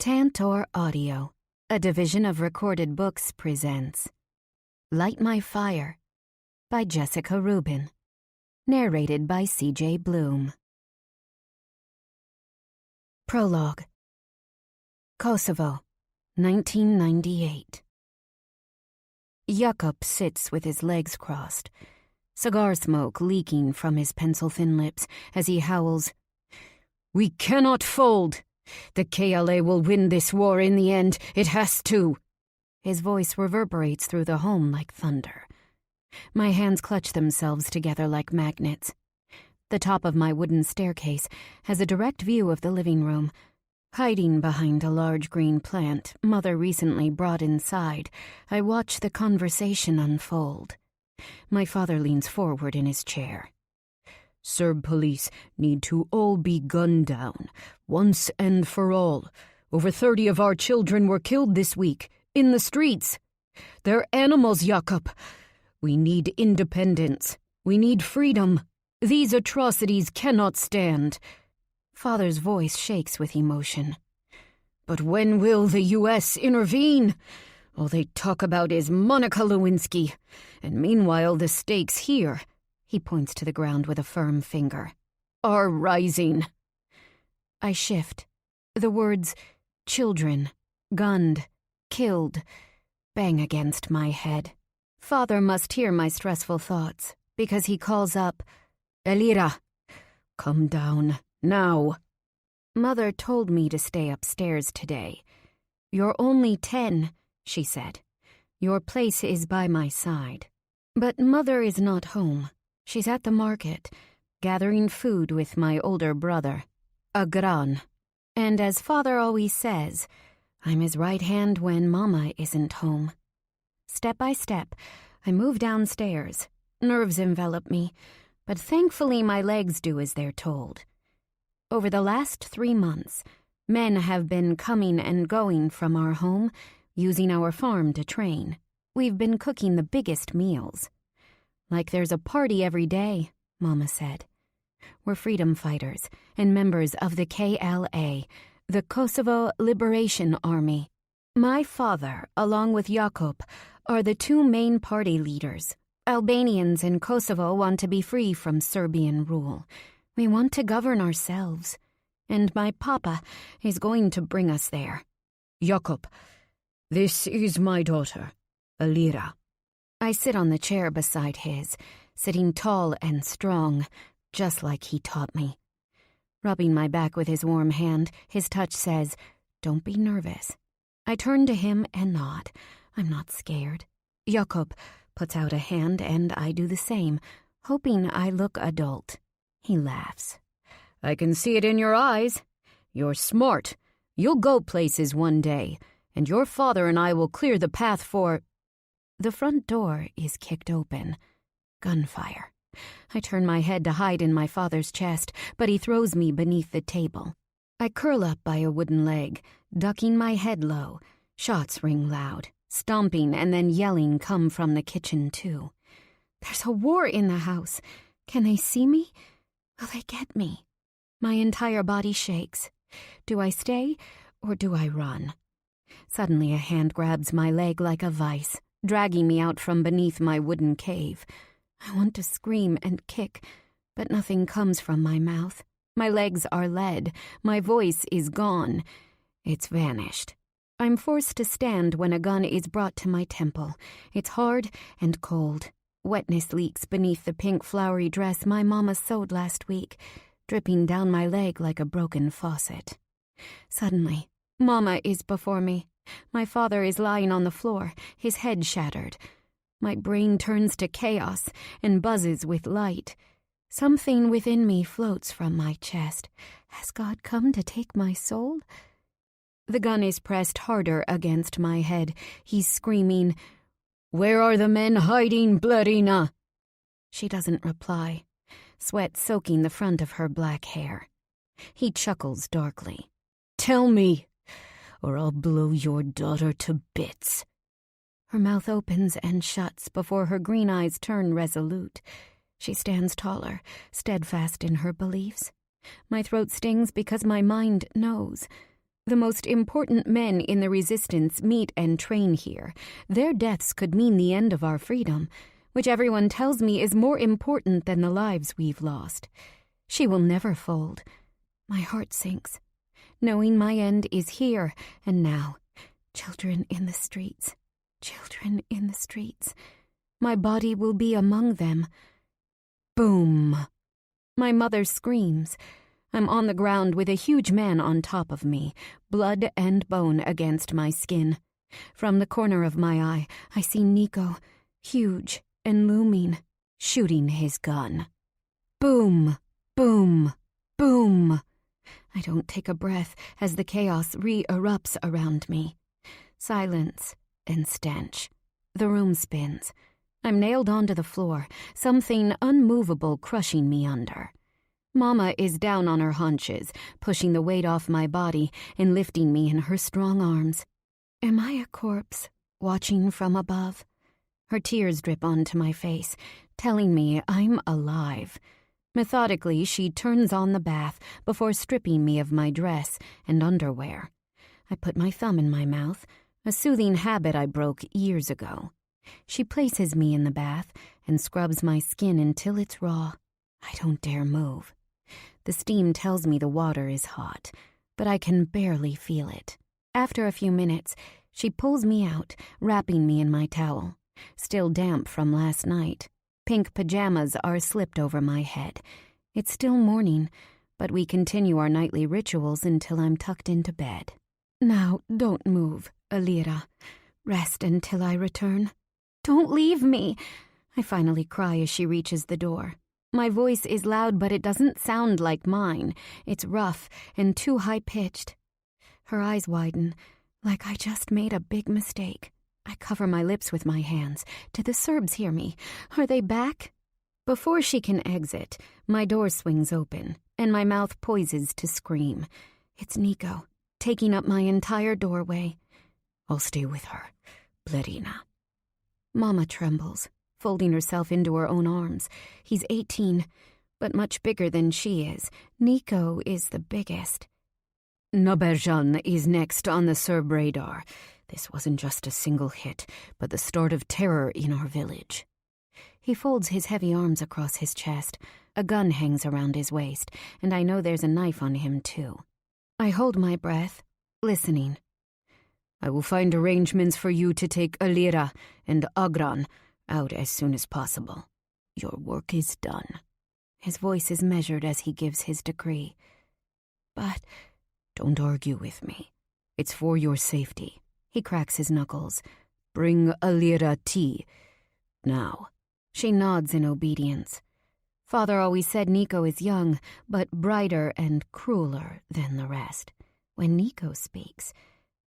Tantor Audio, a division of Recorded Books, presents Light My Fire by Jessica Ruben. Narrated by C.J. Bloom. Prologue. Kosovo, 1998. Jakob sits with his legs crossed, cigar smoke leaking from his pencil-thin lips as he howls, "We cannot fold! The KLA will win this war in the end. It has to." His voice reverberates through the home like thunder. My hands clutch themselves together like magnets. The top of my wooden staircase has a direct view of the living room. Hiding behind a large green plant Mother recently brought inside, I watch the conversation unfold. My father leans forward in his chair. "Serb police need to all be gunned down, once and for all. Over 30 of our children were killed this week, in the streets. They're animals, Jakob. We need independence. We need freedom. These atrocities cannot stand." Father's voice shakes with emotion. "But when will the U.S. intervene? All they talk about is Monica Lewinsky. And meanwhile, the stakes here," he points to the ground with a firm finger, "are rising." I shift. The words, children, gunned, killed, bang against my head. Father must hear my stressful thoughts, because he calls up, "Elira, come down, now." Mother told me to stay upstairs today. "You're only 10, she said. "Your place is by my side." But Mother is not home. She's at the market, gathering food with my older brother, Agran. And as Father always says, I'm his right hand when Mama isn't home. Step by step, I move downstairs. Nerves envelop me, but thankfully my legs do as they're told. Over the last 3 months, men have been coming and going from our home, using our farm to train. We've been cooking the biggest meals. "Like there's a party every day," Mama said. We're freedom fighters and members of the KLA, the Kosovo Liberation Army. My father, along with Jakob, are the 2 main party leaders. Albanians in Kosovo want to be free from Serbian rule. We want to govern ourselves. And my papa is going to bring us there. "Jakob, this is my daughter, Elira." I sit on the chair beside his, sitting tall and strong, just like he taught me. Rubbing my back with his warm hand, his touch says, "Don't be nervous." I turn to him and nod. I'm not scared. Jakob puts out a hand and I do the same, hoping I look adult. He laughs. "I can see it in your eyes. You're smart. You'll go places one day, and your father and I will clear the path for—" The front door is kicked open. Gunfire. I turn my head to hide in my father's chest, but he throws me beneath the table. I curl up by a wooden leg, ducking my head low. Shots ring loud. Stomping and then yelling come from the kitchen, too. There's a war in the house. Can they see me? Will they get me? My entire body shakes. Do I stay or do I run? Suddenly a hand grabs my leg like a vice, dragging me out from beneath my wooden cave. I want to scream and kick, but nothing comes from my mouth. My legs are lead. My voice is gone. It's vanished. I'm forced to stand when a gun is brought to my temple. It's hard and cold. Wetness leaks beneath the pink flowery dress my mama sewed last week, dripping down my leg like a broken faucet. Suddenly, Mama is before me. My father is lying on the floor, his head shattered. My brain turns to chaos and buzzes with light. Something within me floats from my chest. Has God come to take my soul? The gun is pressed harder against my head. He's screaming, "Where are the men hiding, Blarina?" She doesn't reply, sweat soaking the front of her black hair. He chuckles darkly. "Tell me, or I'll blow your daughter to bits." Her mouth opens and shuts before her green eyes turn resolute. She stands taller, steadfast in her beliefs. My throat stings because my mind knows. The most important men in the resistance meet and train here. Their deaths could mean the end of our freedom, which everyone tells me is more important than the lives we've lost. She will never fold. My heart sinks, knowing my end is here and now. Children in the streets, children in the streets. My body will be among them. Boom! My mother screams. I'm on the ground with a huge man on top of me, blood and bone against my skin. From the corner of my eye, I see Nico, huge and looming, shooting his gun. Boom! Boom! Boom! I don't take a breath as the chaos re-erupts around me. Silence and stench. The room spins. I'm nailed onto the floor, something unmovable crushing me under. Mama is down on her haunches, pushing the weight off my body and lifting me in her strong arms. Am I a corpse, watching from above? Her tears drip onto my face, telling me I'm alive. Methodically, she turns on the bath before stripping me of my dress and underwear. I put my thumb in my mouth, a soothing habit I broke years ago. She places me in the bath and scrubs my skin until it's raw. I don't dare move. The steam tells me the water is hot, but I can barely feel it. After a few minutes, she pulls me out, wrapping me in my towel, still damp from last night. Pink pajamas are slipped over my head. It's still morning, but we continue our nightly rituals until I'm tucked into bed. Now, don't move, Alira. Rest until I return. Don't leave me! I finally cry as she reaches the door. My voice is loud, but it doesn't sound like mine. It's rough and too high-pitched. Her eyes widen, like I just made a big mistake. I cover my lips with my hands. Do the Serbs hear me? Are they back? Before she can exit, my door swings open, and my mouth poises to scream. It's Nico, taking up my entire doorway. I'll stay with her, Blerina. Mama trembles, folding herself into her own arms. He's 18, but much bigger than she is. Nico is the biggest. Naberjan is next on the Serb radar. This wasn't just a single hit, but the start of terror in our village. He folds his heavy arms across his chest. A gun hangs around his waist, and I know there's a knife on him, too. I hold my breath, listening. I will find arrangements for you to take Alira and Agran out as soon as possible. Your work is done. His voice is measured as he gives his decree. But don't argue with me. It's for your safety. He cracks his knuckles. Bring Alira tea. Now. She nods in obedience. Father always said Nico is young, but brighter and crueler than the rest. When Nico speaks,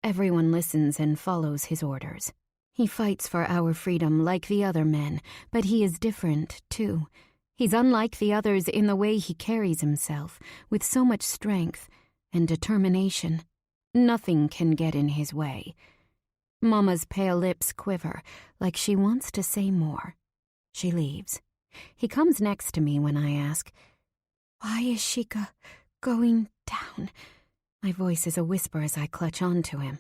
everyone listens and follows his orders. He fights for our freedom like the other men, but he is different, too. He's unlike the others in the way he carries himself, with so much strength and determination. Nothing can get in his way. Mama's pale lips quiver, like she wants to say more. She leaves. He comes next to me when I ask, "Why is Shika going down?" My voice is a whisper as I clutch onto him.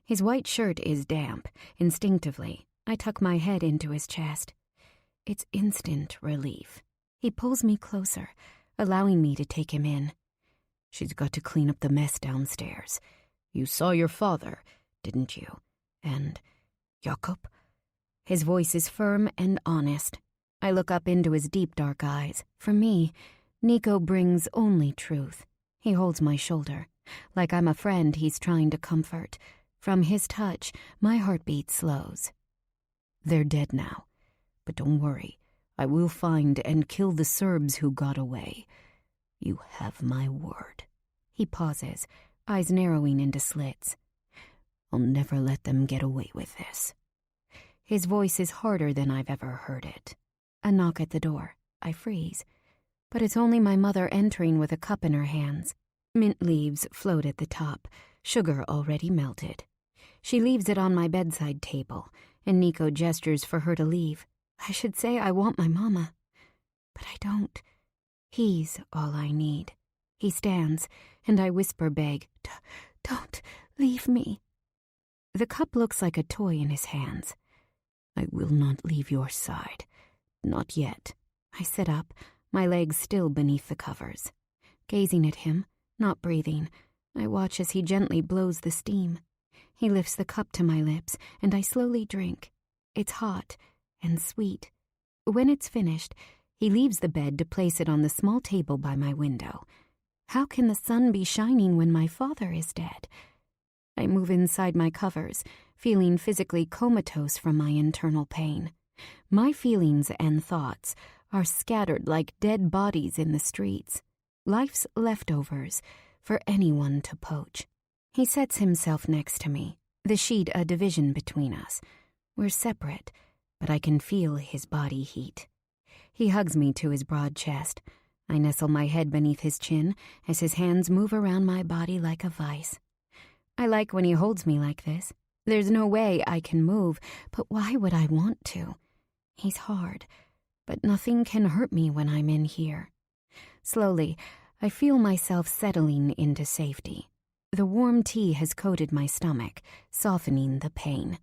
His white shirt is damp. Instinctively, I tuck my head into his chest. It's instant relief. He pulls me closer, allowing me to take him in. She's got to clean up the mess downstairs. You saw your father, didn't you? And Jakob? His voice is firm and honest. I look up into his deep dark eyes. For me, Nico brings only truth. He holds my shoulder, like I'm a friend he's trying to comfort. From his touch, my heartbeat slows. They're dead now, but don't worry. I will find and kill the Serbs who got away. You have my word. He pauses, eyes narrowing into slits. I'll never let them get away with this. His voice is harder than I've ever heard it. A knock at the door. I freeze. But it's only my mother entering with a cup in her hands. Mint leaves float at the top, sugar already melted. She leaves it on my bedside table, and Nico gestures for her to leave. I should say I want my mama, but I don't. He's all I need. He stands, and I whisper beg, Don't leave me." The cup looks like a toy in his hands. "I will not leave your side. Not yet." I sit up, my legs still beneath the covers. Gazing at him, not breathing, I watch as he gently blows the steam. He lifts the cup to my lips, and I slowly drink. It's hot and sweet. When it's finished, he leaves the bed to place it on the small table by my window. How can the sun be shining when my father is dead? I move inside my covers, feeling physically comatose from my internal pain. My feelings and thoughts are scattered like dead bodies in the streets. Life's leftovers for anyone to poach. He sets himself next to me, the sheet a division between us. We're separate, but I can feel his body heat. He hugs me to his broad chest. I nestle my head beneath his chin as his hands move around my body like a vice. I like when he holds me like this. There's no way I can move, but why would I want to? He's hard, but nothing can hurt me when I'm in here. Slowly, I feel myself settling into safety. The warm tea has coated my stomach, softening the pain.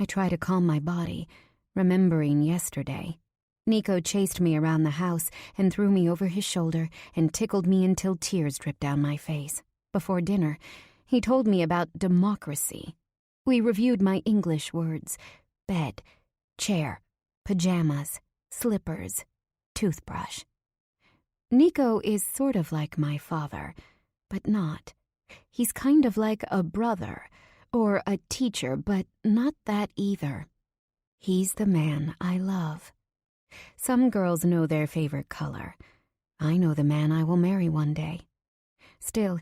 I try to calm my body, remembering yesterday. Nico chased me around the house and threw me over his shoulder and tickled me until tears dripped down my face. Before dinner, he told me about democracy. We reviewed my English words: bed, chair, pajamas, slippers, toothbrush. Nico is sort of like my father, but not. He's kind of like a brother or a teacher, but not that either. He's the man I love. Some girls know their favorite color. I know the man I will marry one day. Still,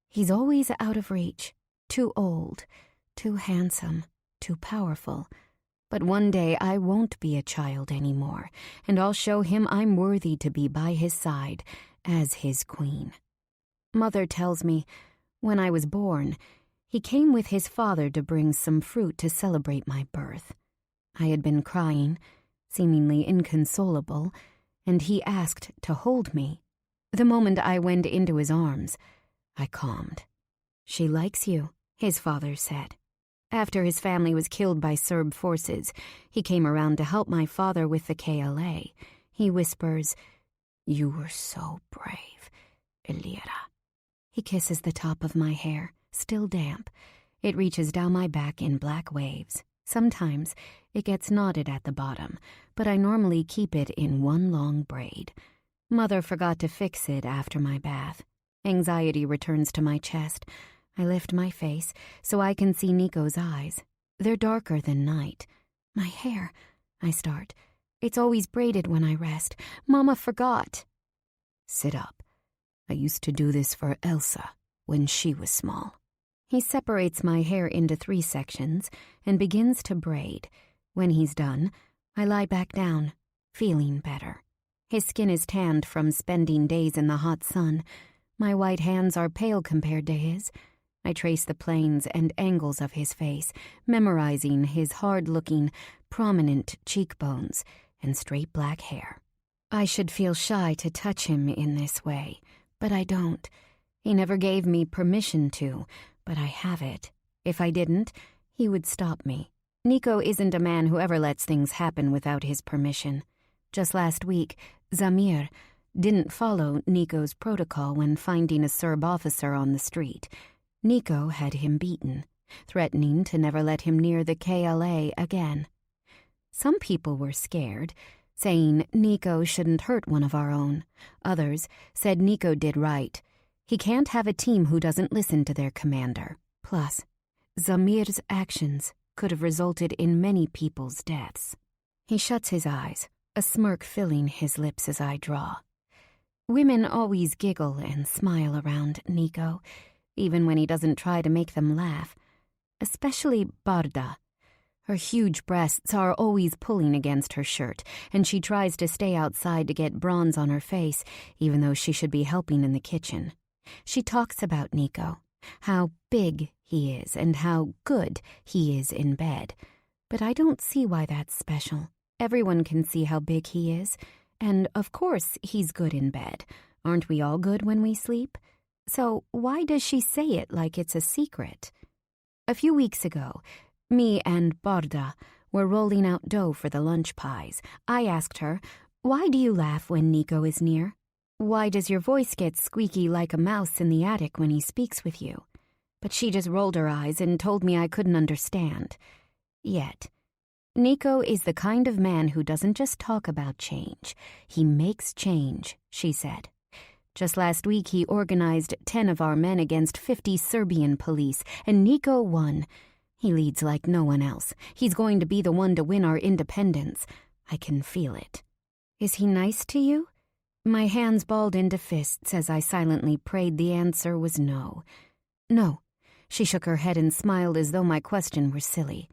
he's always out of reach, too old, too handsome, too powerful. But one day I won't be a child anymore, and I'll show him I'm worthy to be by his side as his queen. Mother tells me, when I was born, he came with his father to bring some fruit to celebrate my birth. I had been crying, seemingly inconsolable, and he asked to hold me. The moment I went into his arms, I calmed. "She likes you," his father said. After his family was killed by Serb forces, he came around to help my father with the KLA. He whispers, "You were so brave, Elira." He kisses the top of my hair, still damp. It reaches down my back in black waves. Sometimes it gets knotted at the bottom, but I normally keep it in one long braid. Mother forgot to fix it after my bath. Anxiety returns to my chest. I lift my face so I can see Nico's eyes. They're darker than night. "My hair," I start. "It's always braided when I rest. Mama forgot." "Sit up. I used to do this for Elsa when she was small." He separates my hair into 3 sections and begins to braid. When he's done, I lie back down, feeling better. His skin is tanned from spending days in the hot sun. My white hands are pale compared to his. I trace the planes and angles of his face, memorizing his hard-looking, prominent cheekbones and straight black hair. I should feel shy to touch him in this way, but I don't. He never gave me permission to, but I have it. If I didn't, he would stop me. Nico isn't a man who ever lets things happen without his permission. Just last week, Zamir didn't follow Nico's protocol when finding a Serb officer on the street. Nico had him beaten, threatening to never let him near the KLA again. Some people were scared, saying Nico shouldn't hurt one of our own. Others said Nico did right. He can't have a team who doesn't listen to their commander. Plus, Zamir's actions could have resulted in many people's deaths. He shuts his eyes, a smirk filling his lips as I draw. Women always giggle and smile around Nico, even when he doesn't try to make them laugh. Especially Barda. Her huge breasts are always pulling against her shirt, and she tries to stay outside to get bronze on her face, even though she should be helping in the kitchen. She talks about Nico, how big he is and how good he is in bed. But I don't see why that's special. Everyone can see how big he is, and of course he's good in bed. Aren't we all good when we sleep? So why does she say it like it's a secret? A few weeks ago, me and Borda were rolling out dough for the lunch pies. I asked her, "Why do you laugh when Nico is near? Why does your voice get squeaky like a mouse in the attic when he speaks with you?" But she just rolled her eyes and told me I couldn't understand. Yet, Nico is the kind of man who doesn't just talk about change. He makes change, she said. Just last week, he organized 10 of our men against 50 Serbian police, and Nico won. He leads like no one else. He's going to be the one to win our independence. I can feel it. Is he nice to you? My hands balled into fists as I silently prayed the answer was no. No. She shook her head and smiled as though my question were silly.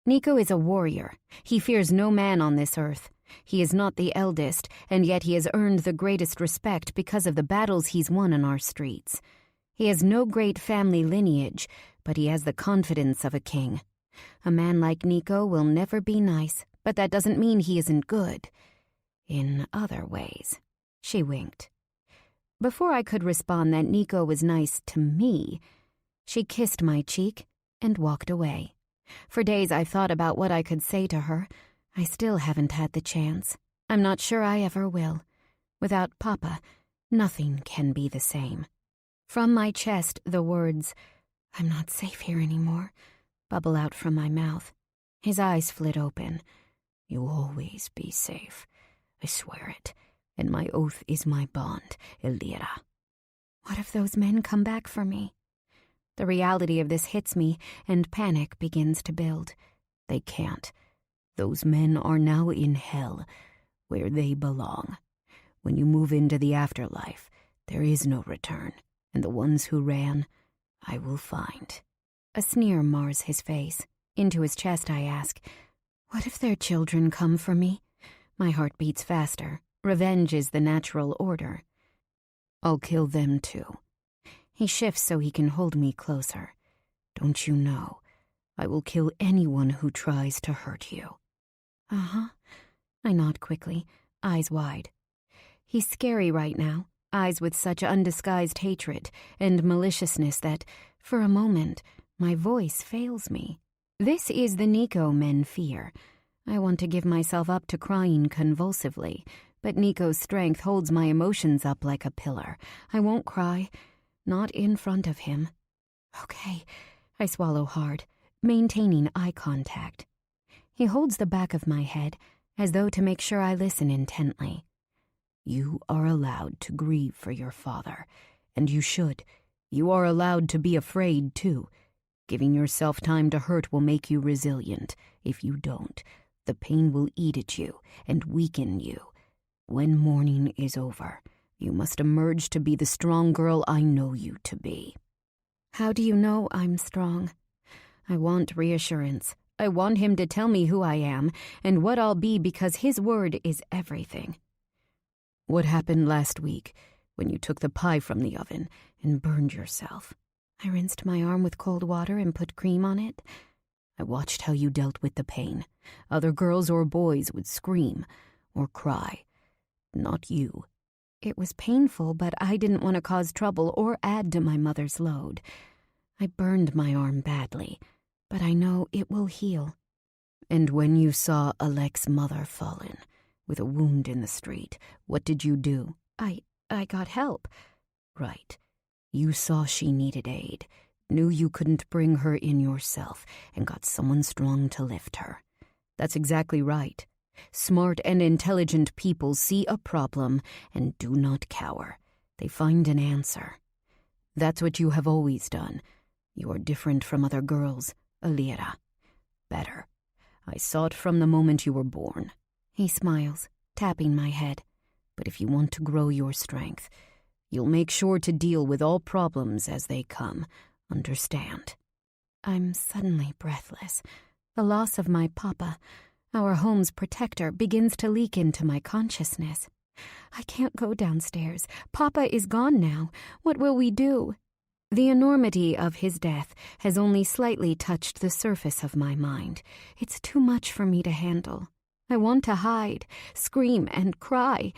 Nico is a warrior. He fears no man on this earth. He is not the eldest, and yet he has earned the greatest respect because of the battles he's won on our streets. He has no great family lineage, but he has the confidence of a king. A man like Nico will never be nice, but that doesn't mean he isn't good. In other ways. She winked. Before I could respond that Nico was nice to me, she kissed my cheek and walked away. For days I thought about what I could say to her. I still haven't had the chance. I'm not sure I ever will. Without Papa, nothing can be the same. From my chest, the words, "I'm not safe here anymore," bubble out from my mouth. His eyes flit open. "You'll always be safe. I swear it. And my oath is my bond, Elira." What if those men come back for me? The reality of this hits me, and panic begins to build. They can't. Those men are now in hell, where they belong. When you move into the afterlife, there is no return, and the ones who ran, I will find. A sneer mars his face. Into his chest I ask, "What if their children come for me?" My heart beats faster. Revenge is the natural order. "I'll kill them too." He shifts so he can hold me closer. "Don't you know? I will kill anyone who tries to hurt you." Uh-huh. I nod quickly, eyes wide. He's scary right now, eyes with such undisguised hatred and maliciousness that, for a moment, my voice fails me. This is the Nico men fear. I want to give myself up to crying convulsively, but Nico's strength holds my emotions up like a pillar. I won't cry, not in front of him. Okay, I swallow hard, maintaining eye contact. He holds the back of my head, as though to make sure I listen intently. "You are allowed to grieve for your father, and you should. You are allowed to be afraid, too. Giving yourself time to hurt will make you resilient. If you don't, the pain will eat at you and weaken you. When mourning is over, you must emerge to be the strong girl I know you to be." How do you know I'm strong? I want reassurance. I want him to tell me who I am and what I'll be because his word is everything. "What happened last week when you took the pie from the oven and burned yourself?" I rinsed my arm with cold water and put cream on it. "I watched how you dealt with the pain. Other girls or boys would scream or cry. Not you." It was painful, but I didn't want to cause trouble or add to my mother's load. I burned my arm badly, but I know it will heal. "And when you saw Alex's mother fallen, with a wound in the street, what did you do?" I got help." "Right. You saw she needed aid, knew you couldn't bring her in yourself, and got someone strong to lift her. That's exactly right. Smart and intelligent people see a problem and do not cower. They find an answer. That's what you have always done. You are different from other girls, Elira. Better. I saw it from the moment you were born." He smiles, tapping my head. "But if you want to grow your strength, you'll make sure to deal with all problems as they come. Understand?" I'm suddenly breathless. The loss of my papa, our home's protector, begins to leak into my consciousness. I can't go downstairs. Papa is gone now. What will we do? The enormity of his death has only slightly touched the surface of my mind. It's too much for me to handle. I want to hide, scream, and cry.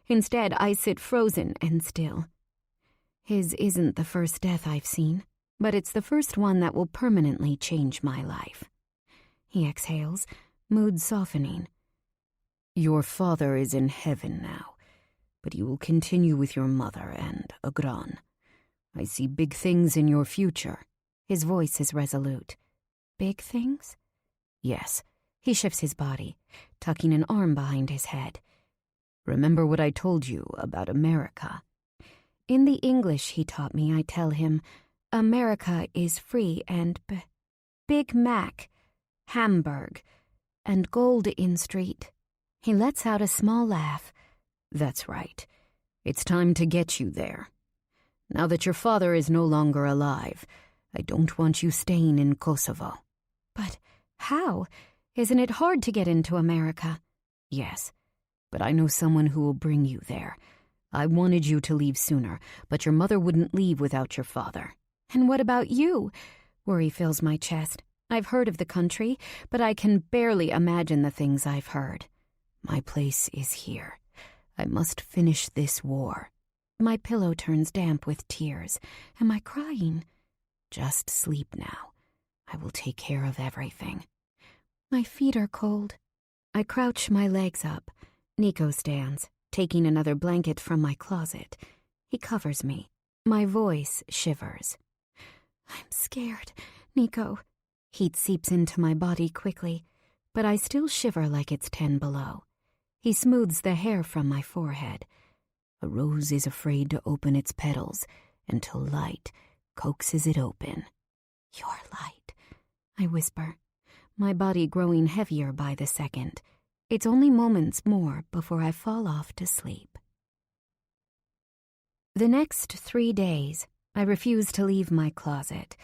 Instead, I sit frozen and still. His isn't the first death I've seen, but it's the first one that will permanently change my life. He exhales, mood softening. Your father is in heaven now, but you will continue with your mother and Agran. I see big things in your future. His voice is resolute. Big things? Yes. He shifts his body, tucking an arm behind his head. Remember what I told you about America? In the English he taught me, I tell him, America is free and Big Mac, Hamburg, and gold in street. He lets out a small laugh. That's right. It's time to get you there. Now that your father is no longer alive, I don't want you staying in Kosovo. But how? Isn't it hard to get into America? Yes, but I know someone who will bring you there. I wanted you to leave sooner, but your mother wouldn't leave without your father. And what about you? Worry fills my chest. I've heard of the country, but I can barely imagine the things I've heard. My place is here. I must finish this war. My pillow turns damp with tears. Am I crying? Just sleep now. I will take care of everything. My feet are cold. I crouch my legs up. Nico stands, taking another blanket from my closet. He covers me. My voice shivers. I'm scared, Nico. Heat seeps into my body quickly, but I still shiver like it's 10 below. He smooths the hair from my forehead. A rose is afraid to open its petals until light coaxes it open. Your light, I whisper, my body growing heavier by the second. It's only moments more before I fall off to sleep. The next 3 days, I refuse to leave my closet.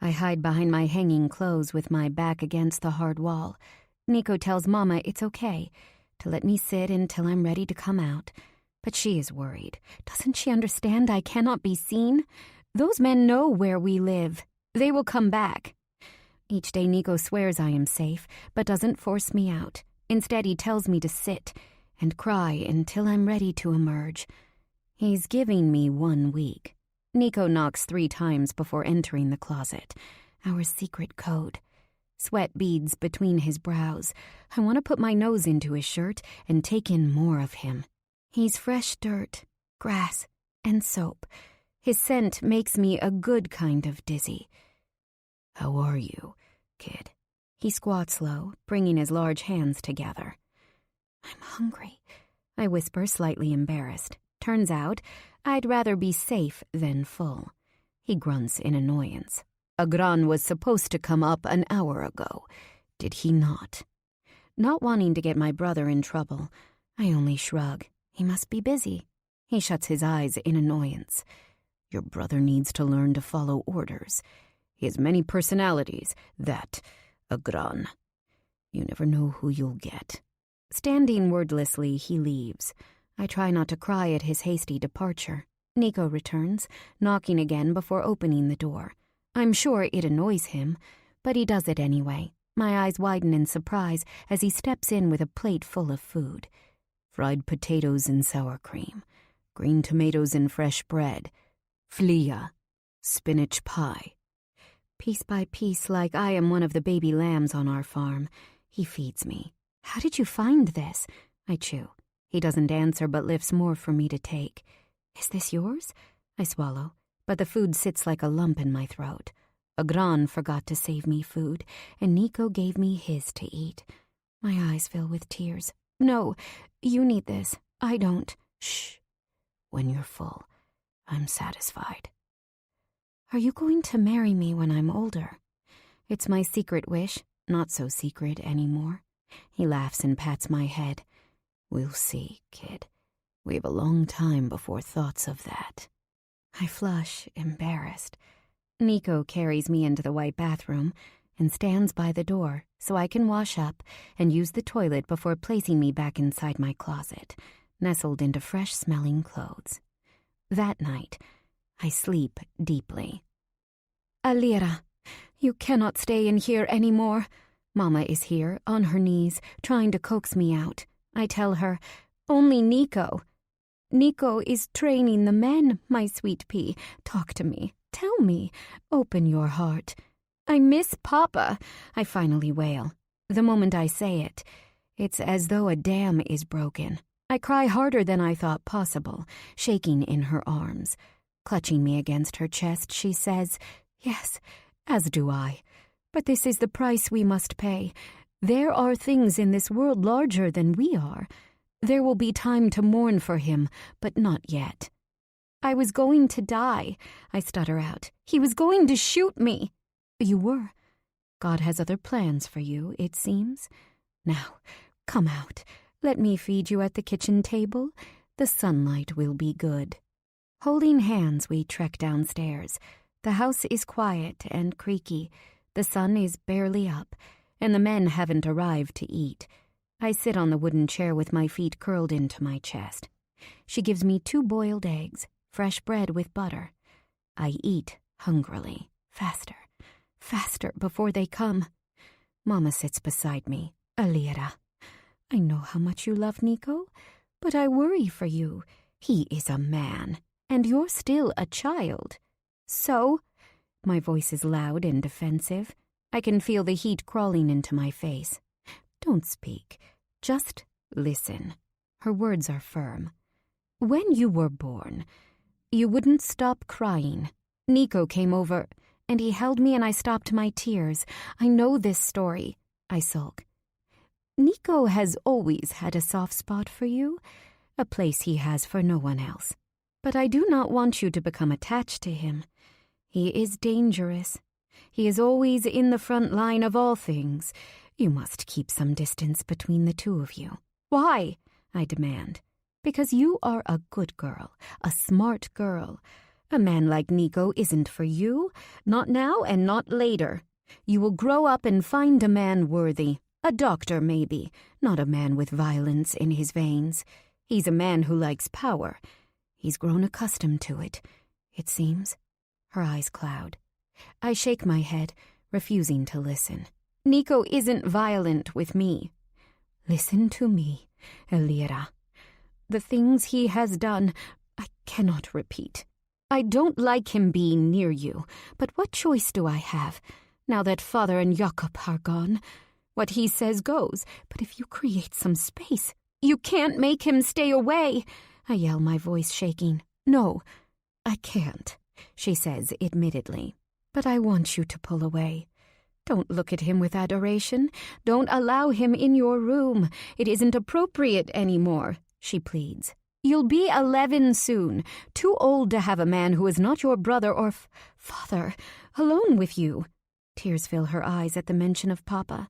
I hide behind my hanging clothes with my back against the hard wall. Nico tells Mama it's okay to let me sit until I'm ready to come out. But she is worried. Doesn't she understand I cannot be seen? Those men know where we live. They will come back. Each day Nico swears I am safe, but doesn't force me out. Instead, he tells me to sit and cry until I'm ready to emerge. He's giving me 1 week. Nico knocks 3 times before entering the closet. Our secret code. Sweat beads between his brows. I want to put my nose into his shirt and take in more of him. He's fresh dirt, grass, and soap. His scent makes me a good kind of dizzy. How are you, kid? He squats low, bringing his large hands together. I'm hungry, I whisper, slightly embarrassed. Turns out, I'd rather be safe than full. He grunts in annoyance. Agran was supposed to come up an hour ago. Did he not? Not wanting to get my brother in trouble, I only shrug. He must be busy. He shuts his eyes in annoyance. Your brother needs to learn to follow orders. He has many personalities, that Agran. You never know who you'll get. Standing wordlessly, he leaves. I try not to cry at his hasty departure. Nico returns, knocking again before opening the door. I'm sure it annoys him, but he does it anyway. My eyes widen in surprise as he steps in with a plate full of food. Fried potatoes and sour cream, green tomatoes and fresh bread, flia, spinach pie. Piece by piece, like I am one of the baby lambs on our farm, he feeds me. How did you find this? I chew. He doesn't answer but lifts more for me to take. Is this yours? I swallow, but the food sits like a lump in my throat. Agran forgot to save me food, and Nico gave me his to eat. My eyes fill with tears. No, you need this. I don't. Shh. When you're full, I'm satisfied. Are you going to marry me when I'm older? It's my secret wish, not so secret anymore. He laughs and pats my head. We'll see, kid. We have a long time before thoughts of that. I flush, embarrassed. Nico carries me into the white bathroom and stands by the door so I can wash up and use the toilet before placing me back inside my closet, nestled into fresh-smelling clothes. That night, I sleep deeply. Alira, you cannot stay in here anymore. Mama is here, on her knees, trying to coax me out. I tell her, only Nico. Nico is training the men, my sweet pea. Talk to me. Tell me. Open your heart. I miss Papa, I finally wail. The moment I say it, it's as though a dam is broken. I cry harder than I thought possible, shaking in her arms. Clutching me against her chest, she says, "Yes, as do I. But this is the price we must pay. There are things in this world larger than we are. There will be time to mourn for him, but not yet." "I was going to die," I stutter out. "He was going to shoot me." "You were. God has other plans for you, it seems. Now, come out. Let me feed you at the kitchen table. The sunlight will be good." Holding hands, we trek downstairs. The house is quiet and creaky. The sun is barely up, and the men haven't arrived to eat. I sit on the wooden chair with my feet curled into my chest. She gives me 2 boiled eggs, fresh bread with butter. I eat hungrily, faster, before they come. Mama sits beside me. "Alira, I know how much you love Nico, but I worry for you. He is a man, and you're still a child." "So?" My voice is loud and defensive. I can feel the heat crawling into my face. "Don't speak. Just listen." Her words are firm. "When you were born, you wouldn't stop crying. Nico came over, and he held me and I stopped my tears. I know this story." I sulk. "Nico has always had a soft spot for you, a place he has for no one else. But I do not want you to become attached to him. He is dangerous. He is always in the front line of all things. You must keep some distance between the two of you." "Why?" I demand. "Because you are a good girl, a smart girl. A man like Nico isn't for you, not now and not later. You will grow up and find a man worthy. A doctor, maybe, not a man with violence in his veins. He's a man who likes power. He's grown accustomed to it, it seems." Her eyes cloud. I shake my head, refusing to listen. "Nico isn't violent with me." "Listen to me, Alira. The things he has done, I cannot repeat. I don't like him being near you, but what choice do I have, now that Father and Jakob are gone? What he says goes, but if you create some space, you can't make him stay away," I yell, my voice shaking. "No, I can't," she says admittedly. "But I want you to pull away. Don't look at him with adoration. Don't allow him in your room. It isn't appropriate anymore," she pleads. "You'll be 11 soon, too old to have a man who is not your brother or father alone with you." Tears fill her eyes at the mention of Papa.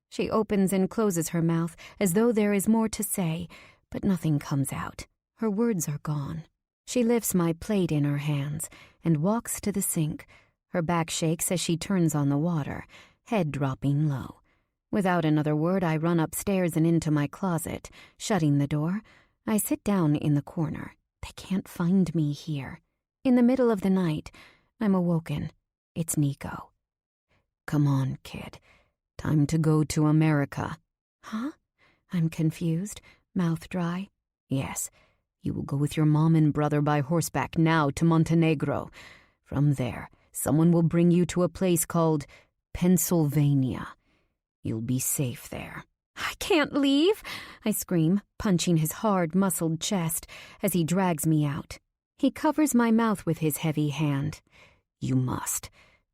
She opens and closes her mouth as though there is more to say, but nothing comes out. Her words are gone. She lifts my plate in her hands and walks to the sink. Her back shakes as she turns on the water, head dropping low. Without another word, I run upstairs and into my closet. Shutting the door, I sit down in the corner. They can't find me here. In the middle of the night, I'm awoken. It's Nico. "Come on, kid. Time to go to America." "Huh?" I'm confused, mouth dry. "Yes, you will go with your mom and brother by horseback now to Montenegro. From there, someone will bring you to a place called Pennsylvania. You'll be safe there." "I can't leave," I scream, punching his hard, muscled chest as he drags me out. He covers my mouth with his heavy hand. "You must.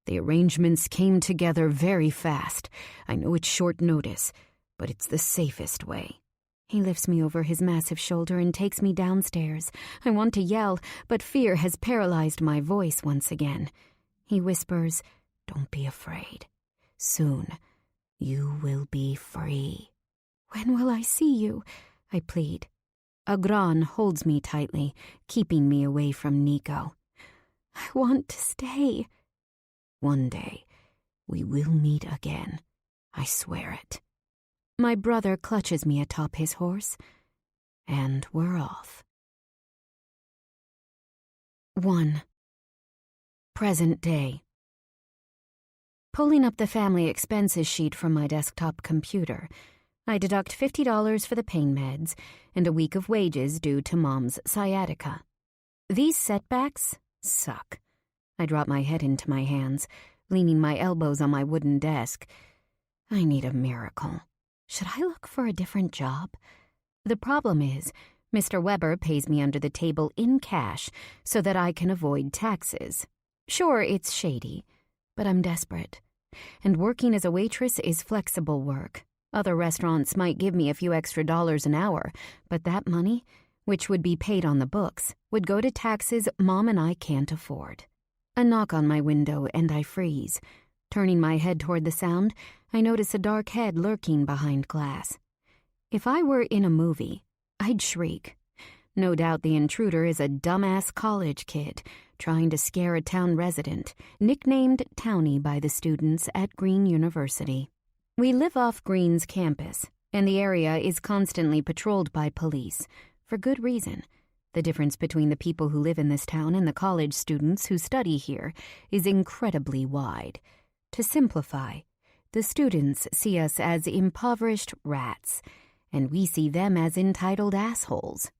The arrangements came together very fast. I know it's short notice, but it's the safest way." He lifts me over his massive shoulder and takes me downstairs. I want to yell, but fear has paralyzed my voice once again. He whispers, "Don't be afraid. Soon, you will be free." "When will I see you?" I plead. Agran holds me tightly, keeping me away from Nico. "I want to stay." "One day, we will meet again. I swear it." My brother clutches me atop his horse, and we're off. 1. Present day. Pulling up the family expenses sheet from my desktop computer, I deduct $50 for the pain meds and a week of wages due to Mom's sciatica. These setbacks suck. I drop my head into my hands, leaning my elbows on my wooden desk. I need a miracle. Should I look for a different job? The problem is, Mr. Weber pays me under the table in cash so that I can avoid taxes. Sure, it's shady, but I'm desperate. And working as a waitress is flexible work. Other restaurants might give me a few extra dollars an hour, but that money, which would be paid on the books, would go to taxes Mom and I can't afford. A knock on my window and I freeze. Turning my head toward the sound, I notice a dark head lurking behind glass. If I were in a movie, I'd shriek. No doubt the intruder is a dumbass college kid trying to scare a town resident, nicknamed Townie by the students at Green University. We live off Green's campus, and the area is constantly patrolled by police, for good reason. The difference between the people who live in this town and the college students who study here is incredibly wide. To simplify, the students see us as impoverished rats, and we see them as entitled assholes.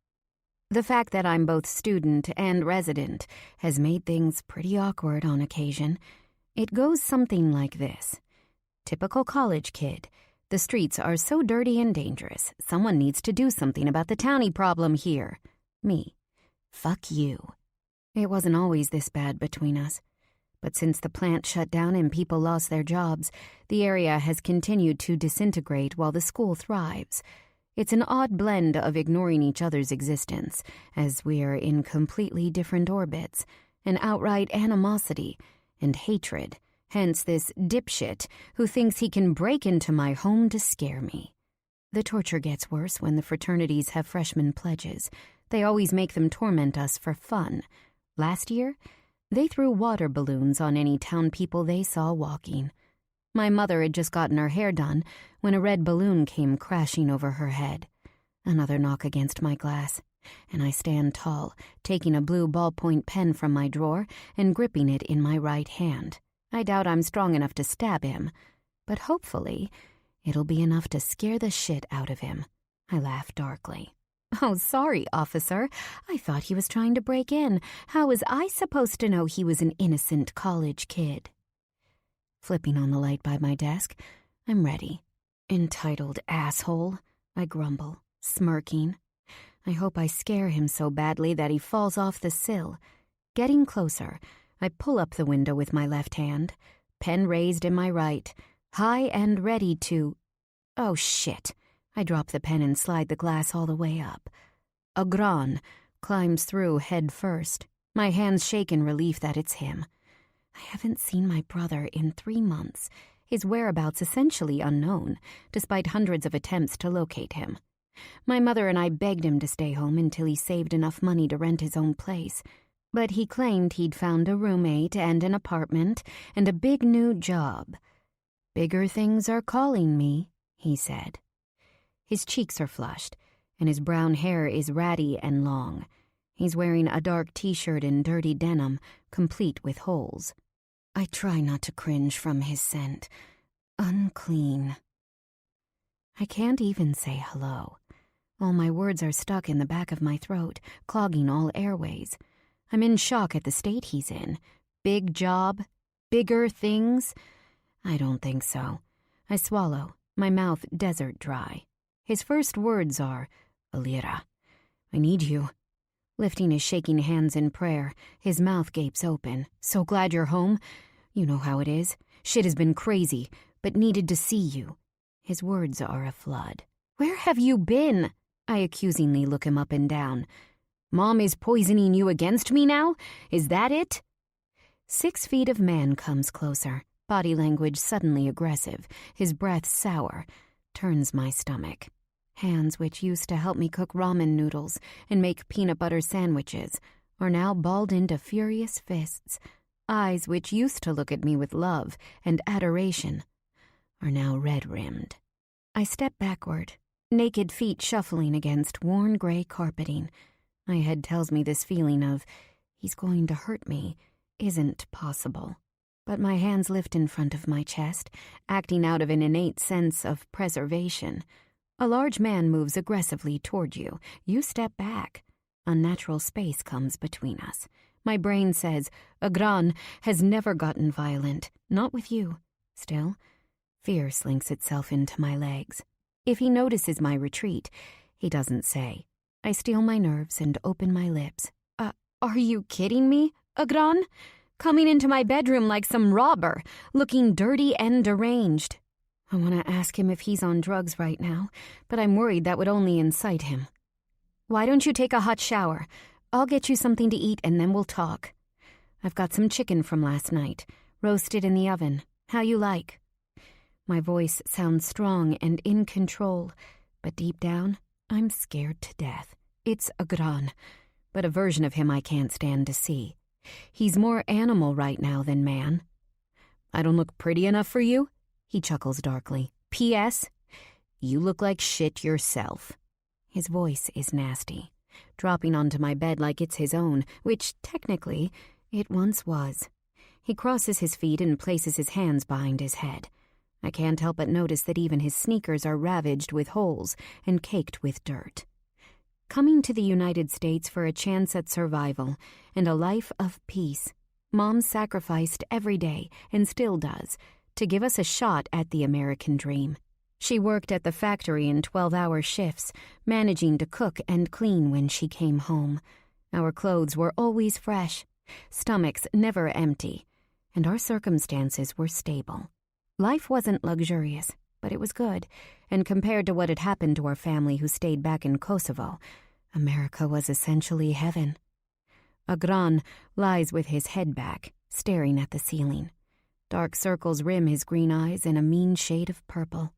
The fact that I'm both student and resident has made things pretty awkward on occasion. It goes something like this. Typical college kid. The streets are so dirty and dangerous. Someone needs to do something about the townie problem here. Me. Fuck you. It wasn't always this bad between us. But since the plant shut down and people lost their jobs, the area has continued to disintegrate while the school thrives. It's an odd blend of ignoring each other's existence, as we're in completely different orbits, and outright animosity and hatred, hence this dipshit who thinks he can break into my home to scare me. The torture gets worse when the fraternities have freshman pledges. They always make them torment us for fun. Last year, they threw water balloons on any town people they saw walking. My mother had just gotten her hair done when a red balloon came crashing over her head. Another knock against my glass, and I stand tall, taking a blue ballpoint pen from my drawer and gripping it in my right hand. I doubt I'm strong enough to stab him, but hopefully it'll be enough to scare the shit out of him. I laugh darkly. "Oh, sorry, officer. I thought he was trying to break in. How was I supposed to know he was an innocent college kid?" Flipping on the light by my desk, I'm ready. "Entitled asshole," I grumble, smirking. I hope I scare him so badly that he falls off the sill. Getting closer, I pull up the window with my left hand, pen raised in my right, high and ready to... Oh, shit. I drop the pen and slide the glass all the way up. A gran climbs through head first. My hands shake in relief that it's him. I haven't seen my brother in 3 months, his whereabouts essentially unknown, despite hundreds of attempts to locate him. My mother and I begged him to stay home until he saved enough money to rent his own place, but he claimed he'd found a roommate and an apartment and a big new job. "Bigger things are calling me," he said. His cheeks are flushed, and his brown hair is ratty and long. He's wearing a dark t-shirt and dirty denim, complete with holes. I try not to cringe from his scent. Unclean. I can't even say hello. All my words are stuck in the back of my throat, clogging all airways. I'm in shock at the state he's in. Big job? Bigger things? I don't think so. I swallow, my mouth desert dry. His first words are, "Alira, I need you." Lifting his shaking hands in prayer, his mouth gapes open. "So glad you're home. You know how it is. Shit has been crazy, but needed to see you." His words are a flood. "Where have you been?" I accusingly look him up and down. "Mom is poisoning you against me now? Is that it?" 6 feet of man comes closer, body language suddenly aggressive, his breath sour, turns my stomach. Hands which used to help me cook ramen noodles and make peanut butter sandwiches are now balled into furious fists. Eyes which used to look at me with love and adoration are now red-rimmed. I step backward, naked feet shuffling against worn gray carpeting. My head tells me this feeling of, he's going to hurt me, isn't possible. But my hands lift in front of my chest, acting out of an innate sense of preservation. A large man moves aggressively toward you. You step back. Unnatural space comes between us. My brain says, Agran has never gotten violent. Not with you. Still, fear slinks itself into my legs. If he notices my retreat, he doesn't say. I steel my nerves and open my lips. Are you kidding me, Agran? Coming into my bedroom like some robber, looking dirty and deranged. I want to ask him if he's on drugs right now, but I'm worried that would only incite him. Why don't you take a hot shower? I'll get you something to eat and then we'll talk. I've got some chicken from last night, roasted in the oven. How you like? My voice sounds strong and in control, but deep down, I'm scared to death. It's Agran, but a version of him I can't stand to see. He's more animal right now than man. I don't look pretty enough for you? He chuckles darkly. P.S. You look like shit yourself. His voice is nasty, dropping onto my bed like it's his own, which, technically, it once was. He crosses his feet and places his hands behind his head. I can't help but notice that even his sneakers are ravaged with holes and caked with dirt. Coming to the United States for a chance at survival and a life of peace, Mom sacrificed every day, and still does, to give us a shot at the American dream. She worked at the factory in 12-hour shifts, managing to cook and clean when she came home. Our clothes were always fresh, stomachs never empty, and our circumstances were stable. Life wasn't luxurious, but it was good, and compared to what had happened to our family who stayed back in Kosovo, America was essentially heaven. Agran lies with his head back, staring at the ceiling. Dark circles rim his green eyes in a mean shade of purple.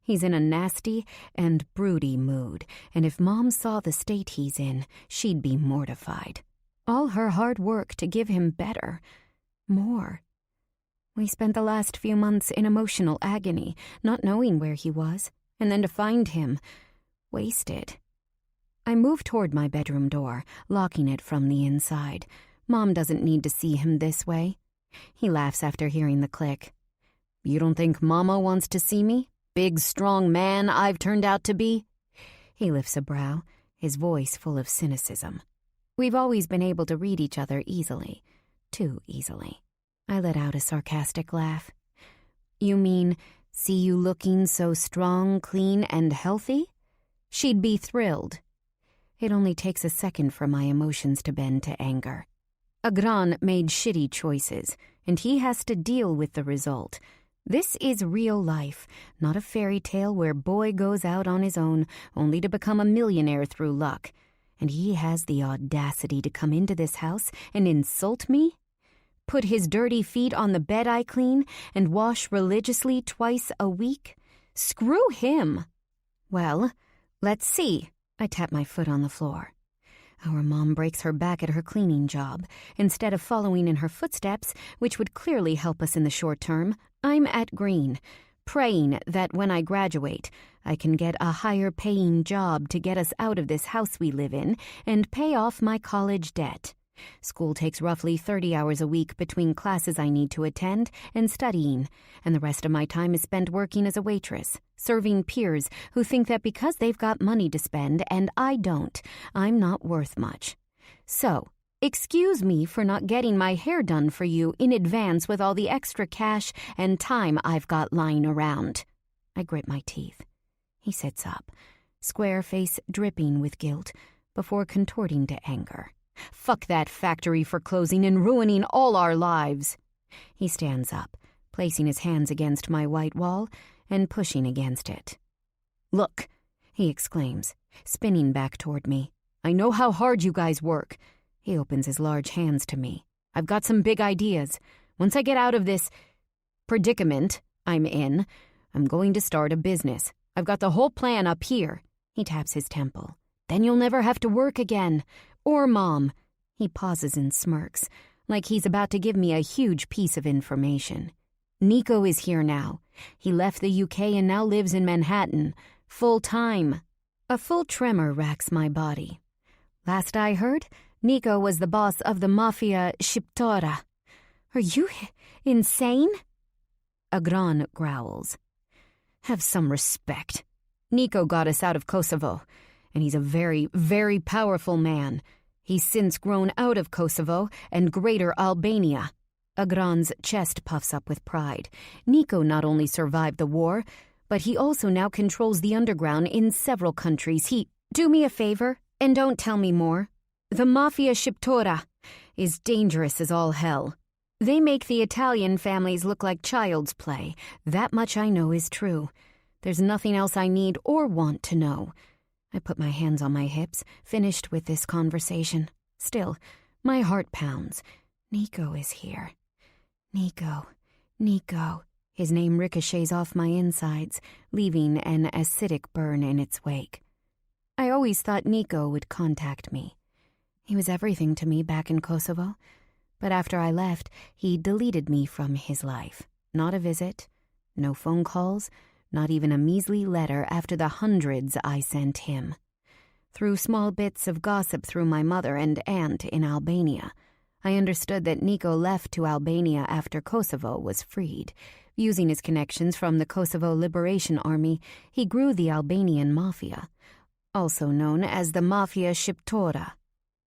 He's in a nasty and broody mood, and if Mom saw the state he's in, she'd be mortified. All her hard work to give him better. More. We spent the last few months in emotional agony, not knowing where he was, and then to find him, wasted. I move toward my bedroom door, locking it from the inside. Mom doesn't need to see him this way. He laughs after hearing the click. You don't think Mama wants to see me? Big, strong man I've turned out to be? He lifts a brow, his voice full of cynicism. We've always been able to read each other easily. Too easily. I let out a sarcastic laugh. You mean, see you looking so strong, clean, and healthy? She'd be thrilled. It only takes a second for my emotions to bend to anger. Agran made shitty choices, and he has to deal with the result. This is real life, not a fairy tale where boy goes out on his own only to become a millionaire through luck. And he has the audacity to come into this house and insult me? Put his dirty feet on the bed I clean and wash religiously twice a week? Screw him. Well, let's see. I tap my foot on the floor. Our mom breaks her back at her cleaning job. Instead of following in her footsteps, which would clearly help us in the short term, I'm at Green, praying that when I graduate, I can get a higher-paying job to get us out of this house we live in and pay off my college debt. School takes roughly 30 hours a week between classes I need to attend and studying, and the rest of my time is spent working as a waitress, serving peers who think that because they've got money to spend and I don't, I'm not worth much. So, excuse me for not getting my hair done for you in advance with all the extra cash and time I've got lying around. I grit my teeth. He sits up, square face dripping with guilt, before contorting to anger. Fuck that factory for closing and ruining all our lives. He stands up, placing his hands against my white wall and pushing against it. Look, he exclaims, spinning back toward me. I know how hard you guys work. He opens his large hands to me. I've got some big ideas. Once I get out of this predicament I'm in, I'm going to start a business. I've got the whole plan up here. He taps his temple. Then you'll never have to work again. Or Mom. He pauses and smirks, like he's about to give me a huge piece of information. Nico is here now. He left the UK and now lives in Manhattan, full-time. A full tremor racks my body. Last I heard, Nico was the boss of the Mafia Kingdom. Are you insane? Agran growls. Have some respect. Nico got us out of Kosovo, and he's a very, very powerful man. He's since grown out of Kosovo and Greater Albania. Agran's chest puffs up with pride. Nico not only survived the war, but he also now controls the underground in several countries. Do me a favor, and don't tell me more. The Mafia Shiptora is dangerous as all hell. They make the Italian families look like child's play. That much I know is true. There's nothing else I need or want to know. I put my hands on my hips, finished with this conversation. Still, my heart pounds. Nico is here. Nico. His name ricochets off my insides, leaving an acidic burn in its wake. I always thought Nico would contact me. He was everything to me back in Kosovo, but after I left, he deleted me from his life. Not a visit, no phone calls, not even a measly letter after the hundreds I sent him. Through small bits of gossip through my mother and aunt in Albania, I understood that Nico left to Albania after Kosovo was freed. Using his connections from the Kosovo Liberation Army, he grew the Albanian Mafia, also known as the Mafia Shiptora.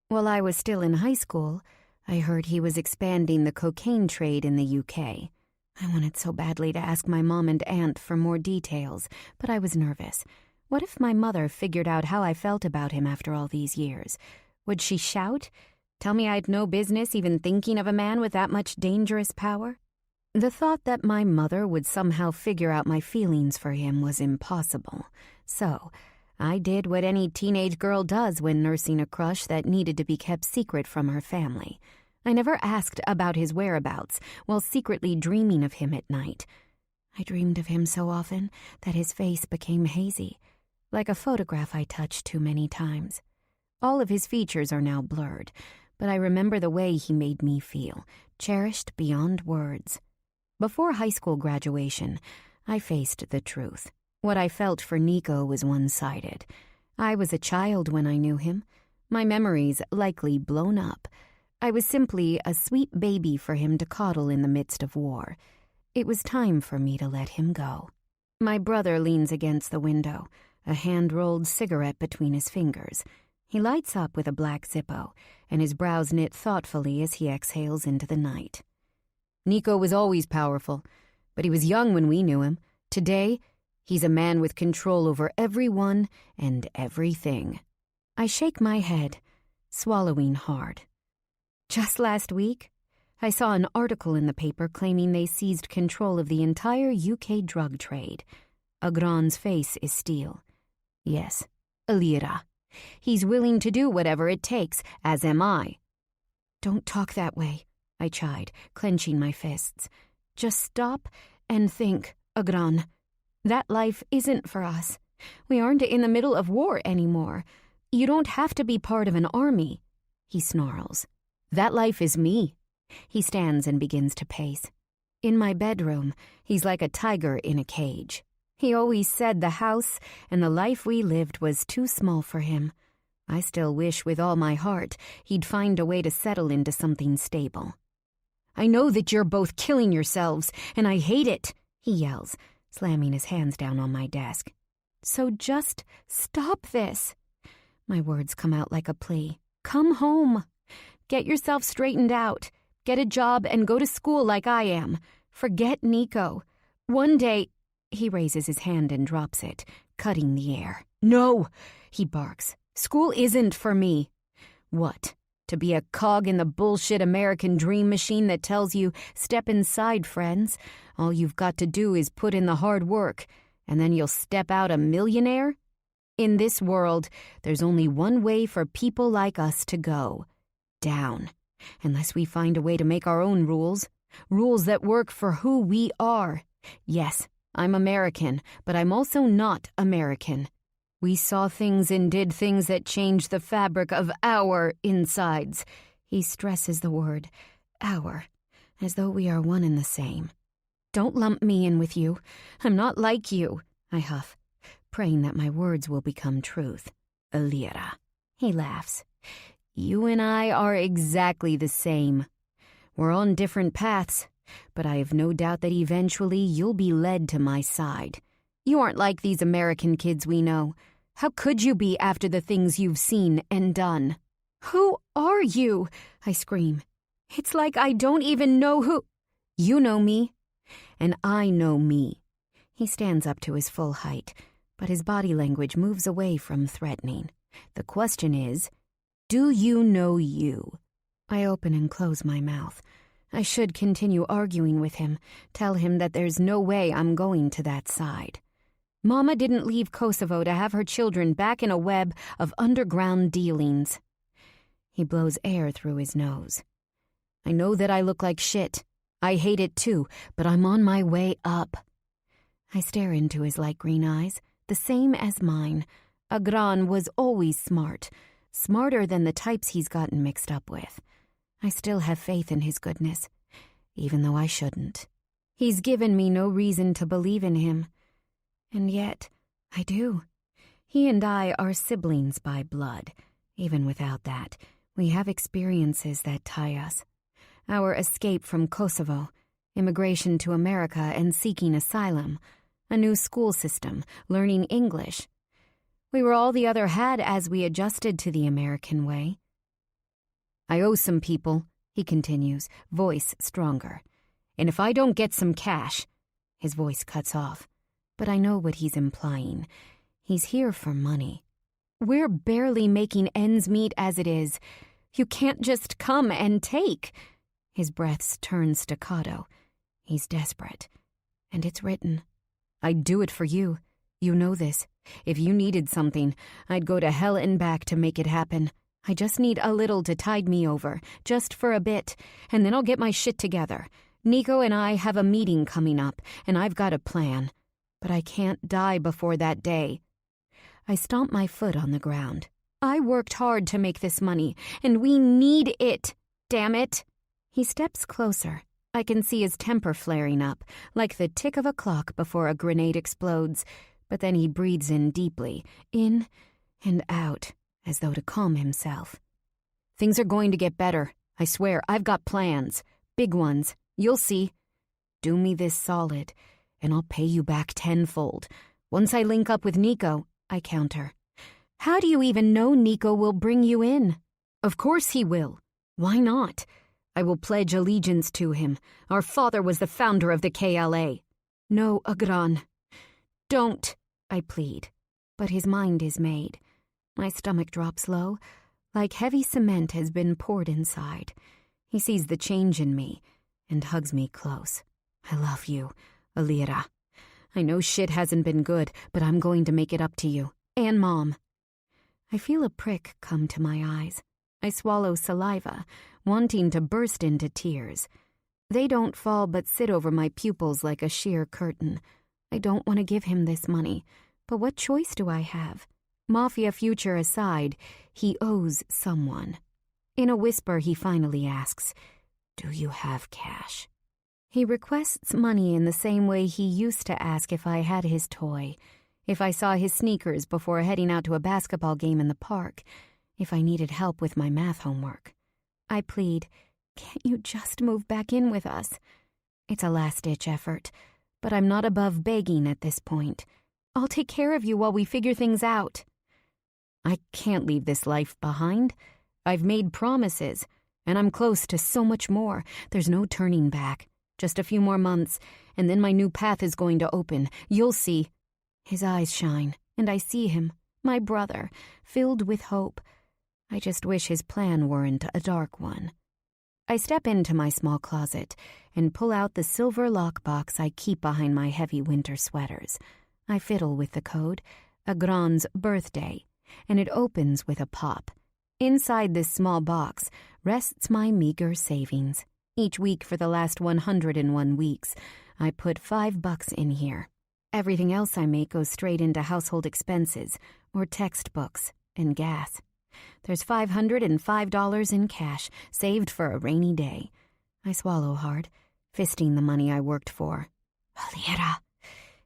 While I was still in high school, I heard he was expanding the cocaine trade in the UK. I wanted so badly to ask my mom and aunt for more details, but I was nervous. What if my mother figured out how I felt about him after all these years? Would she shout? Tell me I'd no business even thinking of a man with that much dangerous power? The thought that my mother would somehow figure out my feelings for him was impossible. So, I did what any teenage girl does when nursing a crush that needed to be kept secret from her family. I never asked about his whereabouts while secretly dreaming of him at night. I dreamed of him so often that his face became hazy, like a photograph I touched too many times. All of his features are now blurred, but I remember the way he made me feel, cherished beyond words. Before high school graduation, I faced the truth. What I felt for Nico was one-sided. I was a child when I knew him, my memories likely blown up. I was simply a sweet baby for him to coddle in the midst of war. It was time for me to let him go. My brother leans against the window, a hand-rolled cigarette between his fingers. He lights up with a black Zippo, and his brows knit thoughtfully as he exhales into the night. Nico was always powerful, but he was young when we knew him. Today, he's a man with control over everyone and everything. I shake my head, swallowing hard. Just last week, I saw an article in the paper claiming they seized control of the entire UK drug trade. Agran's face is steel. Yes, Alira. He's willing to do whatever it takes, as am I. Don't talk that way, I chide, clenching my fists. Just stop and think, Agran. That life isn't for us. We aren't in the middle of war anymore. You don't have to be part of an army. He snarls. That life is me. He stands and begins to pace. In my bedroom, he's like a tiger in a cage. He always said the house and the life we lived was too small for him. I still wish with all my heart he'd find a way to settle into something stable. I know that you're both killing yourselves, and I hate it, he yells, slamming his hands down on my desk. So just stop this. My words come out like a plea. Come home. Get yourself straightened out. Get a job and go to school like I am. Forget Nico. One day... He raises his hand and drops it, cutting the air. No, he barks. School isn't for me. What? To be a cog in the bullshit American dream machine that tells you, step inside, friends. All you've got to do is put in the hard work, and then you'll step out a millionaire? In this world, there's only one way for people like us to go. Down. Unless we find a way to make our own rules. Rules that work for who we are. Yes, I'm American, but I'm also not American. We saw things and did things that changed the fabric of our insides. He stresses the word, our, as though we are one and the same. Don't lump me in with you. I'm not like you, I huff, praying that my words will become truth. Alira. He laughs. You and I are exactly the same. We're on different paths, but I have no doubt that eventually you'll be led to my side. You aren't like these American kids we know. How could you be after the things you've seen and done?" "Who are you?" I scream. "It's like I don't even know who—" "You know me, and I know me." He stands up to his full height, but his body language moves away from threatening. The question is, do you know you? I open and close my mouth. I should continue arguing with him, tell him that there's no way I'm going to that side. Mama didn't leave Kosovo to have her children back in a web of underground dealings. He blows air through his nose. I know that I look like shit. I hate it too, but I'm on my way up. I stare into his light green eyes, the same as mine. Agran was always smart, smarter than the types he's gotten mixed up with. I still have faith in his goodness, even though I shouldn't. He's given me no reason to believe in him. And yet, I do. He and I are siblings by blood. Even without that, we have experiences that tie us. Our escape from Kosovo, immigration to America and seeking asylum, a new school system, learning English. We were all the other had as we adjusted to the American way. I owe some people, he continues, voice stronger. And if I don't get some cash, his voice cuts off. But I know what he's implying. He's here for money. We're barely making ends meet as it is. You can't just come and take. His breaths turn staccato. He's desperate. And it's written. I'd do it for you. You know this. If you needed something, I'd go to hell and back to make it happen. I just need a little to tide me over, just for a bit, and then I'll get my shit together. Nico and I have a meeting coming up, and I've got a plan. But I can't die before that day. I stomp my foot on the ground. I worked hard to make this money, and we need it. Damn it. He steps closer. I can see his temper flaring up, like the tick of a clock before a grenade explodes. But then he breathes in deeply, in and out, as though to calm himself. Things are going to get better. I swear, I've got plans. Big ones. You'll see. Do me this solid, and I'll pay you back tenfold. Once I link up with Nico, I counter. How do you even know Nico will bring you in? Of course he will. Why not? I will pledge allegiance to him. Our father was the founder of the KLA. No, Agran. Don't, I plead. But his mind is made. My stomach drops low, like heavy cement has been poured inside. He sees the change in me and hugs me close. I love you, Alira. I know shit hasn't been good, but I'm going to make it up to you. And Mom. I feel a prick come to my eyes. I swallow saliva, wanting to burst into tears. They don't fall but sit over my pupils like a sheer curtain. I don't want to give him this money, but what choice do I have? Mafia future aside, he owes someone. In a whisper, he finally asks, Do you have cash? He requests money in the same way he used to ask if I had his toy, if I saw his sneakers before heading out to a basketball game in the park, if I needed help with my math homework. I plead, Can't you just move back in with us? It's a last-ditch effort, but I'm not above begging at this point. I'll take care of you while we figure things out. I can't leave this life behind. I've made promises, and I'm close to so much more. There's no turning back. Just a few more months, and then my new path is going to open. You'll see. His eyes shine, and I see him, my brother, filled with hope. I just wish his plan weren't a dark one. I step into my small closet and pull out the silver lockbox I keep behind my heavy winter sweaters. I fiddle with the code, Agran's birthday, and it opens with a pop. Inside this small box rests my meager savings. Each week for the last 101 weeks, I put $5 in here. Everything else I make goes straight into household expenses, or textbooks, and gas. There's $505 in cash, saved for a rainy day. I swallow hard, fisting the money I worked for. Alira,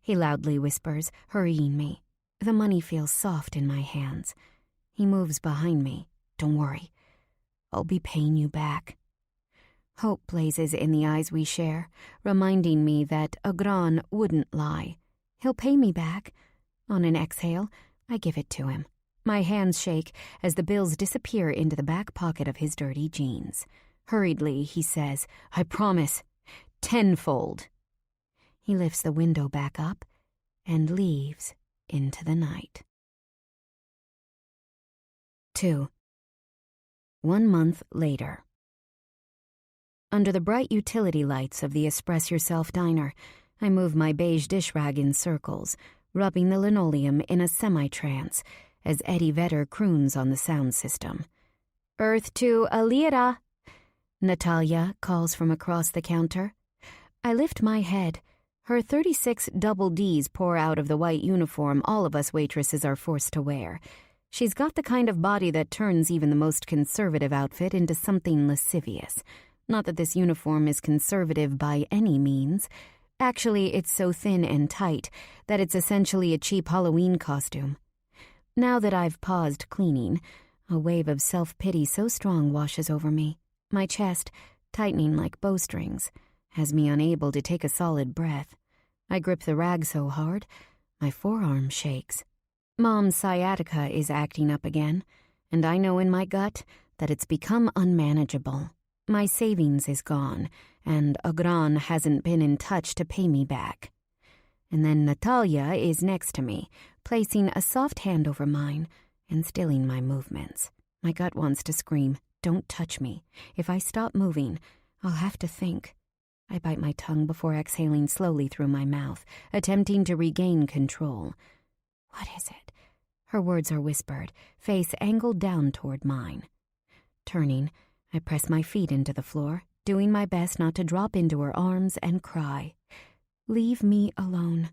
he loudly whispers, hurrying me. The money feels soft in my hands. He moves behind me. Don't worry. I'll be paying you back. Hope blazes in the eyes we share, reminding me that Agran wouldn't lie. He'll pay me back. On an exhale, I give it to him. My hands shake as the bills disappear into the back pocket of his dirty jeans. Hurriedly, he says, "I promise. 10-fold." He lifts the window back up and leaves into the night. 2. 1 month later. Under the bright utility lights of the Express Yourself diner, I move my beige dish rag in circles, rubbing the linoleum in a semi-trance as Eddie Vedder croons on the sound system. "Earth to Alira," Natalia calls from across the counter. I lift my head. Her 36 double Ds pour out of the white uniform all of us waitresses are forced to wear. She's got the kind of body that turns even the most conservative outfit into something lascivious. Not that this uniform is conservative by any means. Actually, it's so thin and tight that it's essentially a cheap Halloween costume. Now that I've paused cleaning, a wave of self-pity so strong washes over me. My chest, tightening like bowstrings, has me unable to take a solid breath. I grip the rag so hard, my forearm shakes. Mom's sciatica is acting up again, and I know in my gut that it's become unmanageable. My savings is gone, and Agran hasn't been in touch to pay me back. And then Natalia is next to me, placing a soft hand over mine and stilling my movements. My gut wants to scream, "Don't touch me. If I stop moving, I'll have to think." I bite my tongue before exhaling slowly through my mouth, attempting to regain control. "What is it?" Her words are whispered, face angled down toward mine. Turning, I press my feet into the floor, doing my best not to drop into her arms and cry. "Leave me alone.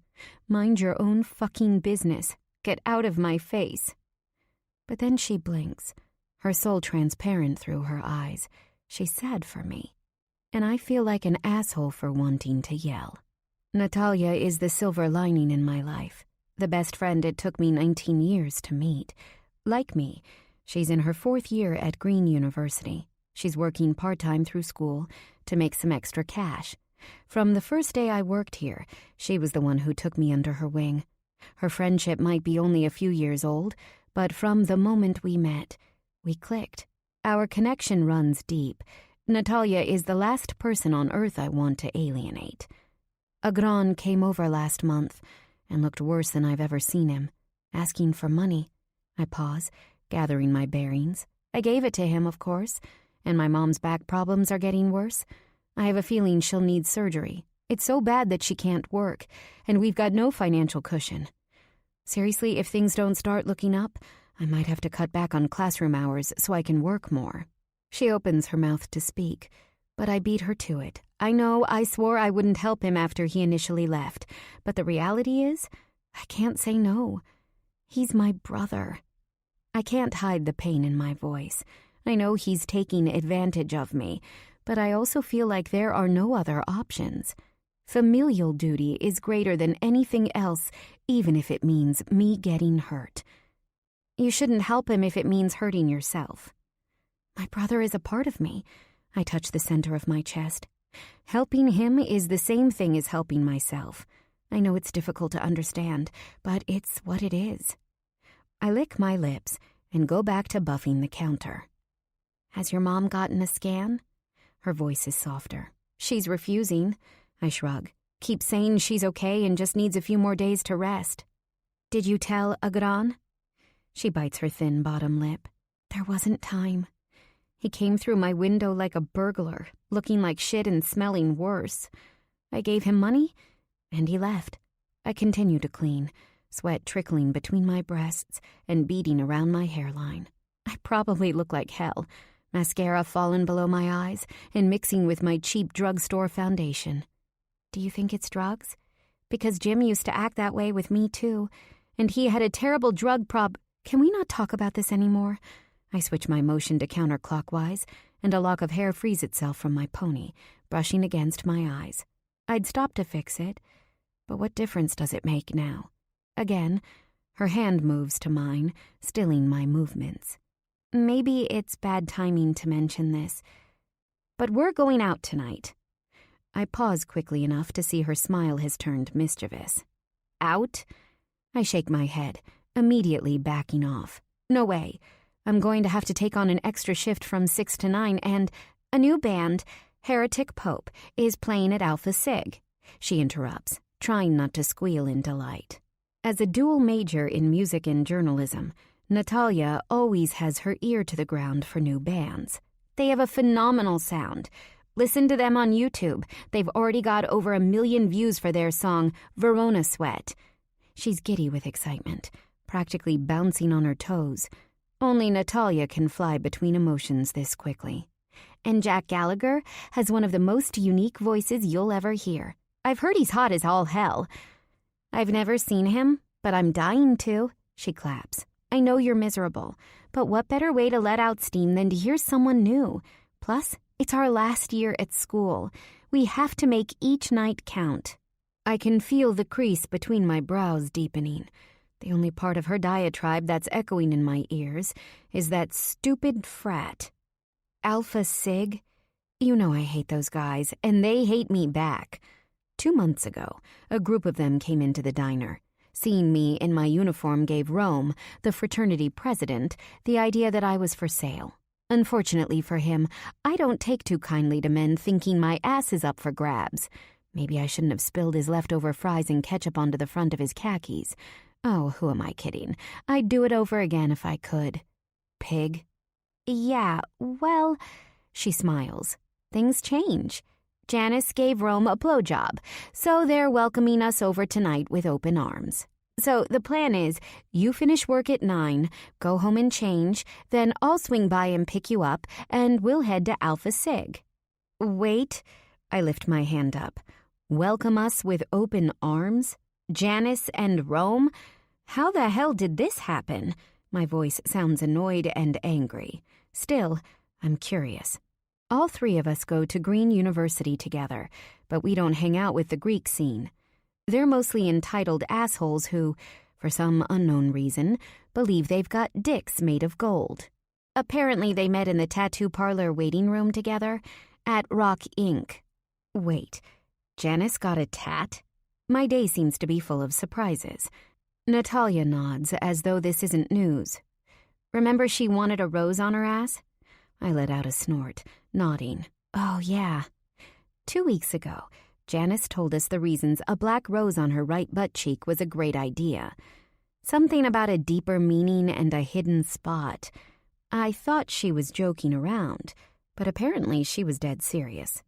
Mind your own fucking business. Get out of my face." But then she blinks, her soul transparent through her eyes. She's sad for me, and I feel like an asshole for wanting to yell. Natalia is the silver lining in my life, the best friend it took me 19 years to meet. Like me, she's in her 4th year at Green University. She's working part-time through school to make some extra cash. From the first day I worked here, she was the one who took me under her wing. Her friendship might be only a few years old, but from the moment we met, we clicked. Our connection runs deep. Natalia is the last person on Earth I want to alienate. Agran came over last month and looked worse than I've ever seen him, asking for money. I pause, gathering my bearings. I gave it to him, of course, and my mom's back problems are getting worse. I have a feeling she'll need surgery. It's so bad that she can't work, and we've got no financial cushion. Seriously, if things don't start looking up, I might have to cut back on classroom hours so I can work more. She opens her mouth to speak, but I beat her to it. I know I swore I wouldn't help him after he initially left, but the reality is, I can't say no. He's my brother. I can't hide the pain in my voice. I know he's taking advantage of me, but I also feel like there are no other options. Familial duty is greater than anything else, even if it means me getting hurt. You shouldn't help him if it means hurting yourself. My brother is a part of me. I touch the center of my chest. Helping him is the same thing as helping myself. I know it's difficult to understand, but it's what it is. I lick my lips and go back to buffing the counter. "Has your mom gotten a scan?" Her voice is softer. "She's refusing." I shrug. "Keep saying she's okay and just needs a few more days to rest." "Did you tell Agran?" She bites her thin bottom lip. "There wasn't time. He came through my window like a burglar, looking like shit and smelling worse. I gave him money, and he left." I continue to clean, sweat trickling between my breasts and beading around my hairline. I probably look like hell. Mascara fallen below my eyes and mixing with my cheap drugstore foundation. "Do you think it's drugs? Because Jim used to act that way with me too, and he had a terrible drug Can we not talk about this anymore?" I switch my motion to counterclockwise, and a lock of hair frees itself from my pony, brushing against my eyes. I'd stop to fix it, but what difference does it make now? Again, her hand moves to mine, stilling my movements. Maybe it's bad timing to mention this, but we're going out tonight. I pause quickly enough to see her smile has turned mischievous. Out? I shake my head, immediately backing off. No way. I'm going to have to take on an extra shift from 6 to 9, and a new band, Heretic Pope, is playing at Alpha Sig. She interrupts, trying not to squeal in delight. As a dual major in music and journalism, Natalia always has her ear to the ground for new bands. They have a phenomenal sound. Listen to them on YouTube. They've already got over 1 million views for their song, Verona Sweat. She's giddy with excitement, practically bouncing on her toes. Only Natalia can fly between emotions this quickly. And Jack Gallagher has one of the most unique voices you'll ever hear. I've heard he's hot as all hell. I've never seen him, but I'm dying to. She claps. I know you're miserable, but what better way to let out steam than to hear someone new? Plus, it's our last year at school. We have to make each night count. I can feel the crease between my brows deepening. The only part of her diatribe that's echoing in my ears is that stupid frat. Alpha Sig? You know I hate those guys, and they hate me back. 2 months ago, a group of them came into the diner. Seeing me in my uniform gave Rome, the fraternity president, the idea that I was for sale. Unfortunately for him, I don't take too kindly to men thinking my ass is up for grabs. Maybe I shouldn't have spilled his leftover fries and ketchup onto the front of his khakis. Oh, who am I kidding? I'd do it over again if I could. Pig. Yeah, well, she smiles. Things change. Janice gave Rome a blowjob, so they're welcoming us over tonight with open arms. So the plan is, you finish work at 9, go home and change, then I'll swing by and pick you up, and we'll head to Alpha Sig. Wait, I lift my hand up. Welcome us with open arms? Janice and Rome? How the hell did this happen? My voice sounds annoyed and angry. Still, I'm curious. All 3 of us go to Green University together, but we don't hang out with the Greek scene. They're mostly entitled assholes who, for some unknown reason, believe they've got dicks made of gold. Apparently they met in the tattoo parlor waiting room together at Rock Inc. Wait, Janice got a tat? My day seems to be full of surprises. Natalia nods as though this isn't news. Remember she wanted a rose on her ass? I let out a snort, nodding. Oh, yeah. 2 weeks ago, Janice told us the reasons a black rose on her right butt cheek was a great idea. Something about a deeper meaning and a hidden spot. I thought she was joking around, but apparently she was dead serious.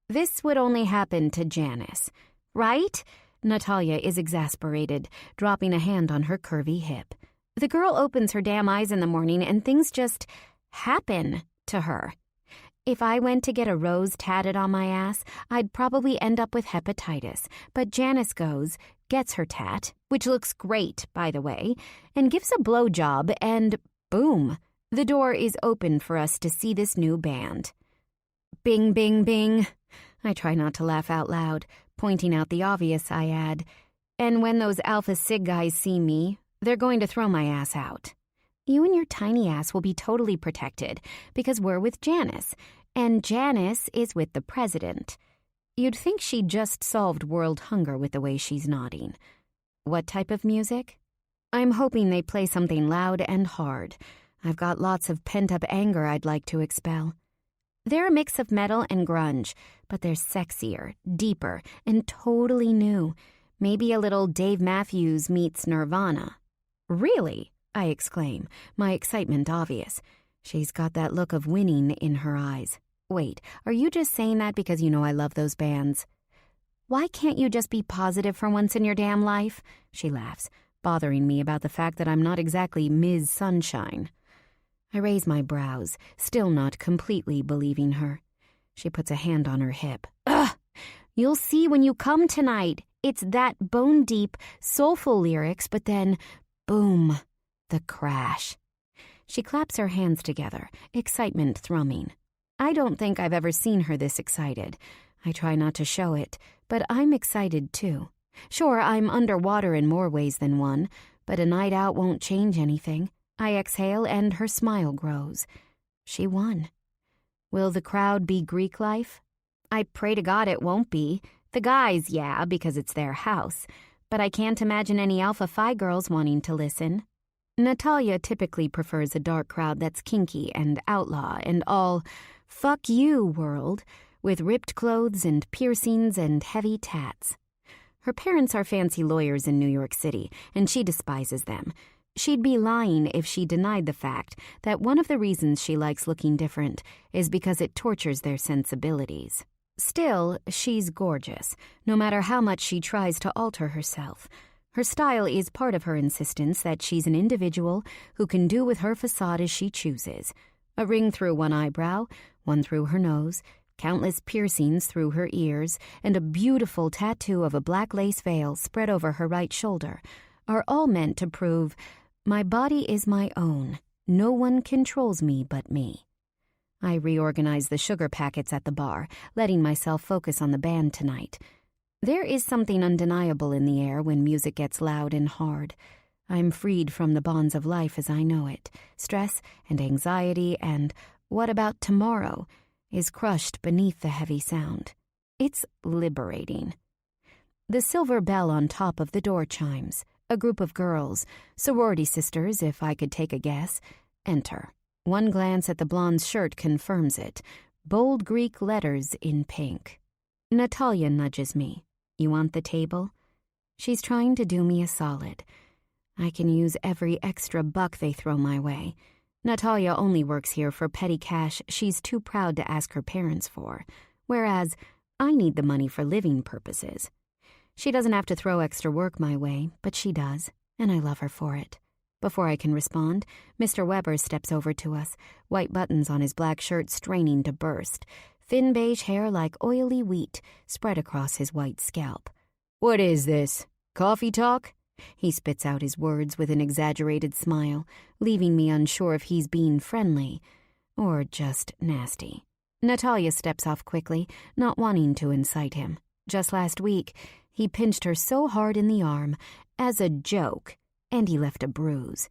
This would only happen to Janice, right? Natalia is exasperated, dropping a hand on her curvy hip. The girl opens her damn eyes in the morning and things just happen to her. If I went to get a rose tatted on my ass, I'd probably end up with hepatitis. But Janice goes, gets her tat, which looks great, by the way, and gives a blowjob, and boom, the door is open for us to see this new band. Bing, bing, bing. I try not to laugh out loud, pointing out the obvious, I add. And when those Alpha Sig guys see me, they're going to throw my ass out. You and your tiny ass will be totally protected because we're with Janice, and Janice is with the president. You'd think she just solved world hunger with the way she's nodding. What type of music? I'm hoping they play something loud and hard. I've got lots of pent-up anger I'd like to expel. They're a mix of metal and grunge, but they're sexier, deeper, and totally new. Maybe a little Dave Matthews meets Nirvana. Really? I exclaim, my excitement obvious. She's got that look of winning in her eyes. Wait, are you just saying that because you know I love those bands? Why can't you just be positive for once in your damn life? She laughs, bothering me about the fact that I'm not exactly Ms. Sunshine. I raise my brows, still not completely believing her. She puts a hand on her hip. Ugh! You'll see when you come tonight. It's that bone-deep, soulful lyrics, but then, boom, the crash. She claps her hands together, excitement thrumming. I don't think I've ever seen her this excited. I try not to show it, but I'm excited too. Sure, I'm underwater in more ways than one, but a night out won't change anything. I exhale and her smile grows. She won. Will the crowd be Greek life? I pray to God it won't be. The guys, yeah, because it's their house. but I can't imagine any Alpha Phi girls wanting to listen. Natalia typically prefers a dark crowd that's kinky and outlaw and all fuck you world, with ripped clothes and piercings and heavy tats. Her parents are fancy lawyers in New York City, and she despises them. She'd be lying if she denied the fact that one of the reasons she likes looking different is because it tortures their sensibilities. Still, she's gorgeous, no matter how much she tries to alter herself. Her style is part of her insistence that she's an individual who can do with her facade as she chooses. A ring through one eyebrow, one through her nose, countless piercings through her ears, and a beautiful tattoo of a black lace veil spread over her right shoulder are all meant to prove, my body is my own. No one controls me but me. I reorganize the sugar packets at the bar, letting myself focus on the band tonight. There is something undeniable in the air when music gets loud and hard. I'm freed from the bonds of life as I know it. Stress and anxiety and what about tomorrow is crushed beneath the heavy sound. It's liberating. The silver bell on top of the door chimes. A group of girls, sorority sisters if I could take a guess, enter. One glance at the blonde's shirt confirms it. Bold Greek letters in pink. Natalia nudges me. You want the table? She's trying to do me a solid. I can use every extra buck they throw my way. Natalia only works here for petty cash she's too proud to ask her parents for, whereas I need the money for living purposes. She doesn't have to throw extra work my way, but she does, and I love her for it. Before I can respond, Mr. Weber steps over to us, white buttons on his black shirt straining to burst, thin beige hair like oily wheat spread across his white scalp. What is this? Coffee talk? He spits out his words with an exaggerated smile, leaving me unsure if he's being friendly or just nasty. Natalia steps off quickly, not wanting to incite him. Just last week, he pinched her so hard in the arm, as a joke, and he left a bruise.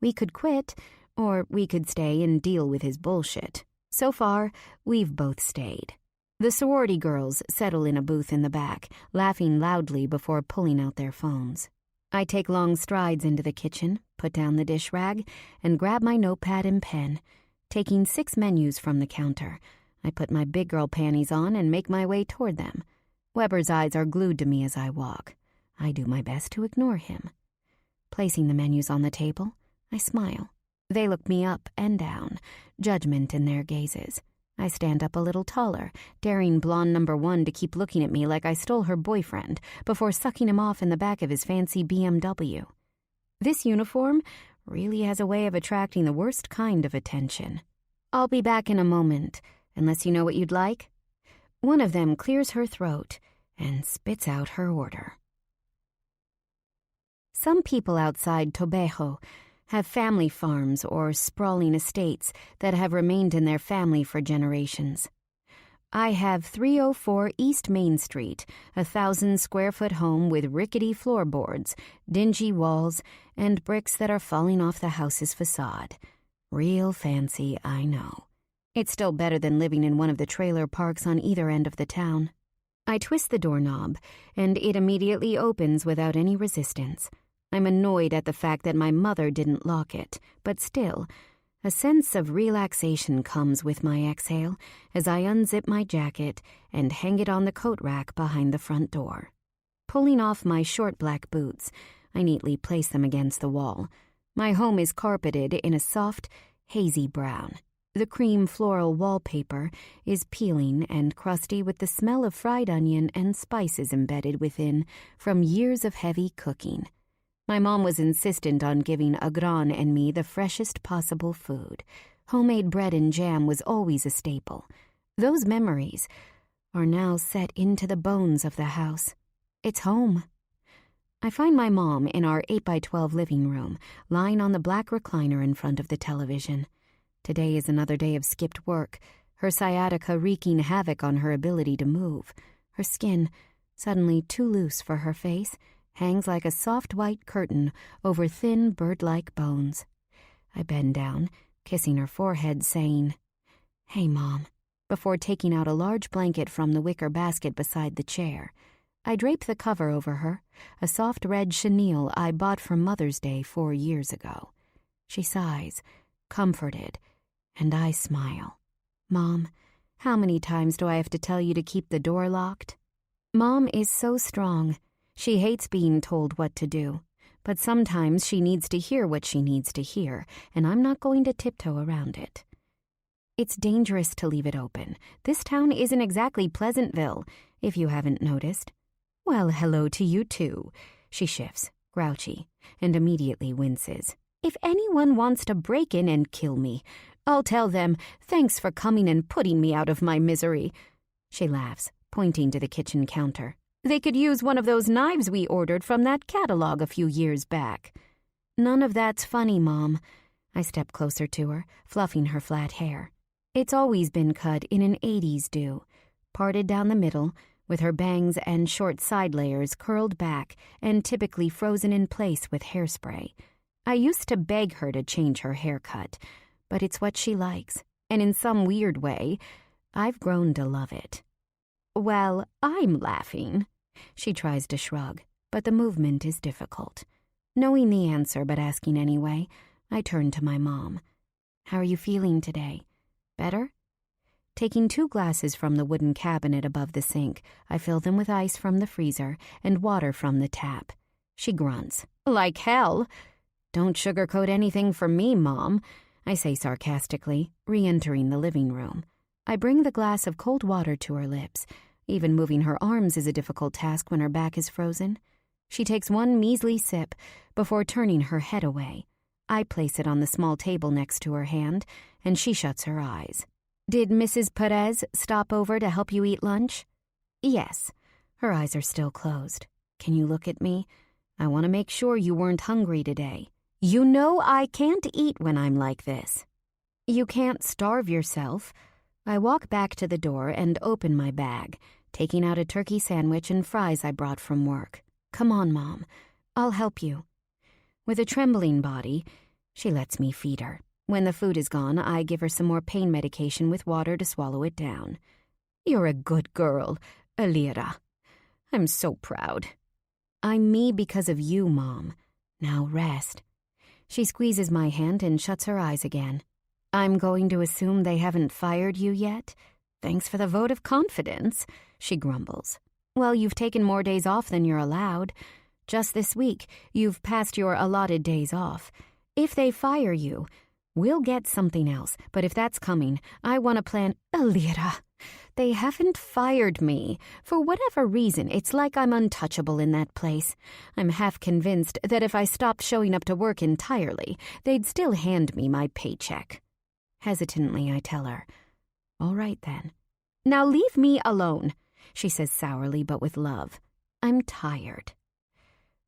We could quit, or we could stay and deal with his bullshit. So far, we've both stayed. The sorority girls settle in a booth in the back, laughing loudly before pulling out their phones. I take long strides into the kitchen, put down the dish rag, and grab my notepad and pen. Taking 6 menus from the counter, I put my big girl panties on and make my way toward them. Weber's eyes are glued to me as I walk. I do my best to ignore him. Placing the menus on the table, I smile. They look me up and down, judgment in their gazes. I stand up a little taller, daring blonde number 1 to keep looking at me like I stole her boyfriend before sucking him off in the back of his fancy BMW. This uniform really has a way of attracting the worst kind of attention. I'll be back in a moment, unless you know what you'd like. One of them clears her throat and spits out her order. Some people outside Tobejo have family farms or sprawling estates that have remained in their family for generations. I have 304 East Main Street, a 1,000-square-foot home with rickety floorboards, dingy walls, and bricks that are falling off the house's facade. Real fancy, I know. It's still better than living in one of the trailer parks on either end of the town. I twist the doorknob, and it immediately opens without any resistance. I'm annoyed at the fact that my mother didn't lock it, but still, a sense of relaxation comes with my exhale as I unzip my jacket and hang it on the coat rack behind the front door. Pulling off my short black boots, I neatly place them against the wall. My home is carpeted in a soft, hazy brown. The cream floral wallpaper is peeling and crusty with the smell of fried onion and spices embedded within from years of heavy cooking. My mom was insistent on giving Agran and me the freshest possible food. Homemade bread and jam was always a staple. Those memories are now set into the bones of the house. It's home. I find my mom in our 8x12 living room, lying on the black recliner in front of the television. Today is another day of skipped work, her sciatica wreaking havoc on her ability to move. Her skin, suddenly too loose for her face, hangs like a soft white curtain over thin bird-like bones. I bend down, kissing her forehead, saying, "Hey, Mom," before taking out a large blanket from the wicker basket beside the chair. I drape the cover over her, a soft red chenille I bought for Mother's Day 4 years ago. She sighs, comforted, and I smile. Mom, how many times do I have to tell you to keep the door locked? Mom is so strong. She hates being told what to do, but sometimes she needs to hear what she needs to hear, and I'm not going to tiptoe around it. It's dangerous to leave it open. This town isn't exactly Pleasantville, if you haven't noticed. Well, hello to you too. She shifts, grouchy, and immediately winces. If anyone wants to break in and kill me, I'll tell them, thanks for coming and putting me out of my misery. She laughs, pointing to the kitchen counter. They could use one of those knives we ordered from that catalog a few years back. None of that's funny, Mom. I step closer to her, fluffing her flat hair. It's always been cut in an 80s do, parted down the middle, with her bangs and short side layers curled back and typically frozen in place with hairspray. I used to beg her to change her haircut, but it's what she likes, and in some weird way, I've grown to love it. Well, I'm laughing. She tries to shrug, but the movement is difficult. Knowing the answer but asking anyway, I turn to my mom. How are you feeling today? Better? Taking 2 glasses from the wooden cabinet above the sink, I fill them with ice from the freezer and water from the tap. She grunts. Like hell. Don't sugarcoat anything for me, Mom, I say sarcastically, re-entering the living room. I bring the glass of cold water to her lips. Even moving her arms is a difficult task when her back is frozen. She takes one measly sip before turning her head away. I place it on the small table next to her hand, and she shuts her eyes. Did Mrs. Perez stop over to help you eat lunch? Yes. Her eyes are still closed. Can you look at me? I want to make sure you weren't hungry today. You know I can't eat when I'm like this. You can't starve yourself. I walk back to the door and open my bag, taking out a turkey sandwich and fries I brought from work. Come on, Mom. I'll help you. With a trembling body, she lets me feed her. When the food is gone, I give her some more pain medication with water to swallow it down. You're a good girl, Alira. I'm so proud. I'm me because of you, Mom. Now rest. She squeezes my hand and shuts her eyes again. I'm going to assume they haven't fired you yet? Thanks for the vote of confidence, she grumbles. Well, you've taken more days off than you're allowed. Just this week, you've passed your allotted days off. If they fire you, we'll get something else, but if that's coming, I want to plan— Alira, they haven't fired me. For whatever reason, it's like I'm untouchable in that place. I'm half convinced that if I stopped showing up to work entirely, they'd still hand me my paycheck. Hesitantly, I tell her, all right then. Now leave me alone, she says sourly but with love. I'm tired.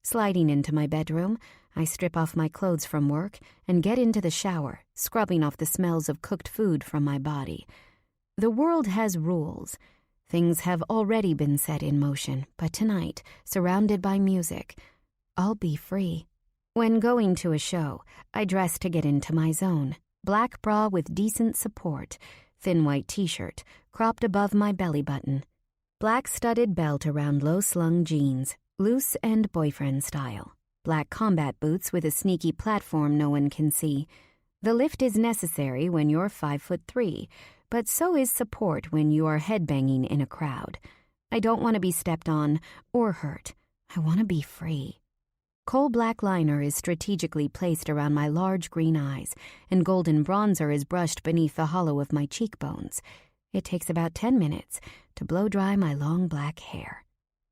Sliding into my bedroom, I strip off my clothes from work and get into the shower, scrubbing off the smells of cooked food from my body. The world has rules. Things have already been set in motion, but tonight, surrounded by music, I'll be free. When going to a show, I dress to get into my zone. Black bra with decent support, thin white t-shirt, cropped above my belly button. Black studded belt around low-slung jeans, loose and boyfriend style. Black combat boots with a sneaky platform no one can see. The lift is necessary when you're 5'3", but so is support when you are headbanging in a crowd. I don't want to be stepped on or hurt. I want to be free. Coal black liner is strategically placed around my large green eyes, and golden bronzer is brushed beneath the hollow of my cheekbones. It takes about 10 minutes to blow dry my long black hair.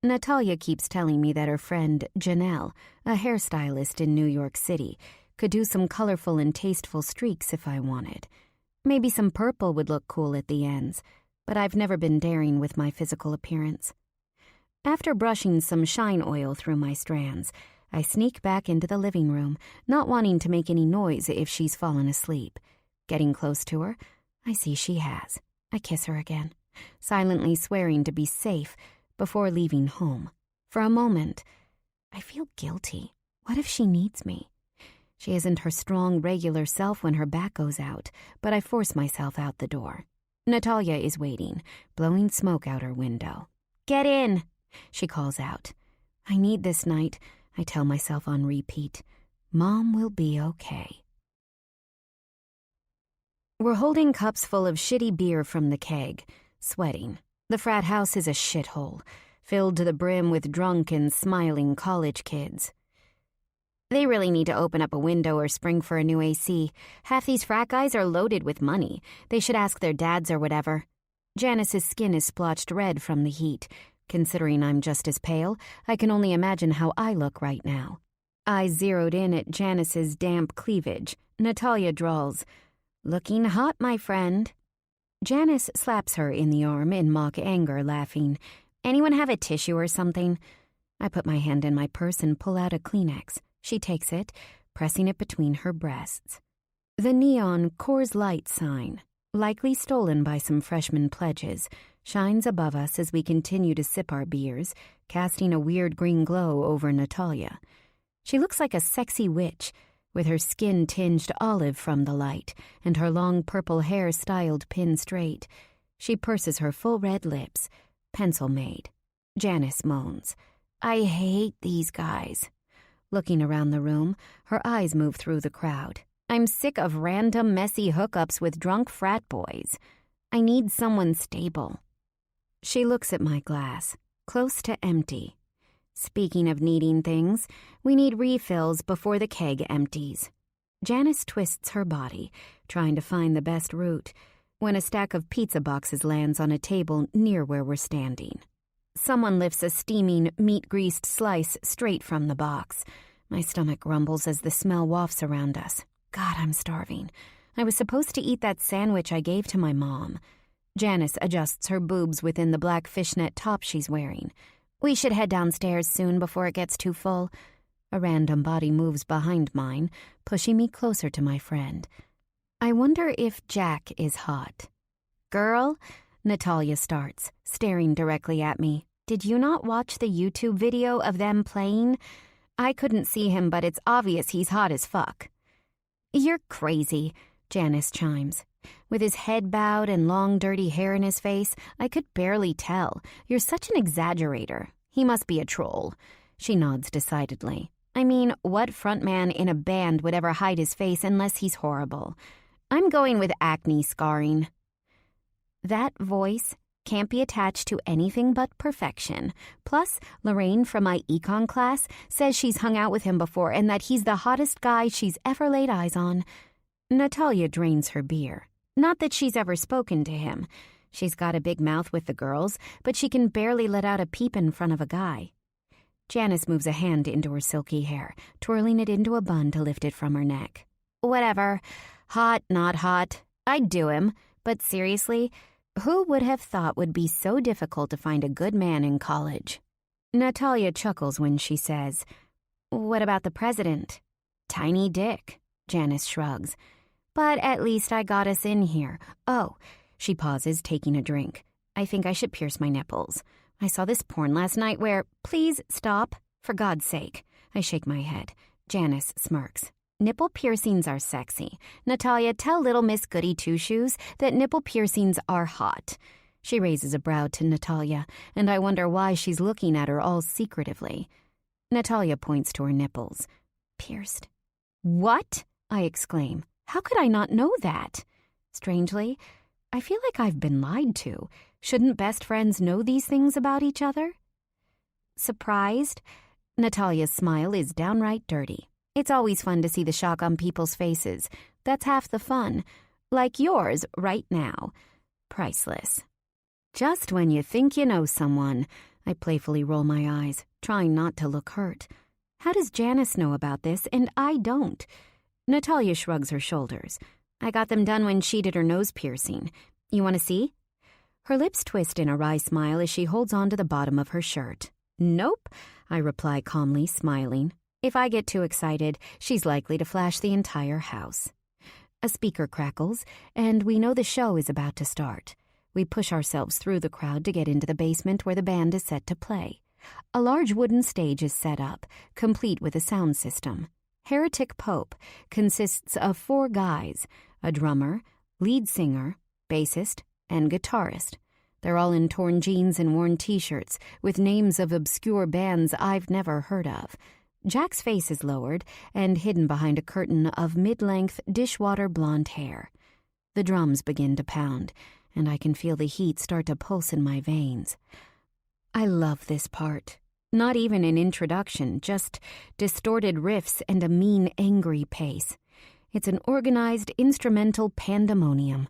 Natalia keeps telling me that her friend, Janelle, a hairstylist in New York City, could do some colorful and tasteful streaks if I wanted. Maybe some purple would look cool at the ends, but I've never been daring with my physical appearance. After brushing some shine oil through my strands, I sneak back into the living room, not wanting to make any noise if she's fallen asleep. Getting close to her, I see she has. I kiss her again, silently swearing to be safe before leaving home. For a moment, I feel guilty. What if she needs me? She isn't her strong, regular self when her back goes out, but I force myself out the door. Natalia is waiting, blowing smoke out her window. Get in! She calls out. I need this night, I tell myself on repeat. Mom will be okay. We're holding cups full of shitty beer from the keg, sweating. The frat house is a shithole, filled to the brim with drunk and smiling college kids. They really need to open up a window or spring for a new AC. Half these frat guys are loaded with money. They should ask their dads or whatever. Janice's skin is splotched red from the heat. Considering I'm just as pale, I can only imagine how I look right now. Eyes zeroed in at Janice's damp cleavage. Natalia drawls, "Looking hot, my friend." Janice slaps her in the arm in mock anger, laughing. "Anyone have a tissue or something?" I put my hand in my purse and pull out a Kleenex. She takes it, pressing it between her breasts. The neon Coors Light sign, likely stolen by some freshman pledges, shines above us as we continue to sip our beers, casting a weird green glow over Natalia. She looks like a sexy witch, with her skin tinged olive from the light and her long purple hair styled pin straight. She purses her full red lips, pencil made. Janice moans, "I hate these guys." Looking around the room, her eyes move through the crowd. I'm sick of random messy hookups with drunk frat boys. I need someone stable. She looks at my glass, close to empty. Speaking of needing things, we need refills before the keg empties. Janice twists her body, trying to find the best route, when a stack of pizza boxes lands on a table near where we're standing. Someone lifts a steaming, meat-greased slice straight from the box. My stomach rumbles as the smell wafts around us. God, I'm starving. I was supposed to eat that sandwich I gave to my mom. Janice adjusts her boobs within the black fishnet top she's wearing. We should head downstairs soon before it gets too full. A random body moves behind mine, pushing me closer to my friend. I wonder if Jack is hot. Girl, Natalia starts, staring directly at me. Did you not watch the YouTube video of them playing? I couldn't see him, but it's obvious he's hot as fuck. You're crazy, Janice chimes. With his head bowed and long, dirty hair in his face, I could barely tell. You're such an exaggerator. He must be a troll. She nods decidedly. I mean, what frontman in a band would ever hide his face unless he's horrible? I'm going with acne scarring. That voice can't be attached to anything but perfection. Plus, Lorraine from my econ class says she's hung out with him before and that he's the hottest guy she's ever laid eyes on. Natalia drains her beer. Not that she's ever spoken to him. She's got a big mouth with the girls, but she can barely let out a peep in front of a guy. Janice moves a hand into her silky hair, twirling it into a bun to lift it from her neck. Whatever. Hot, not hot. I'd do him. But seriously, who would have thought would be so difficult to find a good man in college? Natalia chuckles when she says, "What about the president?" Tiny dick, Janice shrugs. But at least I got us in here. Oh, she pauses, taking a drink. I think I should pierce my nipples. I saw this porn last night where, please stop, for God's sake. I shake my head. Janice smirks. Nipple piercings are sexy. Natalia, tell little Miss Goody Two-Shoes that nipple piercings are hot. She raises a brow to Natalia, and I wonder why she's looking at her all secretively. Natalia points to her nipples. Pierced. What? I exclaim. How could I not know that? Strangely, I feel like I've been lied to. Shouldn't best friends know these things about each other? Surprised? Natalia's smile is downright dirty. It's always fun to see the shock on people's faces. That's half the fun. Like yours right now. Priceless. Just when you think you know someone, I playfully roll my eyes, trying not to look hurt. How does Janice know about this and I don't? Natalia shrugs her shoulders. I got them done when she did her nose piercing. You want to see? Her lips twist in a wry smile as she holds on to the bottom of her shirt. Nope, I reply calmly, smiling. If I get too excited, she's likely to flash the entire house. A speaker crackles, and we know the show is about to start. We push ourselves through the crowd to get into the basement where the band is set to play. A large wooden stage is set up, complete with a sound system. Heretic Pope consists of 4 guys, a drummer, lead singer, bassist, and guitarist. They're all in torn jeans and worn t-shirts with names of obscure bands I've never heard of. Jack's face is lowered and hidden behind a curtain of mid-length dishwater blonde hair. The drums begin to pound, and I can feel the heat start to pulse in my veins. I love this part. Not even an introduction, just distorted riffs and a mean, angry pace. It's an organized, instrumental pandemonium.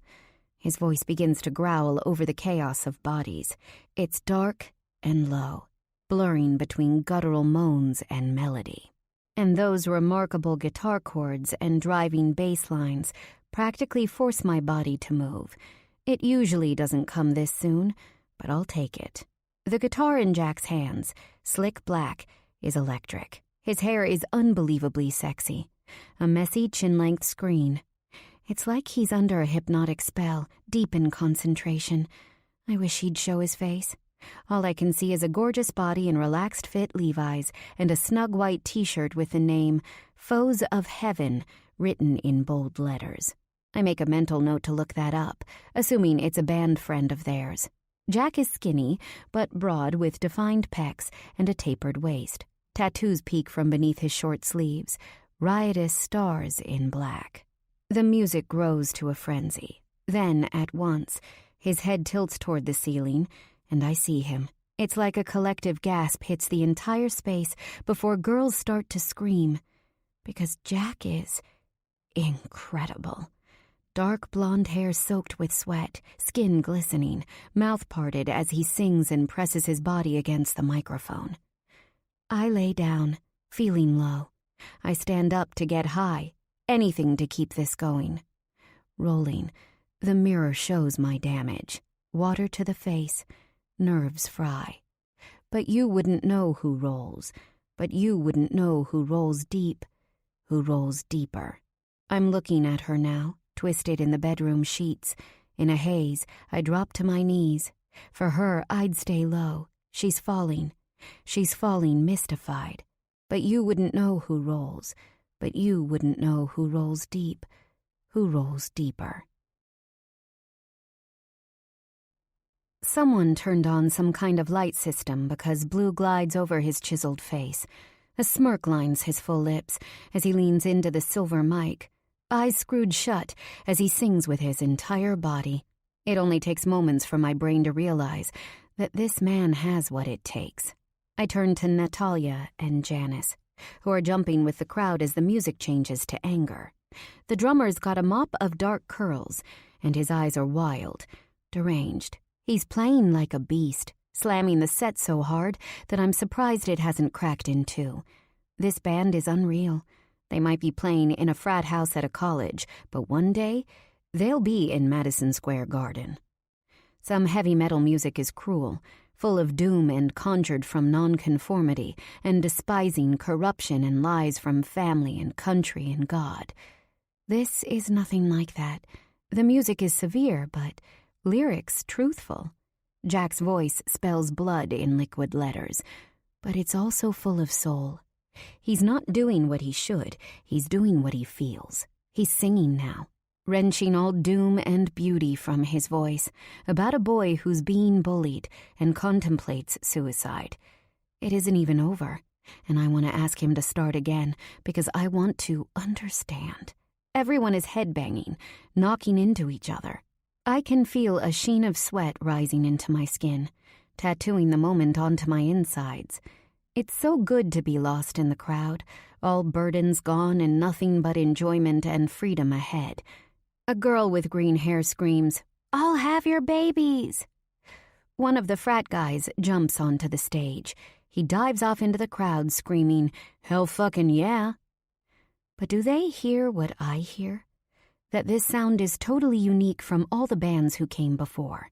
His voice begins to growl over the chaos of bodies. It's dark and low, blurring between guttural moans and melody. And those remarkable guitar chords and driving bass lines practically force my body to move. It usually doesn't come this soon, but I'll take it. The guitar in Jack's hands, slick black, is electric. His hair is unbelievably sexy. A messy chin-length screen. It's like he's under a hypnotic spell, deep in concentration. I wish he'd show his face. All I can see is a gorgeous body in relaxed fit Levi's and a snug white t-shirt with the name Foes of Heaven written in bold letters. I make a mental note to look that up, assuming it's a band friend of theirs. Jack is skinny, but broad with defined pecs and a tapered waist. Tattoos peek from beneath his short sleeves, riotous stars in black. The music grows to a frenzy. Then, at once, his head tilts toward the ceiling, and I see him. It's like a collective gasp hits the entire space before girls start to scream. Because Jack is incredible. Dark blonde hair soaked with sweat, skin glistening, mouth parted as he sings and presses his body against the microphone. I lay down, feeling low. I stand up to get high, anything to keep this going. Rolling, the mirror shows my damage. Water to the face, nerves fry. But you wouldn't know who rolls. But you wouldn't know who rolls deep, who rolls deeper. I'm looking at her now, twisted in the bedroom sheets. In a haze, I drop to my knees. For her, I'd stay low. She's falling. She's falling mystified. But you wouldn't know who rolls. But you wouldn't know who rolls deep, who rolls deeper. Someone turned on some kind of light system because blue glides over his chiseled face. A smirk lines his full lips as he leans into the silver mic. Eyes screwed shut as he sings with his entire body. It only takes moments for my brain to realize that this man has what it takes. I turn to Natalia and Janice, who are jumping with the crowd as the music changes to anger. The drummer's got a mop of dark curls, and his eyes are wild, deranged. He's playing like a beast, slamming the set so hard that I'm surprised it hasn't cracked in two. This band is unreal. They might be playing in a frat house at a college, but one day, they'll be in Madison Square Garden. Some heavy metal music is cruel, full of doom and conjured from nonconformity and despising corruption and lies from family and country and God. This is nothing like that. The music is severe, but lyrics truthful. Jack's voice spells blood in liquid letters, but it's also full of soul. He's not doing what he should. He's doing what he feels. He's singing now, wrenching all doom and beauty from his voice, about a boy who's being bullied and contemplates suicide. It isn't even over, and I want to ask him to start again because I want to understand. Everyone is headbanging, knocking into each other. I can feel a sheen of sweat rising into my skin, tattooing the moment onto my insides. It's so good to be lost in the crowd, all burdens gone and nothing but enjoyment and freedom ahead. A girl with green hair screams, "I'll have your babies!" One of the frat guys jumps onto the stage. He dives off into the crowd screaming, "Hell fucking yeah!" But do they hear what I hear? That this sound is totally unique from all the bands who came before.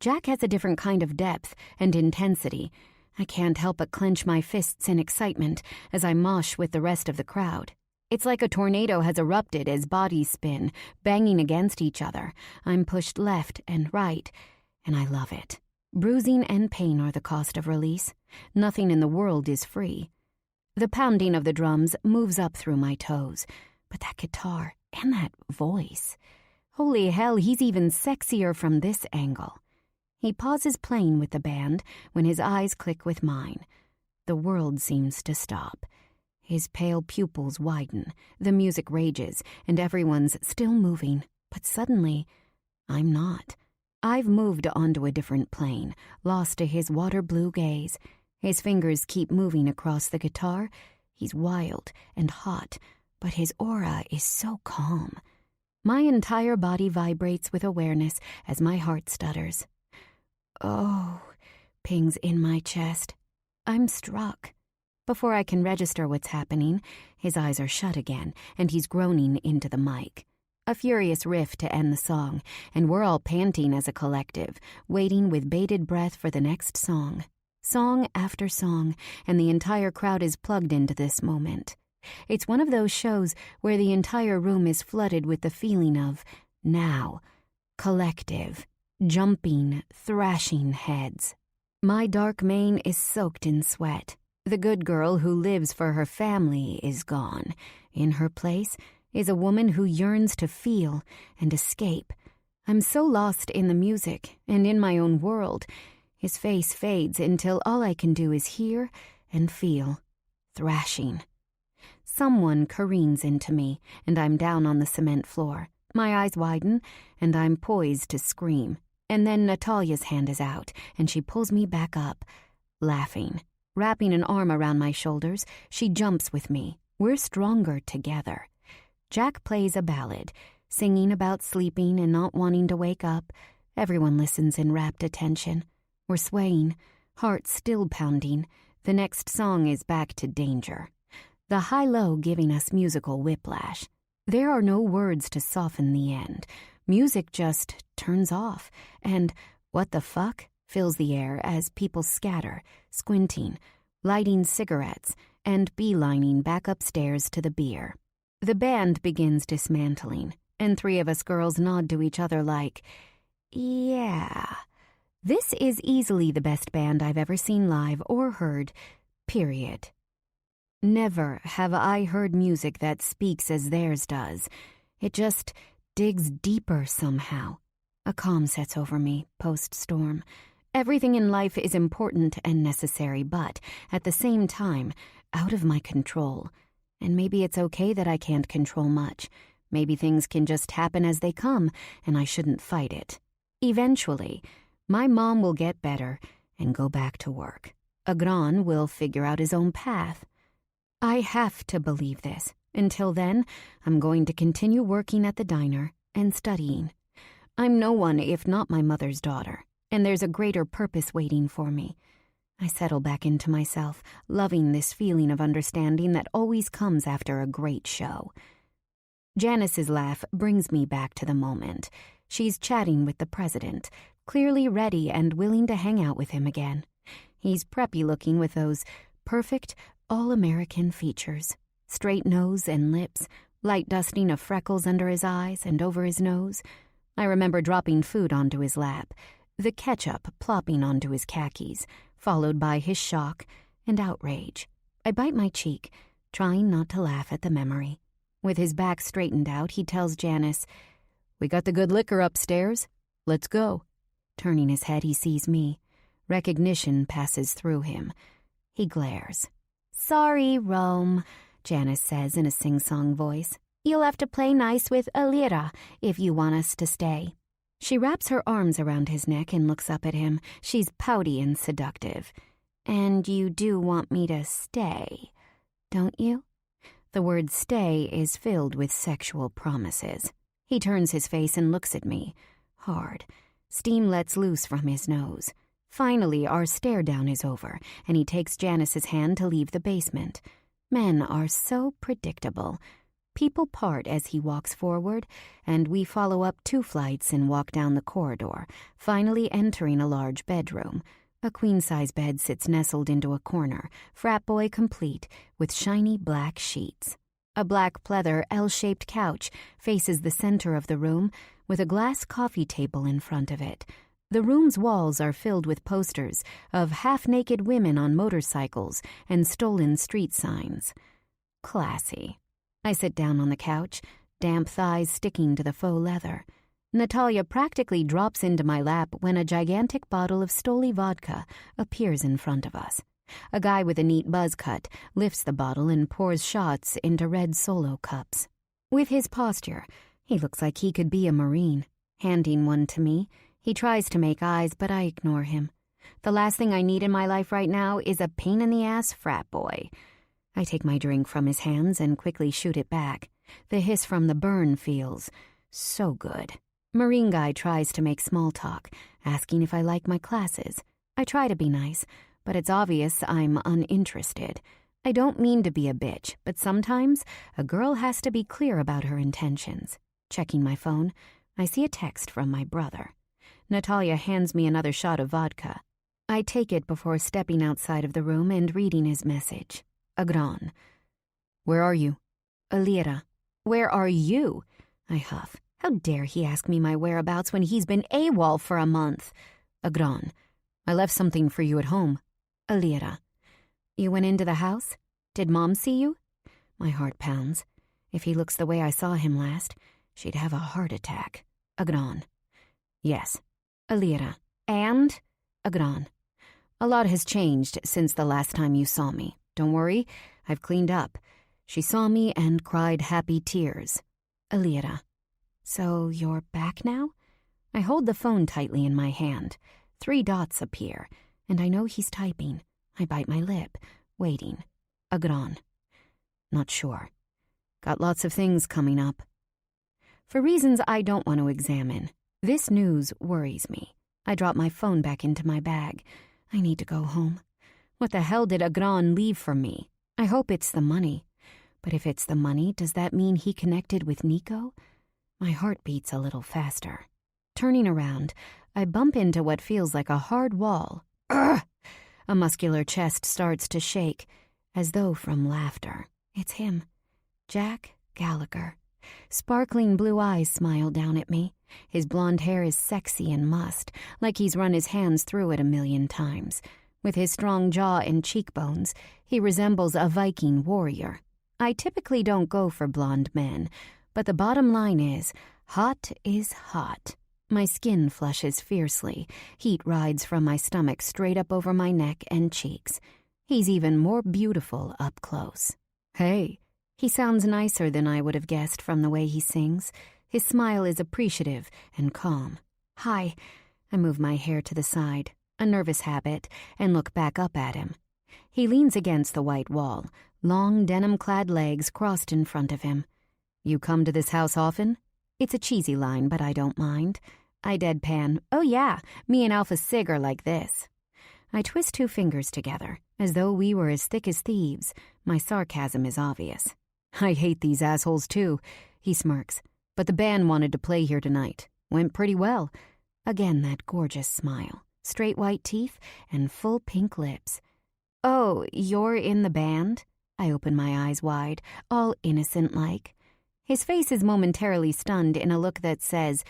Jack has a different kind of depth and intensity. I can't help but clench my fists in excitement as I mosh with the rest of the crowd. It's like a tornado has erupted as bodies spin, banging against each other. I'm pushed left and right, and I love it. Bruising and pain are the cost of release. Nothing in the world is free. The pounding of the drums moves up through my toes, but that guitar and that voice. Holy hell, he's even sexier from this angle. He pauses playing with the band when his eyes click with mine. The world seems to stop. His pale pupils widen, the music rages, and everyone's still moving. But suddenly, I'm not. I've moved onto a different plane, lost to his water blue gaze. His fingers keep moving across the guitar. He's wild and hot, but his aura is so calm. My entire body vibrates with awareness as my heart stutters. Oh, pings in my chest. I'm struck. Before I can register what's happening, his eyes are shut again, and he's groaning into the mic. A furious riff to end the song, and we're all panting as a collective, waiting with bated breath for the next song. Song after song, and the entire crowd is plugged into this moment. It's one of those shows where the entire room is flooded with the feeling of now, collective, jumping, thrashing heads. My dark mane is soaked in sweat. The good girl who lives for her family is gone. In her place is a woman who yearns to feel and escape. I'm so lost in the music and in my own world. His face fades until all I can do is hear and feel. Thrashing. Someone careens into me, and I'm down on the cement floor. My eyes widen, and I'm poised to scream. And then Natalia's hand is out, and she pulls me back up, laughing. Wrapping an arm around my shoulders, she jumps with me. We're stronger together. Jack plays a ballad, singing about sleeping and not wanting to wake up. Everyone listens in rapt attention. We're swaying, hearts still pounding. The next song is Back to Danger. The high-low giving us musical whiplash. There are no words to soften the end. Music just turns off, and what the fuck fills the air as people scatter, squinting, lighting cigarettes, and beelining back upstairs to the beer. The band begins dismantling, and 3 of us girls nod to each other like, yeah, this is easily the best band I've ever seen live or heard, period. Never have I heard music that speaks as theirs does. It just digs deeper somehow. A calm sets over me post-storm. Everything in life is important and necessary, but, at the same time, out of my control. And maybe it's okay that I can't control much. Maybe things can just happen as they come, and I shouldn't fight it. Eventually, my mom will get better and go back to work. Agran will figure out his own path. I have to believe this. Until then, I'm going to continue working at the diner and studying. I'm no one if not my mother's daughter, and there's a greater purpose waiting for me. I settle back into myself, loving this feeling of understanding that always comes after a great show. Janice's laugh brings me back to the moment. She's chatting with the president, clearly ready and willing to hang out with him again. He's preppy looking with those perfect, all-American features. Straight nose and lips, light dusting of freckles under his eyes and over his nose. I remember dropping food onto his lap, the ketchup plopping onto his khakis, followed by his shock and outrage. I bite my cheek, trying not to laugh at the memory. With his back straightened out, he tells Janice, "We got the good liquor upstairs. Let's go." Turning his head, he sees me. Recognition passes through him. He glares. "Sorry, Rome," Janice says in a sing-song voice. "You'll have to play nice with Alira if you want us to stay." She wraps her arms around his neck and looks up at him. She's pouty and seductive. "And you do want me to stay, don't you?" The word stay is filled with sexual promises. He turns his face and looks at me. Hard. Steam lets loose from his nose. Finally, our stare-down is over, and he takes Janice's hand to leave the basement. Men are so predictable. People part as he walks forward, and we follow up 2 flights and walk down the corridor, finally entering a large bedroom. A queen-size bed sits nestled into a corner, frat boy complete, with shiny black sheets. A black pleather L-shaped couch faces the center of the room, with a glass coffee table in front of it. The room's walls are filled with posters of half-naked women on motorcycles and stolen street signs. Classy. I sit down on the couch, damp thighs sticking to the faux leather. Natalia practically drops into my lap when a gigantic bottle of Stoli vodka appears in front of us. A guy with a neat buzz cut lifts the bottle and pours shots into red Solo cups. With his posture, he looks like he could be a Marine. Handing one to me, he tries to make eyes, but I ignore him. The last thing I need in my life right now is a pain-in-the-ass frat boy. I take my drink from his hands and quickly shoot it back. The hiss from the burn feels so good. Marine guy tries to make small talk, asking if I like my classes. I try to be nice, but it's obvious I'm uninterested. I don't mean to be a bitch, but sometimes a girl has to be clear about her intentions. Checking my phone, I see a text from my brother. Natalia hands me another shot of vodka. I take it before stepping outside of the room and reading his message. Agron. Where are you? Alira. Where are you? I huff. How dare he ask me my whereabouts when he's been AWOL for a month? Agron. I left something for you at home. Alira. You went into the house? Did Mom see you? My heart pounds. If he looks the way I saw him last, she'd have a heart attack. Agron. Yes. Alira. And? Agron. A lot has changed since the last time you saw me. Don't worry, I've cleaned up. She saw me and cried happy tears. Alira. So you're back now? I hold the phone tightly in my hand. 3 dots appear, and I know he's typing. I bite my lip, waiting. Agron. Not sure. Got lots of things coming up. For reasons I don't want to examine, this news worries me. I drop my phone back into my bag. I need to go home. What the hell did Agron leave for me? I hope it's the money. But if it's the money, does that mean he connected with Nico? My heart beats a little faster. Turning around, I bump into what feels like a hard wall. Ugh! A muscular chest starts to shake, as though from laughter. It's him. Jack Gallagher. Sparkling blue eyes smile down at me. His blonde hair is sexy and mussed, like he's run his hands through it 1,000,000 times. With his strong jaw and cheekbones, he resembles a Viking warrior. I typically don't go for blonde men, but the bottom line is hot. My skin flushes fiercely. Heat rides from my stomach straight up over my neck and cheeks. He's even more beautiful up close. Hey, he sounds nicer than I would have guessed from the way he sings. His smile is appreciative and calm. Hi. I move my hair to the side, a nervous habit, and look back up at him. He leans against the white wall, long denim-clad legs crossed in front of him. You come to this house often? It's a cheesy line, but I don't mind. I deadpan, oh yeah, me and Alpha Sig are like this. I twist 2 fingers together, as though we were as thick as thieves. My sarcasm is obvious. I hate these assholes too, he smirks. But the band wanted to play here tonight. Went pretty well. Again that gorgeous smile. Straight white teeth and full pink lips. Oh, you're in the band? I open my eyes wide, all innocent-like. His face is momentarily stunned in a look that says,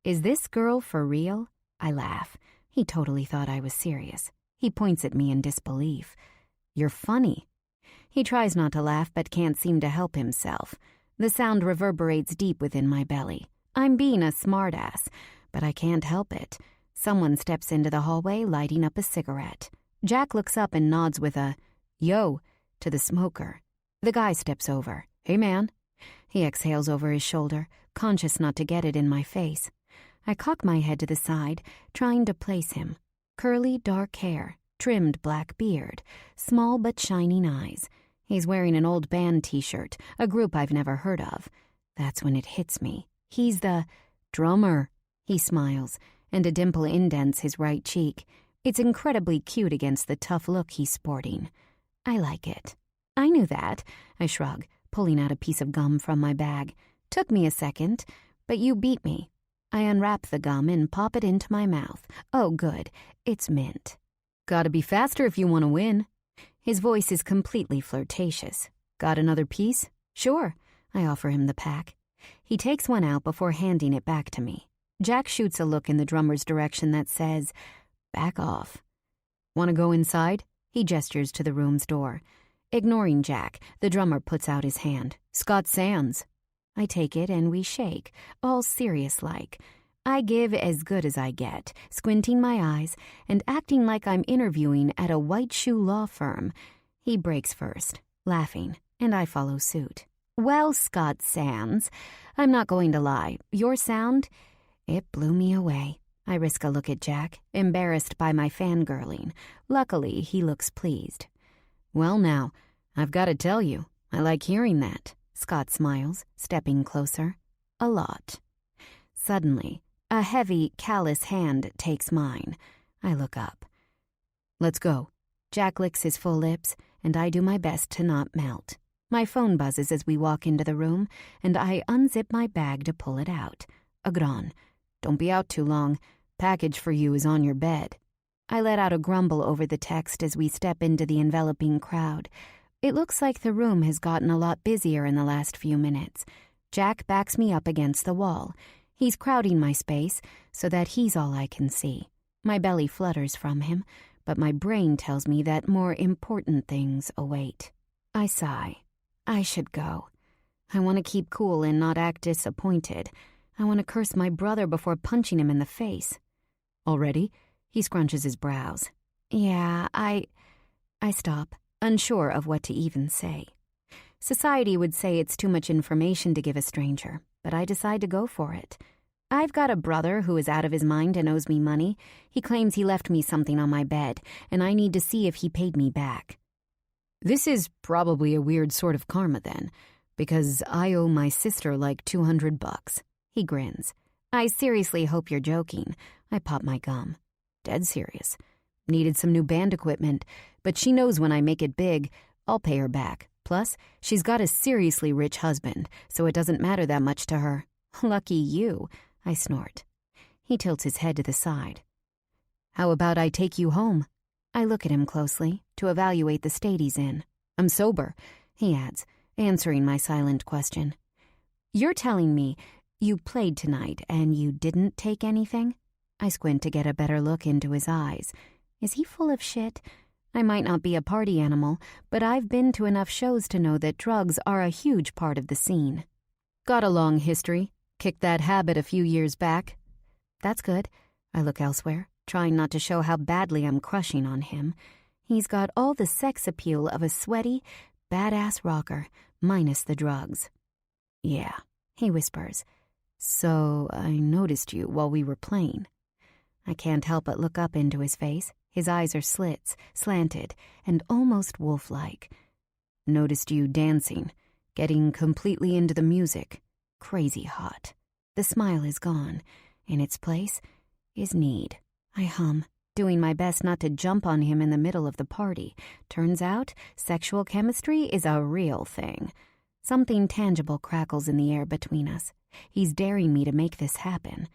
is this girl for real? I laugh. He totally thought I was serious. He points at me in disbelief. You're funny. He tries not to laugh but can't seem to help himself. The sound reverberates deep within my belly. I'm being a smartass, but I can't help it. Someone steps into the hallway, lighting up a cigarette. Jack looks up and nods with a, yo, to the smoker. The guy steps over. Hey, man. He exhales over his shoulder, conscious not to get it in my face. I cock my head to the side, trying to place him. Curly, dark hair, trimmed black beard, small but shining eyes. He's wearing an old band t-shirt, a group I've never heard of. That's when it hits me. He's the drummer. He smiles, and a dimple indents his right cheek. It's incredibly cute against the tough look he's sporting. I like it. I knew that, I shrug, pulling out a piece of gum from my bag. Took me a second, but you beat me. I unwrap the gum and pop it into my mouth. Oh, good. It's mint. Gotta be faster if you want to win. His voice is completely flirtatious. Got another piece? Sure. I offer him the pack. He takes one out before handing it back to me. Jack shoots a look in the drummer's direction that says, back off. Want to go inside? He gestures to the room's door. Ignoring Jack, the drummer puts out his hand. Scott Sands. I take it and we shake, all serious-like. I give as good as I get, squinting my eyes and acting like I'm interviewing at a white shoe law firm. He breaks first, laughing, and I follow suit. Well, Scott Sands, I'm not going to lie. Your sound, it blew me away. I risk a look at Jack, embarrassed by my fangirling. Luckily, he looks pleased. Well now, I've got to tell you, I like hearing that. Scott smiles, stepping closer. A lot. Suddenly, a heavy, callous hand takes mine. I look up. Let's go. Jack licks his full lips, and I do my best to not melt. My phone buzzes as we walk into the room, and I unzip my bag to pull it out. Agron, don't be out too long. Package for you is on your bed. I let out a grumble over the text as we step into the enveloping crowd. It looks like the room has gotten a lot busier in the last few minutes. Jack backs me up against the wall. He's crowding my space so that he's all I can see. My belly flutters from him, but my brain tells me that more important things await. I sigh. I should go. I want to keep cool and not act disappointed. I want to curse my brother before punching him in the face. Already? He scrunches his brows. Yeah, I stop, unsure of what to even say. Society would say it's too much information to give a stranger, but I decide to go for it. I've got a brother who is out of his mind and owes me money. He claims he left me something on my bed, and I need to see if he paid me back. This is probably a weird sort of karma then, because I owe my sister like $200. He grins. I seriously hope you're joking. I pop my gum. Dead serious. Needed some new band equipment, but she knows when I make it big, I'll pay her back. Plus, she's got a seriously rich husband, so it doesn't matter that much to her. Lucky you, I snort. He tilts his head to the side. How about I take you home? I look at him closely to evaluate the state he's in. I'm sober, he adds, answering my silent question. You're telling me you played tonight and you didn't take anything? I squint to get a better look into his eyes. Is he full of shit? I might not be a party animal, but I've been to enough shows to know that drugs are a huge part of the scene. Got a long history. Kicked that habit a few years back. That's good. I look elsewhere, trying not to show how badly I'm crushing on him. He's got all the sex appeal of a sweaty, badass rocker, minus the drugs. Yeah, he whispers. So I noticed you while we were playing. I can't help but look up into his face. His eyes are slits, slanted, and almost wolf-like. Noticed you dancing, getting completely into the music. Crazy hot. The smile is gone. In its place is need. I hum, doing my best not to jump on him in the middle of the party. Turns out, sexual chemistry is a real thing. Something tangible crackles in the air between us. He's daring me to make this happen.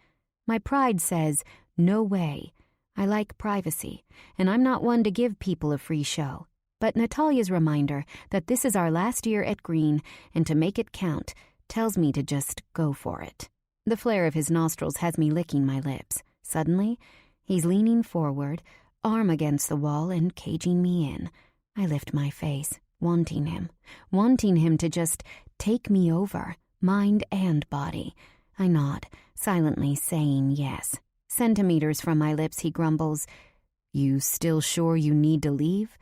My pride says, no way. I like privacy, and I'm not one to give people a free show. But Natalia's reminder that this is our last year at Green, and to make it count, tells me to just go for it. The flare of his nostrils has me licking my lips. Suddenly, he's leaning forward, arm against the wall and caging me in. I lift my face, wanting him to just take me over, mind and body. I nod, silently saying yes. Centimeters from my lips, he grumbles, You still sure you need to leave?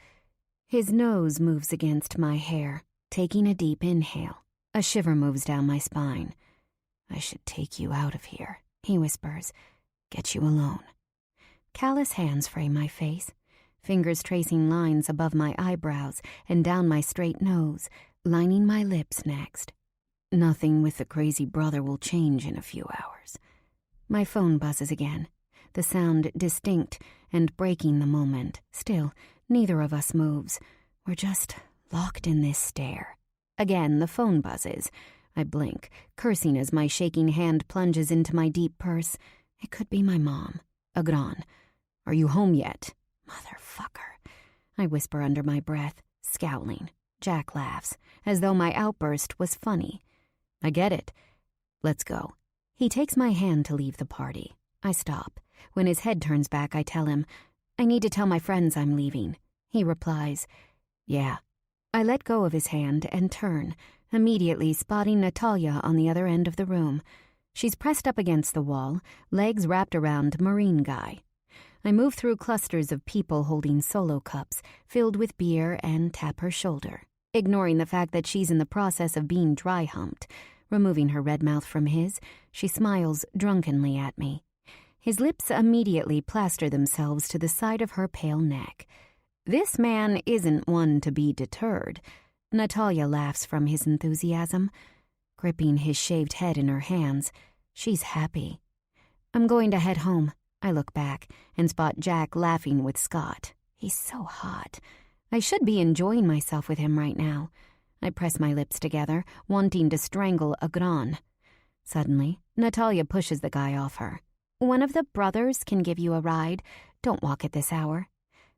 His nose moves against my hair, taking a deep inhale. A shiver moves down my spine. I should take you out of here, he whispers. Get you alone. Callous hands frame my face, fingers tracing lines above my eyebrows and down my straight nose, lining my lips next. Nothing with the crazy brother will change in a few hours. My phone buzzes again, the sound distinct and breaking the moment. Still, neither of us moves. We're just locked in this stare. Again, the phone buzzes. I blink, cursing as my shaking hand plunges into my deep purse. It could be my mom. Agron, are you home yet? Motherfucker. I whisper under my breath, scowling. Jack laughs, as though my outburst was funny. I get it. Let's go. He takes my hand to leave the party. I stop. When his head turns back, I tell him, I need to tell my friends I'm leaving. He replies, Yeah. I let go of his hand and turn, immediately spotting Natalia on the other end of the room. She's pressed up against the wall, legs wrapped around Marine Guy. I move through clusters of people holding solo cups filled with beer and tap her shoulder, ignoring the fact that she's in the process of being dry-humped. Removing her red mouth from his, she smiles drunkenly at me. His lips immediately plaster themselves to the side of her pale neck. This man isn't one to be deterred. Natalia laughs from his enthusiasm. Gripping his shaved head in her hands, she's happy. I'm going to head home. I look back and spot Jack laughing with Scott. He's so hot. I should be enjoying myself with him right now. I press my lips together, wanting to strangle a gran. Suddenly, Natalia pushes the guy off her. One of the brothers can give you a ride. Don't walk at this hour.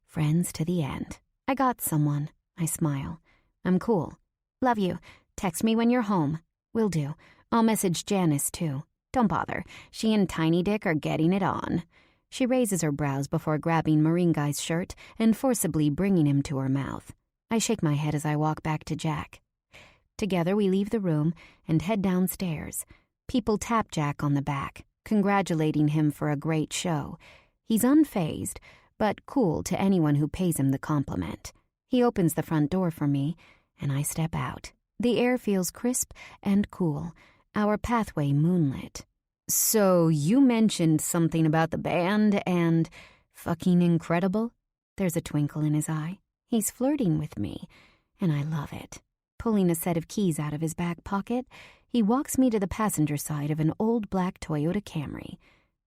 Friends to the end. I got someone. I smile. I'm cool. Love you. Text me when you're home. Will do. I'll message Janice, too. Don't bother. She and Tiny Dick are getting it on. She raises her brows before grabbing Marine Guy's shirt and forcibly bringing him to her mouth. I shake my head as I walk back to Jack. Together we leave the room and head downstairs. People tap Jack on the back, congratulating him for a great show. He's unfazed, but cool to anyone who pays him the compliment. He opens the front door for me, and I step out. The air feels crisp and cool, our pathway moonlit. So you mentioned something about the band and fucking incredible? There's a twinkle in his eye. He's flirting with me, and I love it. Pulling a set of keys out of his back pocket, he walks me to the passenger side of an old black Toyota Camry.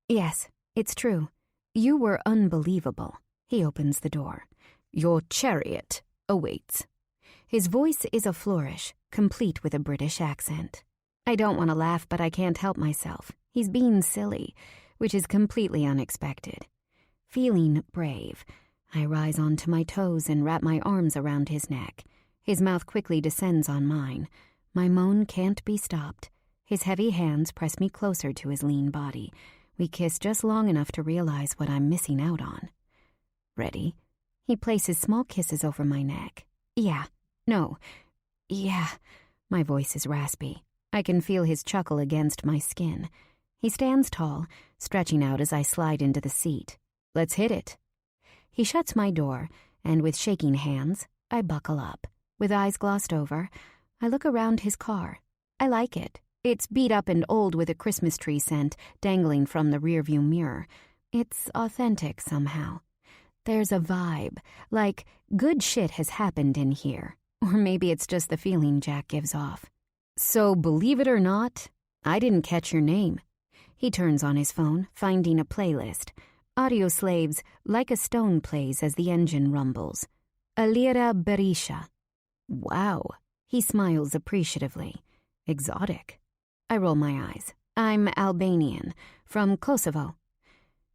Yes, it's true. You were unbelievable. He opens the door. Your chariot awaits. His voice is a flourish, complete with a British accent. I don't want to laugh, but I can't help myself. He's being silly, which is completely unexpected. Feeling brave, I rise onto my toes and wrap my arms around his neck. His mouth quickly descends on mine. My moan can't be stopped. His heavy hands press me closer to his lean body. We kiss just long enough to realize what I'm missing out on. Ready? He places small kisses over my neck. Yeah. No. Yeah. My voice is raspy. I can feel his chuckle against my skin. He stands tall, stretching out as I slide into the seat. Let's hit it. He shuts my door, and with shaking hands, I buckle up. With eyes glossed over, I look around his car. I like it. It's beat up and old with a Christmas tree scent dangling from the rearview mirror. It's authentic somehow. There's a vibe, like good shit has happened in here. Or maybe it's just the feeling Jack gives off. So, believe it or not, I didn't catch your name. He turns on his phone, finding a playlist. Audio Slave's Like a Stone plays as the engine rumbles. Alira Berisha. Wow. He smiles appreciatively. Exotic. I roll my eyes. I'm Albanian, from Kosovo.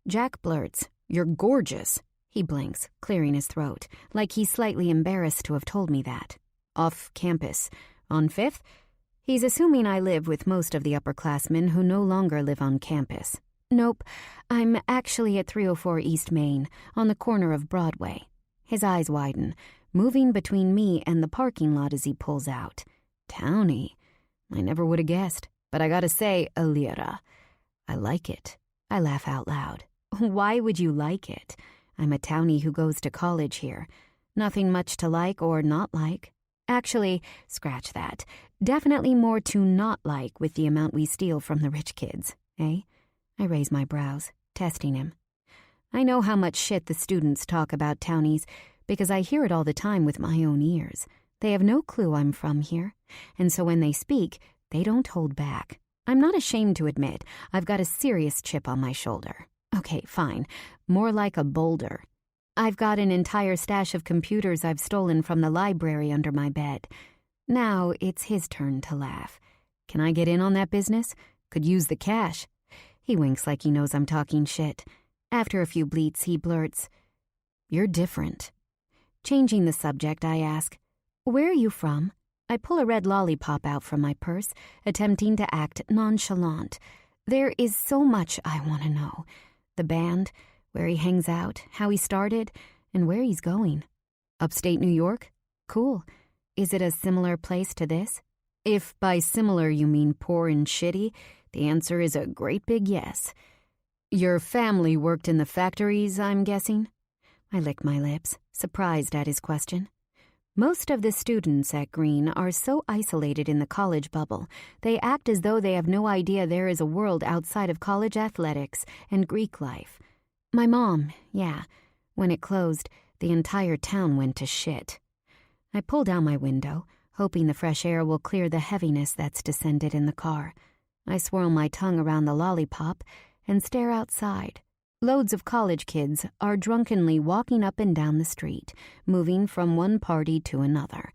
Jack blurts, You're gorgeous. He blinks, clearing his throat, like he's slightly embarrassed to have told me that. Off campus. On 5th? He's assuming I live with most of the upperclassmen who no longer live on campus. Nope, I'm actually at 304 East Main, on the corner of Broadway. His eyes widen, moving between me and the parking lot as he pulls out. Townie. I never would have guessed, but I gotta say, Alira. I like it. I laugh out loud. Why would you like it? I'm a townie who goes to college here. Nothing much to like or not like. Actually, scratch that. Definitely more to not like with the amount we steal from the rich kids, eh? I raise my brows, testing him. I know how much shit the students talk about townies because I hear it all the time with my own ears. They have no clue I'm from here, and so when they speak, they don't hold back. I'm not ashamed to admit I've got a serious chip on my shoulder. Okay, fine. More like a boulder. I've got an entire stash of computers I've stolen from the library under my bed. Now it's his turn to laugh. Can I get in on that business? Could use the cash. He winks like he knows I'm talking shit. After a few bleats, he blurts, You're different. Changing the subject, I ask, Where are you from? I pull a red lollipop out from my purse, attempting to act nonchalant. There is so much I want to know. The band, where he hangs out, how he started, and where he's going. Upstate New York? Cool. Is it a similar place to this? If by similar you mean poor and shitty, The answer is a great big yes. Your family worked in the factories, I'm guessing? I licked my lips, surprised at his question. Most of the students at Green are so isolated in the college bubble, they act as though they have no idea there is a world outside of college athletics and Greek life. My mom, yeah. When it closed, the entire town went to shit. I pull down my window, hoping the fresh air will clear the heaviness that's descended in the car. I swirl my tongue around the lollipop and stare outside. Loads of college kids are drunkenly walking up and down the street, moving from one party to another.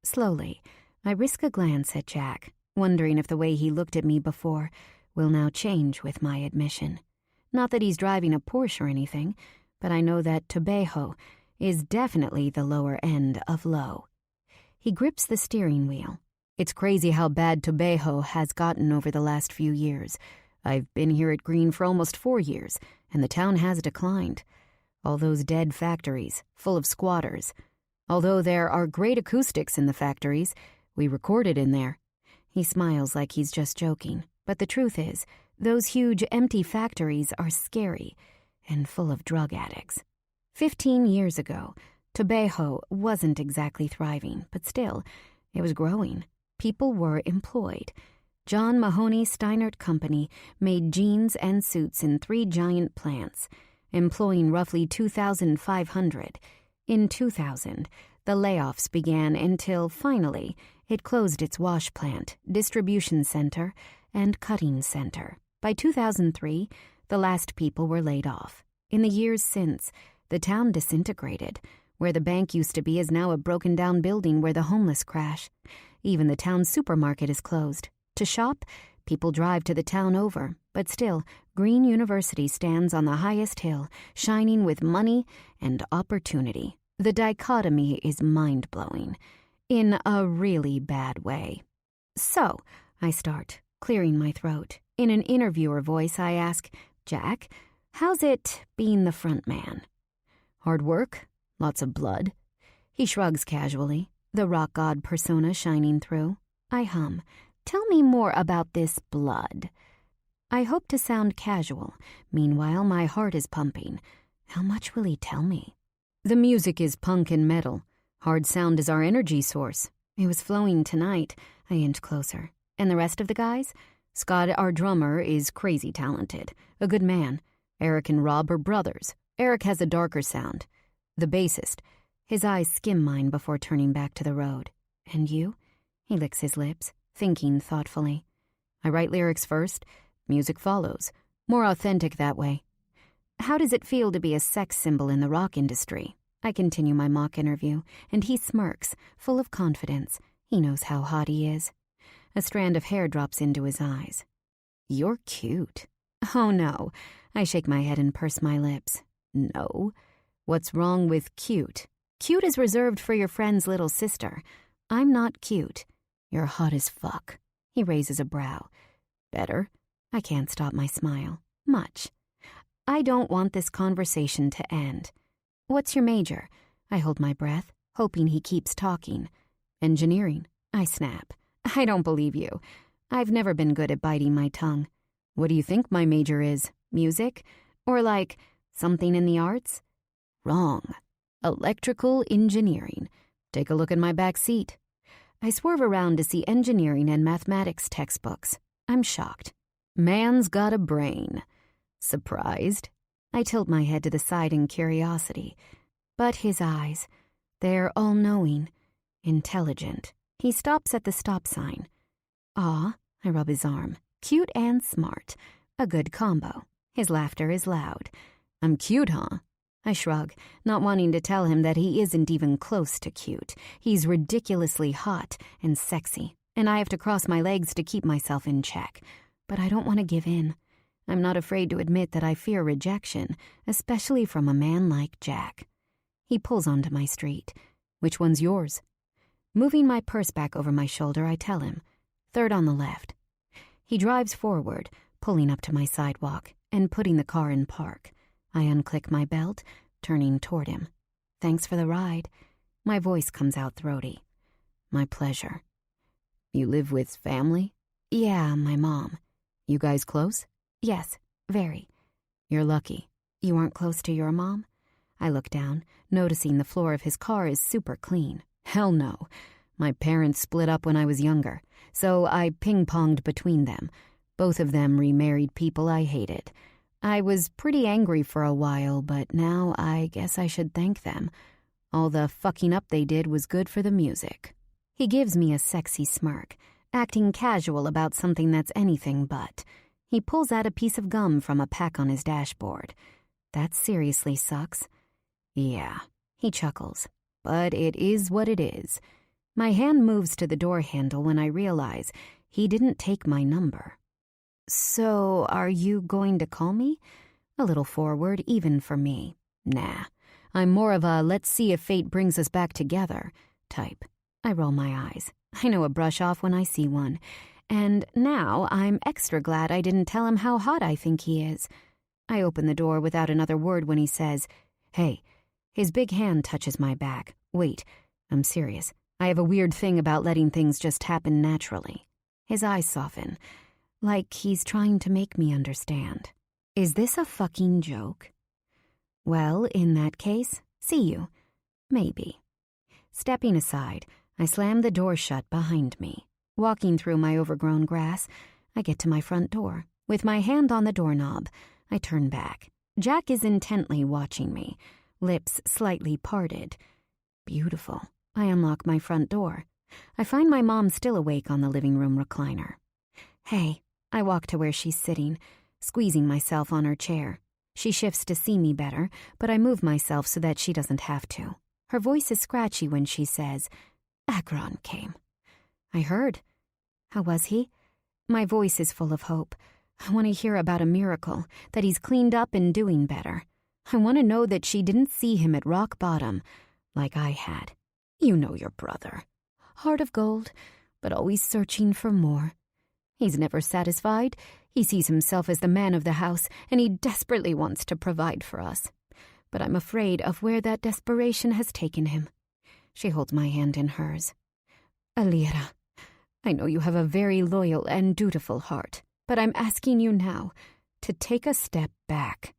Slowly, I risk a glance at Jack, wondering if the way he looked at me before will now change with my admission. Not that he's driving a Porsche or anything, but I know that Tobejo is definitely the lower end of low. He grips the steering wheel. It's crazy how bad Tobejo has gotten over the last few years. I've been here at Green for almost 4 years, and the town has declined. All those dead factories, full of squatters. Although there are great acoustics in the factories, we recorded in there. He smiles like he's just joking, but the truth is, those huge empty factories are scary and full of drug addicts. 15 years ago, Tobejo wasn't exactly thriving, but still, it was growing. People were employed. John Mahoney Steinert Company made jeans and suits in 3 giant plants, employing roughly 2,500. In 2000, the layoffs began until, finally, it closed its wash plant, distribution center, and cutting center. By 2003, the last people were laid off. In the years since, the town disintegrated. Where the bank used to be is now a broken-down building where the homeless crash. Even the town's supermarket is closed. To shop, people drive to the town over, but still, Green University stands on the highest hill, shining with money and opportunity. The dichotomy is mind-blowing, in a really bad way. So, I start, clearing my throat. In an interviewer voice, I ask, Jack, how's it being the front man? Hard work? Lots of blood? He shrugs casually, the rock god persona shining through. I hum. Tell me more about this blood. I hope to sound casual. Meanwhile, my heart is pumping. How much will he tell me? The music is punk and metal. Hard sound is our energy source. It was flowing tonight. I inch closer. And the rest of the guys? Scott, our drummer, is crazy talented. A good man. Eric and Rob are brothers. Eric has a darker sound. The bassist. His eyes skim mine before turning back to the road. And you? He licks his lips, thinking thoughtfully. I write lyrics first. Music follows. More authentic that way. How does it feel to be a sex symbol in the rock industry? I continue my mock interview, and he smirks, full of confidence. He knows how hot he is. A strand of hair drops into his eyes. You're cute. Oh, no. I shake my head and purse my lips. No. What's wrong with cute? Cute is reserved for your friend's little sister. I'm not cute. You're hot as fuck. He raises a brow. Better? I can't stop my smile. Much. I don't want this conversation to end. What's your major? I hold my breath, hoping he keeps talking. Engineering. I snap. I don't believe you. I've never been good at biting my tongue. What do you think my major is? Music? Or like something in the arts? Wrong. Electrical engineering. Take a look at my back seat. I swerve around to see engineering and mathematics textbooks. I'm shocked. Man's got a brain. Surprised? I tilt my head to the side in curiosity. But his eyes, they're all-knowing, intelligent. He stops at the stop sign. Aw, I rub his arm. Cute and smart. A good combo. His laughter is loud. I'm cute, huh? I shrug, not wanting to tell him that he isn't even close to cute. He's ridiculously hot and sexy, and I have to cross my legs to keep myself in check. But I don't want to give in. I'm not afraid to admit that I fear rejection, especially from a man like Jack. He pulls onto my street. Which one's yours? Moving my purse back over my shoulder, I tell him. Third on the left. He drives forward, pulling up to my sidewalk and putting the car in park. I unclick my belt, turning toward him. Thanks for the ride. My voice comes out throaty. My pleasure. You live with family? Yeah, my mom. You guys close? Yes, very. You're lucky. You aren't close to your mom? I look down, noticing the floor of his car is super clean. Hell no. My parents split up when I was younger, so I ping-ponged between them. Both of them remarried people I hated. I was pretty angry for a while, but now I guess I should thank them. All the fucking up they did was good for the music. He gives me a sexy smirk, acting casual about something that's anything but. He pulls out a piece of gum from a pack on his dashboard. That seriously sucks. Yeah, he chuckles. But it is what it is. My hand moves to the door handle when I realize he didn't take my number. So, are you going to call me? A little forward, even for me. Nah, I'm more of a let's see if fate brings us back together type. I roll my eyes. I know a brush off when I see one. And now I'm extra glad I didn't tell him how hot I think he is. I open the door without another word when he says, "Hey." His big hand touches my back. Wait, I'm serious. I have a weird thing about letting things just happen naturally. His eyes soften, like he's trying to make me understand. Is this a fucking joke? Well, in that case, see you. Maybe. Stepping aside, I slam the door shut behind me. Walking through my overgrown grass, I get to my front door. With my hand on the doorknob, I turn back. Jack is intently watching me, lips slightly parted. Beautiful. I unlock my front door. I find my mom still awake on the living room recliner. Hey, I walk to where she's sitting, squeezing myself on her chair. She shifts to see me better, but I move myself so that she doesn't have to. Her voice is scratchy when she says, "Agron came." I heard. How was he? My voice is full of hope. I want to hear about a miracle, that he's cleaned up and doing better. I want to know that she didn't see him at rock bottom, like I had. You know your brother. Heart of gold, but always searching for more. He's never satisfied. He sees himself as the man of the house, and he desperately wants to provide for us. But I'm afraid of where that desperation has taken him. She holds my hand in hers. Alira, I know you have a very loyal and dutiful heart, but I'm asking you now to take a step back.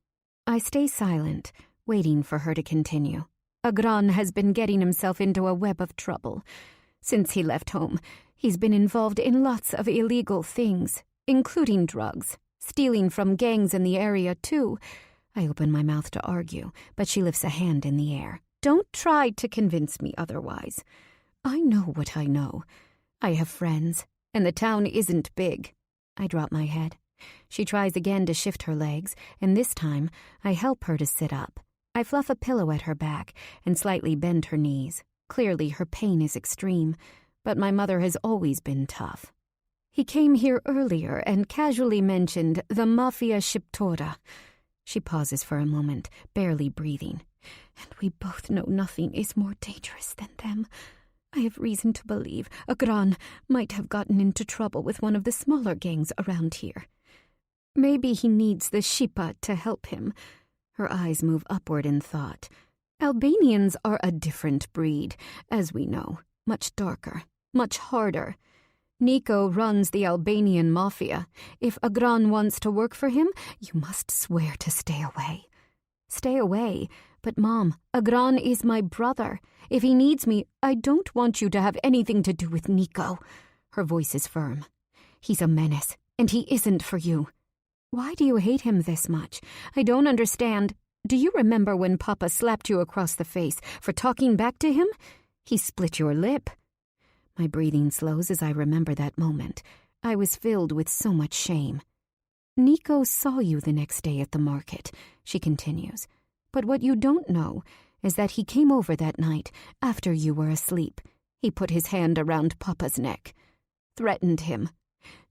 I stay silent, waiting for her to continue. Agron has been getting himself into a web of trouble. Since he left home, he's been involved in lots of illegal things, including drugs, stealing from gangs in the area too. I open my mouth to argue, but she lifts a hand in the air. Don't try to convince me otherwise. I know what I know. I have friends, and the town isn't big. I drop my head. She tries again to shift her legs, and this time I help her to sit up. I fluff a pillow at her back and slightly bend her knees. Clearly her pain is extreme, but my mother has always been tough. He came here earlier and casually mentioned the Mafia Kingdom. She pauses for a moment, barely breathing. And we both know nothing is more dangerous than them. I have reason to believe Agron might have gotten into trouble with one of the smaller gangs around here. Maybe he needs the Shipa to help him. Her eyes move upward in thought. Albanians are a different breed, as we know. Much darker, much harder. Nico runs the Albanian mafia. If Agron wants to work for him, you must swear to stay away. Stay away? But Mom, Agron is my brother. If he needs me, I don't want you to have anything to do with Nico. Her voice is firm. He's a menace, and he isn't for you. Why do you hate him this much? I don't understand. Do you remember when Papa slapped you across the face for talking back to him? He split your lip. My breathing slows as I remember that moment. I was filled with so much shame. Nico saw you the next day at the market, she continues. But what you don't know is that he came over that night after you were asleep. He put his hand around Papa's neck, threatened him,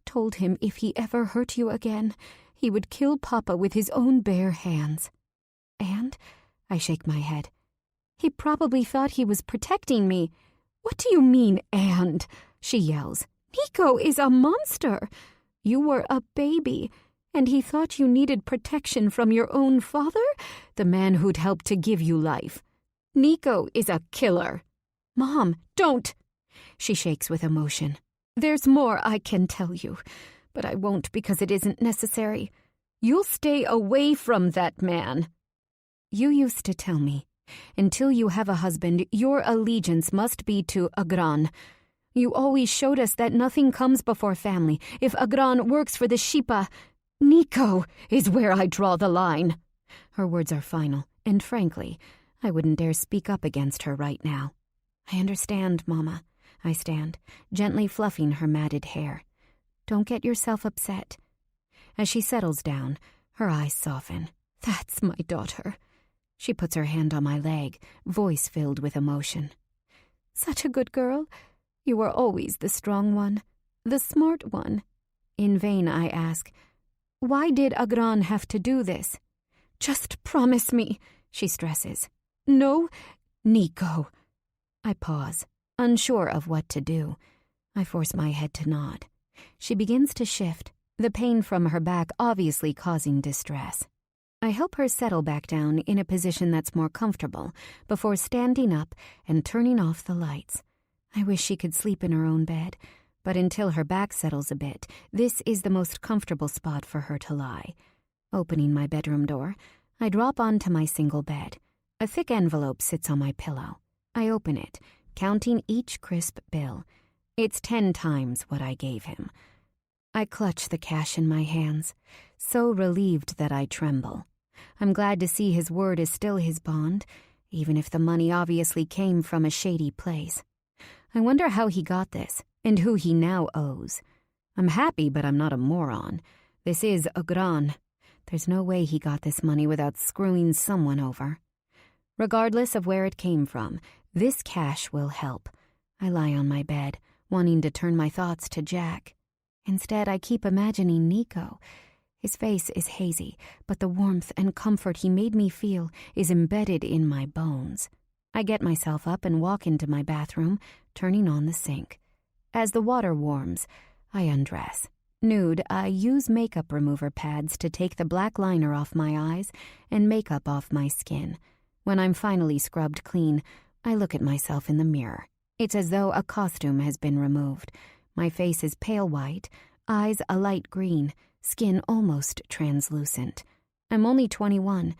told him if he ever hurt you again, he would kill Papa with his own bare hands. And? I shake my head. He probably thought he was protecting me. What do you mean, and? She yells. Nico is a monster. You were a baby, and he thought you needed protection from your own father, the man who'd helped to give you life. Nico is a killer. Mom, don't! She shakes with emotion. There's more I can tell you, but I won't because it isn't necessary. You'll stay away from that man. You used to tell me, until you have a husband, your allegiance must be to Agran. You always showed us that nothing comes before family. If Agran works for the Shipa, Nico is where I draw the line. Her words are final, and frankly, I wouldn't dare speak up against her right now. I understand, Mama. I stand, gently fluffing her matted hair. Don't get yourself upset. As she settles down, her eyes soften. That's my daughter. She puts her hand on my leg, voice filled with emotion. Such a good girl. You were always the strong one, the smart one. In vain I ask, why did Agran have to do this? Just promise me, she stresses. No, Nico. I pause, unsure of what to do. I force my head to nod. She begins to shift, the pain from her back obviously causing distress. I help her settle back down in a position that's more comfortable before standing up and turning off the lights. I wish she could sleep in her own bed, but until her back settles a bit, this is the most comfortable spot for her to lie. Opening my bedroom door, I drop onto my single bed. A thick envelope sits on my pillow. I open it, counting each crisp bill. It's 10 times what I gave him. I clutch the cash in my hands, so relieved that I tremble. I'm glad to see his word is still his bond, even if the money obviously came from a shady place. I wonder how he got this, and who he now owes. I'm happy, but I'm not a moron. This is Agran. There's no way he got this money without screwing someone over. Regardless of where it came from, this cash will help. I lie on my bed, wanting to turn my thoughts to Jack. Instead, I keep imagining Nico. His face is hazy, but the warmth and comfort he made me feel is embedded in my bones. I get myself up and walk into my bathroom, turning on the sink. As the water warms, I undress. Nude, I use makeup remover pads to take the black liner off my eyes and makeup off my skin. When I'm finally scrubbed clean, I look at myself in the mirror. It's as though a costume has been removed. My face is pale white, eyes a light green, skin almost translucent. I'm only 21,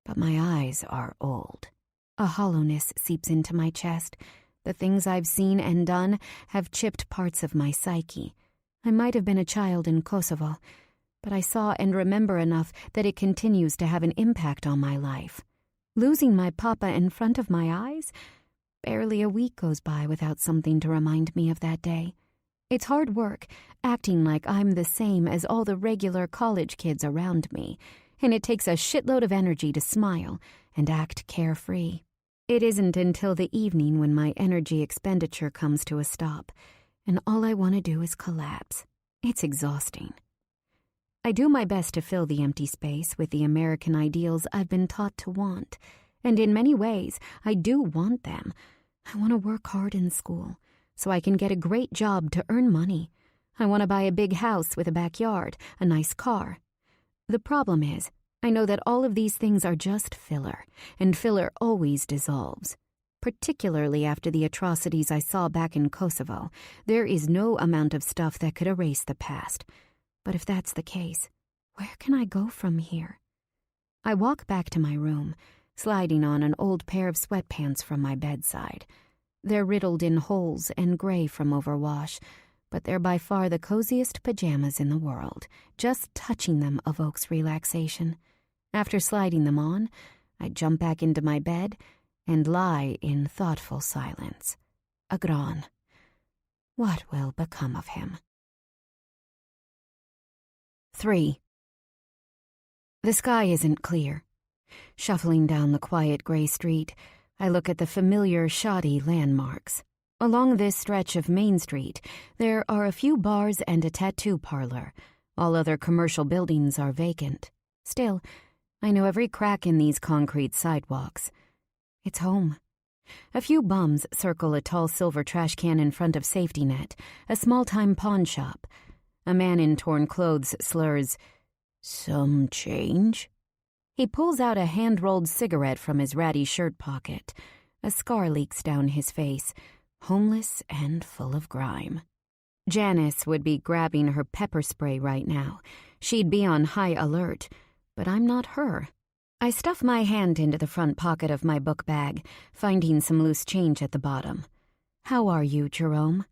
but my eyes are old. A hollowness seeps into my chest. The things I've seen and done have chipped parts of my psyche. I might have been a child in Kosovo, but I saw and remember enough that it continues to have an impact on my life. Losing my papa in front of my eyes? Barely a week goes by without something to remind me of that day. It's hard work, acting like I'm the same as all the regular college kids around me, and it takes a shitload of energy to smile and act carefree. It isn't until the evening when my energy expenditure comes to a stop, and all I want to do is collapse. It's exhausting. I do my best to fill the empty space with the American ideals I've been taught to want, and in many ways, I do want them. I want to work hard in school, so I can get a great job to earn money. I want to buy a big house with a backyard, a nice car. The problem is, I know that all of these things are just filler, and filler always dissolves. Particularly after the atrocities I saw back in Kosovo, there is no amount of stuff that could erase the past. But if that's the case, where can I go from here? I walk back to my room, sliding on an old pair of sweatpants from my bedside. They're riddled in holes and gray from overwash, but they're by far the coziest pajamas in the world. Just touching them evokes relaxation. After sliding them on, I jump back into my bed and lie in thoughtful silence. Agran. What will become of him? 3. The sky isn't clear. Shuffling down the quiet gray street, I look at the familiar shoddy landmarks. Along this stretch of Main Street, there are a few bars and a tattoo parlor. All other commercial buildings are vacant. Still, I know every crack in these concrete sidewalks. It's home. A few bums circle a tall silver trash can in front of Safety Net, a small-time pawn shop. A man in torn clothes slurs, "Some change?" He pulls out a hand-rolled cigarette from his ratty shirt pocket. A scar leaks down his face, homeless and full of grime. Janice would be grabbing her pepper spray right now. She'd be on high alert, but I'm not her. I stuff my hand into the front pocket of my book bag, finding some loose change at the bottom. "How are you, Jerome?"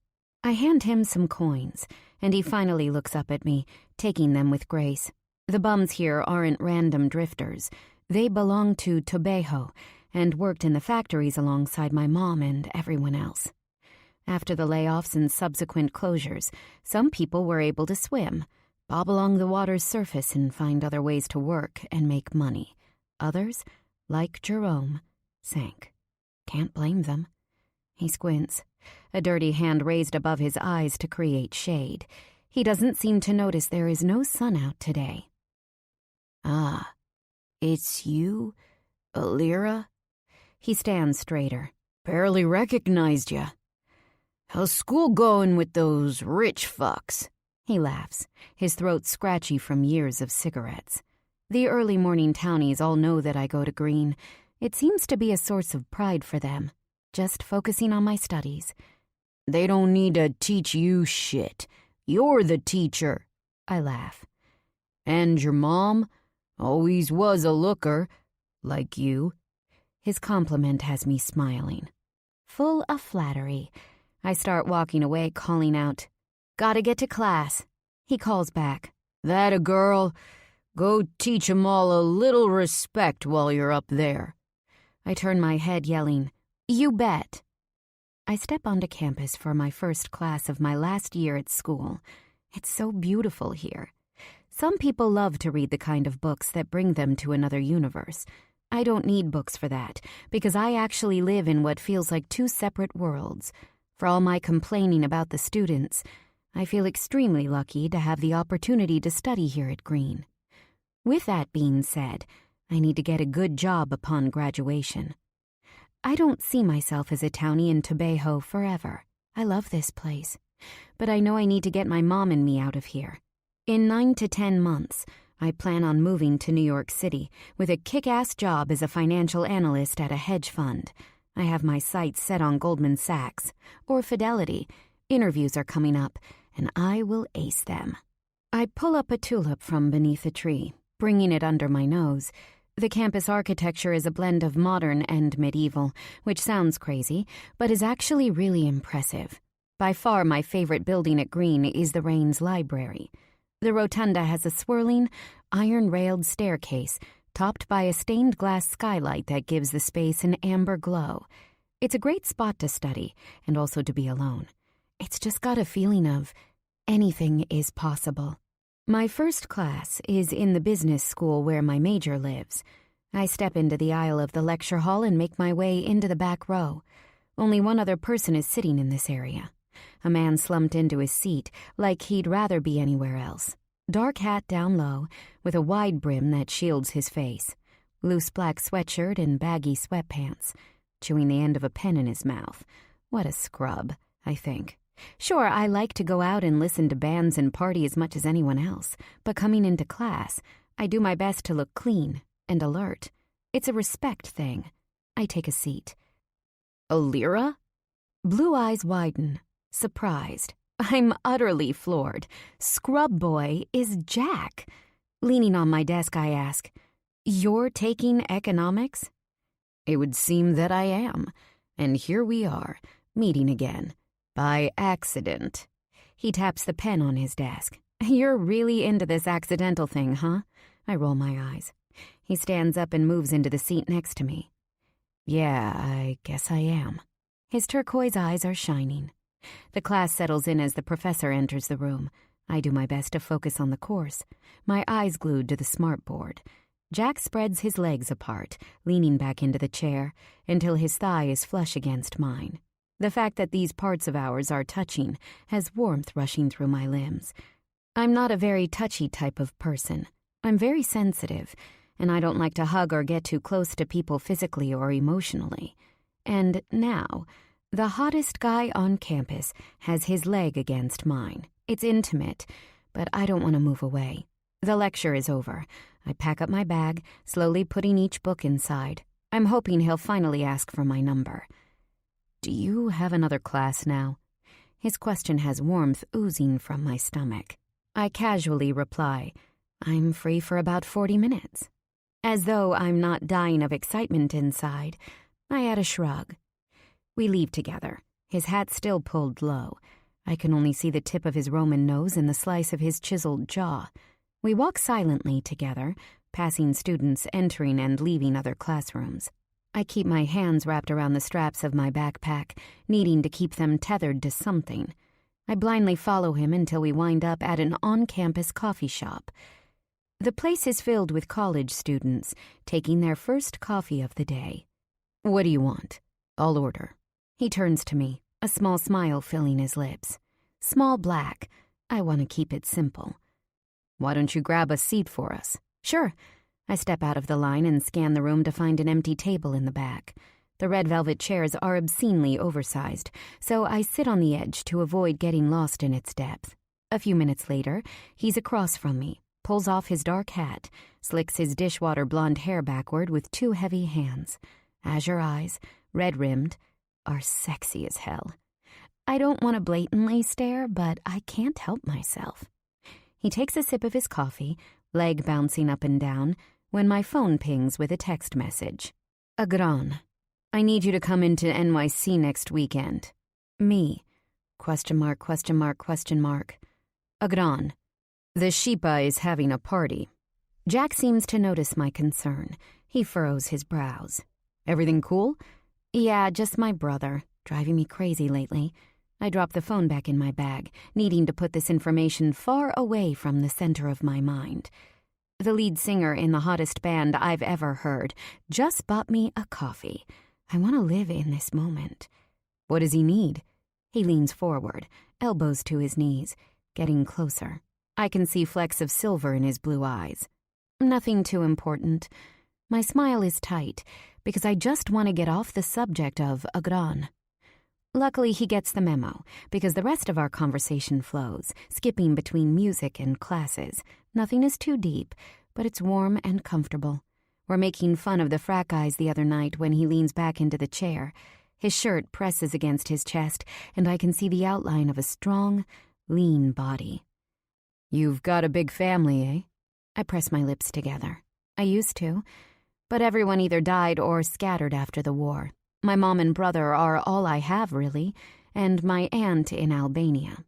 I hand him some coins, and he finally looks up at me, taking them with grace. The bums here aren't random drifters. They belong to Tobeho and worked in the factories alongside my mom and everyone else. After the layoffs and subsequent closures, some people were able to swim, bob along the water's surface and find other ways to work and make money. Others, like Jerome, sank. Can't blame them. He squints, a dirty hand raised above his eyes to create shade. He doesn't seem to notice there is no sun out today. "Ah, it's you, Alira?" He stands straighter. "Barely recognized ya. How's school going with those rich fucks?" He laughs, his throat scratchy from years of cigarettes. The early morning townies all know that I go to Green. It seems to be a source of pride for them, just focusing on my studies. "They don't need to teach you shit. You're the teacher," I laugh. "And your mom always was a looker, like you." His compliment has me smiling. Full of flattery, I start walking away, calling out, "Gotta get to class." He calls back, "That a girl? Go teach 'em all a little respect while you're up there." I turn my head, yelling, "You bet." I step onto campus for my first class of my last year at school. It's so beautiful here. Some people love to read the kind of books that bring them to another universe. I don't need books for that, because I actually live in what feels like two separate worlds. For all my complaining about the students, I feel extremely lucky to have the opportunity to study here at Green. With that being said, I need to get a good job upon graduation. I don't see myself as a townie in Tobeho forever. I love this place. But I know I need to get my mom and me out of here. In 9 to 10 months, I plan on moving to New York City with a kick-ass job as a financial analyst at a hedge fund. I have my sights set on Goldman Sachs or Fidelity. Interviews are coming up, and I will ace them. I pull up a tulip from beneath a tree, bringing it under my nose. The campus architecture is a blend of modern and medieval, which sounds crazy, but is actually really impressive. By far my favorite building at Green is the Raines Library. The rotunda has a swirling, iron-railed staircase topped by a stained glass skylight that gives the space an amber glow. It's a great spot to study and also to be alone. It's just got a feeling of anything is possible. My first class is in the business school where my major lives. I step into the aisle of the lecture hall and make my way into the back row. Only one other person is sitting in this area. A man slumped into his seat like he'd rather be anywhere else. Dark hat down low, with a wide brim that shields his face. Loose black sweatshirt and baggy sweatpants. Chewing the end of a pen in his mouth. What a scrub, I think. Sure, I like to go out and listen to bands and party as much as anyone else, but coming into class, I do my best to look clean and alert. It's a respect thing. I take a seat. "Alira?" Blue eyes widen, surprised. I'm utterly floored. Scrub boy is Jack. Leaning on my desk, I ask, "You're taking economics?" "It would seem that I am, and here we are, meeting again. By accident." He taps the pen on his desk. "You're really into this accidental thing, huh?" I roll my eyes. He stands up and moves into the seat next to me. "Yeah, I guess I am." His turquoise eyes are shining. The class settles in as the professor enters the room. I do my best to focus on the course, my eyes glued to the smartboard. Jack spreads his legs apart, leaning back into the chair, until his thigh is flush against mine. The fact that these parts of ours are touching has warmth rushing through my limbs. I'm not a very touchy type of person. I'm very sensitive, and I don't like to hug or get too close to people physically or emotionally. And now, the hottest guy on campus has his leg against mine. It's intimate, but I don't want to move away. The lecture is over. I pack up my bag, slowly putting each book inside. I'm hoping he'll finally ask for my number. "Do you have another class now?" His question has warmth oozing from my stomach. I casually reply, I'm free for about 40 minutes. As though I'm not dying of excitement inside, I add a shrug. We leave together, his hat still pulled low. I can only see the tip of his Roman nose and the slice of his chiseled jaw. We walk silently together, passing students entering and leaving other classrooms. I keep my hands wrapped around the straps of my backpack, needing to keep them tethered to something. I blindly follow him until we wind up at an on-campus coffee shop. The place is filled with college students, taking their first coffee of the day. What do you want? I'll order. He turns to me, a small smile filling his lips. Small black. I want to keep it simple. Why don't you grab a seat for us? Sure. I step out of the line and scan the room to find an empty table in the back. The red velvet chairs are obscenely oversized, so I sit on the edge to avoid getting lost in its depth. A few minutes later, he's across from me, pulls off his dark hat, slicks his dishwater blonde hair backward with two heavy hands. Azure eyes, red-rimmed, are sexy as hell. I don't want to blatantly stare, but I can't help myself. He takes a sip of his coffee, leg bouncing up and down, when my phone pings with a text message. Agran. I need you to come into NYC next weekend. Me. ? Agran. The Sheepa is having a party. Jack seems to notice my concern. He furrows his brows. Everything cool? Yeah, just my brother. Driving me crazy lately. I drop the phone back in my bag, needing to put this information far away from the center of my mind. The lead singer in the hottest band I've ever heard just bought me a coffee. I want to live in this moment. What does he need? He leans forward, elbows to his knees, getting closer. I can see flecks of silver in his blue eyes. Nothing too important. My smile is tight because I just want to get off the subject of Agran. Luckily, he gets the memo because the rest of our conversation flows, skipping between music and classes. Nothing is too deep, but it's warm and comfortable. We're making fun of the frat guys the other night when he leans back into the chair. His shirt presses against his chest, and I can see the outline of a strong, lean body. You've got a big family, eh? I press my lips together. I used to, but everyone either died or scattered after the war. My mom and brother are all I have, really, and my aunt in Albania.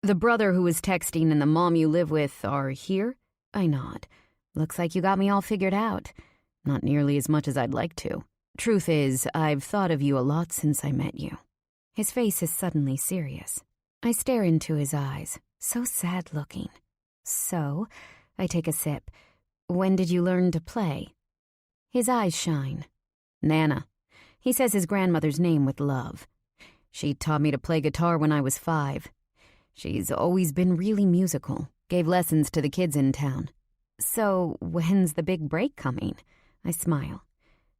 The brother who was texting and the mom you live with are here? I nod. Looks like you got me all figured out. Not nearly as much as I'd like to. Truth is, I've thought of you a lot since I met you. His face is suddenly serious. I stare into his eyes, so sad-looking. So, I take a sip. When did you learn to play? His eyes shine. Nana. He says his grandmother's name with love. She taught me to play guitar when I was 5. She's always been really musical, gave lessons to the kids in town. So, when's the big break coming? I smile.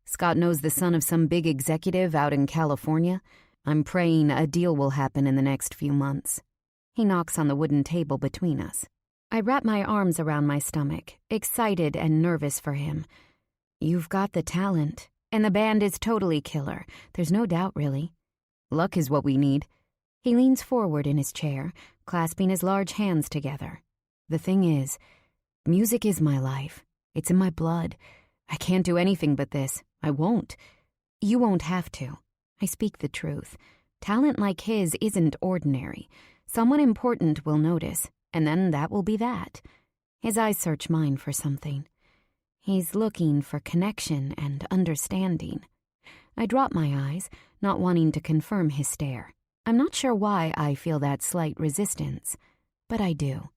Scott knows the son of some big executive out in California. I'm praying a deal will happen in the next few months. He knocks on the wooden table between us. I wrap my arms around my stomach, excited and nervous for him. You've got the talent, and the band is totally killer. There's no doubt, really. Luck is what we need. He leans forward in his chair, clasping his large hands together. The thing is, music is my life. It's in my blood. I can't do anything but this. I won't. You won't have to. I speak the truth. Talent like his isn't ordinary. Someone important will notice, and then that will be that. His eyes search mine for something. He's looking for connection and understanding. I drop my eyes, not wanting to confirm his stare. I'm not sure why I feel that slight resistance, but I do.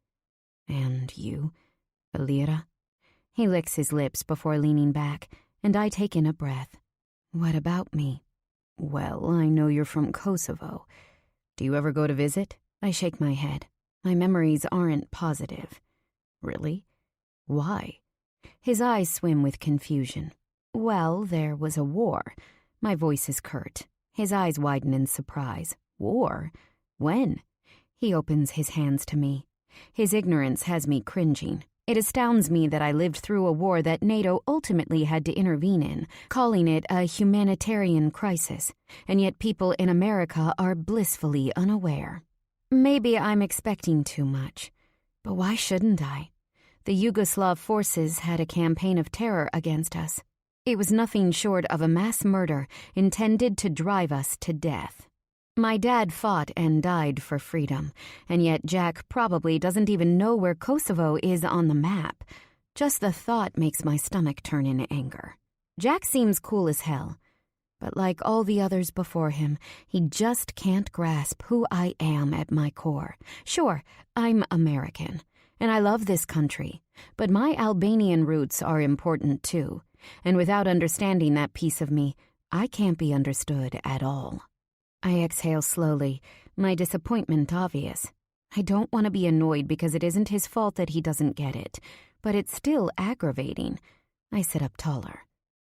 And you, Alira? He licks his lips before leaning back, and I take in a breath. What about me? Well, I know you're from Kosovo. Do you ever go to visit? I shake my head. My memories aren't positive. Really? Why? His eyes swim with confusion. Well, there was a war. My voice is curt. His eyes widen in surprise. War? When? He opens his hands to me. His ignorance has me cringing. It astounds me that I lived through a war that NATO ultimately had to intervene in, calling it a humanitarian crisis, and yet people in America are blissfully unaware. Maybe I'm expecting too much, but why shouldn't I? The Yugoslav forces had a campaign of terror against us. It was nothing short of a mass murder intended to drive us to death. My dad fought and died for freedom, and yet Jack probably doesn't even know where Kosovo is on the map. Just the thought makes my stomach turn in anger. Jack seems cool as hell, but like all the others before him, he just can't grasp who I am at my core. Sure, I'm American, and I love this country, but my Albanian roots are important too, and without understanding that piece of me, I can't be understood at all. I exhale slowly, my disappointment obvious. I don't want to be annoyed because it isn't his fault that he doesn't get it, but it's still aggravating. I sit up taller.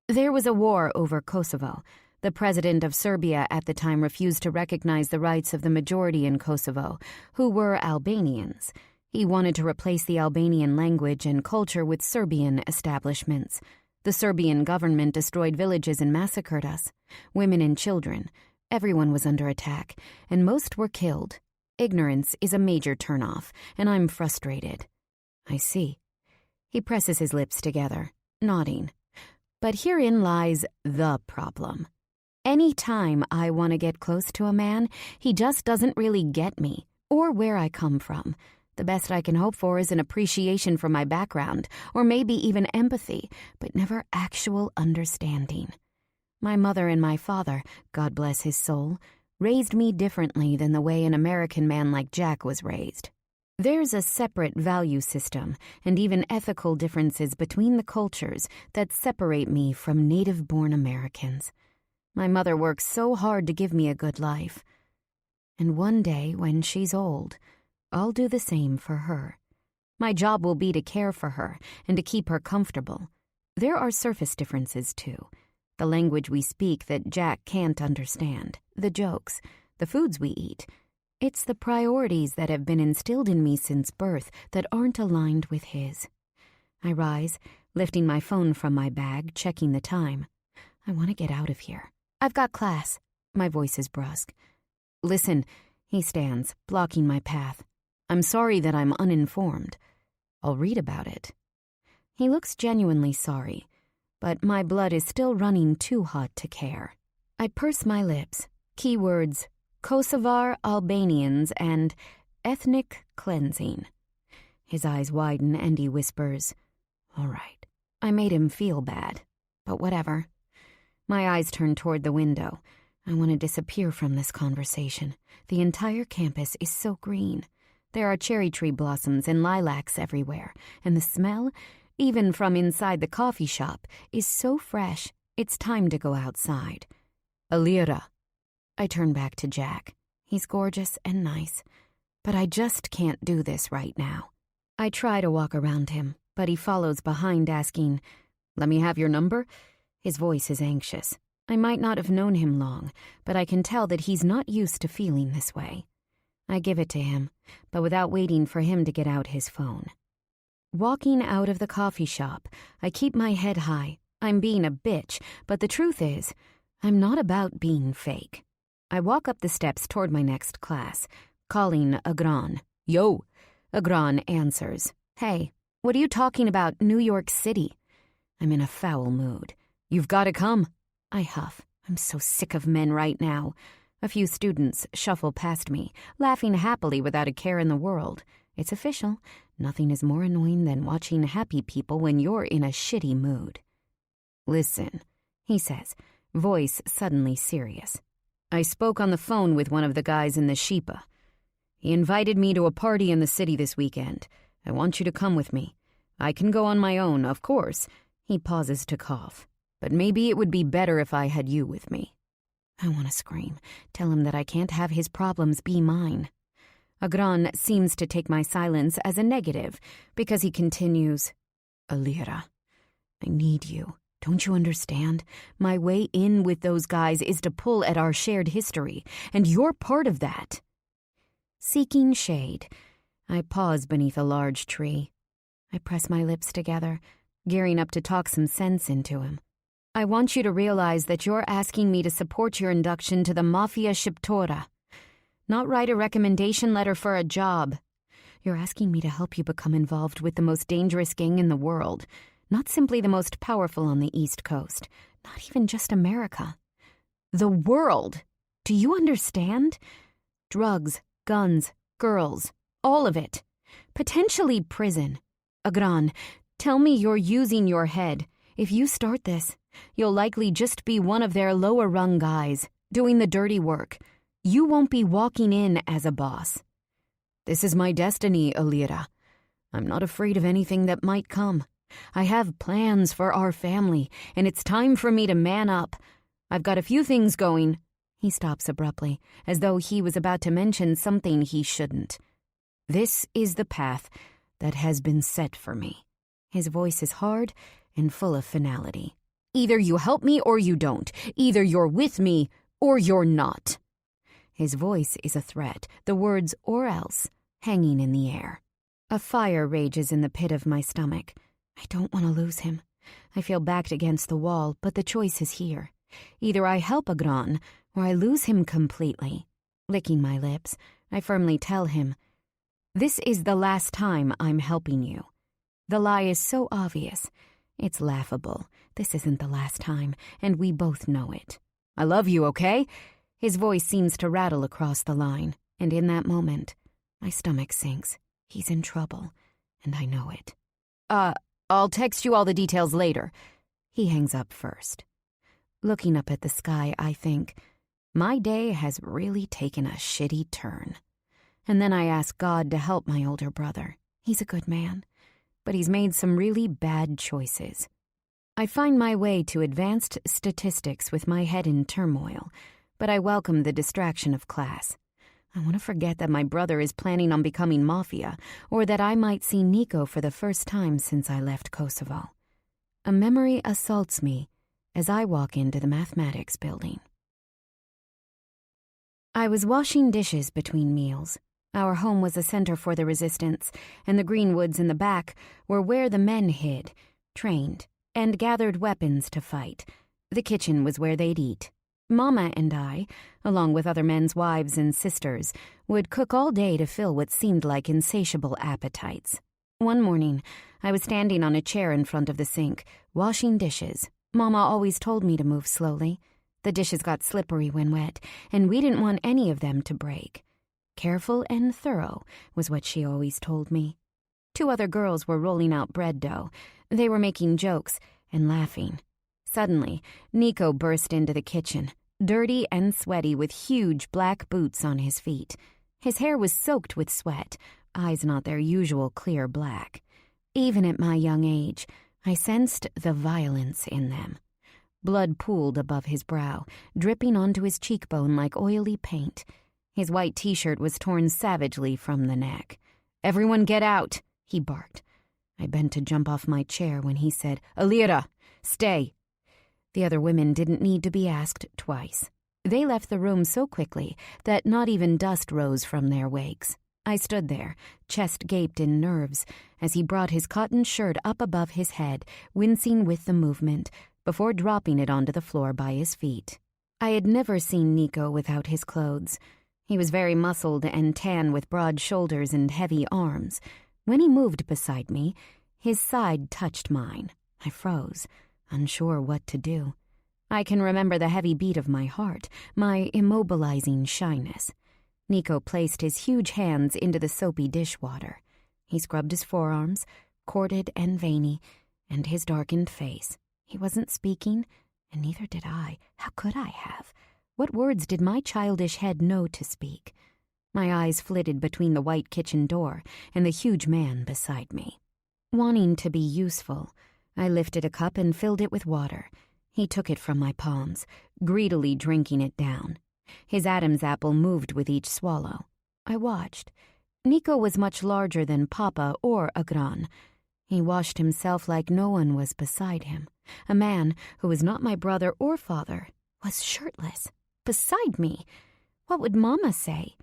There was a war over Kosovo. The president of Serbia at the time refused to recognize the rights of the majority in Kosovo, who were Albanians. He wanted to replace the Albanian language and culture with Serbian establishments. The Serbian government destroyed villages and massacred us. Women and children. Everyone was under attack, and most were killed. Ignorance is a major turnoff, and I'm frustrated. I see. He presses his lips together, nodding. But herein lies the problem. Any time I want to get close to a man, he just doesn't really get me, or where I come from. The best I can hope for is an appreciation for my background, or maybe even empathy, but never actual understanding. My mother and my father, God bless his soul, raised me differently than the way an American man like Jack was raised. There's a separate value system and even ethical differences between the cultures that separate me from native-born Americans. My mother works so hard to give me a good life. And one day, when she's old, I'll do the same for her. My job will be to care for her and to keep her comfortable. There are surface differences, too. The language we speak that Jack can't understand, the jokes, the foods we eat. It's the priorities that have been instilled in me since birth that aren't aligned with his. I rise, lifting my phone from my bag, checking the time. I want to get out of here. I've got class. My voice is brusque. Listen, he stands, blocking my path. I'm sorry that I'm uninformed. I'll read about it. He looks genuinely sorry, but my blood is still running too hot to care. I purse my lips. Keywords: Kosovar Albanians and ethnic cleansing. His eyes widen and he whispers, "All right." I made him feel bad, but whatever. My eyes turn toward the window. I want to disappear from this conversation. The entire campus is so green. There are cherry tree blossoms and lilacs everywhere, and the smell, even from inside the coffee shop, is so fresh. It's time to go outside. Alira. I turn back to Jack. He's gorgeous and nice, but I just can't do this right now. I try to walk around him, but he follows behind asking, "Let me have your number?" His voice is anxious. I might not have known him long, but I can tell that he's not used to feeling this way. I give it to him, but without waiting for him to get out his phone. Walking out of the coffee shop, I keep my head high. I'm being a bitch, but the truth is, I'm not about being fake. I walk up the steps toward my next class, calling Agran. "Yo!" Agran answers. "Hey, what are you talking about, New York City?" I'm in a foul mood. "You've got to come." I huff. I'm so sick of men right now. A few students shuffle past me, laughing happily without a care in the world. It's official. Nothing is more annoying than watching happy people when you're in a shitty mood. "Listen," he says, voice suddenly serious. "I spoke on the phone with one of the guys in the Shippa. He invited me to a party in the city this weekend. I want you to come with me. I can go on my own, of course." He pauses to cough. "But maybe it would be better if I had you with me." I want to scream, tell him that I can't have his problems be mine. Agran seems to take my silence as a negative, because he continues, "Alira, I need you. Don't you understand? My way in with those guys is to pull at our shared history, and you're part of that." Seeking shade, I pause beneath a large tree. I press my lips together, gearing up to talk some sense into him. "I want you to realize that you're asking me to support your induction to the Mafia Shiptora. not write a recommendation letter for a job. You're asking me to help you become involved with the most dangerous gang in the world, not simply the most powerful on the East Coast, not even just America. The world. Do you understand? Drugs, guns, girls, all of it. Potentially prison. Agran, tell me you're using your head. If you start this, you'll likely just be one of their lower-rung guys, doing the dirty work. You won't be walking in as a boss. This is my destiny, Alira. I'm not afraid of anything that might come. I have plans for our family, and it's time for me to man up. I've got a few things going. He stops abruptly, as though he was about to mention something he shouldn't. This is the path that has been set for me. His voice is hard and full of finality. Either you help me or you don't. Either you're with me or you're not. His voice is a threat, the words "or else" hanging in the air. A fire rages in the pit of my stomach. I don't want to lose him. I feel backed against the wall, but the choice is here. Either I help Agran, or I lose him completely. Licking my lips, I firmly tell him, "This is the last time I'm helping you." The lie is so obvious. It's laughable. This isn't the last time, and we both know it. "I love you, okay?" His voice seems to rattle across the line, and in that moment, my stomach sinks. He's in trouble, and I know it. I'll text you all the details later." He hangs up first. Looking up at the sky, I think, my day has really taken a shitty turn. And then I ask God to help my older brother. He's a good man, but he's made some really bad choices. I find my way to advanced statistics with my head in turmoil, but I welcome the distraction of class. I want to forget that my brother is planning on becoming Mafia, or that I might see Nico for the first time since I left Kosovo. A memory assaults me as I walk into the mathematics building. I was washing dishes between meals. Our home was a center for the resistance, and the greenwoods in the back were where the men hid, trained, and gathered weapons to fight. The kitchen was where they'd eat. Mama and I, along with other men's wives and sisters, would cook all day to fill what seemed like insatiable appetites. One morning, I was standing on a chair in front of the sink, washing dishes. Mama always told me to move slowly. The dishes got slippery when wet, and we didn't want any of them to break. Careful and thorough was what she always told me. 2 other girls were rolling out bread dough. They were making jokes and laughing. Suddenly, Nico burst into the kitchen, dirty and sweaty with huge black boots on his feet. His hair was soaked with sweat, eyes not their usual clear black. Even at my young age, I sensed the violence in them. Blood pooled above his brow, dripping onto his cheekbone like oily paint. His white t-shirt was torn savagely from the neck. "Everyone get out," he barked. I bent to jump off my chair when he said, "Alira, stay." The other women didn't need to be asked twice. They left the room so quickly that not even dust rose from their wakes. I stood there, chest gaped in nerves, as he brought his cotton shirt up above his head, wincing with the movement, before dropping it onto the floor by his feet. I had never seen Nico without his clothes. He was very muscled and tan with broad shoulders and heavy arms. When he moved beside me, his side touched mine. I froze, unsure what to do. I can remember the heavy beat of my heart, my immobilizing shyness. Nico placed his huge hands into the soapy dishwater. He scrubbed his forearms, corded and veiny, and his darkened face. He wasn't speaking, and neither did I. How could I have? What words did my childish head know to speak? My eyes flitted between the white kitchen door and the huge man beside me. Wanting to be useful, I lifted a cup and filled it with water. He took it from my palms, greedily drinking it down. His Adam's apple moved with each swallow. I watched. Nico was much larger than Papa or Agran. He washed himself like no one was beside him. A man who was not my brother or father was shirtless, beside me. What would Mama say?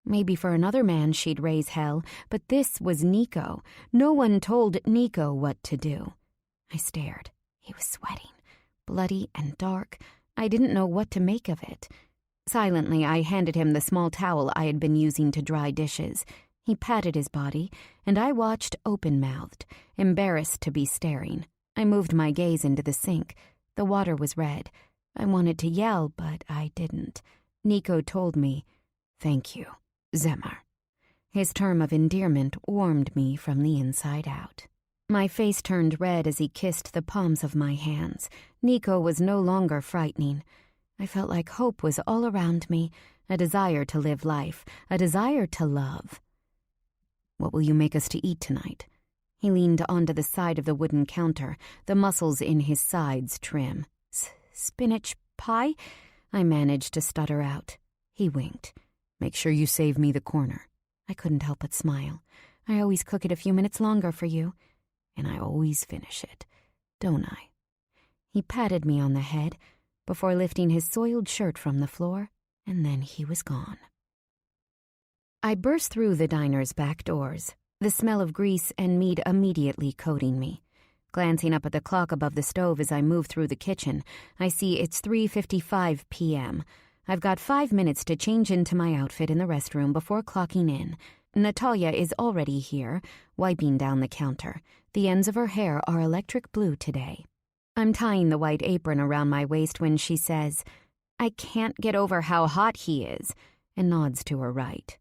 Maybe for another man she'd raise hell, but this was Nico. No one told Nico what to do. I stared. He was sweating, bloody and dark. I didn't know what to make of it. Silently, I handed him the small towel I had been using to dry dishes. He patted his body, and I watched open-mouthed, embarrassed to be staring. I moved my gaze into the sink. The water was red. I wanted to yell, but I didn't. Nico told me, "Thank you, Zemmer." His term of endearment warmed me from the inside out. My face turned red as he kissed the palms of my hands. Nico was no longer frightening. I felt like hope was all around me, a desire to live life, a desire to love. "What will you make us to eat tonight?" He leaned onto the side of the wooden counter, the muscles in his sides trim. "Spinach pie?" I managed to stutter out. He winked. "Make sure you save me the corner." I couldn't help but smile. "I always cook it a few minutes longer for you. And I always finish it, don't I?" He patted me on the head before lifting his soiled shirt from the floor, and then he was gone. I burst through the diner's back doors, the smell of grease and meat immediately coating me. Glancing up at the clock above the stove as I move through the kitchen, I see it's 3:55 p.m. I've got 5 minutes to change into my outfit in the restroom before clocking in. Natalia is already here, wiping down the counter. The ends of her hair are electric blue today. I'm tying the white apron around my waist when she says, "I can't get over how hot he is," and nods to her right.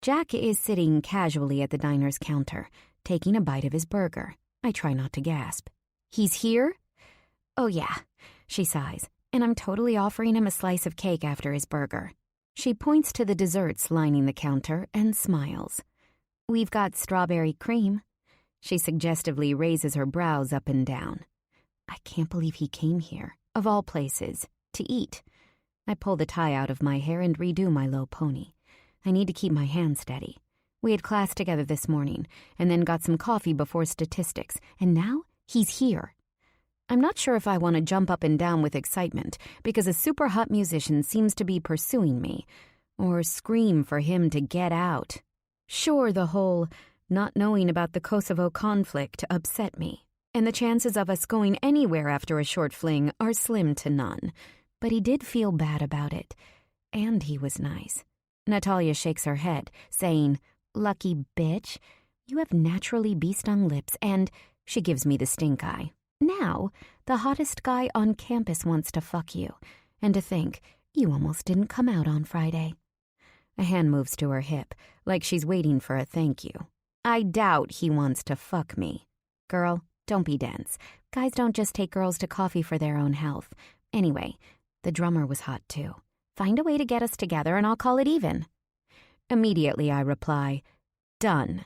Jack is sitting casually at the diner's counter, taking a bite of his burger. I try not to gasp. "He's here?" "Oh yeah," she sighs, "and I'm totally offering him a slice of cake after his burger." She points to the desserts lining the counter and smiles. "We've got strawberry cream." She suggestively raises her brows up and down. I can't believe he came here, of all places, to eat. I pull the tie out of my hair and redo my low pony. I need to keep my hand steady. We had class together this morning, and then got some coffee before statistics, and now he's here. I'm not sure if I want to jump up and down with excitement because a super hot musician seems to be pursuing me, or scream for him to get out. Sure, the whole not knowing about the Kosovo conflict upset me, and the chances of us going anywhere after a short fling are slim to none, but he did feel bad about it, and he was nice. Natalia shakes her head, saying, "Lucky bitch, you have naturally bee-stung lips," and she gives me the stink eye. Now, the hottest guy on campus wants to fuck you, and to think you almost didn't come out on Friday. A hand moves to her hip, like she's waiting for a thank you. I doubt he wants to fuck me. Girl, don't be dense. Guys don't just take girls to coffee for their own health. Anyway, the drummer was hot too. Find a way to get us together and I'll call it even. Immediately I reply, "Done."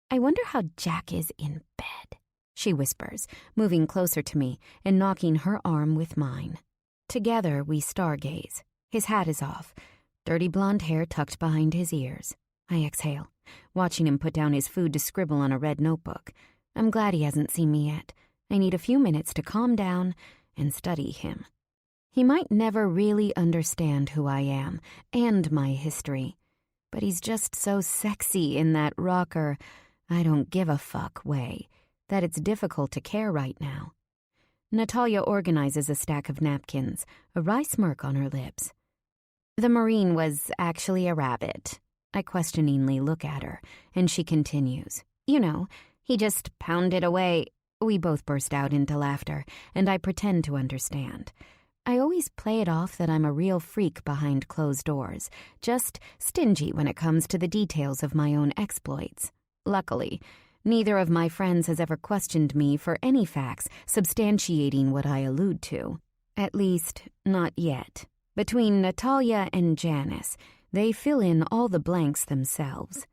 "I wonder how Jack is in bed," she whispers, moving closer to me and knocking her arm with mine. Together we stargaze. His hat is off, dirty blonde hair tucked behind his ears. I exhale, watching him put down his food to scribble on a red notebook. I'm glad he hasn't seen me yet. I need a few minutes to calm down and study him. He might never really understand who I am and my history, but he's just so sexy in that rocker, I don't give a fuck way that it's difficult to care right now. Natalia organizes a stack of napkins, a wry smirk on her lips. "The Marine was actually a rabbit." I questioningly look at her, and she continues, "You know, he just pounded away." We both burst out into laughter, and I pretend to understand. I always play it off that I'm a real freak behind closed doors, just stingy when it comes to the details of my own exploits. Luckily, neither of my friends has ever questioned me for any facts substantiating what I allude to. At least, not yet. Between Natalia and Janice, they fill in all the blanks themselves.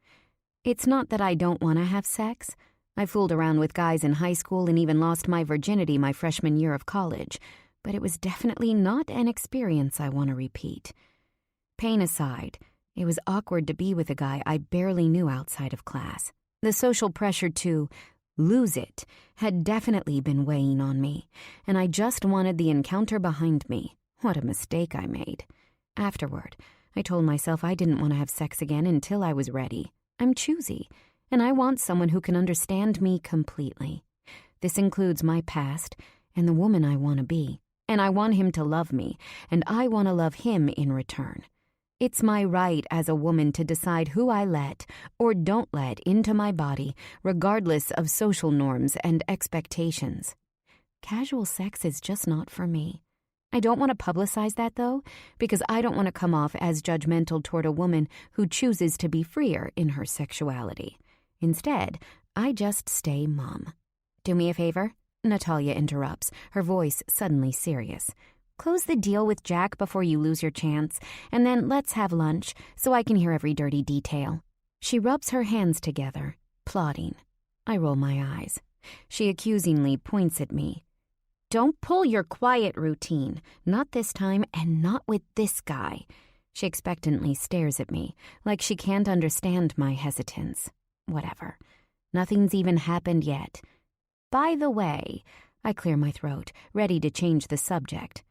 It's not that I don't want to have sex. I fooled around with guys in high school and even lost my virginity my freshman year of college, but it was definitely not an experience I want to repeat. Pain aside, it was awkward to be with a guy I barely knew outside of class. The social pressure to lose it had definitely been weighing on me, and I just wanted the encounter behind me. What a mistake I made. Afterward, I told myself I didn't want to have sex again until I was ready. I'm choosy, and I want someone who can understand me completely. This includes my past and the woman I want to be. And I want him to love me, and I want to love him in return. It's my right as a woman to decide who I let or don't let into my body, regardless of social norms and expectations. Casual sex is just not for me. I don't want to publicize that, though, because I don't want to come off as judgmental toward a woman who chooses to be freer in her sexuality. Instead, I just stay mum. Do me a favor? Natalia interrupts, her voice suddenly serious. Close the deal with Jack before you lose your chance, and then let's have lunch so I can hear every dirty detail. She rubs her hands together, plotting. I roll my eyes. She accusingly points at me. Don't pull your quiet routine. Not this time, and not with this guy. She expectantly stares at me, like she can't understand my hesitance. Whatever. Nothing's even happened yet. By the way, I clear my throat, ready to change the subject.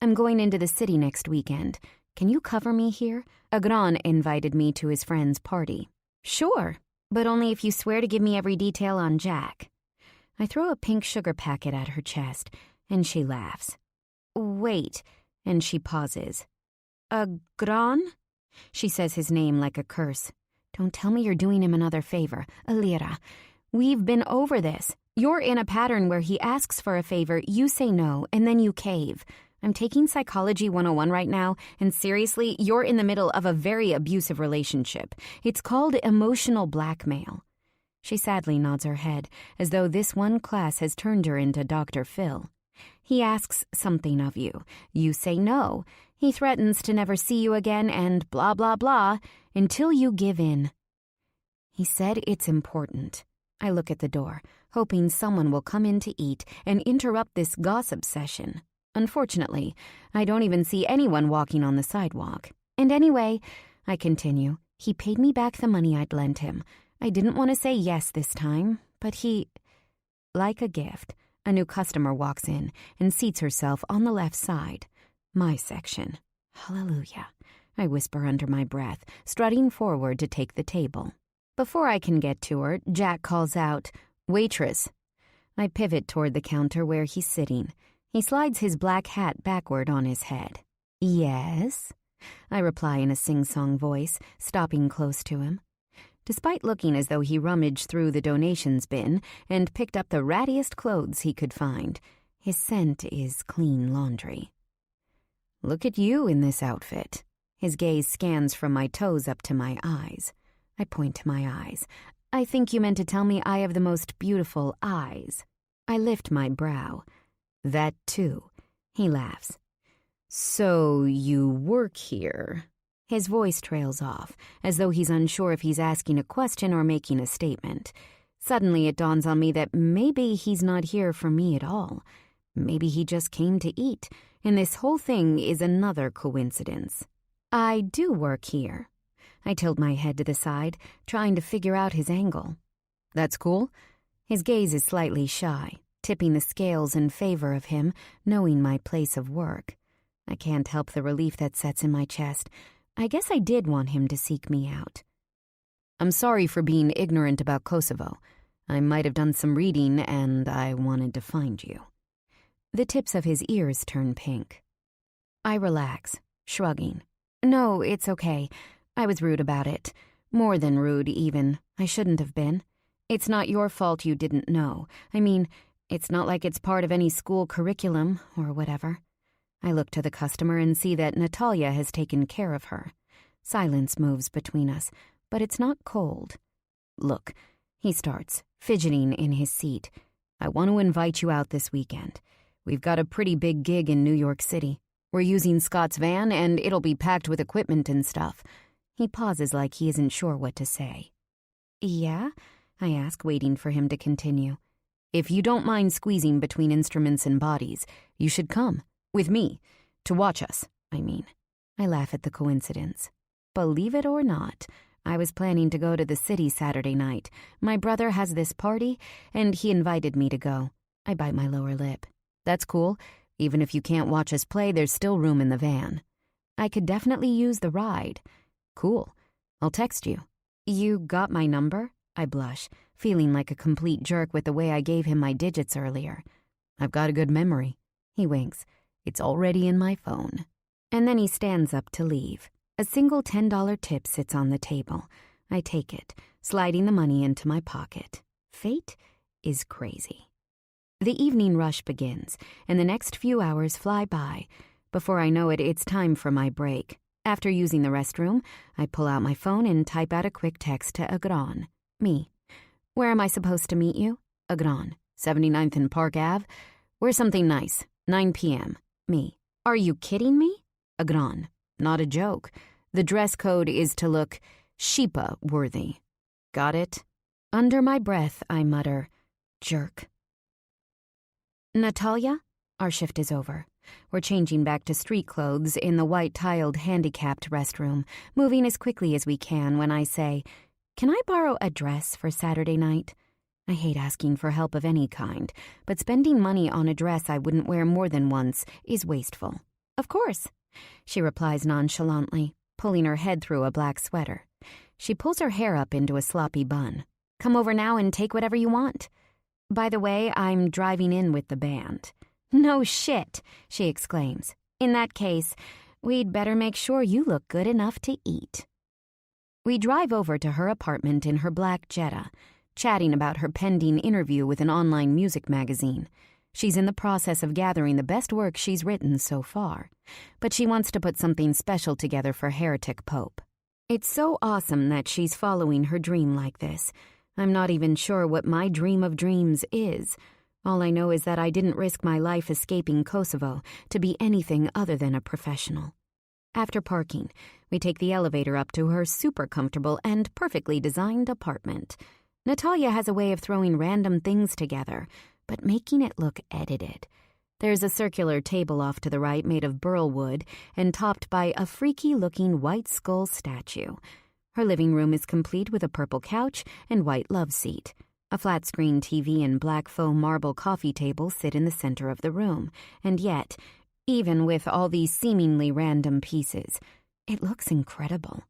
I'm going into the city next weekend. Can you cover me here? Agran invited me to his friend's party. Sure, but only if you swear to give me every detail on Jack. I throw a pink sugar packet at her chest, and she laughs. Wait, and she pauses. Agran? She says his name like a curse. Don't tell me you're doing him another favor, Alira. We've been over this. You're in a pattern where he asks for a favor, you say no, and then you cave. I'm taking Psychology 101 right now, and seriously, you're in the middle of a very abusive relationship. It's called emotional blackmail. She sadly nods her head, as though this one class has turned her into Dr. Phil. He asks something of you. You say no. He threatens to never see you again and blah, blah, blah, until you give in. He said it's important. I look at the door, hoping someone will come in to eat and interrupt this gossip session. Unfortunately, I don't even see anyone walking on the sidewalk. And anyway, I continue, he paid me back the money I'd lent him. I didn't want to say yes this time, but he... Like a gift, a new customer walks in and seats herself on the left side. My section. Hallelujah, I whisper under my breath, strutting forward to take the table. Before I can get to her, Jack calls out, "Waitress." I pivot toward the counter where he's sitting. He slides his black hat backward on his head. "Yes?" I reply in a sing-song voice, stopping close to him. Despite looking as though he rummaged through the donations bin and picked up the rattiest clothes he could find, his scent is clean laundry. "Look at you in this outfit." His gaze scans from my toes up to my eyes. I point to my eyes. "I think you meant to tell me I have the most beautiful eyes." I lift my brow. "That too." He laughs. "So you work here?" His voice trails off, as though he's unsure if he's asking a question or making a statement. Suddenly it dawns on me that maybe he's not here for me at all. Maybe he just came to eat, and this whole thing is another coincidence. "I do work here." I tilt my head to the side, trying to figure out his angle. "That's cool." His gaze is slightly shy, tipping the scales in favor of him, knowing my place of work. I can't help the relief that sets in my chest. I guess I did want him to seek me out. "I'm sorry for being ignorant about Kosovo. I might have done some reading, and I wanted to find you." The tips of his ears turn pink. I relax, shrugging. "No, it's okay. I was rude about it. More than rude, even. I shouldn't have been. It's not your fault you didn't know. I mean, it's not like it's part of any school curriculum or whatever." I look to the customer and see that Natalia has taken care of her. Silence moves between us, but it's not cold. "Look," he starts, fidgeting in his seat. "I want to invite you out this weekend. We've got a pretty big gig in New York City. We're using Scott's van, and it'll be packed with equipment and stuff." He pauses like he isn't sure what to say. "Yeah?" I ask, waiting for him to continue. "If you don't mind squeezing between instruments and bodies, you should come. With me. To watch us, I mean." I laugh at the coincidence. Believe it or not, I was planning to go to the city Saturday night. My brother has this party, and he invited me to go. I bite my lower lip. "That's cool. Even if you can't watch us play, there's still room in the van." "I could definitely use the ride." "Cool. I'll text you." "You got my number?" I blush, feeling like a complete jerk with the way I gave him my digits earlier. "I've got a good memory." He winks. It's already in my phone. And then he stands up to leave. A single $10 tip sits on the table. I take it, sliding the money into my pocket. Fate is crazy. The evening rush begins, and the next few hours fly by. Before I know it, it's time for my break. After using the restroom, I pull out my phone and type out a quick text to Agron. Me. Where am I supposed to meet you? Agron. 79th and Park Ave. Where's something nice? 9 p.m. Me. Are you kidding me? Agron. Not a joke. The dress code is to look Sheepa-worthy. Got it? Under my breath, I mutter, jerk. Natalia? Our shift is over. We're changing back to street clothes in the white-tiled handicapped restroom, moving as quickly as we can when I say, can I borrow a dress for Saturday night? I hate asking for help of any kind, but spending money on a dress I wouldn't wear more than once is wasteful. Of course, she replies nonchalantly, pulling her head through a black sweater. She pulls her hair up into a sloppy bun. Come over now and take whatever you want. By the way, I'm driving in with the band. No shit, she exclaims. In that case, we'd better make sure you look good enough to eat. We drive over to her apartment in her black Jetta, chatting about her pending interview with an online music magazine. She's in the process of gathering the best work she's written so far, but she wants to put something special together for Heretic Pope. It's so awesome that she's following her dream like this. I'm not even sure what my dream of dreams is. All I know is that I didn't risk my life escaping Kosovo to be anything other than a professional. After parking, we take the elevator up to her super comfortable and perfectly designed apartment. Natalia has a way of throwing random things together, but making it look edited. There's a circular table off to the right made of burl wood and topped by a freaky-looking white skull statue. Her living room is complete with a purple couch and white love seat. A flat-screen TV and black faux marble coffee table sit in the center of the room, and yet, even with all these seemingly random pieces, it looks incredible.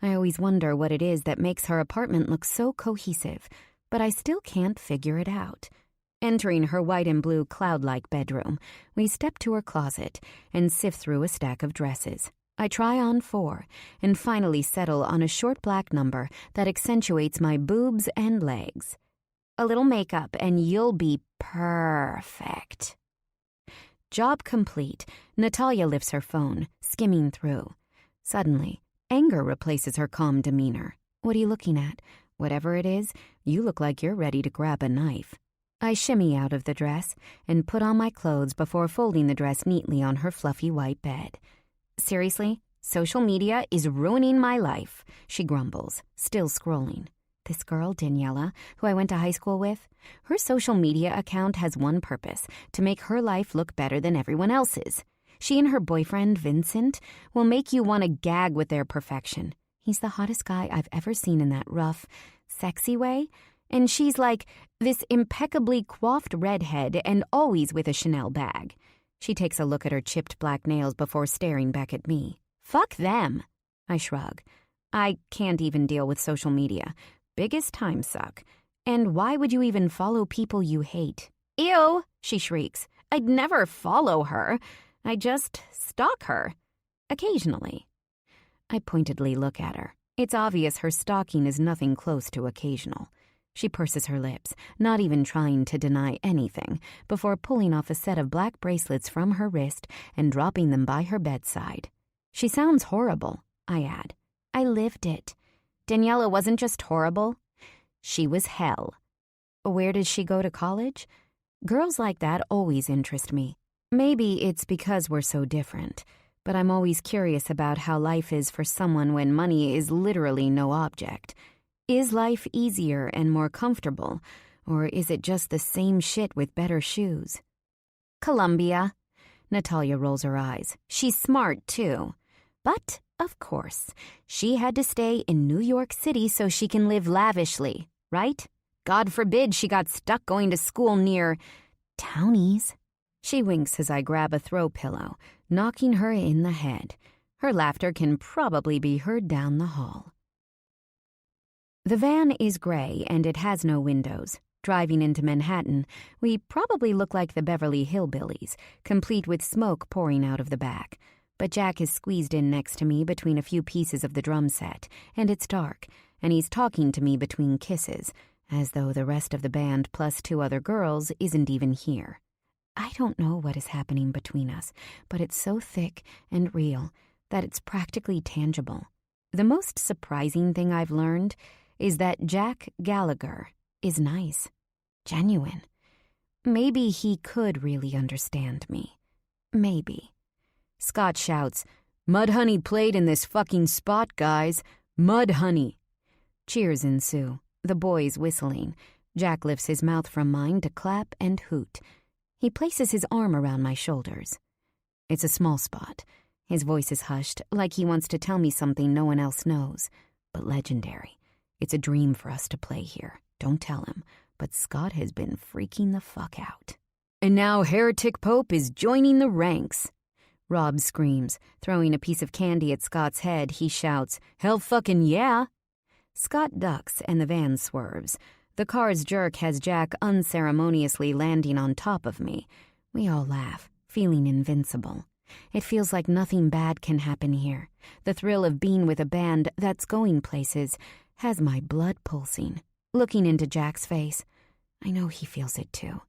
I always wonder what it is that makes her apartment look so cohesive, but I still can't figure it out. Entering her white and blue cloud-like bedroom, we step to her closet and sift through a stack of dresses. I try on 4 and finally settle on a short black number that accentuates my boobs and legs. A little makeup and you'll be perfect. Job complete. Natalia lifts her phone, skimming through. Suddenly, anger replaces her calm demeanor. What are you looking at? Whatever it is, you look like you're ready to grab a knife. I shimmy out of the dress and put on my clothes before folding the dress neatly on her fluffy white bed. Seriously, social media is ruining my life, she grumbles, still scrolling. This girl, Daniela, who I went to high school with, her social media account has one purpose, to make her life look better than everyone else's. She and her boyfriend, Vincent, will make you want to gag with their perfection. He's the hottest guy I've ever seen in that rough, sexy way, and she's like this impeccably coiffed redhead and always with a Chanel bag. She takes a look at her chipped black nails before staring back at me. Fuck them. I shrug. I can't even deal with social media. Biggest time suck. And why would you even follow people you hate? Ew, she shrieks. I'd never follow her. I just stalk her. Occasionally. I pointedly look at her. It's obvious her stalking is nothing close to occasional. She purses her lips, not even trying to deny anything, before pulling off a set of black bracelets from her wrist and dropping them by her bedside. She sounds horrible, I add. I lived it. Daniela wasn't just horrible. She was hell. Where did she go to college? Girls like that always interest me. Maybe it's because we're so different, but I'm always curious about how life is for someone when money is literally no object. Is life easier and more comfortable, or is it just the same shit with better shoes? Columbia. Natalia rolls her eyes. She's smart, too. But, of course, she had to stay in New York City so she can live lavishly, right? God forbid she got stuck going to school near Townies. She winks as I grab a throw pillow, knocking her in the head. Her laughter can probably be heard down the hall. The van is gray and it has no windows. Driving into Manhattan, we probably look like the Beverly Hillbillies, complete with smoke pouring out of the back. But Jack is squeezed in next to me between a few pieces of the drum set, and it's dark, and he's talking to me between kisses, as though the rest of the band plus 2 other girls isn't even here. I don't know what is happening between us, but it's so thick and real that it's practically tangible. The most surprising thing I've learned is that Jack Gallagher is nice, genuine. Maybe he could really understand me. Maybe. Scott shouts, "Mudhoney played in this fucking spot, guys. Mudhoney." Cheers ensue, the boys whistling. Jack lifts his mouth from mine to clap and hoot. He places his arm around my shoulders. It's a small spot. His voice is hushed, like he wants to tell me something no one else knows, but legendary. It's a dream for us to play here. Don't tell him, but Scott has been freaking the fuck out. And now Heretic Pope is joining the ranks. Rob screams. Throwing a piece of candy at Scott's head, he shouts, "Hell fucking yeah!" Scott ducks and the van swerves. The car's jerk has Jack unceremoniously landing on top of me. We all laugh, feeling invincible. It feels like nothing bad can happen here. The thrill of being with a band that's going places has my blood pulsing. Looking into Jack's face, I know he feels it too.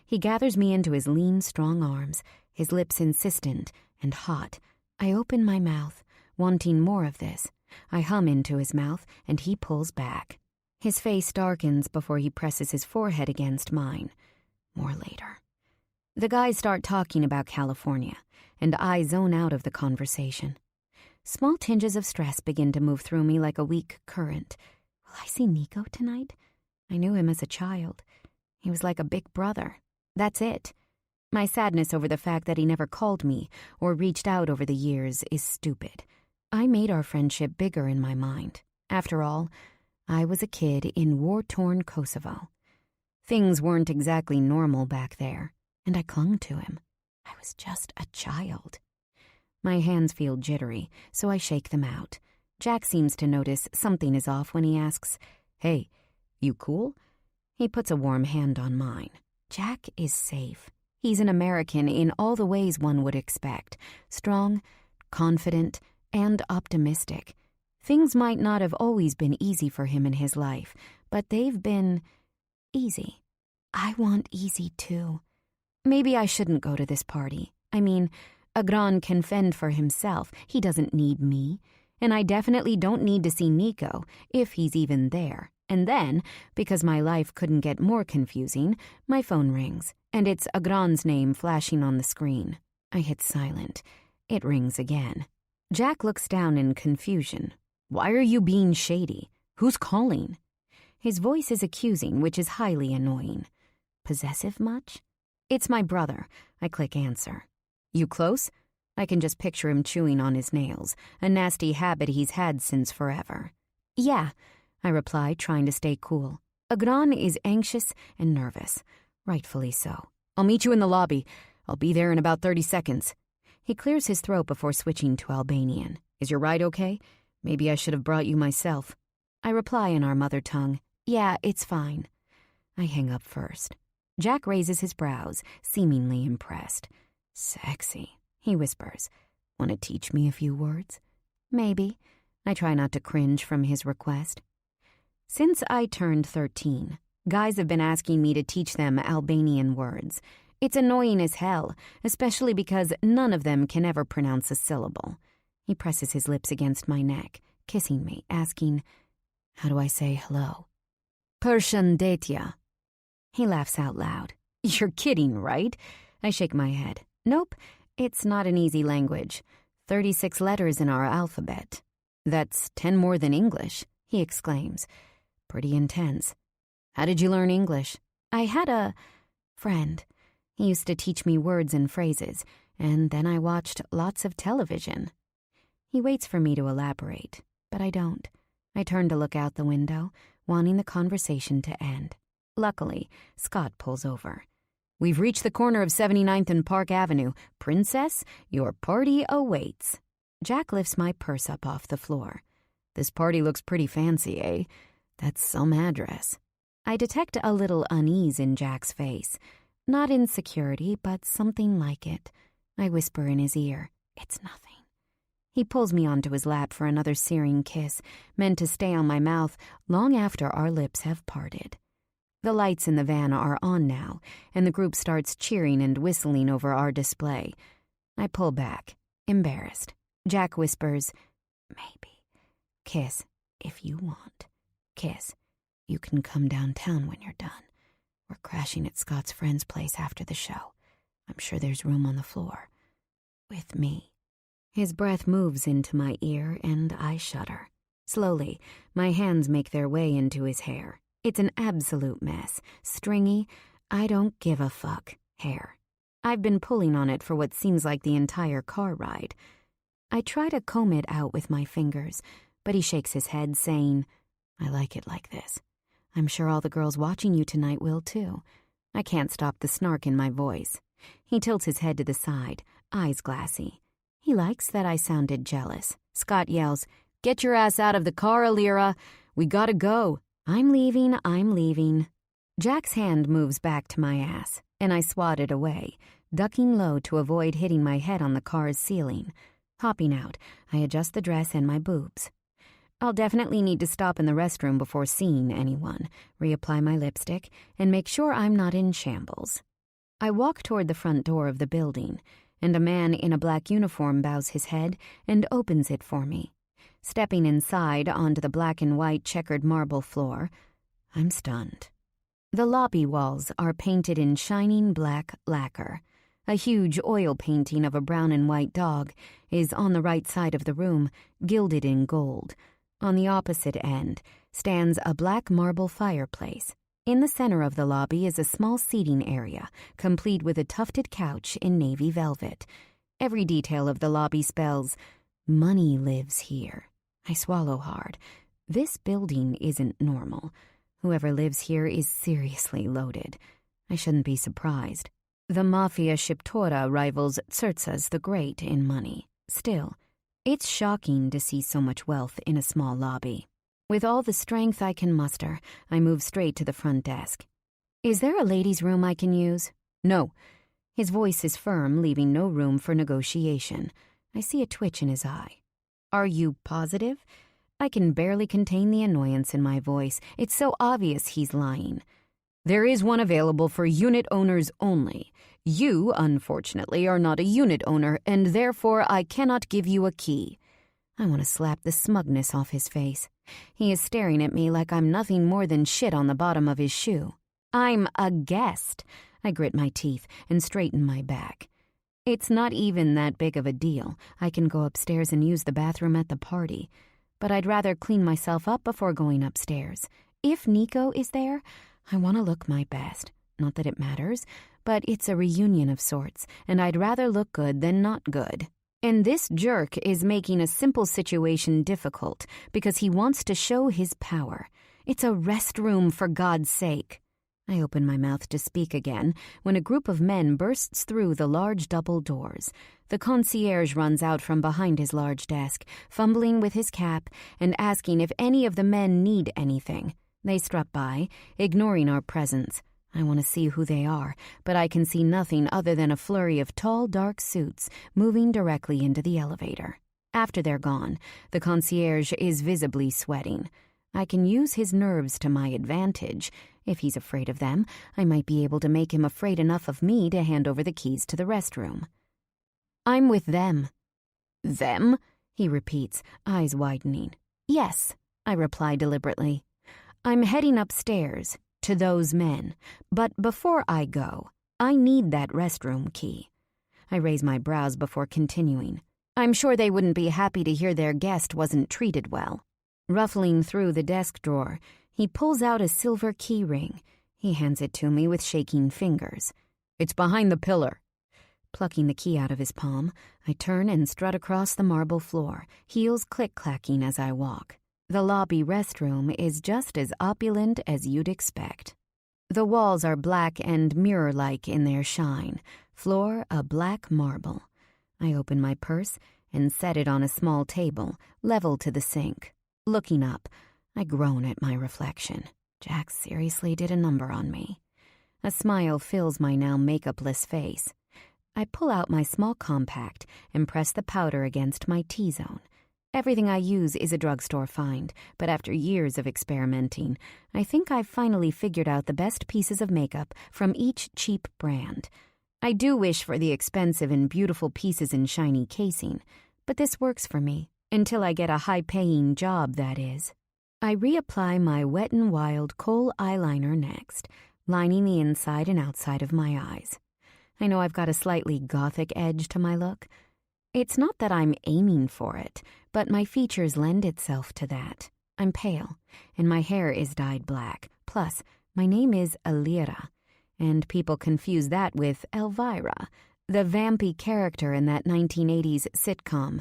He gathers me into his lean, strong arms, his lips insistent and hot. I open my mouth, wanting more of this. I hum into his mouth, and he pulls back. His face darkens before he presses his forehead against mine. More later. The guys start talking about California, and I zone out of the conversation. Small tinges of stress begin to move through me like a weak current. Will I see Nico tonight? I knew him as a child. He was like a big brother. That's it. My sadness over the fact that he never called me or reached out over the years is stupid. I made our friendship bigger in my mind. After all, I was a kid in war-torn Kosovo. Things weren't exactly normal back there, and I clung to him. I was just a child. My hands feel jittery, so I shake them out. Jack seems to notice something is off when he asks, "Hey, you cool?" He puts a warm hand on mine. Jack is safe. He's an American in all the ways one would expect. Strong, confident, and optimistic. Things might not have always been easy for him in his life, but they've been easy. I want easy too. Maybe I shouldn't go to this party. I mean, Agran can fend for himself. He doesn't need me. And I definitely don't need to see Nico, if he's even there. And then, because my life couldn't get more confusing, my phone rings, and it's Agran's name flashing on the screen. I hit silent. It rings again. Jack looks down in confusion. "Why are you being shady? Who's calling?" His voice is accusing, which is highly annoying. Possessive much? "It's my brother." I click answer. "You close?" I can just picture him chewing on his nails, a nasty habit he's had since forever. "Yeah," I reply, trying to stay cool. Agran is anxious and nervous. Rightfully so. "I'll meet you in the lobby. I'll be there in about 30 seconds. He clears his throat before switching to Albanian. "Is your ride okay? Maybe I should have brought you myself." I reply in our mother tongue. "Yeah, it's fine." I hang up first. Jack raises his brows, seemingly impressed. "Sexy," he whispers. "Want to teach me a few words?" "Maybe." I try not to cringe from his request. Since I turned 13, guys have been asking me to teach them Albanian words. It's annoying as hell, especially because none of them can ever pronounce a syllable. He presses his lips against my neck, kissing me, asking, "How do I say hello?" "Përshëndetje." He laughs out loud. "You're kidding, right?" I shake my head. "Nope, it's not an easy language. 36 letters in our alphabet." "That's 10 more than English," he exclaims. "Pretty intense. How did you learn English?" "I had a friend. He used to teach me words and phrases, and then I watched lots of television." He waits for me to elaborate, but I don't. I turn to look out the window, wanting the conversation to end. Luckily, Scott pulls over. "We've reached the corner of 79th and Park Avenue. Princess, your party awaits." Jack lifts my purse up off the floor. "This party looks pretty fancy, eh? That's some address." I detect a little unease in Jack's face. Not insecurity, but something like it. I whisper in his ear, "It's nothing." He pulls me onto his lap for another searing kiss, meant to stay on my mouth long after our lips have parted. The lights in the van are on now, and the group starts cheering and whistling over our display. I pull back, embarrassed. Jack whispers, "Maybe. Kiss, if you want. Kiss. You can come downtown when you're done. We're crashing at Scott's friend's place after the show. I'm sure there's room on the floor. With me." His breath moves into my ear, and I shudder. Slowly, my hands make their way into his hair. It's an absolute mess. Stringy, I don't give a fuck hair. I've been pulling on it for what seems like the entire car ride. I try to comb it out with my fingers, but he shakes his head, saying, "I like it like this. I'm sure all the girls watching you tonight will, too." I can't stop the snark in my voice. He tilts his head to the side, eyes glassy. He likes that I sounded jealous. Scott yells, "Get your ass out of the car, Alira. We gotta go." I'm leaving. Jack's hand moves back to my ass, and I swat it away, ducking low to avoid hitting my head on the car's ceiling. Hopping out, I adjust the dress and my boobs. I'll definitely need to stop in the restroom before seeing anyone, reapply my lipstick, and make sure I'm not in shambles. I walk toward the front door of the building, and a man in a black uniform bows his head and opens it for me. Stepping inside onto the black and white checkered marble floor, I'm stunned. The lobby walls are painted in shining black lacquer. A huge oil painting of a brown and white dog is on the right side of the room, gilded in gold. On the opposite end stands a black marble fireplace. In the center of the lobby is a small seating area, complete with a tufted couch in navy velvet. Every detail of the lobby spells, "Money lives here." I swallow hard. This building isn't normal. Whoever lives here is seriously loaded. I shouldn't be surprised. The Mafia Shiptora rivals Tsirtsas the Great in money. Still, it's shocking to see so much wealth in a small lobby. With all the strength I can muster, I move straight to the front desk. "Is there a ladies' room I can use?" "No." His voice is firm, leaving no room for negotiation. I see a twitch in his eye. "Are you positive?" I can barely contain the annoyance in my voice. It's so obvious he's lying. "There is one available for unit owners only. You, unfortunately, are not a unit owner, and therefore I cannot give you a key." I want to slap the smugness off his face. He is staring at me like I'm nothing more than shit on the bottom of his shoe. "I'm a guest." I grit my teeth and straighten my back. It's not even that big of a deal. I can go upstairs and use the bathroom at the party. But I'd rather clean myself up before going upstairs. If Nico is there, I want to look my best. Not that it matters, but it's a reunion of sorts, and I'd rather look good than not good. And this jerk is making a simple situation difficult because he wants to show his power. It's a restroom, for God's sake. I open my mouth to speak again when a group of men bursts through the large double doors. The concierge runs out from behind his large desk, fumbling with his cap and asking if any of the men need anything. They strut by, ignoring our presence. I want to see who they are, but I can see nothing other than a flurry of tall, dark suits moving directly into the elevator. After they're gone, the concierge is visibly sweating. I can use his nerves to my advantage. If he's afraid of them, I might be able to make him afraid enough of me to hand over the keys to the restroom. "I'm with them." "Them?" he repeats, eyes widening. "Yes," I reply deliberately. "I'm heading upstairs to those men, but before I go, I need that restroom key." I raise my brows before continuing. I'm sure they wouldn't be happy to hear their guest wasn't treated well. Ruffling through the desk drawer, he pulls out a silver key ring. He hands it to me with shaking fingers. "It's behind the pillar." Plucking the key out of his palm, I turn and strut across the marble floor, heels click-clacking as I walk. The lobby restroom is just as opulent as you'd expect. The walls are black and mirror-like in their shine, floor a black marble. I open my purse and set it on a small table, level to the sink. Looking up, I groan at my reflection. Jack seriously did a number on me. A smile fills my now makeupless face. I pull out my small compact and press the powder against my T-zone. Everything I use is a drugstore find, but after years of experimenting, I think I've finally figured out the best pieces of makeup from each cheap brand. I do wish for the expensive and beautiful pieces in shiny casing, but this works for me, until I get a high-paying job, that is. I reapply my Wet n Wild kohl eyeliner next, lining the inside and outside of my eyes. I know I've got a slightly gothic edge to my look. It's not that I'm aiming for it, but my features lend itself to that. I'm pale, and my hair is dyed black. Plus, my name is Alira, and people confuse that with Elvira, the vampy character in that 1980s sitcom,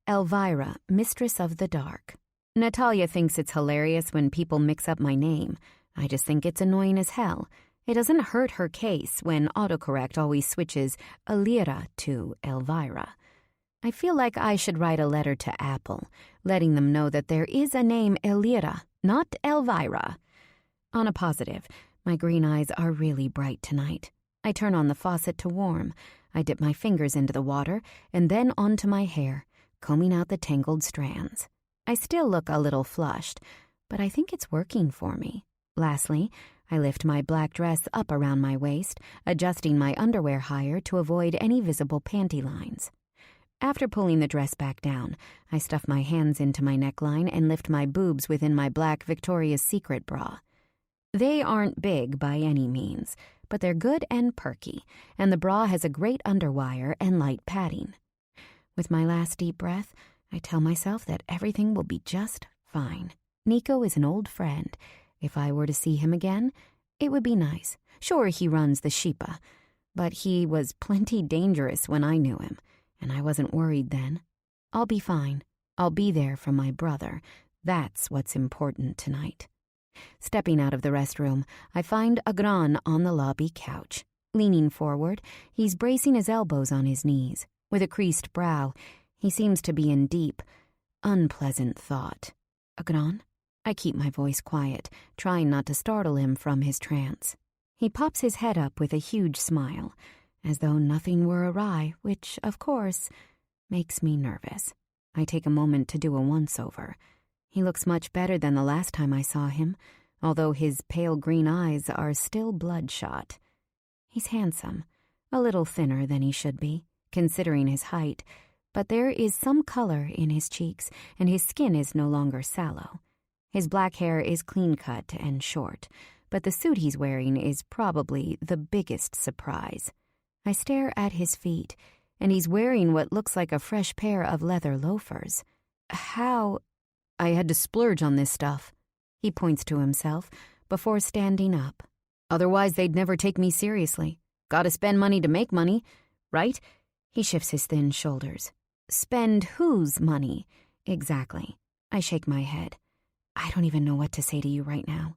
Elvira, Mistress of the Dark. Natalia thinks it's hilarious when people mix up my name. I just think it's annoying as hell. It doesn't hurt her case when autocorrect always switches Alira to Elvira. I feel like I should write a letter to Apple, letting them know that there is a name Elira, not Elvira. On a positive, my green eyes are really bright tonight. I turn on the faucet to warm. I dip my fingers into the water and then onto my hair, combing out the tangled strands. I still look a little flushed, but I think it's working for me. Lastly, I lift my black dress up around my waist, adjusting my underwear higher to avoid any visible panty lines. After pulling the dress back down, I stuff my hands into my neckline and lift my boobs within my black Victoria's Secret bra. They aren't big by any means, but they're good and perky, and the bra has a great underwire and light padding. With my last deep breath, I tell myself that everything will be just fine. Nico is an old friend. If I were to see him again, it would be nice. Sure, he runs the Sheepa, but he was plenty dangerous when I knew him, and I wasn't worried then. I'll be fine. I'll be there for my brother. That's what's important tonight. Stepping out of the restroom, I find Agran on the lobby couch. Leaning forward, he's bracing his elbows on his knees. With a creased brow, he seems to be in deep, unpleasant thought. Agran? I keep my voice quiet, trying not to startle him from his trance. He pops his head up with a huge smile, as though nothing were awry, which, of course, makes me nervous. I take a moment to do a once-over. He looks much better than the last time I saw him, although his pale green eyes are still bloodshot. He's handsome, a little thinner than he should be, considering his height, but there is some color in his cheeks, and his skin is no longer sallow. His black hair is clean-cut and short, but the suit he's wearing is probably the biggest surprise. I stare at his feet, and he's wearing what looks like a fresh pair of leather loafers. How? I had to splurge on this stuff. He points to himself before standing up. Otherwise, they'd never take me seriously. Gotta spend money to make money, right? He shifts his thin shoulders. Spend whose money? Exactly. I shake my head. I don't even know what to say to you right now.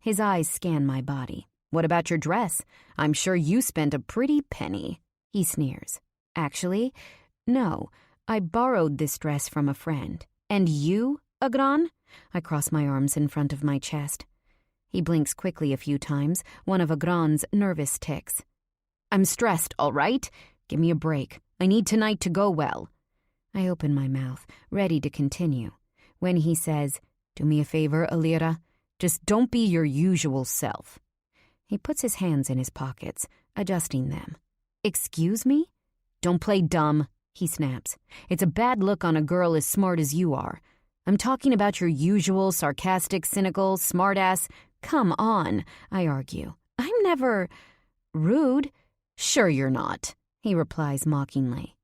His eyes scan my body. What about your dress? I'm sure you spent a pretty penny. He sneers. Actually, no. I borrowed this dress from a friend. And you, Agran? I cross my arms in front of my chest. He blinks quickly a few times, one of Agran's nervous tics. I'm stressed, all right? Give me a break. I need tonight to go well. I open my mouth, ready to continue, when he says, Do me a favor, Alira. Just don't be your usual self. He puts his hands in his pockets, adjusting them. Excuse me? Don't play dumb, he snaps. It's a bad look on a girl as smart as you are. I'm talking about your usual sarcastic, cynical, smartass. Come on, I argue. I'm never rude. Sure you're not, he replies mockingly.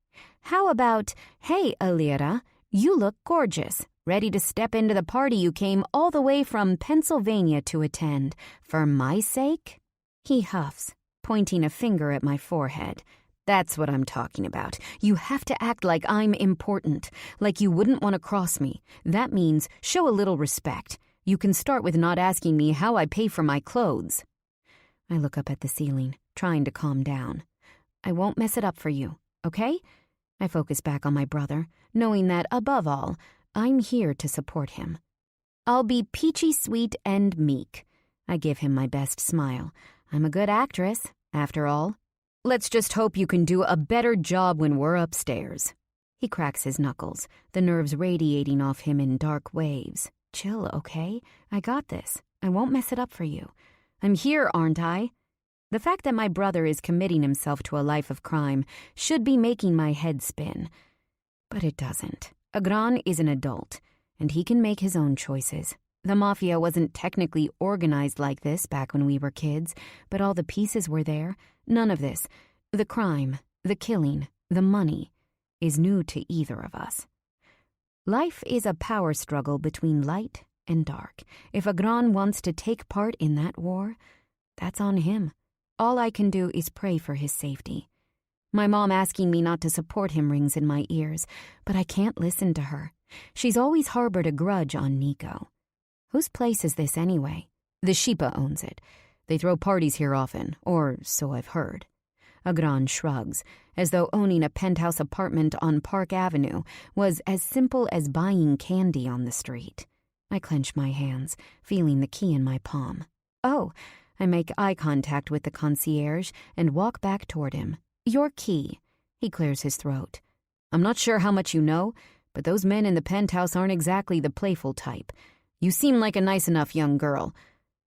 How about, hey, Alira, you look gorgeous. Ready to step into the party you came all the way from Pennsylvania to attend. For my sake? He huffs, pointing a finger at my forehead. That's what I'm talking about. You have to act like I'm important, like you wouldn't want to cross me. That means show a little respect. You can start with not asking me how I pay for my clothes. I look up at the ceiling, trying to calm down. I won't mess it up for you, okay? I focus back on my brother, knowing that, above all, I'm here to support him. I'll be peachy sweet and meek. I give him my best smile. I'm a good actress, after all. Let's just hope you can do a better job when we're upstairs. He cracks his knuckles, the nerves radiating off him in dark waves. Chill, okay? I got this. I won't mess it up for you. I'm here, aren't I? The fact that my brother is committing himself to a life of crime should be making my head spin. But it doesn't. Agran is an adult, and he can make his own choices. The Mafia wasn't technically organized like this back when we were kids, but all the pieces were there. None of this, the crime, the killing, the money, is new to either of us. Life is a power struggle between light and dark. If Agran wants to take part in that war, that's on him. All I can do is pray for his safety. My mom asking me not to support him rings in my ears, but I can't listen to her. She's always harbored a grudge on Nico. Whose place is this anyway? The Shipa owns it. They throw parties here often, or so I've heard. Agran shrugs, as though owning a penthouse apartment on Park Avenue was as simple as buying candy on the street. I clench my hands, feeling the key in my palm. Oh, I make eye contact with the concierge and walk back toward him. Your key. He clears his throat. I'm not sure how much you know, but those men in the penthouse aren't exactly the playful type. You seem like a nice enough young girl.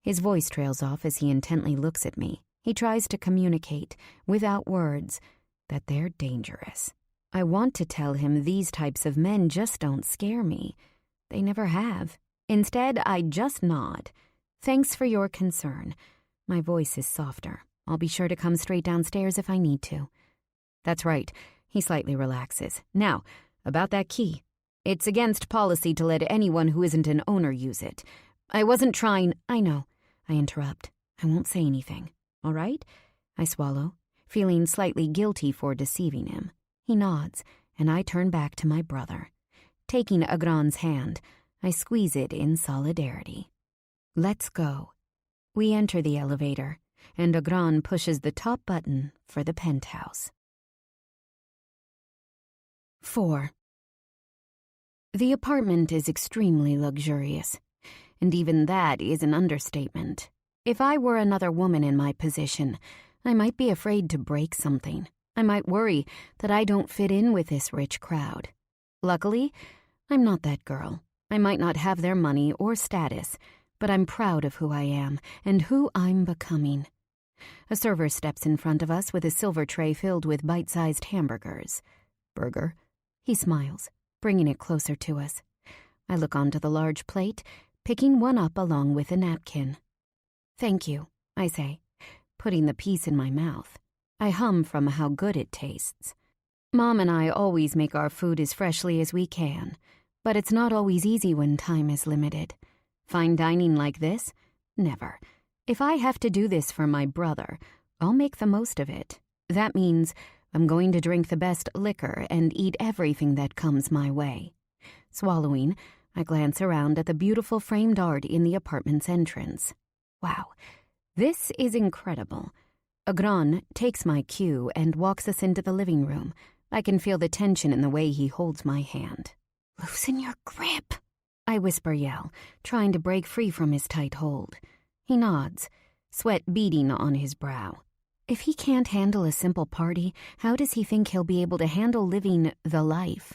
His voice trails off as he intently looks at me. He tries to communicate, without words, that they're dangerous. I want to tell him these types of men just don't scare me. They never have. Instead, I just nod. Thanks for your concern. My voice is softer. I'll be sure to come straight downstairs if I need to. That's right. He slightly relaxes. Now, about that key. It's against policy to let anyone who isn't an owner use it. I wasn't trying... I know. I interrupt. I won't say anything. All right? I swallow, feeling slightly guilty for deceiving him. He nods, and I turn back to my brother. Taking Agran's hand, I squeeze it in solidarity. Let's go. We enter the elevator, and Agran pushes the top button for the penthouse. 4. The apartment is extremely luxurious, and even that is an understatement. If I were another woman in my position, I might be afraid to break something. I might worry that I don't fit in with this rich crowd. Luckily, I'm not that girl. I might not have their money or status, but I'm proud of who I am and who I'm becoming. A server steps in front of us with a silver tray filled with bite-sized hamburgers. Burger? He smiles, bringing it closer to us. I look onto the large plate, picking one up along with a napkin. Thank you, I say, putting the piece in my mouth. I hum from how good it tastes. Mom and I always make our food as freshly as we can, but it's not always easy when time is limited. Fine dining like this? Never. If I have to do this for my brother, I'll make the most of it. That means I'm going to drink the best liquor and eat everything that comes my way. Swallowing, I glance around at the beautiful framed art in the apartment's entrance. Wow, this is incredible. Agran takes my cue and walks us into the living room. I can feel the tension in the way he holds my hand. Loosen your grip, I whisper-yell, trying to break free from his tight hold. He nods, sweat beading on his brow. If he can't handle a simple party, how does he think he'll be able to handle living the life?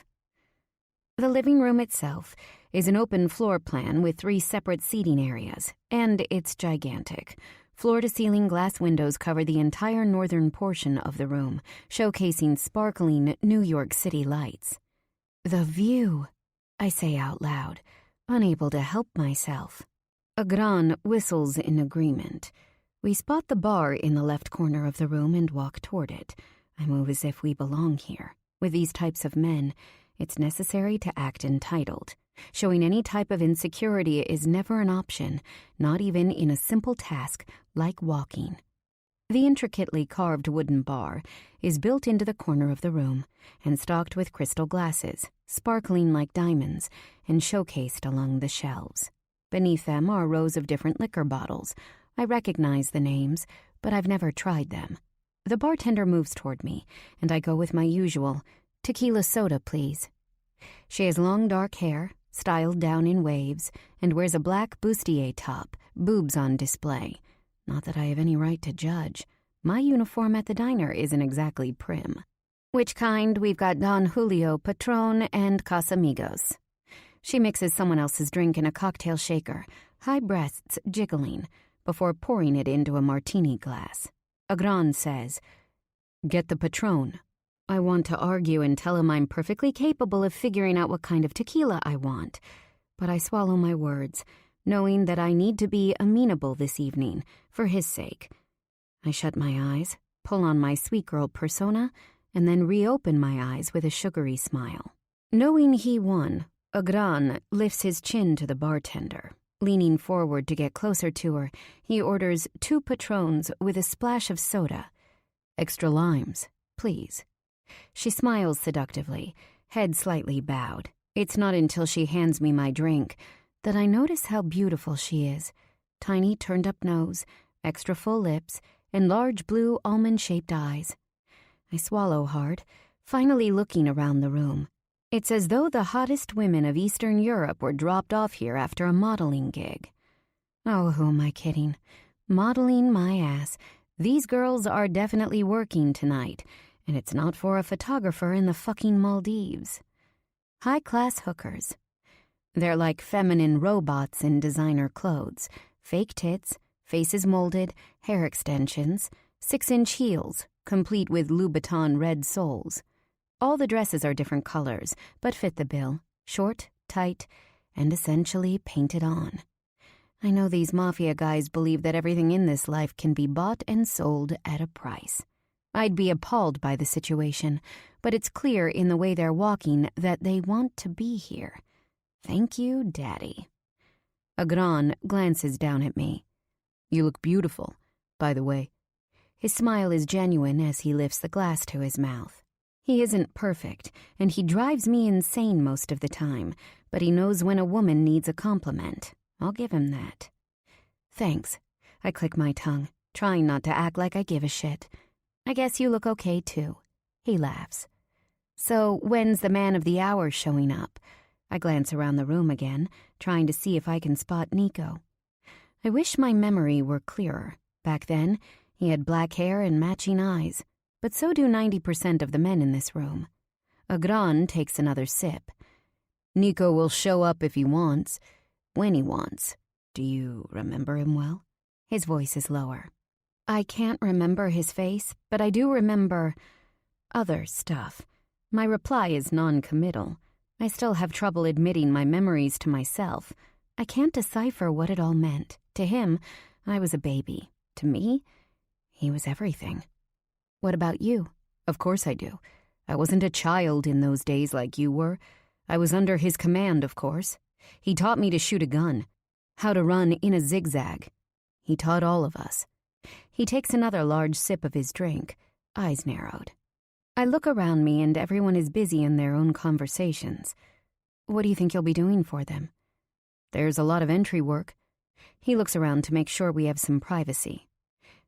The living room itself is an open floor plan with 3 separate seating areas, and it's gigantic. Floor-to-ceiling glass windows cover the entire northern portion of the room, showcasing sparkling New York City lights. The view, I say out loud, unable to help myself. Agran whistles in agreement. We spot the bar in the left corner of the room and walk toward it. I move as if we belong here. With these types of men, it's necessary to act entitled. Showing any type of insecurity is never an option, not even in a simple task like walking. The intricately carved wooden bar is built into the corner of the room and stocked with crystal glasses, sparkling like diamonds, and showcased along the shelves. Beneath them are rows of different liquor bottles. I recognize the names, but I've never tried them. The bartender moves toward me, and I go with my usual, "Tequila soda, please." She has long dark hair, styled down in waves, and wears a black bustier top, boobs on display. Not that I have any right to judge. My uniform at the diner isn't exactly prim. Which kind? We've got Don Julio, Patron, and Casamigos. She mixes someone else's drink in a cocktail shaker, high breasts jiggling, before pouring it into a martini glass. Agran says, "Get the Patron." I want to argue and tell him I'm perfectly capable of figuring out what kind of tequila I want, but I swallow my words, knowing that I need to be amenable this evening, for his sake. I shut my eyes, pull on my sweet girl persona, and then reopen my eyes with a sugary smile. Knowing he won, Agran lifts his chin to the bartender. Leaning forward to get closer to her, he orders 2 Patrons with a splash of soda. "Extra limes, please." She smiles seductively, head slightly bowed. It's not until she hands me my drink that I notice how beautiful she is. Tiny turned-up nose, extra full lips, and large blue almond-shaped eyes. I swallow hard, finally looking around the room. It's as though the hottest women of Eastern Europe were dropped off here after a modeling gig. Oh, who am I kidding? Modeling my ass. These girls are definitely working tonight, and it's not for a photographer in the fucking Maldives. High-class hookers. They're like feminine robots in designer clothes. Fake tits, faces molded, hair extensions, 6-inch heels, complete with Louboutin red soles. All the dresses are different colors, but fit the bill. Short, tight, and essentially painted on. I know these mafia guys believe that everything in this life can be bought and sold at a price. I'd be appalled by the situation, but it's clear in the way they're walking that they want to be here. Thank you, Daddy. Agran glances down at me. "You look beautiful, by the way." His smile is genuine as he lifts the glass to his mouth. He isn't perfect, and he drives me insane most of the time, but he knows when a woman needs a compliment. I'll give him that. "Thanks." I click my tongue, trying not to act like I give a shit. "I guess you look okay, too." He laughs. "So when's the man of the hour showing up?" I glance around the room again, trying to see if I can spot Nico. I wish my memory were clearer. Back then, he had black hair and matching eyes, but so do 90% of the men in this room. Agran takes another sip. "Nico will show up if he wants, when he wants. Do you remember him well?" His voice is lower. I can't remember his face, but I do remember other stuff. My reply is non-committal. I still have trouble admitting my memories to myself. I can't decipher what it all meant. To him, I was a baby. To me, he was everything. "What about you?" "Of course I do. I wasn't a child in those days like you were. I was under his command, of course. He taught me to shoot a gun, how to run in a zigzag. He taught all of us." He takes another large sip of his drink, eyes narrowed. I look around me and everyone is busy in their own conversations. "What do you think you'll be doing for them?" "There's a lot of entry work." He looks around to make sure we have some privacy.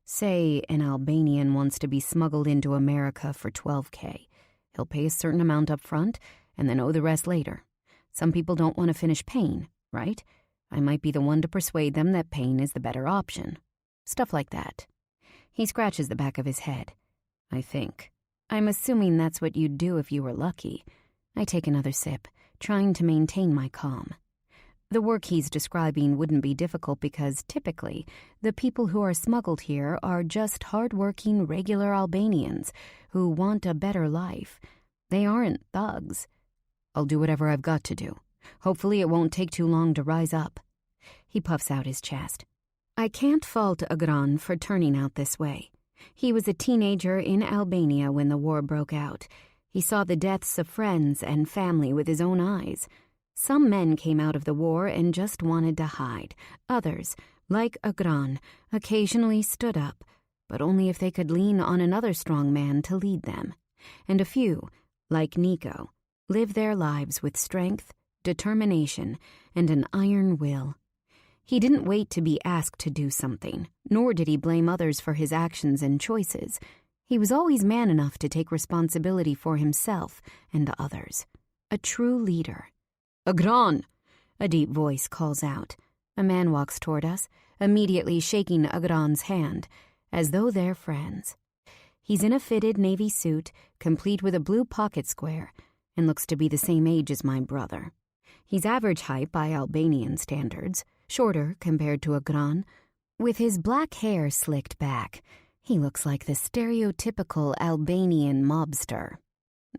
Say an Albanian wants to be smuggled into America for $12K. He'll pay a certain amount up front and then owe the rest later. Some people don't want to finish paying, right? I might be the one to persuade them that paying is the better option. Stuff like that. He scratches the back of his head. "I think. I'm assuming that's what you'd do if you were lucky." I take another sip, trying to maintain my calm. The work he's describing wouldn't be difficult because, typically, the people who are smuggled here are just hard-working, regular Albanians who want a better life. They aren't thugs. "I'll do whatever I've got to do. Hopefully it won't take too long to rise up." He puffs out his chest. I can't fault Agran for turning out this way. He was a teenager in Albania when the war broke out. He saw the deaths of friends and family with his own eyes. Some men came out of the war and just wanted to hide. Others, like Agran, occasionally stood up, but only if they could lean on another strong man to lead them. And a few, like Nico, lived their lives with strength, determination, and an iron will. He didn't wait to be asked to do something, nor did he blame others for his actions and choices. He was always man enough to take responsibility for himself and others. A true leader. "Agran!" A deep voice calls out. A man walks toward us, immediately shaking Agran's hand, as though they're friends. He's in a fitted navy suit, complete with a blue pocket square, and looks to be the same age as my brother. He's average height by Albanian standards, shorter compared to Agran. With his black hair slicked back, he looks like the stereotypical Albanian mobster.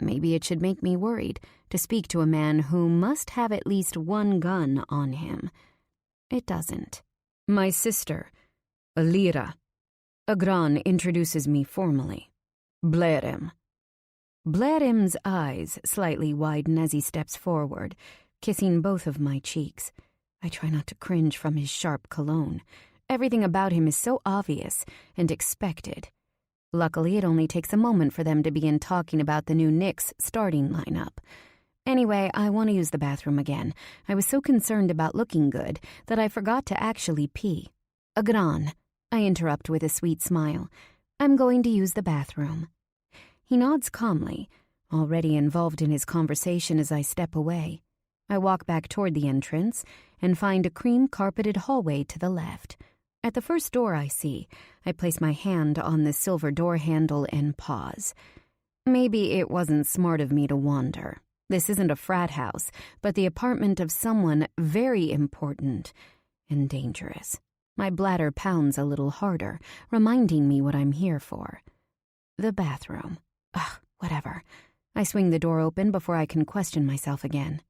Maybe it should make me worried to speak to a man who must have at least one gun on him. It doesn't. My sister, Alira. Agran introduces me formally. Blerem. Blerem's eyes slightly widen as he steps forward, kissing both of my cheeks. I try not to cringe from his sharp cologne. Everything about him is so obvious and expected. Luckily, it only takes a moment for them to begin talking about the new Knicks starting lineup. Anyway, I want to use the bathroom again. I was so concerned about looking good that I forgot to actually pee. Agran, I interrupt with a sweet smile. I'm going to use the bathroom. He nods calmly, already involved in his conversation as I step away. I walk back toward the entrance and find a cream-carpeted hallway to the left. At the first door I see, I place my hand on the silver door handle and pause. Maybe it wasn't smart of me to wander. This isn't a frat house, but the apartment of someone very important and dangerous. My bladder pounds a little harder, reminding me what I'm here for. The bathroom. Ugh, whatever. I swing the door open before I can question myself again.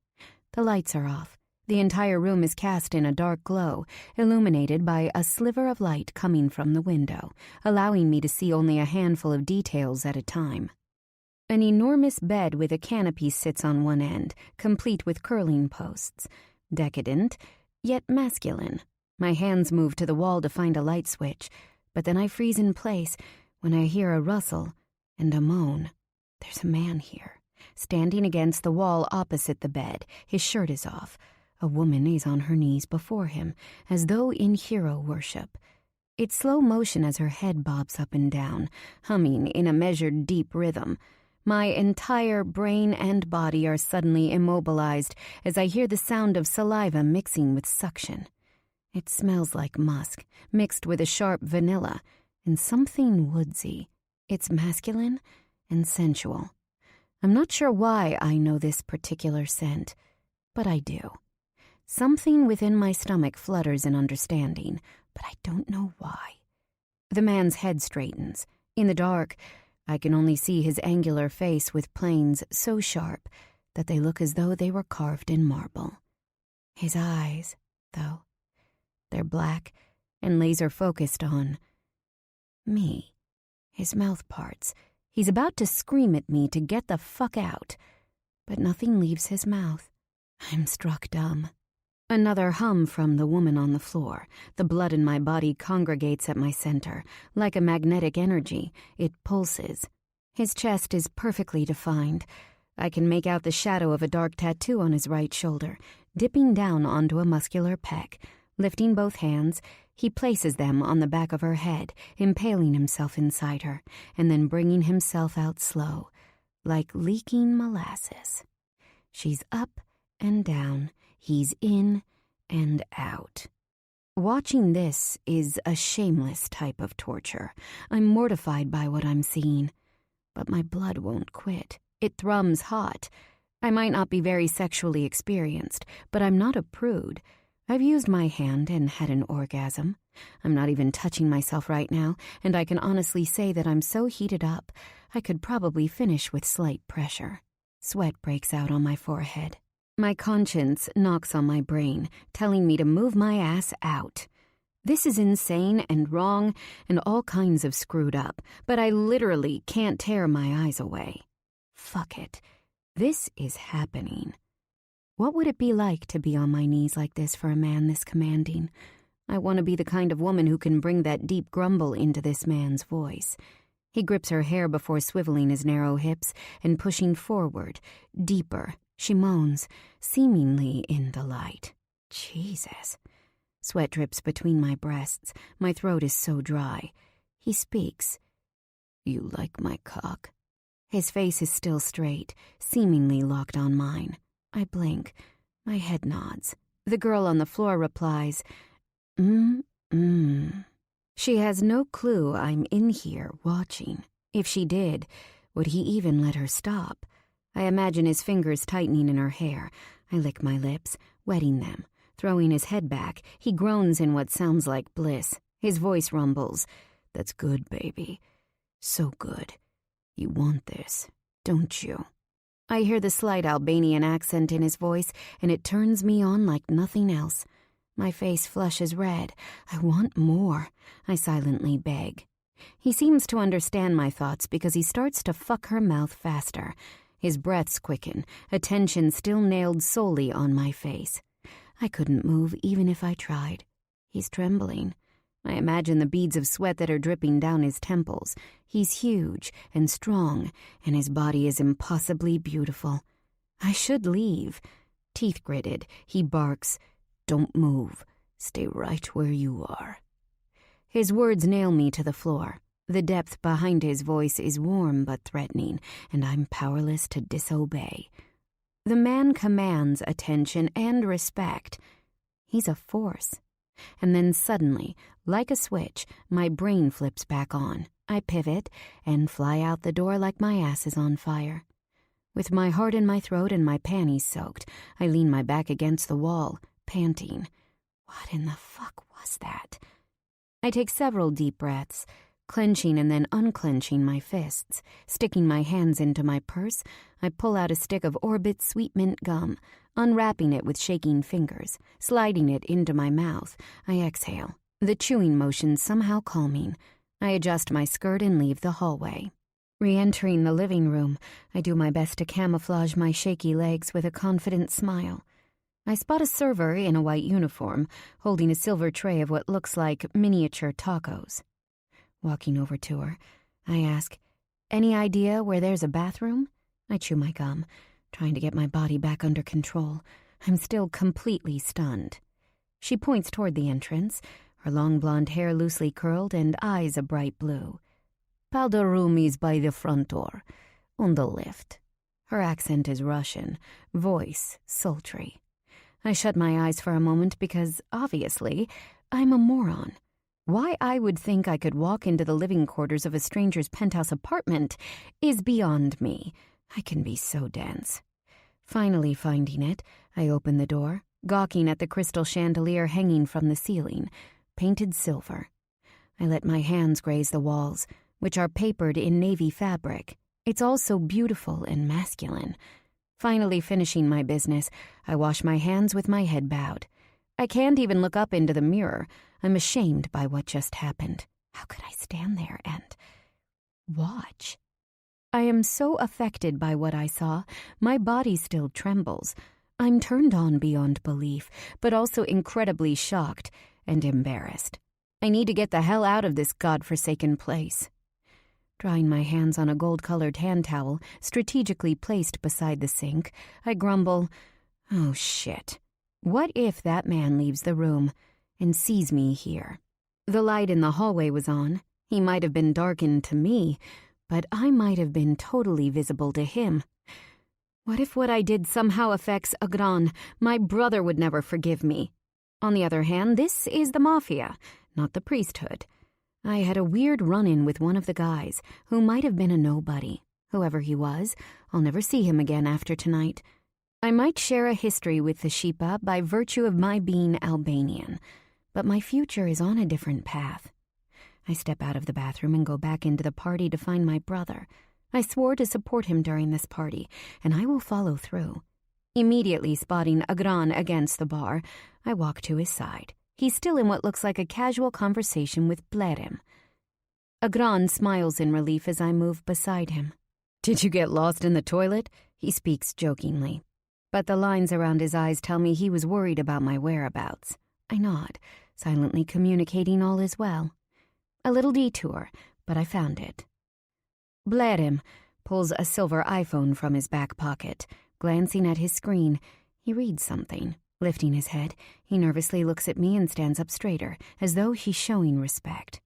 The lights are off. The entire room is cast in a dark glow, illuminated by a sliver of light coming from the window, allowing me to see only a handful of details at a time. An enormous bed with a canopy sits on one end, complete with curling posts. Decadent, yet masculine. My hands move to the wall to find a light switch, but then I freeze in place when I hear a rustle and a moan. There's a man here, standing against the wall opposite the bed. His shirt is off. A woman is on her knees before him, as though in hero worship. It's slow motion as her head bobs up and down, humming in a measured deep rhythm. My entire brain and body are suddenly immobilized as I hear the sound of saliva mixing with suction. It smells like musk, mixed with a sharp vanilla, and something woodsy. It's masculine and sensual. I'm not sure why I know this particular scent, but I do. Something within my stomach flutters in understanding, but I don't know why. The man's head straightens. In the dark, I can only see his angular face with planes so sharp that they look as though they were carved in marble. His eyes, though, they're black and laser-focused on me. His mouth parts. He's about to scream at me to get the fuck out, but nothing leaves his mouth. I'm struck dumb. Another hum from the woman on the floor. The blood in my body congregates at my center. Like a magnetic energy, it pulses. His chest is perfectly defined. I can make out the shadow of a dark tattoo on his right shoulder, dipping down onto a muscular pec. Lifting both hands, he places them on the back of her head, impaling himself inside her, and then bringing himself out slow, like leaking molasses. She's up and down. He's in and out. Watching this is a shameless type of torture. I'm mortified by what I'm seeing. But my blood won't quit. It thrums hot. I might not be very sexually experienced, but I'm not a prude. I've used my hand and had an orgasm. I'm not even touching myself right now, and I can honestly say that I'm so heated up, I could probably finish with slight pressure. Sweat breaks out on my forehead. My conscience knocks on my brain, telling me to move my ass out. This is insane and wrong and all kinds of screwed up, but I literally can't tear my eyes away. Fuck it. This is happening. What would it be like to be on my knees like this for a man this commanding? I want to be the kind of woman who can bring that deep grumble into this man's voice. He grips her hair before swiveling his narrow hips and pushing forward, deeper. She moans, seemingly in delight. Jesus. Sweat drips between my breasts. My throat is so dry. He speaks. You like my cock? His face is still straight, seemingly locked on mine. I blink. My head nods. The girl on the floor replies, She has no clue I'm in here watching. If she did, would he even let her stop? I imagine his fingers tightening in her hair. I lick my lips, wetting them. Throwing his head back, he groans in what sounds like bliss. His voice rumbles. "That's good, baby. So good. You want this, don't you?" I hear the slight Albanian accent in his voice, and it turns me on like nothing else. My face flushes red. I want more. I silently beg. He seems to understand my thoughts because he starts to fuck her mouth faster. His breaths quicken, attention still nailed solely on my face. I couldn't move even if I tried. He's trembling. I imagine the beads of sweat that are dripping down his temples. He's huge and strong, and his body is impossibly beautiful. I should leave. Teeth gritted, he barks, "Don't move. Stay right where you are." His words nail me to the floor. The depth behind his voice is warm but threatening, and I'm powerless to disobey. The man commands attention and respect. He's a force. And then suddenly, like a switch, my brain flips back on. I pivot and fly out the door like my ass is on fire. With my heart in my throat and my panties soaked, I lean my back against the wall, panting. What in the fuck was that? I take several deep breaths, clenching and then unclenching my fists. Sticking my hands into my purse, I pull out a stick of Orbit sweet mint gum. Unwrapping it with shaking fingers, sliding it into my mouth, I exhale, the chewing motion somehow calming. I adjust my skirt and leave the hallway. Re-entering the living room, I do my best to camouflage my shaky legs with a confident smile. I spot a server in a white uniform, holding a silver tray of what looks like miniature tacos. Walking over to her, I ask, "Any idea where there's a bathroom?" I chew my gum, trying to get my body back under control. I'm still completely stunned. She points toward the entrance, her long blonde hair loosely curled and eyes a bright blue. "Powder room is by the front door, on the left." Her accent is Russian, voice sultry. I shut my eyes for a moment because, obviously, I'm a moron. Why I would think I could walk into the living quarters of a stranger's penthouse apartment is beyond me. I can be so dense. Finally finding it, I open the door, gawking at the crystal chandelier hanging from the ceiling, painted silver. I let my hands graze the walls, which are papered in navy fabric. It's all so beautiful and masculine. Finally finishing my business, I wash my hands with my head bowed. I can't even look up into the mirror. I'm ashamed by what just happened. How could I stand there and watch? I am so affected by what I saw, my body still trembles. I'm turned on beyond belief, but also incredibly shocked and embarrassed. I need to get the hell out of this godforsaken place. Drying my hands on a gold-colored hand towel strategically placed beside the sink, I grumble, "Oh shit. What if that man leaves the room and sees me here?" The light in the hallway was on. He might have been darkened to me, but I might have been totally visible to him. What if what I did somehow affects Agran? My brother would never forgive me. On the other hand, this is the Mafia, not the priesthood. I had a weird run-in with one of the guys, who might have been a nobody. Whoever he was, I'll never see him again after tonight. I might share a history with the Shipa by virtue of my being Albanian, but my future is on a different path. I step out of the bathroom and go back into the party to find my brother. I swore to support him during this party, and I will follow through. Immediately spotting Agran against the bar, I walk to his side. He's still in what looks like a casual conversation with Blerim. Agran smiles in relief as I move beside him. "Did you get lost in the toilet?" He speaks jokingly. But the lines around his eyes tell me he was worried about my whereabouts. I nod, silently communicating all is well. A little detour, but I found it. Blerim pulls a silver iPhone from his back pocket. Glancing at his screen, he reads something. Lifting his head, he nervously looks at me and stands up straighter, as though he's showing respect.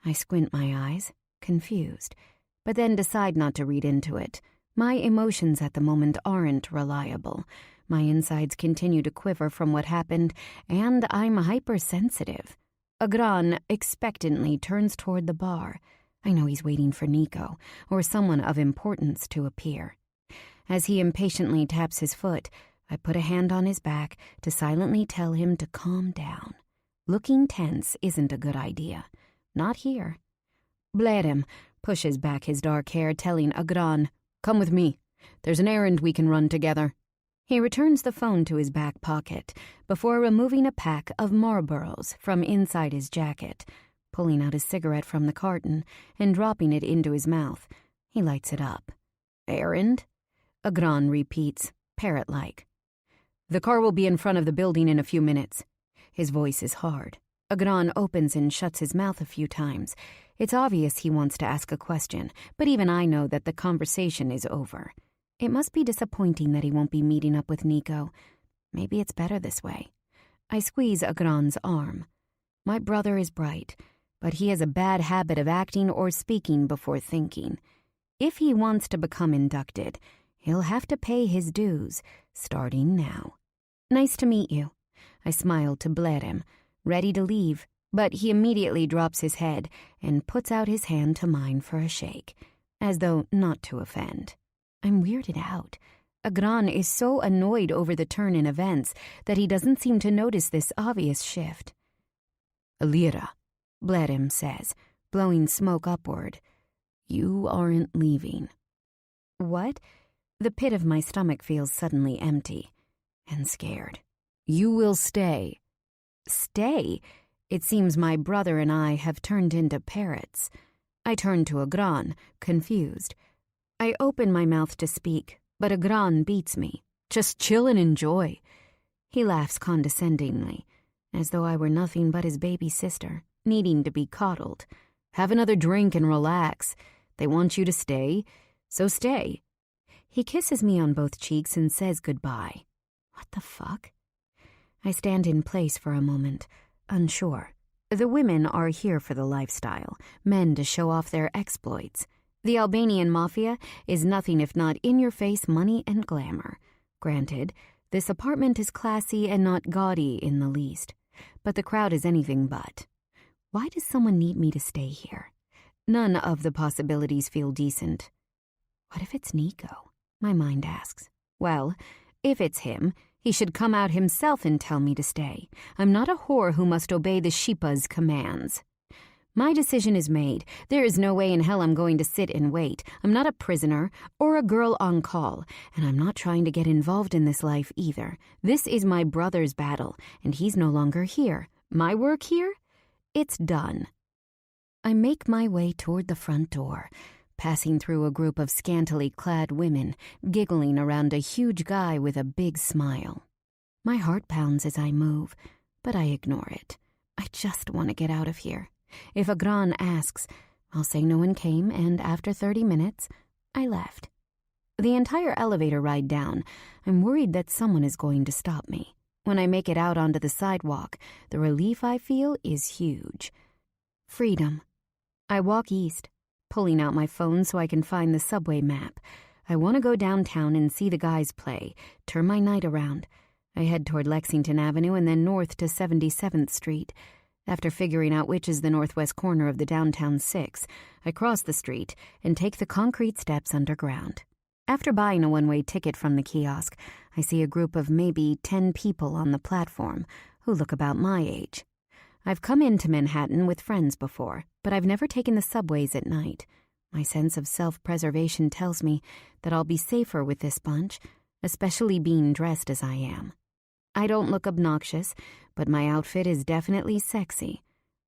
I squint my eyes, confused, but then decide not to read into it. My emotions at the moment aren't reliable. My insides continue to quiver from what happened, and I'm hypersensitive. Agran expectantly turns toward the bar. I know he's waiting for Nico, or someone of importance to appear. As he impatiently taps his foot, I put a hand on his back to silently tell him to calm down. Looking tense isn't a good idea. Not here. Bledem pushes back his dark hair, telling Agran, "Come with me. There's an errand we can run together." He returns the phone to his back pocket before removing a pack of Marlboros from inside his jacket, pulling out a cigarette from the carton and dropping it into his mouth. He lights it up. "Errand?" Agran repeats, parrot-like. "The car will be in front of the building in a few minutes." His voice is hard. Agran opens and shuts his mouth a few times. It's obvious he wants to ask a question, but even I know that the conversation is over. It must be disappointing that he won't be meeting up with Nico. Maybe it's better this way. I squeeze Agran's arm. My brother is bright, but he has a bad habit of acting or speaking before thinking. If he wants to become inducted, he'll have to pay his dues, starting now. "Nice to meet you." I smile to Bledem, ready to leave, but he immediately drops his head and puts out his hand to mine for a shake, as though not to offend. I'm weirded out. Agran is so annoyed over the turn in events that he doesn't seem to notice this obvious shift. "Alira," Bledem says, blowing smoke upward, "you aren't leaving." What? The pit of my stomach feels suddenly empty and scared. "You will stay." Stay? It seems my brother and I have turned into parrots. I turn to Agran, confused. I open my mouth to speak, but Agran beats me. "Just chill and enjoy." He laughs condescendingly, as though I were nothing but his baby sister, needing to be coddled. "Have another drink and relax. They want you to stay, so stay." He kisses me on both cheeks and says goodbye. What the fuck? I stand in place for a moment, unsure. The women are here for the lifestyle, men to show off their exploits. The Albanian mafia is nothing if not in-your-face money and glamour. Granted, this apartment is classy and not gaudy in the least, but the crowd is anything but. Why does someone need me to stay here? None of the possibilities feel decent. What if it's Nico? My mind asks. Well, if it's him, he should come out himself and tell me to stay. I'm not a whore who must obey the Shipa's commands. My decision is made. There is no way in hell I'm going to sit and wait. I'm not a prisoner or a girl on call, and I'm not trying to get involved in this life either. This is my brother's battle, and he's no longer here. My work here? It's done. I make my way toward the front door, passing through a group of scantily clad women, giggling around a huge guy with a big smile. My heart pounds as I move, but I ignore it. I just want to get out of here. If Agran asks, I'll say no one came, and after 30 minutes, I left. The entire elevator ride down, I'm worried that someone is going to stop me. When I make it out onto the sidewalk, the relief I feel is huge. Freedom. I walk east, pulling out my phone so I can find the subway map. I want to go downtown and see the guys play, turn my night around. I head toward Lexington Avenue and then north to 77th Street. After figuring out which is the northwest corner of the downtown 6, I cross the street and take the concrete steps underground. After buying a one-way ticket from the kiosk, I see a group of maybe 10 people on the platform who look about my age. I've come into Manhattan with friends before, but I've never taken the subways at night. My sense of self-preservation tells me that I'll be safer with this bunch, especially being dressed as I am. I don't look obnoxious, but my outfit is definitely sexy.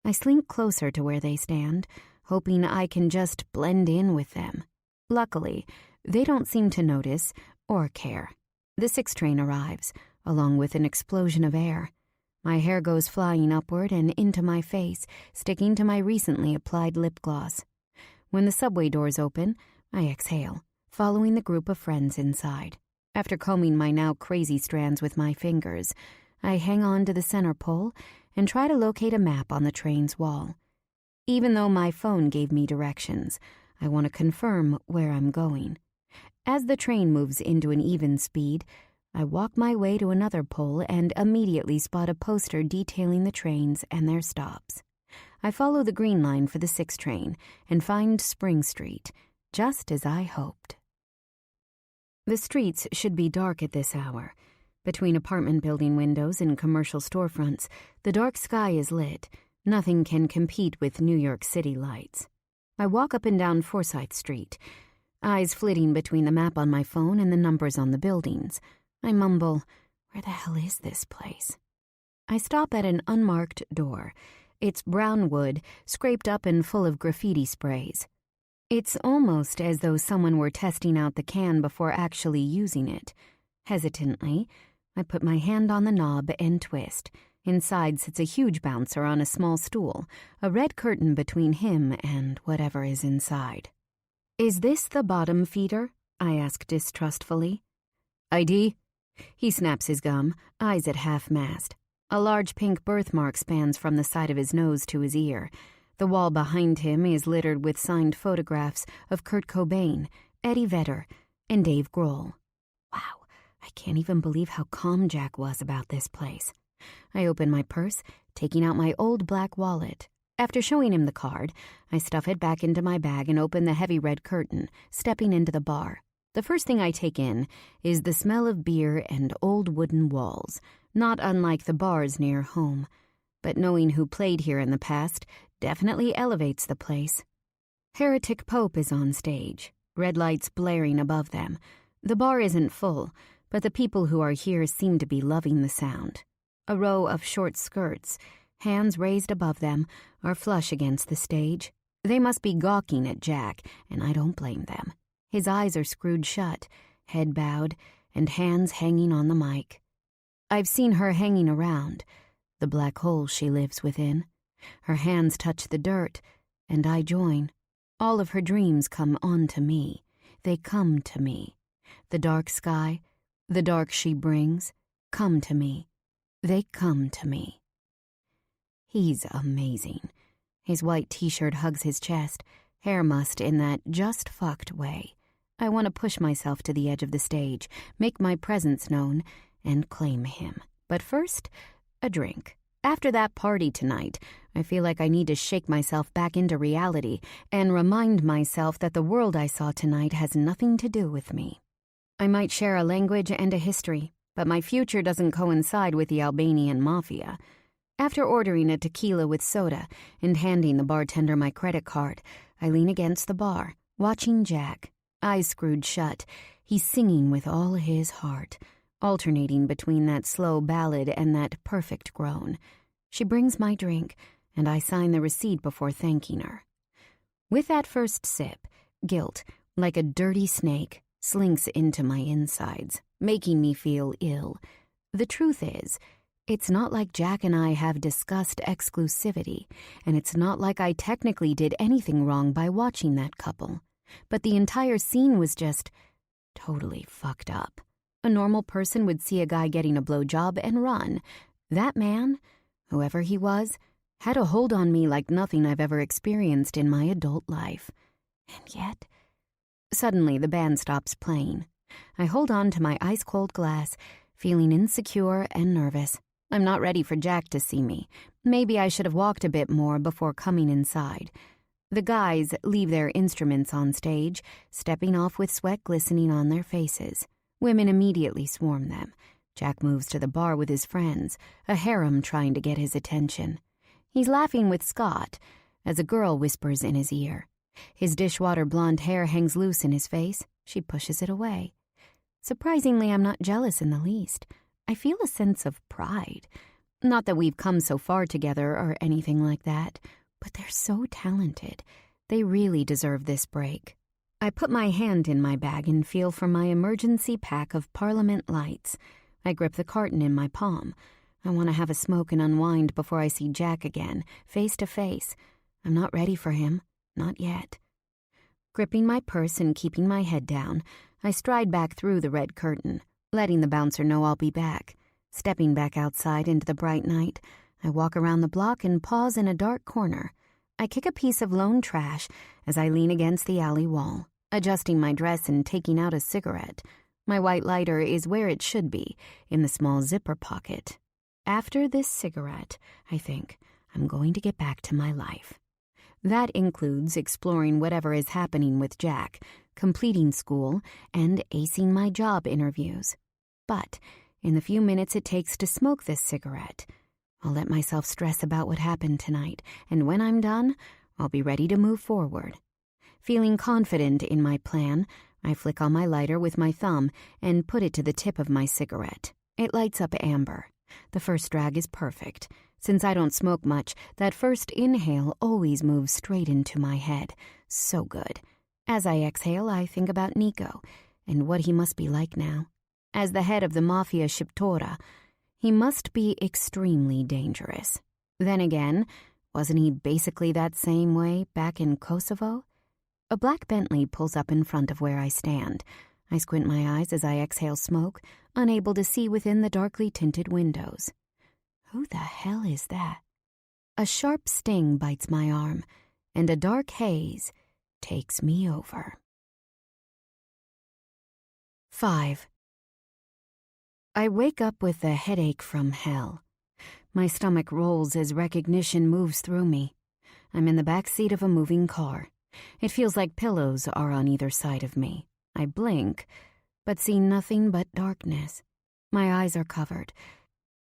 I slink closer to where they stand, hoping I can just blend in with them. Luckily, they don't seem to notice or care. The 6 train arrives, along with an explosion of air. My hair goes flying upward and into my face, sticking to my recently applied lip gloss. When the subway doors open, I exhale, following the group of friends inside. After combing my now crazy strands with my fingers, I hang on to the center pole and try to locate a map on the train's wall. Even though my phone gave me directions, I want to confirm where I'm going. As the train moves into an even speed, I walk my way to another pole and immediately spot a poster detailing the trains and their stops. I follow the green line for the 6 train and find Spring Street, just as I hoped. The streets should be dark at this hour. Between apartment building windows and commercial storefronts, the dark sky is lit. Nothing can compete with New York City lights. I walk up and down Forsyth Street, eyes flitting between the map on my phone and the numbers on the buildings. I mumble, "Where the hell is this place?" I stop at an unmarked door. It's brown wood, scraped up and full of graffiti sprays. It's almost as though someone were testing out the can before actually using it. Hesitantly, I put my hand on the knob and twist. Inside sits a huge bouncer on a small stool, a red curtain between him and whatever is inside. "Is this the bottom feeder?" I ask distrustfully. "ID?" He snaps his gum, eyes at half-mast. A large pink birthmark spans from the side of his nose to his ear. The wall behind him is littered with signed photographs of Kurt Cobain, Eddie Vedder, and Dave Grohl. Wow, I can't even believe how calm Jack was about this place. I open my purse, taking out my old black wallet. After showing him the card, I stuff it back into my bag and open the heavy red curtain, stepping into the bar. The first thing I take in is the smell of beer and old wooden walls, not unlike the bars near home. But knowing who played here in the past definitely elevates the place. Heretic Pope is on stage, red lights blaring above them. The bar isn't full, but the people who are here seem to be loving the sound. A row of short skirts, hands raised above them, are flush against the stage. They must be gawking at Jack, and I don't blame them. His eyes are screwed shut, head bowed, and hands hanging on the mic. I've seen her hanging around, the black hole she lives within. Her hands touch the dirt, and I join. All of her dreams come onto me. They come to me. The dark sky, the dark she brings, come to me. They come to me. He's amazing. His white t-shirt hugs his chest, hair mussed in that just fucked way. I want to push myself to the edge of the stage, make my presence known, and claim him. But first, a drink. After that party tonight, I feel like I need to shake myself back into reality and remind myself that the world I saw tonight has nothing to do with me. I might share a language and a history, but my future doesn't coincide with the Albanian mafia. After ordering a tequila with soda and handing the bartender my credit card, I lean against the bar, watching Jack, eyes screwed shut. He's singing with all his heart, alternating between that slow ballad and that perfect groan. She brings my drink, and I sign the receipt before thanking her. With that first sip, guilt, like a dirty snake, slinks into my insides, making me feel ill. The truth is, it's not like Jack and I have discussed exclusivity, and it's not like I technically did anything wrong by watching that couple. But the entire scene was just totally fucked up. A normal person would see a guy getting a blowjob and run. That man, whoever he was, had a hold on me like nothing I've ever experienced in my adult life. And yet, suddenly the band stops playing. I hold on to my ice-cold glass, feeling insecure and nervous. I'm not ready for Jack to see me. Maybe I should have walked a bit more before coming inside. The guys leave their instruments on stage, stepping off with sweat glistening on their faces. Women immediately swarm them. Jack moves to the bar with his friends, a harem trying to get his attention. He's laughing with Scott as a girl whispers in his ear. His dishwater blonde hair hangs loose in his face. She pushes it away. Surprisingly, I'm not jealous in the least. I feel a sense of pride. Not that we've come so far together or anything like that, but they're so talented. They really deserve this break. I put my hand in my bag and feel for my emergency pack of Parliament lights. I grip the carton in my palm. I want to have a smoke and unwind before I see Jack again, face to face. I'm not ready for him. Not yet. Gripping my purse and keeping my head down, I stride back through the red curtain, letting the bouncer know I'll be back. Stepping back outside into the bright night, I walk around the block and pause in a dark corner. I kick a piece of lone trash as I lean against the alley wall, adjusting my dress and taking out a cigarette. My white lighter is where it should be, in the small zipper pocket. After this cigarette, I think, I'm going to get back to my life. That includes exploring whatever is happening with Jack, completing school, and acing my job interviews. But in the few minutes it takes to smoke this cigarette, I'll let myself stress about what happened tonight, and when I'm done, I'll be ready to move forward. Feeling confident in my plan, I flick on my lighter with my thumb and put it to the tip of my cigarette. It lights up amber. The first drag is perfect. Since I don't smoke much, that first inhale always moves straight into my head. So good. As I exhale, I think about Nico and what he must be like now. As the head of the Mafia Kingdom, he must be extremely dangerous. Then again, wasn't he basically that same way back in Kosovo? A black Bentley pulls up in front of where I stand. I squint my eyes as I exhale smoke, unable to see within the darkly tinted windows. Who the hell is that? A sharp sting bites my arm, and a dark haze takes me over. 5. I wake up with a headache from hell. My stomach rolls as recognition moves through me. I'm in the back seat of a moving car. It feels like pillows are on either side of me. I blink, but see nothing but darkness. My eyes are covered.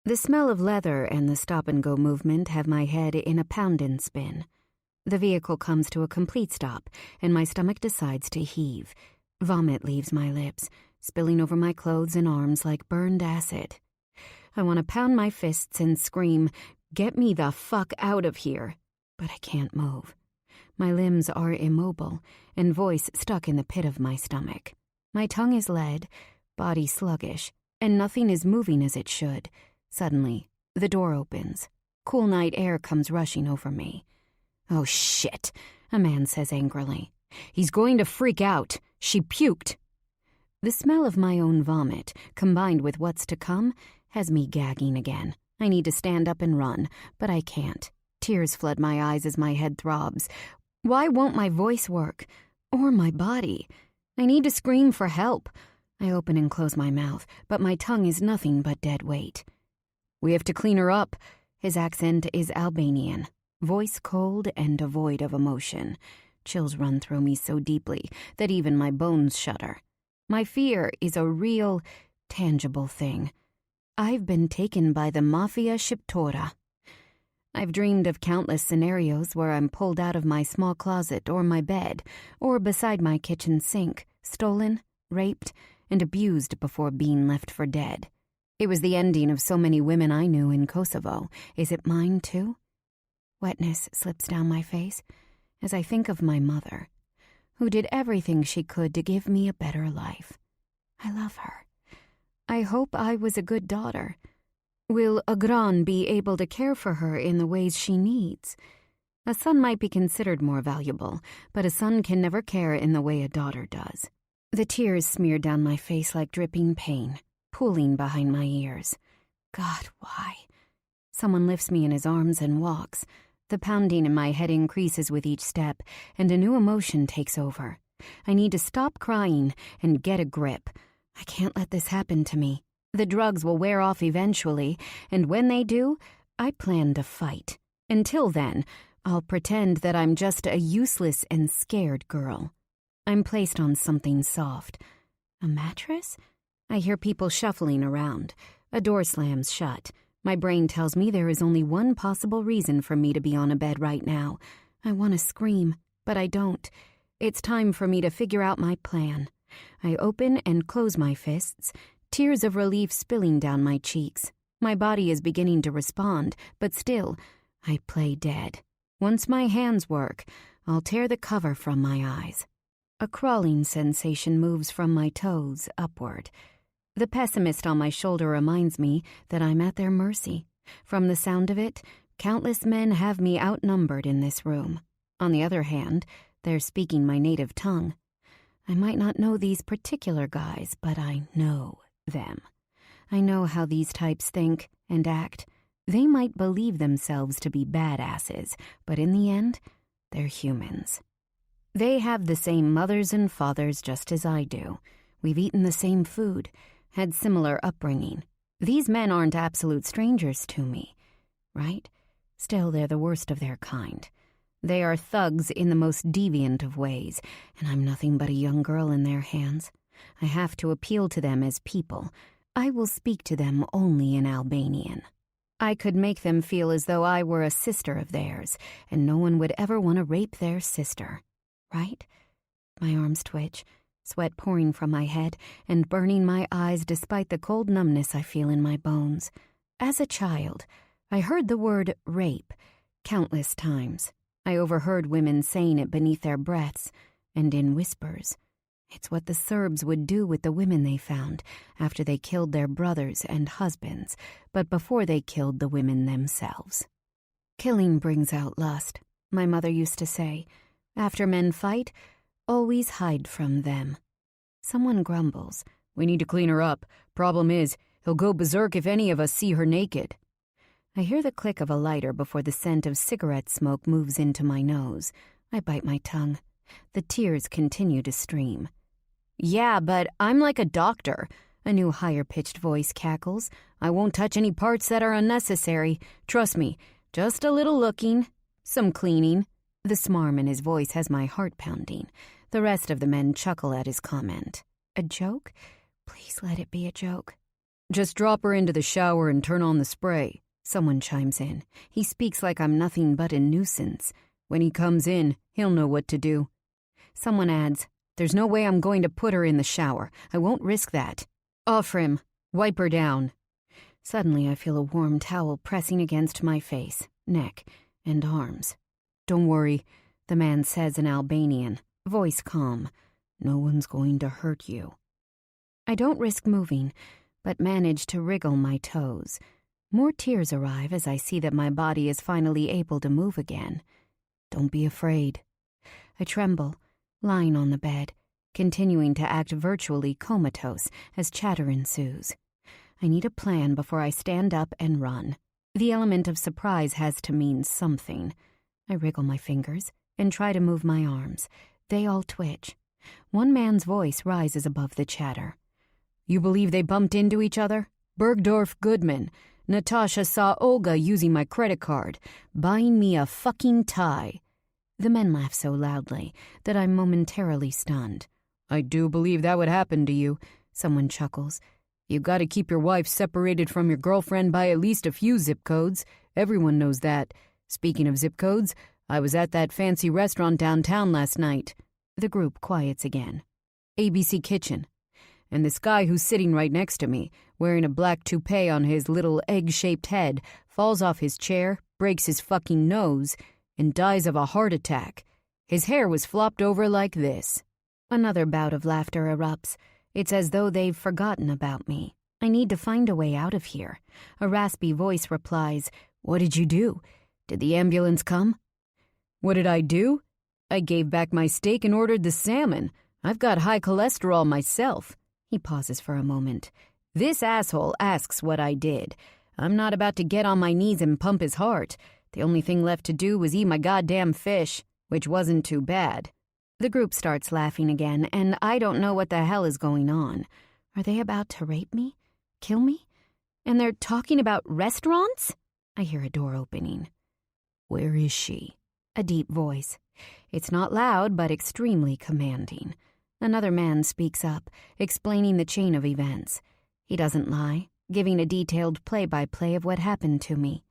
The smell of leather and the stop-and-go movement have my head in a pound-and-spin. The vehicle comes to a complete stop, and my stomach decides to heave. Vomit leaves my lips, spilling over my clothes and arms like burned acid. I want to pound my fists and scream, "Get me the fuck out of here!" But I can't move. My limbs are immobile, and voice stuck in the pit of my stomach. My tongue is lead, body sluggish, and nothing is moving as it should. Suddenly, the door opens. Cool night air comes rushing over me. "Oh, shit," a man says angrily. "He's going to freak out. She puked." The smell of my own vomit, combined with what's to come, has me gagging again. I need to stand up and run, but I can't. Tears flood my eyes as my head throbs. Why won't my voice work? Or my body? I need to scream for help. I open and close my mouth, but my tongue is nothing but dead weight. "We have to clean her up." His accent is Albanian, voice cold and devoid of emotion. Chills run through me so deeply that even my bones shudder. My fear is a real, tangible thing. I've been taken by the Mafia Kingdom. I've dreamed of countless scenarios where I'm pulled out of my small closet or my bed, or beside my kitchen sink, stolen, raped, and abused before being left for dead. It was the ending of so many women I knew in Kosovo. Is it mine too? Wetness slips down my face as I think of my mother, who did everything she could to give me a better life. I love her. I hope I was a good daughter. Will Agran be able to care for her in the ways she needs? A son might be considered more valuable, but a son can never care in the way a daughter does. The tears smear down my face like dripping pain, pooling behind my ears. God, why? Someone lifts me in his arms and walks. The pounding in my head increases with each step, and a new emotion takes over. I need to stop crying and get a grip. I can't let this happen to me. The drugs will wear off eventually, and when they do, I plan to fight. Until then, I'll pretend that I'm just a useless and scared girl. I'm placed on something soft. A mattress? I hear people shuffling around. A door slams shut. My brain tells me there is only one possible reason for me to be on a bed right now. I want to scream, but I don't. It's time for me to figure out my plan. I open and close my fists, tears of relief spilling down my cheeks. My body is beginning to respond, but still, I play dead. Once my hands work, I'll tear the cover from my eyes. A crawling sensation moves from my toes upward. The pessimist on my shoulder reminds me that I'm at their mercy. From the sound of it, countless men have me outnumbered in this room. On the other hand, they're speaking my native tongue. I might not know these particular guys, but I know them. I know how these types think and act. They might believe themselves to be badasses, but in the end, they're humans. They have the same mothers and fathers just as I do. We've eaten the same food, had similar upbringing. These men aren't absolute strangers to me, right? Still, they're the worst of their kind. They are thugs in the most deviant of ways, and I'm nothing but a young girl in their hands. I have to appeal to them as people. I will speak to them only in Albanian. I could make them feel as though I were a sister of theirs, and no one would ever want to rape their sister, right? My arms twitch, sweat pouring from my head and burning my eyes despite the cold numbness I feel in my bones. As a child, I heard the word rape countless times. I overheard women saying it beneath their breaths and in whispers. It's what the Serbs would do with the women they found after they killed their brothers and husbands, but before they killed the women themselves. Killing brings out lust, my mother used to say. After men fight, always hide from them. Someone grumbles. We need to clean her up. Problem is, he'll go berserk if any of us see her naked. I hear the click of a lighter before the scent of cigarette smoke moves into my nose. I bite my tongue. The tears continue to stream. Yeah, but I'm like a doctor. A new higher-pitched voice cackles. I won't touch any parts that are unnecessary. Trust me, just a little looking, some cleaning. The smarm in his voice has my heart pounding. The rest of the men chuckle at his comment. A joke? Please let it be a joke. Just drop her into the shower and turn on the spray. Someone chimes in. He speaks like I'm nothing but a nuisance. When he comes in, he'll know what to do. Someone adds, There's no way I'm going to put her in the shower. I won't risk that. Offer him. Wipe her down. Suddenly I feel a warm towel pressing against my face, neck, and arms. Don't worry, the man says in Albanian, voice calm. No one's going to hurt you. I don't risk moving, but manage to wriggle my toes. More tears arrive as I see that my body is finally able to move again. Don't be afraid. I tremble, lying on the bed, continuing to act virtually comatose as chatter ensues. I need a plan before I stand up and run. The element of surprise has to mean something. I wriggle my fingers and try to move my arms. They all twitch. One man's voice rises above the chatter. You believe they bumped into each other? Bergdorf Goodman. Natasha saw Olga using my credit card, buying me a fucking tie. The men laugh so loudly that I'm momentarily stunned. I do believe that would happen to you, someone chuckles. You gotta keep your wife separated from your girlfriend by at least a few zip codes. Everyone knows that. Speaking of zip codes, I was at that fancy restaurant downtown last night. The group quiets again. ABC Kitchen. And this guy who's sitting right next to me, wearing a black toupee on his little egg-shaped head, falls off his chair, breaks his fucking nose, and dies of a heart attack. His hair was flopped over like this. Another bout of laughter erupts. It's as though they've forgotten about me. I need to find a way out of here. A raspy voice replies, What did you do? Did the ambulance come? What did I do? I gave back my steak and ordered the salmon. I've got high cholesterol myself. He pauses for a moment. This asshole asks what I did. I'm not about to get on my knees and pump his heart. The only thing left to do was eat my goddamn fish, which wasn't too bad. The group starts laughing again, and I don't know what the hell is going on. Are they about to rape me? Kill me? And they're talking about restaurants? I hear a door opening. Where is she? A deep voice. It's not loud, but extremely commanding. Another man speaks up, explaining the chain of events. He doesn't lie, giving a detailed play-by-play of what happened to me.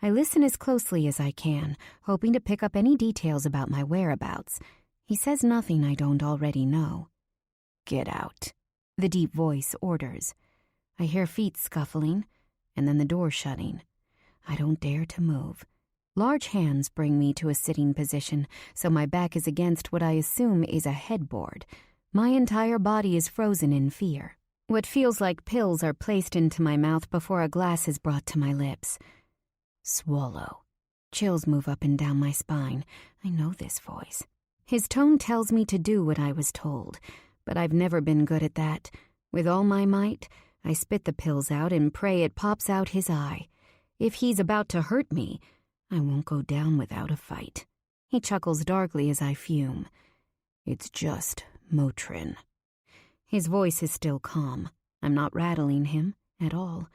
I listen as closely as I can, hoping to pick up any details about my whereabouts. He says nothing I don't already know. Get out, the deep voice orders. I hear feet scuffling, and then the door shutting. I don't dare to move. Large hands bring me to a sitting position, so my back is against what I assume is a headboard. My entire body is frozen in fear. What feels like pills are placed into my mouth before a glass is brought to my lips. Swallow. Chills move up and down my spine. I know this voice. His tone tells me to do what I was told, but I've never been good at that. With all my might, I spit the pills out and pray it pops out his eye. If he's about to hurt me, I won't go down without a fight. He chuckles darkly as I fume. It's just Motrin. His voice is still calm. I'm not rattling him at all.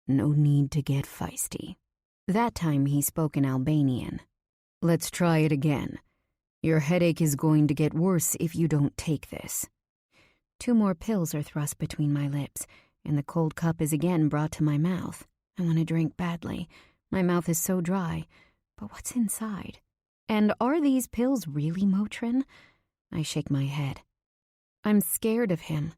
No need to get feisty. That time he spoke in Albanian. Let's try it again. Your headache is going to get worse if you don't take this. 2 more pills are thrust between my lips, and the cold cup is again brought to my mouth. I want to drink badly. My mouth is so dry. But what's inside? And are these pills really Motrin? I shake my head. I'm scared of him,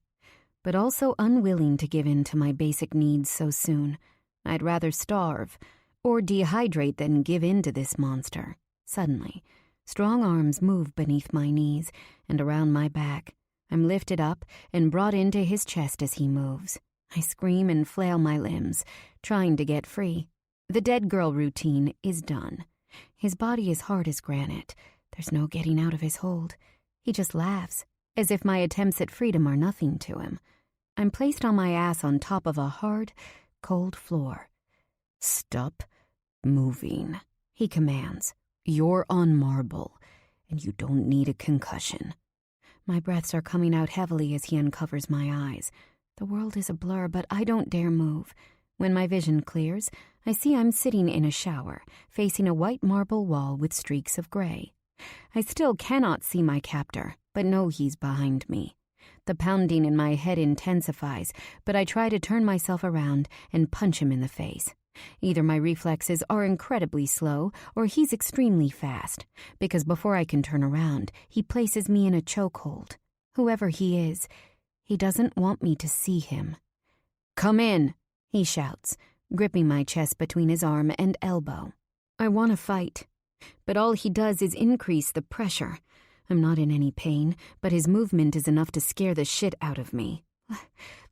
but also unwilling to give in to my basic needs so soon. I'd rather starve or dehydrate than give in to this monster. Suddenly, strong arms move beneath my knees and around my back. I'm lifted up and brought into his chest as he moves. I scream and flail my limbs, trying to get free. The dead girl routine is done. His body is hard as granite. There's no getting out of his hold. He just laughs, as if my attempts at freedom are nothing to him. I'm placed on my ass on top of a hard, cold floor. Stop moving, he commands. You're on marble, and you don't need a concussion. My breaths are coming out heavily as he uncovers my eyes. The world is a blur, but I don't dare move. When my vision clears, I see I'm sitting in a shower, facing a white marble wall with streaks of gray. I still cannot see my captor, but know he's behind me. The pounding in my head intensifies, but I try to turn myself around and punch him in the face. Either my reflexes are incredibly slow, or he's extremely fast, because before I can turn around, he places me in a chokehold. Whoever he is, he doesn't want me to see him. Come in, he shouts, gripping my chest between his arm and elbow. I want to fight, but all he does is increase the pressure. I'm not in any pain, but his movement is enough to scare the shit out of me.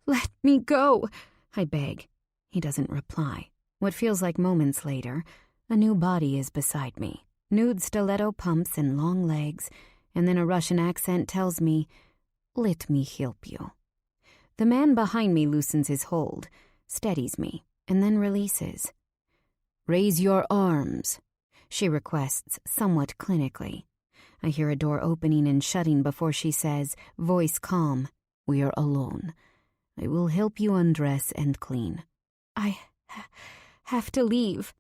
Let me go, I beg. He doesn't reply. What feels like moments later, a new body is beside me. Nude stiletto pumps and long legs, and then a Russian accent tells me, let me help you. The man behind me loosens his hold, steadies me, and then releases. Raise your arms, she requests somewhat clinically. I hear a door opening and shutting before she says, voice calm, we are alone. I will help you undress and clean. I have to leave.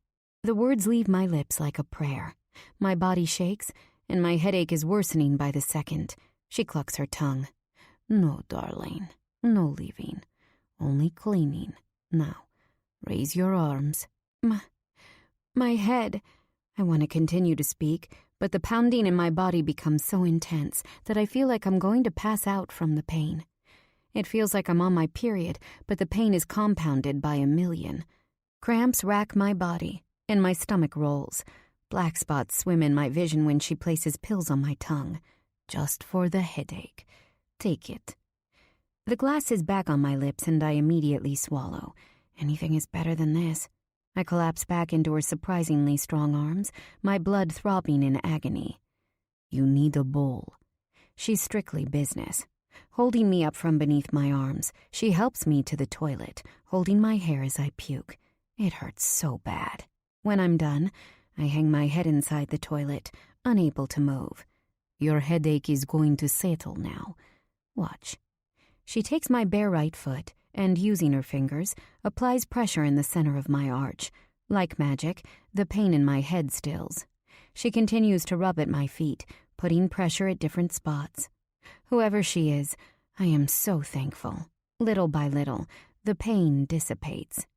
The words leave my lips like a prayer. My body shakes, and my headache is worsening by the second. She clucks her tongue. No, darling, no leaving, only cleaning. Now, raise your arms. My head. I want to continue to speak, but the pounding in my body becomes so intense that I feel like I'm going to pass out from the pain. It feels like I'm on my period, but the pain is compounded by 1,000,000. Cramps rack my body, and my stomach rolls. Black spots swim in my vision when she places pills on my tongue. Just for the headache. Take it. The glass is back on my lips, and I immediately swallow. Anything is better than this. I collapse back into her surprisingly strong arms, my blood throbbing in agony. You need a bowl. She's strictly business. Holding me up from beneath my arms, she helps me to the toilet, holding my hair as I puke. It hurts so bad. When I'm done, I hang my head inside the toilet, unable to move. Your headache is going to settle now. Watch. She takes my bare right foot and, using her fingers, applies pressure in the center of my arch. Like magic, the pain in my head stills. She continues to rub at my feet, putting pressure at different spots. Whoever she is, I am so thankful. Little by little, the pain dissipates.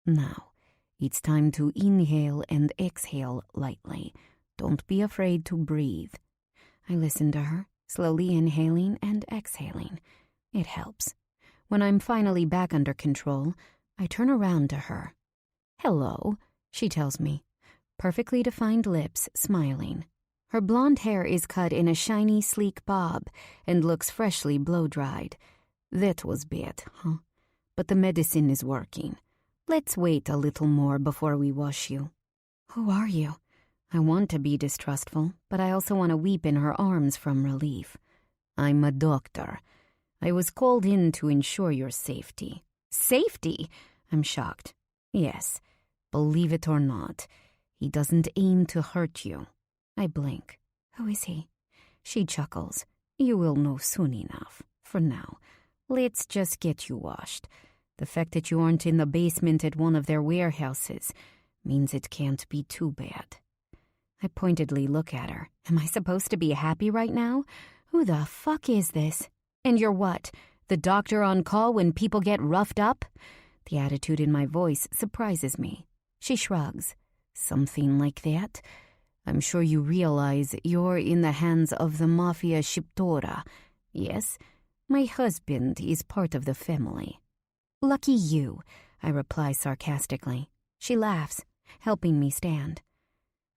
Now, it's time to inhale and exhale lightly. Don't be afraid to breathe. I listen to her, slowly inhaling and exhaling. It helps. When I'm finally back under control, I turn around to her. Hello, she tells me. Perfectly defined lips, smiling. Her blonde hair is cut in a shiny, sleek bob and looks freshly blow-dried. That was bad, huh? But the medicine is working. Let's wait a little more before we wash you. Who are you? I want to be distrustful, but I also want to weep in her arms from relief. I'm a doctor. I was called in to ensure your safety. Safety? I'm shocked. Yes, believe it or not, he doesn't aim to hurt you. I blink. Who is he? She chuckles. You will know soon enough. For now, let's just get you washed. The fact that you aren't in the basement at one of their warehouses means it can't be too bad. I pointedly look at her. Am I supposed to be happy right now? Who the fuck is this? And you're what? The doctor on call when people get roughed up? The attitude in my voice surprises me. She shrugs. Something like that. I'm sure you realize you're in the hands of the Mafia Kingdom. Yes, my husband is part of the family. Lucky you, I reply sarcastically. She laughs, helping me stand.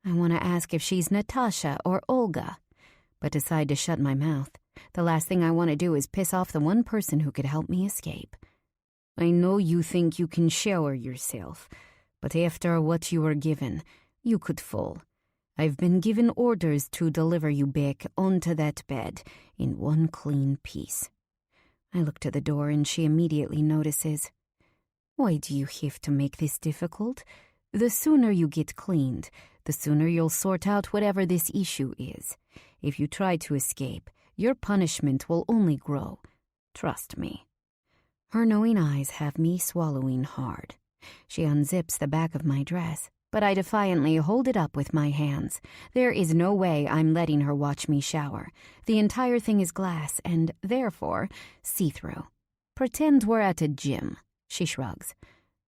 I want to ask if she's Natasha or Olga, but decide to shut my mouth. The last thing I want to do is piss off the one person who could help me escape. I know you think you can shower yourself, but after what you were given, you could fall. I've been given orders to deliver you back onto that bed in one clean piece. I look to the door and she immediately notices. Why do you have to make this difficult? The sooner you get cleaned, the sooner you'll sort out whatever this issue is. If you try to escape, your punishment will only grow. Trust me. Her knowing eyes have me swallowing hard. She unzips the back of my dress, but I defiantly hold it up with my hands. There is no way I'm letting her watch me shower. The entire thing is glass and, therefore, see-through. Pretend we're at a gym. She shrugs.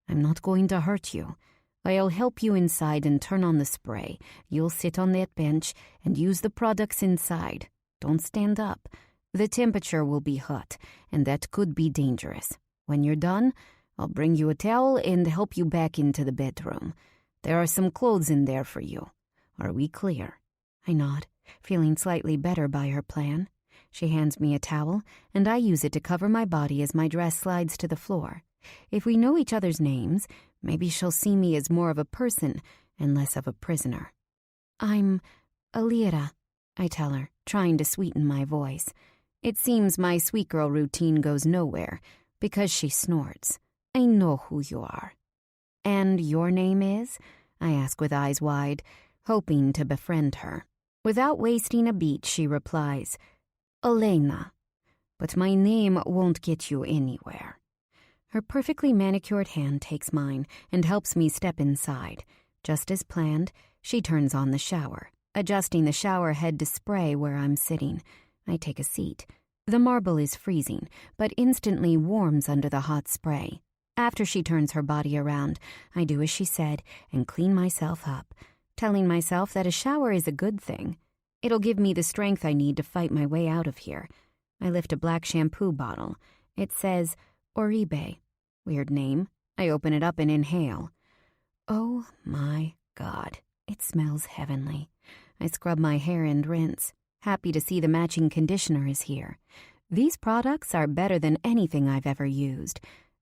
I'm not going to hurt you. I'll help you inside and turn on the spray. You'll sit on that bench and use the products inside. Don't stand up. The temperature will be hot, and that could be dangerous. When you're done, I'll bring you a towel and help you back into the bedroom. There are some clothes in there for you. Are we clear? I nod, feeling slightly better by her plan. She hands me a towel, and I use it to cover my body as my dress slides to the floor. If we know each other's names, maybe she'll see me as more of a person and less of a prisoner. I'm Alira, I tell her, trying to sweeten my voice. It seems my sweet girl routine goes nowhere because she snorts. I know who you are. And your name is? I ask with eyes wide, hoping to befriend her. Without wasting a beat, she replies, Elena. But my name won't get you anywhere. Her perfectly manicured hand takes mine and helps me step inside. Just as planned, she turns on the shower, adjusting the shower head to spray where I'm sitting. I take a seat. The marble is freezing, but instantly warms under the hot spray. After she turns her body around, I do as she said and clean myself up, telling myself that a shower is a good thing. It'll give me the strength I need to fight my way out of here. I lift a black shampoo bottle. It says Oribe. Weird name. I open it up and inhale. Oh my God, it smells heavenly. I scrub my hair and rinse. Happy to see the matching conditioner is here. These products are better than anything I've ever used.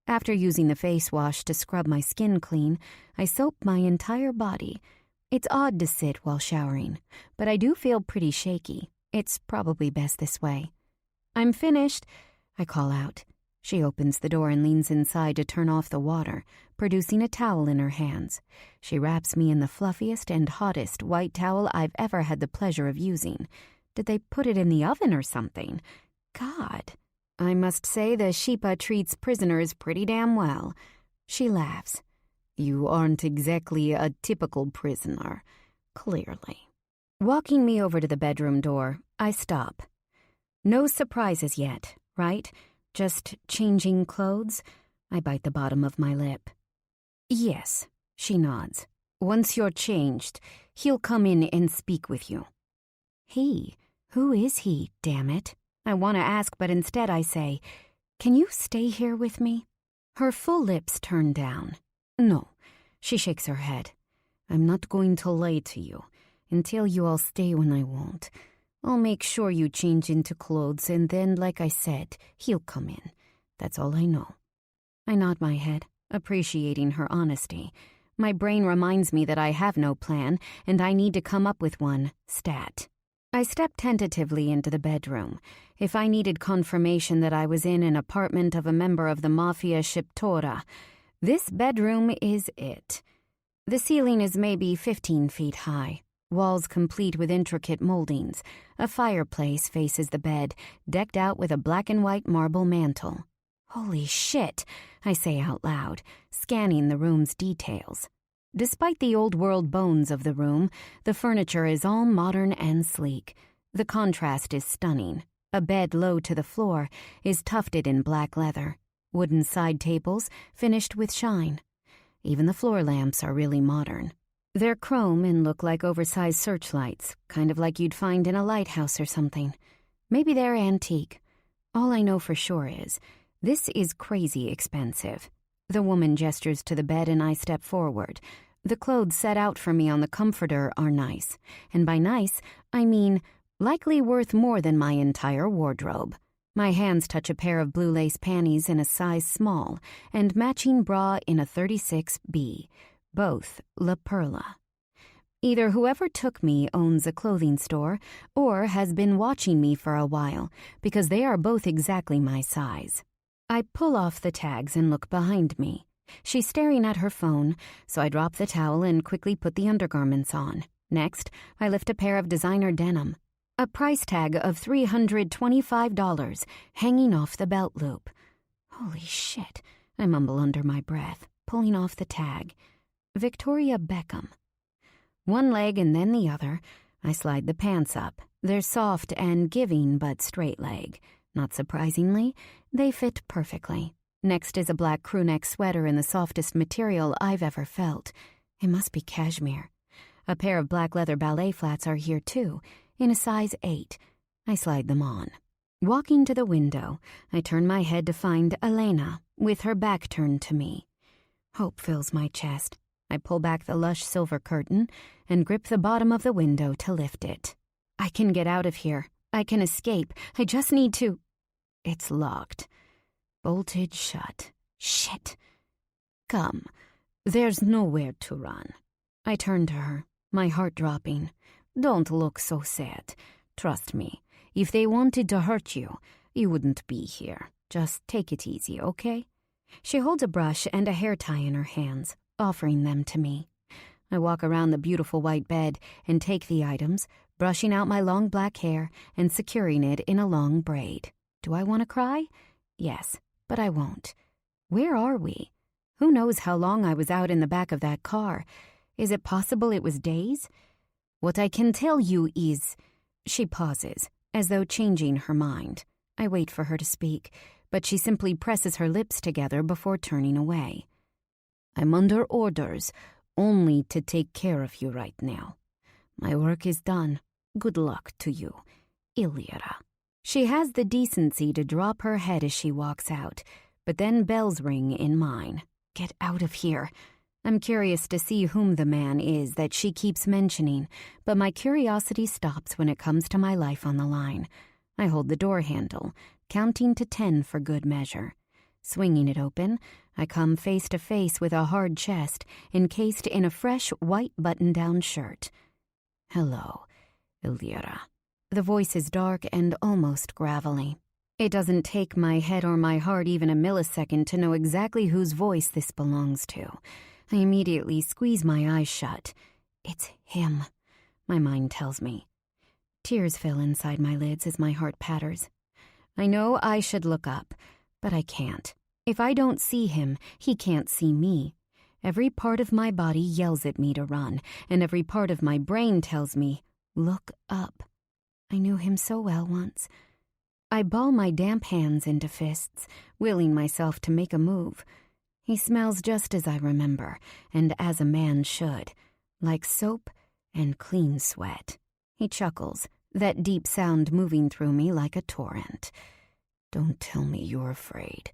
After using the face wash to scrub my skin clean, I soap my entire body. It's odd to sit while showering, but I do feel pretty shaky. It's probably best this way. I'm finished, I call out. She opens the door and leans inside to turn off the water, producing a towel in her hands. She wraps me in the fluffiest and hottest white towel I've ever had the pleasure of using. Did they put it in the oven or something? God. I must say the Sheepa treats prisoners pretty damn well. She laughs. You aren't exactly a typical prisoner, clearly. Walking me over to the bedroom door, I stop. No surprises yet, right? Just changing clothes? I bite the bottom of my lip. Yes, she nods. Once you're changed, he'll come in and speak with you. He? Who is he, damn it? I want to ask, but instead I say, can you stay here with me? Her full lips turn down. No, she shakes her head. I'm not going to lie to you and tell you I'll stay when I won't. I'll make sure you change into clothes and then, like I said, he'll come in. That's all I know. I nod my head, appreciating her honesty. My brain reminds me that I have no plan and I need to come up with one, stat. I stepped tentatively into the bedroom. If I needed confirmation that I was in an apartment of a member of the Mafia Kingdom, this bedroom is it. The ceiling is maybe 15 feet high. walls complete with intricate moldings. A fireplace faces the bed, decked out with a black and white marble mantel. Holy shit, I say out loud, scanning the room's details. Despite the old-world bones of the room, the furniture is all modern and sleek. The contrast is stunning. A bed low to the floor is tufted in black leather. Wooden side tables finished with shine. Even the floor lamps are really modern. They're chrome and look like oversized searchlights, kind of like you'd find in a lighthouse or something. Maybe they're antique. All I know for sure is, this is crazy expensive. The woman gestures to the bed and I step forward. The clothes set out for me on the comforter are nice. And by nice, I mean likely worth more than my entire wardrobe. My hands touch a pair of blue lace panties in a size small and matching bra in a 36B, both La Perla. Either whoever took me owns a clothing store or has been watching me for a while, because they are both exactly my size. I pull off the tags and look behind me. She's staring at her phone, so I drop the towel and quickly put the undergarments on. Next, I lift a pair of designer denim. A price tag of $325 hanging off the belt loop. Holy shit, I mumble under my breath, pulling off the tag. Victoria Beckham. One leg and then the other, I slide the pants up. They're soft and giving but straight leg. Not surprisingly, they fit perfectly. Next is a black crewneck sweater in the softest material I've ever felt. It must be cashmere. A pair of black leather ballet flats are here too, in a size 8. I slide them on. Walking to the window, I turn my head to find Elena, with her back turned to me. Hope fills my chest. I pull back the lush silver curtain and grip the bottom of the window to lift it. I can get out of here. I can escape. I just need to... It's locked. Bolted shut. Shit. Come. There's nowhere to run. I turn to her, my heart dropping. Don't look so sad. Trust me, if they wanted to hurt you, you wouldn't be here. Just take it easy, okay? She holds a brush and a hair tie in her hands, offering them to me. I walk around the beautiful white bed and take the items, brushing out my long black hair and securing it in a long braid. Do I want to cry? Yes, but I won't. Where are we? Who knows how long I was out in the back of that car? Is it possible it was days? What I can tell you is... She pauses, as though changing her mind. I wait for her to speak, but she simply presses her lips together before turning away. I'm under orders only to take care of you right now. My work is done. Good luck to you, Illyra. She has the decency to drop her head as she walks out, but then bells ring in mine. Get out of here. I'm curious to see whom the man is that she keeps mentioning, but my curiosity stops when it comes to my life on the line. I hold the door handle, counting to 10 for good measure. Swinging it open, I come face to face with a hard chest encased in a fresh white button-down shirt. Hello, Illyra. The voice is dark and almost gravelly. It doesn't take my head or my heart even a millisecond to know exactly whose voice this belongs to. I immediately squeeze my eyes shut. It's him, my mind tells me. Tears fill inside my lids as my heart patters. I know I should look up, but I can't. If I don't see him, he can't see me. Every part of my body yells at me to run, and every part of my brain tells me, look up. I knew him so well once. I ball my damp hands into fists, willing myself to make a move. He smells just as I remember, and as a man should, like soap and clean sweat. He chuckles, that deep sound moving through me like a torrent. Don't tell me you're afraid.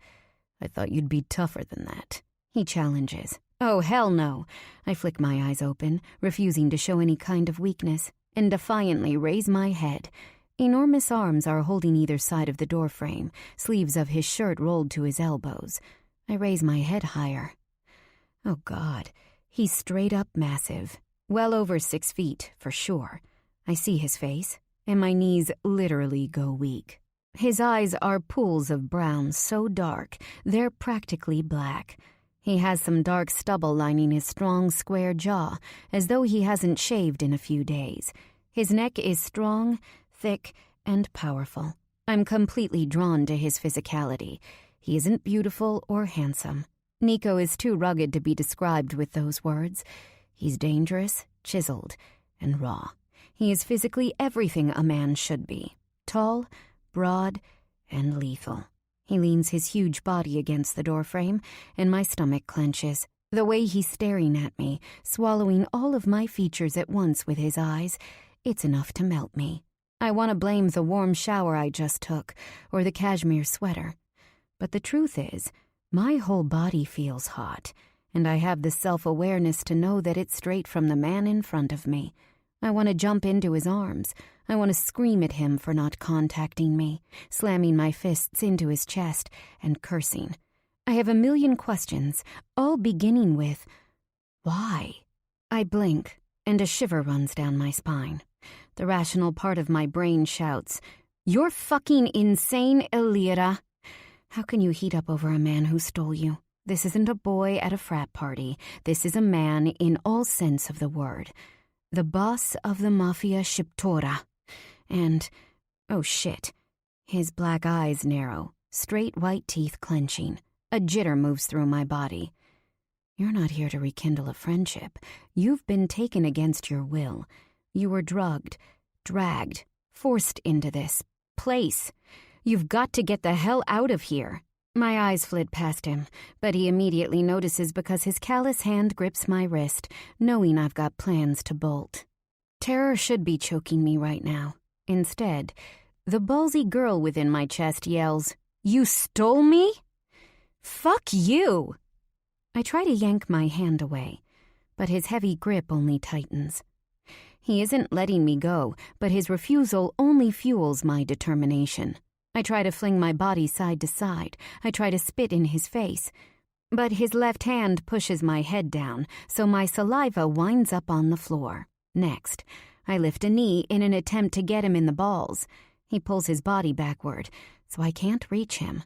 I thought you'd be tougher than that. He challenges. Oh, hell no. I flick my eyes open, refusing to show any kind of weakness, and defiantly raise my head. Enormous arms are holding either side of the doorframe, sleeves of his shirt rolled to his elbows. I raise my head higher. Oh, God. He's straight up massive. Well over 6 feet, for sure. I see his face, and my knees literally go weak. His eyes are pools of brown so dark, they're practically black. He has some dark stubble lining his strong, square jaw, as though he hasn't shaved in a few days. His neck is strong, thick, and powerful. I'm completely drawn to his physicality. He isn't beautiful or handsome. Nico is too rugged to be described with those words. He's dangerous, chiseled, and raw. He is physically everything a man should be. Tall, broad, and lethal. He leans his huge body against the doorframe, and my stomach clenches. The way he's staring at me, swallowing all of my features at once with his eyes, it's enough to melt me. I want to blame the warm shower I just took, or the cashmere sweater. But the truth is, my whole body feels hot, and I have the self-awareness to know that it's straight from the man in front of me. I want to jump into his arms. I want to scream at him for not contacting me, slamming my fists into his chest and cursing. I have a million questions, all beginning with, why? I blink, and a shiver runs down my spine. The rational part of my brain shouts, "You're fucking insane, Elira. How can you heat up over a man who stole you? This isn't a boy at a frat party. This is a man in all sense of the word. The boss of the Mafia Shiptora. And, oh shit, his black eyes narrow, straight white teeth clenching. A jitter moves through my body. You're not here to rekindle a friendship. You've been taken against your will. You were drugged, dragged, forced into this place. You've got to get the hell out of here." My eyes flit past him, but he immediately notices because his callous hand grips my wrist, knowing I've got plans to bolt. Terror should be choking me right now. Instead, the ballsy girl within my chest yells, "You stole me? Fuck you!" I try to yank my hand away, but his heavy grip only tightens. He isn't letting me go, but his refusal only fuels my determination. I try to fling my body side to side. I try to spit in his face. But his left hand pushes my head down, so my saliva winds up on the floor. Next, I lift a knee in an attempt to get him in the balls. He pulls his body backward, so I can't reach him.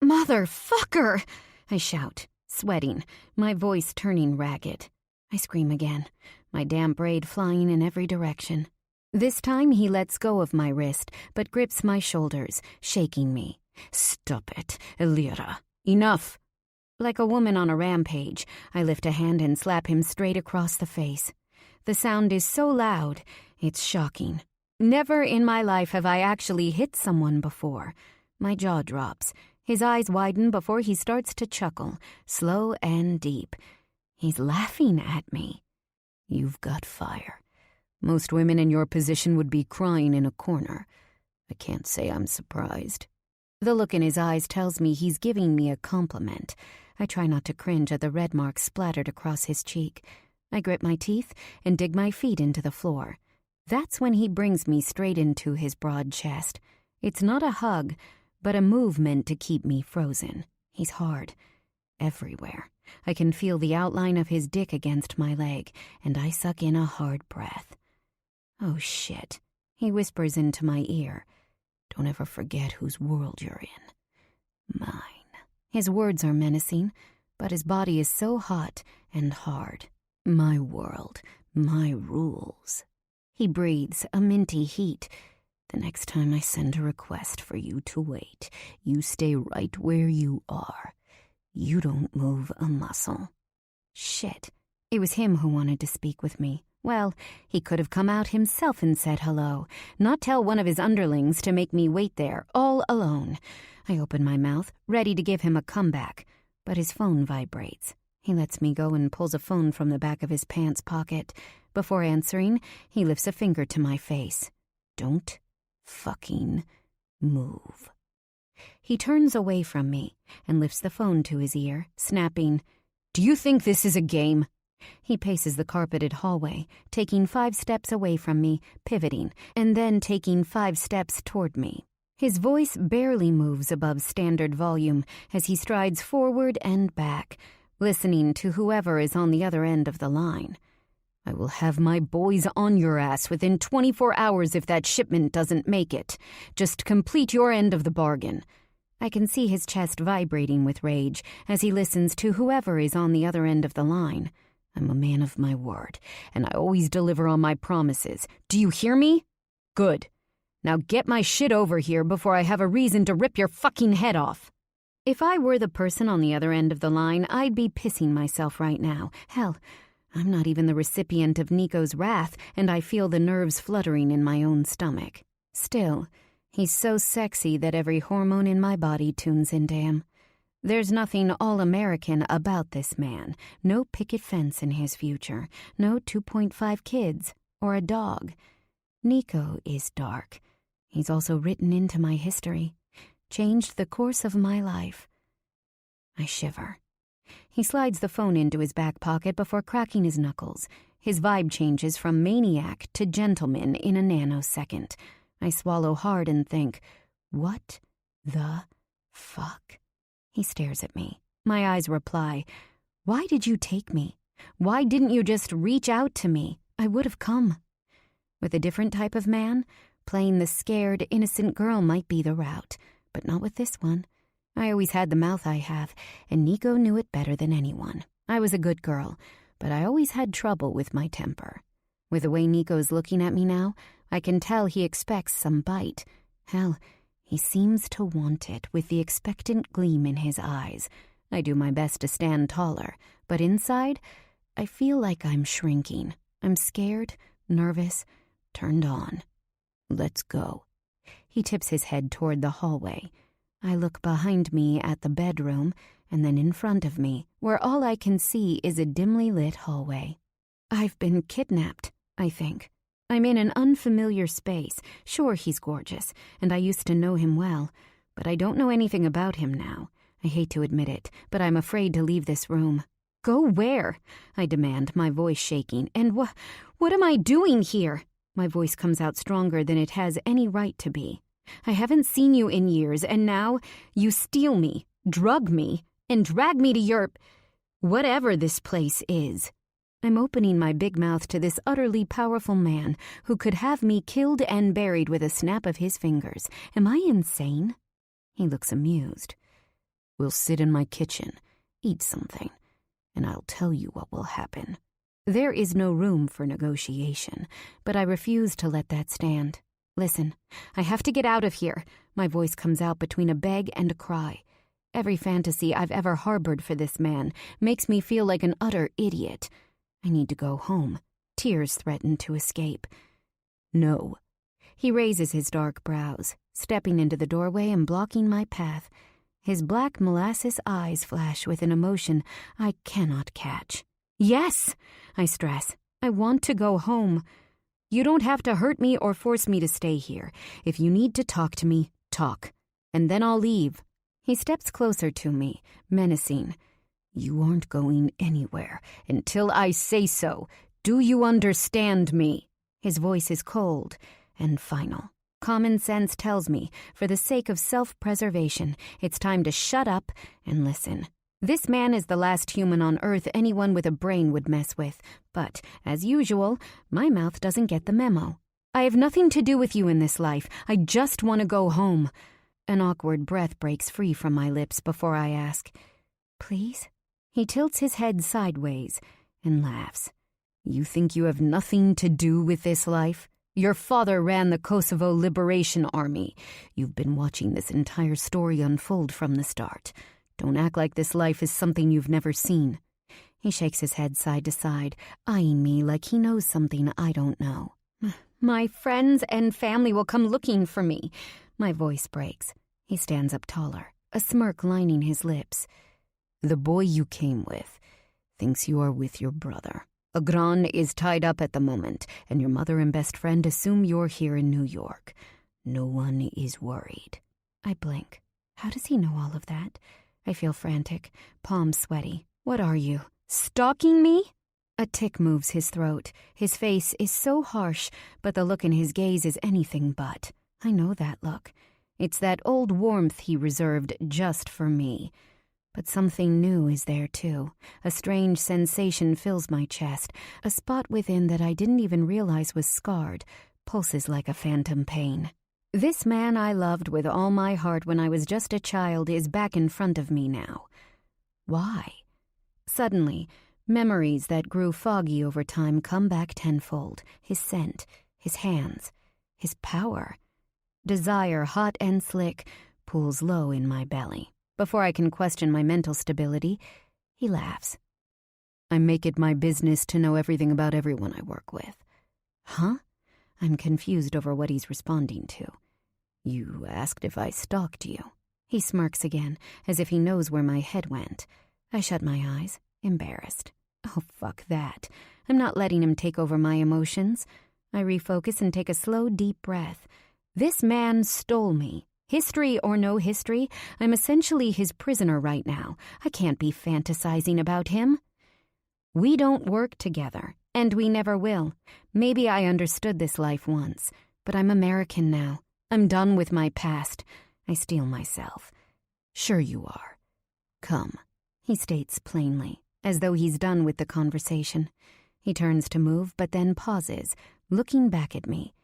"Motherfucker!" I shout, sweating, my voice turning ragged. I scream again, my damp braid flying in every direction. This time he lets go of my wrist, but grips my shoulders, shaking me. "Stop it, Elira. Enough." Like a woman on a rampage, I lift a hand and slap him straight across the face. The sound is so loud, it's shocking. Never in my life have I actually hit someone before. My jaw drops. His eyes widen before he starts to chuckle, slow and deep. He's laughing at me. "You've got fire. Most women in your position would be crying in a corner. I can't say I'm surprised." The look in his eyes tells me he's giving me a compliment. I try not to cringe at the red mark splattered across his cheek. I grit my teeth and dig my feet into the floor. That's when he brings me straight into his broad chest. It's not a hug, but a movement to keep me frozen. He's hard. Everywhere. I can feel the outline of his dick against my leg, and I suck in a hard breath. "Oh shit," he whispers into my ear. "Don't ever forget whose world you're in. Mine." His words are menacing, but his body is so hot and hard. "My world, my rules." He breathes a minty heat. "The next time I send a request for you to wait, you stay right where you are. You don't move a muscle." Shit. It was him who wanted to speak with me. Well, he could have come out himself and said hello, not tell one of his underlings to make me wait there, all alone. I open my mouth, ready to give him a comeback, but his phone vibrates. He lets me go and pulls a phone from the back of his pants pocket. Before answering, he lifts a finger to my face. "Don't fucking move." He turns away from me and lifts the phone to his ear, snapping, "Do you think this is a game?" He paces the carpeted hallway, taking 5 steps away from me, pivoting, and then taking 5 steps toward me. His voice barely moves above standard volume as he strides forward and back, listening to whoever is on the other end of the line. "I will have my boys on your ass within 24 hours if that shipment doesn't make it. Just complete your end of the bargain." I can see his chest vibrating with rage as he listens to whoever is on the other end of the line. I'm a man of my word, and I always deliver on my promises. Do you hear me? Good. Now get my shit over here before I have a reason to rip your fucking head off. If I were the person on the other end of the line, I'd be pissing myself right now. Hell, I'm not even the recipient of Nico's wrath, and I feel the nerves fluttering in my own stomach. Still, he's so sexy that every hormone in my body tunes into him. There's nothing all-American about this man. No picket fence in his future. No 2.5 kids. Or a dog. Nico is dark. He's also written into my history. Changed the course of my life. I shiver. He slides the phone into his back pocket before cracking his knuckles. His vibe changes from maniac to gentleman in a nanosecond. I swallow hard and think, what the fuck? He stares at me. My eyes reply, why did you take me? Why didn't you just reach out to me? I would have come. With a different type of man, playing the scared, innocent girl might be the route, but not with this one. I always had the mouth I have, and Nico knew it better than anyone. I was a good girl, but I always had trouble with my temper. With the way Nico's looking at me now, I can tell he expects some bite. Hell, he seems to want it with the expectant gleam in his eyes. I do my best to stand taller, but inside, I feel like I'm shrinking. I'm scared, nervous, turned on. Let's go. He tips his head toward the hallway. I look behind me at the bedroom, and then in front of me, where all I can see is a dimly lit hallway. I've been kidnapped, I think. I'm in an unfamiliar space. Sure, he's gorgeous, and I used to know him well, but I don't know anything about him now. I hate to admit it, but I'm afraid to leave this room. Go where? I demand, my voice shaking. And what am I doing here? My voice comes out stronger than it has any right to be. I haven't seen you in years, and now you steal me, drug me, and drag me to your... whatever this place is. I'm opening my big mouth to this utterly powerful man who could have me killed and buried with a snap of his fingers. Am I insane? He looks amused. We'll sit in my kitchen, eat something, and I'll tell you what will happen. There is no room for negotiation, but I refuse to let that stand. Listen, I have to get out of here. My voice comes out between a beg and a cry. Every fantasy I've ever harbored for this man makes me feel like an utter idiot. I need to go home. Tears threaten to escape. No. He raises his dark brows, stepping into the doorway and blocking my path. His black molasses eyes flash with an emotion I cannot catch. Yes, I stress. I want to go home. You don't have to hurt me or force me to stay here. If you need to talk to me, talk. And then I'll leave. He steps closer to me, menacing. You aren't going anywhere until I say so. Do you understand me? His voice is cold and final. Common sense tells me, for the sake of self-preservation, it's time to shut up and listen. This man is the last human on Earth anyone with a brain would mess with. But, as usual, my mouth doesn't get the memo. I have nothing to do with you in this life. I just want to go home. An awkward breath breaks free from my lips before I ask, Please? He tilts his head sideways and laughs. You think you have nothing to do with this life? Your father ran the Kosovo Liberation Army. You've been watching this entire story unfold from the start. Don't act like this life is something you've never seen. He shakes his head side to side, eyeing me like he knows something I don't know. My friends and family will come looking for me. My voice breaks. He stands up taller, a smirk lining his lips. The boy you came with thinks you are with your brother. Agran is tied up at the moment, and your mother and best friend assume you're here in New York. No one is worried. I blink. How does he know all of that? I feel frantic, palms sweaty. What are you, stalking me? A tick moves his throat. His face is so harsh, but the look in his gaze is anything but. I know that look. It's that old warmth he reserved just for me. But something new is there, too. A strange sensation fills my chest. A spot within that I didn't even realize was scarred pulses like a phantom pain. This man I loved with all my heart when I was just a child is back in front of me now. Why? Suddenly, memories that grew foggy over time come back tenfold. His scent, his hands, his power. Desire, hot and slick, pools low in my belly. Before I can question my mental stability, he laughs. I make it my business to know everything about everyone I work with. Huh? I'm confused over what he's responding to. You asked if I stalked you. He smirks again, as if he knows where my head went. I shut my eyes, embarrassed. Oh, fuck that. I'm not letting him take over my emotions. I refocus and take a slow, deep breath. This man stole me. History or no history, I'm essentially his prisoner right now. I can't be fantasizing about him. We don't work together, and we never will. Maybe I understood this life once, but I'm American now. I'm done with my past. I steel myself. Sure you are. Come, he states plainly, as though he's done with the conversation. He turns to move, but then pauses, looking back at me.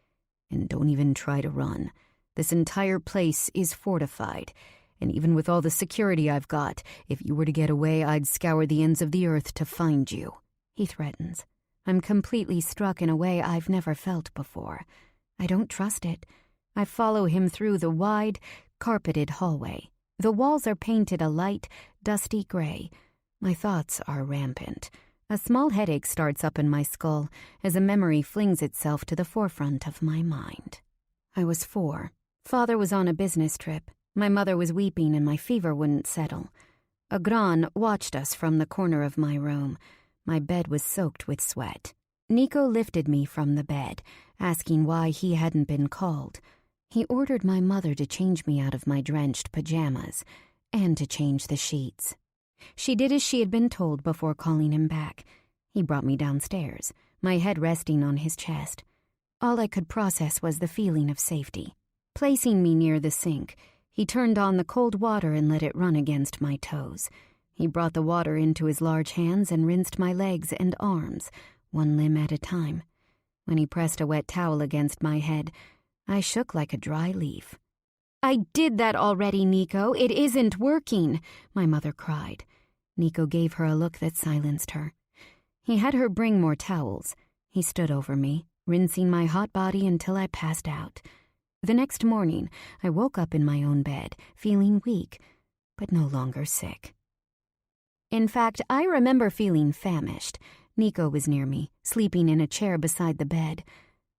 And don't even try to run. This entire place is fortified, and even with all the security I've got, if you were to get away, I'd scour the ends of the earth to find you, he threatens. I'm completely struck in a way I've never felt before. I don't trust it. I follow him through the wide, carpeted hallway. The walls are painted a light, dusty gray. My thoughts are rampant. A small headache starts up in my skull as a memory flings itself to the forefront of my mind. I was 4. Father was on a business trip. My mother was weeping and my fever wouldn't settle. A gran watched us from the corner of my room. My bed was soaked with sweat. Nico lifted me from the bed, asking why he hadn't been called. He ordered my mother to change me out of my drenched pajamas and to change the sheets. She did as she had been told before calling him back. He brought me downstairs, my head resting on his chest. All I could process was the feeling of safety. Placing me near the sink, he turned on the cold water and let it run against my toes. He brought the water into his large hands and rinsed my legs and arms, one limb at a time. When he pressed a wet towel against my head, I shook like a dry leaf. I did that already, Nico. It isn't working, my mother cried. Nico gave her a look that silenced her. He had her bring more towels. He stood over me, rinsing my hot body until I passed out. The next morning, I woke up in my own bed, feeling weak, but no longer sick. In fact, I remember feeling famished. Nico was near me, sleeping in a chair beside the bed.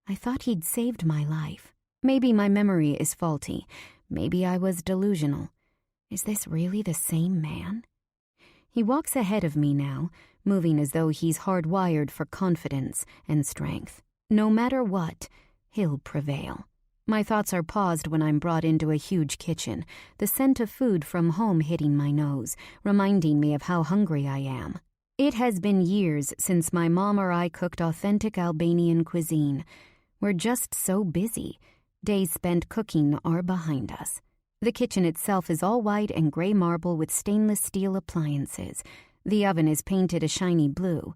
I thought he'd saved my life. Maybe my memory is faulty. Maybe I was delusional. Is this really the same man? He walks ahead of me now, moving as though he's hardwired for confidence and strength. No matter what, he'll prevail. My thoughts are paused when I'm brought into a huge kitchen, the scent of food from home hitting my nose, reminding me of how hungry I am. It has been years since my mom or I cooked authentic Albanian cuisine. We're just so busy. Days spent cooking are behind us. The kitchen itself is all white and gray marble with stainless steel appliances. The oven is painted a shiny blue.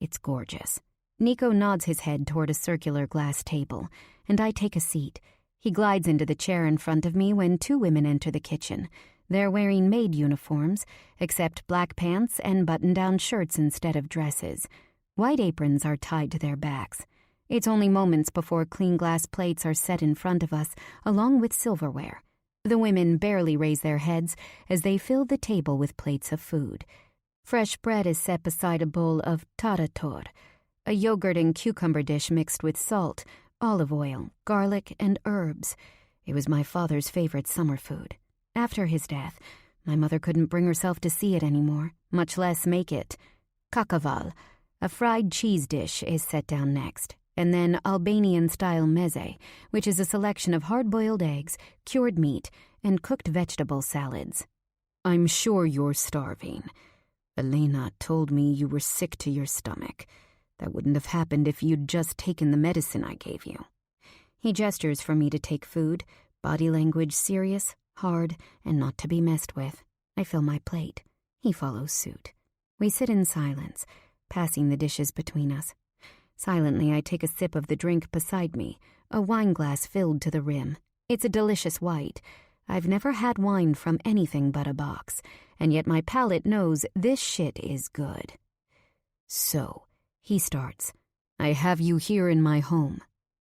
It's gorgeous. Nico nods his head toward a circular glass table, and I take a seat. He glides into the chair in front of me when 2 women enter the kitchen. They're wearing maid uniforms, except black pants and button-down shirts instead of dresses. White aprons are tied to their backs. It's only moments before clean glass plates are set in front of us, along with silverware. The women barely raise their heads as they fill the table with plates of food. Fresh bread is set beside a bowl of tarator, a yogurt and cucumber dish mixed with salt, olive oil, garlic, and herbs. It was my father's favorite summer food. After his death, my mother couldn't bring herself to see it anymore, much less make it. Kakaval, a fried cheese dish, is set down next, and then Albanian-style meze, which is a selection of hard-boiled eggs, cured meat, and cooked vegetable salads. I'm sure you're starving. Elena told me you were sick to your stomach. That wouldn't have happened if you'd just taken the medicine I gave you. He gestures for me to take food, body language serious, hard, and not to be messed with. I fill my plate. He follows suit. We sit in silence, passing the dishes between us. Silently, I take a sip of the drink beside me, a wine glass filled to the rim. It's a delicious white. I've never had wine from anything but a box, and yet my palate knows this shit is good. So, he starts, I have you here in my home.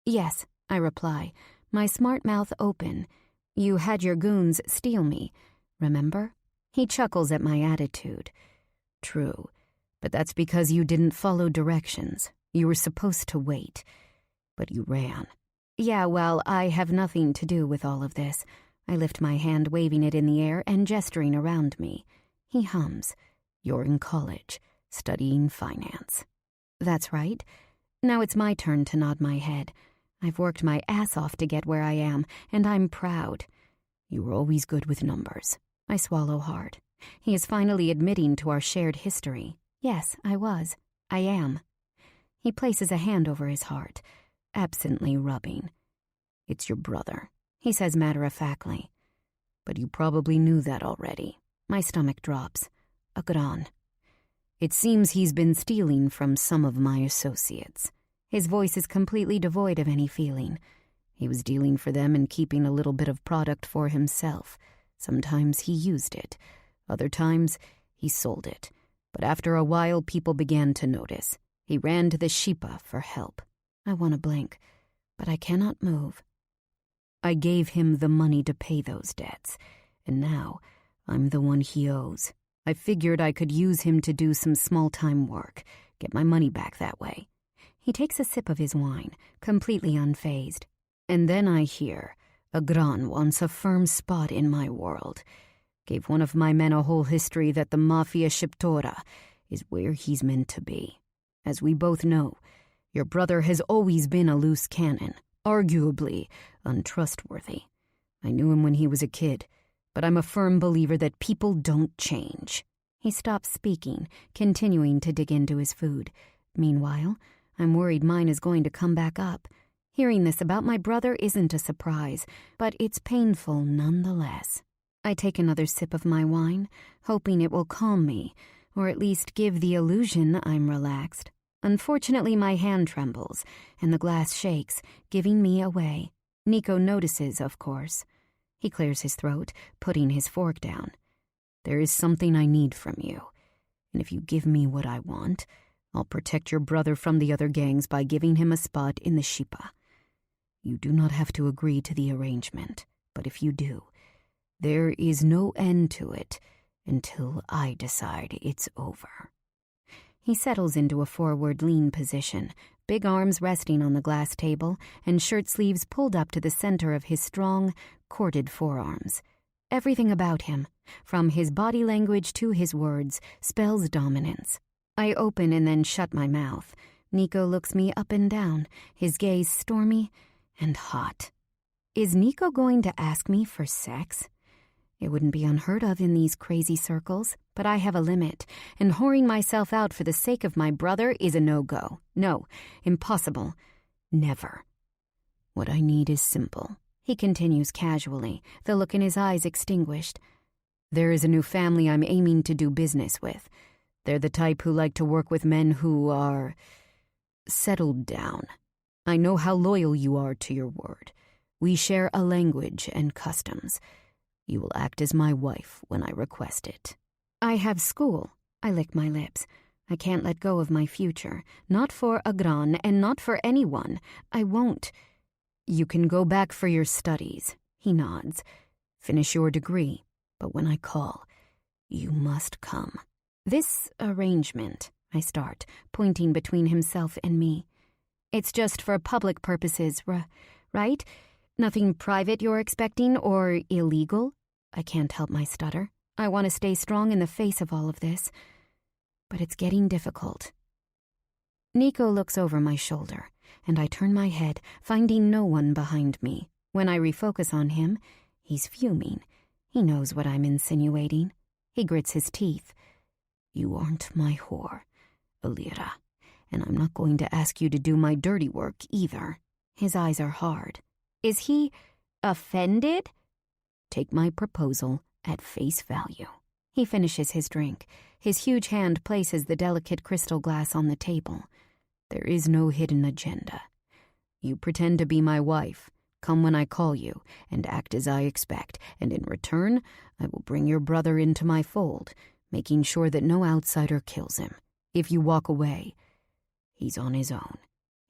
Yes, I reply, my smart mouth open. You had your goons steal me, remember? He chuckles at my attitude. True, but that's because you didn't follow directions. You were supposed to wait, but you ran. Yeah, well, I have nothing to do with all of this. I lift my hand, waving it in the air and gesturing around me. He hums. You're in college, studying finance. That's right. Now it's my turn to nod my head. I've worked my ass off to get where I am, and I'm proud. You were always good with numbers. I swallow hard. He is finally admitting to our shared history. Yes, I was. I am. He places a hand over his heart, absently rubbing. It's your brother, he says matter-of-factly. But you probably knew that already. My stomach drops. A gran. It seems he's been stealing from some of my associates. His voice is completely devoid of any feeling. He was dealing for them and keeping a little bit of product for himself. Sometimes he used it. Other times, he sold it. But after a while, people began to notice. He ran to the Shipa for help. I want to blink, but I cannot move. I gave him the money to pay those debts, and now I'm the one he owes. I figured I could use him to do some small-time work, get my money back that way. He takes a sip of his wine, completely unfazed. And then I hear, a gran wants a firm spot in my world. Gave one of my men a whole history that the Mafia Shiptora is where he's meant to be. As we both know, your brother has always been a loose cannon, arguably untrustworthy. I knew him when he was a kid, but I'm a firm believer that people don't change. He stops speaking, continuing to dig into his food. Meanwhile, I'm worried mine is going to come back up. Hearing this about my brother isn't a surprise, but it's painful nonetheless. I take another sip of my wine, hoping it will calm me, or at least give the illusion I'm relaxed. Unfortunately, my hand trembles, and the glass shakes, giving me away. Nico notices, of course. He clears his throat, putting his fork down. There is something I need from you, and if you give me what I want, I'll protect your brother from the other gangs by giving him a spot in the Shipa. You do not have to agree to the arrangement, but if you do, there is no end to it until I decide it's over. He settles into a forward lean position, big arms resting on the glass table and shirt sleeves pulled up to the center of his strong, corded forearms. Everything about him, from his body language to his words, spells dominance. I open and then shut my mouth. Nico looks me up and down, his gaze stormy and hot. Is Nico going to ask me for sex? It wouldn't be unheard of in these crazy circles, but I have a limit, and whoring myself out for the sake of my brother is a no-go. No, impossible. Never. What I need is simple, he continues casually, the look in his eyes extinguished. There is a new family I'm aiming to do business with. They're the type who like to work with men who are settled down. I know how loyal you are to your word. We share a language and customs. You will act as my wife when I request it. I have school. I lick my lips. I can't let go of my future. Not for a gran and not for anyone. I won't. You can go back for your studies, he nods. Finish your degree, but when I call, you must come. This arrangement, I start, pointing between himself and me. It's just for public purposes, right? Nothing private you're expecting or illegal? I can't help my stutter. I want to stay strong in the face of all of this. But it's getting difficult. Nico looks over my shoulder, and I turn my head, finding no one behind me. When I refocus on him, he's fuming. He knows what I'm insinuating. He grits his teeth. You aren't my whore, Alira, and I'm not going to ask you to do my dirty work either. His eyes are hard. Is he offended? Take my proposal at face value. He finishes his drink. His huge hand places the delicate crystal glass on the table. There is no hidden agenda. You pretend to be my wife, Come when I call you, and act as I expect, and in return, I will bring your brother into my fold, making sure that no outsider kills him. If you walk away, he's on his own.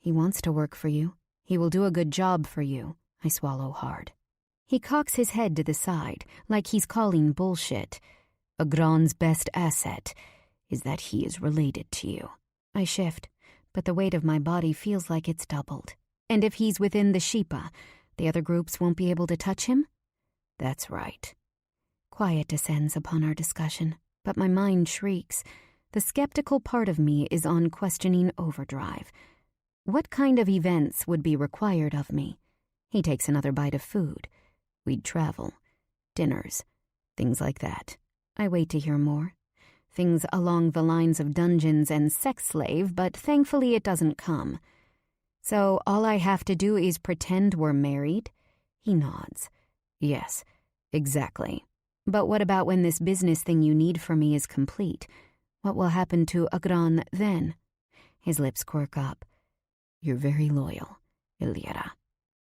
He wants to work for you. He will do a good job for you. I swallow hard. He cocks his head to the side, like he's calling bullshit. Agran's best asset is that he is related to you. I shift, but the weight of my body feels like it's doubled. And if he's within the Sheepa, the other groups won't be able to touch him? That's right. Quiet descends upon our discussion, but my mind shrieks. The skeptical part of me is on questioning overdrive. What kind of events would be required of me? He takes another bite of food. We'd travel. Dinners. Things like that. I wait to hear more. Things along the lines of dungeons and sex slave, but thankfully it doesn't come. So all I have to do is pretend we're married? He nods. Yes, exactly. But what about when this business thing you need for me is complete? What will happen to Agran then? His lips quirk up. You're very loyal, Illyra.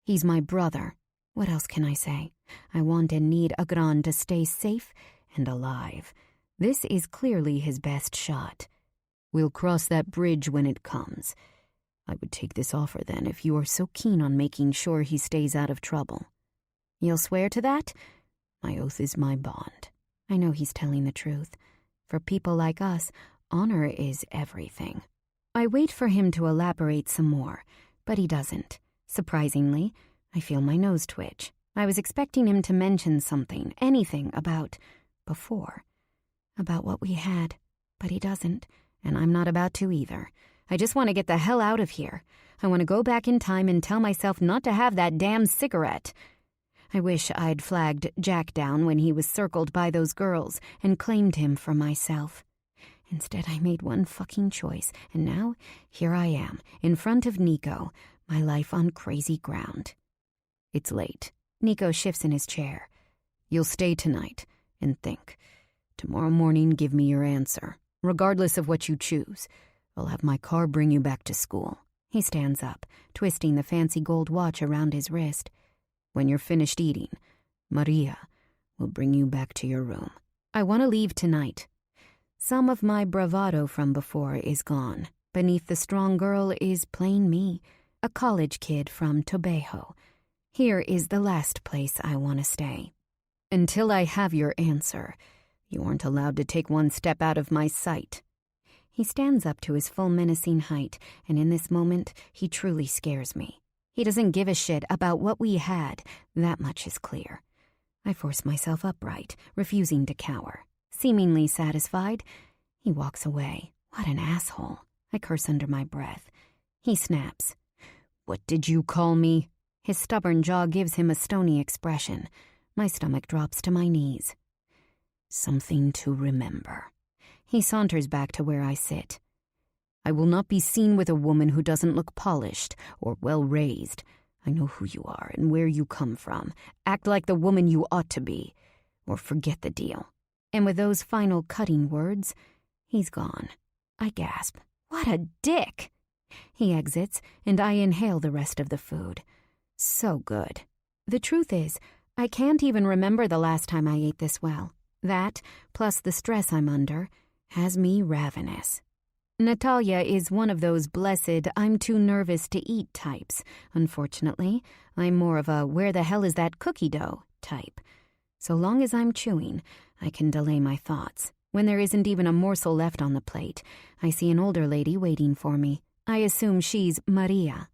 He's my brother. What else can I say? I want and need Agran to stay safe and alive. This is clearly his best shot. We'll cross that bridge when it comes. I would take this offer then if you are so keen on making sure he stays out of trouble. You'll swear to that? My oath is my bond. I know he's telling the truth. For people like us, honor is everything. I wait for him to elaborate some more, but he doesn't. Surprisingly, I feel my nose twitch. I was expecting him to mention something, anything about before, about what we had, but he doesn't, and I'm not about to either. I just want to get the hell out of here. I want to go back in time and tell myself not to have that damn cigarette. I wish I'd flagged Jack down when he was circled by those girls and claimed him for myself. Instead, I made one fucking choice, and now here I am, in front of Nico, my life on crazy ground. It's late. Nico shifts in his chair. You'll stay tonight and think. Tomorrow morning, give me your answer. Regardless of what you choose, I'll have my car bring you back to school. He stands up, twisting the fancy gold watch around his wrist. When you're finished eating, Maria will bring you back to your room. I want to leave tonight. Some of my bravado from before is gone. Beneath the strong girl is plain me, a college kid from Tobeho. Here is the last place I want to stay. Until I have your answer, you aren't allowed to take one step out of my sight. He stands up to his full menacing height, and in this moment, he truly scares me. He doesn't give a shit about what we had, that much is clear. I force myself upright, refusing to cower. Seemingly satisfied, he walks away. What an asshole. I curse under my breath. He snaps. What did you call me? His stubborn jaw gives him a stony expression. My stomach drops to my knees. Something to remember. He saunters back to where I sit. I will not be seen with a woman who doesn't look polished or well-raised. I know who you are and where you come from. Act like the woman you ought to be, or forget the deal. And with those final cutting words, he's gone. I gasp. What a dick! He exits, and I inhale the rest of the food. So good. The truth is, I can't even remember the last time I ate this well. That, plus the stress I'm under, has me ravenous. Natalia is one of those blessed I'm too nervous to eat types. Unfortunately, I'm more of a where the hell is that cookie dough type. So long as I'm chewing, I can delay my thoughts. When there isn't even a morsel left on the plate, I see an older lady waiting for me. I assume she's Maria.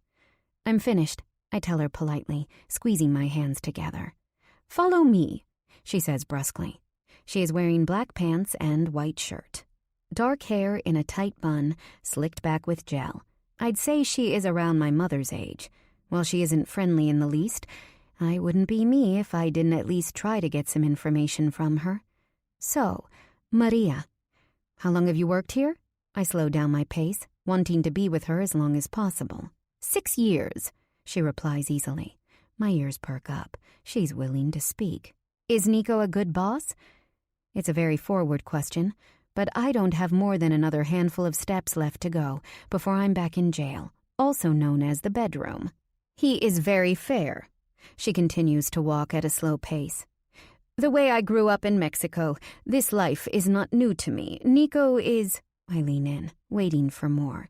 I'm finished, I tell her politely, squeezing my hands together. Follow me, she says brusquely. She is wearing black pants and white shirt. Dark hair in a tight bun, slicked back with gel. I'd say she is around my mother's age. While she isn't friendly in the least, I wouldn't be me if I didn't at least try to get some information from her. So, Maria, how long have you worked here? I slow down my pace, wanting to be with her as long as possible. 6 years, she replies easily. My ears perk up. She's willing to speak. Is Nico a good boss? It's a very forward question, but I don't have more than another handful of steps left to go before I'm back in jail, also known as the bedroom. He is very fair. She continues to walk at a slow pace. The way I grew up in Mexico, this life is not new to me. Nico is... I lean in, waiting for more.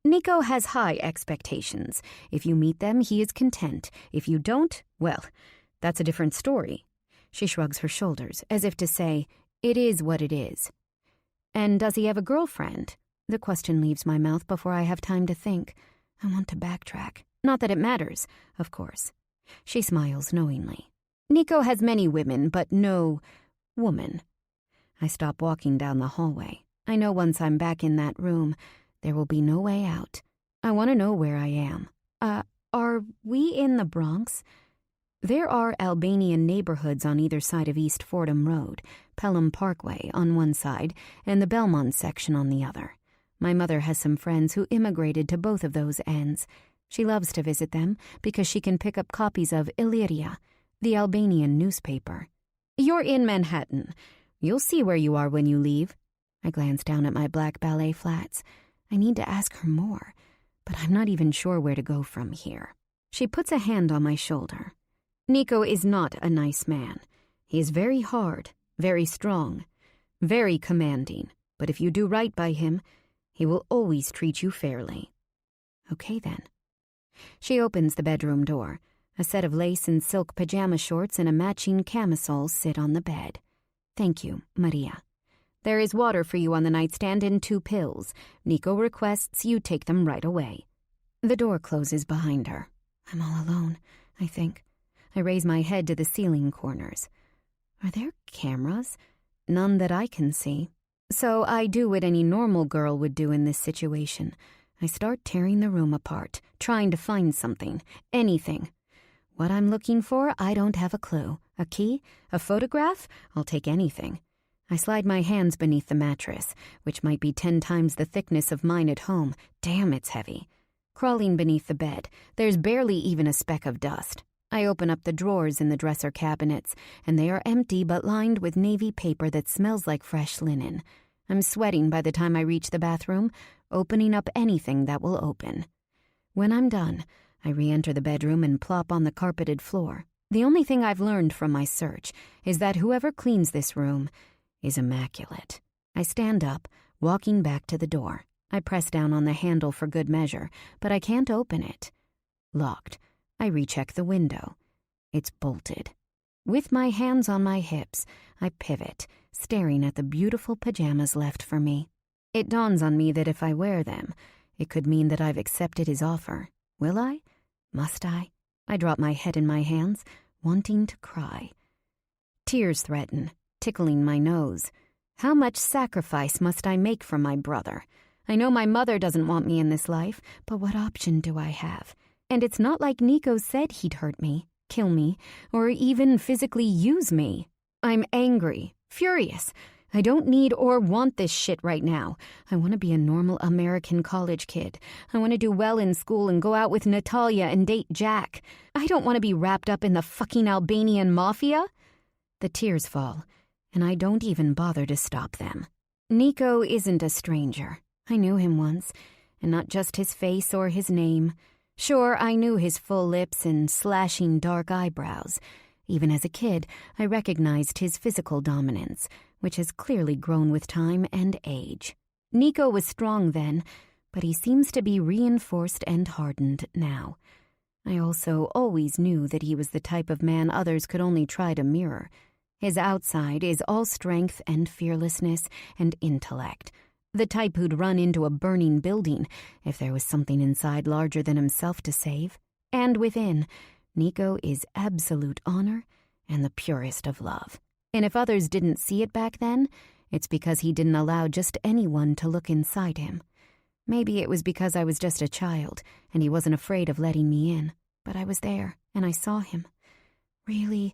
Nico has high expectations. If you meet them, he is content. If you don't, well, that's a different story. She shrugs her shoulders, as if to say, it is what it is. And does he have a girlfriend? The question leaves my mouth before I have time to think. I want to backtrack. Not that it matters, of course. She smiles knowingly. Nico has many women, but no woman. I stop walking down the hallway. I know once I'm back in that room, there will be no way out. I want to know where I am. Are we in the Bronx? There are Albanian neighborhoods on either side of East Fordham Road, Pelham Parkway on one side, and the Belmont section on the other. My mother has some friends who immigrated to both of those ends. She loves to visit them because she can pick up copies of Illyria, the Albanian newspaper. You're in Manhattan. You'll see where you are when you leave. I glance down at my black ballet flats. I need to ask her more, but I'm not even sure where to go from here. She puts a hand on my shoulder. Nico is not a nice man. He is very hard, very strong, very commanding, but if you do right by him, he will always treat you fairly. Okay, then. She opens the bedroom door. A set of lace and silk pajama shorts and a matching camisole sit on the bed. Thank you, Maria. There is water for you on the nightstand and 2 pills. Nico requests you take them right away. The door closes behind her. I'm all alone, I think. I raise my head to the ceiling corners. Are there cameras? None that I can see. So I do what any normal girl would do in this situation. I start tearing the room apart, trying to find something, anything. What I'm looking for, I don't have a clue. A key? A photograph? I'll take anything. I slide my hands beneath the mattress, which might be 10 times the thickness of mine at home. Damn, it's heavy. Crawling beneath the bed, there's barely even a speck of dust. I open up the drawers in the dresser cabinets, and they are empty but lined with navy paper that smells like fresh linen. I'm sweating by the time I reach the bathroom, opening up anything that will open. When I'm done, I re-enter the bedroom and plop on the carpeted floor. The only thing I've learned from my search is that whoever cleans this room is immaculate. I stand up, walking back to the door. I press down on the handle for good measure, but I can't open it. Locked. I recheck the window. It's bolted. With my hands on my hips, I pivot, staring at the beautiful pajamas left for me. It dawns on me that if I wear them, it could mean that I've accepted his offer. Will I? Must I? I drop my head in my hands, wanting to cry. Tears threaten, tickling my nose. How much sacrifice must I make for my brother? I know my mother doesn't want me in this life, but what option do I have? And it's not like Nico said he'd hurt me, kill me, or even physically use me. I'm angry, furious. I don't need or want this shit right now. I want to be a normal American college kid. I want to do well in school and go out with Natalia and date Jack. I don't want to be wrapped up in the fucking Albanian mafia. The tears fall, and I don't even bother to stop them. Nico isn't a stranger. I knew him once, and not just his face or his name. Sure, I knew his full lips and slashing dark eyebrows. Even as a kid, I recognized his physical dominance, which has clearly grown with time and age. Nico was strong then, but he seems to be reinforced and hardened now. I also always knew that he was the type of man others could only try to mirror. His outside is all strength and fearlessness and intellect. The type who'd run into a burning building if there was something inside larger than himself to save. And within, Nico is absolute honor and the purest of love. And if others didn't see it back then, it's because he didn't allow just anyone to look inside him. Maybe it was because I was just a child and he wasn't afraid of letting me in. But I was there and I saw him. Really,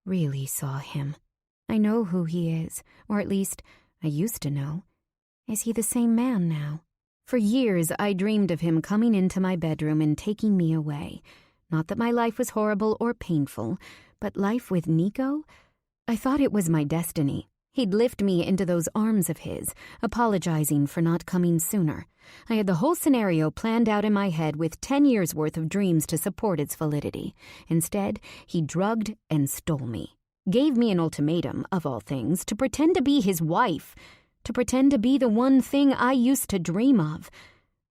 really saw him. I know who he is, or at least I used to know. Is he the same man now? For years, I dreamed of him coming into my bedroom and taking me away. Not that my life was horrible or painful, but life with Nico? I thought it was my destiny. He'd lift me into those arms of his, apologizing for not coming sooner. I had the whole scenario planned out in my head with 10 years' worth of dreams to support its validity. Instead, he drugged and stole me. Gave me an ultimatum, of all things, to pretend to be his wife. To pretend to be the one thing I used to dream of.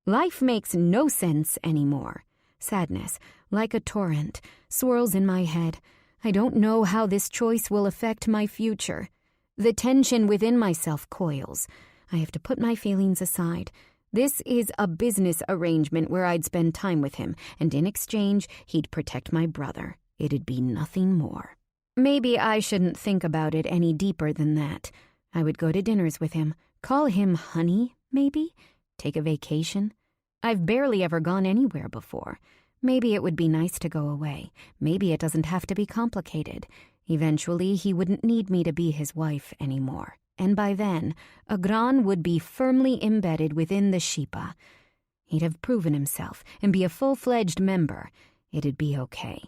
Life makes no sense anymore. Sadness, like a torrent, swirls in my head. I don't know how this choice will affect my future. The tension within myself coils. I have to put my feelings aside. This is a business arrangement where I'd spend time with him, and in exchange, he'd protect my brother. It'd be nothing more. Maybe I shouldn't think about it any deeper than that. I would go to dinners with him, call him honey, maybe? Take a vacation? I've barely ever gone anywhere before. Maybe it would be nice to go away. Maybe it doesn't have to be complicated. Eventually, he wouldn't need me to be his wife anymore. And by then, Agran would be firmly embedded within the Shipa. He'd have proven himself and be a full-fledged member. It'd be okay.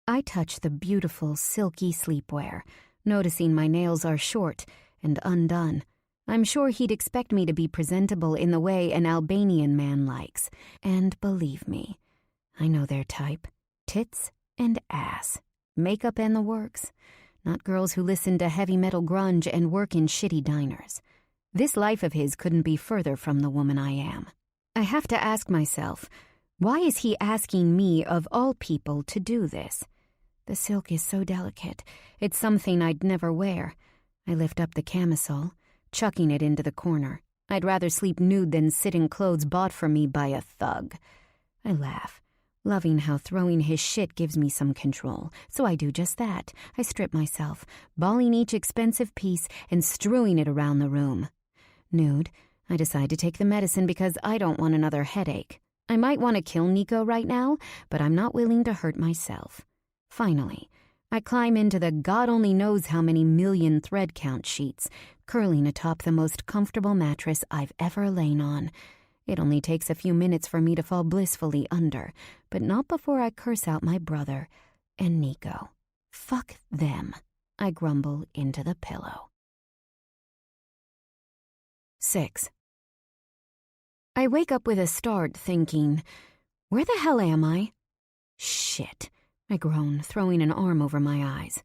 I touch the beautiful, silky sleepwear, noticing my nails are short and undone. I'm sure he'd expect me to be presentable in the way an Albanian man likes. And believe me, I know their type. Tits and ass. Makeup and the works. Not girls who listen to heavy metal grunge and work in shitty diners. This life of his couldn't be further from the woman I am. I have to ask myself, why is he asking me, of all people, to do this? The silk is so delicate. It's something I'd never wear. I lift up the camisole, chucking it into the corner. I'd rather sleep nude than sit in clothes bought for me by a thug. I laugh, loving how throwing his shit gives me some control. So I do just that. I strip myself, balling each expensive piece and strewing it around the room. Nude, I decide to take the medicine because I don't want another headache. I might want to kill Nico right now, but I'm not willing to hurt myself. Finally, I climb into the God only knows how many million thread count sheets, curling atop the most comfortable mattress I've ever lain on. It only takes a few minutes for me to fall blissfully under, but not before I curse out my brother and Nico. Fuck them, I grumble into the pillow. 6. I wake up with a start thinking, where the hell am I? Shit, I groan, throwing an arm over my eyes.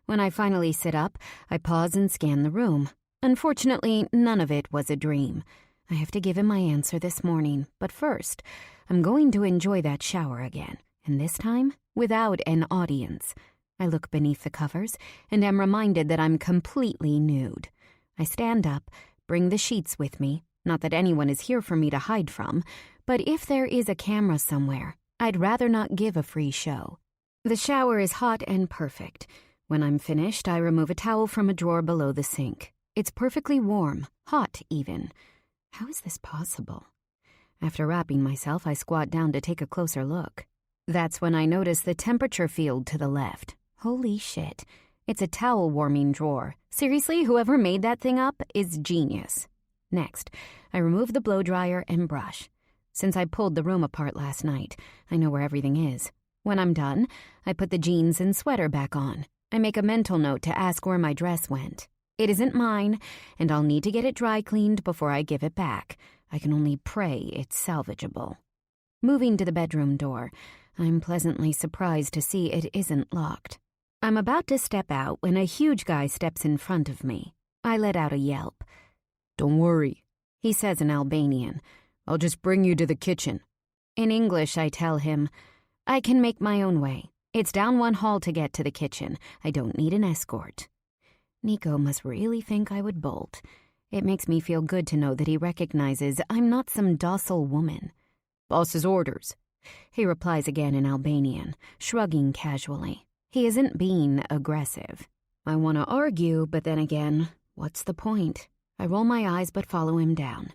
When I finally sit up, I pause and scan the room. Unfortunately, none of it was a dream. I have to give him my answer this morning, but first, I'm going to enjoy that shower again, and this time, without an audience. I look beneath the covers, and am reminded that I'm completely nude. I stand up, bring the sheets with me, not that anyone is here for me to hide from, but if there is a camera somewhere, I'd rather not give a free show. The shower is hot and perfect. When I'm finished, I remove a towel from a drawer below the sink. It's perfectly warm, hot even. How is this possible? After wrapping myself, I squat down to take a closer look. That's when I notice the temperature field to the left. Holy shit. It's a towel warming drawer. Seriously, whoever made that thing up is genius. Next, I remove the blow dryer and brush. Since I pulled the room apart last night, I know where everything is. When I'm done, I put the jeans and sweater back on. I make a mental note to ask where my dress went. It isn't mine, and I'll need to get it dry cleaned before I give it back. I can only pray it's salvageable. Moving to the bedroom door, I'm pleasantly surprised to see it isn't locked. I'm about to step out when a huge guy steps in front of me. I let out a yelp. "Don't worry," he says in Albanian. "I'll just bring you to the kitchen." In English, I tell him, "I can make my own way. It's down one hall to get to the kitchen. I don't need an escort." Nico must really think I would bolt. It makes me feel good to know that he recognizes I'm not some docile woman. "Boss's orders," he replies again in Albanian, shrugging casually. He isn't being aggressive. I want to argue, but then again, what's the point? I roll my eyes but follow him down.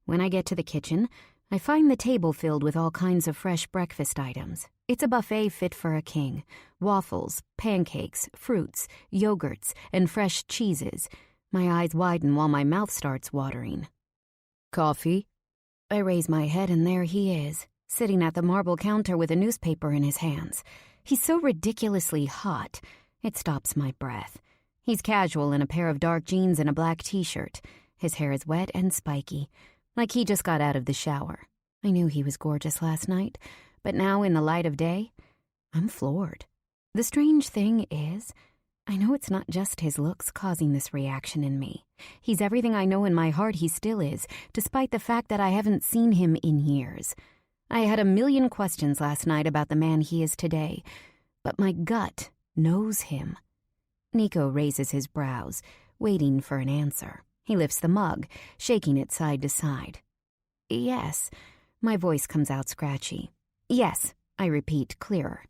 When I get to the kitchen, I find the table filled with all kinds of fresh breakfast items. It's a buffet fit for a king. Waffles, pancakes, fruits, yogurts, and fresh cheeses. My eyes widen while my mouth starts watering. "Coffee?" I raise my head and there he is, sitting at the marble counter with a newspaper in his hands. He's so ridiculously hot, it stops my breath. He's casual in a pair of dark jeans and a black t-shirt. His hair is wet and spiky, like he just got out of the shower. I knew he was gorgeous last night, but now in the light of day, I'm floored. The strange thing is, I know it's not just his looks causing this reaction in me. He's everything I know in my heart he still is, despite the fact that I haven't seen him in years. I had a million questions last night about the man he is today, but my gut knows him. Nico raises his brows, waiting for an answer. He lifts the mug, shaking it side to side. Yes, my voice comes out scratchy. Yes, I repeat, clearer.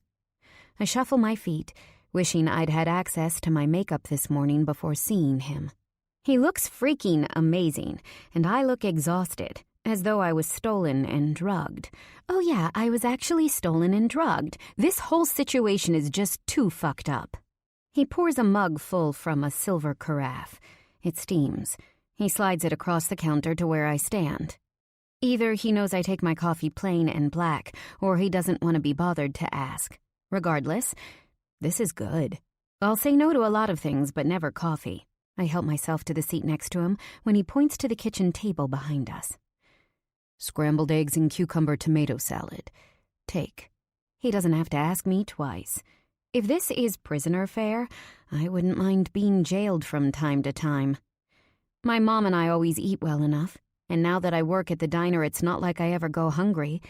I shuffle my feet, wishing I'd had access to my makeup this morning before seeing him. He looks freaking amazing, and I look exhausted, as though I was stolen and drugged. Oh yeah, I was actually stolen and drugged. This whole situation is just too fucked up. He pours a mug full from a silver carafe. It steams. He slides it across the counter to where I stand. Either he knows I take my coffee plain and black, or he doesn't want to be bothered to ask. Regardless, this is good. I'll say no to a lot of things, but never coffee. I help myself to the seat next to him when he points to the kitchen table behind us. Scrambled eggs and cucumber tomato salad. Take. He doesn't have to ask me twice. If this is prisoner fare, I wouldn't mind being jailed from time to time. My mom and I always eat well enough, and now that I work at the diner, it's not like I ever go hungry.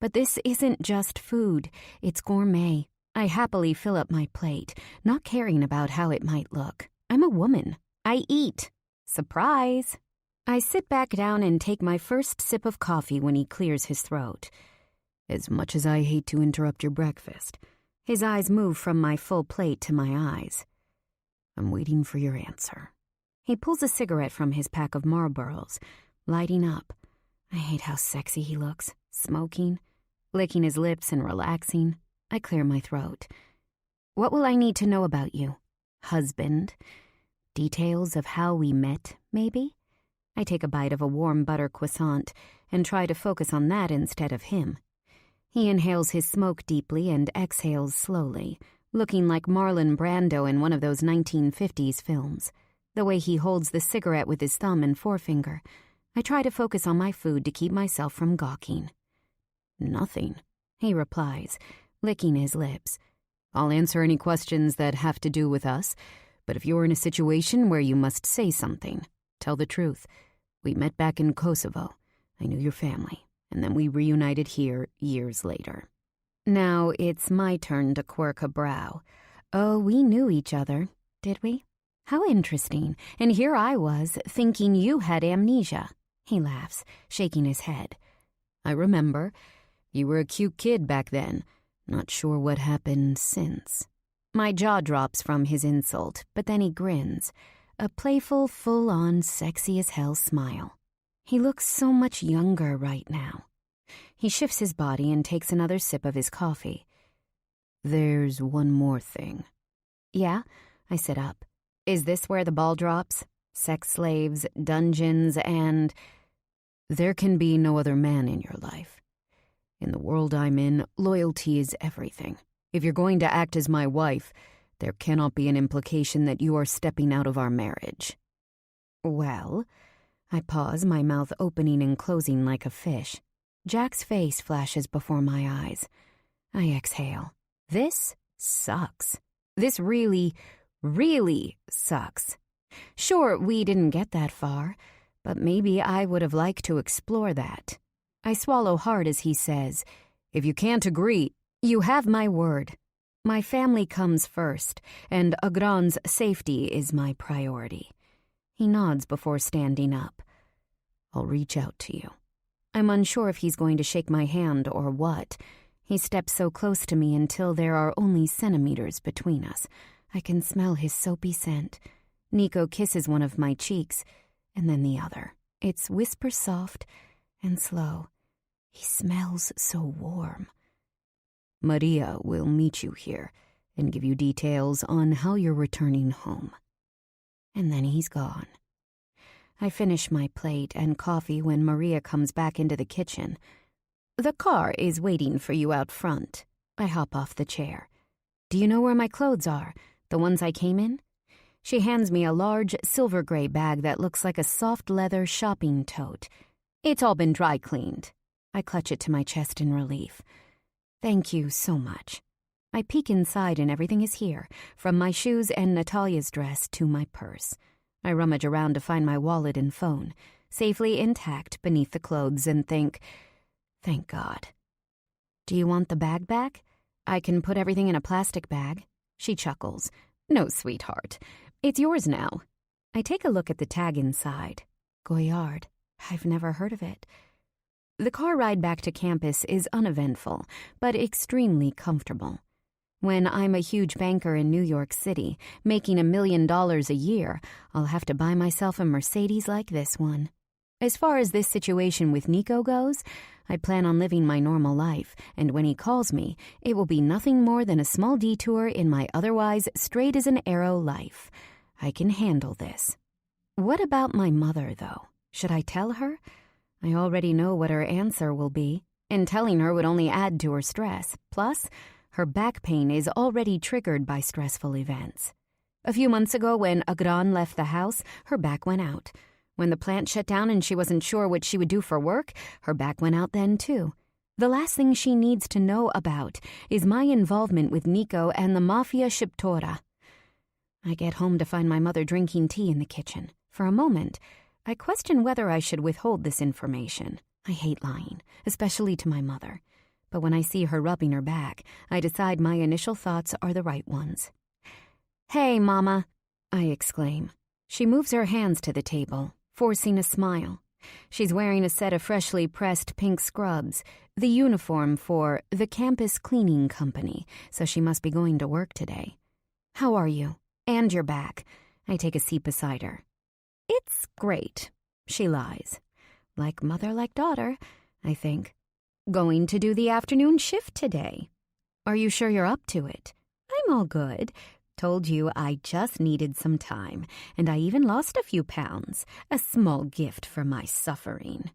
But this isn't just food, it's gourmet. I happily fill up my plate, not caring about how it might look. I'm a woman. I eat. Surprise! I sit back down and take my first sip of coffee when he clears his throat. As much as I hate to interrupt your breakfast, his eyes move from my full plate to my eyes. I'm waiting for your answer. He pulls a cigarette from his pack of Marlboros, lighting up. I hate how sexy he looks, smoking, licking his lips and relaxing. I clear my throat. What will I need to know about you? Husband? Details of how we met, maybe? I take a bite of a warm butter croissant and try to focus on that instead of him. He inhales his smoke deeply and exhales slowly, looking like Marlon Brando in one of those 1950s films. The way he holds the cigarette with his thumb and forefinger. I try to focus on my food to keep myself from gawking. Nothing, he replies, licking his lips. I'll answer any questions that have to do with us, but if you're in a situation where you must say something, tell the truth. We met back in Kosovo. I knew your family, and then we reunited here years later. Now it's my turn to quirk a brow. Oh, we knew each other, did we? How interesting. And here I was, thinking you had amnesia. He laughs, shaking his head. I remember. You were a cute kid back then. Not sure what happened since. My jaw drops from his insult, but then he grins. A playful, full-on, sexy-as-hell smile. He looks so much younger right now. He shifts his body and takes another sip of his coffee. There's one more thing. Yeah? I sit up. Is this where the ball drops? Sex slaves, dungeons, and... There can be no other man in your life. In the world I'm in, loyalty is everything. If you're going to act as my wife, there cannot be an implication that you are stepping out of our marriage. Well, I pause, my mouth opening and closing like a fish. Jack's face flashes before my eyes. I exhale. This sucks. This really sucks. Sure, we didn't get that far, but maybe I would have liked to explore that. I swallow hard as he says, if you can't agree, you have my word. My family comes first, and Agran's safety is my priority. He nods before standing up. I'll reach out to you. I'm unsure if he's going to shake my hand or what. He steps so close to me until there are only centimeters between us. I can smell his soapy scent. Nico kisses one of my cheeks, and then the other. It's whisper soft and slow. He smells so warm. Maria will meet you here and give you details on how you're returning home. And then he's gone. I finish my plate and coffee when Maria comes back into the kitchen. The car is waiting for you out front. I hop off the chair. Do you know where my clothes are? The ones I came in? She hands me a large silver-gray bag that looks like a soft leather shopping tote. It's all been dry cleaned. I clutch it to my chest in relief. Thank you so much. I peek inside and everything is here, from my shoes and Natalia's dress to my purse. I rummage around to find my wallet and phone, safely intact beneath the clothes, and think, thank God. Do you want the bag back? I can put everything in a plastic bag. She chuckles. No, sweetheart. It's yours now. I take a look at the tag inside. Goyard. I've never heard of it. The car ride back to campus is uneventful, but extremely comfortable. When I'm a huge banker in New York City, making $1 million a year, I'll have to buy myself a Mercedes like this one. As far as this situation with Nico goes, I plan on living my normal life, and when he calls me, it will be nothing more than a small detour in my otherwise straight-as-an-arrow life. I can handle this. What about my mother, though? Should I tell her? I already know what her answer will be, and telling her would only add to her stress. Plus, her back pain is already triggered by stressful events. A few months ago, when Agran left the house, her back went out. When the plant shut down and she wasn't sure what she would do for work, her back went out then too. The last thing she needs to know about is my involvement with Nico and the Mafia Kingdom. I get home to find my mother drinking tea in the kitchen. For a moment, I question whether I should withhold this information. I hate lying, especially to my mother. But when I see her rubbing her back, I decide my initial thoughts are the right ones. "Hey, Mama," I exclaim. She moves her hands to the table, forcing a smile. She's wearing a set of freshly pressed pink scrubs, the uniform for the campus cleaning company, so she must be going to work today. "How are you? And your back?" I take a seat beside her. "It's great," she lies. Like mother, like daughter, I think. "Going to do the afternoon shift today." "Are you sure you're up to it?" "I'm all good. Told you I just needed some time, and I even lost a few pounds. A small gift for my suffering."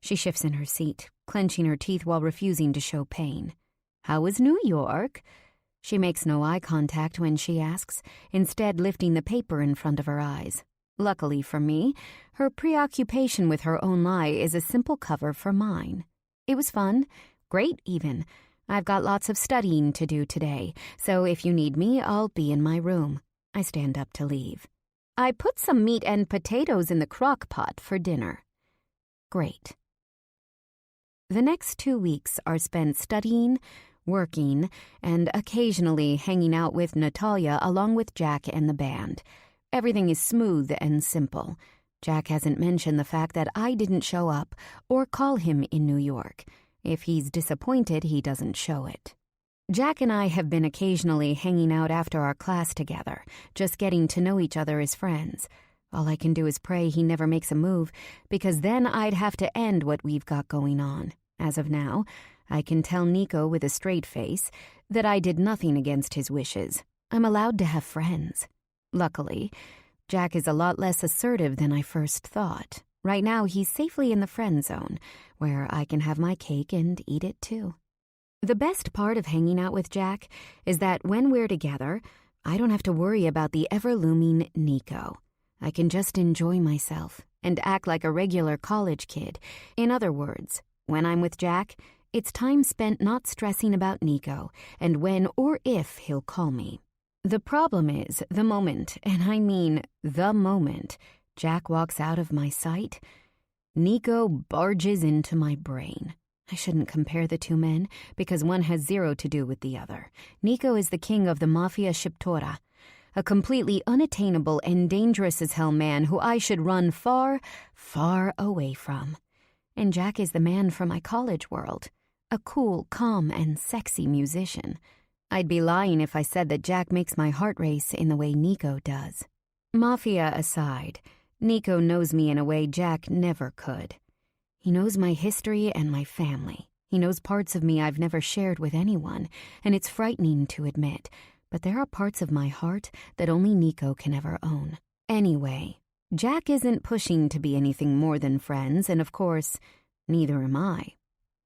She shifts in her seat, clenching her teeth while refusing to show pain. "How was New York?" She makes no eye contact when she asks, instead lifting the paper in front of her eyes. Luckily for me, her preoccupation with her own lie is a simple cover for mine. "It was fun. Great, even. I've got lots of studying to do today, so if you need me, I'll be in my room." I stand up to leave. "I put some meat and potatoes in the crock pot for dinner." Great. The next 2 weeks are spent studying, working, and occasionally hanging out with Natalia along with Jack and the band. Everything is smooth and simple. Jack hasn't mentioned the fact that I didn't show up or call him in New York. If he's disappointed, he doesn't show it. Jack and I have been occasionally hanging out after our class together, just getting to know each other as friends. All I can do is pray he never makes a move, because then I'd have to end what we've got going on. As of now, I can tell Nico with a straight face that I did nothing against his wishes. I'm allowed to have friends. Luckily, Jack is a lot less assertive than I first thought. Right now, he's safely in the friend zone, where I can have my cake and eat it too. The best part of hanging out with Jack is that when we're together, I don't have to worry about the ever-looming Nico. I can just enjoy myself and act like a regular college kid. In other words, when I'm with Jack, it's time spent not stressing about Nico and when or if he'll call me. The problem is, the moment, and I mean the moment, Jack walks out of my sight, Nico barges into my brain. I shouldn't compare the two men, because one has zero to do with the other. Nico is the king of the Mafia Kingdom, a completely unattainable and dangerous-as-hell man who I should run far, far away from. And Jack is the man from my college world, a cool, calm, and sexy musician. I'd be lying if I said that Jack makes my heart race in the way Nico does. Mafia aside, Nico knows me in a way Jack never could. He knows my history and my family. He knows parts of me I've never shared with anyone, and it's frightening to admit, but there are parts of my heart that only Nico can ever own. Anyway, Jack isn't pushing to be anything more than friends, and of course, neither am I.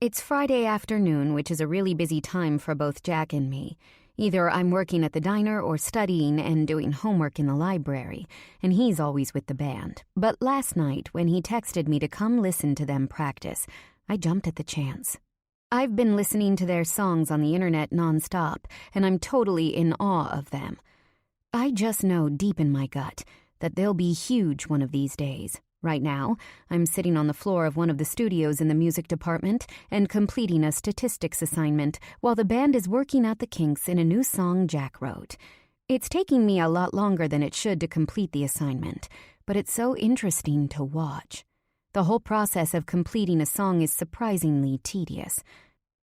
It's Friday afternoon, which is a really busy time for both Jack and me. Either I'm working at the diner or studying and doing homework in the library, and he's always with the band. But last night, when he texted me to come listen to them practice, I jumped at the chance. I've been listening to their songs on the internet nonstop, and I'm totally in awe of them. I just know deep in my gut that they'll be huge one of these days. Right now, I'm sitting on the floor of one of the studios in the music department and completing a statistics assignment while the band is working out the kinks in a new song Jack wrote. It's taking me a lot longer than it should to complete the assignment, but it's so interesting to watch. The whole process of completing a song is surprisingly tedious.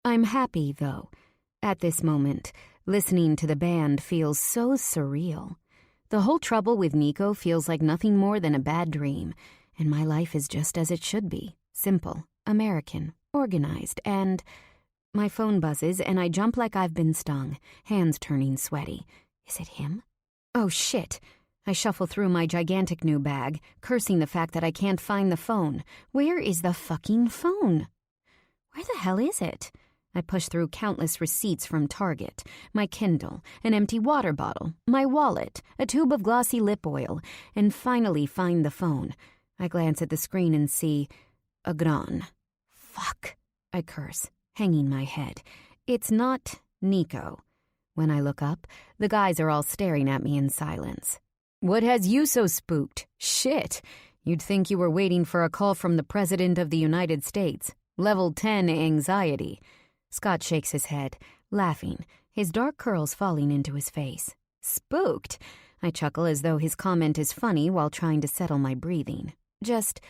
I'm happy, though. At this moment, listening to the band feels so surreal. The whole trouble with Nico feels like nothing more than a bad dream, and my life is just as it should be. Simple, American, organized, and... My phone buzzes, and I jump like I've been stung, hands turning sweaty. Is it him? Oh, shit. I shuffle through my gigantic new bag, cursing the fact that I can't find the phone. Where is the fucking phone? Where the hell is it? I push through countless receipts from Target, my Kindle, an empty water bottle, my wallet, a tube of glossy lip oil, and finally find the phone. I glance at the screen and see Agran. Fuck, I curse, hanging my head. It's not Nico. When I look up, the guys are all staring at me in silence. What has you so spooked? Shit, you'd think you were waiting for a call from the President of the United States. Level 10 anxiety. Scott shakes his head, laughing, his dark curls falling into his face. Spooked? I chuckle as though his comment is funny while trying to settle my breathing. Just,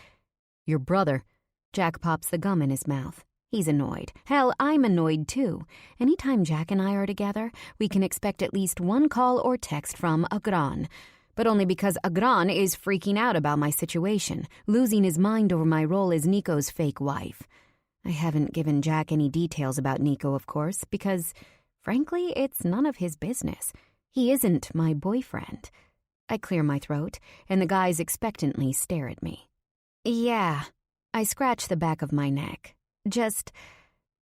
your brother. Jack pops the gum in his mouth. He's annoyed. Hell, I'm annoyed too. Anytime Jack and I are together, we can expect at least one call or text from Agran. But only because Agran is freaking out about my situation, losing his mind over my role as Nico's fake wife. I haven't given Jack any details about Nico, of course, because, frankly, it's none of his business. He isn't my boyfriend. I clear my throat, and the guys expectantly stare at me. Yeah, I scratch the back of my neck.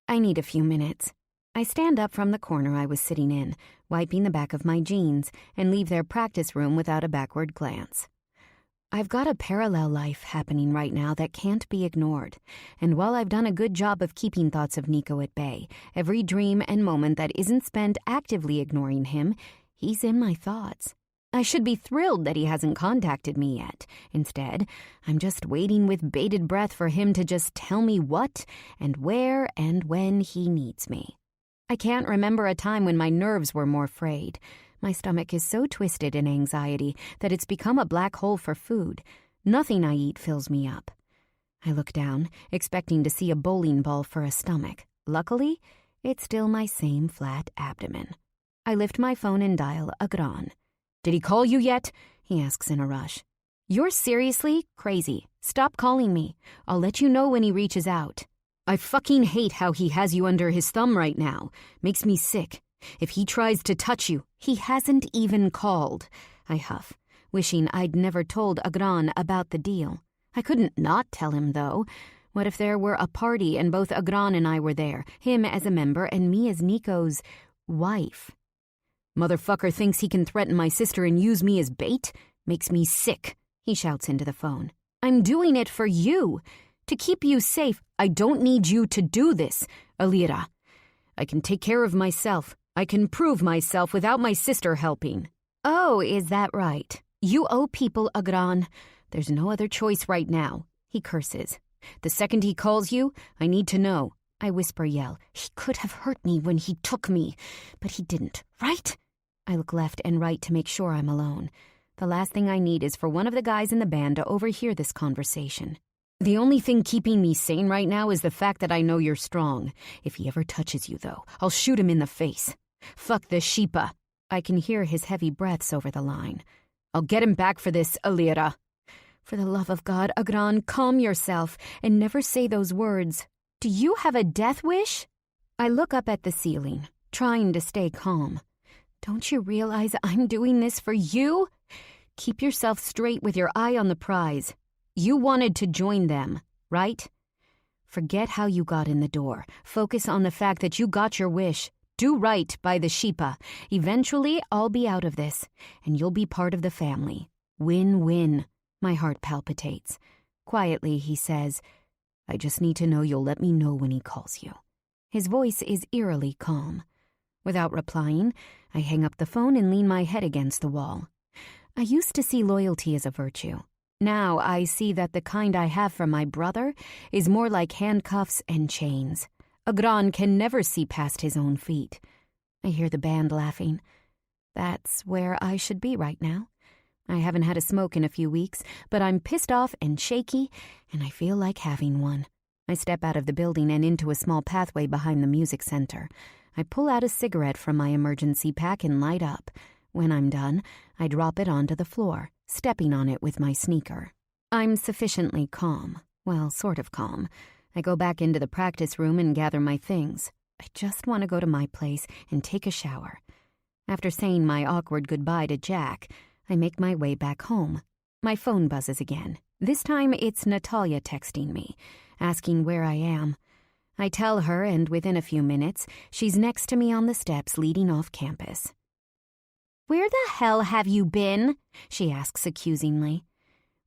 I need a few minutes. I stand up from the corner I was sitting in, wiping the back of my jeans, and leave their practice room without a backward glance. I've got a parallel life happening right now that can't be ignored, and while I've done a good job of keeping thoughts of Nico at bay, every dream and moment that isn't spent actively ignoring him, he's in my thoughts. I should be thrilled that he hasn't contacted me yet. Instead, I'm just waiting with bated breath for him to just tell me what and where and when he needs me. I can't remember a time when my nerves were more frayed. My stomach is so twisted in anxiety that it's become a black hole for food. Nothing I eat fills me up. I look down, expecting to see a bowling ball for a stomach. Luckily, it's still my same flat abdomen. I lift my phone and dial Agran. Did he call you yet? He asks in a rush. You're seriously crazy. Stop calling me. I'll let you know when he reaches out. I fucking hate how he has you under his thumb right now. Makes me sick. If he tries to touch you, he hasn't even called. I huff, wishing I'd never told Agran about the deal. I couldn't not tell him, though. What if there were a party and both Agran and I were there, him as a member and me as Nico's wife? Motherfucker thinks he can threaten my sister and use me as bait? Makes me sick, he shouts into the phone. I'm doing it for you. To keep you safe, I don't need you to do this, Alira. I can take care of myself. I can prove myself without my sister helping. Oh, is that right? You owe people, Agran. There's no other choice right now, he curses. The second he calls you, I need to know. I whisper-yell. He could have hurt me when he took me, but he didn't, right? I look left and right to make sure I'm alone. The last thing I need is for one of the guys in the band to overhear this conversation. The only thing keeping me sane right now is the fact that I know you're strong. If he ever touches you, though, I'll shoot him in the face. Fuck the Sheepa. I can hear his heavy breaths over the line. I'll get him back for this, Alira. For the love of God, Agran, calm yourself and never say those words. Do you have a death wish? I look up at the ceiling, trying to stay calm. Don't you realize I'm doing this for you? Keep yourself straight with your eye on the prize. You wanted to join them, right? Forget how you got in the door. Focus on the fact that you got your wish. Do right by the Sheepa. Eventually, I'll be out of this, and you'll be part of the family. Win-win. My heart palpitates. Quietly, he says, I just need to know you'll let me know when he calls you. His voice is eerily calm. Without replying, I hang up the phone and lean my head against the wall. I used to see loyalty as a virtue. Now I see that the kind I have for my brother is more like handcuffs and chains. A Gran can never see past his own feet. I hear the band laughing. That's where I should be right now. I haven't had a smoke in a few weeks, but I'm pissed off and shaky, and I feel like having one. I step out of the building and into a small pathway behind the music center. I pull out a cigarette from my emergency pack and light up. When I'm done, I drop it onto the floor, stepping on it with my sneaker. I'm sufficiently calm. Well, sort of calm. I go back into the practice room and gather my things. I just want to go to my place and take a shower. After saying my awkward goodbye to Jack, I make my way back home. My phone buzzes again. This time it's Natalia texting me, asking where I am. I tell her, and within a few minutes, she's next to me on the steps leading off campus. Where the hell have you been? She asks accusingly.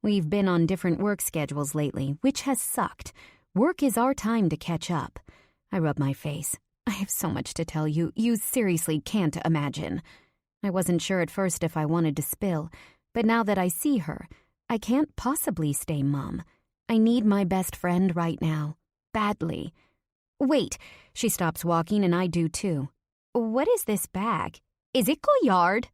We've been on different work schedules lately, which has sucked. Work is our time to catch up. I rub my face. I have so much to tell you. You seriously can't imagine. I wasn't sure at first if I wanted to spill, but now that I see her, I can't possibly stay mum. I need my best friend right now. Badly. Wait. She stops walking and I do too. What is this bag? Is it Goyard?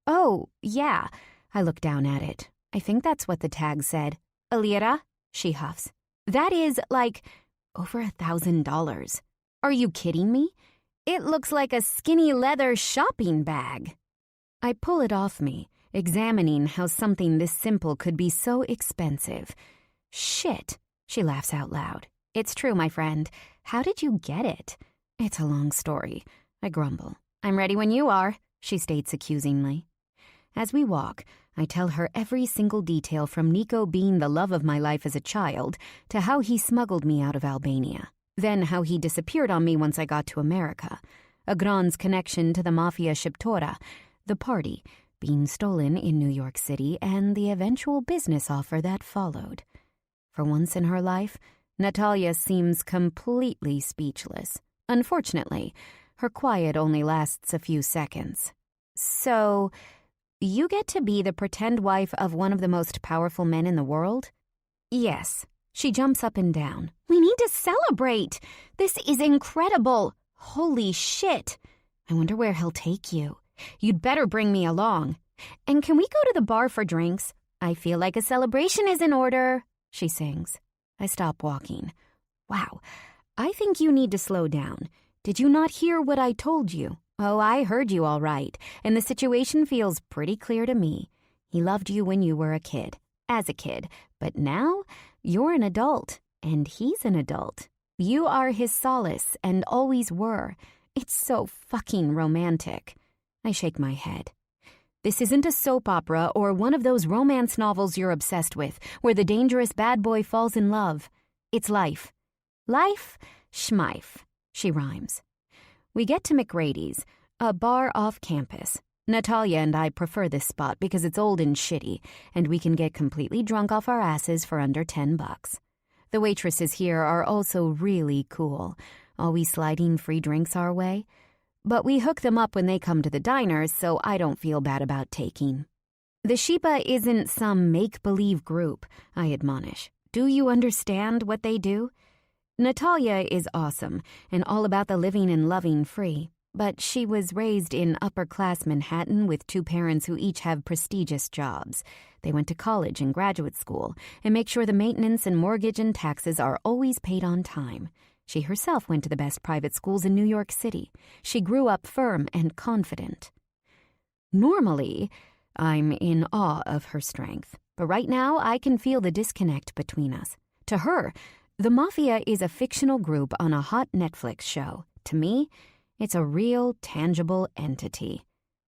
Oh, yeah. I look down at it. I think that's what the tag said. A lira? She huffs. That is, like, over $1,000. Are you kidding me? It looks like a skinny leather shopping bag. I pull it off me, examining how something this simple could be so expensive. Shit, she laughs out loud. It's true, my friend. How did you get it? It's a long story. I grumble. I'm ready when you are, she states accusingly. As we walk, I tell her every single detail from Nico being the love of my life as a child to how he smuggled me out of Albania, then how he disappeared on me once I got to America, a Gran's connection to the Mafia Shqiptore, the party, being stolen in New York City, and the eventual business offer that followed. For once in her life, Natalia seems completely speechless. Unfortunately, her quiet only lasts a few seconds. So, you get to be the pretend wife of one of the most powerful men in the world? Yes. She jumps up and down. We need to celebrate. This is incredible. Holy shit. I wonder where he'll take you. You'd better bring me along. And can we go to the bar for drinks? I feel like a celebration is in order, she sings. I stop walking. Wow, I think you need to slow down. Did you not hear what I told you? Oh, I heard you all right, and the situation feels pretty clear to me. He loved you when you were a kid, as a kid, but now you're an adult, and he's an adult. You are his solace, and always were. It's so fucking romantic. I shake my head. This isn't a soap opera or one of those romance novels you're obsessed with, where the dangerous bad boy falls in love. It's life. Life, schmife, she rhymes. We get to McGrady's, a bar off campus. Natalia and I prefer this spot because it's old and shitty, and we can get completely drunk off our asses for under $10. The waitresses here are also really cool, always sliding free drinks our way. But we hook them up when they come to the diners, so I don't feel bad about taking. The Sheepa isn't some make-believe group, I admonish. Do you understand what they do? Natalia is awesome and all about the living and loving free, but she was raised in upper-class Manhattan with two parents who each have prestigious jobs. They went to college and graduate school and make sure the maintenance and mortgage and taxes are always paid on time. She herself went to the best private schools in New York City. She grew up firm and confident. Normally, I'm in awe of her strength, but right now I can feel the disconnect between us. To her, the Mafia is a fictional group on a hot Netflix show. To me, it's a real, tangible entity.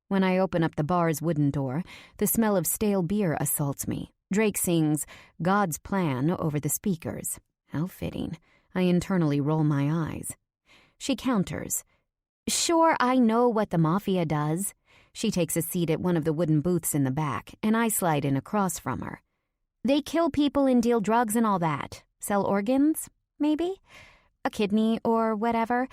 When I open up the bar's wooden door, the smell of stale beer assaults me. Drake sings God's Plan over the speakers. How fitting. I internally roll my eyes. She counters. Sure, I know what the Mafia does. She takes a seat at one of the wooden booths in the back, and I slide in across from her. They kill people and deal drugs and all that. Sell organs, maybe? A kidney or whatever.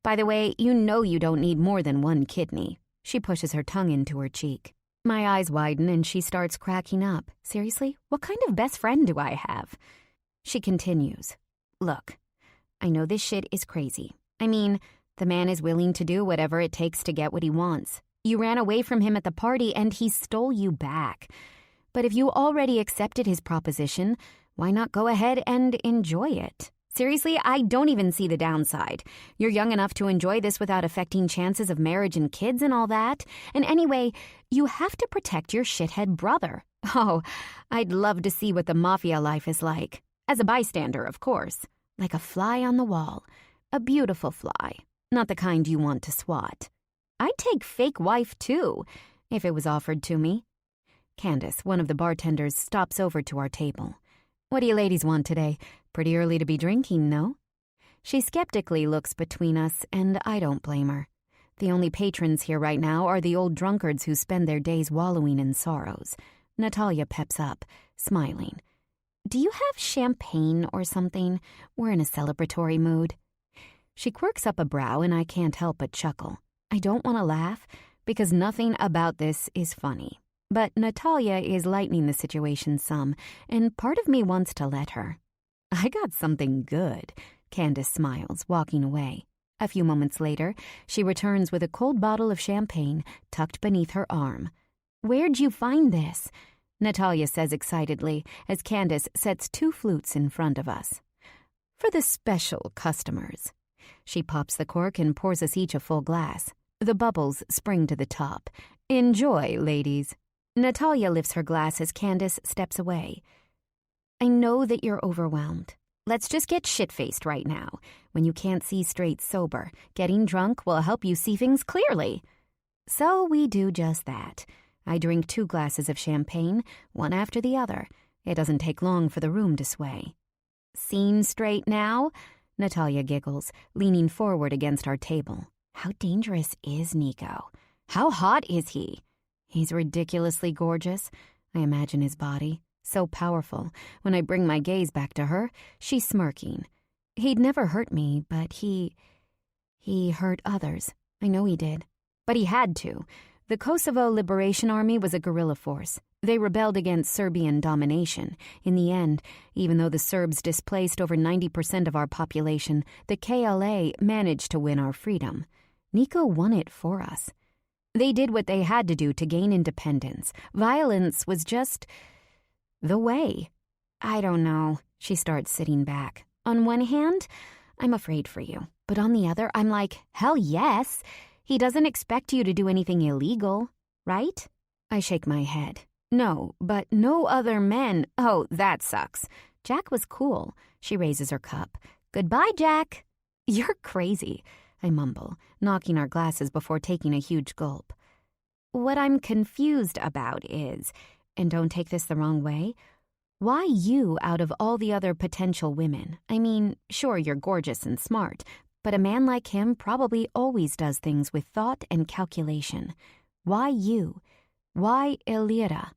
By the way, you know you don't need more than one kidney. She pushes her tongue into her cheek. My eyes widen and she starts cracking up. Seriously? What kind of best friend do I have? She continues. Look, I know this shit is crazy. I mean, the man is willing to do whatever it takes to get what he wants. You ran away from him at the party and he stole you back. But if you already accepted his proposition, why not go ahead and enjoy it? Seriously, I don't even see the downside. You're young enough to enjoy this without affecting chances of marriage and kids and all that. And anyway, you have to protect your shithead brother. Oh, I'd love to see what the Mafia life is like. As a bystander, of course. Like a fly on the wall. A beautiful fly. Not the kind you want to swat. I'd take fake wife, too, if it was offered to me. Candace, one of the bartenders, stops over to our table. What do you ladies want today? Pretty early to be drinking, no? She skeptically looks between us, and I don't blame her. The only patrons here right now are the old drunkards who spend their days wallowing in sorrows. Natalia peps up, smiling. Do you have champagne or something? We're in a celebratory mood. She quirks up a brow, and I can't help but chuckle. I don't want to laugh, because nothing about this is funny. But Natalia is lightening the situation some, and part of me wants to let her. I got something good, Candace smiles, walking away. A few moments later, she returns with a cold bottle of champagne tucked beneath her arm. Where'd you find this? Natalia says excitedly as Candace sets 2 flutes in front of us. For the special customers. She pops the cork and pours us each a full glass. The bubbles spring to the top. Enjoy, ladies. Natalia lifts her glass as Candace steps away. I know that you're overwhelmed. Let's just get shit-faced right now. When you can't see straight sober, getting drunk will help you see things clearly. So we do just that. I drink 2 glasses of champagne, one after the other. It doesn't take long for the room to sway. Seen straight now? Natalia giggles, leaning forward against our table. How dangerous is Nico? How hot is he? He's ridiculously gorgeous. I imagine his body. So powerful. When I bring my gaze back to her, she's smirking. He'd never hurt me, but he hurt others. I know he did. But he had to. The Kosovo Liberation Army was a guerrilla force. They rebelled against Serbian domination. In the end, even though the Serbs displaced over 90% of our population, the KLA managed to win our freedom. Nico won it for us. They did what they had to do to gain independence. Violence was just the way. I don't know. She starts sitting back. On one hand, I'm afraid for you. But on the other, I'm like, hell yes. He doesn't expect you to do anything illegal, right? I shake my head. No, but no other men. Oh, that sucks. Jack was cool. She raises her cup. Goodbye, Jack. You're crazy, I mumble, knocking our glasses before taking a huge gulp. What I'm confused about is, and don't take this the wrong way, why you out of all the other potential women? I mean, sure, you're gorgeous and smart, but a man like him probably always does things with thought and calculation. Why you? Why Elira?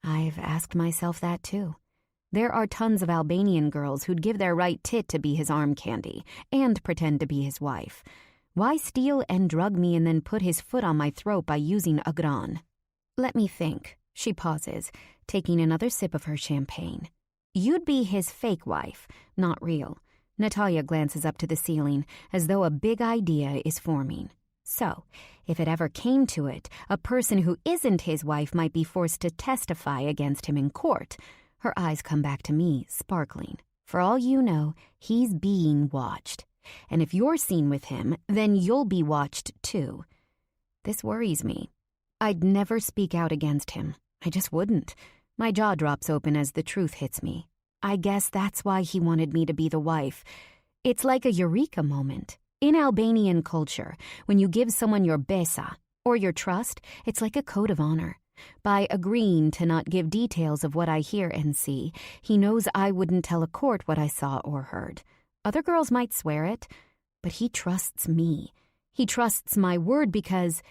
I've asked myself that too. There are tons of Albanian girls who'd give their right tit to be his arm candy and pretend to be his wife. Why steal and drug me and then put his foot on my throat by using a gran? Let me think. She pauses, taking another sip of her champagne. You'd be his fake wife, not real. Natalia glances up to the ceiling as though a big idea is forming. So, if it ever came to it, a person who isn't his wife might be forced to testify against him in court. Her eyes come back to me, sparkling. For all you know, he's being watched. And if you're seen with him, then you'll be watched too. This worries me. I'd never speak out against him. I just wouldn't. My jaw drops open as the truth hits me. I guess that's why he wanted me to be the wife. It's like a eureka moment. In Albanian culture, when you give someone your besa, or your trust, it's like a code of honor. By agreeing to not give details of what I hear and see, he knows I wouldn't tell a court what I saw or heard. Other girls might swear it, but he trusts me. He trusts my word because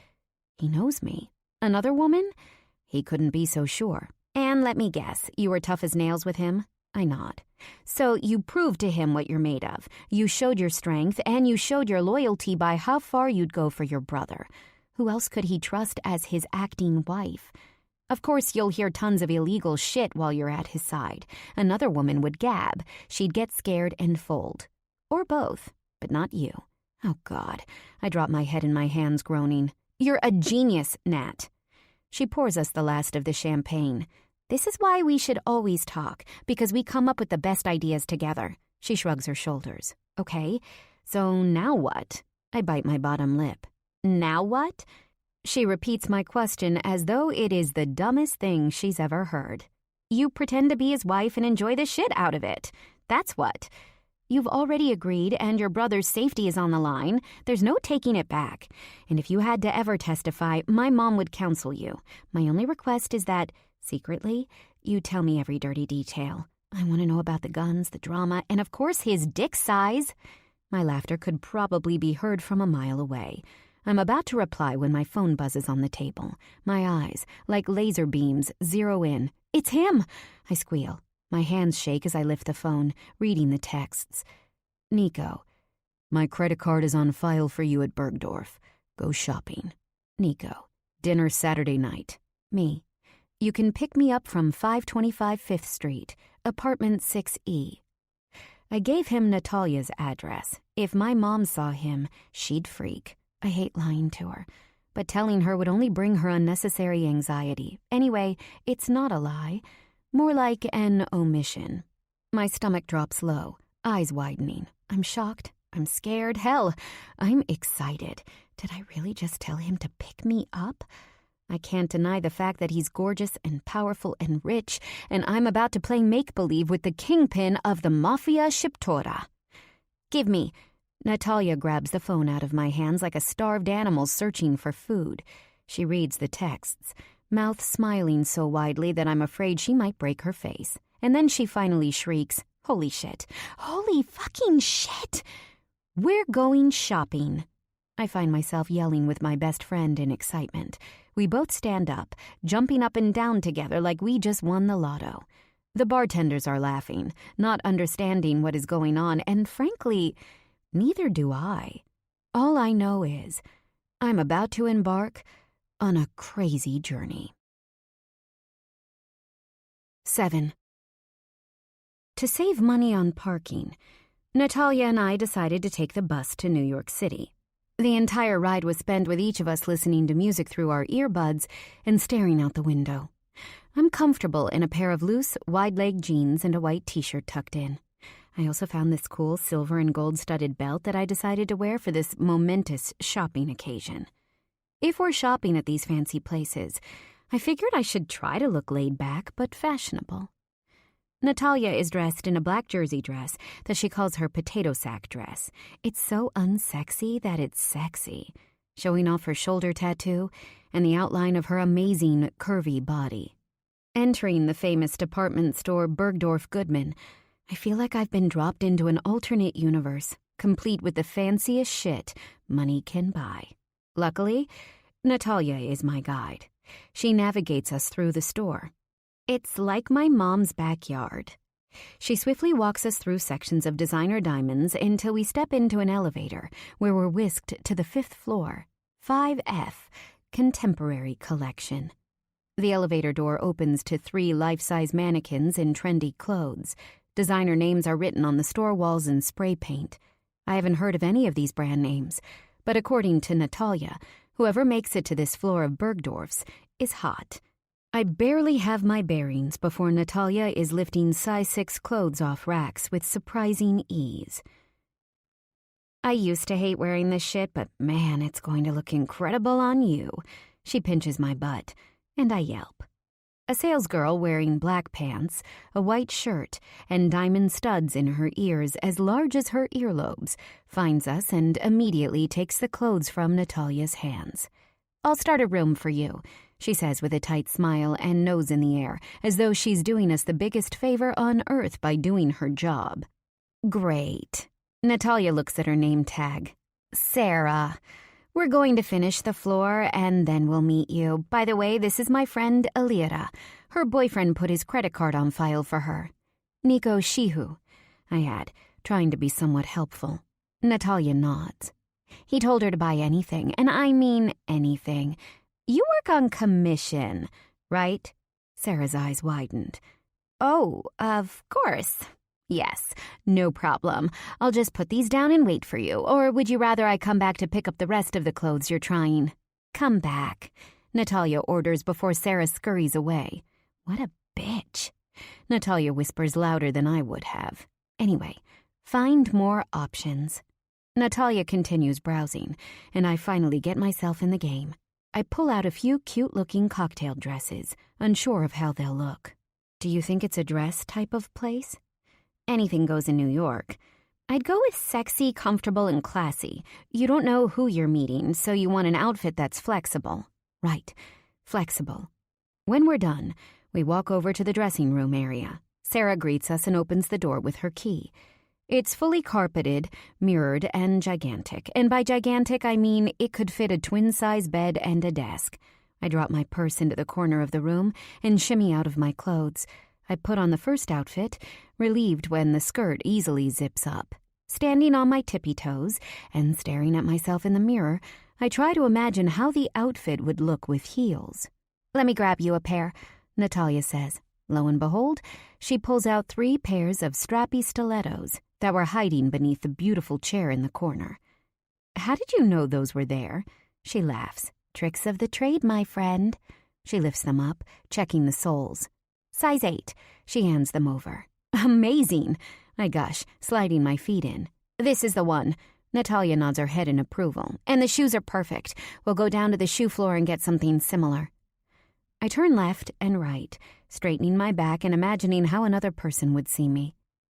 he knows me. Another woman? He couldn't be so sure. And let me guess, you were tough as nails with him? I nod. So you proved to him what you're made of. You showed your strength, and you showed your loyalty by how far you'd go for your brother. Who else could he trust as his acting wife? Of course, you'll hear tons of illegal shit while you're at his side. Another woman would gab. She'd get scared and fold. Or both, but not you. Oh, God. I drop my head in my hands, groaning. You're a genius, Nat. She pours us the last of the champagne. This is why we should always talk, because we come up with the best ideas together. She shrugs her shoulders. Okay, so now what? I bite my bottom lip. Now what? She repeats my question as though it is the dumbest thing she's ever heard. You pretend to be his wife and enjoy the shit out of it. That's what. You've already agreed, and your brother's safety is on the line. There's no taking it back. And if you had to ever testify, my mom would counsel you. My only request is that, secretly, you tell me every dirty detail. I want to know about the guns, the drama, and of course his dick size. My laughter could probably be heard from a mile away. I'm about to reply when my phone buzzes on the table. My eyes, like laser beams, zero in. It's him! I squeal. My hands shake as I lift the phone, reading the texts. Nico. My credit card is on file for you at Bergdorf. Go shopping. Nico. Dinner Saturday night. Me. You can pick me up from 525 5th Street, apartment 6E. I gave him Natalia's address. If my mom saw him, she'd freak. I hate lying to her, but telling her would only bring her unnecessary anxiety. Anyway, it's not a lie. More like an omission. My stomach drops low, eyes widening. I'm shocked. I'm scared. Hell, I'm excited. Did I really just tell him to pick me up? I can't deny the fact that he's gorgeous and powerful and rich, and I'm about to play make-believe with the kingpin of the Mafia Shiptora. Give me. Natalia grabs the phone out of my hands like a starved animal searching for food. She reads the texts, mouth smiling so widely that I'm afraid she might break her face. And then she finally shrieks, "Holy shit! Holy fucking shit! We're going shopping!" I find myself yelling with my best friend in excitement. We both stand up, jumping up and down together like we just won the lotto. The bartenders are laughing, not understanding what is going on, and frankly, neither do I. All I know is I'm about to embark on a crazy journey. 7. To save money on parking, Natalia and I decided to take the bus to New York City. The entire ride was spent with each of us listening to music through our earbuds and staring out the window. I'm comfortable in a pair of loose, wide-leg jeans and a white t-shirt tucked in. I also found this cool silver and gold-studded belt that I decided to wear for this momentous shopping occasion. If we're shopping at these fancy places, I figured I should try to look laid back but fashionable. Natalia is dressed in a black jersey dress that she calls her potato sack dress. It's so unsexy that it's sexy, showing off her shoulder tattoo and the outline of her amazing, curvy body. Entering the famous department store Bergdorf Goodman, I feel like I've been dropped into an alternate universe, complete with the fanciest shit money can buy. Luckily, Natalia is my guide. She navigates us through the store. It's like my mom's backyard. She swiftly walks us through sections of designer diamonds until we step into an elevator where we're whisked to the 5th floor, 5F, Contemporary Collection. The elevator door opens to 3 life-size mannequins in trendy clothes. Designer names are written on the store walls in spray paint. I haven't heard of any of these brand names, but according to Natalia, whoever makes it to this floor of Bergdorf's is hot. I barely have my bearings before Natalia is lifting size 6 clothes off racks with surprising ease. I used to hate wearing this shit, but man, it's going to look incredible on you. She pinches my butt, and I yelp. A salesgirl wearing black pants, a white shirt, and diamond studs in her ears as large as her earlobes finds us and immediately takes the clothes from Natalia's hands. "I'll start a room for you," she says with a tight smile and nose in the air, as though she's doing us the biggest favor on earth by doing her job. Great. Natalia looks at her name tag. Sarah. We're going to finish the floor, and then we'll meet you. By the way, this is my friend Elira. Her boyfriend put his credit card on file for her. Nico Shihu, I add, trying to be somewhat helpful. Natalia nods. He told her to buy anything, and I mean anything. You work on commission, right? Sarah's eyes widened. Oh, of course. Yes, no problem. I'll just put these down and wait for you. Or would you rather I come back to pick up the rest of the clothes you're trying? Come back, Natalia orders before Sarah scurries away. What a bitch. Natalia whispers louder than I would have. Anyway, find more options. Natalia continues browsing, and I finally get myself in the game. I pull out a few cute-looking cocktail dresses, unsure of how they'll look. Do you think it's a dress type of place? Anything goes in New York. I'd go with sexy, comfortable, and classy. You don't know who you're meeting, so you want an outfit that's flexible. Right, flexible. When we're done, we walk over to the dressing room area. Sarah greets us and opens the door with her key. It's fully carpeted, mirrored, and gigantic. And by gigantic, I mean it could fit a twin-size bed and a desk. I drop my purse into the corner of the room and shimmy out of my clothes. I put on the first outfit, relieved when the skirt easily zips up. Standing on my tippy toes and staring at myself in the mirror, I try to imagine how the outfit would look with heels. Let me grab you a pair, Natalia says. Lo and behold, she pulls out 3 pairs of strappy stilettos that were hiding beneath the beautiful chair in the corner. How did you know those were there? She laughs. Tricks of the trade, my friend. She lifts them up, checking the soles. Size 8. She hands them over. Amazing, I gush, sliding my feet in. This is the one. Natalia nods her head in approval. And the shoes are perfect. We'll go down to the shoe floor and get something similar. I turn left and right, straightening my back and imagining how another person would see me.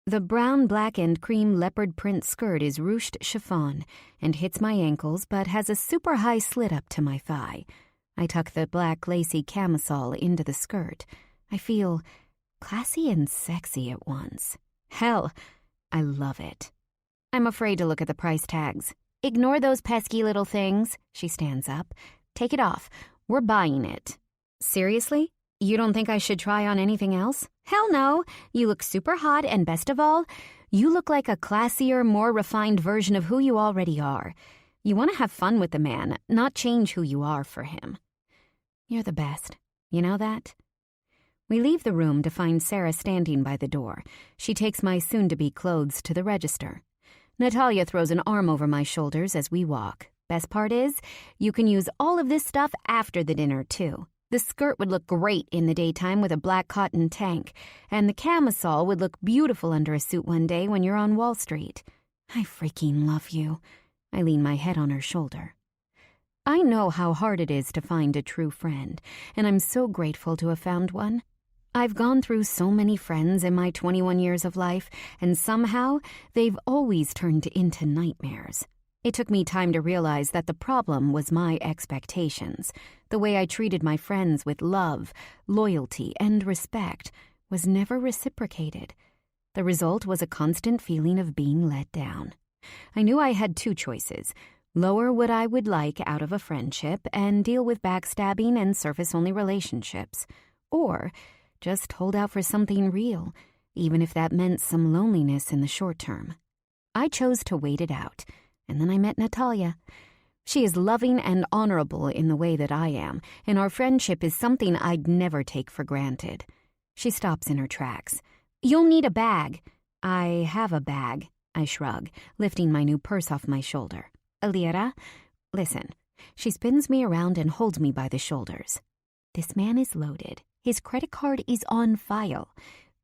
The brown, black, and cream leopard print skirt is ruched chiffon and hits my ankles but has a super high slit up to my thigh. I tuck the black lacy camisole into the skirt. I feel classy and sexy at once. Hell, I love it. I'm afraid to look at the price tags. Ignore those pesky little things. She stands up. Take it off. We're buying it. Seriously? You don't think I should try on anything else? Hell no. You look super hot, and best of all, you look like a classier, more refined version of who you already are. You want to have fun with the man, not change who you are for him. You're the best. You know that? We leave the room to find Sarah standing by the door. She takes my soon-to-be clothes to the register. Natalia throws an arm over my shoulders as we walk. Best part is, you can use all of this stuff after the dinner, too. The skirt would look great in the daytime with a black cotton tank, and the camisole would look beautiful under a suit one day when you're on Wall Street. I freaking love you. I lean my head on her shoulder. I know how hard it is to find a true friend, and I'm so grateful to have found one. I've gone through so many friends in my 21 years of life, and somehow they've always turned into nightmares. It took me time to realize that the problem was my expectations. The way I treated my friends with love, loyalty, and respect was never reciprocated. The result was a constant feeling of being let down. I knew I had 2 choices: lower what I would like out of a friendship and deal with backstabbing and surface-only relationships, or just hold out for something real, even if that meant some loneliness in the short term. I chose to wait it out. And then I met Natalia. She is loving and honorable in the way that I am, and our friendship is something I'd never take for granted. She stops in her tracks. You'll need a bag. I have a bag, I shrug, lifting my new purse off my shoulder. Elira, listen. She spins me around and holds me by the shoulders. This man is loaded. His credit card is on file.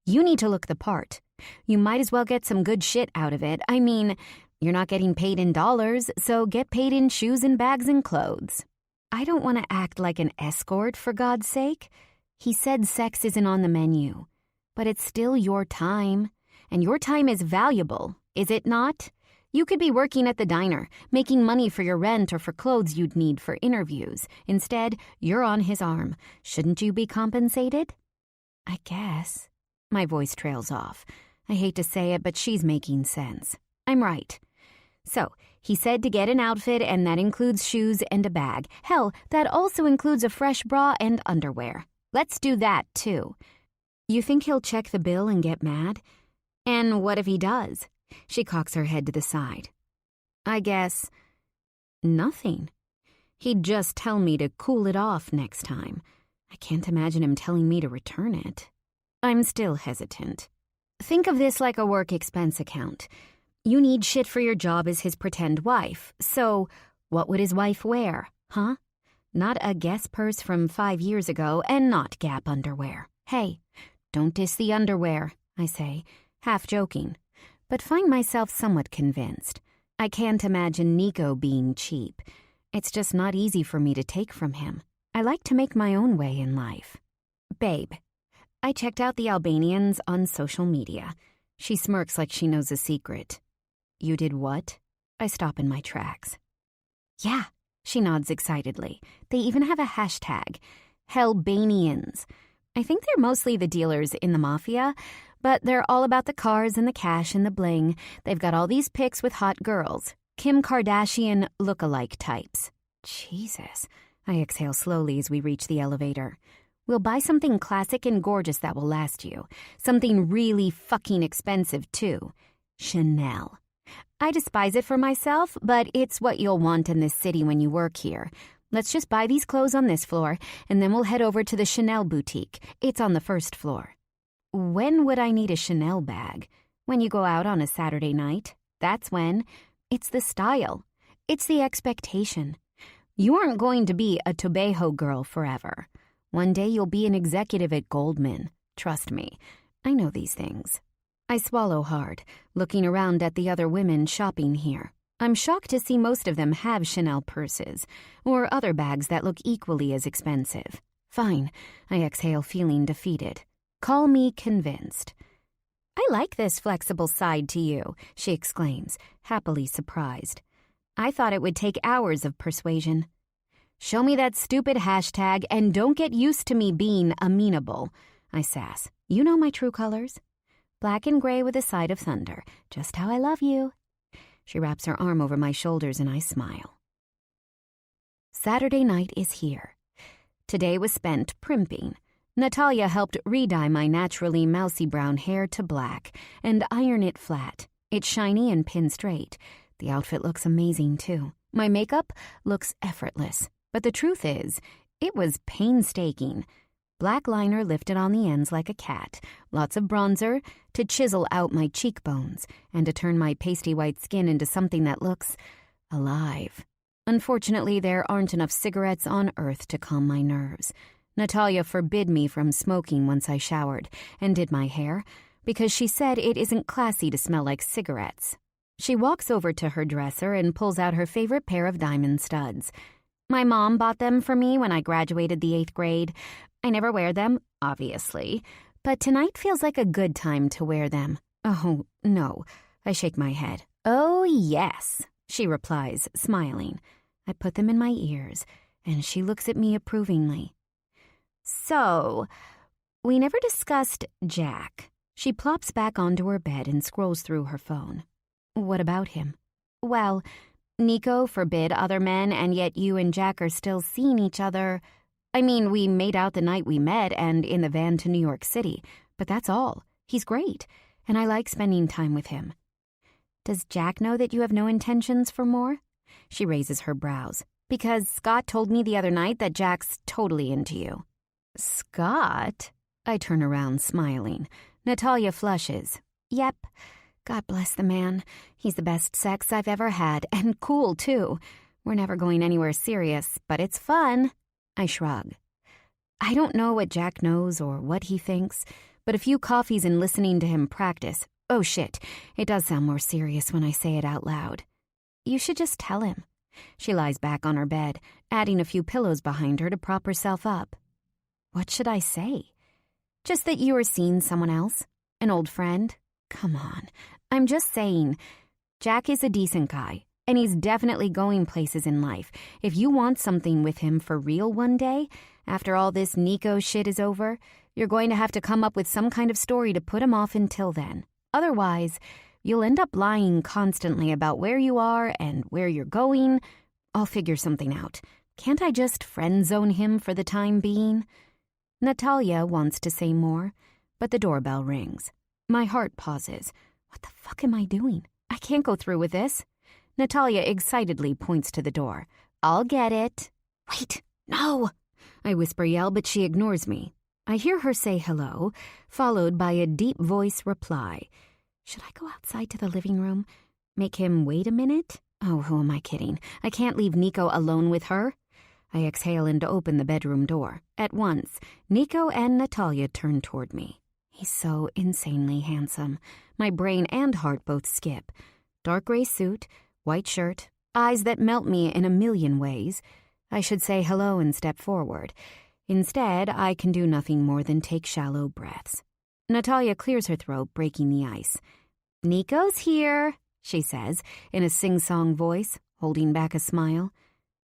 You need to look the part. You might as well get some good shit out of it. I mean, you're not getting paid in dollars, so get paid in shoes and bags and clothes. I don't want to act like an escort, for God's sake. He said sex isn't on the menu, but it's still your time, and your time is valuable, is it not? You could be working at the diner, making money for your rent or for clothes you'd need for interviews. Instead, you're on his arm. Shouldn't you be compensated? I guess. My voice trails off. I hate to say it, but she's making sense. I'm right. So, he said to get an outfit, and that includes shoes and a bag. Hell, that also includes a fresh bra and underwear. Let's do that, too. You think he'll check the bill and get mad? And what if he does? She cocks her head to the side. I guess nothing. He'd just tell me to cool it off next time. I can't imagine him telling me to return it. I'm still hesitant. Think of this like a work expense account. You need shit for your job as his pretend wife. So, what would his wife wear, huh? Not a Guess purse from 5 years ago, and not Gap underwear. Hey, don't diss the underwear, I say, half joking, but find myself somewhat convinced. I can't imagine Nico being cheap. It's just not easy for me to take from him. I like to make my own way in life. Babe, I checked out the Albanians on social media. She smirks like she knows a secret. You did what? I stop in my tracks. Yeah, she nods excitedly. They even have a hashtag, Hellbanians. I think they're mostly the dealers in the Mafia, but they're all about the cars and the cash and the bling. They've got all these pics with hot girls, Kim Kardashian look-alike types. Jesus. I exhale slowly as we reach the elevator. We'll buy something classic and gorgeous that will last you. Something really fucking expensive, too. Chanel. I despise it for myself, but it's what you'll want in this city when you work here. Let's just buy these clothes on this floor, and then we'll head over to the Chanel boutique. It's on the first floor. When would I need a Chanel bag? When you go out on a Saturday night. That's when. It's the style. It's the expectation. You aren't going to be a Tobeho girl forever. One day you'll be an executive at Goldman. Trust me, I know these things. I swallow hard, looking around at the other women shopping here. I'm shocked to see most of them have Chanel purses, or other bags that look equally as expensive. Fine, I exhale, feeling defeated. Call me convinced. I like this flexible side to you, she exclaims, happily surprised. I thought it would take hours of persuasion. Show me that stupid hashtag and don't get used to me being amenable, I sass. You know my true colors. Black and gray with a side of thunder, just how I love you. She wraps her arm over my shoulders and I smile. Saturday night is here. Today was spent primping. Natalia helped re-dye my naturally mousy brown hair to black and iron it flat. It's shiny and pinned straight. The outfit looks amazing, too. My makeup looks effortless. But the truth is, it was painstaking. Black liner lifted on the ends like a cat, lots of bronzer to chisel out my cheekbones and to turn my pasty white skin into something that looks alive. Unfortunately, there aren't enough cigarettes on earth to calm my nerves. Natalia forbid me from smoking once I showered and did my hair because she said it isn't classy to smell like cigarettes. She walks over to her dresser and pulls out her favorite pair of diamond studs. My mom bought them for me when I graduated the 8th grade. I never wear them, obviously, but tonight feels like a good time to wear them. Oh, no. I shake my head. Oh, yes, she replies, smiling. I put them in my ears, and she looks at me approvingly. So, we never discussed Jack. She plops back onto her bed and scrolls through her phone. What about him? Well, Nico forbid other men, and yet you and Jack are still seeing each other. I mean, we made out the night we met and in the van to New York City, but that's all. He's great, and I like spending time with him. Does Jack know that you have no intentions for more? She raises her brows. Because Scott told me the other night that Jack's totally into you. Scott? I turn around, smiling. Natalia flushes. Yep. God bless the man. He's the best sex I've ever had, and cool, too. We're never going anywhere serious, but it's fun. I shrug. I don't know what Jack knows or what he thinks, but a few coffees and listening to him practice. Oh, shit. It does sound more serious when I say it out loud. You should just tell him. She lies back on her bed, adding a few pillows behind her to prop herself up. What should I say? Just that you are seeing someone else? An old friend? Come on. I'm just saying. Jack is a decent guy, and he's definitely going places in life. If you want something with him for real one day, after all this Nico shit is over, you're going to have to come up with some kind of story to put him off until then. Otherwise, You'll end up lying constantly about where you are and where you're going. I'll figure something out. Can't I just friend zone him for the time being?" Natalia wants to say more, but the doorbell rings. My heart pauses. What the fuck am I doing? I can't go through with this. Natalia excitedly points to the door. "I'll get it." "Wait, no!" I whisper yell, but she ignores me. I hear her say hello, followed by a deep voice reply. Should I go outside to the living room? Make him wait a minute? Oh, who am I kidding? I can't leave Nico alone with her. I exhale and open the bedroom door. At once, Nico and Natalia turn toward me. He's so insanely handsome. My brain and heart both skip. Dark gray suit, white shirt, eyes that melt me in a million ways. I should say hello and step forward. Instead, I can do nothing more than take shallow breaths. Natalia clears her throat, breaking the ice. "Nico's here," she says, in a sing-song voice, holding back a smile.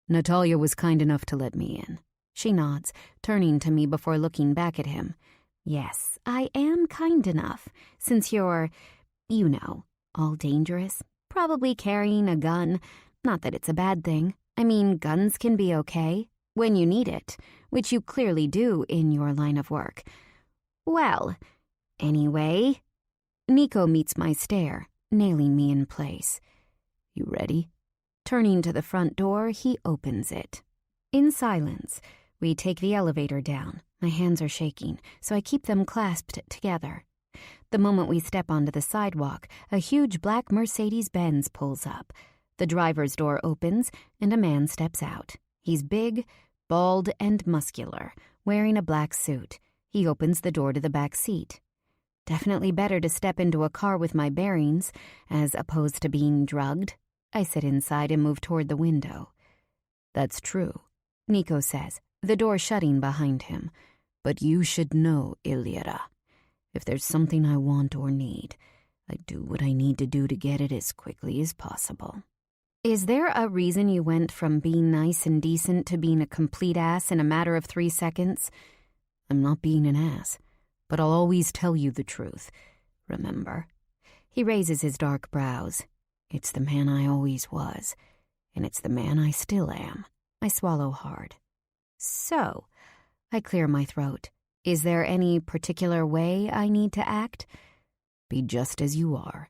"Natalia was kind enough to let me in." She nods, turning to me before looking back at him. "Yes, I am kind enough, since you're, all dangerous, probably carrying a gun. Not that it's a bad thing. I mean, guns can be okay, when you need it, which you clearly do in your line of work. Well, anyway." Nico meets my stare, nailing me in place. "You ready?" Turning to the front door, he opens it. In silence, we take the elevator down. My hands are shaking, so I keep them clasped together. The moment we step onto the sidewalk, a huge black Mercedes-Benz pulls up. The driver's door opens, and a man steps out. He's big, bald, and muscular, wearing a black suit. He opens the door to the back seat. Definitely better to step into a car with my bearings, as opposed to being drugged. I sit inside and move toward the window. "That's true," Nico says, the door shutting behind him. "But you should know, Ilyera. If there's something I want or need, I do what I need to do to get it as quickly as possible." "Is there a reason you went from being nice and decent to being a complete ass in a matter of 3 seconds? "I'm not being an ass, but I'll always tell you the truth. Remember?" He raises his dark brows. "It's the man I always was, and it's the man I still am." I swallow hard. "So," I clear my throat, "is there any particular way I need to act?" "Be just as you are,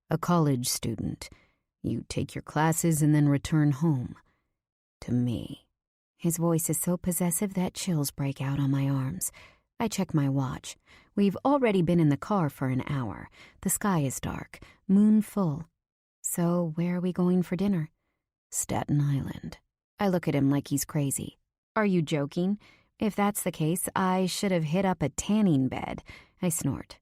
a college student. You take your classes and then return home. To me." His voice is so possessive that chills break out on my arms. I check my watch. We've already been in the car for an hour. The sky is dark, moon full. "So where are we going for dinner?" "Staten Island." I look at him like he's crazy. "Are you joking? If that's the case, I should have hit up a tanning bed." I snort.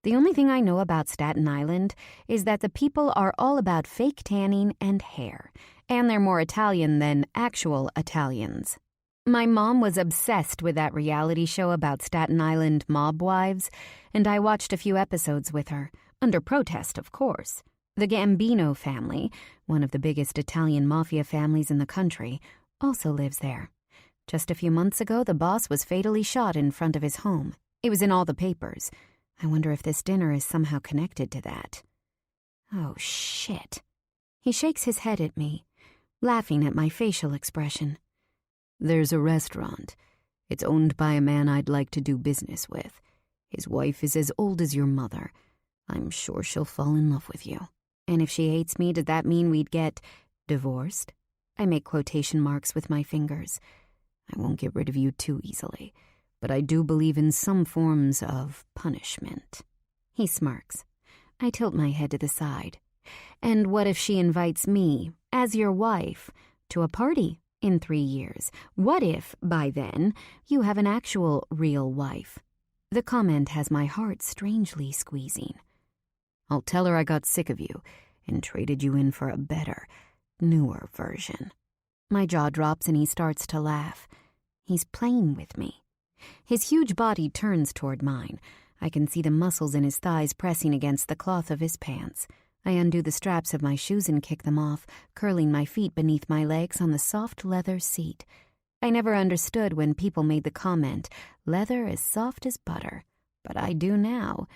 "The only thing I know about Staten Island is that the people are all about fake tanning and hair, and they're more Italian than actual Italians. My mom was obsessed with that reality show about Staten Island mob wives, and I watched a few episodes with her, under protest, of course. The Gambino family, one of the biggest Italian mafia families in the country, also lives there. Just a few months ago, the boss was fatally shot in front of his home. It was in all the papers. I wonder if this dinner is somehow connected to that." "Oh, shit." He shakes his head at me, laughing at my facial expression. "There's a restaurant. It's owned by a man I'd like to do business with. His wife is as old as your mother. I'm sure she'll fall in love with you." "And if she hates me, does that mean we'd get divorced?" I make quotation marks with my fingers. "I won't get rid of you too easily, but I do believe in some forms of punishment." He smirks. I tilt my head to the side. "And what if she invites me, as your wife, to a party in 3 years? What if, by then, you have an actual real wife?" The comment has my heart strangely squeezing. "I'll tell her I got sick of you and traded you in for a better, newer version." My jaw drops and he starts to laugh. He's playing with me. His huge body turns toward mine. I can see the muscles in his thighs pressing against the cloth of his pants. I undo the straps of my shoes and kick them off, curling my feet beneath my legs on the soft leather seat. I never understood when people made the comment, "leather as soft as butter," but I do now.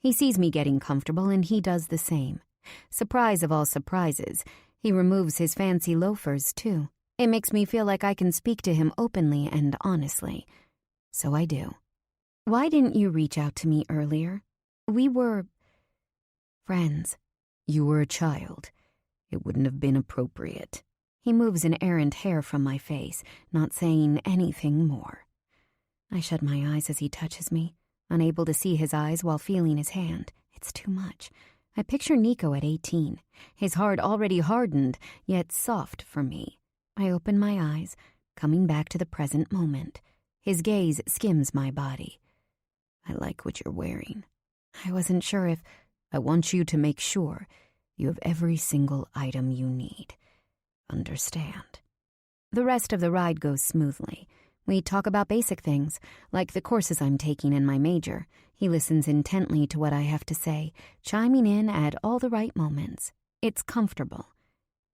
He sees me getting comfortable and he does the same. Surprise of all surprises, he removes his fancy loafers too. It makes me feel like I can speak to him openly and honestly. So I do. Why didn't you reach out to me earlier? We were friends. You were a child. It wouldn't have been appropriate. He moves an errant hair from my face, not saying anything more. I shut my eyes as he touches me, unable to see his eyes while feeling his hand. It's too much. I picture Nico at 18, his heart already hardened, yet soft for me. I open my eyes, coming back to the present moment. His gaze skims my body. I like what you're wearing. I wasn't sure if... I want you to make sure you have every single item you need. Understand? The rest of the ride goes smoothly. We talk about basic things, like the courses I'm taking in my major. He listens intently to what I have to say, chiming in at all the right moments. It's comfortable.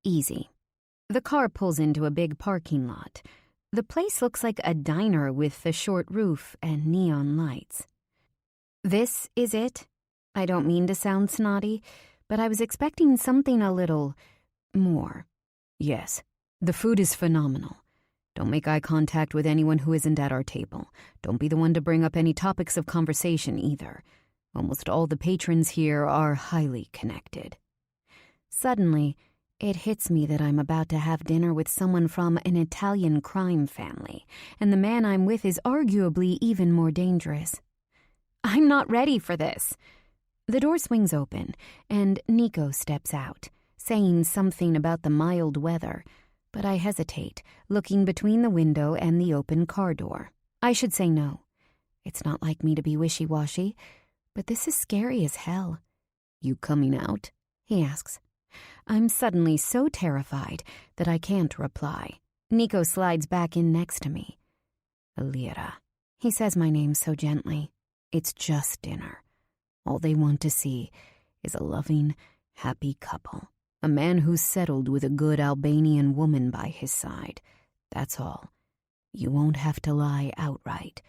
Easy. The car pulls into a big parking lot. The place looks like a diner with a short roof and neon lights. This is it? I don't mean to sound snotty, but I was expecting something a little more. Yes, the food is phenomenal. Don't make eye contact with anyone who isn't at our table. Don't be the one to bring up any topics of conversation either. Almost all the patrons here are highly connected. Suddenly, it hits me that I'm about to have dinner with someone from an Italian crime family, and the man I'm with is arguably even more dangerous. I'm not ready for this. The door swings open, and Nico steps out, saying something about the mild weather, but I hesitate, looking between the window and the open car door. I should say no. It's not like me to be wishy-washy, but this is scary as hell. You coming out? He asks. I'm suddenly so terrified that I can't reply. Nico slides back in next to me. Alira. He says my name so gently. It's just dinner. All they want to see is a loving, happy couple. A man who's settled with a good Albanian woman by his side. That's all. You won't have to lie outright.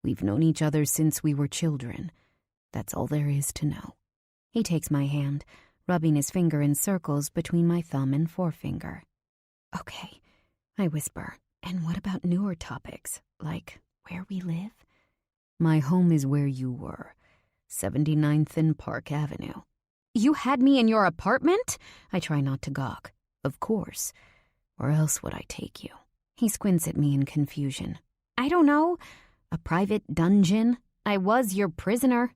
We've known each other since we were children. That's all there is to know. He takes my hand, rubbing his finger in circles between my thumb and forefinger. Okay, I whisper. And what about newer topics, like where we live? My home is where you were. 79th and Park Avenue. You had me in your apartment? I try not to gawk. Of course. Where else would I take you? He squints at me in confusion. I don't know. A private dungeon? I was your prisoner.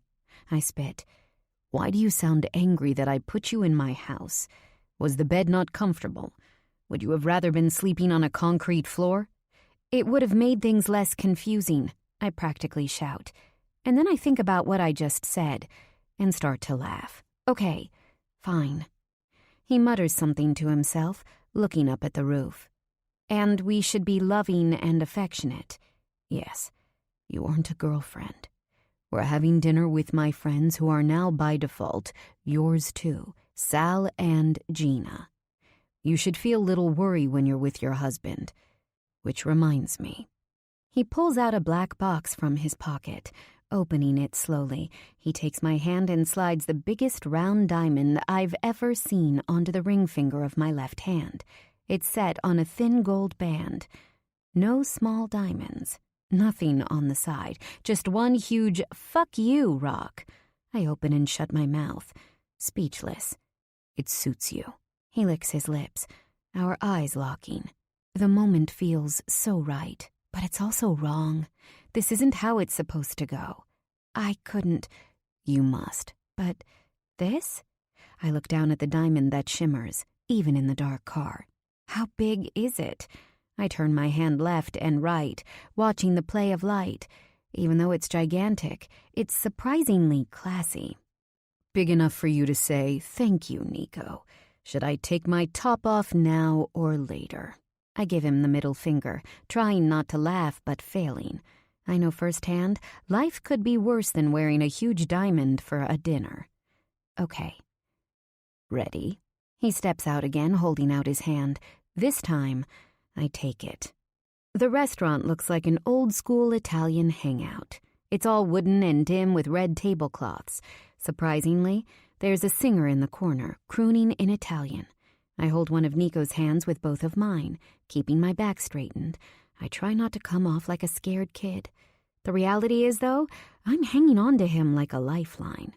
I spit. Why do you sound angry that I put you in my house? Was the bed not comfortable? Would you have rather been sleeping on a concrete floor? It would have made things less confusing, I practically shout. And then I think about what I just said and start to laugh. Okay, fine. He mutters something to himself, looking up at the roof. And we should be loving and affectionate. Yes, you aren't a girlfriend. We're having dinner with my friends who are now by default yours too, Sal and Gina. You should feel little worry when you're with your husband. Which reminds me. He pulls out a black box from his pocket. Opening it slowly, he takes my hand and slides the biggest round diamond I've ever seen onto the ring finger of my left hand. It's set on a thin gold band. No small diamonds. Nothing on the side. Just one huge "fuck you" rock. I open and shut my mouth, speechless. It suits you. He licks his lips, our eyes locking. The moment feels so right, but it's also wrong. This isn't how it's supposed to go. I couldn't. You must. But this? I look down at the diamond that shimmers, even in the dark car. How big is it? I turn my hand left and right, watching the play of light. Even though it's gigantic, it's surprisingly classy. Big enough for you to say, "Thank you, Nico. Should I take my top off now or later?" I give him the middle finger, trying not to laugh but failing. I know firsthand, life could be worse than wearing a huge diamond for a dinner. Okay. Ready? He steps out again, holding out his hand. This time, I take it. The restaurant looks like an old-school Italian hangout. It's all wooden and dim with red tablecloths. Surprisingly, there's a singer in the corner, crooning in Italian. I hold one of Nico's hands with both of mine, keeping my back straightened. I try not to come off like a scared kid. The reality is, though, I'm hanging on to him like a lifeline.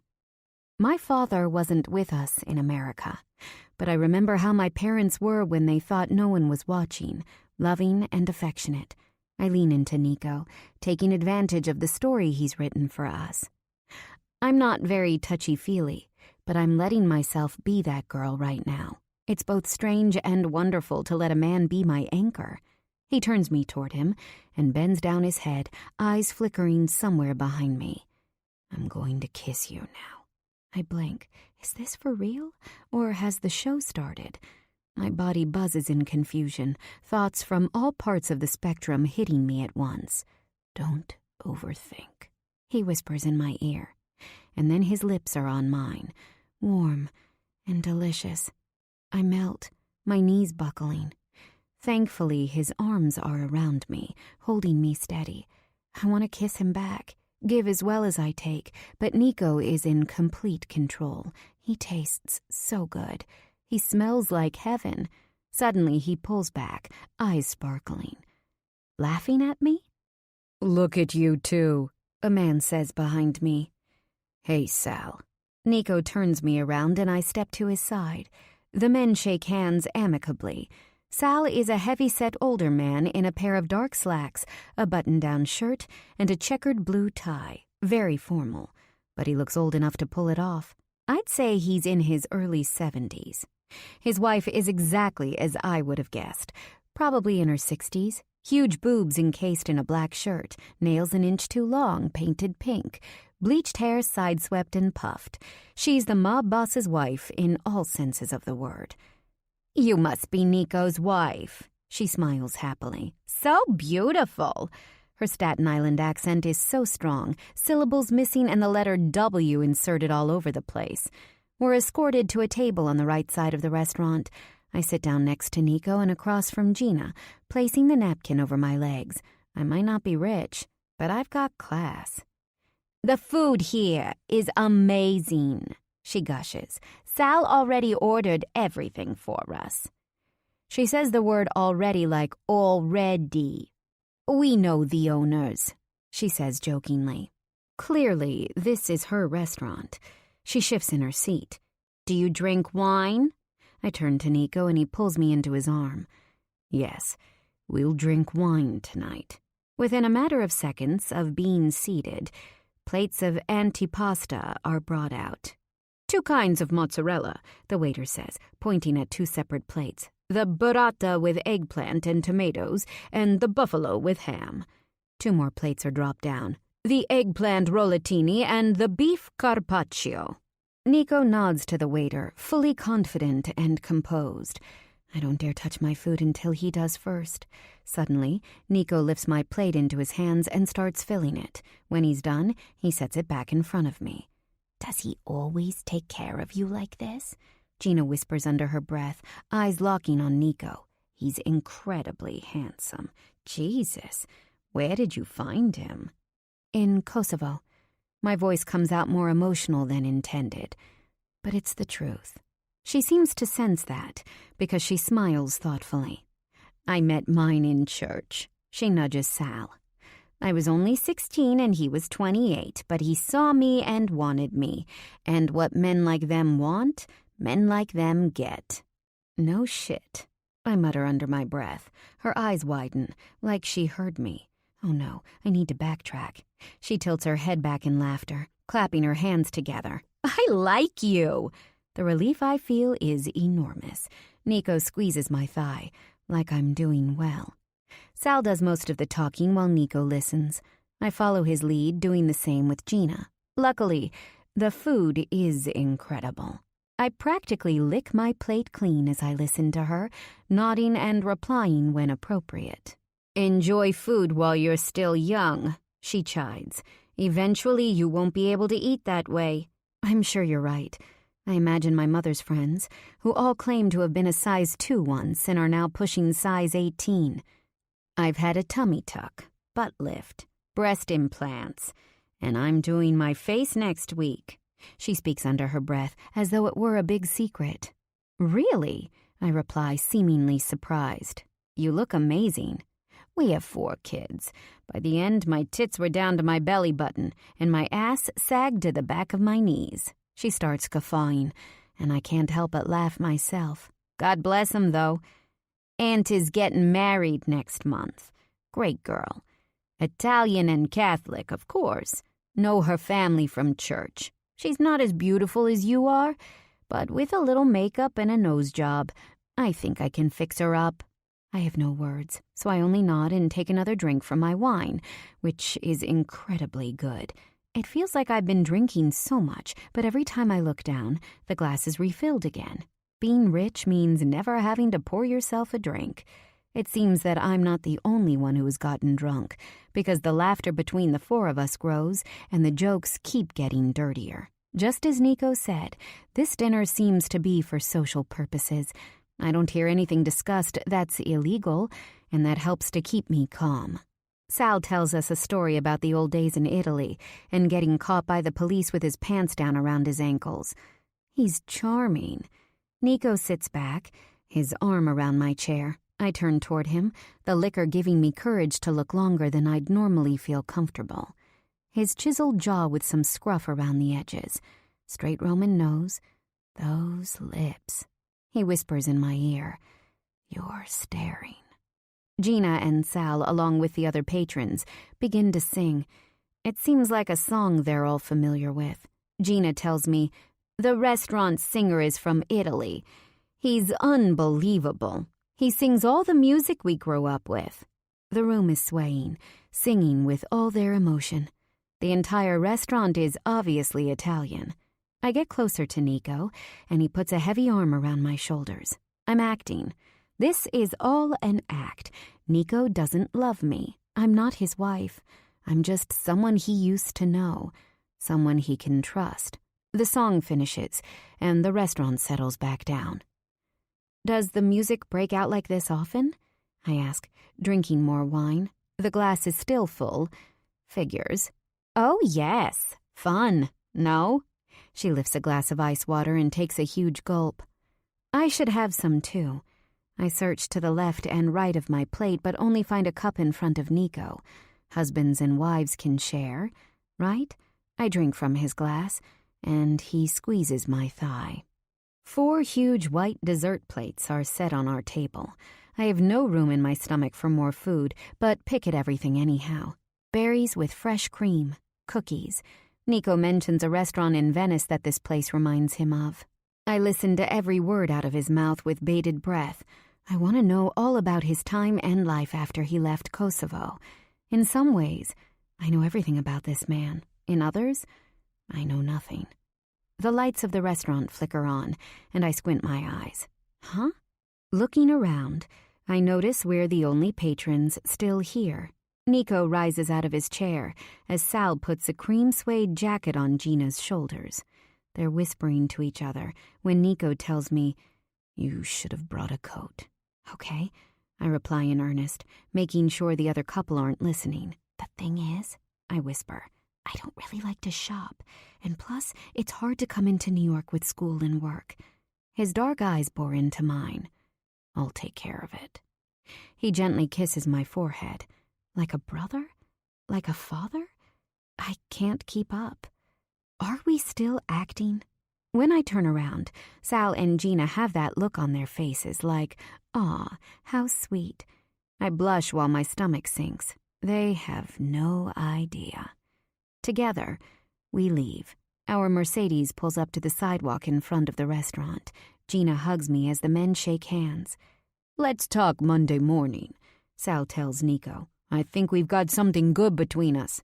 My father wasn't with us in America, but I remember how my parents were when they thought no one was watching, loving and affectionate. I lean into Nico, taking advantage of the story he's written for us. I'm not very touchy-feely, but I'm letting myself be that girl right now. It's both strange and wonderful to let a man be my anchor. He turns me toward him and bends down his head, eyes flickering somewhere behind me. I'm going to kiss you now. I blink. Is this for real? Or has the show started? My body buzzes in confusion, thoughts from all parts of the spectrum hitting me at once. Don't overthink, he whispers in my ear. And then his lips are on mine, warm and delicious. I melt, my knees buckling. Thankfully, his arms are around me, holding me steady. I want to kiss him back, give as well as I take, but Nico is in complete control. He tastes so good. He smells like heaven. Suddenly, he pulls back, eyes sparkling. Laughing at me? "Look at you two," a man says behind me. "Hey, Sal." Nico turns me around and I step to his side. The men shake hands amicably. Sal is a heavy-set older man in a pair of dark slacks, a button-down shirt, and a checkered blue tie. Very formal, but he looks old enough to pull it off. I'd say he's in his early 70s. His wife is exactly as I would have guessed, probably in her 60s. Huge boobs encased in a black shirt, nails an inch too long, painted pink, bleached hair sideswept and puffed. She's the mob boss's wife in all senses of the word. "You must be Nico's wife," she smiles happily. "So beautiful." Her Staten Island accent is so strong, syllables missing and the letter W inserted all over the place. We're escorted to a table on the right side of the restaurant. I sit down next to Nico and across from Gina, placing the napkin over my legs. I might not be rich, but I've got class. "The food here is amazing," she gushes. "Sal already ordered everything for us." She says the word already like already. "We know the owners," she says jokingly. Clearly, this is her restaurant. She shifts in her seat. "Do you drink wine?" I turn to Nico and he pulls me into his arm. "Yes, we'll drink wine tonight." Within a matter of seconds of being seated, plates of antipasta are brought out. "2 kinds of mozzarella," the waiter says, pointing at 2 separate plates. "The burrata with eggplant and tomatoes, and the buffalo with ham." 2 more plates are dropped down. "The eggplant rollatini and the beef carpaccio." Nico nods to the waiter, fully confident and composed. I don't dare touch my food until he does first. Suddenly, Nico lifts my plate into his hands and starts filling it. When he's done, he sets it back in front of me. "Does he always take care of you like this?" Gina whispers under her breath, eyes locking on Nico. He's incredibly handsome. Jesus, where did you find him? "In Kosovo." My voice comes out more emotional than intended, but it's the truth. She seems to sense that, because she smiles thoughtfully. "I met mine in church." She nudges Sal. "I was only 16 and he was 28, but he saw me and wanted me. And what men like them want, men like them get." "No shit," I mutter under my breath. Her eyes widen, like she heard me. Oh no, I need to backtrack. She tilts her head back in laughter, clapping her hands together. "I like you." The relief I feel is enormous. Nico squeezes my thigh, like I'm doing well. Sal does most of the talking while Nico listens. I follow his lead, doing the same with Gina. Luckily, the food is incredible. I practically lick my plate clean as I listen to her, nodding and replying when appropriate. "Enjoy food while you're still young," she chides. "Eventually you won't be able to eat that way." I'm sure you're right. I imagine my mother's friends, who all claim to have been a size 2 once and are now pushing size 18. I've had a tummy tuck, butt lift, breast implants, and I'm doing my face next week. She speaks under her breath, as though it were a big secret. Really? I reply, seemingly surprised. You look amazing. We have 4 kids. By the end, my tits were down to my belly button, and my ass sagged to the back of my knees. She starts guffawing, and I can't help but laugh myself. God bless 'em, though. Aunt is getting married next month. Great girl. Italian and Catholic, of course. Know her family from church. She's not as beautiful as you are, but with a little makeup and a nose job, I think I can fix her up. I have no words, so I only nod and take another drink from my wine, which is incredibly good. It feels like I've been drinking so much, but every time I look down, the glass is refilled again. Being rich means never having to pour yourself a drink. It seems that I'm not the only one who has gotten drunk, because the laughter between the 4 of us grows and the jokes keep getting dirtier. Just as Nico said, this dinner seems to be for social purposes. I don't hear anything discussed that's illegal, and that helps to keep me calm. Sal tells us a story about the old days in Italy and getting caught by the police with his pants down around his ankles. He's charming. Nico sits back, his arm around my chair. I turn toward him, the liquor giving me courage to look longer than I'd normally feel comfortable. His chiseled jaw with some scruff around the edges. Straight Roman nose. Those lips. He whispers in my ear, "You're staring." Gina and Sal, along with the other patrons, begin to sing. It seems like a song they're all familiar with. Gina tells me, "The restaurant singer is from Italy. He's unbelievable. He sings all the music we grew up with." The room is swaying, singing with all their emotion. The entire restaurant is obviously Italian. I get closer to Nico, and he puts a heavy arm around my shoulders. I'm acting. This is all an act. Nico doesn't love me. I'm not his wife. I'm just someone he used to know, someone he can trust. The song finishes, and the restaurant settles back down. Does the music break out like this often? I ask, drinking more wine. The glass is still full. Figures. Oh, yes. Fun. No? She lifts a glass of ice water and takes a huge gulp. I should have some, too. I search to the left and right of my plate, but only find a cup in front of Nico. Husbands and wives can share, right? I drink from his glass, and he squeezes my thigh. 4 huge white dessert plates are set on our table. I have no room in my stomach for more food, but pick at everything anyhow. Berries with fresh cream, cookies. Nico mentions a restaurant in Venice that this place reminds him of. I listen to every word out of his mouth with bated breath. I want to know all about his time and life after he left Kosovo. In some ways, I know everything about this man. In others, I know nothing. The lights of the restaurant flicker on, and I squint my eyes. Huh? Looking around, I notice we're the only patrons still here. Nico rises out of his chair as Sal puts a cream suede jacket on Gina's shoulders. They're whispering to each other when Nico tells me, "You should have brought a coat." "Okay," I reply in earnest, making sure the other couple aren't listening. "The thing is," I whisper, "I don't really like to shop, and plus, it's hard to come into New York with school and work." His dark eyes bore into mine. "I'll take care of it." He gently kisses my forehead. Like a brother? Like a father? I can't keep up. Are we still acting? When I turn around, Sal and Gina have that look on their faces like, "Aw, how sweet." I blush while my stomach sinks. They have no idea. Together, we leave. Our Mercedes pulls up to the sidewalk in front of the restaurant. Gina hugs me as the men shake hands. "Let's talk Monday morning," Sal tells Nico. "I think we've got something good between us."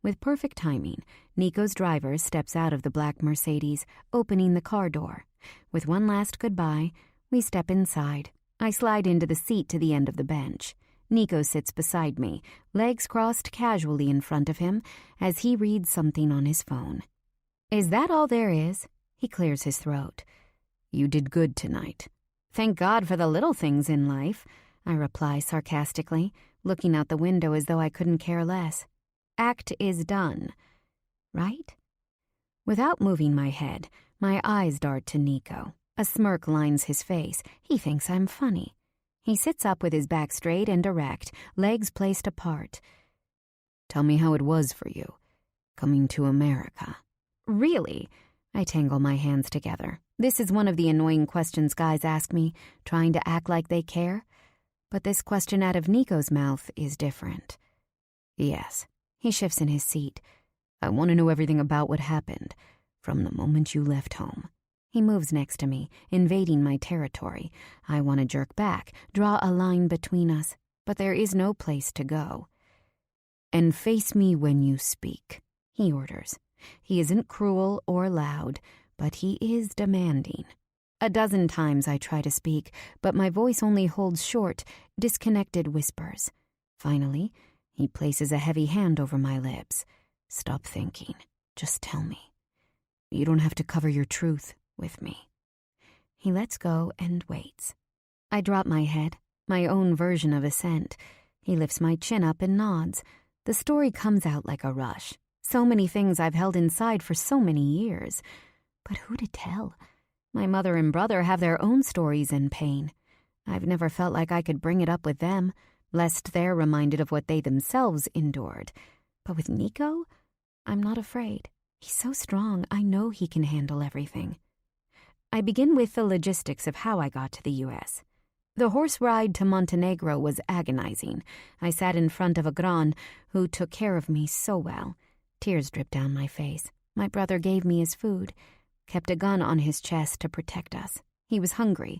With perfect timing, Nico's driver steps out of the black Mercedes, opening the car door. With one last goodbye, we step inside. I slide into the seat to the end of the bench. Nico sits beside me, legs crossed casually in front of him, as he reads something on his phone. "Is that all there is?" He clears his throat. "You did good tonight." "Thank God for the little things in life," I reply sarcastically, looking out the window as though I couldn't care less. Act is done, right? Without moving my head, my eyes dart to Nico. A smirk lines his face. He thinks I'm funny. He sits up with his back straight and erect, legs placed apart. Tell me how it was for you, coming to America. Really? I tangle my hands together. This is one of the annoying questions guys ask me, trying to act like they care. But this question out of Nico's mouth is different. Yes. He shifts in his seat. I want to know everything about what happened, from the moment you left home. He moves next to me, invading my territory. I want to jerk back, draw a line between us, but there is no place to go. And face me when you speak, he orders. He isn't cruel or loud, but he is demanding. A dozen times I try to speak, but my voice only holds short, disconnected whispers. Finally, he places a heavy hand over my lips. Stop thinking. Just tell me. You don't have to cover your truth with me. He lets go and waits. I drop my head, my own version of assent. He lifts my chin up and nods. The story comes out like a rush. So many things I've held inside for so many years. But who to tell? My mother and brother have their own stories and pain. I've never felt like I could bring it up with them, lest they're reminded of what they themselves endured. But with Nico, I'm not afraid. He's so strong, I know he can handle everything. I begin with the logistics of how I got to the U.S. The horse ride to Montenegro was agonizing. I sat in front of a gran who took care of me so well. Tears dripped down my face. My brother gave me his food, kept a gun on his chest to protect us. He was hungry,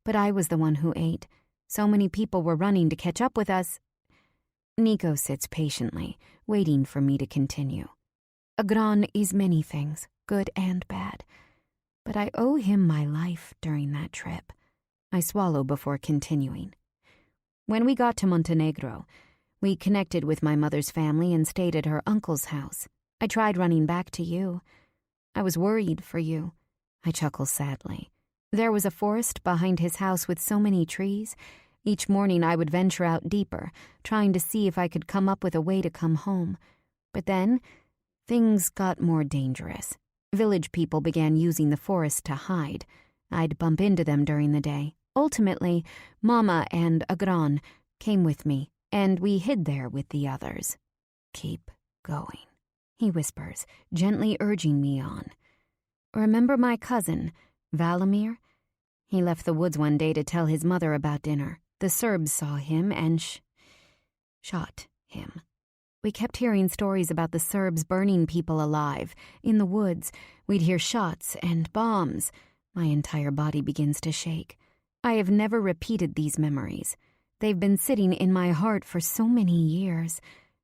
but I was the one who ate. So many people were running to catch up with us. Nico sits patiently, waiting for me to continue. A gran is many things, good and bad. But I owe him my life during that trip. I swallow before continuing. When we got to Montenegro, we connected with my mother's family and stayed at her uncle's house. I tried running back to you. I was worried for you. I chuckle sadly. There was a forest behind his house with so many trees. Each morning I would venture out deeper, trying to see if I could come up with a way to come home. But then, things got more dangerous. Village people began using the forest to hide. I'd bump into them during the day. Ultimately, Mama and a gran came with me, and we hid there with the others. Keep going, he whispers, gently urging me on. Remember my cousin, Valimir? He left the woods one day to tell his mother about dinner. The Serbs saw him and shot him. We kept hearing stories about the Serbs burning people alive. In the woods, we'd hear shots and bombs. My entire body begins to shake. I have never repeated these memories. They've been sitting in my heart for so many years.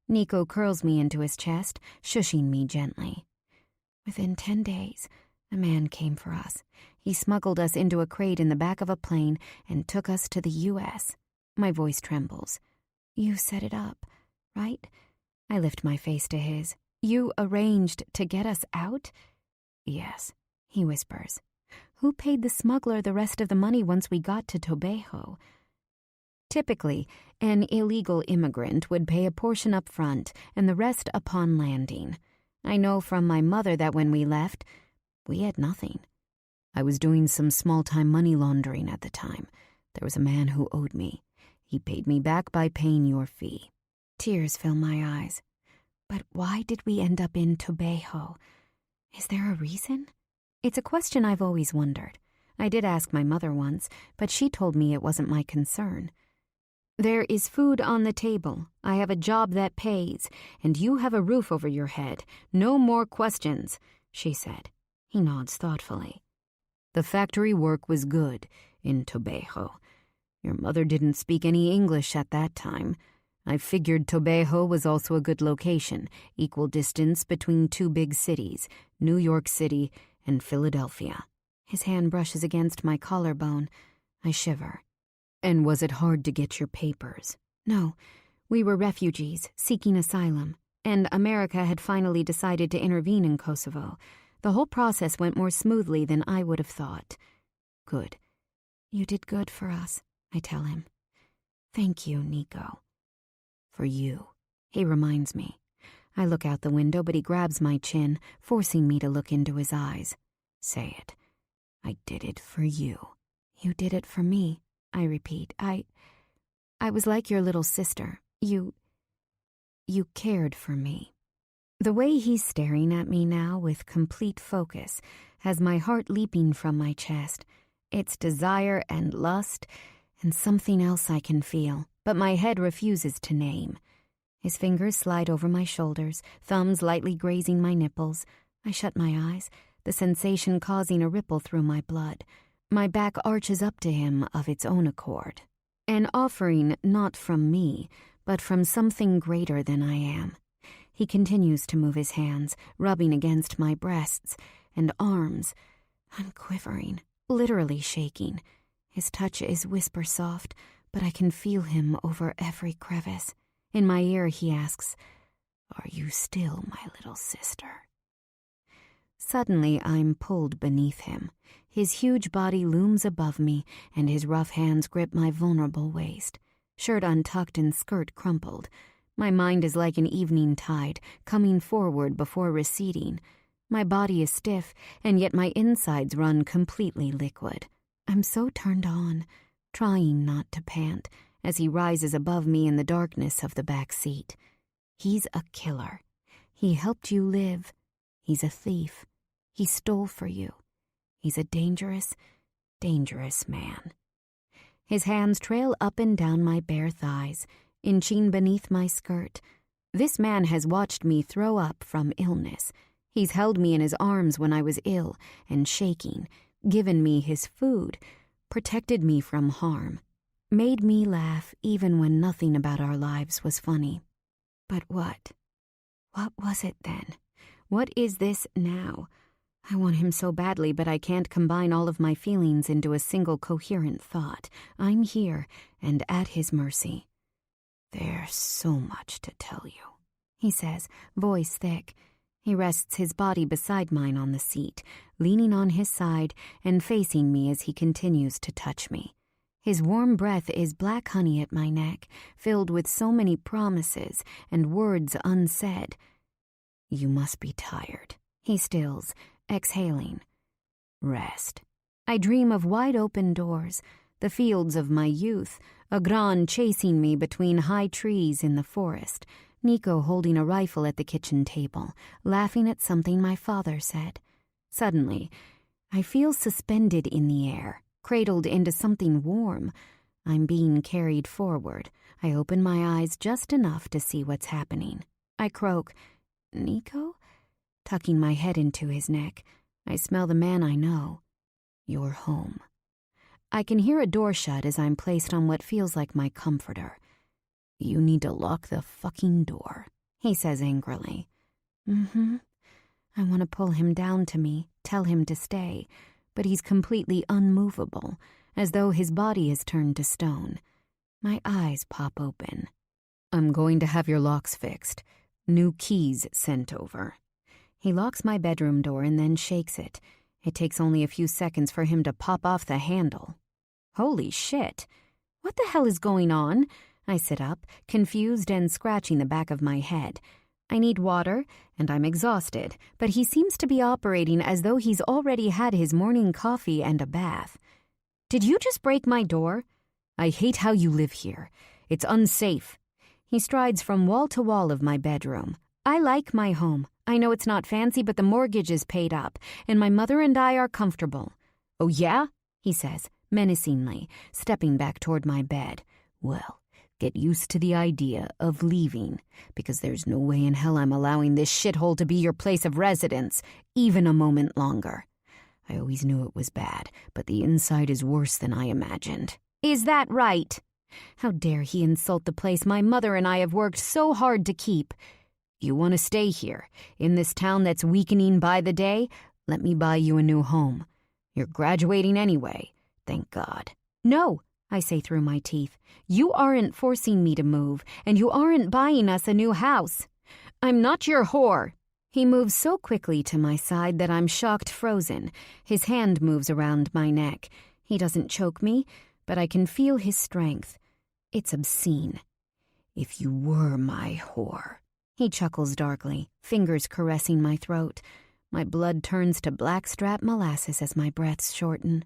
Nico curls me into his chest, shushing me gently. Within 10 days, a man came for us. He smuggled us into a crate in the back of a plane and took us to the U.S. My voice trembles. You set it up, right? I lift my face to his. You arranged to get us out? Yes, he whispers. Who paid the smuggler the rest of the money once we got to Tobejo? Typically, an illegal immigrant would pay a portion up front and the rest upon landing. I know from my mother that when we left, we had nothing. I was doing some small-time money laundering at the time. There was a man who owed me. He paid me back by paying your fee. Tears fill my eyes. But why did we end up in Tobejo? Is there a reason? It's a question I've always wondered. I did ask my mother once, but she told me it wasn't my concern. There is food on the table. I have a job that pays, and you have a roof over your head. No more questions, she said. He nods thoughtfully. The factory work was good in Tobejo. Your mother didn't speak any English at that time. I figured Tobejo was also a good location, equal distance between two big cities, New York City and Philadelphia. His hand brushes against my collarbone. I shiver. And was it hard to get your papers? No. We were refugees, seeking asylum, and America had finally decided to intervene in Kosovo. The whole process went more smoothly than I would have thought. Good. You did good for us, I tell him. Thank you, Nico. For you, he reminds me. I look out the window, but he grabs my chin, forcing me to look into his eyes. Say it. I did it for you. You did it for me, I repeat. I was like your little sister. You cared for me. The way he's staring at me now with complete focus has my heart leaping from my chest. It's desire and lust and something else I can feel, but my head refuses to name. His fingers slide over my shoulders, thumbs lightly grazing my nipples. I shut my eyes, the sensation causing a ripple through my blood. My back arches up to him of its own accord. An offering not from me, but from something greater than I am. He continues to move his hands, rubbing against my breasts and arms. I'm quivering, literally shaking. His touch is whisper soft, but I can feel him over every crevice. In my ear, he asks, "Are you still my little sister?" Suddenly, I'm pulled beneath him. His huge body looms above me, and his rough hands grip my vulnerable waist. Shirt untucked and skirt crumpled. My mind is like an evening tide, coming forward before receding. My body is stiff, and yet my insides run completely liquid. I'm so turned on, trying not to pant, as he rises above me in the darkness of the back seat. He's a killer. He helped you live. He's a thief. He stole for you. He's a dangerous, dangerous man. His hands trail up and down my bare thighs, inching beneath my skirt. This man has watched me throw up from illness. He's held me in his arms when I was ill and shaking, given me his food, protected me from harm, made me laugh even when nothing about our lives was funny. But what? What was it then? What is this now? I want him so badly, but I can't combine all of my feelings into a single coherent thought. I'm here and at his mercy. There's so much to tell you, he says, voice thick. He rests his body beside mine on the seat, leaning on his side and facing me as he continues to touch me. His warm breath is black honey at my neck, filled with so many promises and words unsaid. You must be tired. He stills, exhaling. Rest. I dream of wide-open doors, the fields of my youth, a gran chasing me between high trees in the forest, Nico holding a rifle at the kitchen table, laughing at something my father said. Suddenly, I feel suspended in the air, cradled into something warm. I'm being carried forward. I open my eyes just enough to see what's happening. I croak, Nico? Tucking my head into his neck, I smell the man I know. You're home. I can hear a door shut as I'm placed on what feels like my comforter. You need to lock the fucking door, he says angrily. I want to pull him down to me, tell him to stay, but he's completely unmovable, as though his body is turned to stone. My eyes pop open. I'm going to have your locks fixed. New keys sent over. He locks my bedroom door and then shakes it. It takes only a few seconds for him to pop off the handle. Holy shit. What the hell is going on? I sit up, confused and scratching the back of my head. I need water, and I'm exhausted, but he seems to be operating as though he's already had his morning coffee and a bath. Did you just break my door? I hate how you live here. It's unsafe. He strides from wall to wall of my bedroom. I like my home. I know it's not fancy, but the mortgage is paid up, and my mother and I are comfortable. Oh, yeah? He says, menacingly, stepping back toward my bed. Well, get used to the idea of leaving, because there's no way in hell I'm allowing this shithole to be your place of residence, even a moment longer. I always knew it was bad, but the inside is worse than I imagined. Is that right? How dare he insult the place my mother and I have worked so hard to keep? You want to stay here, in this town that's weakening by the day? Let me buy you a new home. You're graduating anyway, thank God. No, I say through my teeth. You aren't forcing me to move, and you aren't buying us a new house. I'm not your whore. He moves so quickly to my side that I'm shocked frozen. His hand moves around my neck. He doesn't choke me, but I can feel his strength. It's obscene. If you were my whore, He chuckles darkly, fingers caressing my throat. My blood turns to blackstrap molasses as my breaths shorten.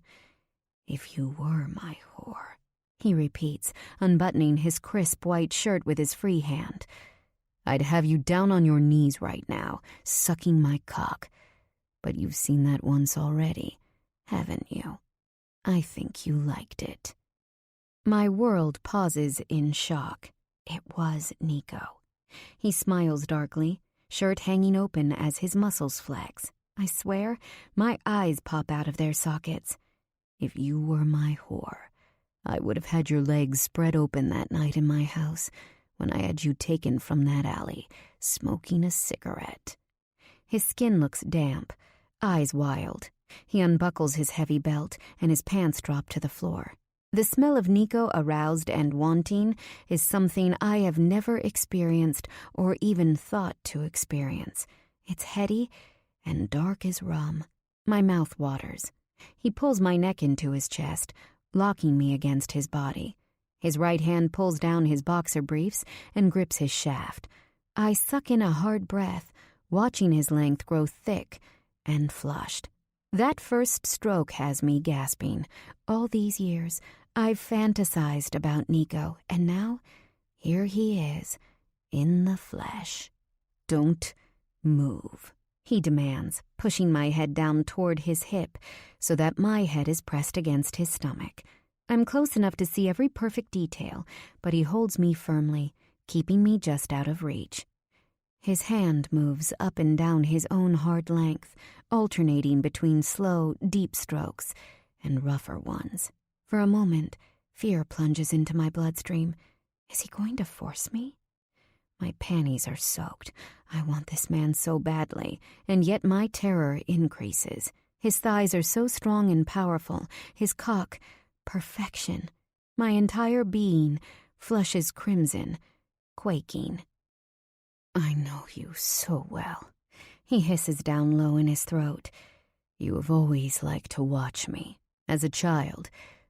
"If you were my whore," he repeats, unbuttoning his crisp white shirt with his free hand. "I'd have you down on your knees right now, sucking my cock. But you've seen that once already, haven't you? I think you liked it." My world pauses in shock. It was Nico. He smiles darkly, shirt hanging open as his muscles flex. I swear, my eyes pop out of their sockets. "If you were my whore, I would have had your legs spread open that night in my house when I had you taken from that alley, smoking a cigarette." His skin looks damp, eyes wild. He unbuckles his heavy belt, and his pants drop to the floor. The smell of Nico aroused and wanting is something I have never experienced or even thought to experience. It's heady and dark as rum. My mouth waters. He pulls my neck into his chest, locking me against his body. His right hand pulls down his boxer briefs and grips his shaft. I suck in a hard breath, watching his length grow thick and flushed. That first stroke has me gasping. All these years, I've fantasized about Nico, and now, here he is, in the flesh. "Don't move," he demands, pushing my head down toward his hip so that my head is pressed against his stomach. I'm close enough to see every perfect detail, but he holds me firmly, keeping me just out of reach. His hand moves up and down his own hard length, alternating between slow, deep strokes and rougher ones. For a moment, fear plunges into my bloodstream. Is he going to force me? My panties are soaked. I want this man so badly, and yet my terror increases. His thighs are so strong and powerful, his cock, perfection. My entire being flushes crimson, quaking. "I know you so well," he hisses down low in his throat. "You have always liked to watch me. As a child,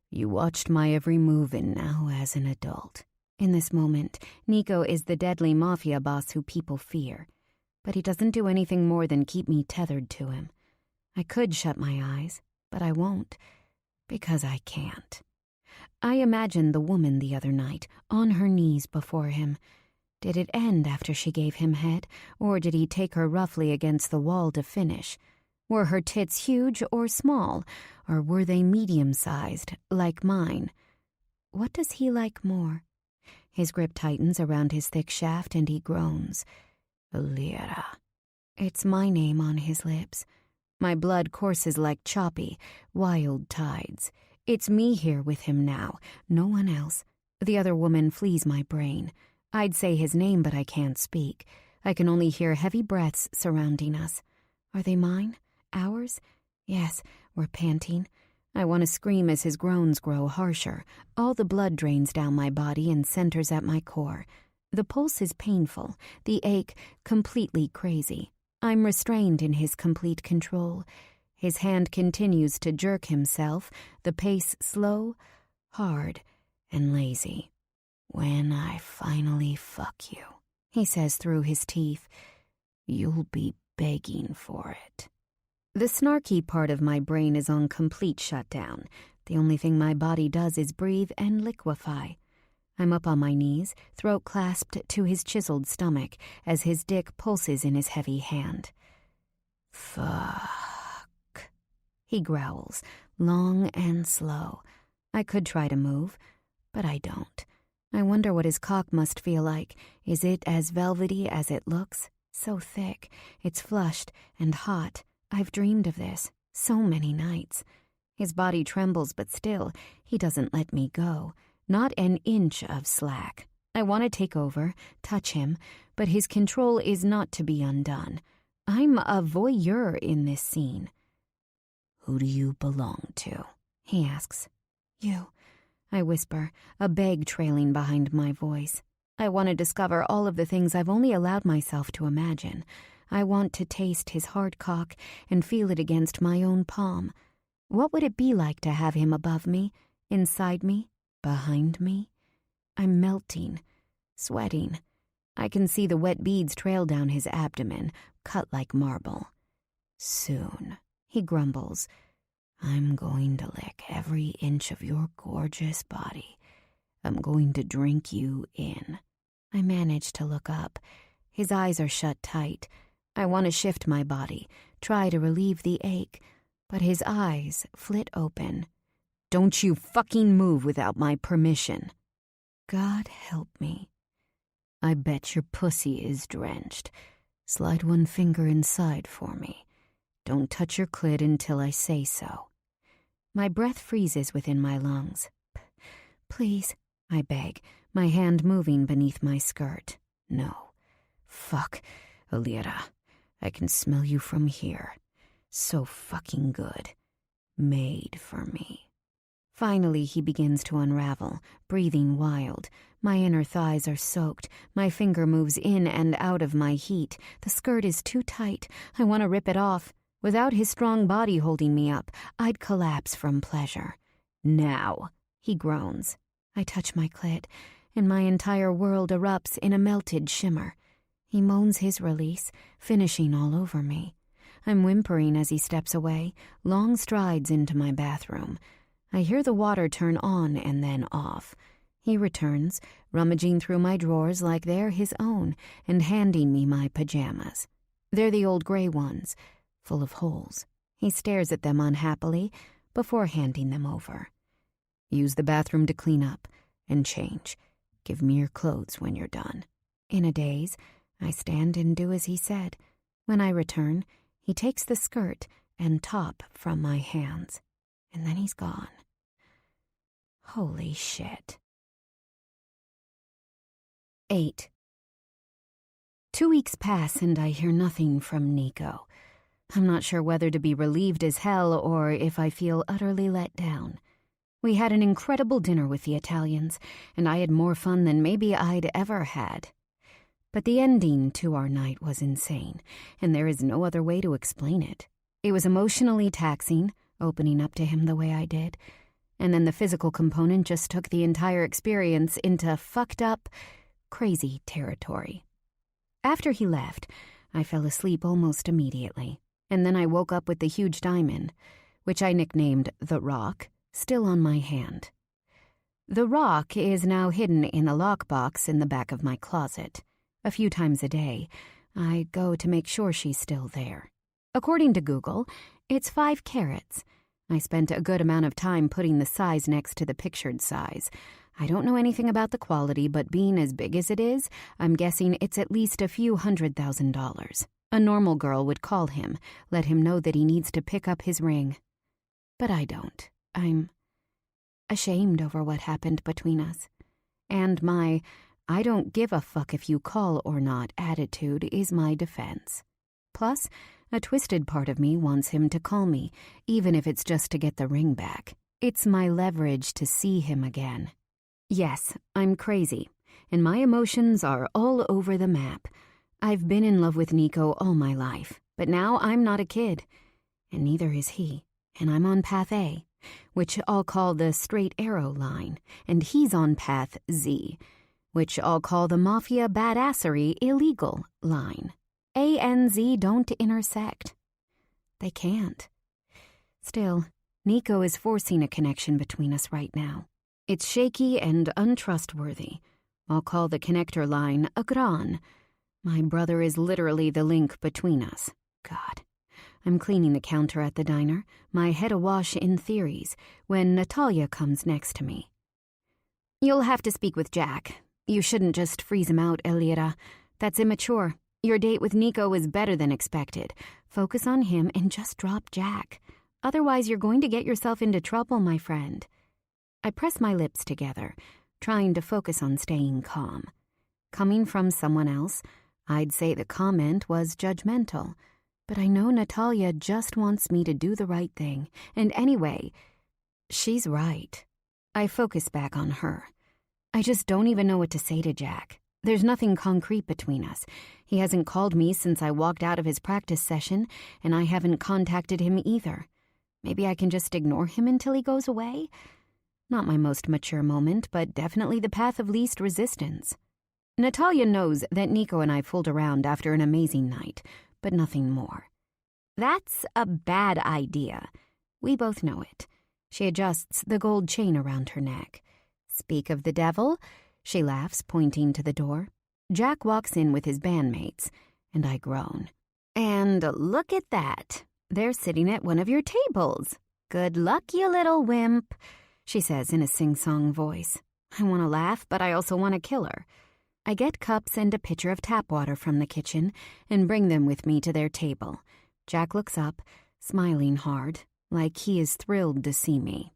you watched my every move, and now as an adult." In this moment, Nico is the deadly mafia boss who people fear. But he doesn't do anything more than keep me tethered to him. I could shut my eyes, but I won't, because I can't. I imagined the woman the other night, on her knees before him. Did it end after she gave him head, or did he take her roughly against the wall to finish? Were her tits huge or small, or were they medium-sized, like mine? What does he like more? His grip tightens around his thick shaft and he groans. "Lyra." It's my name on his lips. My blood courses like choppy, wild tides. It's me here with him now, no one else. The other woman flees my brain. I'd say his name, but I can't speak. I can only hear heavy breaths surrounding us. Are they mine? Ours? Yes, we're panting. I want to scream as his groans grow harsher. All the blood drains down my body and centers at my core. The pulse is painful, the ache completely crazy. I'm restrained in his complete control. His hand continues to jerk himself, the pace slow, hard, and lazy. "When I finally fuck you," he says through his teeth, "you'll be begging for it." The snarky part of my brain is on complete shutdown. The only thing my body does is breathe and liquefy. I'm up on my knees, throat clasped to his chiseled stomach as his dick pulses in his heavy hand. "Fuck," he growls, long and slow. I could try to move, but I don't. I wonder what his cock must feel like. Is it as velvety as it looks? So thick. It's flushed and hot. I've dreamed of this so many nights. His body trembles, but still, he doesn't let me go. Not an inch of slack. I want to take over, touch him, but his control is not to be undone. I'm a voyeur in this scene. "Who do you belong to?" he asks. "You," I whisper, a beg trailing behind my voice. I want to discover all of the things I've only allowed myself to imagine. I want to taste his hard cock and feel it against my own palm. What would it be like to have him above me, inside me, behind me? I'm melting, sweating. I can see the wet beads trail down his abdomen, cut like marble. Soon, he grumbles, I'm going to lick every inch of your gorgeous body. I'm going to drink you in. I manage to look up. His eyes are shut tight. I want to shift my body, try to relieve the ache, but his eyes flit open. Don't you fucking move without my permission. God help me. I bet your pussy is drenched. Slide one finger inside for me. Don't touch your clit until I say so. My breath freezes within my lungs. Please, I beg, my hand moving beneath my skirt. No. Fuck, Alira. I can smell you from here. So fucking good. Made for me. Finally, he begins to unravel, breathing wild. My inner thighs are soaked. My finger moves in and out of my heat. The skirt is too tight. I want to rip it off. Without his strong body holding me up, I'd collapse from pleasure. Now, he groans. I touch my clit, and my entire world erupts in a melted shimmer. He moans his release, finishing all over me. I'm whimpering as he steps away, long strides into my bathroom. I hear the water turn on and then off. He returns, rummaging through my drawers like they're his own, and handing me my pajamas. They're the old gray ones, full of holes. He stares at them unhappily before handing them over. Use the bathroom to clean up and change. Give me your clothes when you're done. In a daze, I stand and do as he said. When I return, he takes the skirt and top from my hands, and then he's gone. Holy shit. 8. 2 weeks pass and I hear nothing from Nico. I'm not sure whether to be relieved as hell or if I feel utterly let down. We had an incredible dinner with the Italians, and I had more fun than maybe I'd ever had. But the ending to our night was insane, and there is no other way to explain it. It was emotionally taxing, opening up to him the way I did, and then the physical component just took the entire experience into fucked up, crazy territory. After he left, I fell asleep almost immediately, and then I woke up with the huge diamond, which I nicknamed The Rock, still on my hand. The rock is now hidden in a lockbox in the back of my closet. A few times a day, I go to make sure she's still there. According to Google, it's 5 carats. I spent a good amount of time putting the size next to the pictured size. I don't know anything about the quality, but being as big as it is, I'm guessing it's at least a few $100,000. A normal girl would call him, let him know that he needs to pick up his ring. But I don't. I'm ashamed over what happened between us. And my I don't give a fuck if you call or not attitude is my defense. Plus, a twisted part of me wants him to call me, even if it's just to get the ring back. It's my leverage to see him again. Yes, I'm crazy, and my emotions are all over the map. I've been in love with Nico all my life, but now I'm not a kid, and neither is he, and I'm on path A, which I'll call the straight arrow line, and he's on path Z, which I'll call the Mafia badassery illegal line. A and Z don't intersect. They can't. Still, Nico is forcing a connection between us right now. It's shaky and untrustworthy. I'll call the connector line a gran. My brother is literally the link between us. God. I'm cleaning the counter at the diner, my head awash in theories, when Natalia comes next to me. You'll have to speak with Jack. You shouldn't just freeze him out, Elira. That's immature. Your date with Nico was better than expected. Focus on him and just drop Jack. Otherwise, you're going to get yourself into trouble, my friend. I press my lips together, trying to focus on staying calm. Coming from someone else, I'd say the comment was judgmental. But I know Natalia just wants me to do the right thing. And anyway, she's right. I focus back on her. I just don't even know what to say to Jack. There's nothing concrete between us. He hasn't called me since I walked out of his practice session, and I haven't contacted him either. Maybe I can just ignore him until he goes away? Not my most mature moment, but definitely the path of least resistance. Natalia knows that Nico and I fooled around after an amazing night, but nothing more. That's a bad idea. We both know it. She adjusts the gold chain around her neck. Speak of the devil, she laughs, pointing to the door. Jack walks in with his bandmates, and I groan. And look at that. They're sitting at one of your tables. Good luck, you little wimp, she says in a sing-song voice. I want to laugh, but I also want to kill her. I get cups and a pitcher of tap water from the kitchen and bring them with me to their table. Jack looks up, smiling hard, like he is thrilled to see me.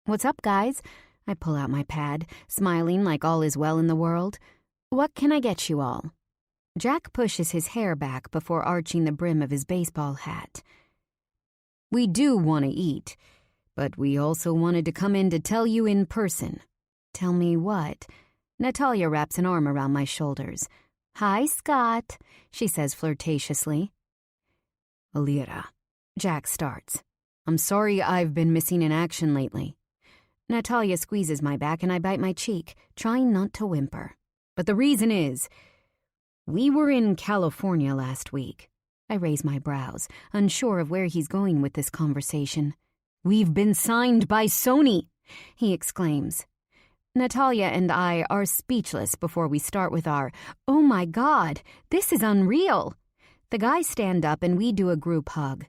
What's up, guys? I pull out my pad, smiling like all is well in the world. What can I get you all? Jack pushes his hair back before arching the brim of his baseball hat. We do want to eat, but we also wanted to come in to tell you in person. Tell me what? Natalia wraps an arm around my shoulders. Hi, Scott, she says flirtatiously. Alira. Jack starts. I'm sorry I've been missing in action lately. Natalia squeezes my back and I bite my cheek, trying not to whimper. But the reason is, we were in California last week. I raise my brows, unsure of where he's going with this conversation. We've been signed by Sony, he exclaims. Natalia and I are speechless before we start with our, oh my God, this is unreal. The guys stand up and we do a group hug.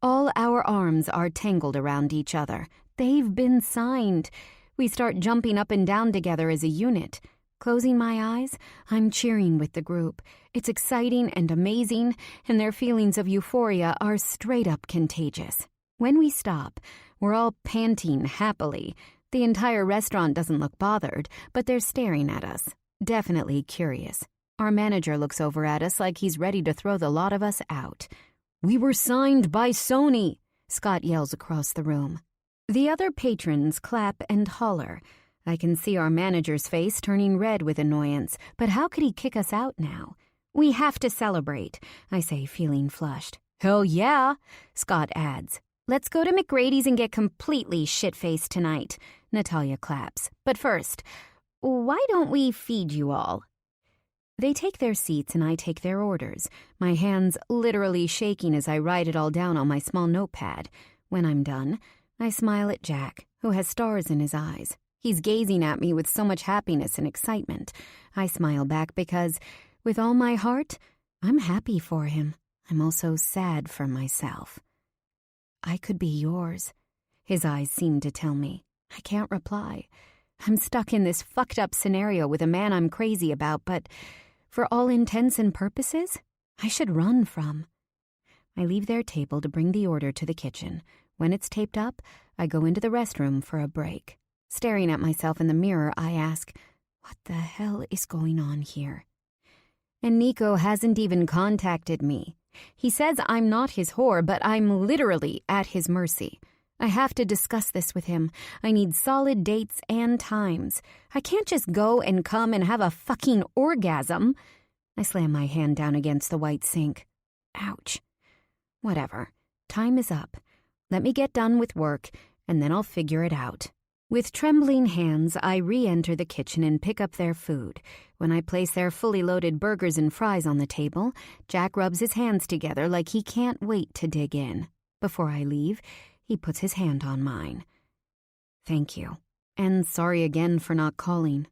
All our arms are tangled around each other. They've been signed. We start jumping up and down together as a unit. Closing my eyes, I'm cheering with the group. It's exciting and amazing, and their feelings of euphoria are straight up contagious. When we stop, we're all panting happily. The entire restaurant doesn't look bothered, but they're staring at us, definitely curious. Our manager looks over at us like he's ready to throw the lot of us out. We were signed by Sony, Scott yells across the room. The other patrons clap and holler. I can see our manager's face turning red with annoyance, but how could he kick us out now? We have to celebrate, I say, feeling flushed. Hell yeah, Scott adds. Let's go to McGrady's and get completely shit-faced tonight, Natalia claps. But first, why don't we feed you all? They take their seats and I take their orders, my hands literally shaking as I write it all down on my small notepad. When I'm done, I smile at Jack, who has stars in his eyes. He's gazing at me with so much happiness and excitement. I smile back because, with all my heart, I'm happy for him. I'm also sad for myself. I could be yours, his eyes seem to tell me. I can't reply. I'm stuck in this fucked up scenario with a man I'm crazy about, but for all intents and purposes, I should run from. I leave their table to bring the order to the kitchen. When it's taped up, I go into the restroom for a break. Staring at myself in the mirror, I ask, what the hell is going on here? And Nico hasn't even contacted me. He says I'm not his whore, but I'm literally at his mercy. I have to discuss this with him. I need solid dates and times. I can't just go and come and have a fucking orgasm. I slam my hand down against the white sink. Ouch. Whatever. Time is up. Let me get done with work, and then I'll figure it out. With trembling hands, I re-enter the kitchen and pick up their food. When I place their fully loaded burgers and fries on the table, Jack rubs his hands together like he can't wait to dig in. Before I leave, he puts his hand on mine. Thank you. And sorry again for not calling.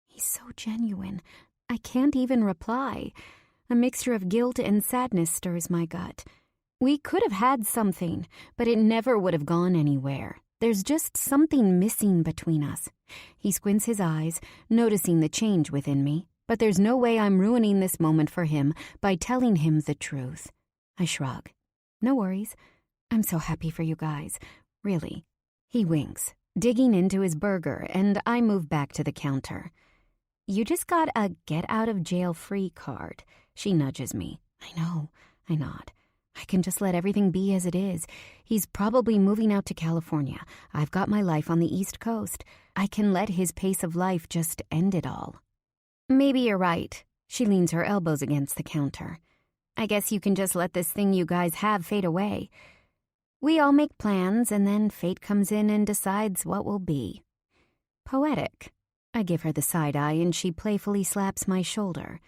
He's so genuine. I can't even reply. A mixture of guilt and sadness stirs my gut. We could have had something, but it never would have gone anywhere. There's just something missing between us. He squints his eyes, noticing the change within me, but there's no way I'm ruining this moment for him by telling him the truth. I shrug. No worries. I'm so happy for you guys. Really. He winks, digging into his burger, and I move back to the counter. You just got a get-out-of-jail-free card. She nudges me. I know. I nod. I can just let everything be as it is. He's probably moving out to California. I've got my life on the East Coast. I can let his pace of life just end it all. Maybe you're right. She leans her elbows against the counter. I guess you can just let this thing you guys have fade away. We all make plans, and then fate comes in and decides what will be. Poetic. I give her the side eye and she playfully slaps my shoulder.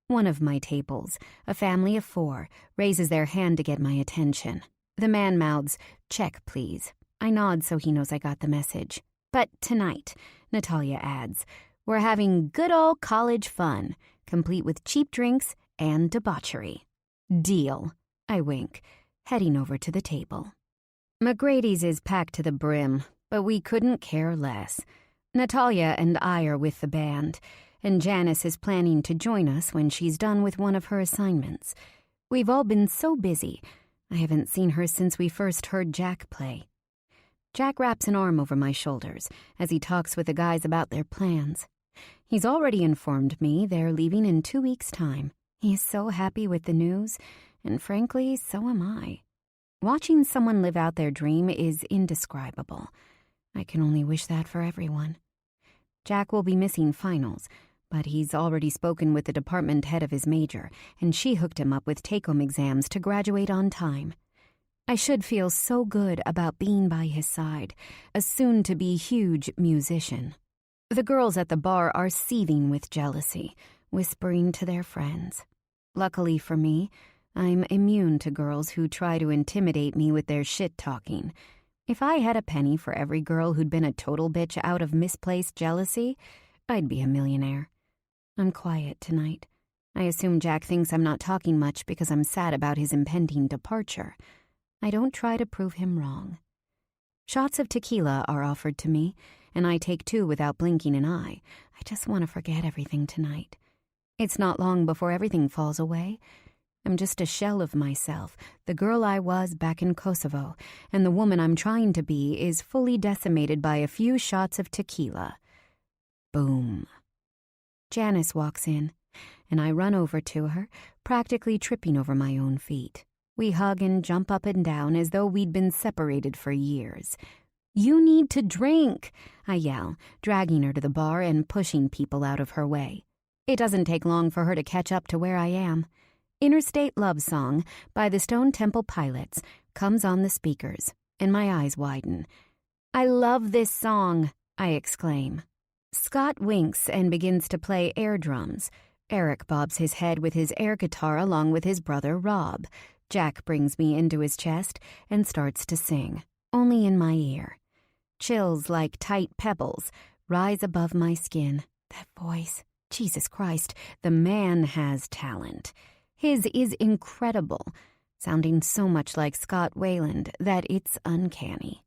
One of my tables, a family of 4, raises their hand to get my attention. The man mouths, "Check, please." I nod so he knows I got the message. "But tonight," Natalia adds, "we're having good old college fun, complete with cheap drinks and debauchery." "Deal," I wink, heading over to the table. McGrady's is packed to the brim, but we couldn't care less. Natalia and I are with the band, and Janice is planning to join us when she's done with one of her assignments. We've all been so busy. I haven't seen her since we first heard Jack play. Jack wraps an arm over my shoulders as he talks with the guys about their plans. He's already informed me they're leaving in 2 weeks' time. He's so happy with the news, and frankly, so am I. Watching someone live out their dream is indescribable. I can only wish that for everyone. Jack will be missing finals, but he's already spoken with the department head of his major, and she hooked him up with take-home exams to graduate on time. I should feel so good about being by his side, a soon-to-be huge musician. The girls at the bar are seething with jealousy, whispering to their friends. Luckily for me, I'm immune to girls who try to intimidate me with their shit-talking. If I had a penny for every girl who'd been a total bitch out of misplaced jealousy, I'd be a millionaire. I'm quiet tonight. I assume Jack thinks I'm not talking much because I'm sad about his impending departure. I don't try to prove him wrong. Shots of tequila are offered to me, and I take 2 without blinking an eye. I just want to forget everything tonight. It's not long before everything falls away. I'm just a shell of myself, the girl I was back in Kosovo, and the woman I'm trying to be is fully decimated by a few shots of tequila. Boom. Janice walks in, and I run over to her, practically tripping over my own feet. We hug and jump up and down as though we'd been separated for years. "You need to drink," I yell, dragging her to the bar and pushing people out of her way. It doesn't take long for her to catch up to where I am. Interstate Love Song by the Stone Temple Pilots comes on the speakers, and my eyes widen. "I love this song," I exclaim. Scott winks and begins to play air drums. Eric bobs his head with his air guitar along with his brother Rob. Jack brings me into his chest and starts to sing, only in my ear. Chills like tight pebbles rise above my skin. That voice, Jesus Christ, the man has talent. His is incredible, sounding so much like Scott Weiland that it's uncanny.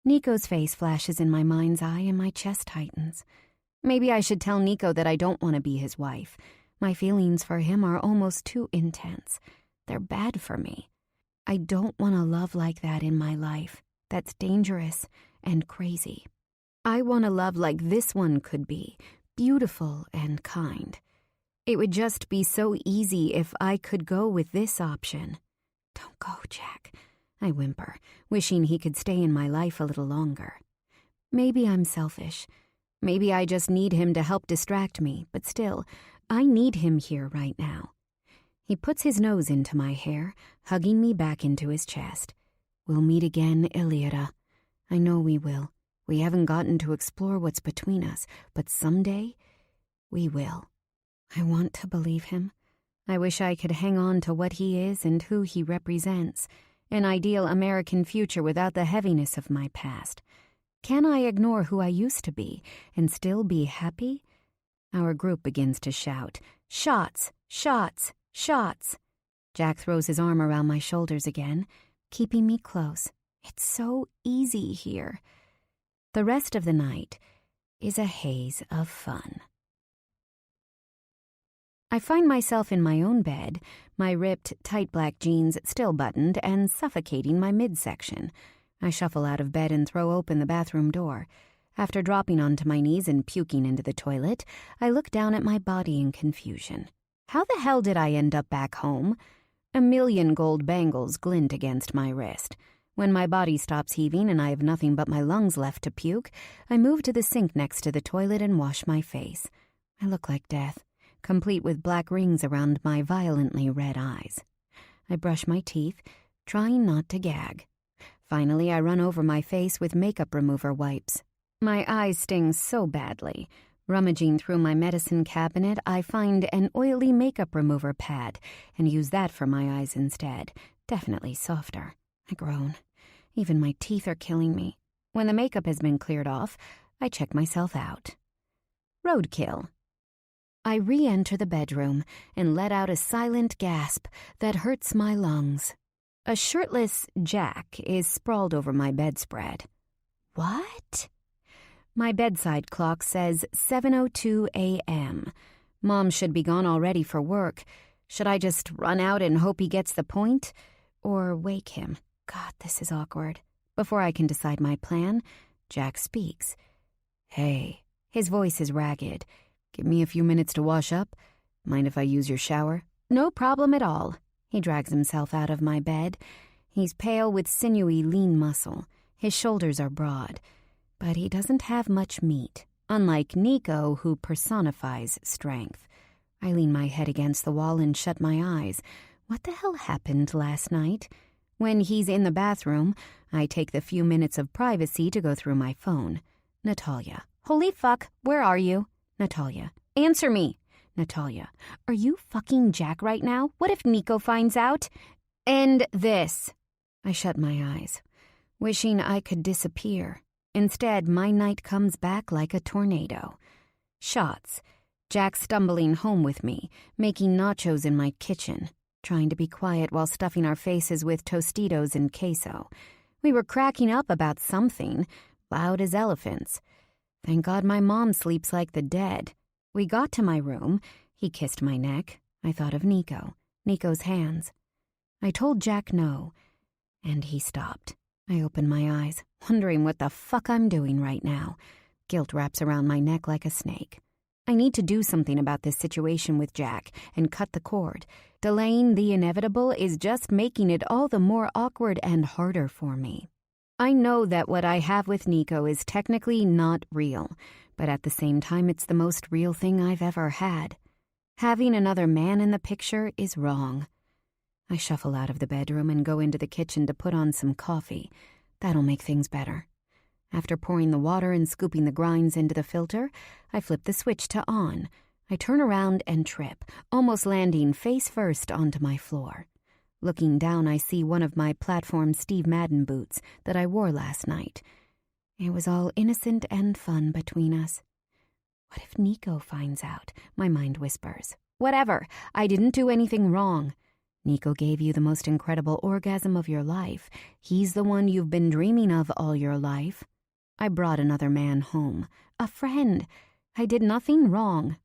Nico's face flashes in my mind's eye and my chest tightens. Maybe I should tell Nico that I don't want to be his wife. My feelings for him are almost too intense. They're bad for me. I don't want a love like that in my life. That's dangerous and crazy. I want a love like this one could be, beautiful and kind. It would just be so easy if I could go with this option. "Don't go, Jack," I whimper, wishing he could stay in my life a little longer. Maybe I'm selfish. Maybe I just need him to help distract me, but still, I need him here right now. He puts his nose into my hair, hugging me back into his chest. "We'll meet again, Iliada. I know we will. We haven't gotten to explore what's between us, but someday, we will." I want to believe him. I wish I could hang on to what he is and who he represents, an ideal American future without the heaviness of my past. Can I ignore who I used to be and still be happy? Our group begins to shout, "Shots! Shots! Shots!" Jack throws his arm around my shoulders again, keeping me close. It's so easy here. The rest of the night is a haze of fun. I find myself in my own bed, my ripped, tight black jeans still buttoned and suffocating my midsection. I shuffle out of bed and throw open the bathroom door. After dropping onto my knees and puking into the toilet, I look down at my body in confusion. How the hell did I end up back home? A million gold bangles glint against my wrist. When my body stops heaving and I have nothing but my lungs left to puke, I move to the sink next to the toilet and wash my face. I look like death, complete with black rings around my violently red eyes. I brush my teeth, trying not to gag. Finally, I run over my face with makeup remover wipes. My eyes sting so badly, Rummaging through my medicine cabinet, I find an oily makeup remover pad and use that for my eyes instead. Definitely softer. I groan. Even my teeth are killing me. When the makeup has been cleared off, I check myself out. Roadkill. I re-enter the bedroom and let out a silent gasp that hurts my lungs. A shirtless Jack is sprawled over my bedspread. What? My bedside clock says 7:02 a.m. Mom should be gone already for work. Should I just run out and hope he gets the point? Or wake him? God, this is awkward. Before I can decide my plan, Jack speaks. Hey. His voice is ragged. Give me a few minutes to wash up. Mind if I use your shower? No problem at all. He drags himself out of my bed. He's pale with sinewy, lean muscle. His shoulders are broad. But he doesn't have much meat, unlike Nico, who personifies strength. I lean my head against the wall and shut my eyes. What the hell happened last night? When he's in the bathroom, I take the few minutes of privacy to go through my phone. Natalia. Holy fuck, where are you? Natalia. Answer me. Natalia. Are you fucking Jack right now? What if Nico finds out? End this. I shut my eyes, wishing I could disappear. Instead, my night comes back like a tornado. Shots. Jack stumbling home with me, making nachos in my kitchen, trying to be quiet while stuffing our faces with Tostitos and queso. We were cracking up about something, loud as elephants. Thank God my mom sleeps like the dead. We got to my room. He kissed my neck. I thought of Nico. Nico's hands. I told Jack no, and he stopped. I opened my eyes, wondering what the fuck I'm doing right now. Guilt wraps around my neck like a snake. I need to do something about this situation with Jack and cut the cord. Delaying the inevitable is just making it all the more awkward and harder for me. I know that what I have with Nico is technically not real, but at the same time it's the most real thing I've ever had. Having another man in the picture is wrong. I shuffle out of the bedroom and go into the kitchen to put on some coffee. That'll make things better. After pouring the water and scooping the grinds into the filter, I flip the switch to on. I turn around and trip, almost landing face first onto my floor. Looking down, I see one of my platform Steve Madden boots that I wore last night. It was all innocent and fun between us. What if Nico finds out? My mind whispers. Whatever, I didn't do anything wrong. Nico gave you the most incredible orgasm of your life. He's the one you've been dreaming of all your life. I brought another man home. A friend. I did nothing wrong.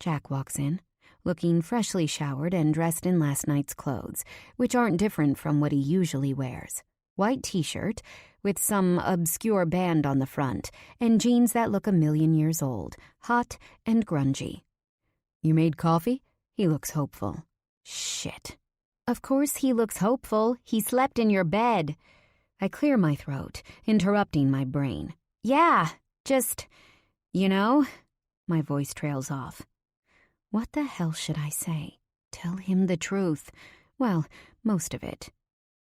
Jack walks in, looking freshly showered and dressed in last night's clothes, which aren't different from what he usually wears. White t-shirt with some obscure band on the front, and jeans that look 1,000,000 years old, hot and grungy. You made coffee? He looks hopeful. Shit. Of course he looks hopeful. He slept in your bed. I clear my throat, interrupting my brain. Yeah, just, my voice trails off. What the hell should I say? Tell him the truth. Well, most of it.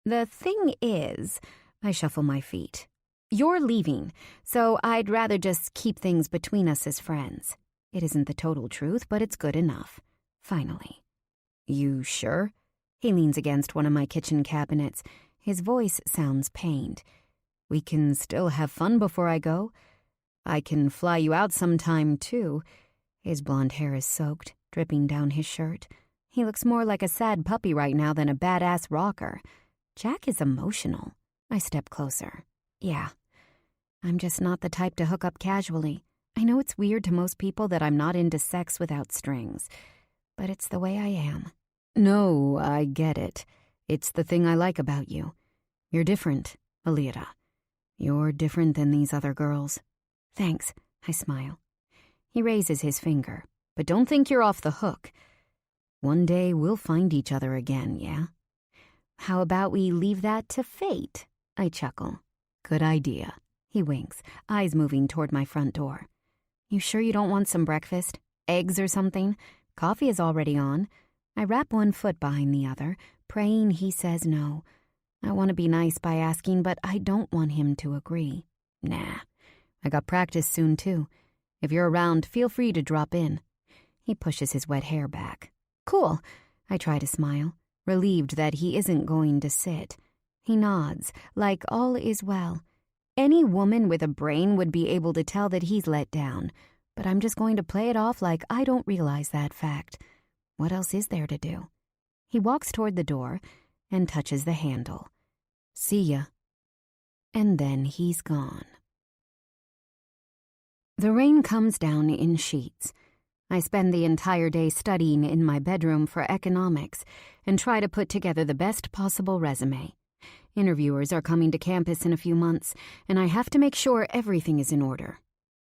The thing is, I shuffle my feet. You're leaving, so I'd rather just keep things between us as friends. It isn't the total truth, but it's good enough. Finally. You sure? He leans against one of my kitchen cabinets. His voice sounds pained. We can still have fun before I go. I can fly you out sometime, too. His blonde hair is soaked, dripping down his shirt. He looks more like a sad puppy right now than a badass rocker. Jack is emotional. I step closer. Yeah, I'm just not the type to hook up casually. I know it's weird to most people that I'm not into sex without strings, but it's the way I am. No, I get it. It's the thing I like about you. You're different, Alira. You're different than these other girls. Thanks, I smile. He raises his finger. But don't think you're off the hook. One day we'll find each other again, yeah? How about we leave that to fate? I chuckle. Good idea. He winks, eyes moving toward my front door. You sure you don't want some breakfast? Eggs or something? Coffee is already on. I wrap one foot behind the other, praying he says no. I want to be nice by asking, but I don't want him to agree. Nah. I got practice soon, too. If you're around, feel free to drop in. He pushes his wet hair back. Cool. I try to smile, relieved that he isn't going to sit. He nods, like all is well. Any woman with a brain would be able to tell that he's let down, but I'm just going to play it off like I don't realize that fact. What else is there to do? He walks toward the door and touches the handle. See ya. And then he's gone. The rain comes down in sheets. I spend the entire day studying in my bedroom for economics and try to put together the best possible resume. Interviewers are coming to campus in a few months, and I have to make sure everything is in order.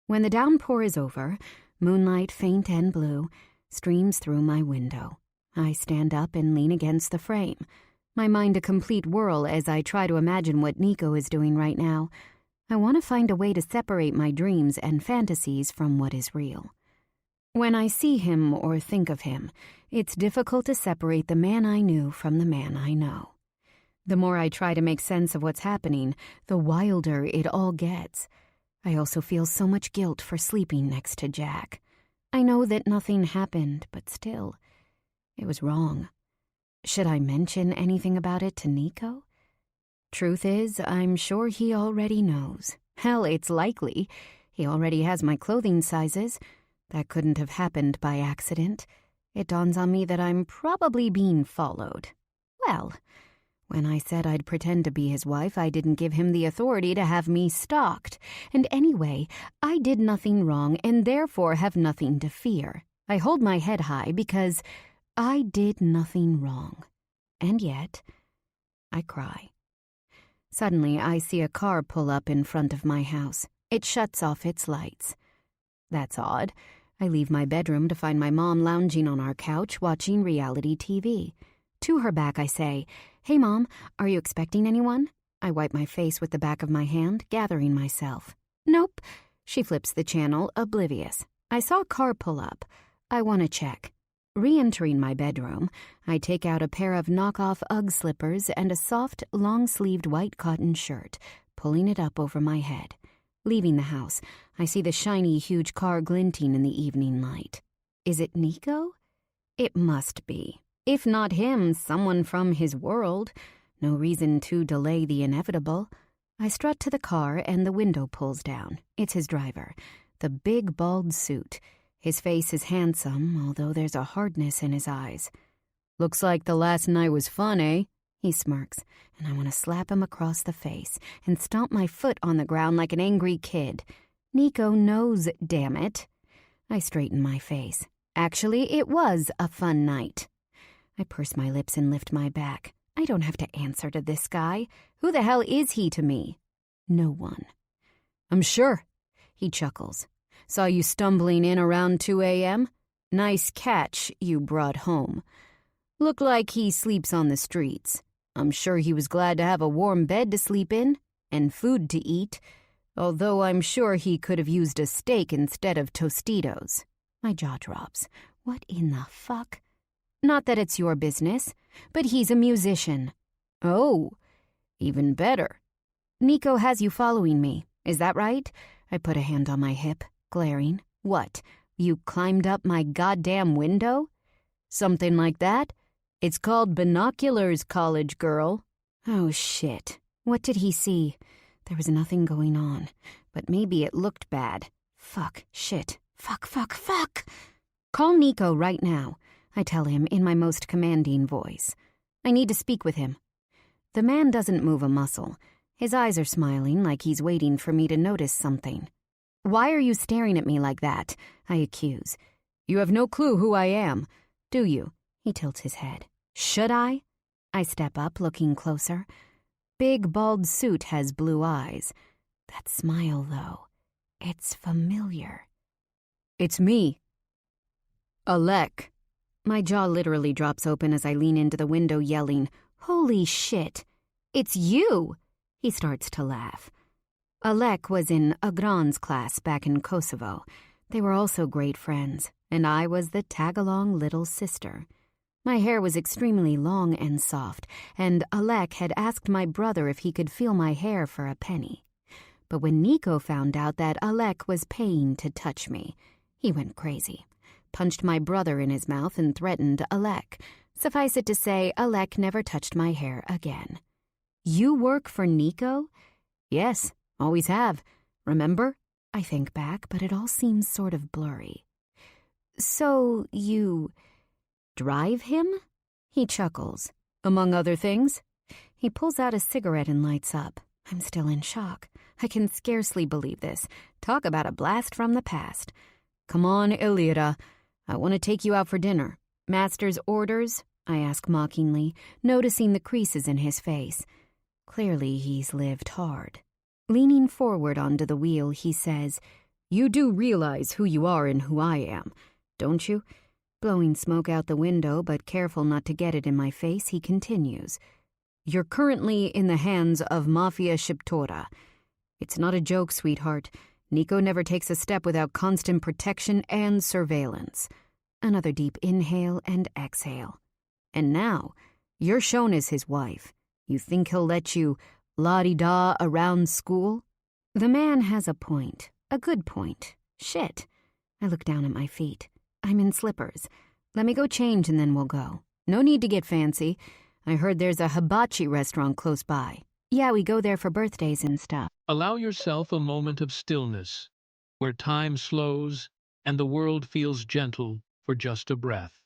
When the downpour is over, moonlight, faint and blue, streams through my window. I stand up and lean against the frame, my mind a complete whirl as I try to imagine what Nico is doing right now. I want to find a way to separate my dreams and fantasies from what is real. When I see him or think of him, it's difficult to separate the man I knew from the man I know. The more I try to make sense of what's happening, the wilder it all gets. I also feel so much guilt for sleeping next to Jack. I know that nothing happened, but still, it was wrong. Should I mention anything about it to Nico? Truth is, I'm sure he already knows. Hell, it's likely. He already has my clothing sizes. That couldn't have happened by accident. It dawns on me that I'm probably being followed. Well, when I said I'd pretend to be his wife, I didn't give him the authority to have me stalked. And anyway, I did nothing wrong and therefore have nothing to fear. I hold my head high because I did nothing wrong. And yet, I cry. Suddenly, I see a car pull up in front of my house. It shuts off its lights. That's odd. I leave my bedroom to find my mom lounging on our couch watching reality TV. To her back, I say, "Hey, Mom, are you expecting anyone?" I wipe my face with the back of my hand, gathering myself. "Nope." She flips the channel, oblivious. I saw a car pull up. I want to check. Re-entering my bedroom, I take out a pair of knockoff Ugg slippers and a soft, long-sleeved white cotton shirt, pulling it up over my head. Leaving the house, I see the shiny, huge car glinting in the evening light. Is it Nico? It must be. If not him, someone from his world. No reason to delay the inevitable. I strut to the car and the window pulls down. It's his driver, the big bald suit. His face is handsome, although there's a hardness in his eyes. "Looks like the last night was fun, eh?" He smirks, and I want to slap him across the face and stomp my foot on the ground like an angry kid. Nico knows, damn it. I straighten my face. Actually, it was a fun night. I purse my lips and lift my back. I don't have to answer to this guy. Who the hell is he to me? No one. "I'm sure." He chuckles. "Saw you stumbling in around 2 a.m. Nice catch you brought home. Look like he sleeps on the streets. I'm sure he was glad to have a warm bed to sleep in and food to eat, although I'm sure he could have used a steak instead of Tostitos." My jaw drops. What in the fuck? Not that it's your business, but he's a musician. Oh, even better. Nico has you following me, is that right? I put a hand on my hip, glaring. What, you climbed up my goddamn window? Something like that? It's called binoculars, college girl. Oh, shit. What did he see? There was nothing going on, but maybe it looked bad. Fuck, shit, fuck. Call Nico right now, I tell him in my most commanding voice. I need to speak with him. The man doesn't move a muscle. His eyes are smiling like he's waiting for me to notice something. Why are you staring at me like that? I accuse. You have no clue who I am, do you? He tilts his head. Should I? I step up, looking closer. Big bald suit has blue eyes. That smile, though, it's familiar. It's me. Alec. My jaw literally drops open as I lean into the window yelling, Holy shit! It's you! He starts to laugh. Alec was in Agran's class back in Kosovo. They were also great friends, and I was the tag-along little sister. My hair was extremely long and soft, and Alec had asked my brother if he could feel my hair for a penny. But when Nico found out that Alec was paying to touch me, he went crazy, punched my brother in his mouth and threatened Alec. Suffice it to say, Alec never touched my hair again. You work for Nico? Yes, always have. Remember? I think back, but it all seems sort of blurry. So you drive him? He chuckles. Among other things. He pulls out a cigarette and lights up. I'm still in shock. I can scarcely believe this. Talk about a blast from the past. Come on, Illyria. I want to take you out for dinner. Master's orders? I ask mockingly, noticing the creases in his face. Clearly he's lived hard. Leaning forward onto the wheel, he says, You do realize who you are and who I am, don't you? Blowing smoke out the window, but careful not to get it in my face, he continues. You're currently in the hands of Mafia Kingdom. It's not a joke, sweetheart. Nico never takes a step without constant protection and surveillance. Another deep inhale and exhale. And now, you're shown as his wife. You think he'll let you la-di-da around school? The man has a point. A good point. Shit. I look down at my feet. I'm in slippers. Let me go change and then we'll go. No need to get fancy. I heard there's a hibachi restaurant close by. Yeah, we go there for birthdays and stuff. Allow yourself a moment of stillness, where time slows and the world feels gentle for just a breath.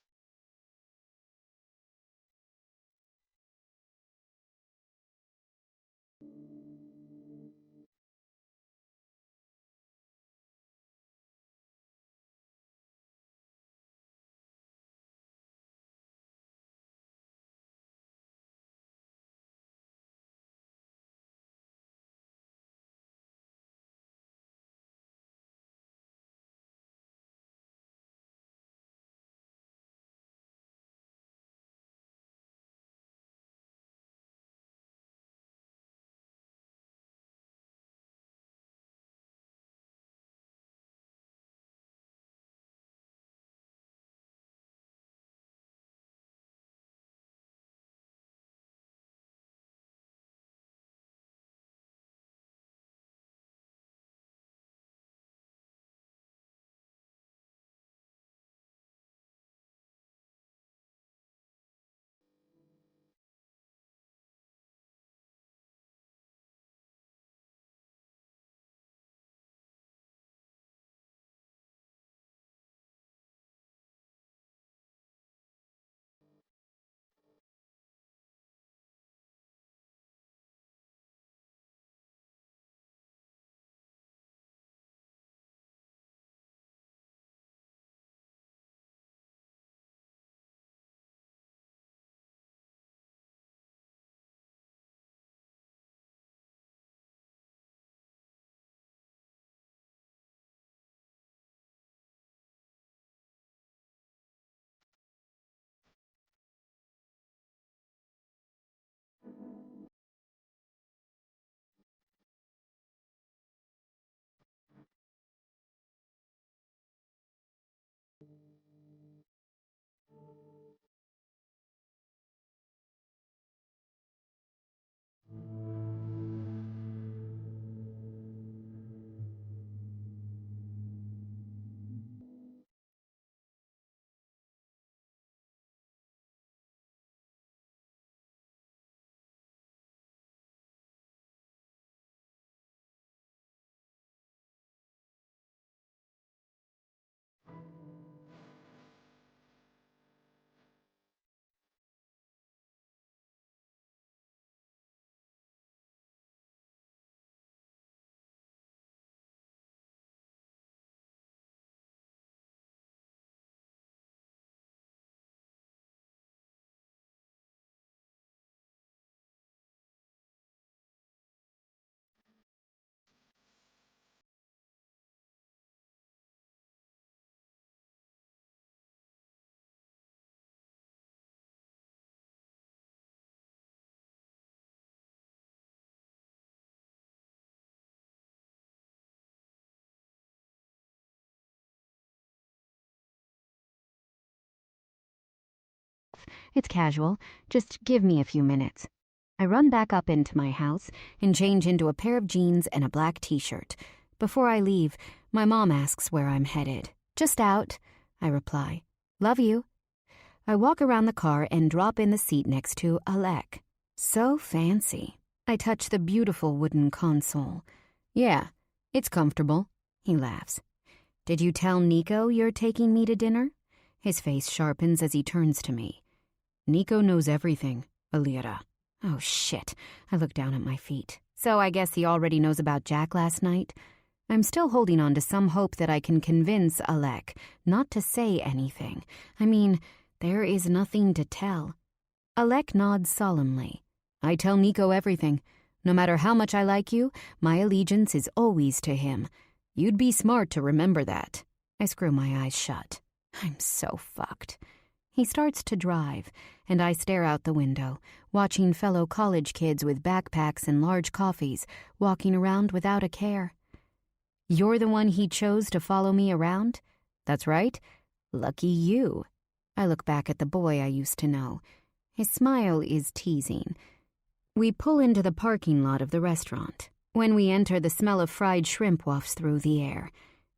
It's casual. Just give me a few minutes. I run back up into my house and change into a pair of jeans and a black t-shirt. Before I leave, my mom asks where I'm headed. "Just out," I reply. "Love you." I walk around the car and drop in the seat next to Alec. So fancy. I touch the beautiful wooden console. "Yeah, it's comfortable," he laughs. "Did you tell Nico you're taking me to dinner?" His face sharpens as he turns to me. "Nico knows everything, Alira." Oh, shit. I look down at my feet. So I guess he already knows about Jack last night? I'm still holding on to some hope that I can convince Alec not to say anything. I mean, there is nothing to tell. Alec nods solemnly. "I tell Nico everything. No matter how much I like you, my allegiance is always to him. You'd be smart to remember that." I screw my eyes shut. I'm so fucked. He starts to drive, and I stare out the window, watching fellow college kids with backpacks and large coffees walking around without a care. "You're the one he chose to follow me around?" "That's right. Lucky you." I look back at the boy I used to know. His smile is teasing. We pull into the parking lot of the restaurant. When we enter, the smell of fried shrimp wafts through the air.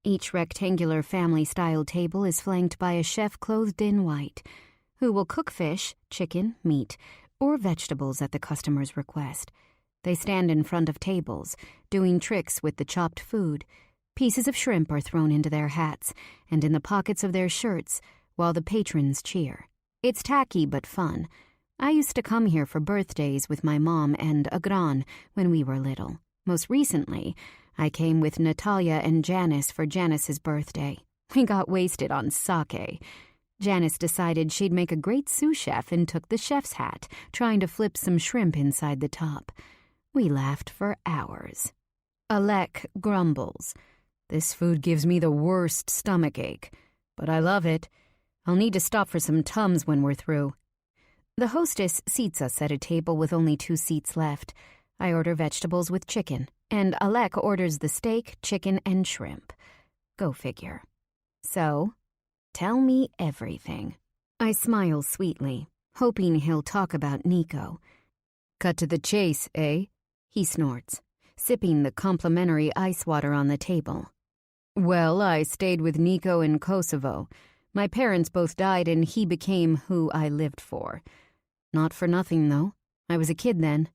Each rectangular family-style table is flanked by a chef clothed in white, who will cook fish, chicken, meat, or vegetables at the customer's request. They stand in front of tables, doing tricks with the chopped food. Pieces of shrimp are thrown into their hats and in the pockets of their shirts, while the patrons cheer. It's tacky but fun. I used to come here for birthdays with my mom and Agran when we were little. Most recently, I came with Natalia and Janice for Janice's birthday. We got wasted on sake. Janice decided she'd make a great sous chef and took the chef's hat, trying to flip some shrimp inside the top. We laughed for hours. Alec grumbles. "This food gives me the worst stomachache, but I love it. I'll need to stop for some Tums when we're through." The hostess seats us at a table with only 2 seats left. I order vegetables with chicken, and Alec orders the steak, chicken, and shrimp. Go figure. "So, tell me everything." I smile sweetly, hoping he'll talk about Nico. "Cut to the chase, eh?" He snorts, sipping the complimentary ice water on the table. "Well, I stayed with Nico in Kosovo. My parents both died and he became who I lived for. Not for nothing, though. I was a kid then.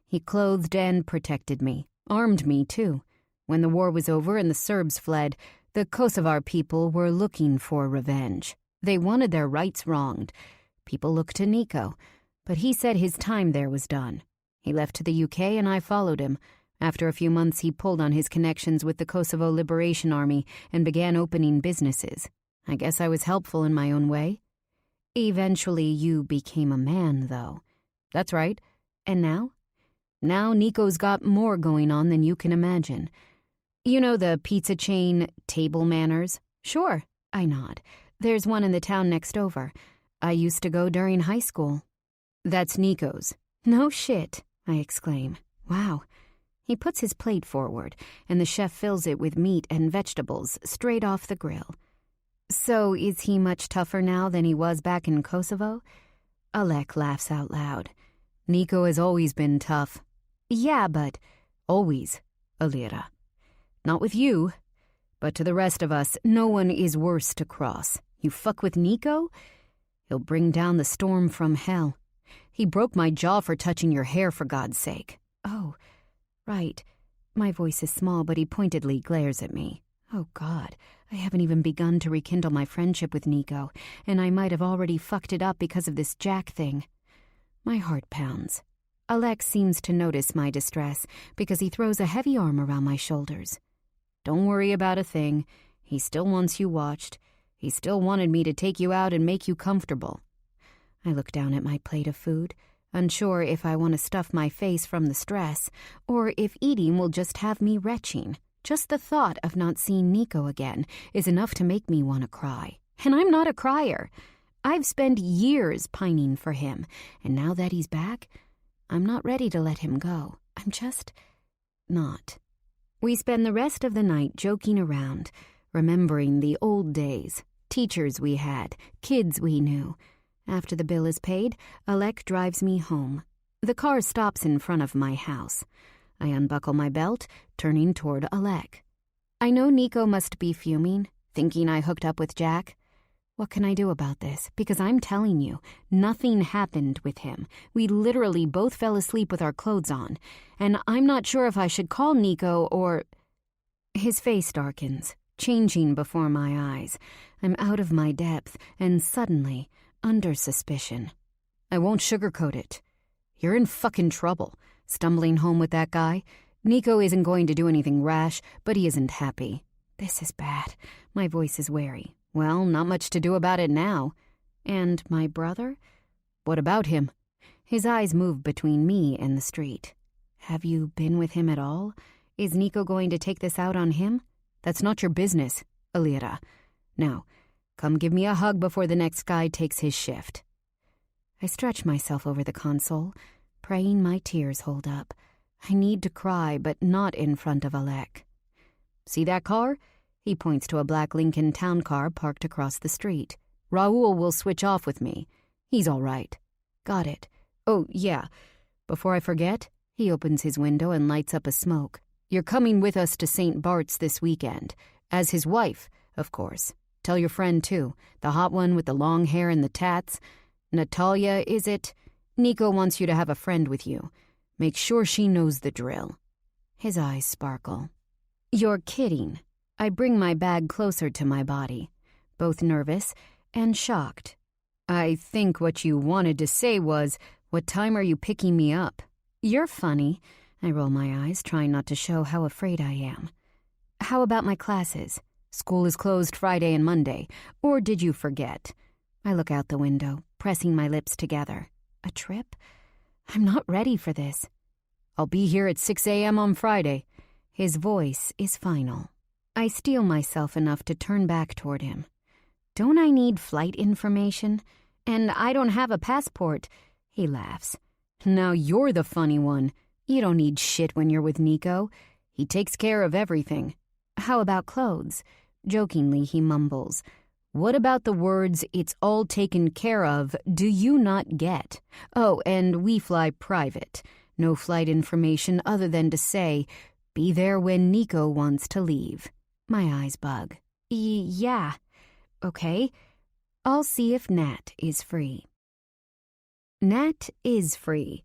He clothed and protected me, armed me, too. When the war was over and the Serbs fled, the Kosovar people were looking for revenge. They wanted their rights wronged. People looked to Nico, but he said his time there was done. He left to the UK and I followed him. After a few months, he pulled on his connections with the Kosovo Liberation Army and began opening businesses. I guess I was helpful in my own way. Eventually, you became a man, though." "That's right. And now?" "Now Nico's got more going on than you can imagine. You know the pizza chain Table Manners?" "Sure," I nod. "There's one in the town next over. I used to go during high school." "That's Nico's." "No shit," I exclaim. "Wow." He puts his plate forward, and the chef fills it with meat and vegetables straight off the grill. "So is he much tougher now than he was back in Kosovo?" Alec laughs out loud. "Nico has always been tough." "Yeah, but—" "Always, Alira. Not with you, but to the rest of us, no one is worse to cross. You fuck with Nico, he'll bring down the storm from hell. He broke my jaw for touching your hair, for God's sake." "Oh, right." My voice is small, but he pointedly glares at me. Oh, God, I haven't even begun to rekindle my friendship with Nico, and I might have already fucked it up because of this Jack thing. My heart pounds. Alec seems to notice my distress because he throws a heavy arm around my shoulders. "Don't worry about a thing. He still wants you watched. He still wanted me to take you out and make you comfortable." I look down at my plate of food, unsure if I want to stuff my face from the stress, or if eating will just have me retching. Just the thought of not seeing Nico again is enough to make me want to cry. And I'm not a crier. I've spent years pining for him, and now that he's back, I'm not ready to let him go. I'm just not. We spend the rest of the night joking around, remembering the old days, teachers we had, kids we knew. After the bill is paid, Alec drives me home. The car stops in front of my house. I unbuckle my belt, turning toward Alec. I know Nico must be fuming, thinking I hooked up with Jack. What can I do about this? Because I'm telling you, nothing happened with him. We literally both fell asleep with our clothes on, and I'm not sure if I should call Nico or... His face darkens, changing before my eyes. I'm out of my depth, and suddenly, under suspicion. I won't sugarcoat it. You're in fucking trouble. Stumbling home with that guy? Nico isn't going to do anything rash, but he isn't happy. This is bad. My voice is wary. Well, not much to do about it now. And my brother? What about him? His eyes move between me and the street. Have you been with him at all? Is Nico going to take this out on him? That's not your business, Alira. Now, come give me a hug before the next guy takes his shift. I stretch myself over the console, praying my tears hold up. I need to cry, but not in front of Alec. See that car? He points to a black Lincoln town car parked across the street. Raoul will switch off with me. He's all right. Got it. Oh, yeah. Before I forget, he opens his window and lights up a smoke. You're coming with us to St. Bart's this weekend. As his wife, of course. Tell your friend, too. The hot one with the long hair and the tats. Natalia, is it? Nico wants you to have a friend with you. Make sure she knows the drill. His eyes sparkle. You're kidding. I bring my bag closer to my body, both nervous and shocked. I think what you wanted to say was, what time are you picking me up? You're funny. I roll my eyes, trying not to show how afraid I am. How about my classes? School is closed Friday and Monday. Or did you forget? I look out the window, pressing my lips together. A trip? I'm not ready for this. I'll be here at 6 a.m. on Friday. His voice is final. I steel myself enough to turn back toward him. Don't I need flight information? And I don't have a passport. He laughs. Now you're the funny one. You don't need shit when you're with Nico. He takes care of everything. How about clothes? Jokingly, he mumbles. What about the words, it's all taken care of, do you not get? Oh, and we fly private. No flight information other than to say, be there when Nico wants to leave. My eyes bug. Yeah. Okay. I'll see if Nat is free. Nat is free.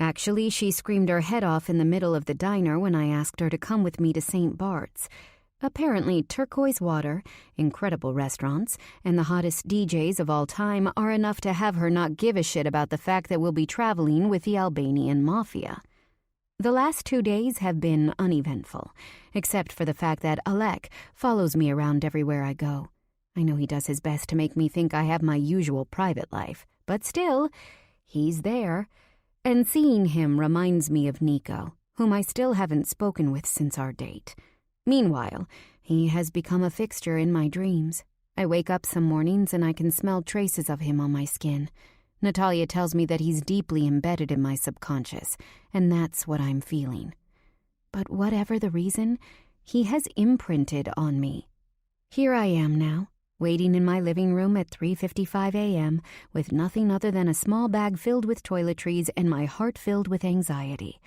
Actually, she screamed her head off in the middle of the diner when I asked her to come with me to St. Bart's. Apparently, turquoise water, incredible restaurants, and the hottest DJs of all time are enough to have her not give a shit about the fact that we'll be traveling with the Albanian Mafia. The last 2 days have been uneventful, except for the fact that Alec follows me around everywhere I go. I know he does his best to make me think I have my usual private life, but still, he's there. And seeing him reminds me of Nico, whom I still haven't spoken with since our date. Meanwhile, he has become a fixture in my dreams. I wake up some mornings and I can smell traces of him on my skin. Natalia tells me that he's deeply embedded in my subconscious, and that's what I'm feeling. But whatever the reason, he has imprinted on me. Here I am now, waiting in my living room at 3:55 a.m. with nothing other than a small bag filled with toiletries and my heart filled with anxiety.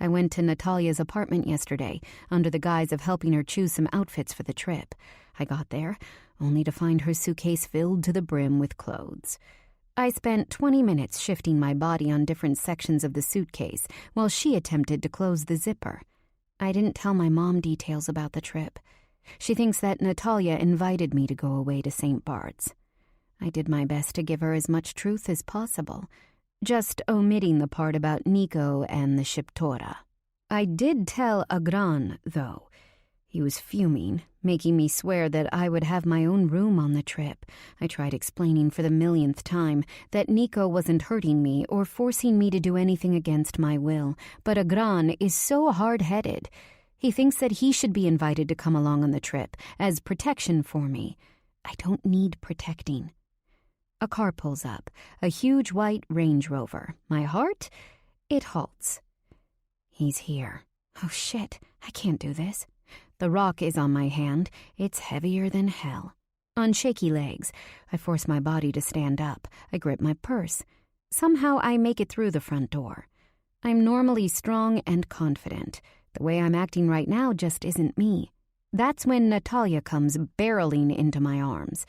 I went to Natalia's apartment yesterday, under the guise of helping her choose some outfits for the trip. I got there, only to find her suitcase filled to the brim with clothes. I spent 20 minutes shifting my body on different sections of the suitcase while she attempted to close the zipper. I didn't tell my mom details about the trip. She thinks that Natalia invited me to go away to St. Bart's. I did my best to give her as much truth as possible, just omitting the part about Nico and the Shiptora. I did tell Agran, though. He was fuming, making me swear that I would have my own room on the trip. I tried explaining for the millionth time that Nico wasn't hurting me or forcing me to do anything against my will, but Agran is so hard-headed. He thinks that he should be invited to come along on the trip as protection for me. I don't need protecting. A car pulls up, a huge white Range Rover. My heart? It halts. He's here. Oh shit, I can't do this. The rock is on my hand. It's heavier than hell. On shaky legs, I force my body to stand up. I grip my purse. Somehow I make it through the front door. I'm normally strong and confident. The way I'm acting right now just isn't me. That's when Natalia comes barreling into my arms.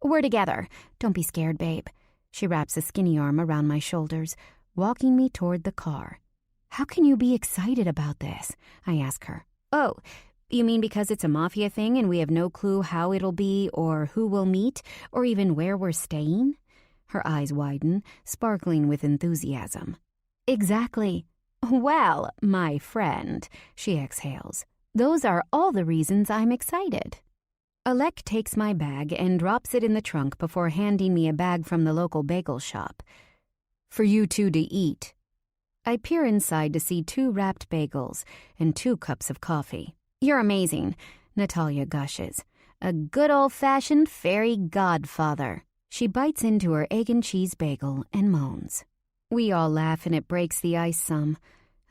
We're together. Don't be scared, babe. She wraps a skinny arm around my shoulders, walking me toward the car. How can you be excited about this? I ask her. Oh, you mean because it's a mafia thing and we have no clue how it'll be or who we'll meet or even where we're staying? Her eyes widen, sparkling with enthusiasm. Exactly. Well, my friend, she exhales. Those are all the reasons I'm excited. Alec takes my bag and drops it in the trunk before handing me a bag from the local bagel shop. For you two to eat. I peer inside to see 2 wrapped bagels and 2 cups of coffee. You're amazing, Natalia gushes. A good old-fashioned fairy godfather. She bites into her egg and cheese bagel and moans. We all laugh and it breaks the ice some.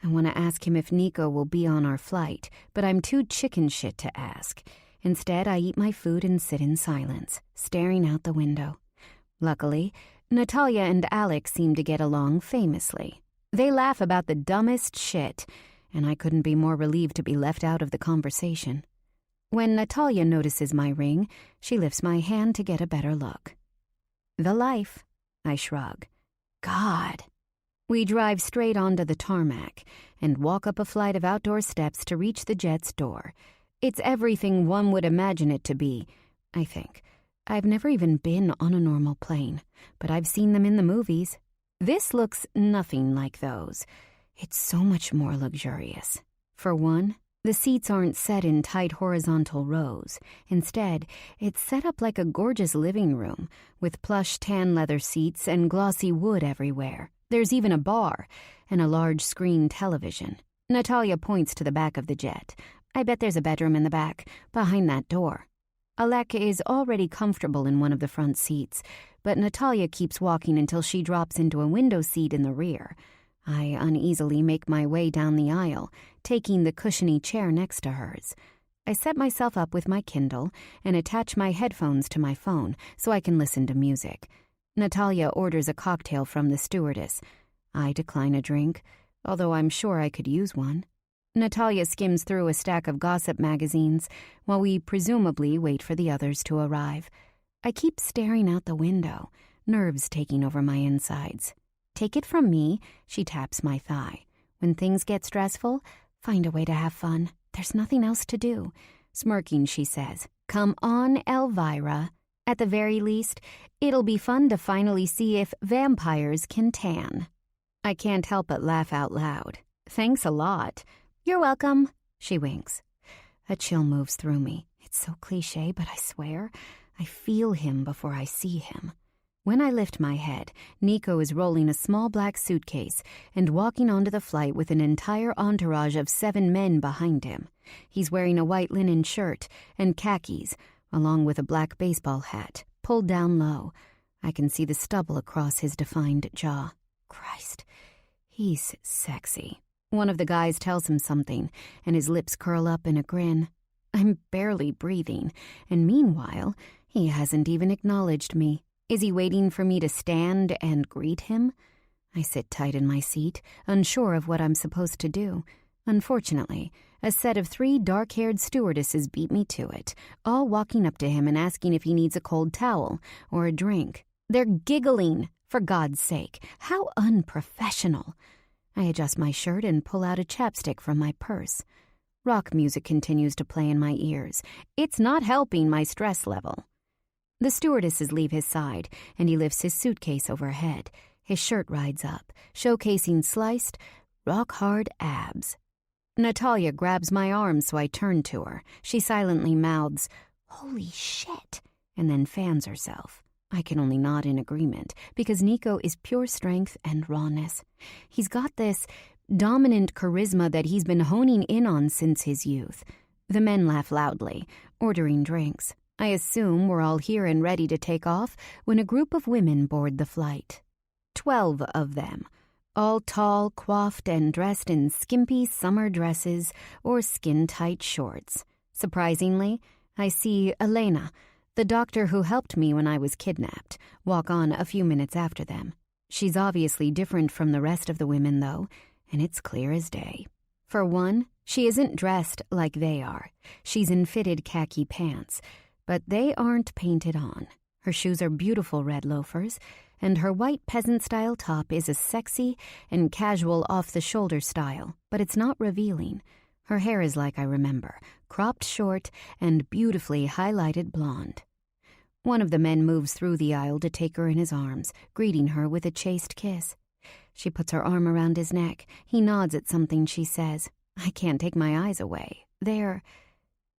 I want to ask him if Nico will be on our flight, but I'm too chicken shit to ask. Instead, I eat my food and sit in silence, staring out the window. Luckily, Natalia and Alex seem to get along famously. They laugh about the dumbest shit, and I couldn't be more relieved to be left out of the conversation. When Natalia notices my ring, she lifts my hand to get a better look. The life, I shrug. God. We drive straight onto the tarmac and walk up a flight of outdoor steps to reach the jet's door. It's everything one would imagine it to be, I think. I've never even been on a normal plane, but I've seen them in the movies. This looks nothing like those. It's so much more luxurious. For one, the seats aren't set in tight horizontal rows. Instead, it's set up like a gorgeous living room, with plush tan leather seats and glossy wood everywhere. There's even a bar and a large screen television. Natalia points to the back of the jet. I bet there's a bedroom in the back, behind that door. Alec is already comfortable in one of the front seats, but Natalia keeps walking until she drops into a window seat in the rear. I uneasily make my way down the aisle, taking the cushiony chair next to hers. I set myself up with my Kindle and attach my headphones to my phone so I can listen to music. Natalia orders a cocktail from the stewardess. I decline a drink, although I'm sure I could use one. Natalia skims through a stack of gossip magazines while we presumably wait for the others to arrive. I keep staring out the window, nerves taking over my insides. Take it from me, she taps my thigh. When things get stressful, find a way to have fun. There's nothing else to do. Smirking, she says, Come on, Elvira. At the very least, it'll be fun to finally see if vampires can tan. I can't help but laugh out loud. Thanks a lot. You're welcome, she winks. A chill moves through me. It's so cliché, but I swear, I feel him before I see him. When I lift my head, Nico is rolling a small black suitcase and walking onto the flight with an entire entourage of 7 men behind him. He's wearing a white linen shirt and khakis, along with a black baseball hat, pulled down low. I can see the stubble across his defined jaw. Christ, he's sexy. One of the guys tells him something, and his lips curl up in a grin. I'm barely breathing, and meanwhile, he hasn't even acknowledged me. Is he waiting for me to stand and greet him? I sit tight in my seat, unsure of what I'm supposed to do. Unfortunately, a set of 3 dark-haired stewardesses beat me to it, all walking up to him and asking if he needs a cold towel or a drink. They're giggling, for God's sake. How unprofessional. I adjust my shirt and pull out a chapstick from my purse. Rock music continues to play in my ears. It's not helping my stress level. The stewardesses leave his side, and he lifts his suitcase overhead. His shirt rides up, showcasing sliced, rock-hard abs. Natalia grabs my arm, so I turn to her. She silently mouths, "Holy shit," and then fans herself. I can only nod in agreement, because Nico is pure strength and rawness. He's got this dominant charisma that he's been honing in on since his youth. The men laugh loudly, ordering drinks. I assume we're all here and ready to take off when a group of women board the flight. 12 of them, all tall, coiffed, and dressed in skimpy summer dresses or skin-tight shorts. Surprisingly, I see Elena, the doctor who helped me when I was kidnapped, walk on a few minutes after them. She's obviously different from the rest of the women, though, and it's clear as day. For one, she isn't dressed like they are. She's in fitted khaki pants, but they aren't painted on. Her shoes are beautiful red loafers, and her white peasant-style top is a sexy and casual off-the-shoulder style, but it's not revealing. Her hair is like I remember, cropped short and beautifully highlighted blonde. One of the men moves through the aisle to take her in his arms, greeting her with a chaste kiss. She puts her arm around his neck. He nods at something she says. I can't take my eyes away. They're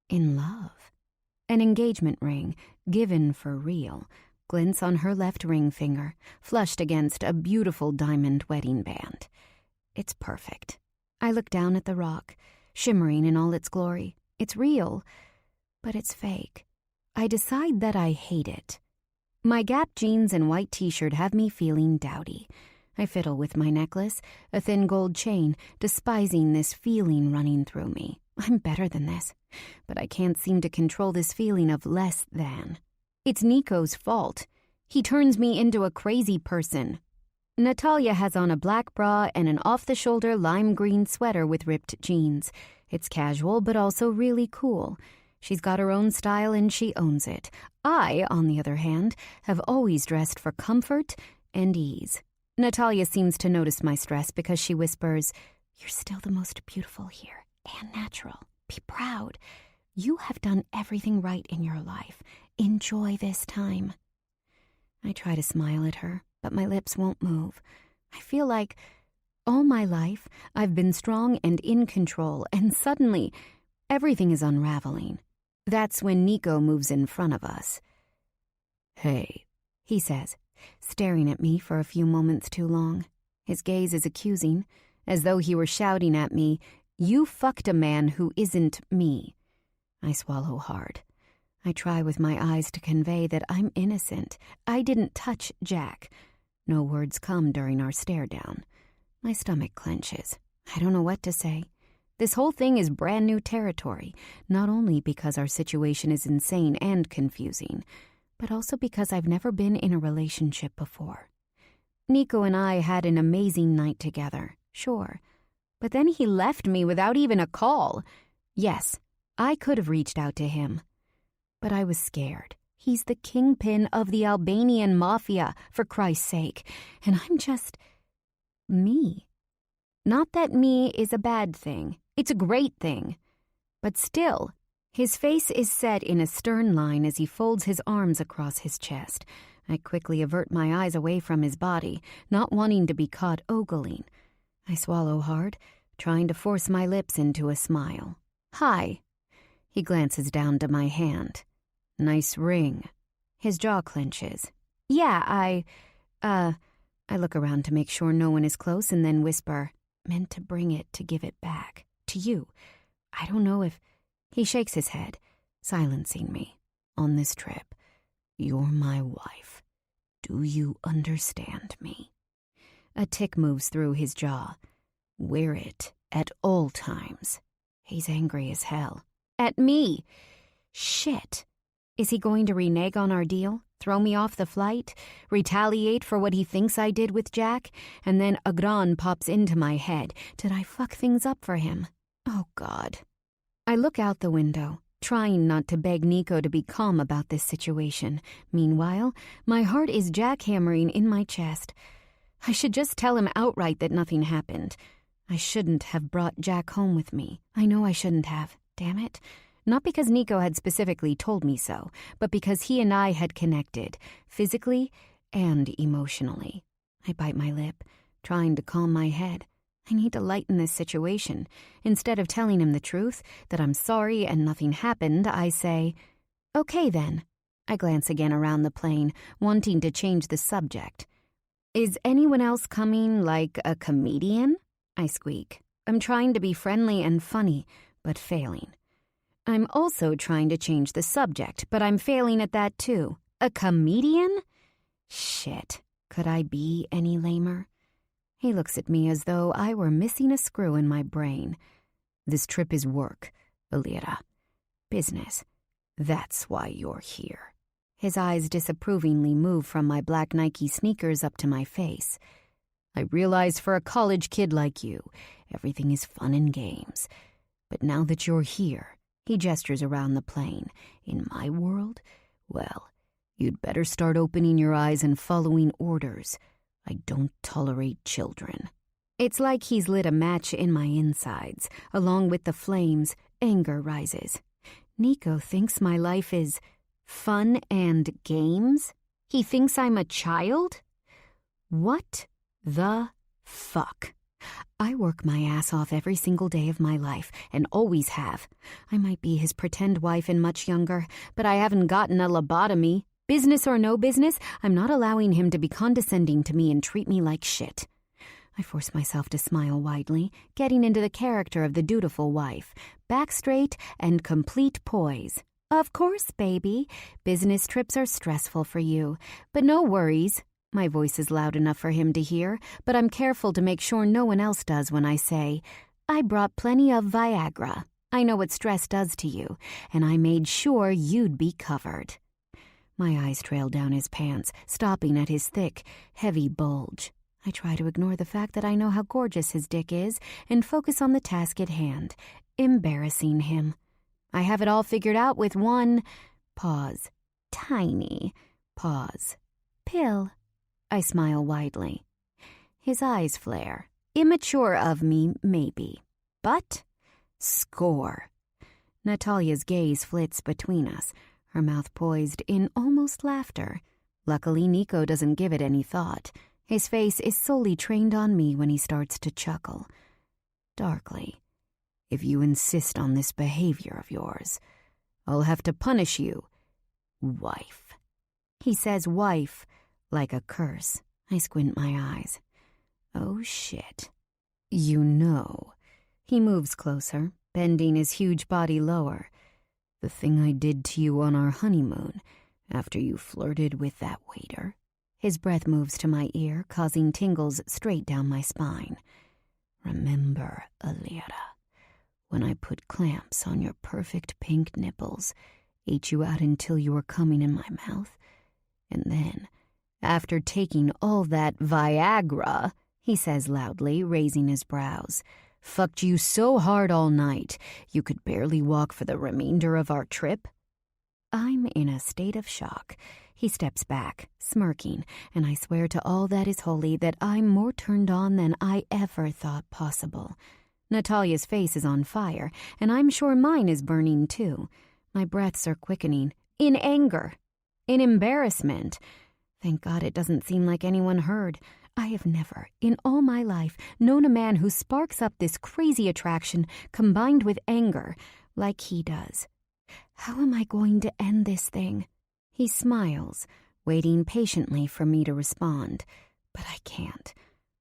in love. An engagement ring, given for real, glints on her left ring finger, flushed against a beautiful diamond wedding band. It's perfect. I look down at the rock, shimmering in all its glory. It's real, but it's fake. I decide that I hate it. My Gap jeans and white t-shirt have me feeling dowdy. I fiddle with my necklace, a thin gold chain, despising this feeling running through me. I'm better than this, but I can't seem to control this feeling of less than. It's Nico's fault. He turns me into a crazy person. Natalia has on a black bra and an off-the-shoulder lime green sweater with ripped jeans. It's casual, but also really cool. She's got her own style and she owns it. I, on the other hand, have always dressed for comfort and ease. Natalia seems to notice my stress because she whispers, "You're still the most beautiful here and natural. Be proud. You have done everything right in your life. Enjoy this time." I try to smile at her, but my lips won't move. I feel like all my life I've been strong and in control, and suddenly everything is unraveling. That's when Nico moves in front of us. "Hey," he says, staring at me for a few moments too long. His gaze is accusing, as though he were shouting at me, "You fucked a man who isn't me." I swallow hard. I try with my eyes to convey that I'm innocent. I didn't touch Jack. No words come during our stare down. My stomach clenches. I don't know what to say. This whole thing is brand new territory, not only because our situation is insane and confusing, but also because I've never been in a relationship before. Nico and I had an amazing night together, sure, but then he left me without even a call. Yes, I could have reached out to him, but I was scared. He's the kingpin of the Albanian mafia, for Christ's sake, and I'm just me. Not that me is a bad thing. It's a great thing. But still, his face is set in a stern line as he folds his arms across his chest. I quickly avert my eyes away from his body, not wanting to be caught ogling. I swallow hard, trying to force my lips into a smile. "Hi." He glances down to my hand. "Nice ring." His jaw clenches. "Yeah, I look around to make sure no one is close and then whisper, "Meant to bring it to give it back. To you. I don't know if..." He shakes his head, silencing me. "On this trip, you're my wife. Do you understand me?" A tick moves through his jaw. "Wear it at all times." He's angry as hell. At me. Shit. Is he going to renege on our deal? Throw me off the flight? Retaliate for what he thinks I did with Jack? And then Agran pops into my head. Did I fuck things up for him? Oh, God. I look out the window, trying not to beg Nico to be calm about this situation. Meanwhile, my heart is jackhammering in my chest. I should just tell him outright that nothing happened. I shouldn't have brought Jack home with me. I know I shouldn't have. Damn it. Not because Nico had specifically told me so, but because he and I had connected, physically and emotionally. I bite my lip, trying to calm my head. I need to lighten this situation. Instead of telling him the truth, that I'm sorry and nothing happened, I say, "Okay then." I glance again around the plane, wanting to change the subject. "Is anyone else coming, like a comedian?" I squeak. I'm trying to be friendly and funny, but failing. I'm also trying to change the subject, but I'm failing at that too. A comedian? Shit, could I be any lamer? He looks at me as though I were missing a screw in my brain. "This trip is work, Alira. Business. That's why you're here." His eyes disapprovingly move from my black Nike sneakers up to my face. I realize for a college kid like you, everything is fun and games. But now that you're here," he gestures around the plane, "in my world, well, you'd better start opening your eyes and following orders. I don't tolerate children." It's like he's lit a match in my insides. Along with the flames, anger rises. Nico thinks my life is fun and games? He thinks I'm a child? What the fuck? I work my ass off every single day of my life, and always have. I might be his pretend wife and much younger, but I haven't gotten a lobotomy. Business or no business, I'm not allowing him to be condescending to me and treat me like shit. I force myself to smile widely, getting into the character of the dutiful wife. Back straight and complete poise. "Of course, baby. Business trips are stressful for you. But no worries." My voice is loud enough for him to hear, but I'm careful to make sure no one else does when I say, "I brought plenty of Viagra. I know what stress does to you, and I made sure you'd be covered." My eyes trail down his pants, stopping at his thick, heavy bulge. I try to ignore the fact that I know how gorgeous his dick is and focus on the task at hand, embarrassing him. I have it all figured out with one pause. Tiny pause. Pill. I smile widely. His eyes flare. Immature of me, maybe. But score. Natalia's gaze flits between us, her mouth poised in almost laughter. Luckily, Nico doesn't give it any thought. His face is solely trained on me when he starts to chuckle. Darkly. "If you insist on this behavior of yours, I'll have to punish you, wife." He says wife like a curse. I squint my eyes. Oh shit. "You know." He moves closer, bending his huge body lower. "The thing I did to you on our honeymoon, after you flirted with that waiter." His breath moves to my ear, causing tingles straight down my spine. "Remember, Alira, when I put clamps on your perfect pink nipples, ate you out until you were coming in my mouth, and then, after taking all that Viagra," he says loudly, raising his brows, "fucked you so hard all night, you could barely walk for the remainder of our trip?" I'm in a state of shock. He steps back, smirking, and I swear to all that is holy that I'm more turned on than I ever thought possible. Natalia's face is on fire, and I'm sure mine is burning too. My breaths are quickening, in anger, in embarrassment. Thank God it doesn't seem like anyone heard. I have never, in all my life, known a man who sparks up this crazy attraction combined with anger like he does. How am I going to end this thing? He smiles, waiting patiently for me to respond. But I can't.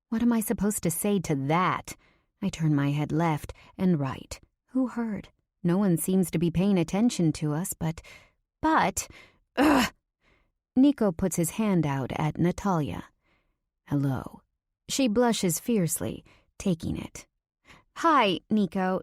What am I supposed to say to that? I turn my head left and right. Who heard? No one seems to be paying attention to us, but... Ugh! Nico puts his hand out at Natalia. "Hello." She blushes fiercely, taking it. "Hi, Nico.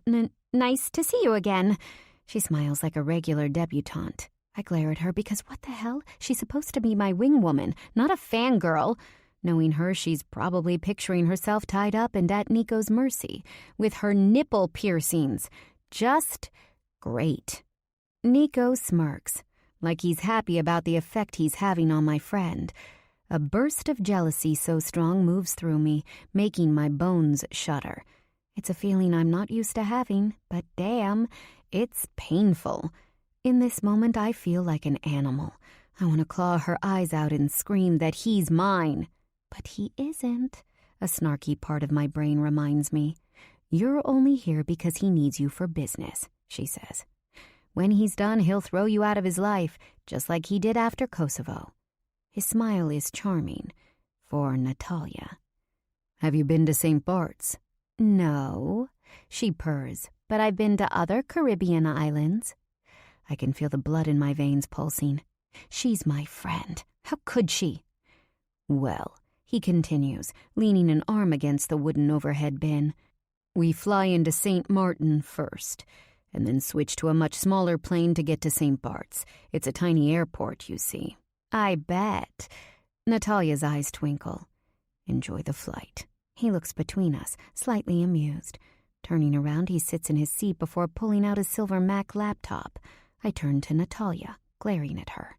Nice to see you again." She smiles like a regular debutante. I glare at her because what the hell? She's supposed to be my wing woman, not a fangirl. Knowing her, she's probably picturing herself tied up and at Nico's mercy, with her nipple piercings. Just great. Nico smirks, like he's happy about the effect he's having on my friend. A burst of jealousy so strong moves through me, making my bones shudder. It's a feeling I'm not used to having, but damn, it's painful. In this moment, I feel like an animal. I want to claw her eyes out and scream that he's mine. But he isn't. A snarky part of my brain reminds me. "You're only here because he needs you for business," she says. "When he's done, he'll throw you out of his life, just like he did after Kosovo." His smile is charming. For Natalia. "Have you been to St. Bart's?" "No," she purrs, "but I've been to other Caribbean islands." I can feel the blood in my veins pulsing. She's my friend. How could she? "Well," he continues, leaning an arm against the wooden overhead bin, "we fly into St. Martin first, and then switch to a much smaller plane to get to St. Bart's. It's a tiny airport, you see." "I bet." Natalia's eyes twinkle. Enjoy the flight. He looks between us, slightly amused. Turning around, he sits in his seat before pulling out a silver Mac laptop. I turn to Natalia, glaring at her.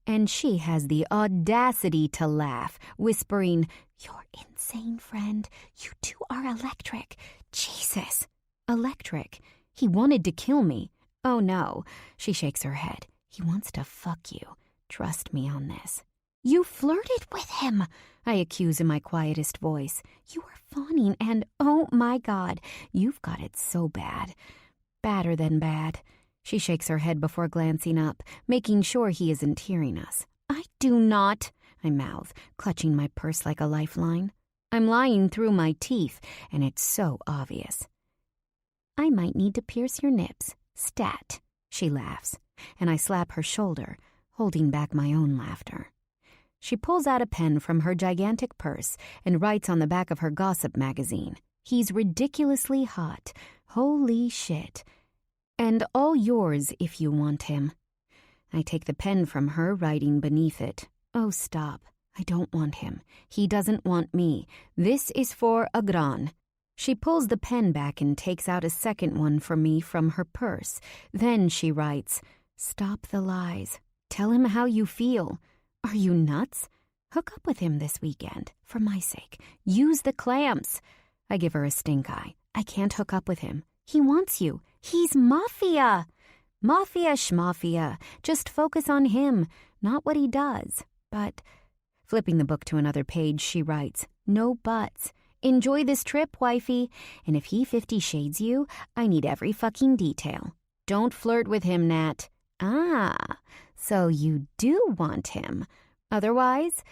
And she has the audacity to laugh, whispering, "You're insane, friend. You two are electric. Jesus." Electric. He wanted to kill me. Oh no. She shakes her head. He wants to fuck you. Trust me on this. You flirted with him, I accuse in my quietest voice. You are fawning and, oh my God, you've got it so bad. Badder than bad. She shakes her head before glancing up, making sure he isn't hearing us. I do not, I mouth, clutching my purse like a lifeline. I'm lying through my teeth, and it's so obvious. I might need to pierce your nips. Stat. She laughs, and I slap her shoulder, holding back my own laughter. She pulls out a pen from her gigantic purse and writes on the back of her gossip magazine. He's ridiculously hot. Holy shit. And all yours if you want him. I take the pen from her, writing beneath it. Oh, stop. I don't want him. He doesn't want me. This is for Agran. She pulls the pen back and takes out a second one for me from her purse. Then she writes, "Stop the lies. Tell him how you feel. Are you nuts? Hook up with him this weekend, for my sake. Use the clamps." I give her a stink eye. I can't hook up with him. He wants you. He's Mafia. Mafia schmafia. Just focus on him, not what he does. But, flipping the book to another page, she writes, "No buts. Enjoy this trip, wifey. And if he 50 shades you, I need every fucking detail. Don't flirt with him, Nat." Ah, so you do want him. Otherwise,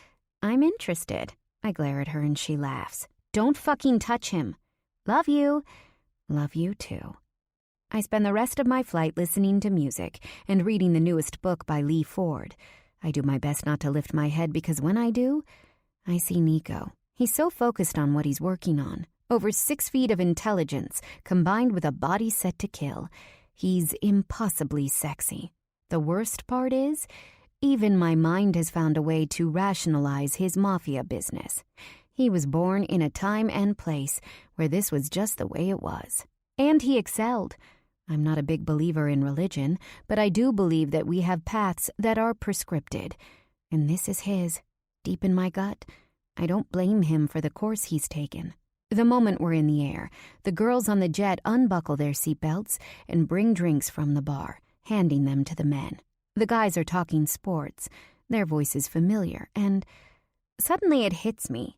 I'm interested. I glare at her and she laughs. Don't fucking touch him. Love you. Love you too. I spend the rest of my flight listening to music and reading the newest book by Lee Ford. I do my best not to lift my head because when I do, I see Nico. He's so focused on what he's working on. Over 6 feet of intelligence combined with a body set to kill. He's impossibly sexy. The worst part is, even my mind has found a way to rationalize his mafia business. He was born in a time and place where this was just the way it was. And he excelled. I'm not a big believer in religion, but I do believe that we have paths that are prescripted. And this is his. Deep in my gut, I don't blame him for the course he's taken. The moment we're in the air, the girls on the jet unbuckle their seatbelts and bring drinks from the bar, handing them to the men. The guys are talking sports, their voices familiar, and suddenly it hits me.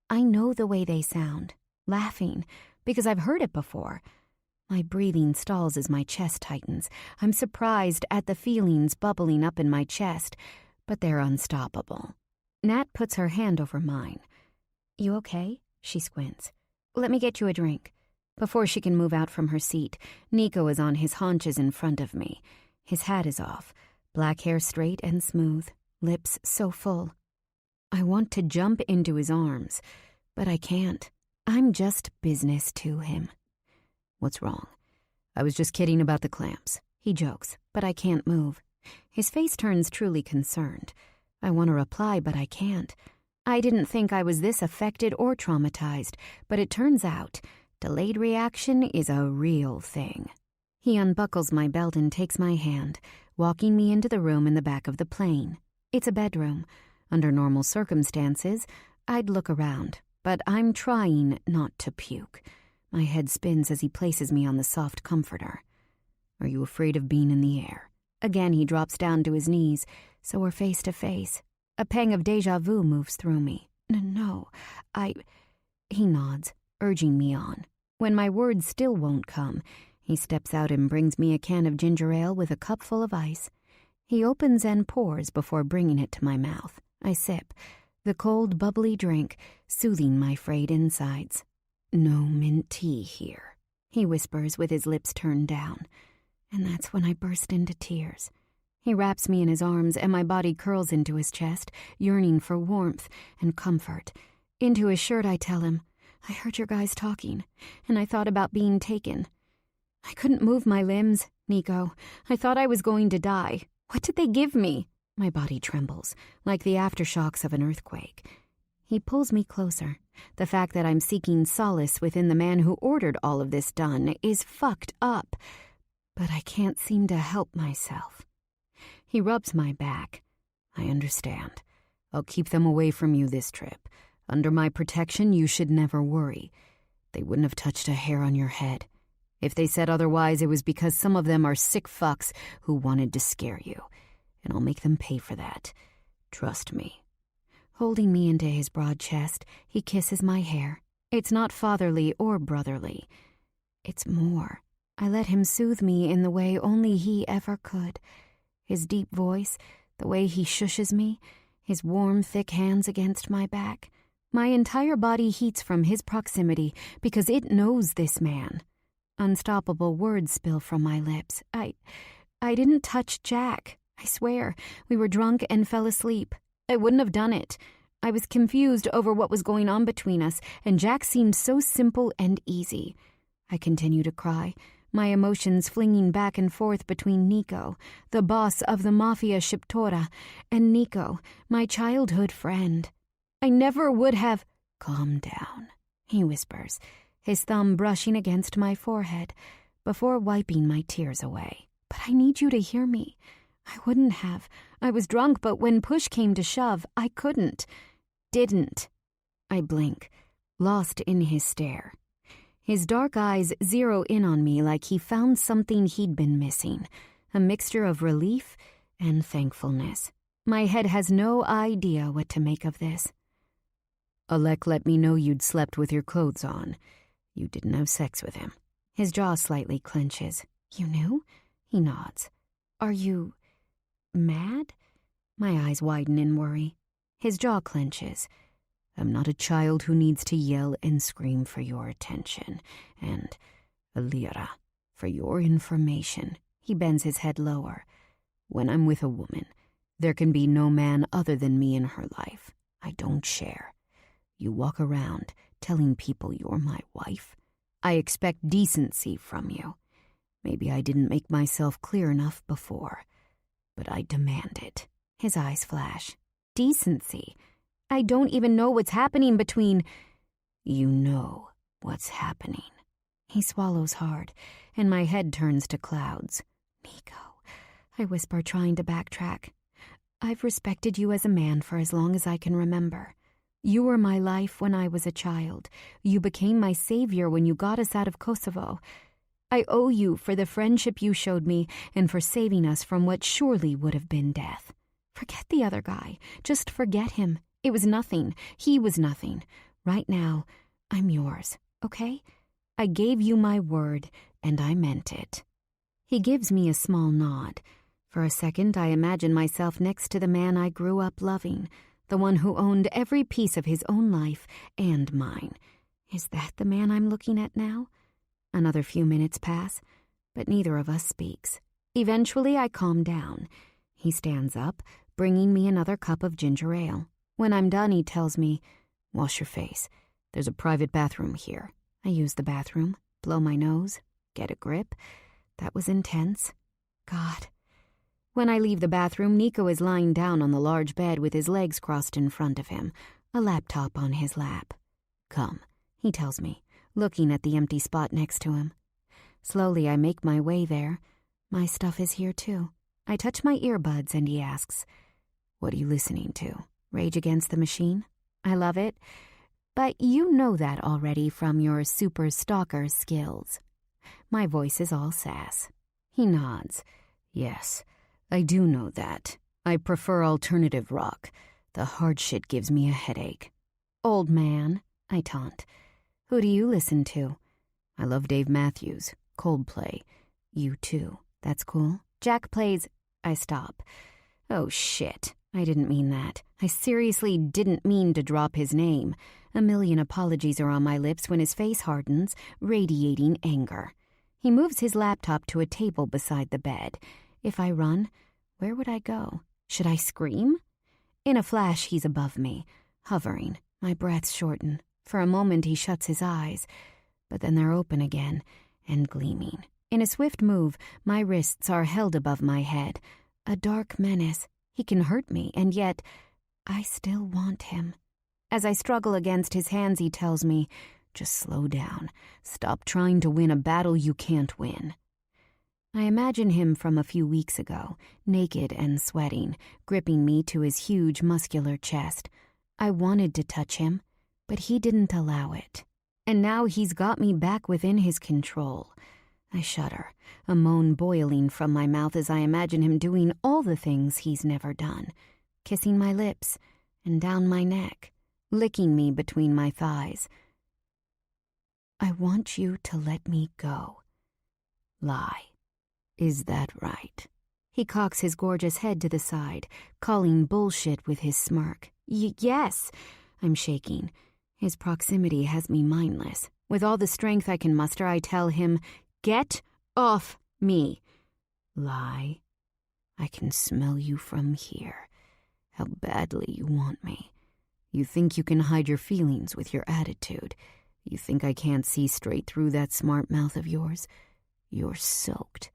I know the way they sound, laughing, because I've heard it before. My breathing stalls as my chest tightens. I'm surprised at the feelings bubbling up in my chest, but they're unstoppable. Nat puts her hand over mine. You okay? She squints. Let me get you a drink. Before she can move out from her seat, Nico is on his haunches in front of me. His hat is off, black hair straight and smooth, lips so full. I want to jump into his arms, but I can't. I'm just business to him. What's wrong? I was just kidding about the clamps. He jokes, but I can't move. His face turns truly concerned. I want to reply, but I can't. I didn't think I was this affected or traumatized, but it turns out delayed reaction is a real thing. He unbuckles my belt and takes my hand, walking me into the room in the back of the plane. It's a bedroom. Under normal circumstances, I'd look around, but I'm trying not to puke. My head spins as he places me on the soft comforter. Are you afraid of being in the air? Again, he drops down to his knees, so we're face to face. A pang of déjà vu moves through me. No, He nods, urging me on. When my words still won't come, he steps out and brings me a can of ginger ale with a cup full of ice. He opens and pours before bringing it to my mouth. I sip, the cold, bubbly drink soothing my frayed insides. No mint tea here, he whispers with his lips turned down. And that's when I burst into tears. He wraps me in his arms and my body curls into his chest, yearning for warmth and comfort. Into his shirt I tell him, I heard your guys talking, and I thought about being taken. I couldn't move my limbs, Nico. I thought I was going to die. What did they give me? My body trembles, like the aftershocks of an earthquake. He pulls me closer. The fact that I'm seeking solace within the man who ordered all of this done is fucked up, but I can't seem to help myself. He rubs my back. I understand. I'll keep them away from you this trip. Under my protection, you should never worry. They wouldn't have touched a hair on your head. If they said otherwise, it was because some of them are sick fucks who wanted to scare you, and I'll make them pay for that. Trust me. Holding me into his broad chest, he kisses my hair. It's not fatherly or brotherly. It's more. I let him soothe me in the way only he ever could. His deep voice, the way he shushes me, his warm, thick hands against my back. My entire body heats from his proximity because it knows this man. Unstoppable words spill from my lips. I didn't touch Jack. I swear. We were drunk and fell asleep. I wouldn't have done it. I was confused over what was going on between us, and Jack seemed so simple and easy. I continue to cry, my emotions flinging back and forth between Nico, the boss of the Mafia Shiptora, and Nico, my childhood friend. I never would have... Calm down, he whispers, his thumb brushing against my forehead, before wiping my tears away. But I need you to hear me. I wouldn't have. I was drunk, but when push came to shove, I couldn't. Didn't. I blink, lost in his stare. His dark eyes zero in on me like he found something he'd been missing, a mixture of relief and thankfulness. My head has no idea what to make of this. Alec let me know you'd slept with your clothes on. You didn't have sex with him. His jaw slightly clenches. You knew? He nods. Are you... mad? My eyes widen in worry. His jaw clenches. I'm not a child who needs to yell and scream for your attention. And, Alira, for your information, he bends his head lower. When I'm with a woman, there can be no man other than me in her life. I don't share. You walk around telling people you're my wife. I expect decency from you. Maybe I didn't make myself clear enough before, but I demand it. His eyes flash. Decency? I don't even know what's happening between... You know what's happening. He swallows hard, and my head turns to clouds. Nico, I whisper, trying to backtrack. I've respected you as a man for as long as I can remember. You were my life when I was a child. You became my savior when you got us out of Kosovo. I owe you for the friendship you showed me and for saving us from what surely would have been death. Forget the other guy. Just forget him. It was nothing. He was nothing. Right now, I'm yours, okay? I gave you my word, and I meant it. He gives me a small nod. For a second, I imagine myself next to the man I grew up loving, the one who owned every piece of his own life and mine. Is that the man I'm looking at now? Another few minutes pass, but neither of us speaks. Eventually, I calm down. He stands up, bringing me another cup of ginger ale. When I'm done, he tells me, wash your face. There's a private bathroom here. I use the bathroom, blow my nose, get a grip. That was intense. God. When I leave the bathroom, Nico is lying down on the large bed with his legs crossed in front of him, a laptop on his lap. Come, he tells me, looking at the empty spot next to him. Slowly, I make my way there. My stuff is here, too. I touch my earbuds, and he asks, what are you listening to? Rage Against the Machine? I love it. But you know that already from your super stalker skills. My voice is all sass. He nods. Yes, I do know that. I prefer alternative rock. The hard shit gives me a headache. Old man, I taunt. Who do you listen to? I love Dave Matthews, Coldplay. You too. That's cool. Jack plays... I stop. Oh shit, I didn't mean that. I seriously didn't mean to drop his name. A million apologies are on my lips when his face hardens, radiating anger. He moves his laptop to a table beside the bed. If I run, where would I go? Should I scream? In a flash, he's above me, hovering. My breaths shorten. For a moment, he shuts his eyes, but then they're open again and gleaming. In a swift move, my wrists are held above my head. A dark menace. He can hurt me, and yet I still want him. As I struggle against his hands, he tells me, "Just slow down. Stop trying to win a battle you can't win." I imagine him from a few weeks ago, naked and sweating, gripping me to his huge muscular chest. I wanted to touch him, but he didn't allow it. And now he's got me back within his control. I shudder, a moan boiling from my mouth as I imagine him doing all the things he's never done, kissing my lips and down my neck, licking me between my thighs. "I want you to let me go." Lie. Is that right? He cocks his gorgeous head to the side, calling bullshit with his smirk. Yes. I'm shaking. His proximity has me mindless. With all the strength I can muster, I tell him, "Get off me." Lie. I can smell you from here. How badly you want me. You think you can hide your feelings with your attitude. You think I can't see straight through that smart mouth of yours? You're soaked.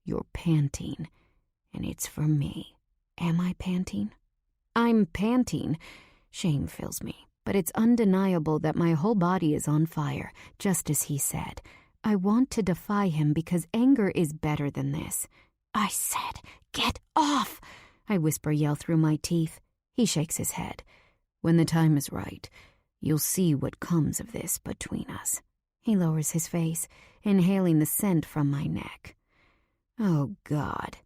You're panting. And it's for me. Am I panting? I'm panting. Shame fills me, but it's undeniable that my whole body is on fire, just as he said. I want to defy him because anger is better than this. I said, "Get off!" I yell through my teeth. He shakes his head. "When the time is right, you'll see what comes of this between us." He lowers his face, inhaling the scent from my neck. Oh, God.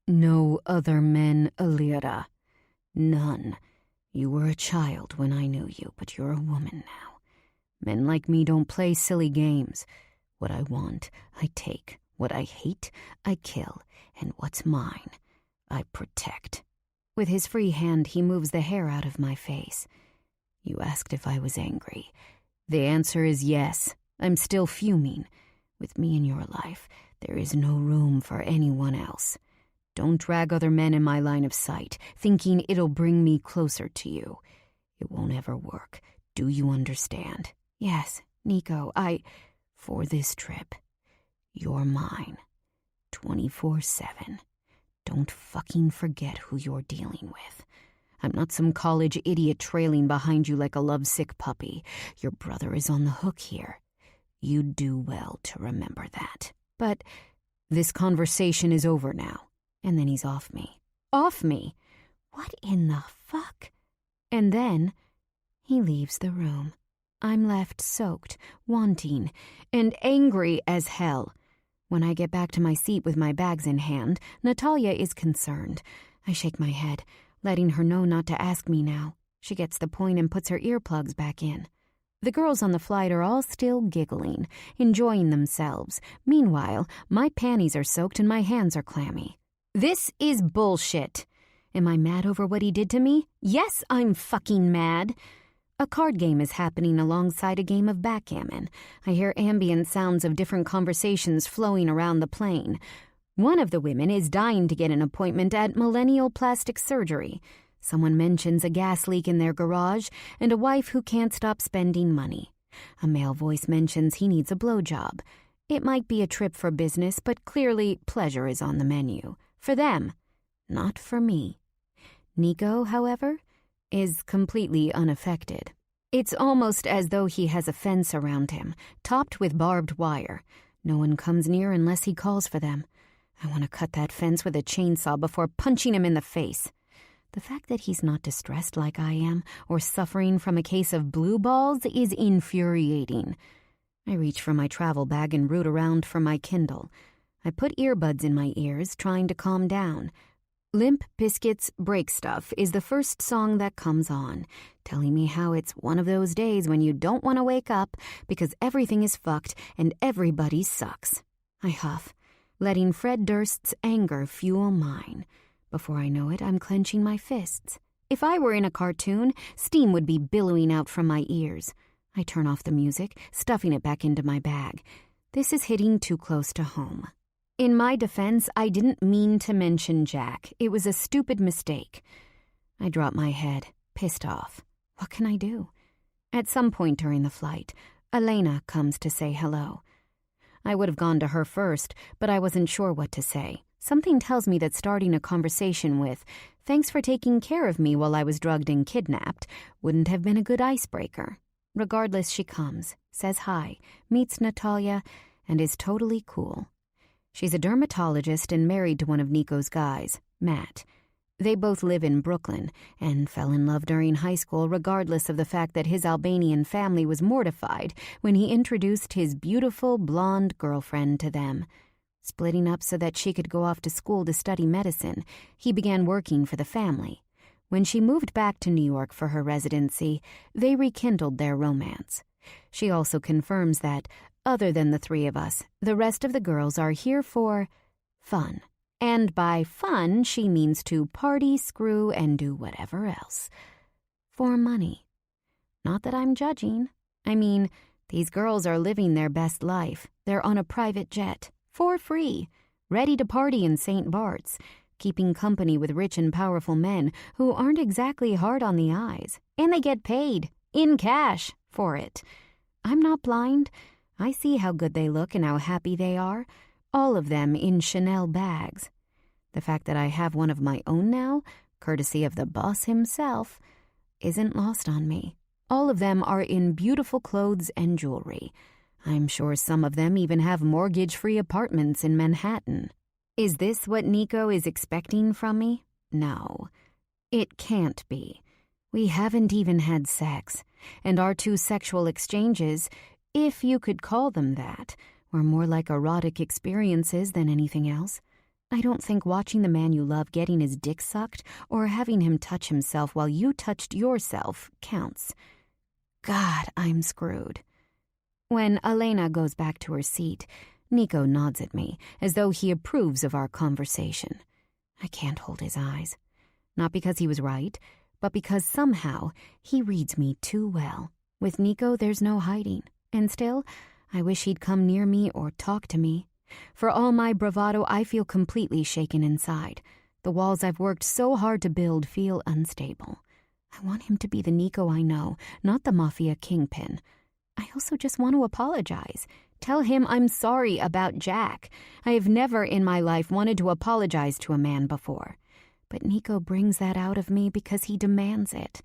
No other men, Alira. None. You were a child when I knew you, but you're a woman now. Men like me don't play silly games. What I want, I take. What I hate, I kill. And what's mine, I protect. With his free hand, he moves the hair out of my face. You asked if I was angry. The answer is yes. I'm still fuming. With me in your life, there is no room for anyone else. Don't drag other men in my line of sight, thinking it'll bring me closer to you. It won't ever work. Do you understand? Yes, Nico, For this trip, you're mine. 24/7. Don't fucking forget who you're dealing with. I'm not some college idiot trailing behind you like a lovesick puppy. Your brother is on the hook here. You'd do well to remember that. But this conversation is over now. And then he's off me. Off me? What in the fuck? And then he leaves the room. I'm left soaked, wanting, and angry as hell. When I get back to my seat with my bags in hand, Natalia is concerned. I shake my head, letting her know not to ask me now. She gets the point and puts her earplugs back in. The girls on the flight are all still giggling, enjoying themselves. Meanwhile, my panties are soaked and my hands are clammy. This is bullshit. Am I mad over what he did to me? Yes, I'm fucking mad. A card game is happening alongside a game of backgammon. I hear ambient sounds of different conversations flowing around the plane. One of the women is dying to get an appointment at Millennial Plastic Surgery. Someone mentions a gas leak in their garage and a wife who can't stop spending money. A male voice mentions he needs a blowjob. It might be a trip for business, but clearly pleasure is on the menu. For them, not for me. Nico, however, is completely unaffected. It's almost as though he has a fence around him, topped with barbed wire. No one comes near unless he calls for them. I want to cut that fence with a chainsaw before punching him in the face. The fact that he's not distressed like I am, or suffering from a case of blue balls, is infuriating. I reach for my travel bag and root around for my Kindle. I put earbuds in my ears, trying to calm down. Limp Bizkit's Break Stuff is the first song that comes on, telling me how it's one of those days when you don't want to wake up because everything is fucked and everybody sucks. I huff, letting Fred Durst's anger fuel mine. Before I know it, I'm clenching my fists. If I were in a cartoon, steam would be billowing out from my ears. I turn off the music, stuffing it back into my bag. This is hitting too close to home. In my defense, I didn't mean to mention Jack. It was a stupid mistake. I drop my head, pissed off. What can I do? At some point during the flight, Elena comes to say hello. I would have gone to her first, but I wasn't sure what to say. Something tells me that starting a conversation with Thanks for taking care of me while I was drugged and kidnapped wouldn't have been a good icebreaker. Regardless, she comes, says hi, meets Natalia, and is totally cool. She's a dermatologist and married to one of Nico's guys, Matt. They both live in Brooklyn and fell in love during high school regardless of the fact that his Albanian family was mortified when he introduced his beautiful blonde girlfriend to them. Splitting up so that she could go off to school to study medicine, he began working for the family. When she moved back to New York for her residency, they rekindled their romance. She also confirms that, other than the three of us, the rest of the girls are here for fun. And by fun, she means to party, screw, and do whatever else. For money. Not that I'm judging. I mean, these girls are living their best life. They're on a private jet, for free, ready to party in St. Bart's, keeping company with rich and powerful men who aren't exactly hard on the eyes, and they get paid, in cash, for it. I'm not blind. I see how good they look and how happy they are, all of them in Chanel bags. The fact that I have one of my own now, courtesy of the boss himself, isn't lost on me. All of them are in beautiful clothes and jewelry. I'm sure some of them even have mortgage-free apartments in Manhattan. Is this what Nico is expecting from me? No. It can't be. We haven't even had sex, and our two sexual exchanges, if you could call them that, were more like erotic experiences than anything else. I don't think watching the man you love getting his dick sucked or having him touch himself while you touched yourself counts. God, I'm screwed. When Elena goes back to her seat, Nico nods at me as though he approves of our conversation. I can't hold his eyes. Not because he was right, but because somehow he reads me too well. With Nico, there's no hiding. And still, I wish he'd come near me or talk to me. For all my bravado, I feel completely shaken inside. The walls I've worked so hard to build feel unstable. I want him to be the Nico I know, not the Mafia Kingpin. I also just want to apologize. Tell him I'm sorry about Jack. I have never in my life wanted to apologize to a man before. But Nico brings that out of me because he demands it.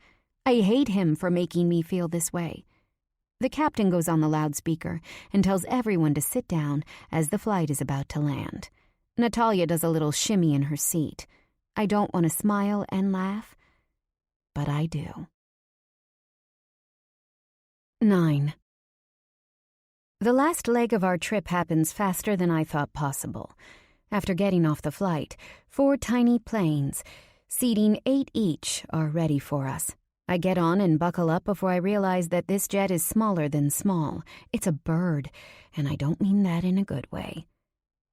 I hate him for making me feel this way. The captain goes on the loudspeaker and tells everyone to sit down as the flight is about to land. Natalia does a little shimmy in her seat. I don't want to smile and laugh, but I do. 9. The last leg of our trip happens faster than I thought possible. After getting off the flight, 4 tiny planes, seating 8 each, are ready for us. I get on and buckle up before I realize that this jet is smaller than small. It's a bird, and I don't mean that in a good way.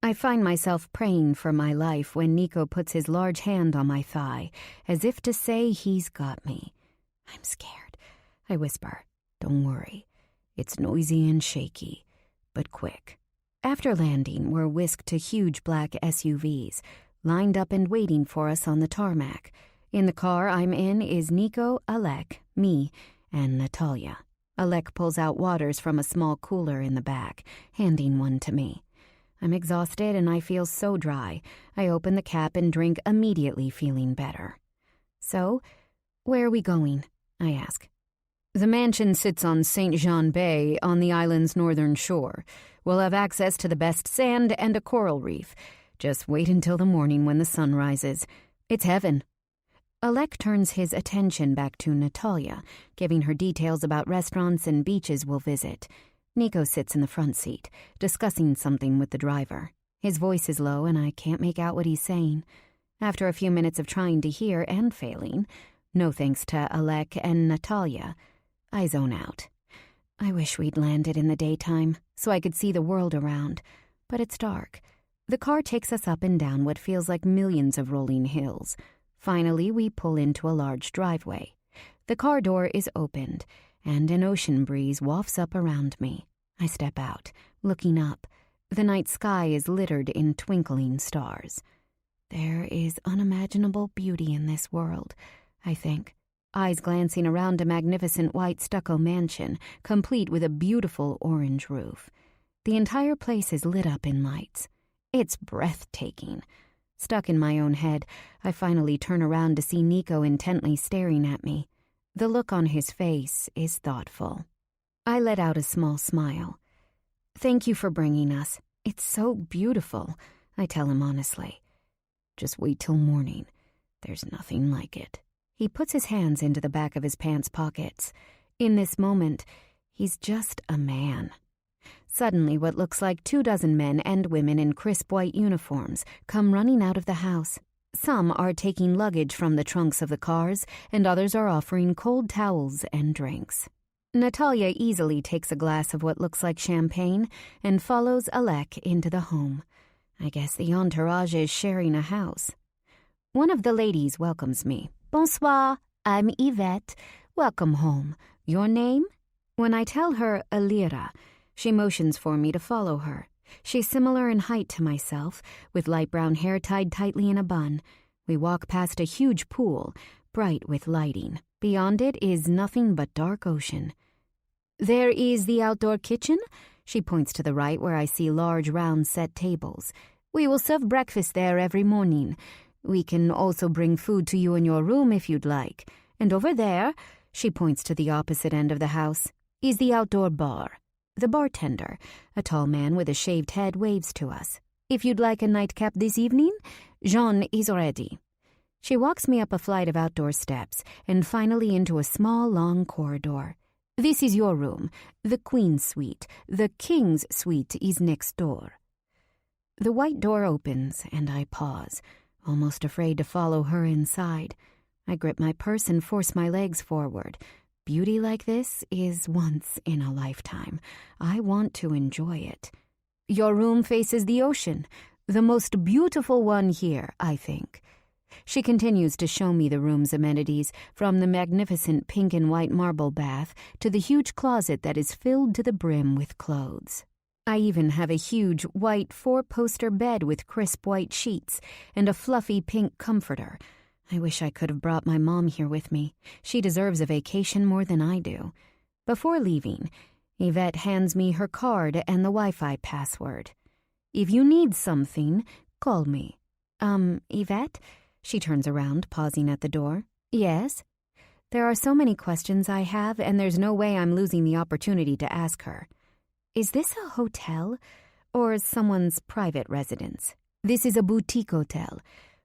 I find myself praying for my life when Nico puts his large hand on my thigh, as if to say he's got me. I'm scared. I whisper, "Don't worry. It's noisy and shaky, but quick." After landing, we're whisked to huge black SUVs, lined up and waiting for us on the tarmac. In the car I'm in is Nico, Alec, me, and Natalia. Alec pulls out waters from a small cooler in the back, handing one to me. I'm exhausted and I feel so dry. I open the cap and drink, immediately feeling better. "So, where are we going?" I ask. "The mansion sits on St. Jean Bay on the island's northern shore. We'll have access to the best sand and a coral reef. Just wait until the morning when the sun rises. It's heaven." Alec turns his attention back to Natalia, giving her details about restaurants and beaches we'll visit. Nico sits in the front seat, discussing something with the driver. His voice is low and I can't make out what he's saying. After a few minutes of trying to hear and failing, no thanks to Alec and Natalia, I zone out. I wish we'd landed in the daytime so I could see the world around, but it's dark. The car takes us up and down what feels like millions of rolling hills. Finally, we pull into a large driveway. The car door is opened, and an ocean breeze wafts up around me. I step out, looking up. The night sky is littered in twinkling stars. There is unimaginable beauty in this world, I think. Eyes glancing around a magnificent white stucco mansion, complete with a beautiful orange roof. The entire place is lit up in lights. It's breathtaking. Stuck in my own head, I finally turn around to see Nico intently staring at me. The look on his face is thoughtful. I let out a small smile. "Thank you for bringing us. It's so beautiful," I tell him honestly. "Just wait till morning. There's nothing like it." He puts his hands into the back of his pants pockets. In this moment, he's just a man. Suddenly, what looks like 24 men and women in crisp white uniforms come running out of the house. Some are taking luggage from the trunks of the cars, and others are offering cold towels and drinks. Natalia easily takes a glass of what looks like champagne and follows Alec into the home. I guess the entourage is sharing a house. One of the ladies welcomes me. "Bonsoir, I'm Yvette. Welcome home. Your name?" When I tell her Alira, she motions for me to follow her. She's similar in height to myself, with light brown hair tied tightly in a bun. We walk past a huge pool, bright with lighting. Beyond it is nothing but dark ocean. "There is the outdoor kitchen." She points to the right where I see large round set tables. "We will serve breakfast there every morning. We can also bring food to you in your room if you'd like. And over there," she points to the opposite end of the house, "is the outdoor bar." The bartender, a tall man with a shaved head, waves to us. "If you'd like a nightcap this evening, Jean is ready." She walks me up a flight of outdoor steps and finally into a small, long corridor. "This is your room, the Queen's suite. The King's suite is next door." The white door opens and I pause, almost afraid to follow her inside. I grip my purse and force my legs forward. Beauty like this is once in a lifetime. I want to enjoy it. "Your room faces the ocean. The most beautiful one here, I think." She continues to show me the room's amenities, from the magnificent pink and white marble bath to the huge closet that is filled to the brim with clothes. I even have a huge white 4-poster bed with crisp white sheets and a fluffy pink comforter. I wish I could have brought my mom here with me. She deserves a vacation more than I do. Before leaving, Yvette hands me her card and the Wi-Fi password. "If you need something, call me." Yvette?" She turns around, pausing at the door. "Yes?" There are so many questions I have, and there's no way I'm losing the opportunity to ask her. "Is this a hotel or someone's private residence?" "This is a boutique hotel.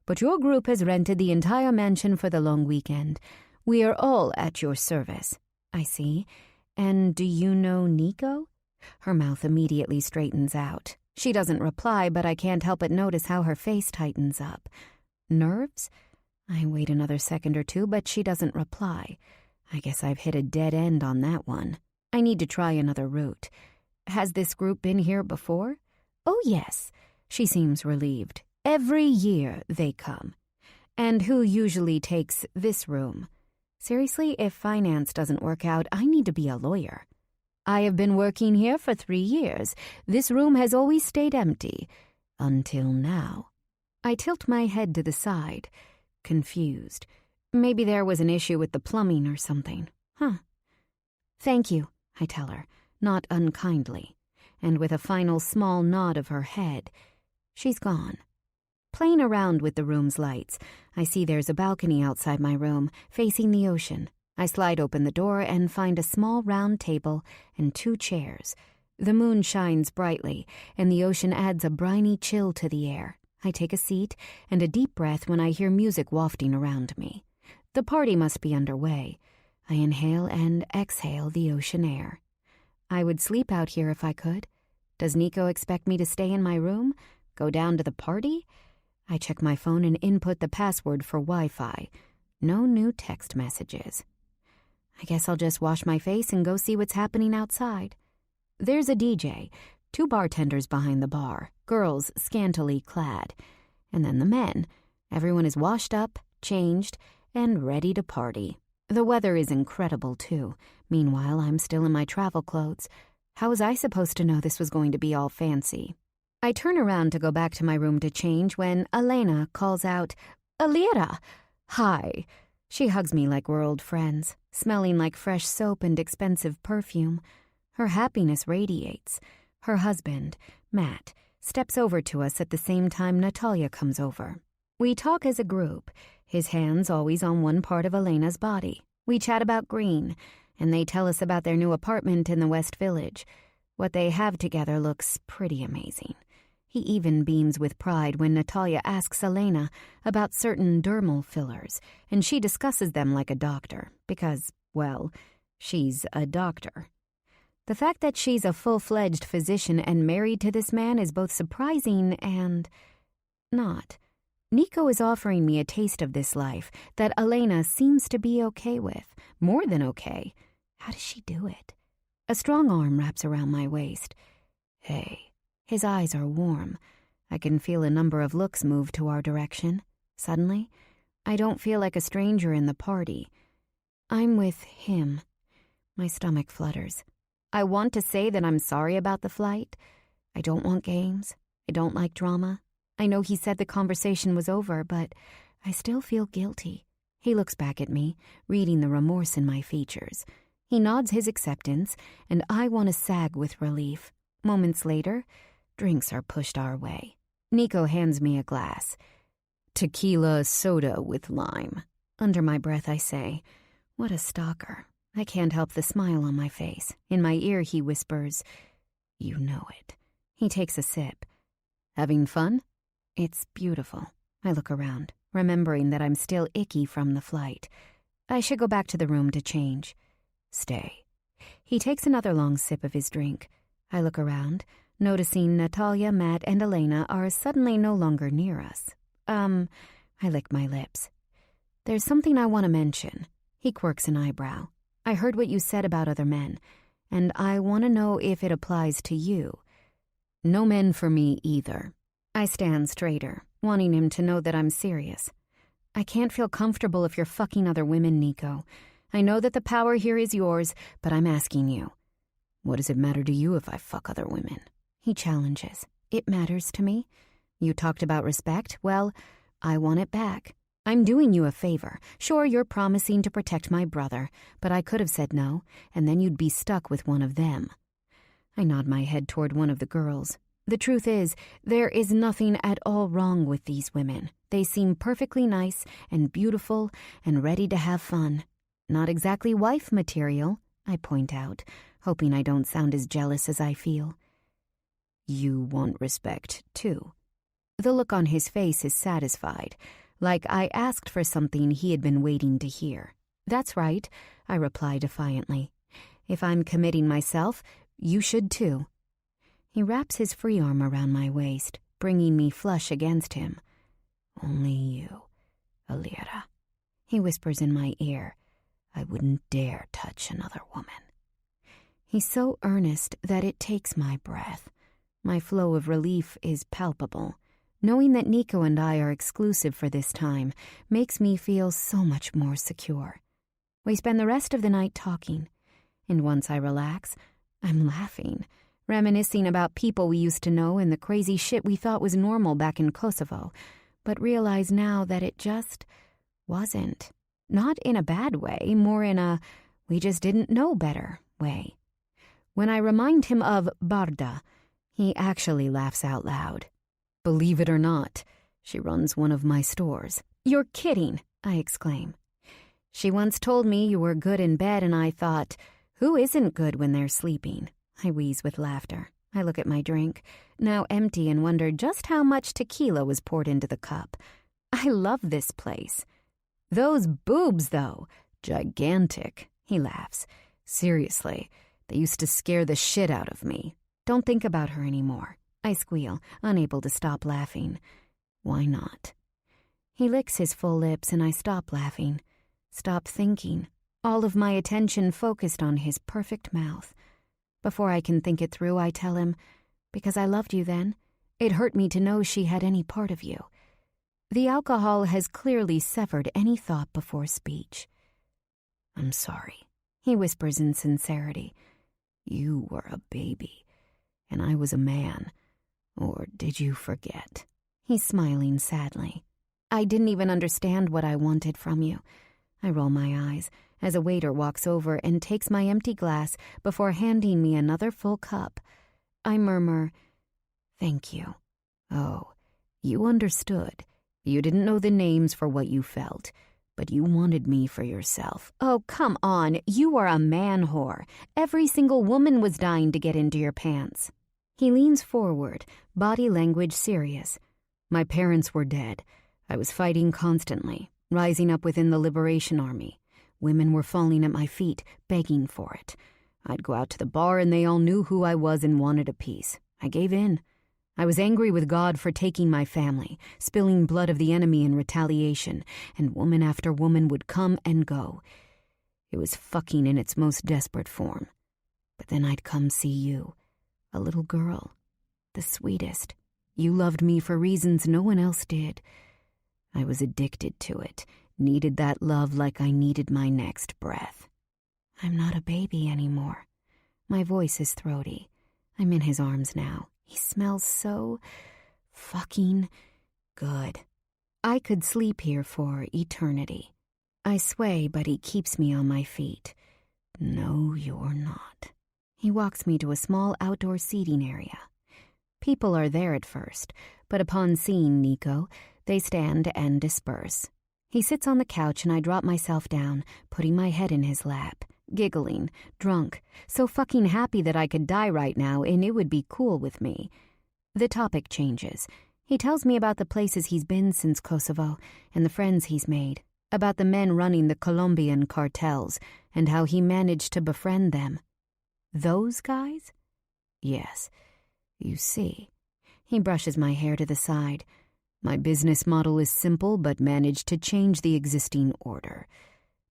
But your group has rented the entire mansion for the long weekend. We are all at your service." "I see. And do you know Nico?" Her mouth immediately straightens out. She doesn't reply, but I can't help but notice how her face tightens up. Nerves? I wait another second or two, but she doesn't reply. I guess I've hit a dead end on that one. I need to try another route. "Has this group been here before?" "Oh, yes." She seems relieved. "Every year they come." "And who usually takes this room?" Seriously, if finance doesn't work out, I need to be a lawyer. "I have been working here for 3 years. This room has always stayed empty. Until now." I tilt my head to the side, confused. Maybe there was an issue with the plumbing or something. "Thank you," I tell her, not unkindly. And with a final small nod of her head, she's gone. Playing around with the room's lights, I see there's a balcony outside my room, facing the ocean. I slide open the door and find a small round table and 2 chairs. The moon shines brightly, and the ocean adds a briny chill to the air. I take a seat and a deep breath when I hear music wafting around me. The party must be underway. I inhale and exhale the ocean air. I would sleep out here if I could. Does Nico expect me to stay in my room? Go down to the party? I check my phone and input the password for Wi-Fi. No new text messages. I guess I'll just wash my face and go see what's happening outside. There's a DJ, 2 bartenders behind the bar, girls scantily clad. And then the men. Everyone is washed up, changed, and ready to party. The weather is incredible, too. Meanwhile, I'm still in my travel clothes. How was I supposed to know this was going to be all fancy? I turn around to go back to my room to change when Elena calls out, "Alira!" "Hi." She hugs me like we're old friends, smelling like fresh soap and expensive perfume. Her happiness radiates. Her husband, Matt, steps over to us at the same time Natalia comes over. We talk as a group, his hands always on one part of Elena's body. We chat about Green, and they tell us about their new apartment in the West Village. What they have together looks pretty amazing. He even beams with pride when Natalia asks Elena about certain dermal fillers, and she discusses them like a doctor, because, well, she's a doctor. The fact that she's a full-fledged physician and married to this man is both surprising and not. Nico is offering me a taste of this life that Elena seems to be okay with, more than okay. How does she do it? A strong arm wraps around my waist. Hey. His eyes are warm. I can feel a number of looks move to our direction. Suddenly, I don't feel like a stranger in the party. I'm with him. My stomach flutters. I want to say that I'm sorry about the flight. I don't want games. I don't like drama. I know he said the conversation was over, but I still feel guilty. He looks back at me, reading the remorse in my features. He nods his acceptance, and I want to sag with relief. Moments later, drinks are pushed our way. Nico hands me a glass. Tequila soda with lime. Under my breath, I say, what a stalker. I can't help the smile on my face. In my ear, he whispers, you know it. He takes a sip. Having fun? It's beautiful. I look around, remembering that I'm still icky from the flight. I should go back to the room to change. Stay. He takes another long sip of his drink. I look around, noticing Natalia, Matt, and Elena are suddenly no longer near us. I lick my lips. There's something I want to mention. He quirks an eyebrow. I heard what you said about other men, and I want to know if it applies to you. No men for me either. I stand straighter, wanting him to know that I'm serious. I can't feel comfortable if you're fucking other women, Nico. I know that the power here is yours, but I'm asking you. What does it matter to you if I fuck other women? He challenges. It matters to me. You talked about respect. Well, I want it back. I'm doing you a favor. Sure, you're promising to protect my brother, but I could have said no, and then you'd be stuck with one of them. I nod my head toward one of the girls. The truth is, there is nothing at all wrong with these women. They seem perfectly nice and beautiful and ready to have fun. Not exactly wife material, I point out, hoping I don't sound as jealous as I feel. You want respect, too. The look on his face is satisfied, like I asked for something he had been waiting to hear. That's right, I reply defiantly. If I'm committing myself, you should too. He wraps his free arm around my waist, bringing me flush against him. Only you, Alira. He whispers in my ear. I wouldn't dare touch another woman. He's so earnest that it takes my breath. My flow of relief is palpable. Knowing that Nico and I are exclusive for this time makes me feel so much more secure. We spend the rest of the night talking, and once I relax, I'm laughing, reminiscing about people we used to know and the crazy shit we thought was normal back in Kosovo, but realize now that it just wasn't. Not in a bad way, more in a we just didn't know better way. When I remind him of Barda, he actually laughs out loud. Believe it or not, she runs one of my stores. You're kidding, I exclaim. She once told me you were good in bed, and I thought, who isn't good when they're sleeping? I wheeze with laughter. I look at my drink, now empty, and wonder just how much tequila was poured into the cup. I love this place. Those boobs, though, gigantic, he laughs. Seriously, they used to scare the shit out of me. Don't think about her anymore. I squeal, unable to stop laughing. Why not? He licks his full lips, and I stop laughing. Stop thinking. All of my attention focused on his perfect mouth. Before I can think it through, I tell him, because I loved you then. It hurt me to know she had any part of you. The alcohol has clearly severed any thought before speech. I'm sorry, he whispers in sincerity. You were a baby, and I was a man. Or did you forget? He's smiling sadly. I didn't even understand what I wanted from you. I roll my eyes as a waiter walks over and takes my empty glass before handing me another full cup. I murmur, Thank you. Oh, you understood. You didn't know the names for what you felt, but you wanted me for yourself. Oh, come on. You are a man whore. Every single woman was dying to get into your pants. He leans forward, body language serious. My parents were dead. I was fighting constantly, rising up within the Liberation Army. Women were falling at my feet, begging for it. I'd go out to the bar and they all knew who I was and wanted a piece. I gave in. I was angry with God for taking my family, spilling blood of the enemy in retaliation, and woman after woman would come and go. It was fucking in its most desperate form. But then I'd come see you, a little girl, the sweetest. You loved me for reasons no one else did. I was addicted to it, needed that love like I needed my next breath. I'm not a baby anymore. My voice is throaty. I'm in his arms now. He smells so fucking good. I could sleep here for eternity. I sway, but he keeps me on my feet. No, you're not. He walks me to a small outdoor seating area. People are there at first, but upon seeing Nico, they stand and disperse. He sits on the couch and I drop myself down, putting my head in his lap, giggling, drunk, so fucking happy that I could die right now and it would be cool with me. The topic changes. He tells me about the places he's been since Kosovo and the friends he's made, about the men running the Colombian cartels and how he managed to befriend them. Those guys? Yes. You see. He brushes my hair to the side. My business model is simple but managed to change the existing order.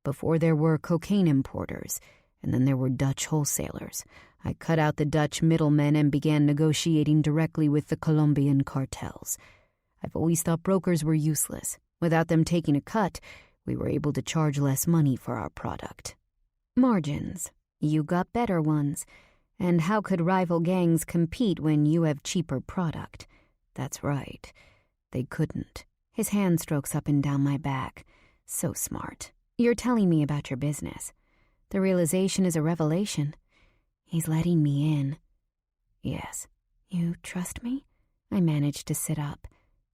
Before there were cocaine importers, and then there were Dutch wholesalers. I cut out the Dutch middlemen and began negotiating directly with the Colombian cartels. I've always thought brokers were useless. Without them taking a cut, we were able to charge less money for our product. Margins. You got better ones. And how could rival gangs compete when you have cheaper product? That's right. They couldn't. His hand strokes up and down my back. So smart. You're telling me about your business. The realization is a revelation. He's letting me in. Yes. You trust me? I manage to sit up.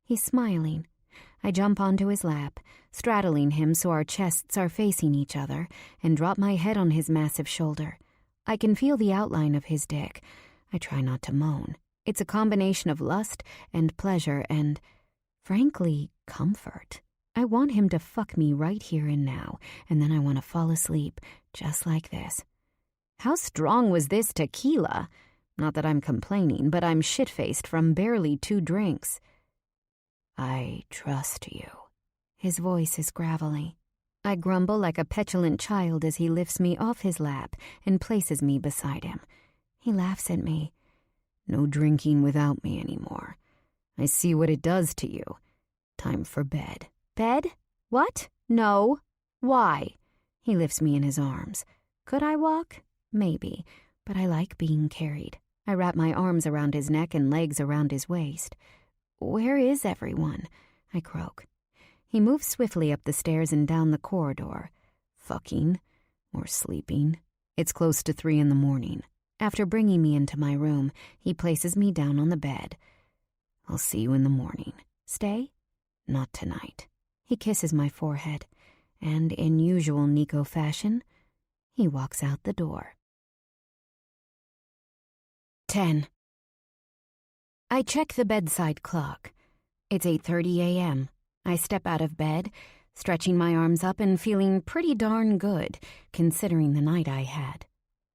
He's smiling. I jump onto his lap, straddling him so our chests are facing each other, and drop my head on his massive shoulder. I can feel the outline of his dick. I try not to moan. It's a combination of lust and pleasure and, frankly, comfort. I want him to fuck me right here and now, and then I want to fall asleep, just like this. How strong was this tequila? Not that I'm complaining, but I'm shit-faced from barely 2 drinks. I trust you. His voice is gravelly. I grumble like a petulant child as he lifts me off his lap and places me beside him. He laughs at me. No drinking without me anymore. I see what it does to you. Time for bed. Bed? What? No. Why? He lifts me in his arms. Could I walk? Maybe, but I like being carried. I wrap my arms around his neck and legs around his waist. Where is everyone? I croak. He moves swiftly up the stairs and down the corridor. Fucking. Or sleeping. It's close to 3 a.m. After bringing me into my room, he places me down on the bed. I'll see you in the morning. Stay? Not tonight. He kisses my forehead, and in usual Nico fashion, he walks out the door. 10. I check the bedside clock. It's 8:30 a.m. I step out of bed, stretching my arms up and feeling pretty darn good, considering the night I had.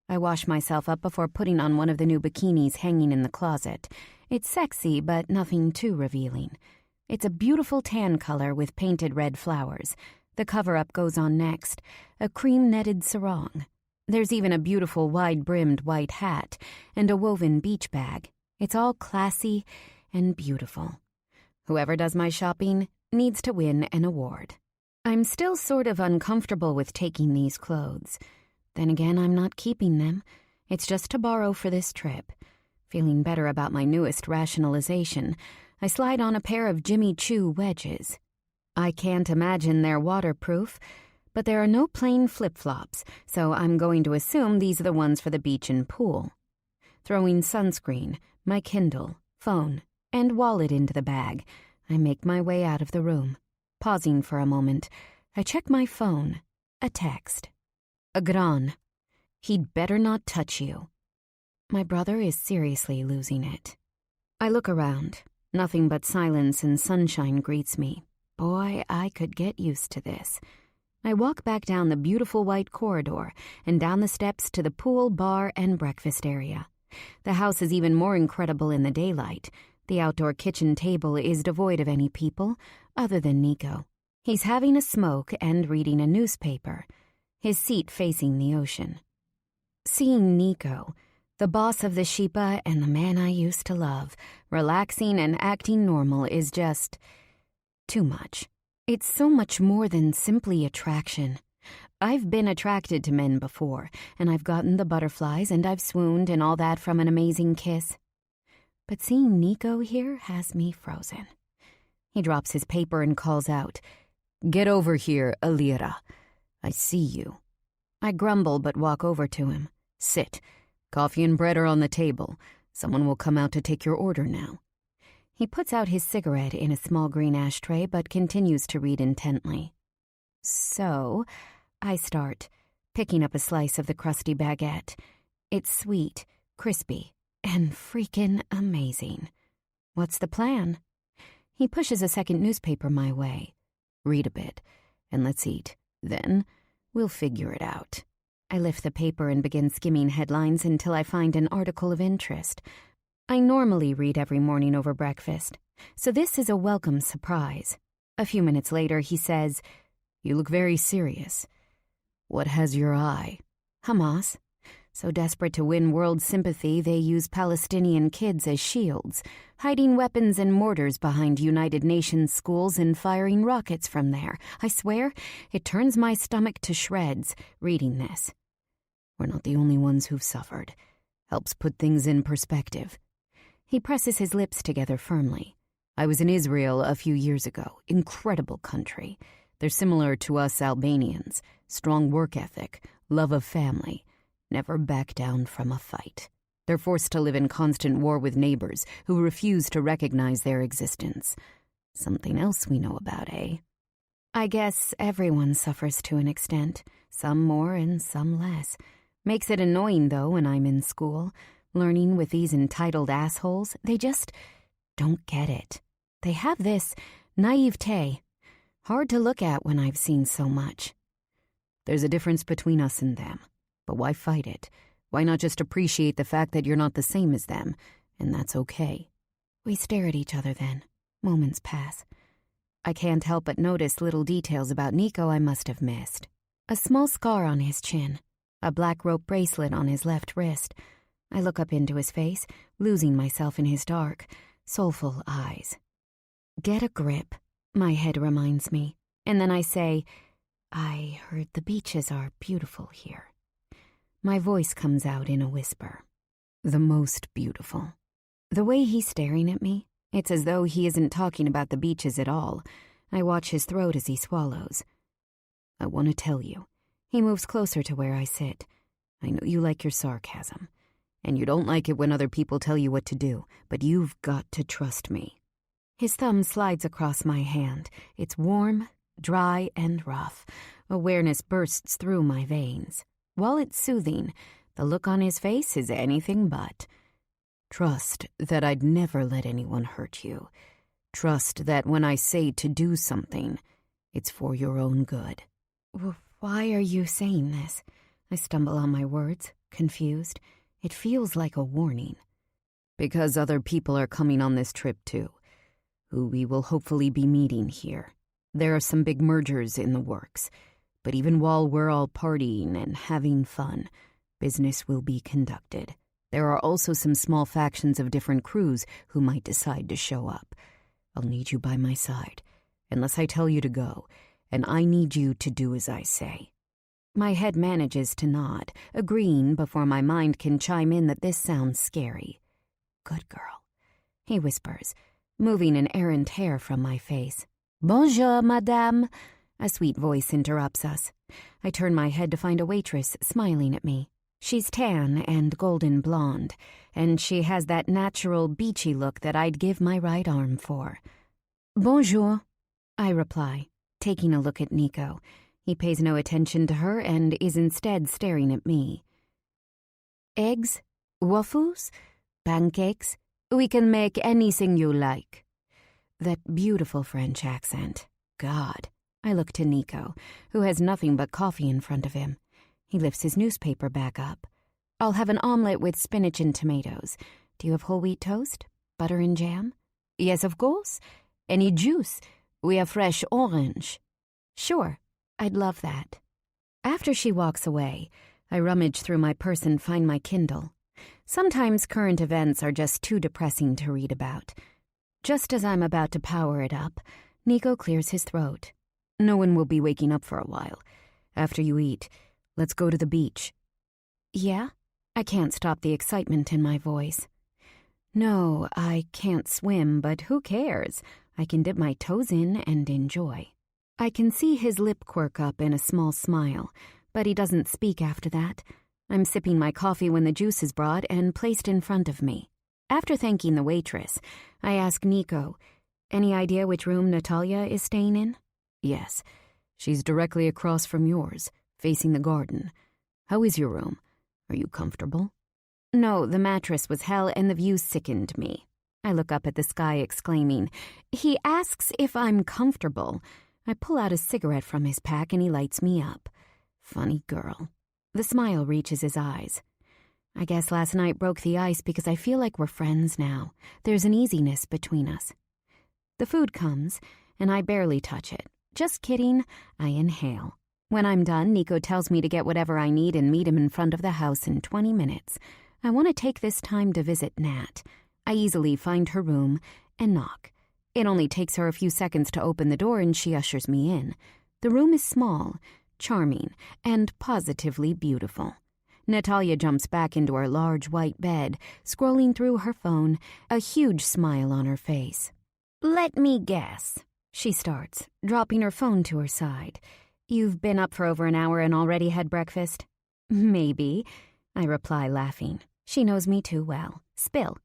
I wash myself up before putting on one of the new bikinis hanging in the closet. It's sexy, but nothing too revealing. It's a beautiful tan color with painted red flowers. The cover-up goes on next, a cream-netted sarong. There's even a beautiful wide-brimmed white hat and a woven beach bag. It's all classy and beautiful. Whoever does my shopping needs to win an award. I'm still sort of uncomfortable with taking these clothes. Then again, I'm not keeping them. It's just to borrow for this trip. Feeling better about my newest rationalization, I slide on a pair of Jimmy Choo wedges. I can't imagine they're waterproof, but there are no plain flip-flops, so I'm going to assume these are the ones for the beach and pool. Throwing sunscreen, my Kindle, phone, and wallet into the bag. I make my way out of the room. Pausing for a moment, I check my phone. A text. Agran. He'd better not touch you. My brother is seriously losing it. I look around. Nothing but silence and sunshine greets me. Boy, I could get used to this. I walk back down the beautiful white corridor and down the steps to the pool, bar, and breakfast area. The house is even more incredible in the daylight. The outdoor kitchen table is devoid of any people other than Nico. He's having a smoke and reading a newspaper, his seat facing the ocean. Seeing Nico, the boss of the Shipa and the man I used to love, relaxing and acting normal is just too much. It's so much more than simply attraction. I've been attracted to men before, and I've gotten the butterflies and I've swooned and all that from an amazing kiss. But seeing Nico here has me frozen. He drops his paper and calls out, "Get over here, Alira. I see you." I grumble but walk over to him. "Sit. Coffee and bread are on the table. Someone will come out to take your order now." He puts out his cigarette in a small green ashtray but continues to read intently. "So," I start, picking up a slice of the crusty baguette. It's sweet, crispy, and freaking amazing. "What's the plan?" He pushes a second newspaper my way. "Read a bit, and let's eat. Then we'll figure it out." I lift the paper and begin skimming headlines until I find an article of interest. I normally read every morning over breakfast, so this is a welcome surprise. A few minutes later, he says, "You look very serious. What has your eye?" "Hamas. So desperate to win world sympathy, they use Palestinian kids as shields, hiding weapons and mortars behind United Nations schools and firing rockets from there. I swear, it turns my stomach to shreds reading this. We're not the only ones who've suffered. Helps put things in perspective." He presses his lips together firmly. "I was in Israel a few years ago. Incredible country. They're similar to us Albanians. Strong work ethic, love of family. Never back down from a fight. They're forced to live in constant war with neighbors who refuse to recognize their existence. Something else we know about, eh?" I guess everyone suffers to an extent, some more and some less. Makes it annoying, though, when I'm in school, learning with these entitled assholes. They just don't get it. They have this naivete. Hard to look at when I've seen so much. "There's a difference between us and them. But why fight it? Why not just appreciate the fact that you're not the same as them, and that's okay?" We stare at each other then. Moments pass. I can't help but notice little details about Nico I must have missed. A small scar on his chin, a black rope bracelet on his left wrist. I look up into his face, losing myself in his dark, soulful eyes. "Get a grip," my head reminds me, and then I say, "I heard the beaches are beautiful here." My voice comes out in a whisper. "The most beautiful." The way he's staring at me, it's as though he isn't talking about the beaches at all. I watch his throat as he swallows. "I want to tell you." He moves closer to where I sit. "I know you like your sarcasm, and you don't like it when other people tell you what to do, but you've got to trust me." His thumb slides across my hand. It's warm, dry, and rough. Awareness bursts through my veins. While it's soothing, the look on his face is anything but. "Trust that I'd never let anyone hurt you. Trust that when I say to do something, it's for your own good." Why are you saying this? I stumble on my words, confused. It feels like a warning. "Because other people are coming on this trip too, who we will hopefully be meeting here. There are some big mergers in the works. But even while we're all partying and having fun, business will be conducted. There are also some small factions of different crews who might decide to show up. I'll need you by my side, unless I tell you to go, and I need you to do as I say." My head manages to nod, agreeing before my mind can chime in that this sounds scary. "Good girl," he whispers, moving an errant hair from my face. "Bonjour, madame." A sweet voice interrupts us. I turn my head to find a waitress smiling at me. She's tan and golden blonde, and she has that natural beachy look that I'd give my right arm for. Bonjour, I reply, taking a look at Nico. He pays no attention to her and is instead staring at me. Eggs? Waffles? Pancakes? We can make anything you like. That beautiful French accent. God. I look to Nico, who has nothing but coffee in front of him. He lifts his newspaper back up. I'll have an omelet with spinach and tomatoes. Do you have whole wheat toast? Butter and jam? Yes, of course. Any juice? We have fresh orange. Sure, I'd love that. After she walks away, I rummage through my purse and find my Kindle. Sometimes current events are just too depressing to read about. Just as I'm about to power it up, Nico clears his throat. No one will be waking up for a while. After you eat, let's go to the beach. Yeah? I can't stop the excitement in my voice. No, I can't swim, but who cares? I can dip my toes in and enjoy. I can see his lip quirk up in a small smile, but he doesn't speak after that. I'm sipping my coffee when the juice is brought and placed in front of me. After thanking the waitress, I ask Nico, any idea which room Natalia is staying in? Yes, she's directly across from yours, facing the garden. How is your room? Are you comfortable? No, the mattress was hell and the view sickened me. I look up at the sky exclaiming, he asks if I'm comfortable. I pull out a cigarette from his pack and he lights me up. Funny girl. The smile reaches his eyes. I guess last night broke the ice because I feel like we're friends now. There's an easiness between us. The food comes, and I barely touch it. Just kidding, I inhale. When I'm done, Nico tells me to get whatever I need and meet him in front of the house in 20 minutes. I want to take this time to visit Nat. I easily find her room and knock. It only takes her a few seconds to open the door and she ushers me in. The room is small, charming, and positively beautiful. Natalia jumps back into her large white bed, scrolling through her phone, a huge smile on her face. Let me guess. She starts, dropping her phone to her side. You've been up for over an hour and already had breakfast? Maybe, I reply, laughing. She knows me too well. Spill.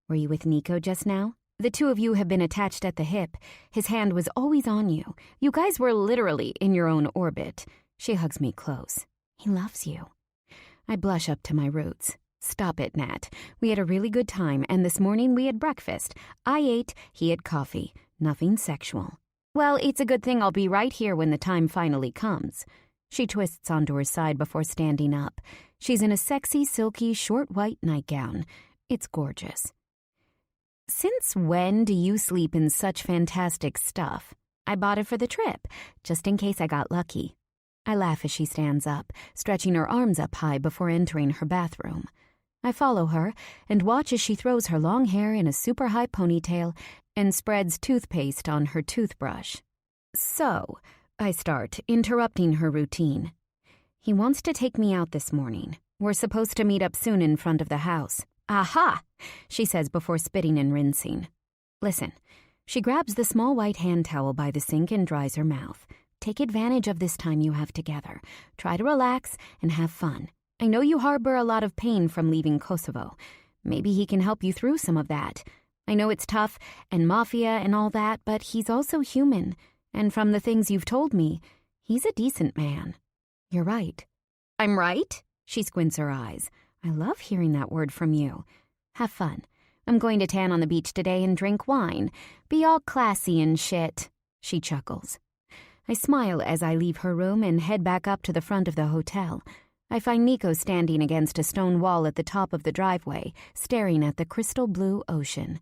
Were you with Nico just now? The two of you have been attached at the hip. His hand was always on you. You guys were literally in your own orbit. She hugs me close. He loves you. I blush up to my roots. Stop it, Nat. We had a really good time, and this morning we had breakfast. I ate, he had coffee. Nothing sexual. Well, it's a good thing I'll be right here when the time finally comes. She twists onto her side before standing up. She's in a sexy, silky, short white nightgown. It's gorgeous. Since when do you sleep in such fantastic stuff? I bought it for the trip, just in case I got lucky. I laugh as she stands up, stretching her arms up high before entering her bathroom. I follow her and watch as she throws her long hair in a super high ponytail and spreads toothpaste on her toothbrush. So, I start, interrupting her routine. He wants to take me out this morning. We're supposed to meet up soon in front of the house. Aha! She says before spitting and rinsing. Listen. She grabs the small white hand towel by the sink and dries her mouth. Take advantage of this time you have together. Try to relax and have fun. I know you harbor a lot of pain from leaving Kosovo. Maybe he can help you through some of that. I know it's tough and mafia and all that, but he's also human. And from the things you've told me, he's a decent man. You're right. I'm right? She squints her eyes. I love hearing that word from you. Have fun. I'm going to tan on the beach today and drink wine. Be all classy and shit. She chuckles. I smile as I leave her room and head back up to the front of the hotel. I find Nico standing against a stone wall at the top of the driveway, staring at the crystal blue ocean.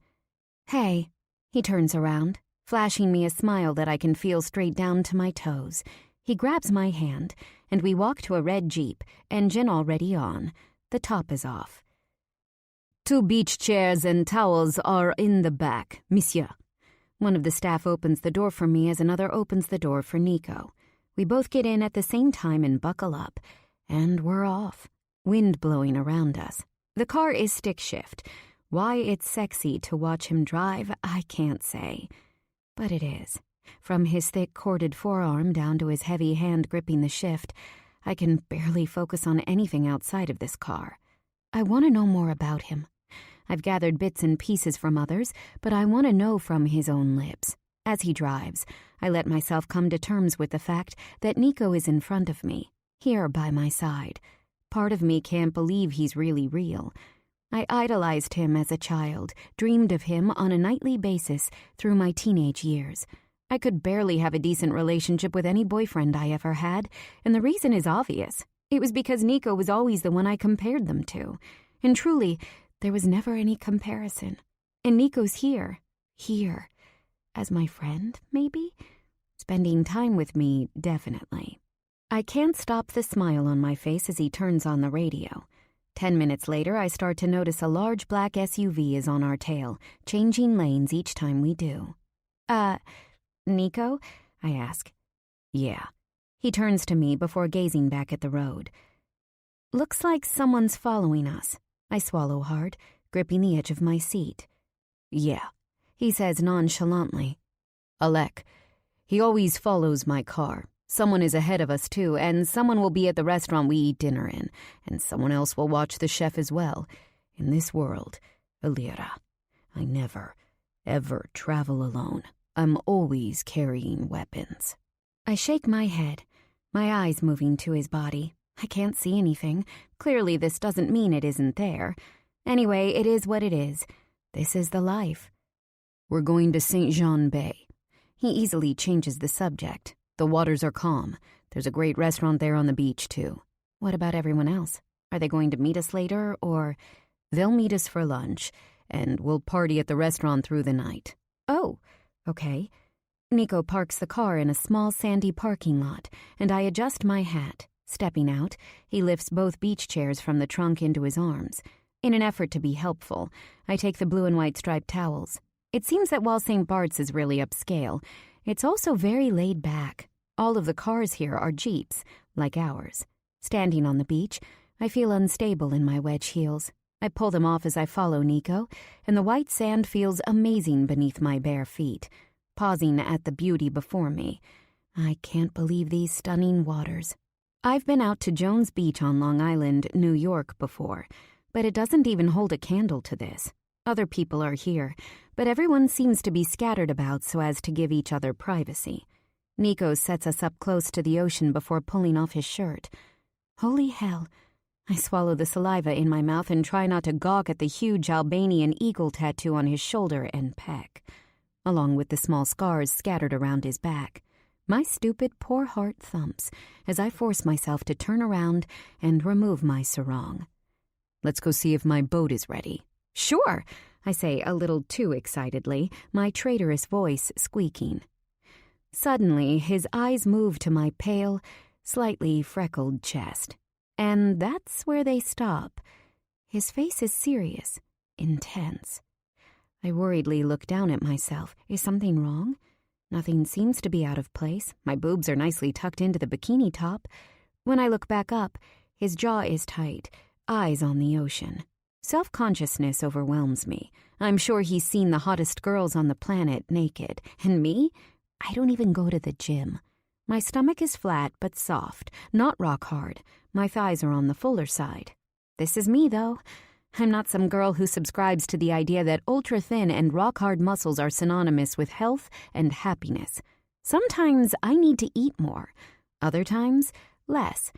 Hey. He turns around, flashing me a smile that I can feel straight down to my toes. He grabs my hand, and we walk to a red Jeep, engine already on. The top is off. 2 beach chairs and towels are in the back, monsieur. One of the staff opens the door for me as another opens the door for Nico. We both get in at the same time and buckle up. And we're off. Wind blowing around us. The car is stick shift. Why it's sexy to watch him drive, I can't say. But it is. From his thick corded forearm down to his heavy hand gripping the shift, I can barely focus on anything outside of this car. I want to know more about him. I've gathered bits and pieces from others, but I want to know from his own lips. As he drives, I let myself come to terms with the fact that Nico is in front of me, here by my side. Part of me can't believe he's really real. I idolized him as a child, dreamed of him on a nightly basis through my teenage years. I could barely have a decent relationship with any boyfriend I ever had, and the reason is obvious. It was because Nico was always the one I compared them to. And truly, there was never any comparison. And Nico's here. As my friend, maybe? Spending time with me, definitely. I can't stop the smile on my face as he turns on the radio. 10 minutes later, I start to notice a large black SUV is on our tail, changing lanes each time we do. Nico? I ask. Yeah. He turns to me before gazing back at the road. Looks like someone's following us. I swallow hard, gripping the edge of my seat. Yeah, he says nonchalantly. Alec, he always follows my car. Someone is ahead of us too, and someone will be at the restaurant we eat dinner in, and someone else will watch the chef as well. In this world, Alira, I never, ever travel alone. I'm always carrying weapons. I shake my head, my eyes moving to his body. I can't see anything. Clearly, this doesn't mean it isn't there. Anyway, it is what it is. This is the life. We're going to St. Jean Bay. He easily changes the subject. The waters are calm. There's a great restaurant there on the beach, too. What about everyone else? Are they going to meet us later, or... They'll meet us for lunch, and we'll party at the restaurant through the night. Oh, okay. Nico parks the car in a small sandy parking lot, and I adjust my hat. Stepping out, he lifts both beach chairs from the trunk into his arms. In an effort to be helpful, I take the blue and white striped towels. It seems that while St. Bart's is really upscale, it's also very laid back. All of the cars here are Jeeps, like ours. Standing on the beach, I feel unstable in my wedge heels. I pull them off as I follow Nico, and the white sand feels amazing beneath my bare feet. Pausing at the beauty before me, I can't believe these stunning waters. I've been out to Jones Beach on Long Island, New York before, but it doesn't even hold a candle to this. Other people are here, but everyone seems to be scattered about so as to give each other privacy. Nico sets us up close to the ocean before pulling off his shirt. Holy hell. I swallow the saliva in my mouth and try not to gawk at the huge Albanian eagle tattoo on his shoulder and pec, along with the small scars scattered around his back. My stupid, poor heart thumps as I force myself to turn around and remove my sarong. Let's go see if my boat is ready. Sure, I say a little too excitedly, my traitorous voice squeaking. Suddenly, his eyes move to my pale, slightly freckled chest. And that's where they stop. His face is serious, intense. I worriedly look down at myself. Is something wrong? Nothing seems to be out of place. My boobs are nicely tucked into the bikini top. When I look back up, his jaw is tight, eyes on the ocean. Self-consciousness overwhelms me. I'm sure he's seen the hottest girls on the planet naked. And me? I don't even go to the gym. My stomach is flat but soft, not rock hard. My thighs are on the fuller side. This is me, though. I'm not some girl who subscribes to the idea that ultra-thin and rock-hard muscles are synonymous with health and happiness. Sometimes I need to eat more. Other times, less.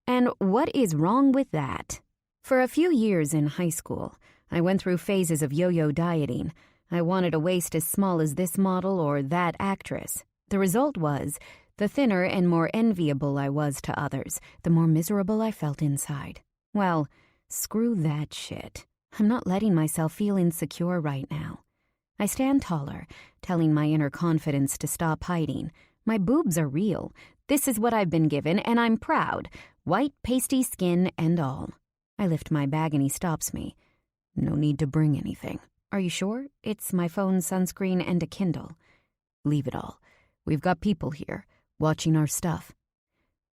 And what is wrong with that? For a few years in high school, I went through phases of yo-yo dieting. I wanted a waist as small as this model or that actress. The result was, the thinner and more enviable I was to others, the more miserable I felt inside. Well, screw that shit. I'm not letting myself feel insecure right now. I stand taller, telling my inner confidence to stop hiding. My boobs are real. This is what I've been given, and I'm proud. White, pasty skin and all. I lift my bag and he stops me. No need to bring anything. Are you sure? It's my phone, sunscreen, and a Kindle. Leave it all. We've got people here, watching our stuff.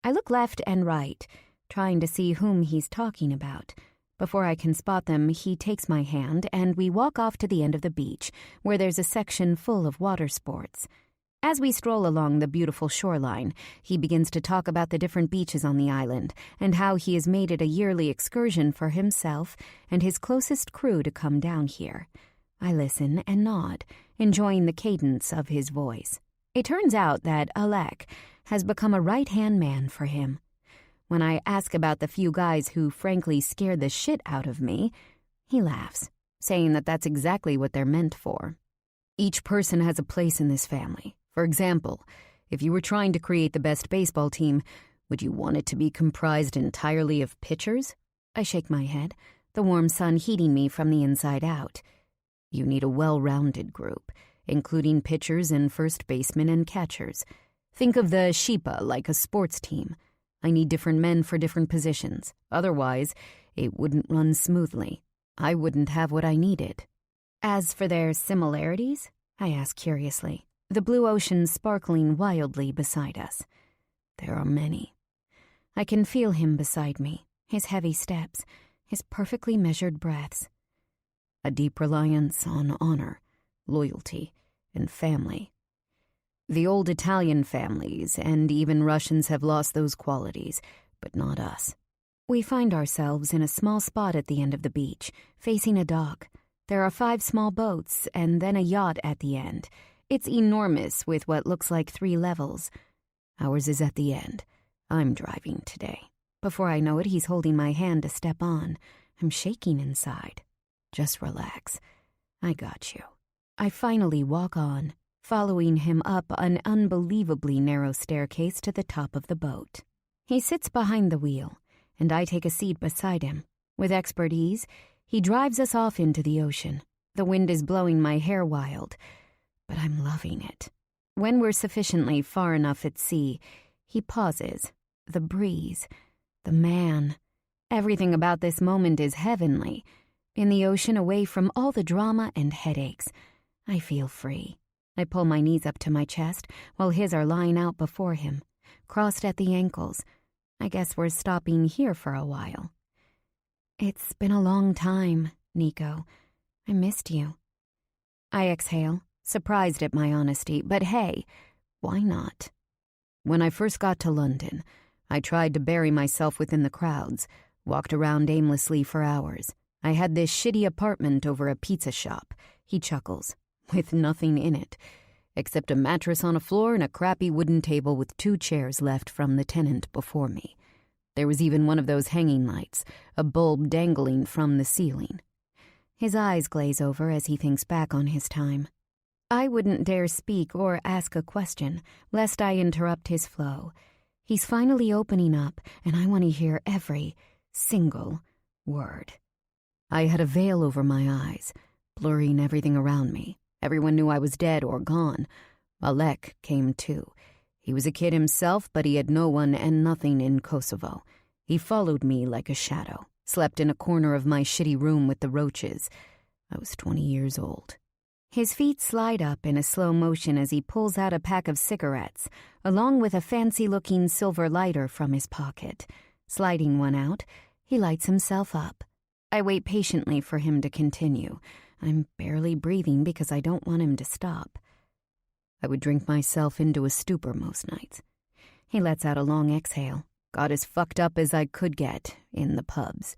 I look left and right, trying to see whom he's talking about. Before I can spot them, he takes my hand and we walk off to the end of the beach, where there's a section full of water sports. As we stroll along the beautiful shoreline, he begins to talk about the different beaches on the island and how he has made it a yearly excursion for himself and his closest crew to come down here. I listen and nod, enjoying the cadence of his voice. It turns out that Alec has become a right-hand man for him. When I ask about the few guys who frankly scared the shit out of me, he laughs, saying that that's exactly what they're meant for. Each person has a place in this family. For example, if you were trying to create the best baseball team, would you want it to be comprised entirely of pitchers? I shake my head, the warm sun heating me from the inside out. You need a well-rounded group, including pitchers and first basemen and catchers. Think of the Sheepa like a sports team. I need different men for different positions. Otherwise, it wouldn't run smoothly. I wouldn't have what I needed. As for their similarities, I ask curiously, the blue ocean sparkling wildly beside us. There are many. I can feel him beside me, his heavy steps, his perfectly measured breaths. A deep reliance on honor, loyalty, and family. The old Italian families and even Russians have lost those qualities, but not us. We find ourselves in a small spot at the end of the beach, facing a dock. There are 5 small boats and then a yacht at the end. It's enormous with what looks like 3 levels. Ours is at the end. I'm driving today. Before I know it, he's holding my hand to step on. I'm shaking inside. Just relax. I got you. I finally walk on, following him up an unbelievably narrow staircase to the top of the boat. He sits behind the wheel, and I take a seat beside him. With expert ease, he drives us off into the ocean. The wind is blowing my hair wild, but I'm loving it. When we're sufficiently far enough at sea, he pauses. The breeze, the man, everything about this moment is heavenly. In the ocean, away from all the drama and headaches, I feel free. I pull my knees up to my chest while his are lying out before him, crossed at the ankles. I guess we're stopping here for a while. It's been a long time, Nico. I missed you. I exhale, surprised at my honesty, but hey, why not? When I first got to London, I tried to bury myself within the crowds, walked around aimlessly for hours. I had this shitty apartment over a pizza shop, he chuckles, with nothing in it, except a mattress on a floor and a crappy wooden table with 2 chairs left from the tenant before me. There was even one of those hanging lights, a bulb dangling from the ceiling. His eyes glaze over as he thinks back on his time. I wouldn't dare speak or ask a question, lest I interrupt his flow. He's finally opening up, and I want to hear every single word. I had a veil over my eyes, blurring everything around me. Everyone knew I was dead or gone. Alec came too. He was a kid himself, but he had no one and nothing in Kosovo. He followed me like a shadow, slept in a corner of my shitty room with the roaches. I was 20 years old. His feet slide up in a slow motion as he pulls out a pack of cigarettes, along with a fancy-looking silver lighter from his pocket. Sliding one out, he lights himself up. I wait patiently for him to continue. I'm barely breathing because I don't want him to stop. I would drink myself into a stupor most nights. He lets out a long exhale. Got as fucked up as I could get in the pubs.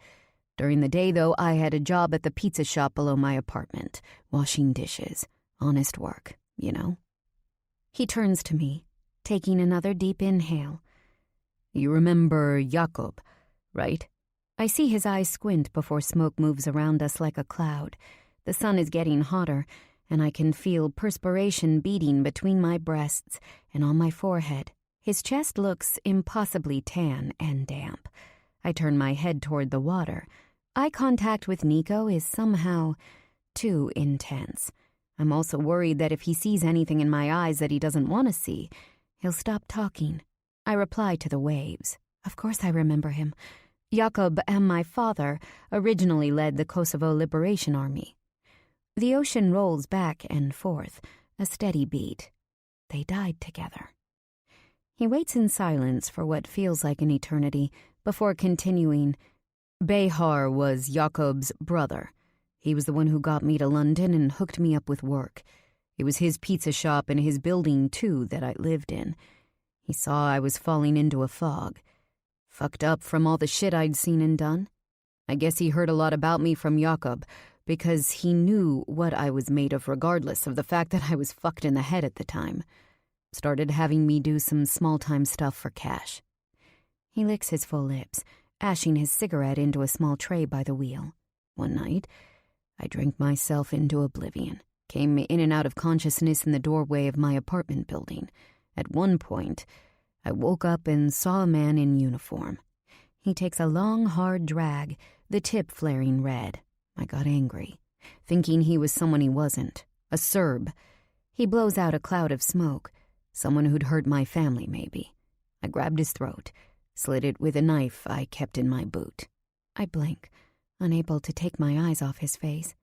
During the day, though, I had a job at the pizza shop below my apartment, washing dishes. Honest work, you know? He turns to me, taking another deep inhale. You remember Jakob, right? I see his eyes squint before smoke moves around us like a cloud. The sun is getting hotter, and I can feel perspiration beating between my breasts and on my forehead. His chest looks impossibly tan and damp. I turn my head toward the water. Eye contact with Nico is somehow too intense. I'm also worried that if he sees anything in my eyes that he doesn't want to see, he'll stop talking. I reply to the waves. Of course I remember him. Jakob and my father originally led the Kosovo Liberation Army. The ocean rolls back and forth, a steady beat. They died together. He waits in silence for what feels like an eternity before continuing. Behar was Jakob's brother. He was the one who got me to London and hooked me up with work. It was his pizza shop and his building, too, that I lived in. He saw I was falling into a fog. Fucked up from all the shit I'd seen and done. I guess he heard a lot about me from Jakob, because he knew what I was made of regardless of the fact that I was fucked in the head at the time. Started having me do some small-time stuff for cash. He licks his full lips, ashing his cigarette into a small tray by the wheel. One night, I drank myself into oblivion, came in and out of consciousness in the doorway of my apartment building. At one point, I woke up and saw a man in uniform. He takes a long, hard drag, the tip flaring red. I got angry, thinking he was someone he wasn't, a Serb. He blows out a cloud of smoke, someone who'd hurt my family, maybe. I grabbed his throat, slit it with a knife I kept in my boot. I blink, unable to take my eyes off his face.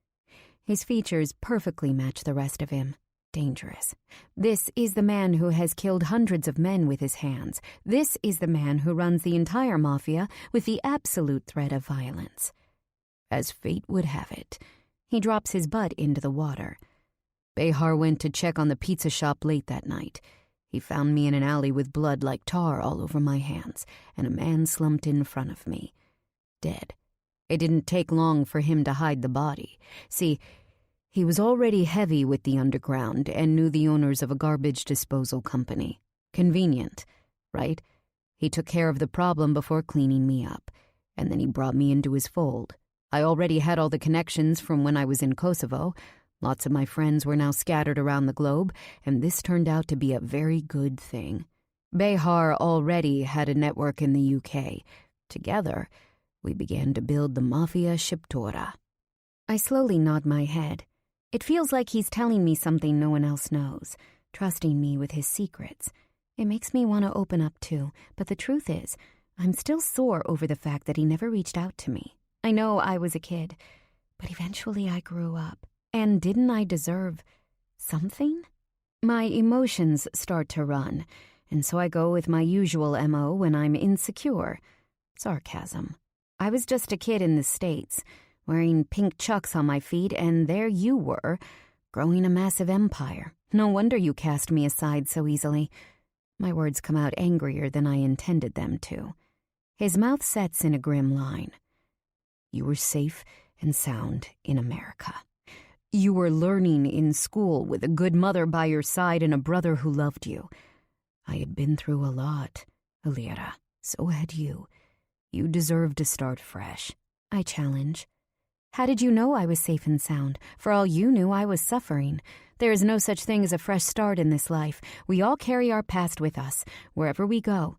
His features perfectly match the rest of him. Dangerous. This is the man who has killed hundreds of men with his hands. This is the man who runs the entire mafia with the absolute threat of violence. As fate would have it, he drops his butt into the water. Behar went to check on the pizza shop late that night. He found me in an alley with blood like tar all over my hands, and a man slumped in front of me. Dead. It didn't take long for him to hide the body. See, he was already heavy with the underground and knew the owners of a garbage disposal company. Convenient, right? He took care of the problem before cleaning me up, and then he brought me into his fold. I already had all the connections from when I was in Kosovo. Lots of my friends were now scattered around the globe, and this turned out to be a very good thing. Behar already had a network in the UK. Together, we began to build the Mafia Shiptora. I slowly nod my head. It feels like he's telling me something no one else knows, trusting me with his secrets. It makes me want to open up too, but the truth is, I'm still sore over the fact that he never reached out to me. I know I was a kid, but eventually I grew up. And didn't I deserve something? My emotions start to run, and so I go with my usual MO when I'm insecure. Sarcasm. I was just a kid in the States, wearing pink chucks on my feet, and there you were, growing a massive empire. No wonder you cast me aside so easily. My words come out angrier than I intended them to. His mouth sets in a grim line. You were safe and sound in America. You were learning in school with a good mother by your side and a brother who loved you. I had been through a lot, Alira. So had you. You deserve to start fresh. I challenge. How did you know I was safe and sound? For all you knew, I was suffering. There is no such thing as a fresh start in this life. We all carry our past with us, wherever we go.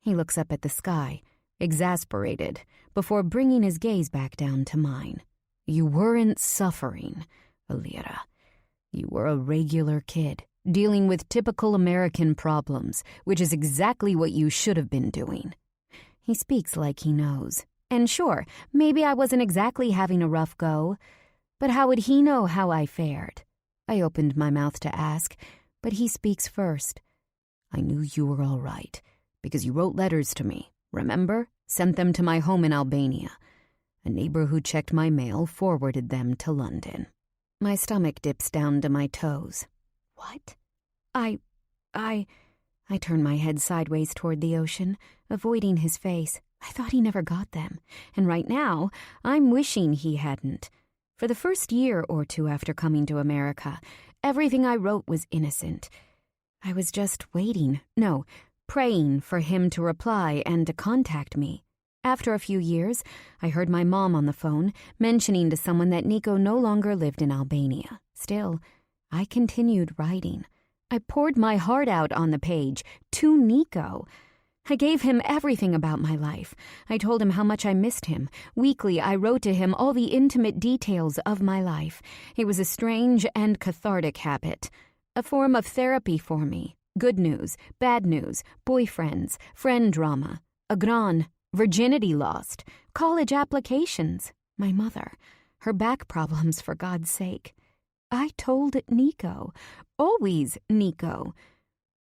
He looks up at the sky, exasperated, before bringing his gaze back down to mine. You weren't suffering, Alira. You were a regular kid, dealing with typical American problems, which is exactly what you should have been doing. He speaks like he knows. And sure, maybe I wasn't exactly having a rough go, but how would he know how I fared? I opened my mouth to ask, but he speaks first. I knew you were all right, because you wrote letters to me, remember? Sent them to my home in Albania. A neighbor who checked my mail forwarded them to London. My stomach dips down to my toes. What? I turn my head sideways toward the ocean, avoiding his face. I thought he never got them, and right now, I'm wishing he hadn't. For the first year or two after coming to America, everything I wrote was innocent. I was just praying for him to reply and to contact me. After a few years, I heard my mom on the phone mentioning to someone that Nico no longer lived in Albania. Still, I continued writing. I poured my heart out on the page, to Nico. I gave him everything about my life. I told him how much I missed him. Weekly, I wrote to him all the intimate details of my life. It was a strange and cathartic habit, a form of therapy for me. Good news, bad news, boyfriends, friend drama, agron, virginity lost, college applications, my mother, her back problems for God's sake. I told Nico, always Nico.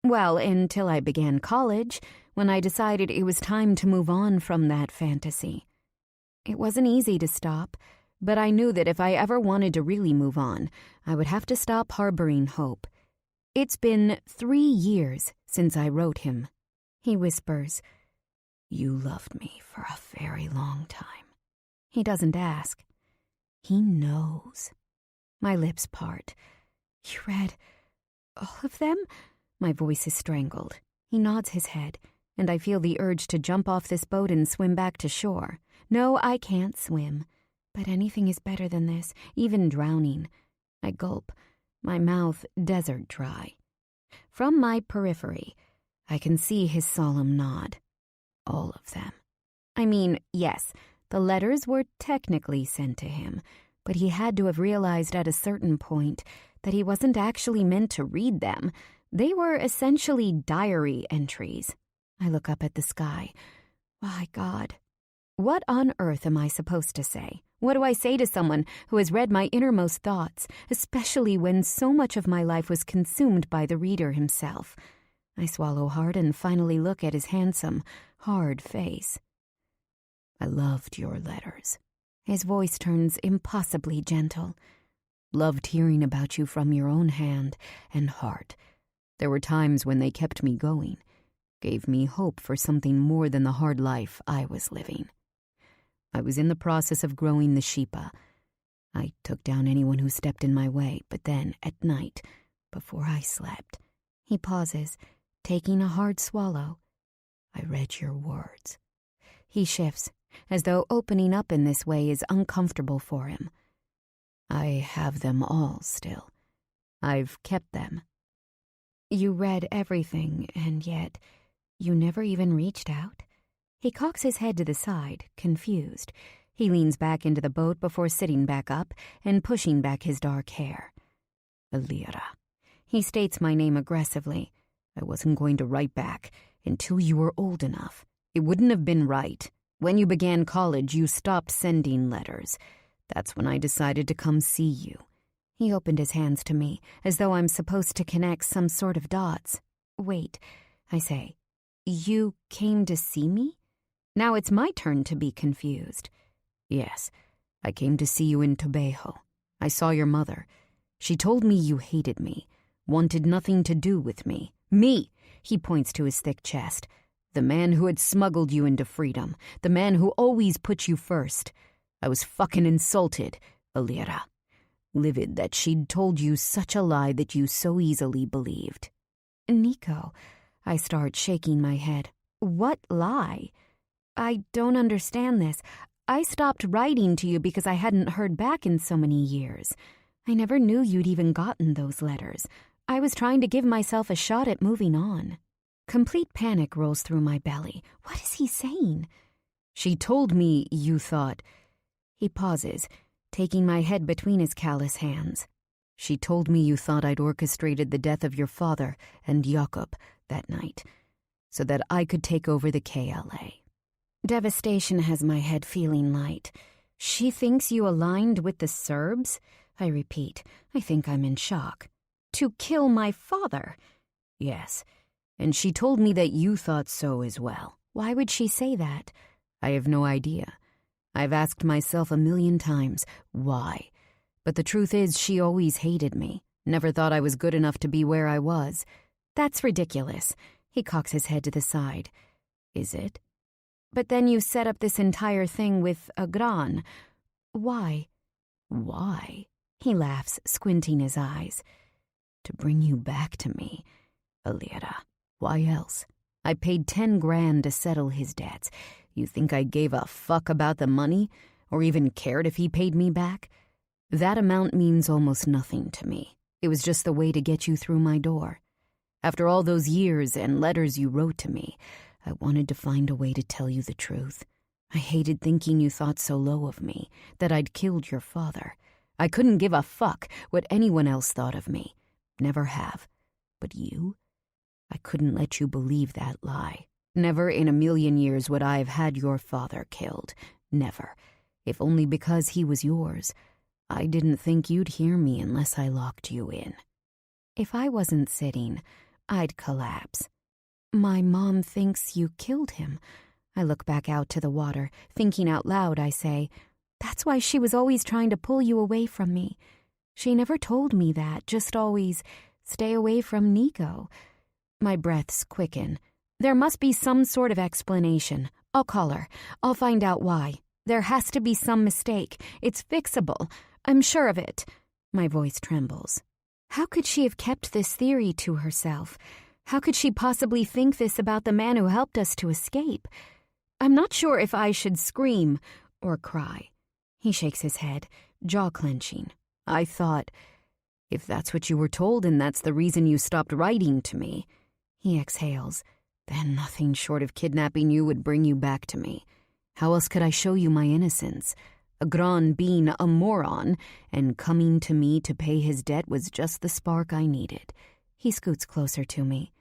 Well, until I began college, when I decided it was time to move on from that fantasy. It wasn't easy to stop. but I knew that if I ever wanted to really move on, I would have to stop harboring hope. It's been 3 years since I wrote him. He whispers, "You loved me for a very long time." He doesn't ask. He knows. My lips part. "You read all of them?" My voice is strangled. He nods his head, and I feel the urge to jump off this boat and swim back to shore. No, I can't swim. But anything is better than this, even drowning. I gulp, my mouth desert dry. From my periphery, I can see his solemn nod. All of them. I mean, yes, the letters were technically sent to him, but he had to have realized at a certain point that he wasn't actually meant to read them. They were essentially diary entries. I look up at the sky. My God. What on earth am I supposed to say? What do I say to someone who has read my innermost thoughts, especially when so much of my life was consumed by the reader himself? I swallow hard and finally look at his handsome, hard face. I loved your letters. His voice turns impossibly gentle. Loved hearing about you from your own hand and heart. There were times when they kept me going, gave me hope for something more than the hard life I was living. I was in the process of growing the Shippa. I took down anyone who stepped in my way, but then, at night, before I slept, he pauses, taking a hard swallow. I read your words. He shifts, as though opening up in this way is uncomfortable for him. I have them all still. I've kept them. You read everything, and yet you never even reached out? He cocks his head to the side, confused. He leans back into the boat before sitting back up and pushing back his dark hair. Alira. He states my name aggressively. I wasn't going to write back until you were old enough. It wouldn't have been right. When you began college, you stopped sending letters. That's when I decided to come see you. He opened his hands to me, as though I'm supposed to connect some sort of dots. Wait, I say. You came to see me? Now it's my turn to be confused. Yes, I came to see you in Tobejo. I saw your mother. She told me you hated me, wanted nothing to do with me. Me! He points to his thick chest. The man who had smuggled you into freedom. The man who always put you first. I was fucking insulted, Alira. Livid that she'd told you such a lie that you so easily believed. Nico, I start shaking my head. What lie? I don't understand this. I stopped writing to you because I hadn't heard back in so many years. I never knew you'd even gotten those letters. I was trying to give myself a shot at moving on. Complete panic rolls through my belly. What is he saying? She told me you thought... He pauses, taking my head between his callous hands. She told me you thought I'd orchestrated the death of your father and Jakob that night, so that I could take over the KLA. Devastation has my head feeling light. She thinks you aligned with the Serbs? I repeat. I think I'm in shock. To kill my father? Yes, and she told me that you thought so as well. Why would she say that? I have no idea. I've asked myself 1,000,000 times, why? But the truth is she always hated me, never thought I was good enough to be where I was. That's ridiculous. He cocks his head to the side. Is it? But then you set up this entire thing with Agran. Why? Why? He laughs, squinting his eyes. To bring you back to me, Alira. Why else? I paid 10 grand to settle his debts. You think I gave a fuck about the money? Or even cared if he paid me back? That amount means almost nothing to me. It was just the way to get you through my door. After all those years and letters you wrote to me, I wanted to find a way to tell you the truth. I hated thinking you thought so low of me, that I'd killed your father. I couldn't give a fuck what anyone else thought of me. Never have. But you? I couldn't let you believe that lie. Never in 1,000,000 years would I have had your father killed. Never. If only because he was yours. I didn't think you'd hear me unless I locked you in. If I wasn't sitting, I'd collapse. My mom thinks you killed him. I look back out to the water. Thinking out loud, I say, That's why she was always trying to pull you away from me. She never told me that, just always, stay away from Nico. My breaths quicken. There must be some sort of explanation. I'll call her. I'll find out why. There has to be some mistake. It's fixable. I'm sure of it. My voice trembles. How could she have kept this theory to herself? How could she possibly think this about the man who helped us to escape? I'm not sure if I should scream or cry. He shakes his head, jaw clenching. I thought, if that's what you were told and that's the reason you stopped writing to me. He exhales. Then nothing short of kidnapping you would bring you back to me. How else could I show you my innocence? Agran being a moron and coming to me to pay his debt was just the spark I needed. He scoots closer to me.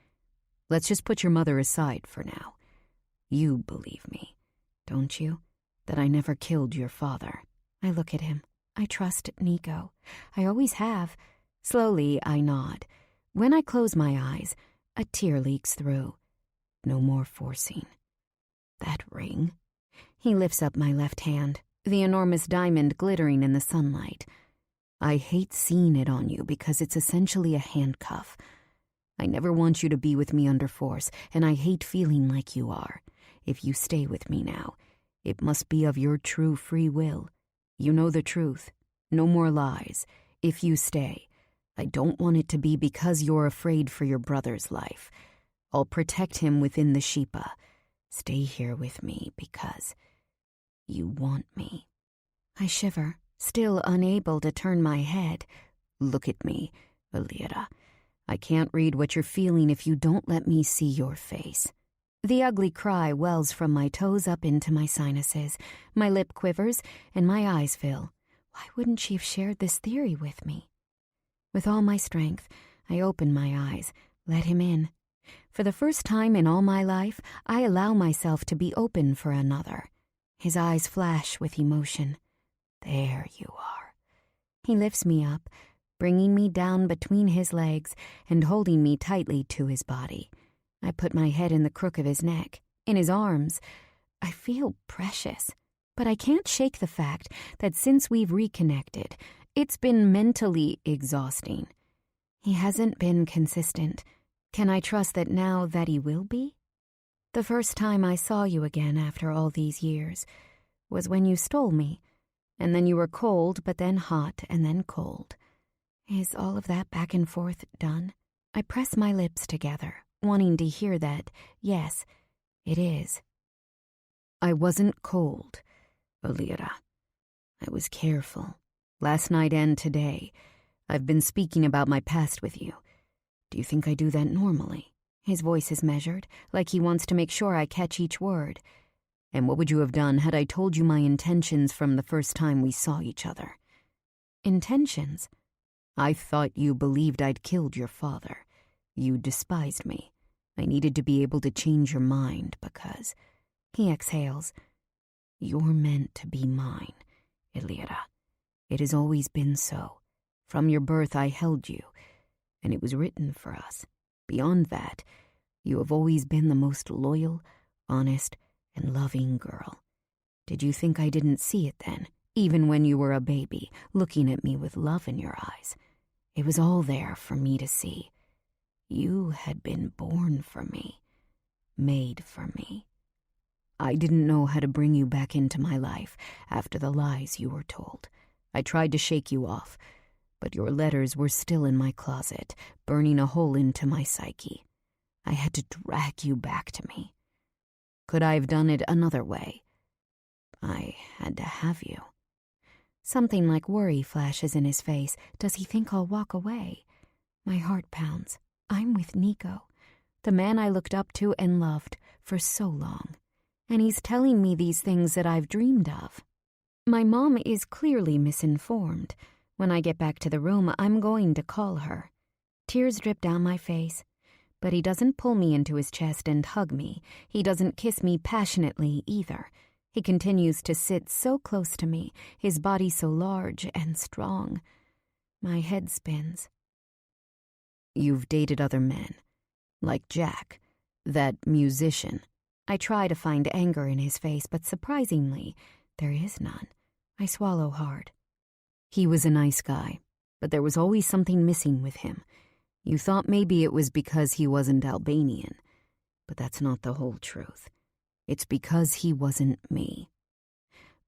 Let's just put your mother aside for now. You believe me, don't you? That I never killed your father. I look at him. I trust Nico. I always have. Slowly, I nod. When I close my eyes, a tear leaks through. No more forcing. That ring? He lifts up my left hand, the enormous diamond glittering in the sunlight. I hate seeing it on you because it's essentially a handcuff. I never want you to be with me under force, and I hate feeling like you are. If you stay with me now, it must be of your true free will. You know the truth. No more lies. If you stay, I don't want it to be because you're afraid for your brother's life. I'll protect him within the Sheepa. Stay here with me because you want me. I shiver, still unable to turn my head. Look at me, Alira. I can't read what you're feeling if you don't let me see your face. The ugly cry wells from my toes up into my sinuses. My lip quivers and my eyes fill. Why wouldn't she have shared this theory with me? With all my strength, I open my eyes, let him in. For the first time in all my life, I allow myself to be open for another. His eyes flash with emotion. There you are. He lifts me up, bringing me down between his legs and holding me tightly to his body. I put my head in the crook of his neck, in his arms. I feel precious, but I can't shake the fact that since we've reconnected, it's been mentally exhausting. He hasn't been consistent. Can I trust that now that he will be? The first time I saw you again after all these years was when you stole me, and then you were cold, but then hot, and then cold. Is all of that back and forth done? I press my lips together, wanting to hear that, yes, it is. I wasn't cold, Alira. I was careful. Last night and today, I've been speaking about my past with you. Do you think I do that normally? His voice is measured, like he wants to make sure I catch each word. And what would you have done had I told you my intentions from the first time we saw each other? Intentions? I thought you believed I'd killed your father. You despised me. I needed to be able to change your mind because... He exhales. You're meant to be mine, Elira. It has always been so. From your birth I held you, and it was written for us. Beyond that, you have always been the most loyal, honest, and loving girl. Did you think I didn't see it then, even when you were a baby, looking at me with love in your eyes? It was all there for me to see. You had been born for me, made for me. I didn't know how to bring you back into my life after the lies you were told. I tried to shake you off, but your letters were still in my closet, burning a hole into my psyche. I had to drag you back to me. Could I have done it another way? I had to have you. Something like worry flashes in his face. Does he think I'll walk away? My heart pounds. I'm with Nico, the man I looked up to and loved for so long. And he's telling me these things that I've dreamed of. My mom is clearly misinformed. When I get back to the room, I'm going to call her. Tears drip down my face. But he doesn't pull me into his chest and hug me. He doesn't kiss me passionately either. He continues to sit so close to me, his body so large and strong. My head spins. You've dated other men, like Jack, that musician. I try to find anger in his face, but surprisingly, there is none. I swallow hard. He was a nice guy, but there was always something missing with him. You thought maybe it was because he wasn't Albanian, but that's not the whole truth. It's because he wasn't me.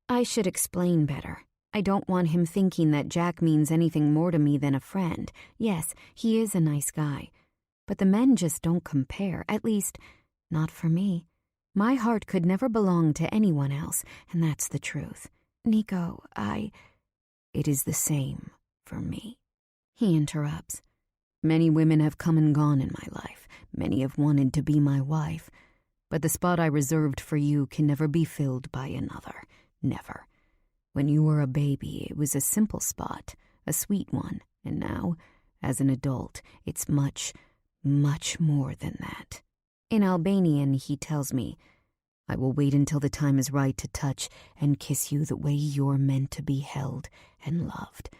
I should explain better. I don't want him thinking that Jack means anything more to me than a friend. Yes, he is a nice guy, but the men just don't compare, at least, not for me. My heart could never belong to anyone else, and that's the truth. Nico, It is the same for me. He interrupts. Many women have come and gone in my life. Many have wanted to be my wife. But the spot I reserved for you can never be filled by another. Never. When you were a baby, it was a simple spot, a sweet one. And now, as an adult, it's much, much more than that. In Albanian, he tells me, I will wait until the time is right to touch and kiss you the way you're meant to be held and loved.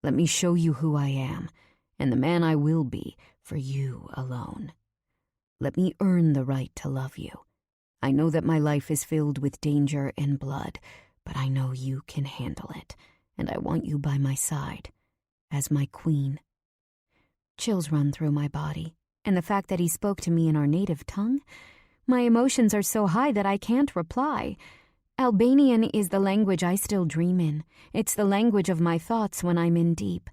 Let me show you who I am, and the man I will be for you alone. Let me earn the right to love you. I know that my life is filled with danger and blood, but I know you can handle it, and I want you by my side, as my queen. Chills run through my body, and the fact that he spoke to me in our native tongue, my emotions are so high that I can't reply. Albanian is the language I still dream in. It's the language of my thoughts when I'm in deep.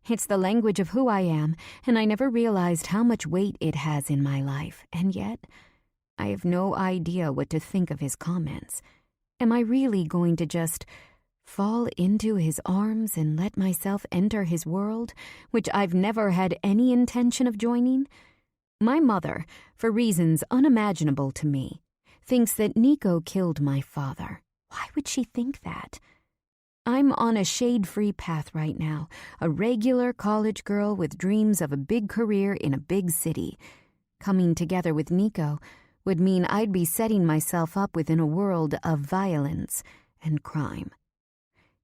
It's the language of who I am, and I never realized how much weight it has in my life. And yet, I have no idea what to think of his comments. Am I really going to just fall into his arms and let myself enter his world, which I've never had any intention of joining? My mother, for reasons unimaginable to me, thinks that Nico killed my father. Why would she think that? I'm on a shade-free path right now, a regular college girl with dreams of a big career in a big city. Coming together with Nico would mean I'd be setting myself up within a world of violence and crime.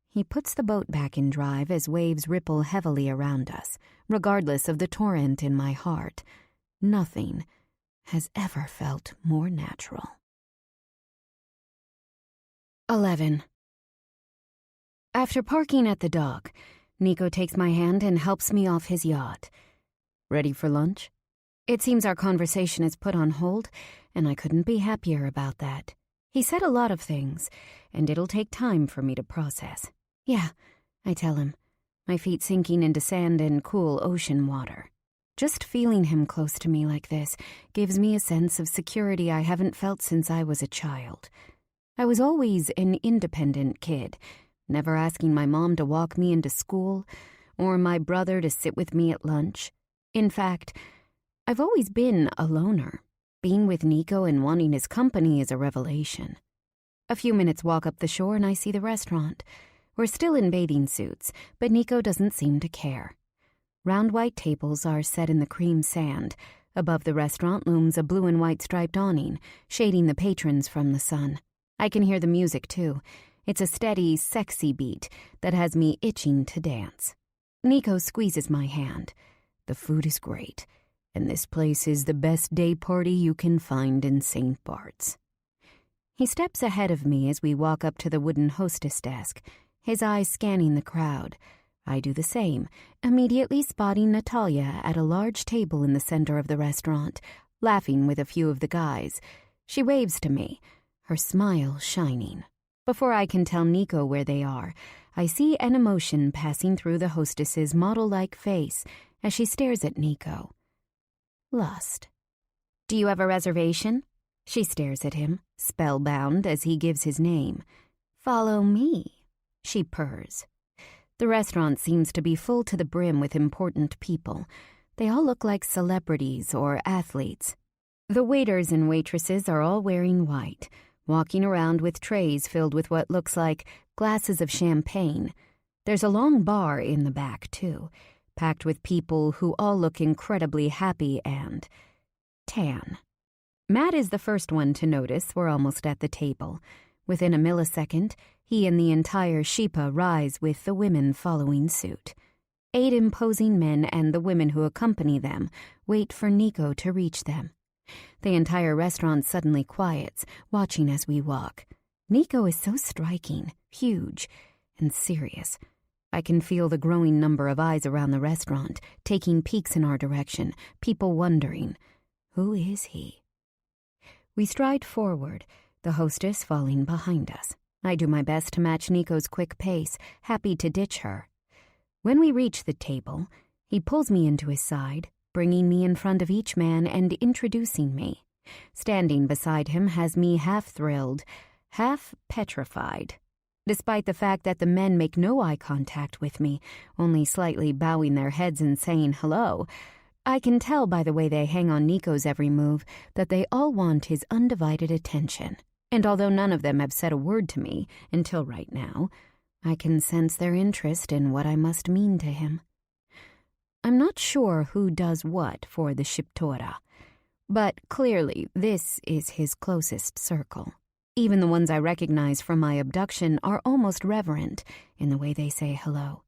He puts the boat back in drive as waves ripple heavily around us, regardless of the torrent in my heart. Nothing has ever felt more natural. 11. After parking at the dock, Nico takes my hand and helps me off his yacht. Ready for lunch? It seems our conversation is put on hold, and I couldn't be happier about that. He said a lot of things, and it'll take time for me to process. Yeah, I tell him, my feet sinking into sand and cool ocean water. Just feeling him close to me like this gives me a sense of security I haven't felt since I was a child. I was always an independent kid, never asking my mom to walk me into school or my brother to sit with me at lunch. In fact, I've always been a loner. Being with Nico and wanting his company is a revelation. A few minutes walk up the shore and I see the restaurant. We're still in bathing suits, but Nico doesn't seem to care. Round white tables are set in the cream sand. Above the restaurant looms a blue and white striped awning, shading the patrons from the sun. I can hear the music, too. It's a steady, sexy beat that has me itching to dance. Nico squeezes my hand. The food is great, and this place is the best day party you can find in St. Bart's. He steps ahead of me as we walk up to the wooden hostess desk, his eyes scanning the crowd. I do the same, immediately spotting Natalia at a large table in the center of the restaurant, laughing with a few of the guys. She waves to me, her smile shining. Before I can tell Nico where they are, I see an emotion passing through the hostess's model-like face as she stares at Nico. Lust. Do you have a reservation? She stares at him, spellbound as he gives his name. Follow me, she purrs. The restaurant seems to be full to the brim with important people. They all look like celebrities or athletes. The waiters and waitresses are all wearing white, walking around with trays filled with what looks like glasses of champagne. There's a long bar in the back, too, packed with people who all look incredibly happy and tan. Matt is the first one to notice we're almost at the table. Within a millisecond, he and the entire Shippa rise with the women following suit. 8 imposing men and the women who accompany them wait for Nico to reach them. The entire restaurant suddenly quiets, watching as we walk. Nico is so striking, huge. and serious. I can feel the growing number of eyes around the restaurant, taking peeks in our direction, people wondering, who is he? We stride forward, the hostess falling behind us. I do my best to match Nico's quick pace, happy to ditch her. When we reach the table, he pulls me into his side, bringing me in front of each man and introducing me. Standing beside him has me half thrilled, half petrified. Despite the fact that the men make no eye contact with me, only slightly bowing their heads and saying hello, I can tell by the way they hang on Nico's every move that they all want his undivided attention. And although none of them have said a word to me until right now, I can sense their interest in what I must mean to him. I'm not sure who does what for the Shiptora, but clearly this is his closest circle. Even the ones I recognize from my abduction are almost reverent in the way they say hello.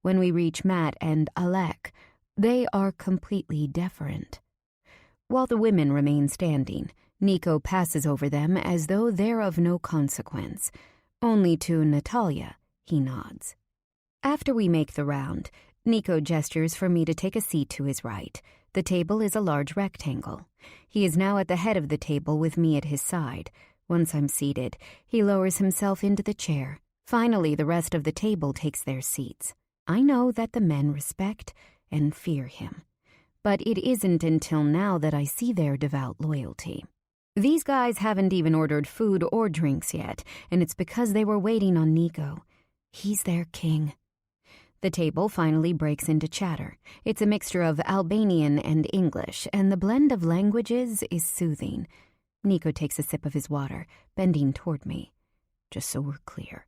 When we reach Matt and Alec, they are completely deferent. While the women remain standing, Nico passes over them as though they're of no consequence. Only to Natalia, he nods. After we make the round, Nico gestures for me to take a seat to his right. The table is a large rectangle. He is now at the head of the table with me at his side. Once I'm seated, he lowers himself into the chair. Finally, the rest of the table takes their seats. I know that the men respect and fear him. But it isn't until now that I see their devout loyalty. These guys haven't even ordered food or drinks yet, and it's because they were waiting on Nico. He's their king. The table finally breaks into chatter. It's a mixture of Albanian and English, and the blend of languages is soothing. Nico takes a sip of his water, bending toward me. Just so we're clear,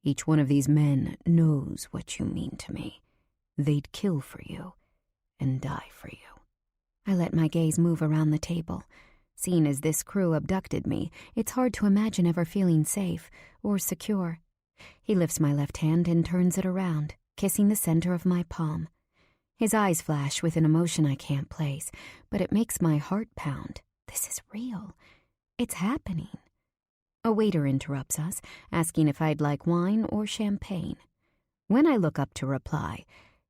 each one of these men knows what you mean to me. They'd kill for you and die for you. I let my gaze move around the table. Seeing as this crew abducted me, it's hard to imagine ever feeling safe or secure. He lifts my left hand and turns it around, kissing the center of my palm. His eyes flash with an emotion I can't place, but it makes my heart pound. This is real. It's happening. A waiter interrupts us, asking if I'd like wine or champagne. When I look up to reply,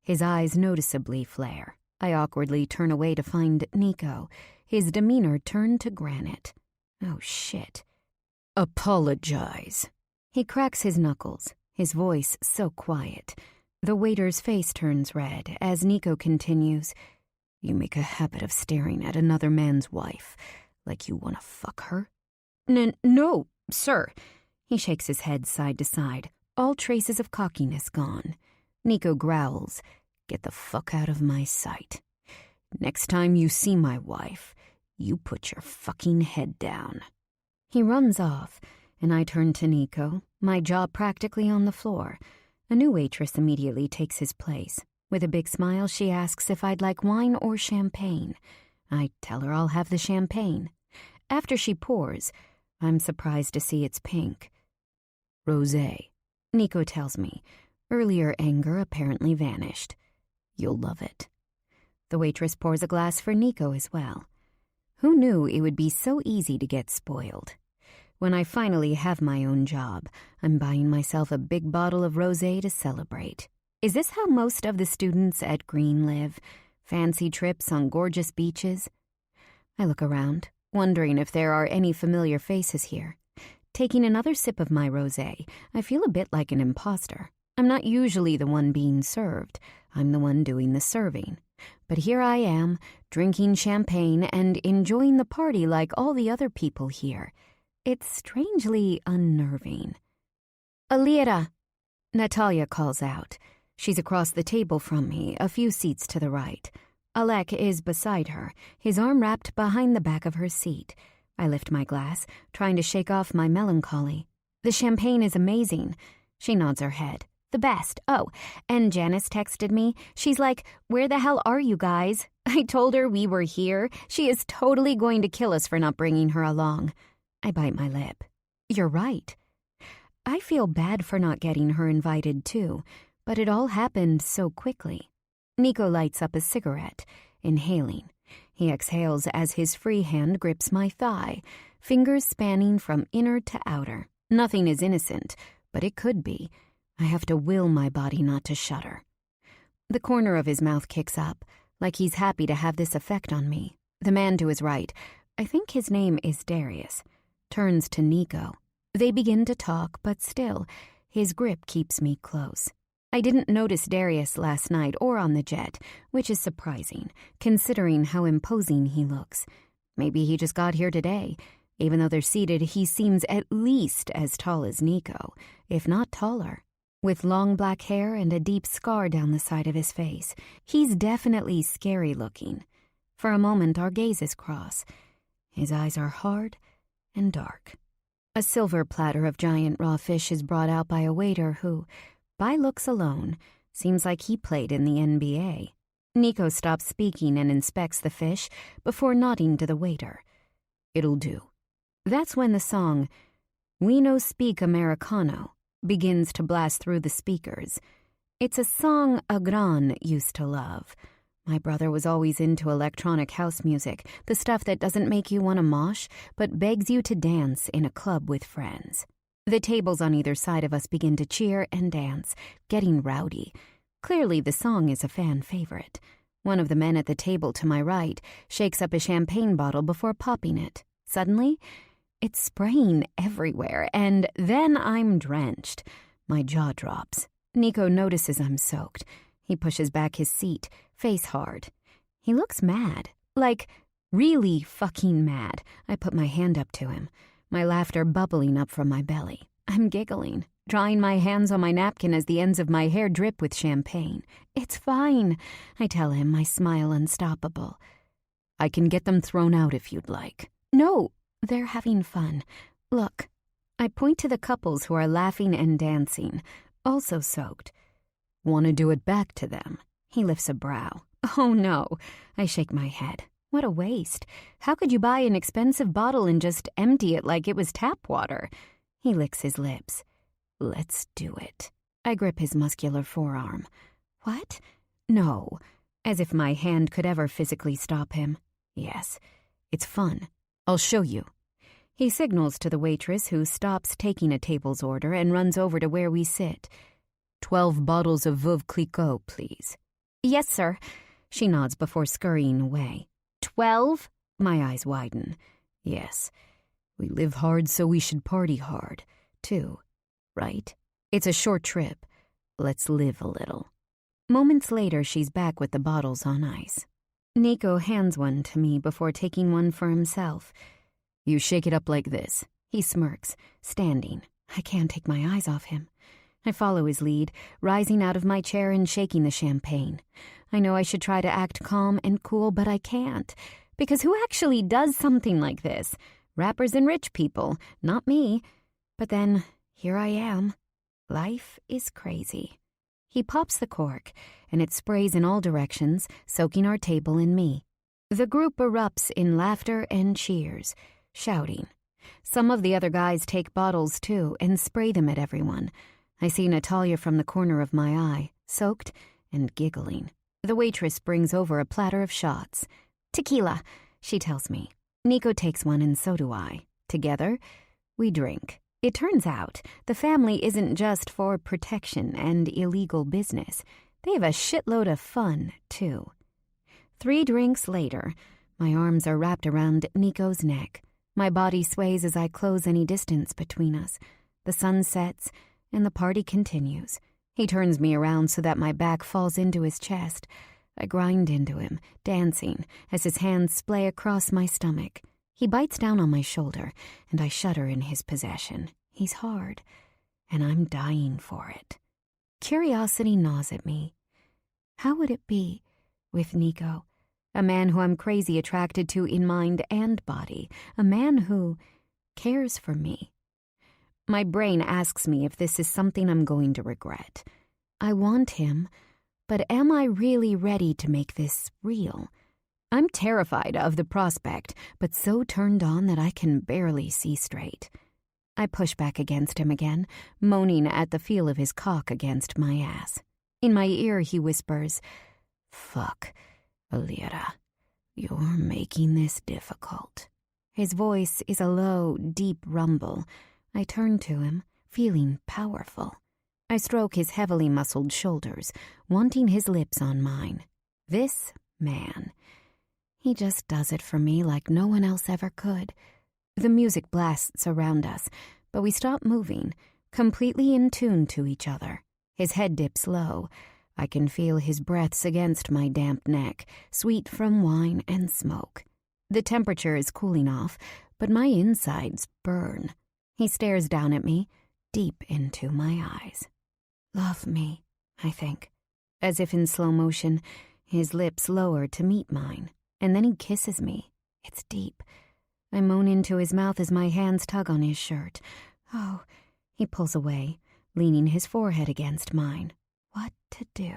his eyes noticeably flare. I awkwardly turn away to find Nico, his demeanor turned to granite. Oh, shit. Apologize. He cracks his knuckles, his voice so quiet. The waiter's face turns red as Nico continues, You make a habit of staring at another man's wife, like you want to fuck her? No, sir. He shakes his head side to side, all traces of cockiness gone. Nico growls, Get the fuck out of my sight. Next time you see my wife, you put your fucking head down. He runs off, and I turn to Nico, my jaw practically on the floor. A new waitress immediately takes his place. With a big smile, she asks if I'd like wine or champagne. I tell her I'll have the champagne. After she pours, I'm surprised to see it's pink. Rosé, Nico tells me. Earlier anger apparently vanished. You'll love it. The waitress pours a glass for Nico as well. Who knew it would be so easy to get spoiled? When I finally have my own job, I'm buying myself a big bottle of rosé to celebrate. Is this how most of the students at Green live? Fancy trips on gorgeous beaches? I look around, wondering if there are any familiar faces here. Taking another sip of my rosé, I feel a bit like an imposter. I'm not usually the one being served. I'm the one doing the serving. But here I am, drinking champagne and enjoying the party like all the other people here. It's strangely unnerving. Alira, Natalia calls out. She's across the table from me, a few seats to the right. Alec is beside her, his arm wrapped behind the back of her seat. I lift my glass, trying to shake off my melancholy. The champagne is amazing. She nods her head. The best. Oh, and Janice texted me. She's like, Where the hell are you guys? I told her we were here. She is totally going to kill us for not bringing her along. I bite my lip. You're right. I feel bad for not getting her invited too, but it all happened so quickly. Nico lights up a cigarette, inhaling. He exhales as his free hand grips my thigh, fingers spanning from inner to outer. Nothing is innocent, but it could be. I have to will my body not to shudder. The corner of his mouth kicks up, like he's happy to have this effect on me. The man to his right, I think his name is Darius, turns to Nico. They begin to talk, but still, his grip keeps me close. I didn't notice Darius last night or on the jet, which is surprising, considering how imposing he looks. Maybe he just got here today. Even though they're seated, he seems at least as tall as Nico, if not taller. With long black hair and a deep scar down the side of his face, he's definitely scary looking. For a moment, our gazes cross. His eyes are hard and dark. A silver platter of giant raw fish is brought out by a waiter who, by looks alone, seems like he played in the NBA. Nico stops speaking and inspects the fish before nodding to the waiter. It'll do. That's when the song, We No Speak Americano, begins to blast through the speakers. It's a song Agran used to love. My brother was always into electronic house music, the stuff that doesn't make you want to mosh, but begs you to dance in a club with friends. The tables on either side of us begin to cheer and dance, getting rowdy. Clearly the song is a fan favorite. One of the men at the table to my right shakes up a champagne bottle before popping it. Suddenly, it's spraying everywhere, and then I'm drenched. My jaw drops. Nico notices I'm soaked. He pushes back his seat, face hard. He looks mad. Like, really fucking mad. I put my hand up to him, my laughter bubbling up from my belly. I'm giggling, drying my hands on my napkin as the ends of my hair drip with champagne. It's fine, I tell him, my smile unstoppable. I can get them thrown out if you'd like. No, they're having fun. Look. I point to the couples who are laughing and dancing, also soaked. Want to do it back to them? He lifts a brow. Oh no, I shake my head. What a waste. How could you buy an expensive bottle and just empty it like it was tap water? He licks his lips. Let's do it. I grip his muscular forearm. What? No. As if my hand could ever physically stop him. Yes, it's fun. I'll show you. He signals to the waitress who stops taking a table's order and runs over to where we sit. 12 bottles of Veuve Clicquot, please. Yes, sir. She nods before scurrying away. 12? My eyes widen. Yes. We live hard, so we should party hard, too. Right? It's a short trip. Let's live a little. Moments later, she's back with the bottles on ice. Nico hands one to me before taking one for himself. You shake it up like this. He smirks, standing. I can't take my eyes off him. I follow his lead, rising out of my chair and shaking the champagne. I know I should try to act calm and cool, but I can't. Because who actually does something like this? Rappers and rich people, not me. But then, here I am. Life is crazy. He pops the cork, and it sprays in all directions, soaking our table and me. The group erupts in laughter and cheers, shouting. Some of the other guys take bottles, too, and spray them at everyone. I see Natalia from the corner of my eye, soaked and giggling. The waitress brings over a platter of shots. Tequila, she tells me. Nico takes one and so do I. Together, we drink. It turns out the family isn't just for protection and illegal business. They have a shitload of fun, too. 3 drinks later, my arms are wrapped around Nico's neck. My body sways as I close any distance between us. The sun sets, and the party continues. He turns me around so that my back falls into his chest. I grind into him, dancing, as his hands splay across my stomach. He bites down on my shoulder, and I shudder in his possession. He's hard, and I'm dying for it. Curiosity gnaws at me. How would it be with Nico? A man who I'm crazy attracted to in mind and body. A man who cares for me. My brain asks me if this is something I'm going to regret. I want him, but am I really ready to make this real? I'm terrified of the prospect, but so turned on that I can barely see straight. I push back against him again, moaning at the feel of his cock against my ass. In my ear, he whispers, "Fuck, Alira, you're making this difficult." His voice is a low, deep rumble. I turn to him, feeling powerful. I stroke his heavily muscled shoulders, wanting his lips on mine. This man, he just does it for me like no one else ever could. The music blasts around us, but we stop moving, completely in tune to each other. His head dips low. I can feel his breaths against my damp neck, sweet from wine and smoke. The temperature is cooling off, but my insides burn. He stares down at me, deep into my eyes. Love me, I think. As if in slow motion, his lips lower to meet mine, and then he kisses me. It's deep. I moan into his mouth as my hands tug on his shirt. Oh, he pulls away, leaning his forehead against mine. What to do?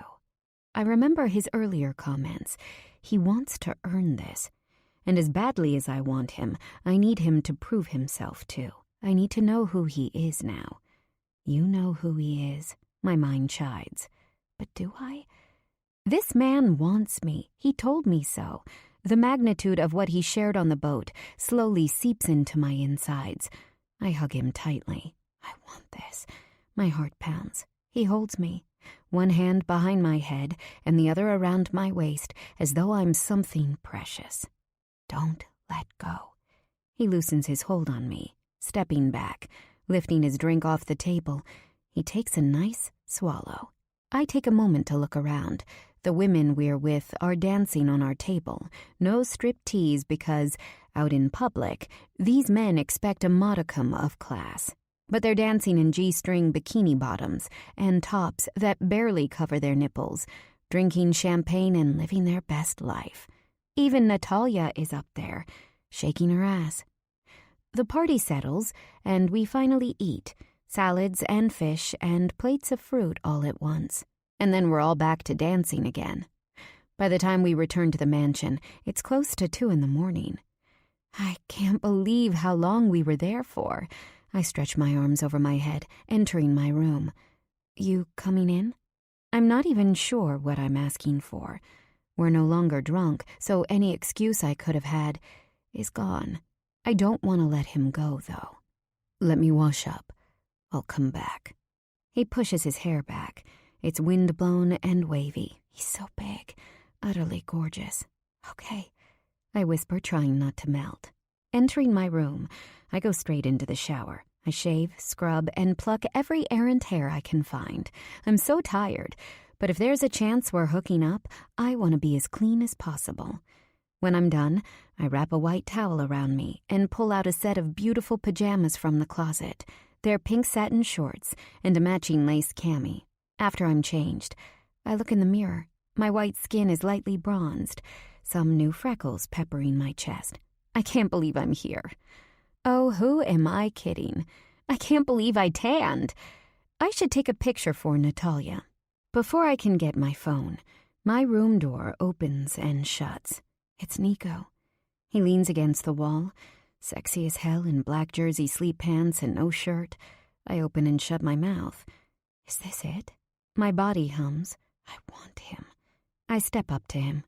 I remember his earlier comments. He wants to earn this. And as badly as I want him, I need him to prove himself too. I need to know who he is now. You know who he is, my mind chides. But do I? This man wants me. He told me so. The magnitude of what he shared on the boat slowly seeps into my insides. I hug him tightly. I want this. My heart pounds. He holds me, one hand behind my head and the other around my waist, as though I'm something precious. Don't let go. He loosens his hold on me, stepping back, lifting his drink off the table. He takes a nice swallow. I take a moment to look around. The women we're with are dancing on our table. No striptease because, out in public, these men expect a modicum of class. But they're dancing in G-string bikini bottoms and tops that barely cover their nipples, drinking champagne and living their best life. Even Natalia is up there, shaking her ass. The party settles, and we finally eat, salads and fish and plates of fruit all at once. And then we're all back to dancing again. By the time we return to the mansion, it's close to 2 a.m. I can't believe how long we were there for. I stretch my arms over my head, entering my room. You coming in? I'm not even sure what I'm asking for. We're no longer drunk, so any excuse I could have had is gone. I don't want to let him go, though. Let me wash up. I'll come back. He pushes his hair back. It's wind-blown and wavy. He's so big, utterly gorgeous. Okay, I whisper, trying not to melt. Entering my room, I go straight into the shower. I shave, scrub, and pluck every errant hair I can find. I'm so tired, but if there's a chance we're hooking up, I want to be as clean as possible. When I'm done, I wrap a white towel around me and pull out a set of beautiful pajamas from the closet. They're pink satin shorts and a matching lace cami. After I'm changed, I look in the mirror. My white skin is lightly bronzed, some new freckles peppering my chest. I can't believe I'm here. Oh, who am I kidding? I can't believe I tanned. I should take a picture for Natalia. Before I can get my phone, my room door opens and shuts. It's Nico. He leans against the wall, sexy as hell in black jersey sleep pants and no shirt. I open and shut my mouth. Is this it? My body hums. I want him. I step up to him.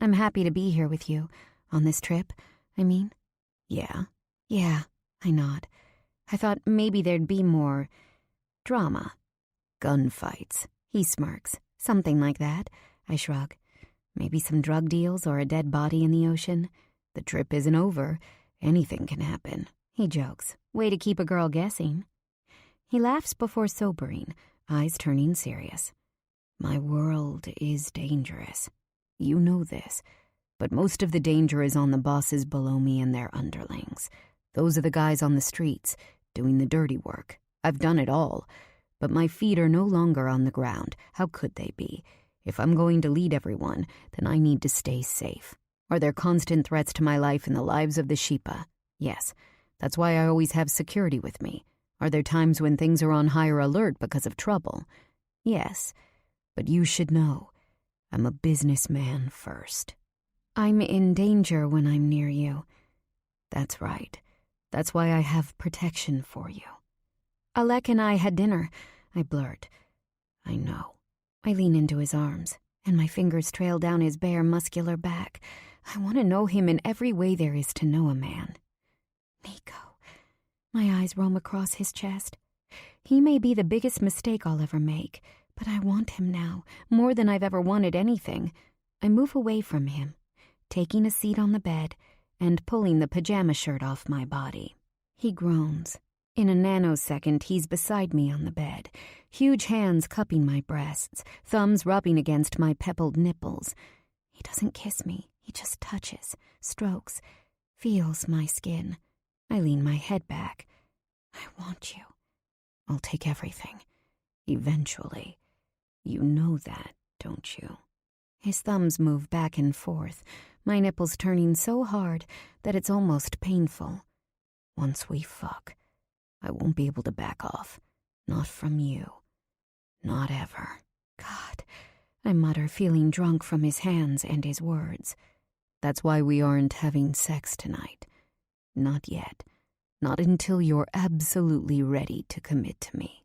I'm happy to be here with you. On this trip, I mean. Yeah, I nod. I thought maybe there'd be more drama. Gunfights. He smirks. Something like that. I shrug. Maybe some drug deals or a dead body in the ocean. The trip isn't over. Anything can happen. He jokes. Way to keep a girl guessing. He laughs before sobering, eyes turning serious. My world is dangerous. You know this. But most of the danger is on the bosses below me and their underlings. Those are the guys on the streets, doing the dirty work. I've done it all. But my feet are no longer on the ground. How could they be? If I'm going to lead everyone, then I need to stay safe. Are there constant threats to my life and the lives of the Sheepa? Yes. That's why I always have security with me. Are there times when things are on higher alert because of trouble? Yes. But you should know, I'm a businessman first. I'm in danger when I'm near you. That's right. That's why I have protection for you. Alec and I had dinner, I blurt. I know. I lean into his arms, and my fingers trail down his bare, muscular back. I want to know him in every way there is to know a man. Nico. My eyes roam across his chest. He may be the biggest mistake I'll ever make, but I want him now, more than I've ever wanted anything. I move away from him, taking a seat on the bed and pulling the pajama shirt off my body. He groans. In a nanosecond, he's beside me on the bed, huge hands cupping my breasts, thumbs rubbing against my peppled nipples. He doesn't kiss me. He just touches, strokes, feels my skin. I lean my head back. I want you. I'll take everything. Eventually. You know that, don't you? His thumbs move back and forth, my nipples turning so hard that it's almost painful. Once we fuck, I won't be able to back off. Not from you. Not ever. God, I mutter, feeling drunk from his hands and his words. That's why we aren't having sex tonight. Not yet. Not until you're absolutely ready to commit to me.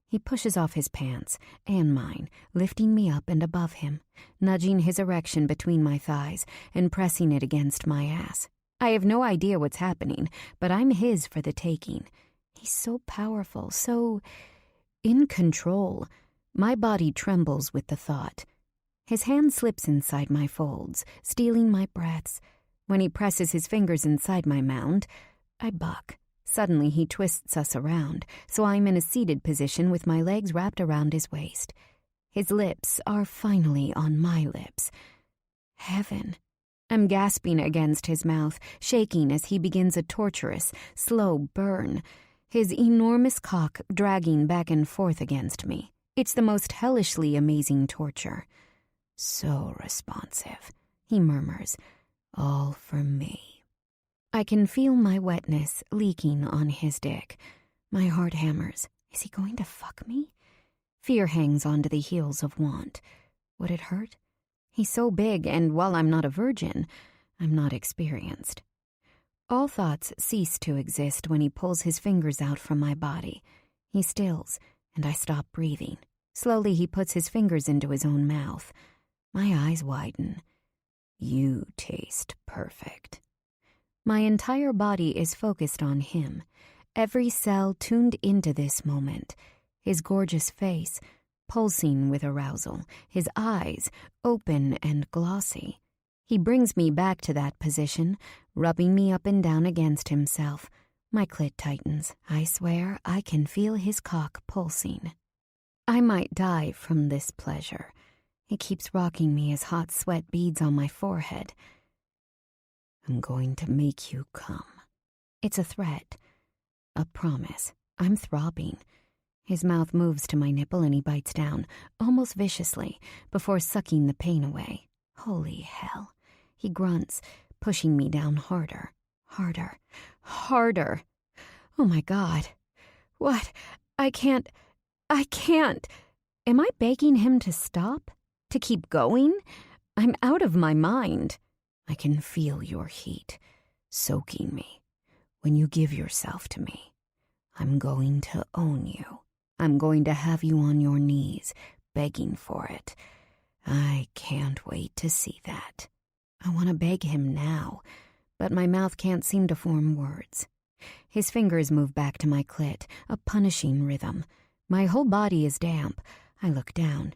He pushes off his pants, and mine, lifting me up and above him, nudging his erection between my thighs and pressing it against my ass. I have no idea what's happening, but I'm his for the taking. He's so powerful, so in control. My body trembles with the thought. His hand slips inside my folds, stealing my breaths. When he presses his fingers inside my mound, I buck. Suddenly he twists us around, so I'm in a seated position with my legs wrapped around his waist. His lips are finally on my lips. Heaven. I'm gasping against his mouth, shaking as he begins a torturous, slow burn, his enormous cock dragging back and forth against me. It's the most hellishly amazing torture. So responsive, he murmurs, all for me. I can feel my wetness leaking on his dick. My heart hammers. Is he going to fuck me? Fear hangs onto the heels of want. Would it hurt? He's so big, and while I'm not a virgin, I'm not experienced. All thoughts cease to exist when he pulls his fingers out from my body. He stills, and I stop breathing. Slowly he puts his fingers into his own mouth. My eyes widen. You taste perfect. My entire body is focused on him, every cell tuned into this moment. His gorgeous face, pulsing with arousal, his eyes open and glossy. He brings me back to that position, rubbing me up and down against himself. My clit tightens. I swear I can feel his cock pulsing. I might die from this pleasure. He keeps rocking me as hot sweat beads on my forehead. I'm going to make you come. It's a threat. A promise. I'm throbbing. His mouth moves to my nipple and he bites down, almost viciously, before sucking the pain away. Holy hell. He grunts, pushing me down harder, harder, harder. Oh my God. What? I can't. Am I begging him to stop? To keep going? I'm out of my mind. I can feel your heat, soaking me. When you give yourself to me, I'm going to own you. I'm going to have you on your knees, begging for it. I can't wait to see that. I want to beg him now, but my mouth can't seem to form words. His fingers move back to my clit, a punishing rhythm. My whole body is damp. I look down.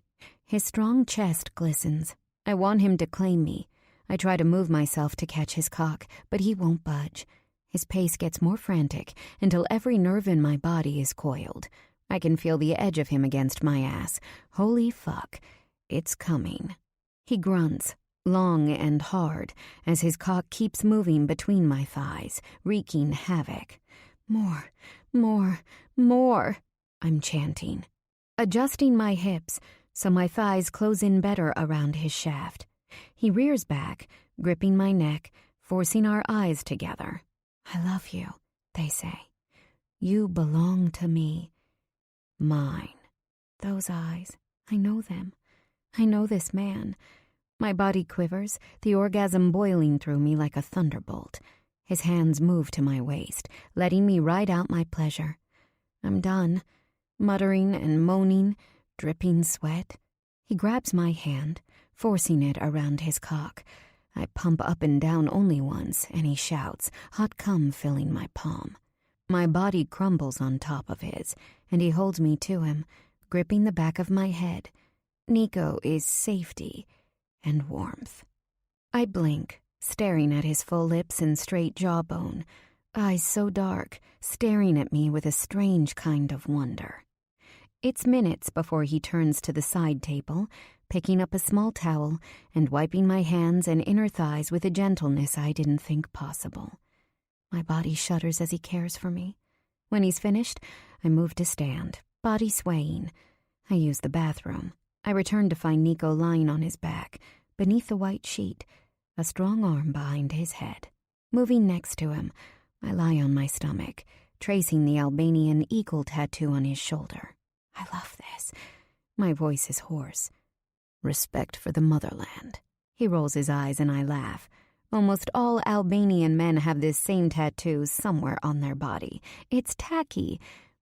His strong chest glistens. I want him to claim me. I try to move myself to catch his cock, but he won't budge. His pace gets more frantic until every nerve in my body is coiled. I can feel the edge of him against my ass. Holy fuck, it's coming. He grunts, long and hard, as his cock keeps moving between my thighs, wreaking havoc. More, more, more, I'm chanting. Adjusting my hips so my thighs close in better around his shaft. He rears back, gripping my neck, forcing our eyes together. I love you, they say. You belong to me. Mine. Those eyes, I know them. I know this man. My body quivers, the orgasm boiling through me like a thunderbolt. His hands move to my waist, letting me ride out my pleasure. I'm done, muttering and moaning, dripping sweat. He grabs my hand, forcing it around his cock. I pump up and down only once, and he shouts, hot cum filling my palm. My body crumbles on top of his, and he holds me to him, gripping the back of my head. Nico is safety and warmth. I blink, staring at his full lips and straight jawbone, eyes so dark, staring at me with a strange kind of wonder. It's minutes before he turns to the side table, picking up a small towel and wiping my hands and inner thighs with a gentleness I didn't think possible. My body shudders as he cares for me. When he's finished, I move to stand, body swaying. I use the bathroom. I return to find Nico lying on his back, beneath the white sheet, a strong arm behind his head. Moving next to him, I lie on my stomach, tracing the Albanian eagle tattoo on his shoulder. I love this. My voice is hoarse. Respect for the motherland. He rolls his eyes and I laugh. Almost all Albanian men have this same tattoo somewhere on their body. It's tacky,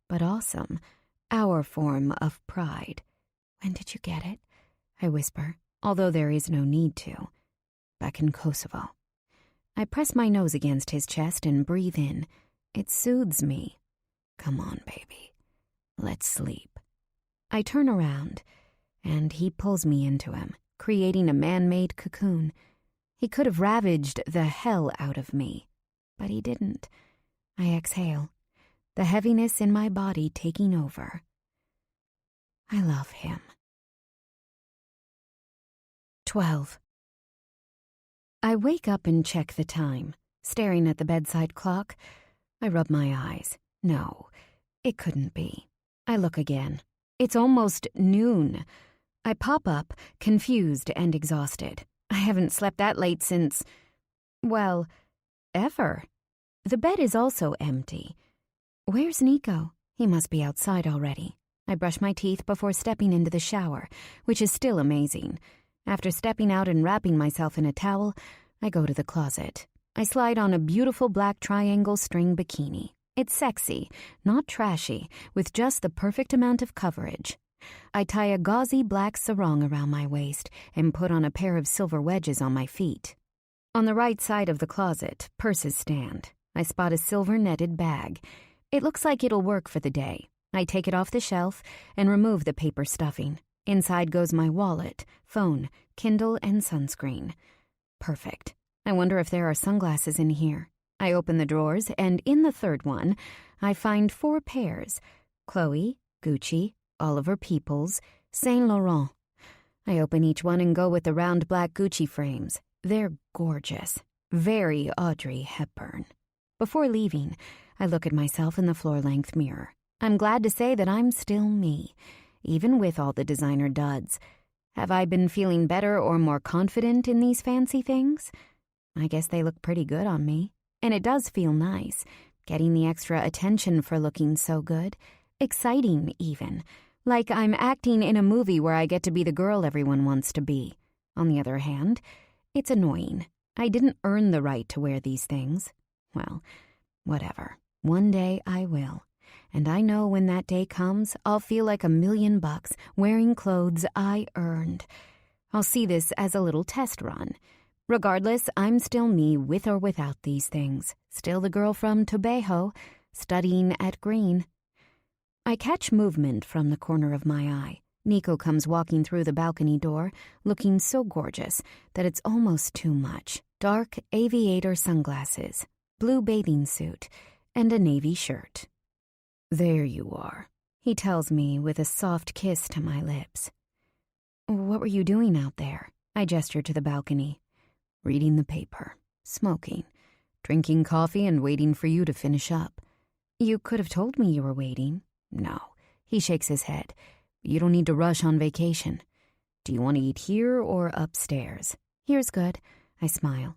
but awesome. Our form of pride. When did you get it? I whisper, although there is no need to. Back in Kosovo. I press my nose against his chest and breathe in. It soothes me. Come on, baby. Let's sleep. I turn around, and he pulls me into him, creating a man-made cocoon. He could have ravaged the hell out of me, but he didn't. I exhale, the heaviness in my body taking over. I love him. 12. I wake up and check the time, staring at the bedside clock. I rub my eyes. No, it couldn't be. I look again. It's almost noon. I pop up, confused and exhausted. I haven't slept that late since, well, ever. The bed is also empty. Where's Nico? He must be outside already. I brush my teeth before stepping into the shower, which is still amazing. After stepping out and wrapping myself in a towel, I go to the closet. I slide on a beautiful black triangle string bikini. It's sexy, not trashy, with just the perfect amount of coverage. I tie a gauzy black sarong around my waist and put on a pair of silver wedges on my feet. On the right side of the closet, purses stand. I spot a silver netted bag. It looks like it'll work for the day. I take it off the shelf and remove the paper stuffing. Inside goes my wallet, phone, Kindle, and sunscreen. Perfect. I wonder if there are sunglasses in here. I open the drawers, and in the third one, I find 4 pairs. Chloe, Gucci, Oliver Peoples, Saint Laurent. I open each one and go with the round black Gucci frames. They're gorgeous. Very Audrey Hepburn. Before leaving, I look at myself in the floor-length mirror. I'm glad to say that I'm still me, even with all the designer duds. Have I been feeling better or more confident in these fancy things? I guess they look pretty good on me. And it does feel nice, getting the extra attention for looking so good. Exciting, even. Like I'm acting in a movie where I get to be the girl everyone wants to be. On the other hand, it's annoying. I didn't earn the right to wear these things. Well, whatever. One day I will. And I know when that day comes, I'll feel like $1,000,000 wearing clothes I earned. I'll see this as a little test run. Regardless, I'm still me with or without these things. Still the girl from Tobeho, studying at Green. I catch movement from the corner of my eye. Nico comes walking through the balcony door, looking so gorgeous that it's almost too much. Dark aviator sunglasses, blue bathing suit, and a navy shirt. There you are, he tells me with a soft kiss to my lips. What were you doing out there? I gesture to the balcony. Reading the paper, smoking, drinking coffee and waiting for you to finish up. You could have told me you were waiting. No, he shakes his head. You don't need to rush on vacation. Do you want to eat here or upstairs? Here's good. I smile.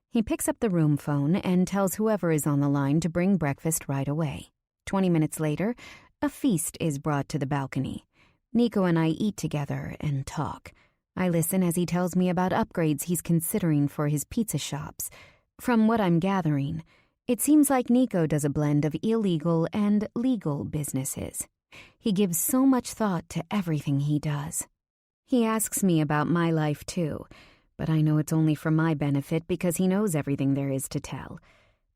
He picks up the room phone and tells whoever is on the line to bring breakfast right away. 20 minutes later, a feast is brought to the balcony. Nico and I eat together and talk. I listen as he tells me about upgrades he's considering for his pizza shops. From what I'm gathering, it seems like Nico does a blend of illegal and legal businesses. He gives so much thought to everything he does. He asks me about my life too, but I know it's only for my benefit because he knows everything there is to tell.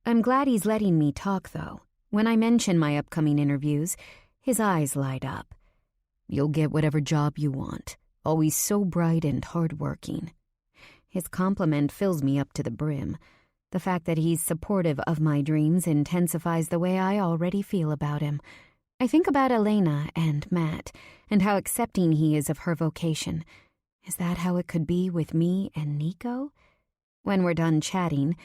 I'm glad he's letting me talk, though. When I mention my upcoming interviews, his eyes light up. You'll get whatever job you want. Always so bright and hard-working. His compliment fills me up to the brim. The fact that he's supportive of my dreams intensifies the way I already feel about him. I think about Elena and Matt, and how accepting he is of her vocation. Is that how it could be with me and Nico? When we're done chatting,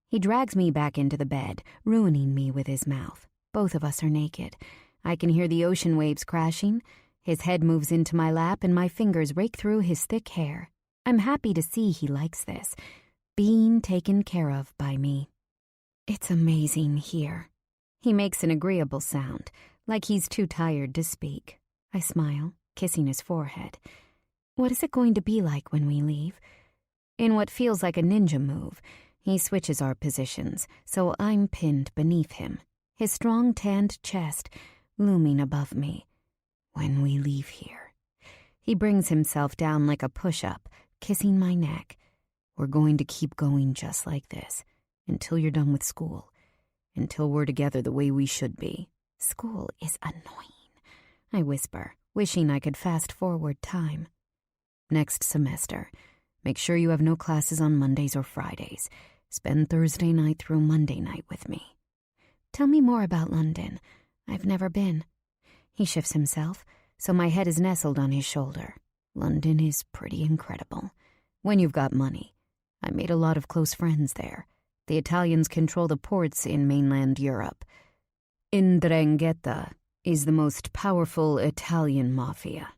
he drags me back into the bed, ruining me with his mouth. Both of us are naked. I can hear the ocean waves crashing. His head moves into my lap and my fingers rake through his thick hair. I'm happy to see he likes this, being taken care of by me. It's amazing here. He makes an agreeable sound, like he's too tired to speak. I smile, kissing his forehead. What is it going to be like when we leave? In what feels like a ninja move, he switches our positions, so I'm pinned beneath him, his strong tanned chest looming above me. When we leave here. He brings himself down like a push-up, kissing my neck. We're going to keep going just like this, until you're done with school, until we're together the way we should be. School is annoying, I whisper, wishing I could fast-forward time. Next semester, make sure you have no classes on Mondays or Fridays. Spend Thursday night through Monday night with me. Tell me more about London. I've never been. He shifts himself, so my head is nestled on his shoulder. London is pretty incredible. When you've got money. I made a lot of close friends there. The Italians control the ports in mainland Europe. 'Ndrangheta is the most powerful Italian mafia,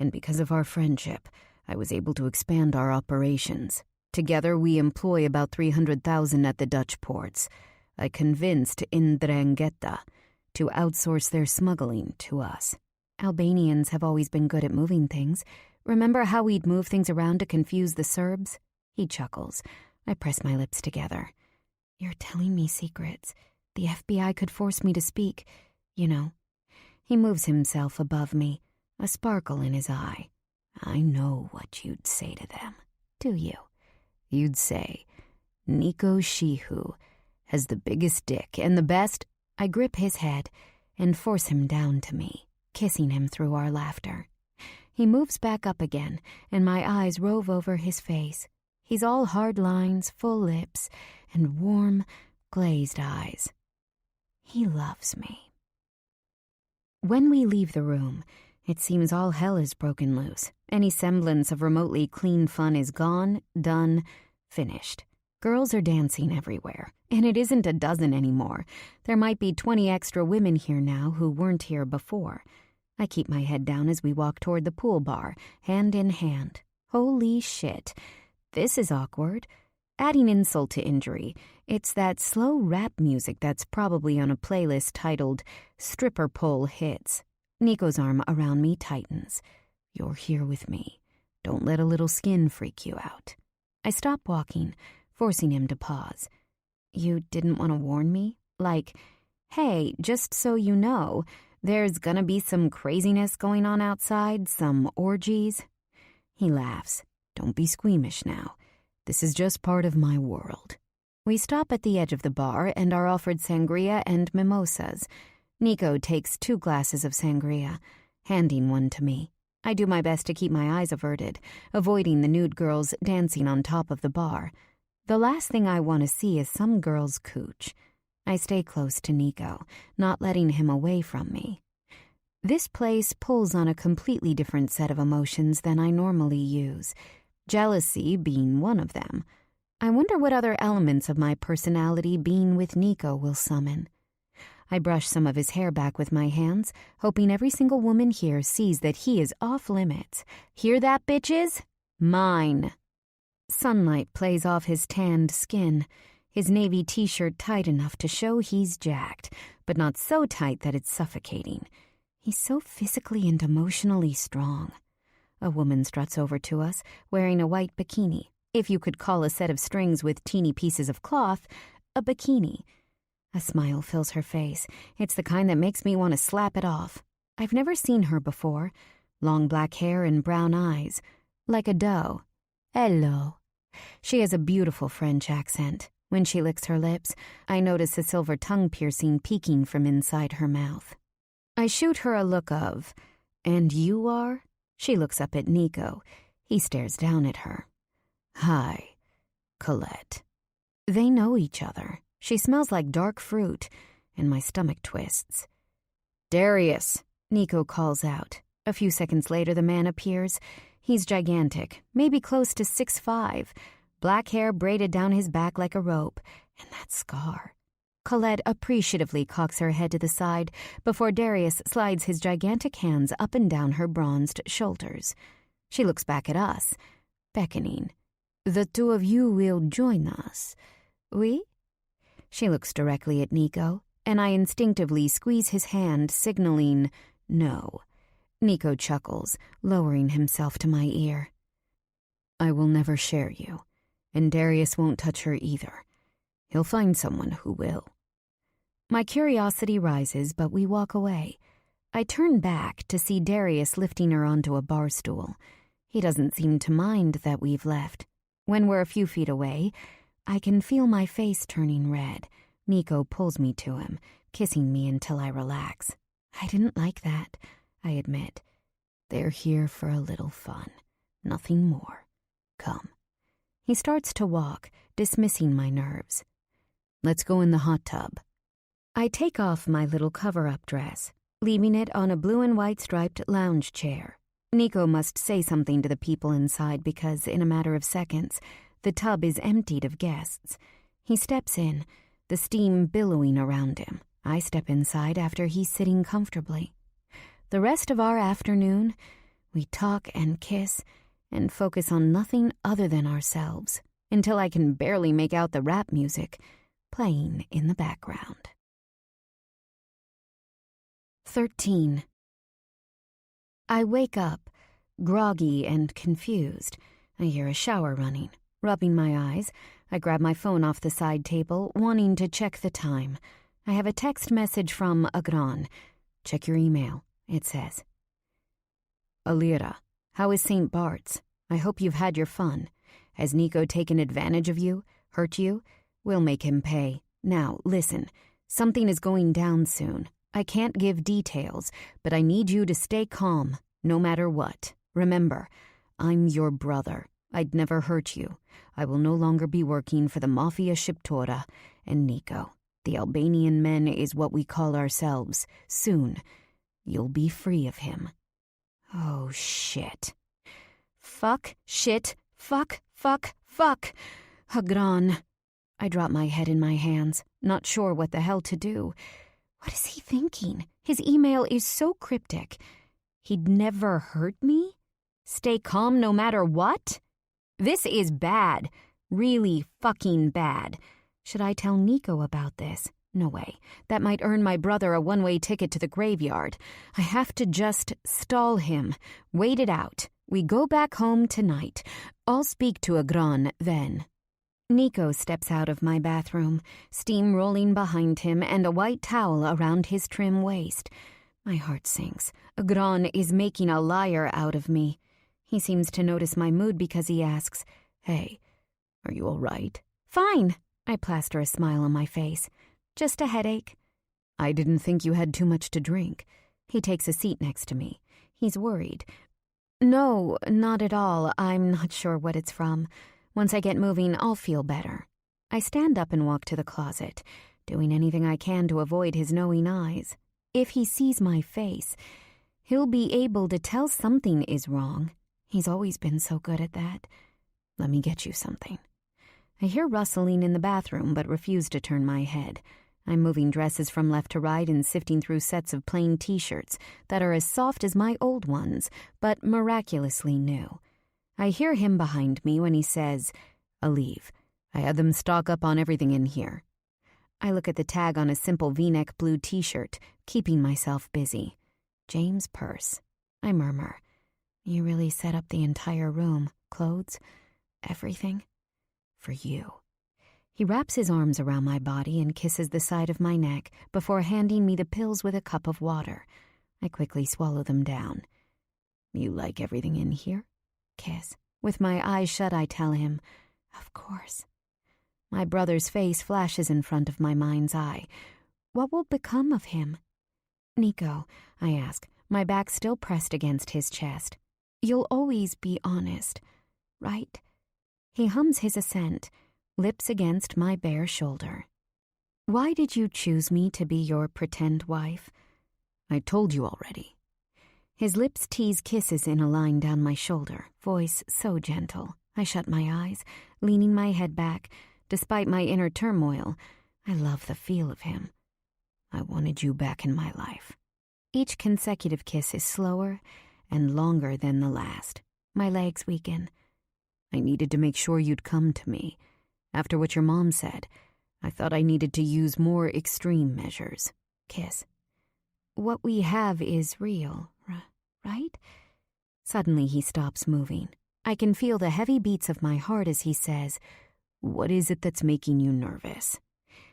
and because of our friendship, I was able to expand our operations. Together we employ about 300,000 at the Dutch ports. I convinced 'Ndrangheta to outsource their smuggling to us. Albanians have always been good at moving things. Remember how we'd move things around to confuse the Serbs? He chuckles. I press my lips together. You're telling me secrets. The FBI could force me to speak, you know. He moves himself above me, a sparkle in his eye. I know what you'd say to them. Do you? You'd say, Nico Shihu has the biggest dick and the best. I grip his head and force him down to me, kissing him through our laughter. He moves back up again, and my eyes rove over his face. He's all hard lines, full lips, and warm, glazed eyes. He loves me. When we leave the room, it seems all hell is broken loose. Any semblance of remotely clean fun is gone, done, finished. Girls are dancing everywhere, and it isn't a dozen anymore. There might be 20 extra women here now who weren't here before. I keep my head down as we walk toward the pool bar, hand in hand. Holy shit. This is awkward. Adding insult to injury, it's that slow rap music that's probably on a playlist titled Stripper Pole Hits. Nico's arm around me tightens. You're here with me. Don't let a little skin freak you out. I stop walking, forcing him to pause. You didn't want to warn me? Like, hey, just so you know, there's gonna be some craziness going on outside, some orgies. He laughs. Don't be squeamish now. This is just part of my world. We stop at the edge of the bar and are offered sangria and mimosas. Nico takes 2 glasses of sangria, handing one to me. I do my best to keep my eyes averted, avoiding the nude girls dancing on top of the bar. The last thing I want to see is some girl's cooch. I stay close to Nico, not letting him away from me. This place pulls on a completely different set of emotions than I normally use, jealousy being one of them. I wonder what other elements of my personality being with Nico will summon. I brush some of his hair back with my hands, hoping every single woman here sees that he is off limits. Hear that, bitches? Mine. Sunlight plays off his tanned skin, his navy t-shirt tight enough to show he's jacked, but not so tight that it's suffocating. He's so physically and emotionally strong. A woman struts over to us, wearing a white bikini. If you could call a set of strings with teeny pieces of cloth a bikini. A smile fills her face. It's the kind that makes me want to slap it off. I've never seen her before. Long black hair and brown eyes. Like a doe. Hello. She has a beautiful French accent. When she licks her lips, I notice a silver tongue piercing peeking from inside her mouth. I shoot her a look of, "And you are?" She looks up at Nico. He stares down at her. "Hi, Colette." They know each other. She smells like dark fruit, and my stomach twists. "Darius," Nico calls out. A few seconds later, the man appears. He's gigantic, maybe close to 6'5", black hair braided down his back like a rope, and that scar. Colette appreciatively cocks her head to the side before Darius slides his gigantic hands up and down her bronzed shoulders. She looks back at us, beckoning. "The two of you will join us, oui?" She looks directly at Nico, and I instinctively squeeze his hand, signaling no. Nico chuckles, lowering himself to my ear. "I will never share you, and Darius won't touch her either. He'll find someone who will." My curiosity rises, but we walk away. I turn back to see Darius lifting her onto a bar stool. He doesn't seem to mind that we've left. When we're a few feet away, I can feel my face turning red. Nico pulls me to him, kissing me until I relax. I didn't like that, I admit. They're here for a little fun, nothing more. Come. He starts to walk, dismissing my nerves. "Let's go in the hot tub." I take off my little cover-up dress, leaving it on a blue and white striped lounge chair. Nico must say something to the people inside because, in a matter of seconds, the tub is emptied of guests. He steps in, the steam billowing around him. I step inside after he's sitting comfortably. The rest of our afternoon, we talk and kiss and focus on nothing other than ourselves, until I can barely make out the rap music playing in the background. 13. I wake up, groggy and confused. I hear a shower running. Rubbing my eyes, I grab my phone off the side table, wanting to check the time. I have a text message from Agran. "Check your email," it says. "Alira, how is St. Bart's? I hope you've had your fun. Has Nico taken advantage of you? Hurt you? We'll make him pay. Now, listen. Something is going down soon. I can't give details, but I need you to stay calm, no matter what. Remember, I'm your brother. I'd never hurt you. I will no longer be working for the Mafia Shiptora and Nico. The Albanian men is what we call ourselves. Soon, you'll be free of him." Oh, shit. Fuck, shit, fuck. Agran. I drop my head in my hands, not sure what the hell to do. What is he thinking? His email is so cryptic. He'd never hurt me? Stay calm no matter what? This is bad. Really fucking bad. Should I tell Nico about this? No way. That might earn my brother a one-way ticket to the graveyard. I have to just stall him. Wait it out. We go back home tonight. I'll speak to Agran then. Nico steps out of my bathroom, steam rolling behind him and a white towel around his trim waist. My heart sinks. Agran is making a liar out of me. He seems to notice my mood because he asks, "Hey, are you all right?" "Fine." I plaster a smile on my face. "Just a headache." "I didn't think you had too much to drink." He takes a seat next to me. He's worried. "No, not at all. I'm not sure what it's from. Once I get moving, I'll feel better." I stand up and walk to the closet, doing anything I can to avoid his knowing eyes. If he sees my face, he'll be able to tell something is wrong. He's always been so good at that. "Let me get you something." I hear rustling in the bathroom, but refuse to turn my head. I'm moving dresses from left to right and sifting through sets of plain t-shirts that are as soft as my old ones, but miraculously new. I hear him behind me when he says, "Aleve, I had them stock up on everything in here." I look at the tag on a simple V-neck blue t-shirt, keeping myself busy. James Purse. I murmur. "You really set up the entire room, clothes, everything? For you." He wraps his arms around my body and kisses the side of my neck before handing me the pills with a cup of water. I quickly swallow them down. "You like everything in here?" Kiss. With my eyes shut, I tell him, "Of course." My brother's face flashes in front of my mind's eye. What will become of him? Nico, I ask, my back still pressed against his chest. You'll always be honest, right? He hums his assent, lips against my bare shoulder. Why did you choose me to be your pretend wife? I told you already. His lips tease kisses in a line down my shoulder, voice so gentle. I shut my eyes, leaning my head back. Despite my inner turmoil, I love the feel of him. I wanted you back in my life. Each consecutive kiss is slower and longer than the last. My legs weaken. I needed to make sure you'd come to me. After what your mom said, I thought I needed to use more extreme measures. Kiss. What we have is real, right? Suddenly he stops moving. I can feel the heavy beats of my heart as he says, "What is it that's making you nervous?"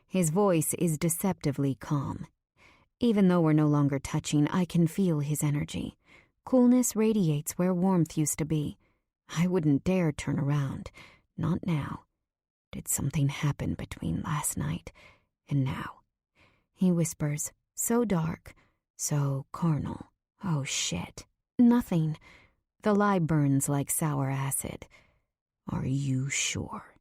His voice is deceptively calm. Even though we're no longer touching, I can feel his energy. Coolness radiates where warmth used to be. I wouldn't dare turn around. Not now. Did something happen between last night and now? He whispers, so dark, so carnal. Oh, shit. Nothing. The lie burns like sour acid. Are you sure?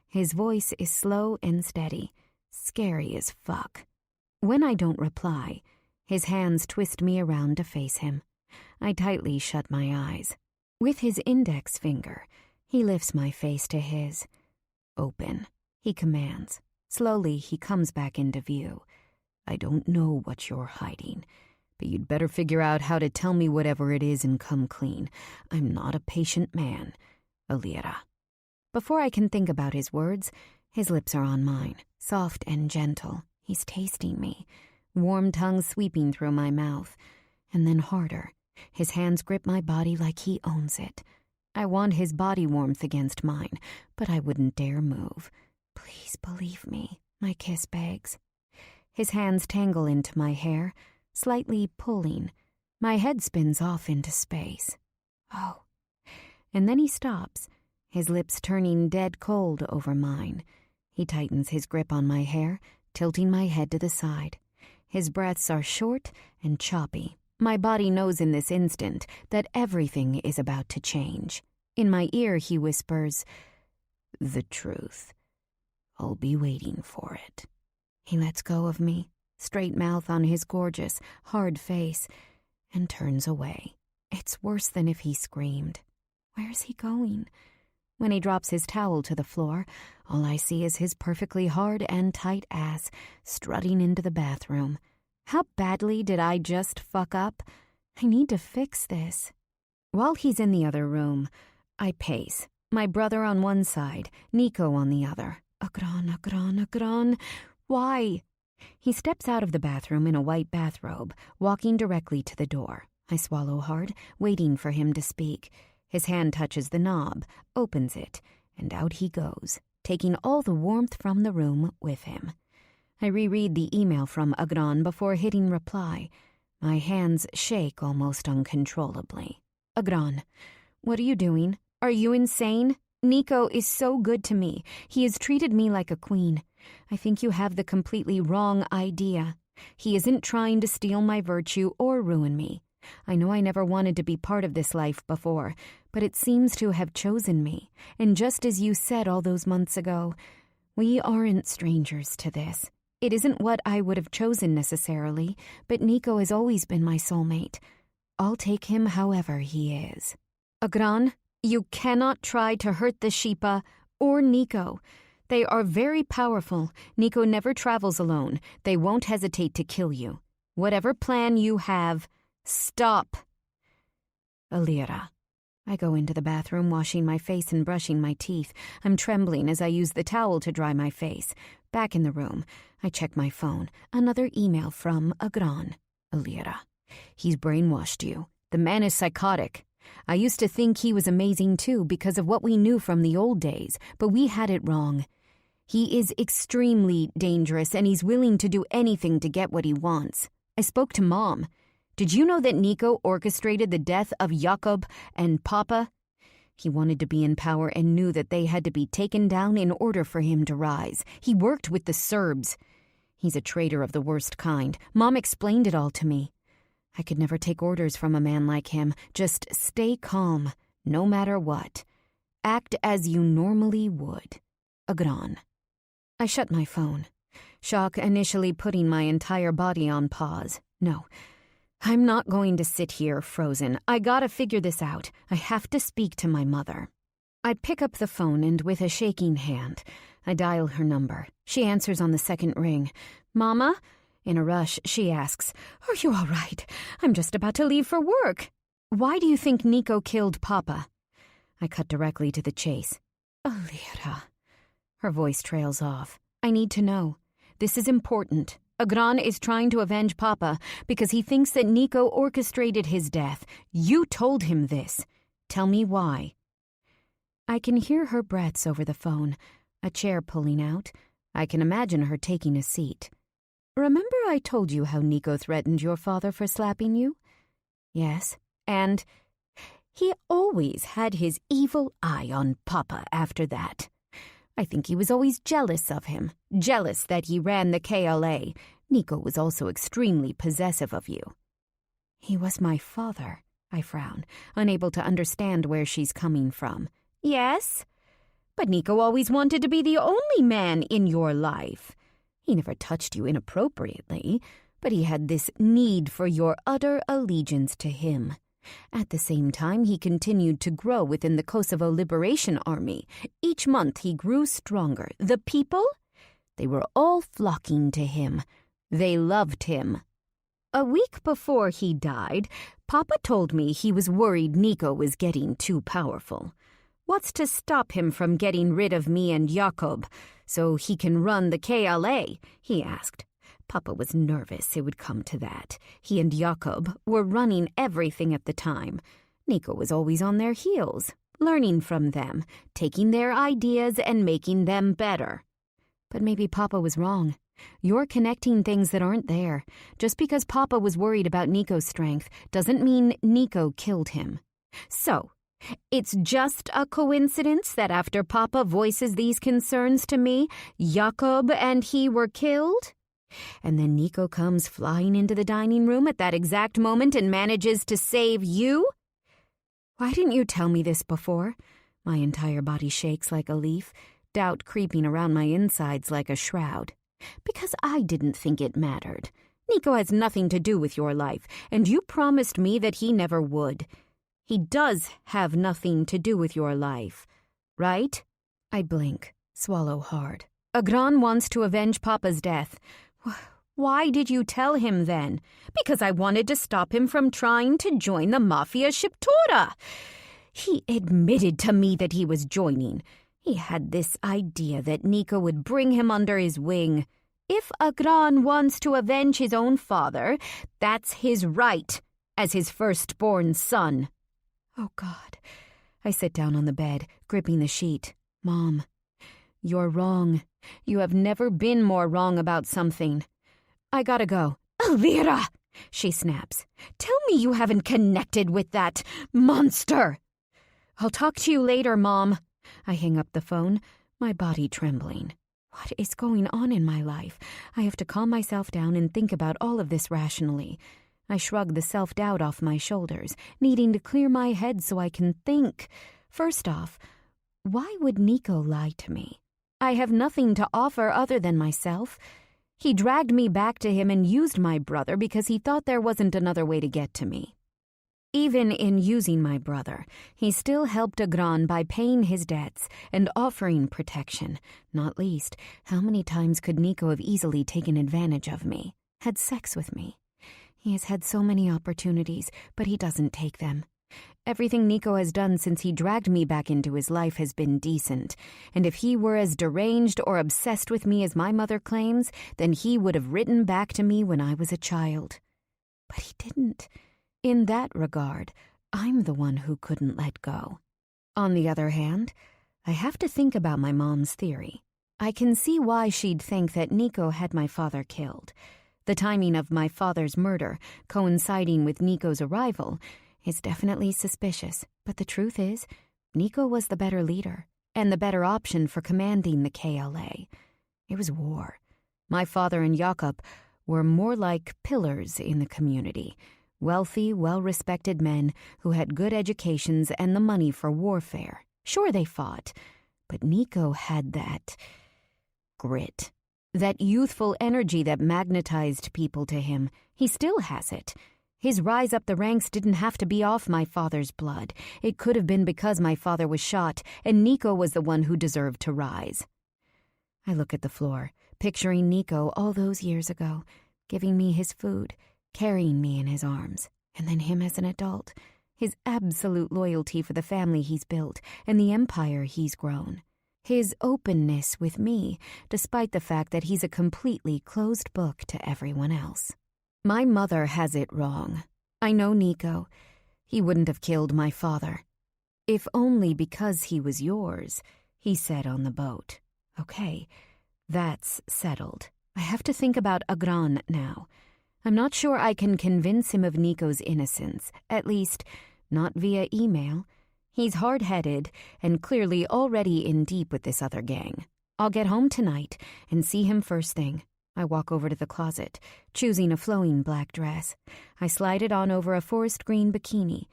His voice is slow and steady, scary as fuck. When I don't reply, his hands twist me around to face him. I tightly shut my eyes. With his index finger, he lifts my face to his. Open, he commands. Slowly, he comes back into view. I don't know what you're hiding, but you'd better figure out how to tell me whatever it is and come clean. I'm not a patient man, Alira. Before I can think about his words, his lips are on mine, soft and gentle. He's tasting me, warm tongue sweeping through my mouth, and then harder. His hands grip my body like he owns it. I want his body warmth against mine, but I wouldn't dare move. Please believe me, my kiss begs. His hands tangle into my hair, slightly pulling. My head spins off into space. Oh. And then he stops, his lips turning dead cold over mine. He tightens his grip on my hair, tilting my head to the side. His breaths are short and choppy. My body knows in this instant that everything is about to change. In my ear, he whispers, "The truth. I'll be waiting for it." He lets go of me, straight mouth on his gorgeous, hard face, and turns away. It's worse than if he screamed. Where's he going? When he drops his towel to the floor, all I see is his perfectly hard and tight ass strutting into the bathroom. How badly did I just fuck up? I need to fix this. While he's in the other room, I pace. My brother on one side, Nico on the other. Agron. Why? He steps out of the bathroom in a white bathrobe, walking directly to the door. I swallow hard, waiting for him to speak. His hand touches the knob, opens it, and out he goes, taking all the warmth from the room with him. I reread the email from Agron before hitting reply. My hands shake almost uncontrollably. Agron, what are you doing? Are you insane? Nico is so good to me. He has treated me like a queen. I think you have the completely wrong idea. He isn't trying to steal my virtue or ruin me. I know I never wanted to be part of this life before, but it seems to have chosen me. And just as you said all those months ago, we aren't strangers to this. It isn't what I would have chosen necessarily, but Nico has always been my soulmate. I'll take him however he is. Agron, you cannot try to hurt the Sheepa or Nico. They are very powerful. Nico never travels alone. They won't hesitate to kill you. Whatever plan you have, stop. Alira. I go into the bathroom, washing my face and brushing my teeth. I'm trembling as I use the towel to dry my face. Back in the room, I check my phone. Another email from Agron. Alira. He's brainwashed you. The man is psychotic. I used to think he was amazing too because of what we knew from the old days, but we had it wrong. He is extremely dangerous and he's willing to do anything to get what he wants. I spoke to Mom. Did you know that Nico orchestrated the death of Jakob and Papa? He wanted to be in power and knew that they had to be taken down in order for him to rise. He worked with the Serbs. He's a traitor of the worst kind. Mom explained it all to me. I could never take orders from a man like him. Just stay calm, no matter what. Act as you normally would. Agron. I shut my phone. Shock initially putting my entire body on pause. No, I'm not going to sit here frozen. I gotta figure this out. I have to speak to my mother. I pick up the phone and with a shaking hand, I dial her number. She answers on the second ring. Mama? In a rush, she asks, Are you all right? I'm just about to leave for work. Why do you think Nico killed Papa? I cut directly to the chase. Alira. Her voice trails off. I need to know. This is important. Agron is trying to avenge Papa because he thinks that Nico orchestrated his death. You told him this. Tell me why. I can hear her breaths over the phone, a chair pulling out. I can imagine her taking a seat. Remember I told you how Nico threatened your father for slapping you? Yes, and he always had his evil eye on Papa after that. I think he was always jealous of him, jealous that he ran the KLA. Nico was also extremely possessive of you. He was my father, I frown, unable to understand where she's coming from. Yes, but Nico always wanted to be the only man in your life. He never touched you inappropriately, but he had this need for your utter allegiance to him. At the same time, he continued to grow within the Kosovo Liberation Army. Each month he grew stronger. The people? They were all flocking to him. They loved him. A week before he died, Papa told me he was worried Nico was getting too powerful. What's to stop him from getting rid of me and Jakob so he can run the KLA? He asked. Papa was nervous it would come to that. He and Jakob were running everything at the time. Nico was always on their heels, learning from them, taking their ideas and making them better. But maybe Papa was wrong. You're connecting things that aren't there. Just because Papa was worried about Nico's strength doesn't mean Nico killed him. So, it's just a coincidence that after Papa voices these concerns to me, Jakob and he were killed? And then Nico comes flying into the dining room at that exact moment and manages to save you? Why didn't you tell me this before? My entire body shakes like a leaf, doubt creeping around my insides like a shroud. Because I didn't think it mattered. Nico has nothing to do with your life, and you promised me that he never would. He does have nothing to do with your life, right? I blink, swallow hard. Agron wants to avenge Papa's death. Why did you tell him then? Because I wanted to stop him from trying to join the Mafia Shiptura. He admitted to me that he was joining. He had this idea that Nico would bring him under his wing. If Agron wants to avenge his own father, that's his right, as his firstborn son. Oh, God. I sit down on the bed, gripping the sheet. Mom, you're wrong. You have never been more wrong about something. I gotta go. Elvira! She snaps. Tell me you haven't connected with that monster. I'll talk to you later, Mom. I hang up the phone, my body trembling. What is going on in my life? I have to calm myself down and think about all of this rationally. I shrug the self-doubt off my shoulders, needing to clear my head so I can think. First off, why would Nico lie to me? I have nothing to offer other than myself. He dragged me back to him and used my brother because he thought there wasn't another way to get to me. Even in using my brother, he still helped Agron by paying his debts and offering protection. Not least, how many times could Nico have easily taken advantage of me, had sex with me? He has had so many opportunities, but he doesn't take them. Everything Nico has done since he dragged me back into his life has been decent, and if he were as deranged or obsessed with me as my mother claims, then he would have written back to me when I was a child. But he didn't. In that regard, I'm the one who couldn't let go. On the other hand, I have to think about my mom's theory. I can see why she'd think that Nico had my father killed. The timing of my father's murder, coinciding with Nico's arrival, is definitely suspicious, but the truth is, Nico was the better leader, and the better option for commanding the KLA. It was war. My father and Jakob were more like pillars in the community, wealthy, well-respected men who had good educations and the money for warfare. Sure, they fought, but Nico had that grit, that youthful energy that magnetized people to him. He still has it. His rise up the ranks didn't have to be off my father's blood. It could have been because my father was shot, and Nico was the one who deserved to rise. I look at the floor, picturing Nico all those years ago, giving me his food, carrying me in his arms, and then him as an adult, his absolute loyalty for the family he's built and the empire he's grown. His openness with me, despite the fact that he's a completely closed book to everyone else. My mother has it wrong. I know Nico. He wouldn't have killed my father. If only because he was yours, he said on the boat. Okay, that's settled. I have to think about Agran now. I'm not sure I can convince him of Nico's innocence, at least not via email. He's hard-headed and clearly already in deep with this other gang. I'll get home tonight and see him first thing. I walk over to the closet, choosing a flowing black dress. I slide it on over a forest green bikini.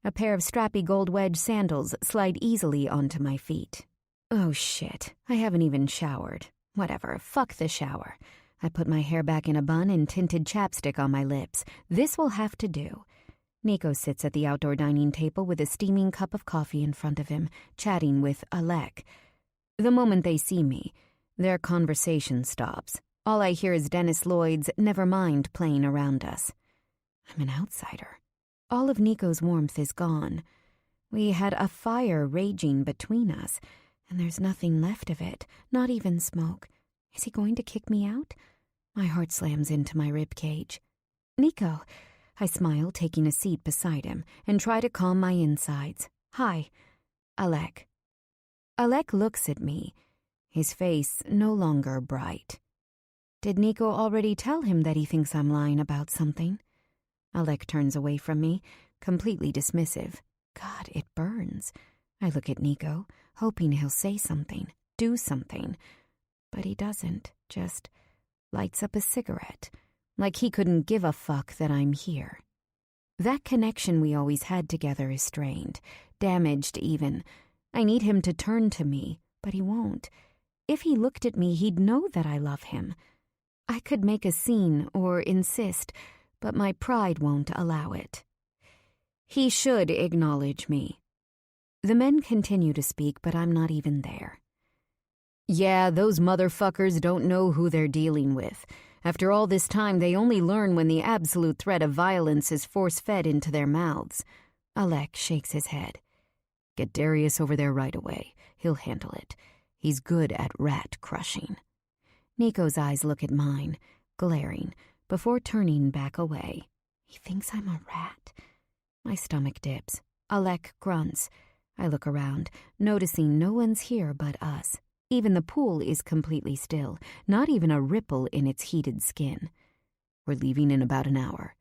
A pair of strappy gold wedge sandals slide easily onto my feet. Oh shit, I haven't even showered. Whatever, fuck the shower. I put my hair back in a bun and tinted chapstick on my lips. This will have to do. Nico sits at the outdoor dining table with a steaming cup of coffee in front of him, chatting with Alec. The moment they see me, their conversation stops. All I hear is Dennis Lloyd's "Never Mind" playing around us. I'm an outsider. All of Nico's warmth is gone. We had a fire raging between us, and there's nothing left of it, not even smoke. Is he going to kick me out? My heart slams into my rib cage. Nico, I smile, taking a seat beside him, and try to calm my insides. Hi, Alec. Alec looks at me, his face no longer bright. Did Nico already tell him that he thinks I'm lying about something? Alec turns away from me, completely dismissive. God, it burns. I look at Nico, hoping he'll say something, do something. But he doesn't, just lights up a cigarette, like he couldn't give a fuck that I'm here. That connection we always had together is strained, damaged even. I need him to turn to me, but he won't. If he looked at me, he'd know that I love him. I could make a scene or insist, but my pride won't allow it. He should acknowledge me. The men continue to speak, but I'm not even there. Yeah, those motherfuckers don't know who they're dealing with. After all this time, they only learn when the absolute threat of violence is force-fed into their mouths. Alec shakes his head. Get Darius over there right away. He'll handle it. He's good at rat-crushing. Nico's eyes look at mine, glaring, before turning back away. He thinks I'm a rat. My stomach dips. Alec grunts. I look around, noticing no one's here but us. Even the pool is completely still, not even a ripple in its heated skin. We're leaving in about an hour.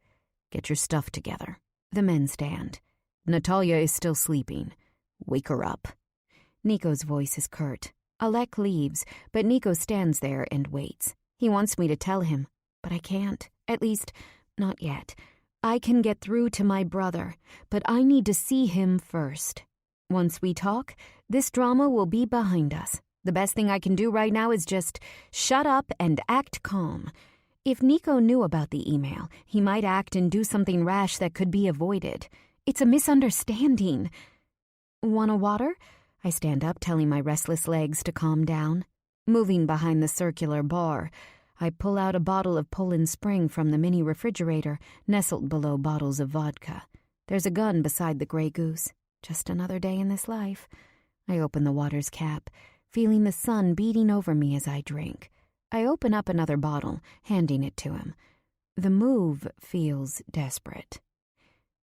Get your stuff together. The men stand. Natalia is still sleeping. Wake her up. Nico's voice is curt. Alec leaves, but Nico stands there and waits. He wants me to tell him, but I can't. At least, not yet. I can get through to my brother, but I need to see him first. Once we talk, this drama will be behind us. The best thing I can do right now is just shut up and act calm. If Nico knew about the email, he might act and do something rash that could be avoided. It's a misunderstanding. Want a water? I stand up, telling my restless legs to calm down. Moving behind the circular bar, I pull out a bottle of Poland Spring from the mini refrigerator, nestled below bottles of vodka. There's a gun beside the Grey Goose. Just another day in this life. I open the water's cap, feeling the sun beating over me as I drink. I open up another bottle, handing it to him. The move feels desperate.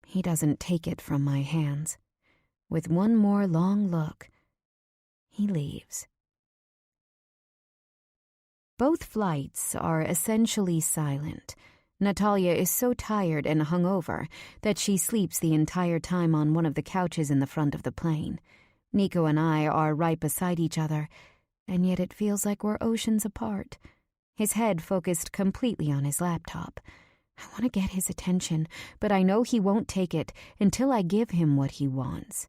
He doesn't take it from my hands. With one more long look, he leaves. Both flights are essentially silent. Natalia is so tired and hungover that she sleeps the entire time on one of the couches in the front of the plane. Nico and I are right beside each other, and yet it feels like we're oceans apart. His head focused completely on his laptop. I want to get his attention, but I know he won't take it until I give him what he wants.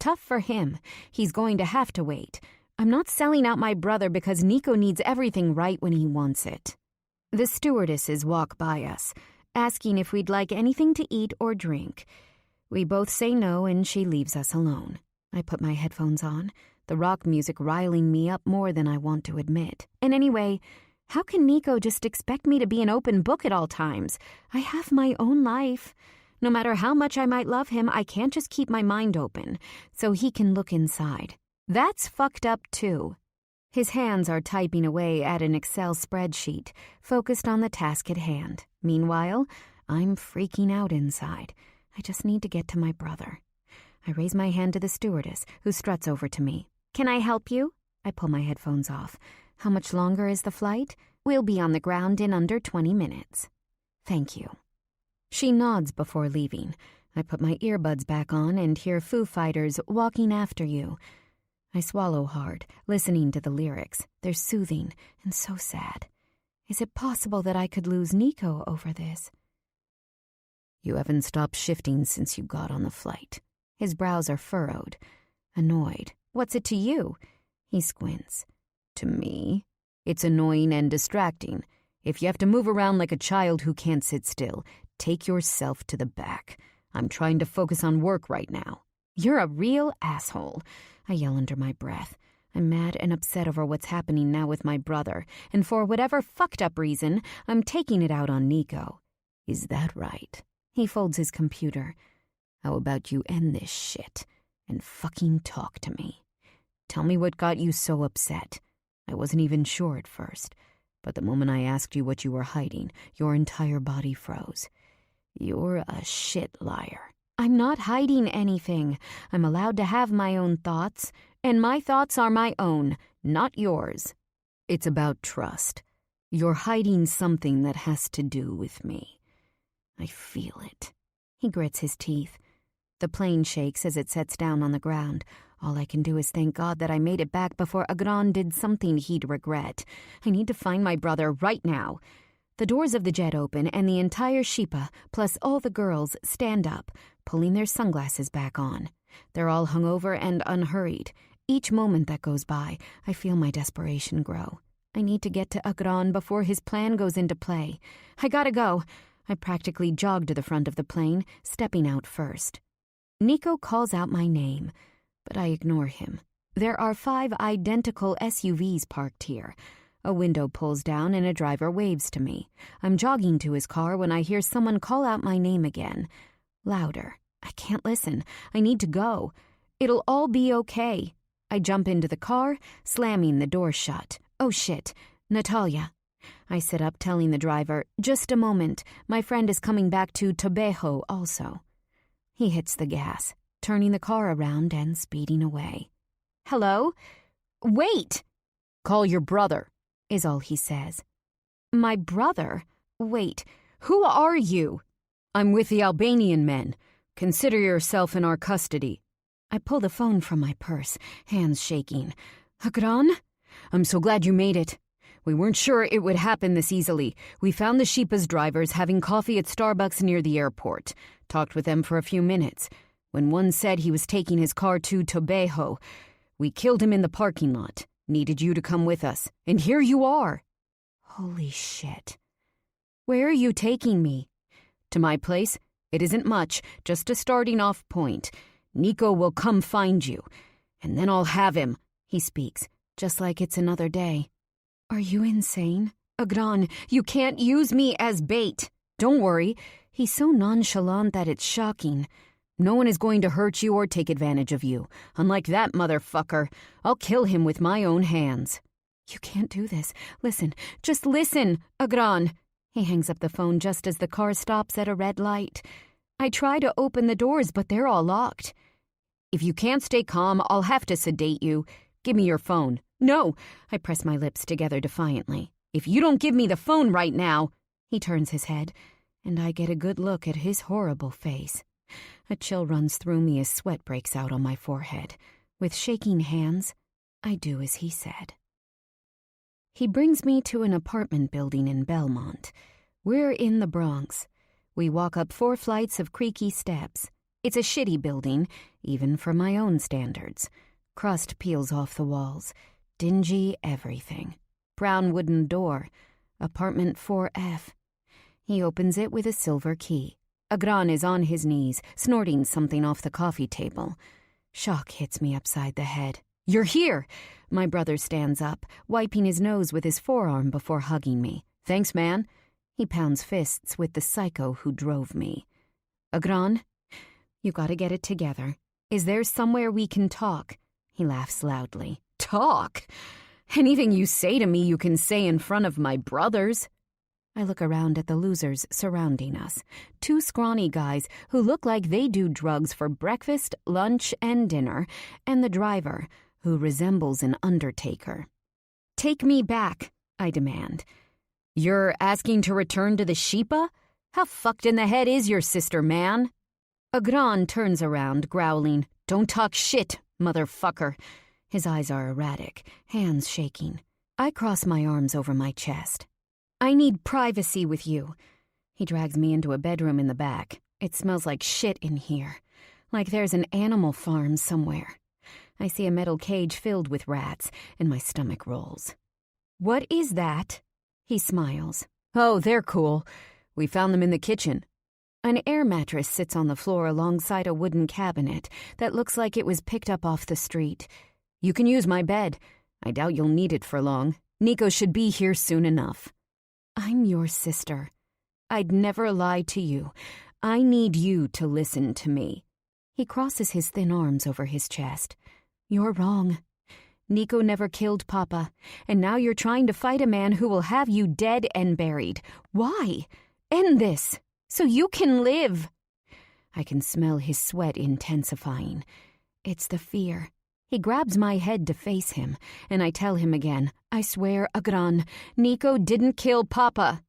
Tough for him. He's going to have to wait. I'm not selling out my brother because Nico needs everything right when he wants it. The stewardesses walk by us, asking if we'd like anything to eat or drink. We both say no, and she leaves us alone. I put my headphones on, the rock music riling me up more than I want to admit. And anyway, how can Nico just expect me to be an open book at all times? I have my own life. No matter how much I might love him, I can't just keep my mind open so he can look inside. That's fucked up too. His hands are typing away at an Excel spreadsheet, focused on the task at hand. Meanwhile, I'm freaking out inside. I just need to get to my brother. I raise my hand to the stewardess, who struts over to me. Can I help you? I pull my headphones off. How much longer is the flight? We'll be on the ground in under 20 minutes. Thank you. She nods before leaving. I put my earbuds back on and hear Foo Fighters Walking After You. I swallow hard, listening to the lyrics. They're soothing and so sad. Is it possible that I could lose Nico over this? You haven't stopped shifting since you got on the flight. His brows are furrowed. Annoyed. What's it to you? He squints. To me, it's annoying and distracting. If you have to move around like a child who can't sit still, take yourself to the back. I'm trying to focus on work right now. You're a real asshole, I yell under my breath. I'm mad and upset over what's happening now with my brother, and for whatever fucked up reason, I'm taking it out on Nico. Is that right? He folds his computer. How about you end this shit and fucking talk to me? Tell me what got you so upset. I wasn't even sure at first, but the moment I asked you what you were hiding, your entire body froze. You're a shit liar. I'm not hiding anything. I'm allowed to have my own thoughts, and my thoughts are my own, not yours. It's about trust. You're hiding something that has to do with me. I feel it. He grits his teeth. The plane shakes as it sets down on the ground. All I can do is thank God that I made it back before Agran did something he'd regret. I need to find my brother right now. The doors of the jet open and the entire Shippa, plus all the girls, stand up, pulling their sunglasses back on. They're all hungover and unhurried. Each moment that goes by, I feel my desperation grow. I need to get to Agran before his plan goes into play. I gotta go. I practically jog to the front of the plane, stepping out first. Nico calls out my name, but I ignore him. There are 5 identical SUVs parked here. A window pulls down and a driver waves to me. I'm jogging to his car when I hear someone call out my name again. Louder. I can't listen. I need to go. It'll all be okay. I jump into the car, slamming the door shut. Oh shit, Natalia. I sit up, telling the driver, just a moment. My friend is coming back to Tobejo also. He hits the gas, turning the car around and speeding away. Hello? Wait! Call your brother, is all he says. My brother? Wait, who are you? I'm with the Albanian men. Consider yourself in our custody. I pull the phone from my purse, hands shaking. Agran? I'm so glad you made it. We weren't sure it would happen this easily. We found the Shippa's drivers having coffee at Starbucks near the airport. Talked with them for a few minutes. When one said he was taking his car to Tobejo, we killed him in the parking lot. Needed you to come with us. And here you are. Holy shit. Where are you taking me? To my place. It isn't much, just a starting off point. Nico will come find you. And then I'll have him, he speaks, just like it's another day. Are you insane? Agran, you can't use me as bait. Don't worry. He's so nonchalant that it's shocking. No one is going to hurt you or take advantage of you. Unlike that motherfucker, I'll kill him with my own hands. You can't do this. Listen, just listen, Agran. He hangs up the phone just as the car stops at a red light. I try to open the doors, but they're all locked. If you can't stay calm, I'll have to sedate you. Give me your phone. No, I press my lips together defiantly. If you don't give me the phone right now... He turns his head, and I get a good look at his horrible face. A chill runs through me as sweat breaks out on my forehead. With shaking hands, I do as he said. He brings me to an apartment building in Belmont. We're in the Bronx. We walk up 4 flights of creaky steps. It's a shitty building, even for my own standards. Crust peels off the walls. Dingy everything. Brown wooden door. Apartment 4F. He opens it with a silver key. Agran is on his knees, snorting something off the coffee table. Shock hits me upside the head. "You're here!" My brother stands up, wiping his nose with his forearm before hugging me. "Thanks, man." He pounds fists with the psycho who drove me. "Agran, you gotta get it together. Is there somewhere we can talk?" He laughs loudly. "Talk? Anything you say to me you can say in front of my brothers." I look around at the losers surrounding us. 2 scrawny guys who look like they do drugs for breakfast, lunch, and dinner, and the driver, who resembles an undertaker. "Take me back," I demand. "You're asking to return to the Sheepa? How fucked in the head is your sister, man?" Agran turns around, growling, "Don't talk shit, motherfucker." His eyes are erratic, hands shaking. I cross my arms over my chest. "I need privacy with you." He drags me into a bedroom in the back. It smells like shit in here, like there's an animal farm somewhere. I see a metal cage filled with rats, and my stomach rolls. "What is that?" He smiles. "Oh, they're cool. We found them in the kitchen." An air mattress sits on the floor alongside a wooden cabinet that looks like it was picked up off the street. "You can use my bed. I doubt you'll need it for long. Nico should be here soon enough." "I'm your sister. I'd never lie to you. I need you to listen to me." He crosses his thin arms over his chest. "You're wrong. Nico never killed Papa, and now you're trying to fight a man who will have you dead and buried. Why? End this, so you can live." I can smell his sweat intensifying. It's the fear. He grabs my head to face him, and I tell him again, "I swear, Agran, Nico didn't kill Papa."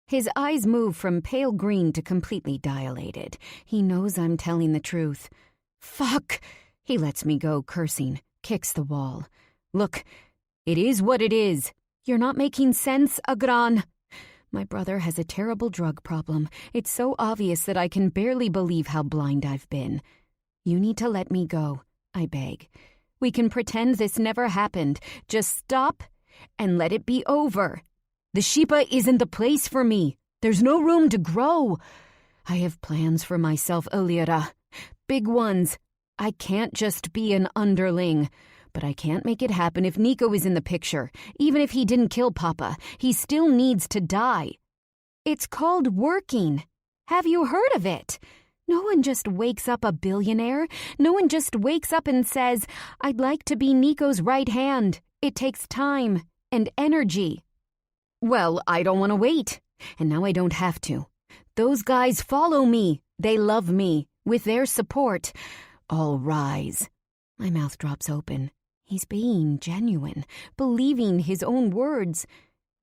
His eyes move from pale green to completely dilated. He knows I'm telling the truth. "Fuck!" He lets me go, cursing, kicks the wall. "Look, it is what it is. You're not making sense, Agran." My brother has a terrible drug problem. It's so obvious that I can barely believe how blind I've been. "You need to let me go," I beg. "We can pretend this never happened. Just stop and let it be over. The Sheepa isn't the place for me. There's no room to grow. I have plans for myself, Alira. Big ones. I can't just be an underling. But I can't make it happen if Nico is in the picture. Even if he didn't kill Papa, he still needs to die. It's called working. Have you heard of it? No one just wakes up a billionaire. No one just wakes up and says, 'I'd like to be Nico's right hand.' It takes time and energy." "Well, I don't want to wait. And now I don't have to. Those guys follow me. They love me. With their support, I'll rise." My mouth drops open. He's being genuine, believing his own words.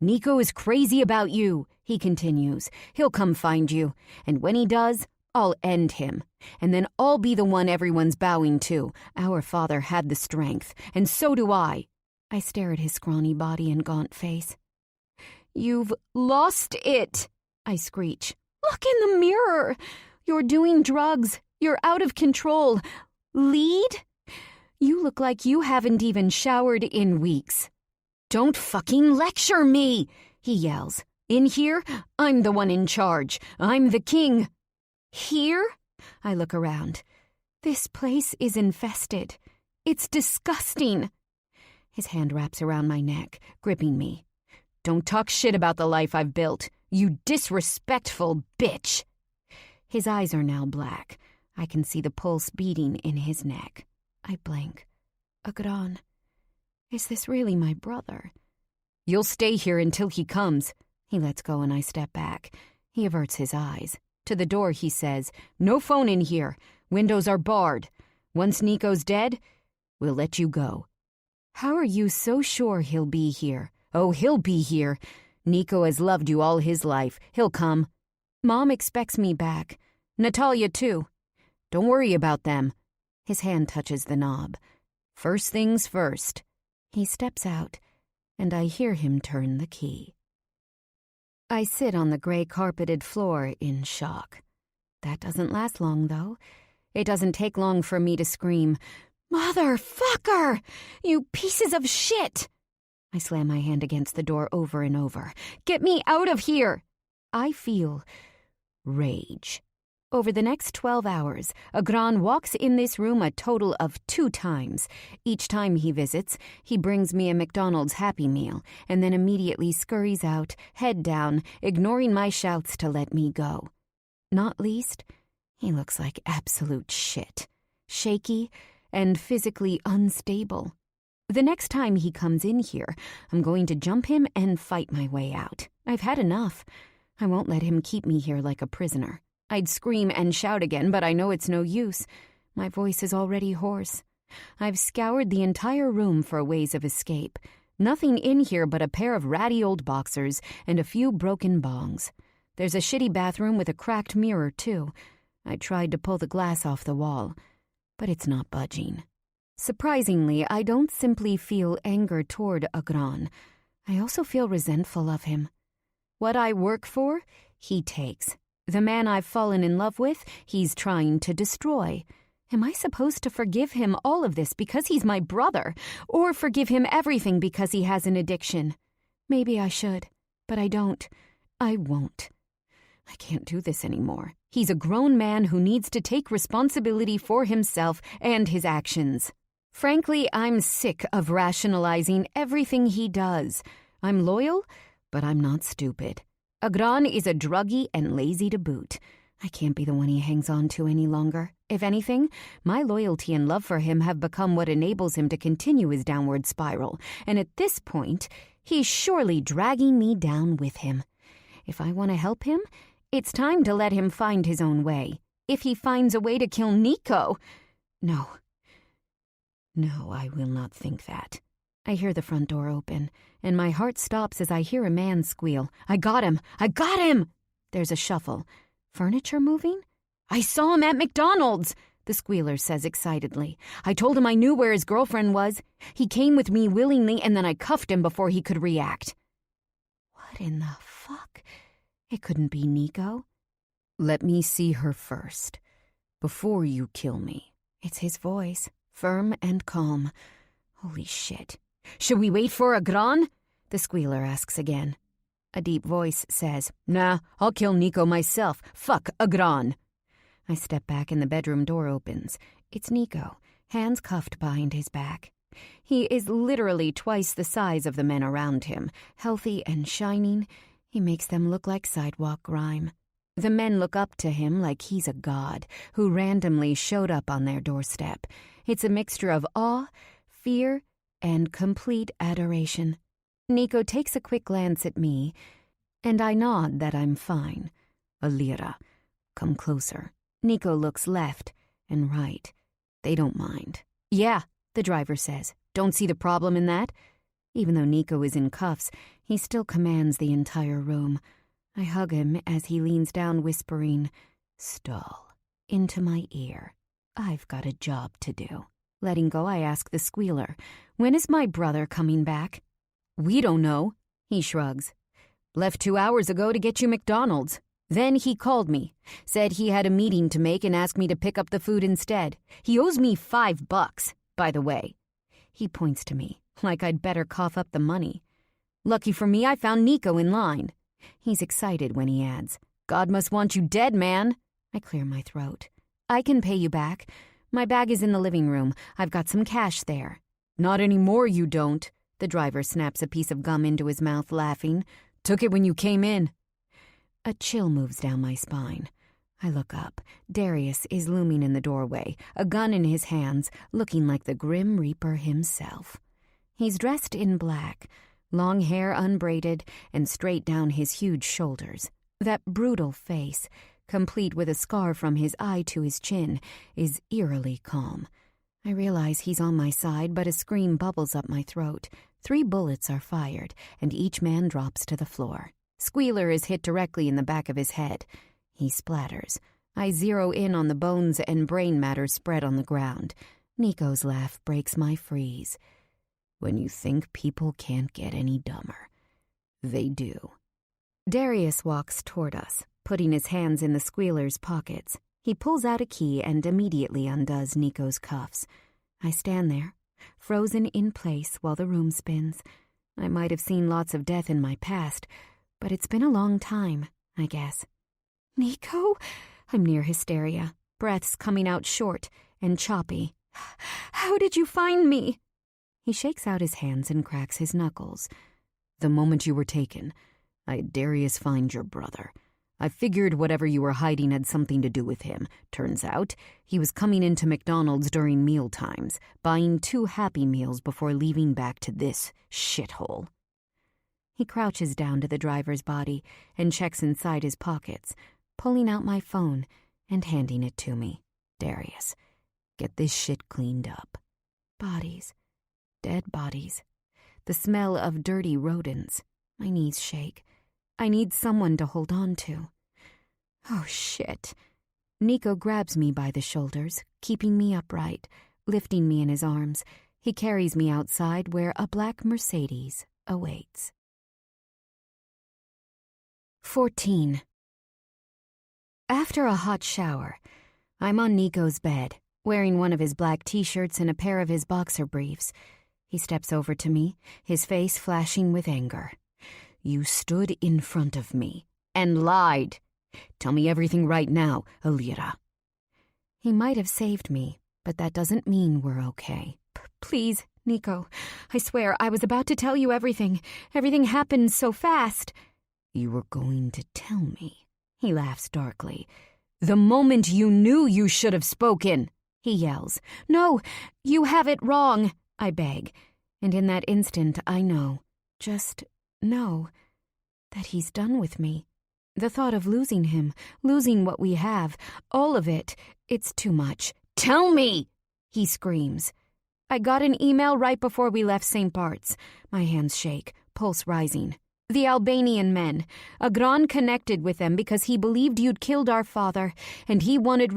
"Nico is crazy about you," he continues. "He'll come find you. And when he does, I'll end him. And then I'll be the one everyone's bowing to. Our father had the strength, and so do I." I stare at his scrawny body and gaunt face. "You've lost it," I screech. "Look in the mirror. You're doing drugs. You're out of control. Lead? You look like you haven't even showered in weeks." "Don't fucking lecture me," he yells. "In here, I'm the one in charge. I'm the king." "Here?" I look around. This place is infested. It's disgusting. His hand wraps around my neck, gripping me. "Don't talk shit about the life I've built, you disrespectful bitch." His eyes are now black. I can see the pulse beating in his neck. I blink. "Agran, is this really my brother?" "You'll stay here until he comes." He lets go and I step back. He averts his eyes. To the door he says, "No phone in here. Windows are barred. Once Nico's dead, we'll let you go." "How are you so sure he'll be here?" "Oh, he'll be here. Nico has loved you all his life. He'll come. Mom expects me back. Natalia, too. Don't worry about them." His hand touches the knob. First things first. He steps out, and I hear him turn the key. I sit on the gray-carpeted floor in shock. That doesn't last long, though. It doesn't take long for me to scream, "Motherfucker! You pieces of shit!" I slam my hand against the door over and over. "Get me out of here!" I feel rage. Over the next 12 hours, Agran walks in this room a total of 2 times. Each time he visits, he brings me a McDonald's Happy Meal and then immediately scurries out, head down, ignoring my shouts to let me go. Not least, he looks like absolute shit. Shaky and physically unstable. The next time he comes in here, I'm going to jump him and fight my way out. I've had enough. I won't let him keep me here like a prisoner. I'd scream and shout again, but I know it's no use. My voice is already hoarse. I've scoured the entire room for ways of escape. Nothing in here but a pair of ratty old boxers and a few broken bongs. There's a shitty bathroom with a cracked mirror, too. I tried to pull the glass off the wall, but it's not budging. Surprisingly, I don't simply feel anger toward Agran. I also feel resentful of him. What I work for, he takes. The man I've fallen in love with, he's trying to destroy. Am I supposed to forgive him all of this because he's my brother, or forgive him everything because he has an addiction? Maybe I should, but I don't. I won't. I can't do this anymore. He's a grown man who needs to take responsibility for himself and his actions. Frankly, I'm sick of rationalizing everything he does. I'm loyal, but I'm not stupid. Agran is a druggie and lazy to boot. I can't be the one he hangs on to any longer. If anything, my loyalty and love for him have become what enables him to continue his downward spiral, and at this point, he's surely dragging me down with him. If I want to help him, it's time to let him find his own way. If he finds a way to kill Nico... No, I will not think that. I hear the front door open, and my heart stops as I hear a man squeal, "I got him! I got him!" There's a shuffle. Furniture moving? "I saw him at McDonald's!" the squealer says excitedly. "I told him I knew where his girlfriend was. He came with me willingly, and then I cuffed him before he could react." What in the fuck? It couldn't be Nico. "Let me see her first, before you kill me." It's his voice, firm and calm. Holy shit. "Should we wait for Agran?" the squealer asks again. A deep voice says, "Nah, I'll kill Nico myself. Fuck Agran." I step back and the bedroom door opens. It's Nico, hands cuffed behind his back. He is literally twice the size of the men around him, healthy and shining. He makes them look like sidewalk grime. The men look up to him like he's a god who randomly showed up on their doorstep. It's a mixture of awe, fear, and complete adoration. Nico takes a quick glance at me, and I nod that I'm fine. "Alira, come closer." Nico looks left and right. They don't mind. "Yeah," the driver says. "Don't see the problem in that." Even though Nico is in cuffs, he still commands the entire room. I hug him as he leans down whispering, "Stall," into my ear. I've got a job to do. Letting go, I ask the squealer, "When is my brother coming back?" "We don't know," he shrugs. "Left 2 hours ago to get you McDonald's. Then he called me, said he had a meeting to make and asked me to pick up the food instead. He owes me $5, by the way." He points to me, like I'd better cough up the money. "Lucky for me, I found Nico in line." He's excited when he adds, "God must want you dead, man." I clear my throat. "I can pay you back. My bag is in the living room. I've got some cash there." "Not anymore, you don't." The driver snaps a piece of gum into his mouth, laughing. "Took it when you came in." A chill moves down my spine. I look up. Darius is looming in the doorway, a gun in his hands, looking like the Grim Reaper himself. He's dressed in black, long hair unbraided and straight down his huge shoulders. That brutal face, complete with a scar from his eye to his chin, is eerily calm. I realize he's on my side, but a scream bubbles up my throat. 3 bullets are fired, and each man drops to the floor. Squealer is hit directly in the back of his head. He splatters. I zero in on the bones and brain matter spread on the ground. Nico's laugh breaks my freeze. When you think people can't get any dumber, they do. Darius walks toward us, putting his hands in the squealer's pockets. He pulls out a key and immediately undoes Nico's cuffs. I stand there, frozen in place while the room spins. I might have seen lots of death in my past, but it's been a long time, I guess. Nico? I'm near hysteria, breaths coming out short and choppy. How did you find me? He shakes out his hands and cracks his knuckles. The moment you were taken, I had Darius find your brother. I figured whatever you were hiding had something to do with him. Turns out, he was coming into McDonald's during meal times, buying 2 Happy Meals before leaving back to this shithole. He crouches down to the driver's body and checks inside his pockets, pulling out my phone and handing it to me. Darius, get this shit cleaned up. Bodies. Dead bodies. The smell of dirty rodents. My knees shake. I need someone to hold on to. Oh, shit. Nico grabs me by the shoulders, keeping me upright, lifting me in his arms. He carries me outside where a black Mercedes awaits. 14. After a hot shower, I'm on Nico's bed, wearing one of his black t-shirts and a pair of his boxer briefs. He steps over to me, his face flashing with anger. You stood in front of me and lied. Tell me everything right now, Alira. He might have saved me, but that doesn't mean we're okay. Please, Nico. I swear, I was about to tell you everything. Everything happened so fast. You were going to tell me. He laughs darkly. The moment you knew, you should have spoken. He yells. No, you have it wrong, I beg. And in that instant, I know. Just know that he's done with me. The thought of losing him, losing what we have, all of it, it's too much. Tell me! He screams. I got an email right before we left St. Bart's. My hands shake, pulse rising. The Albanian men. Agron connected with them because he believed you'd killed our father, and he wanted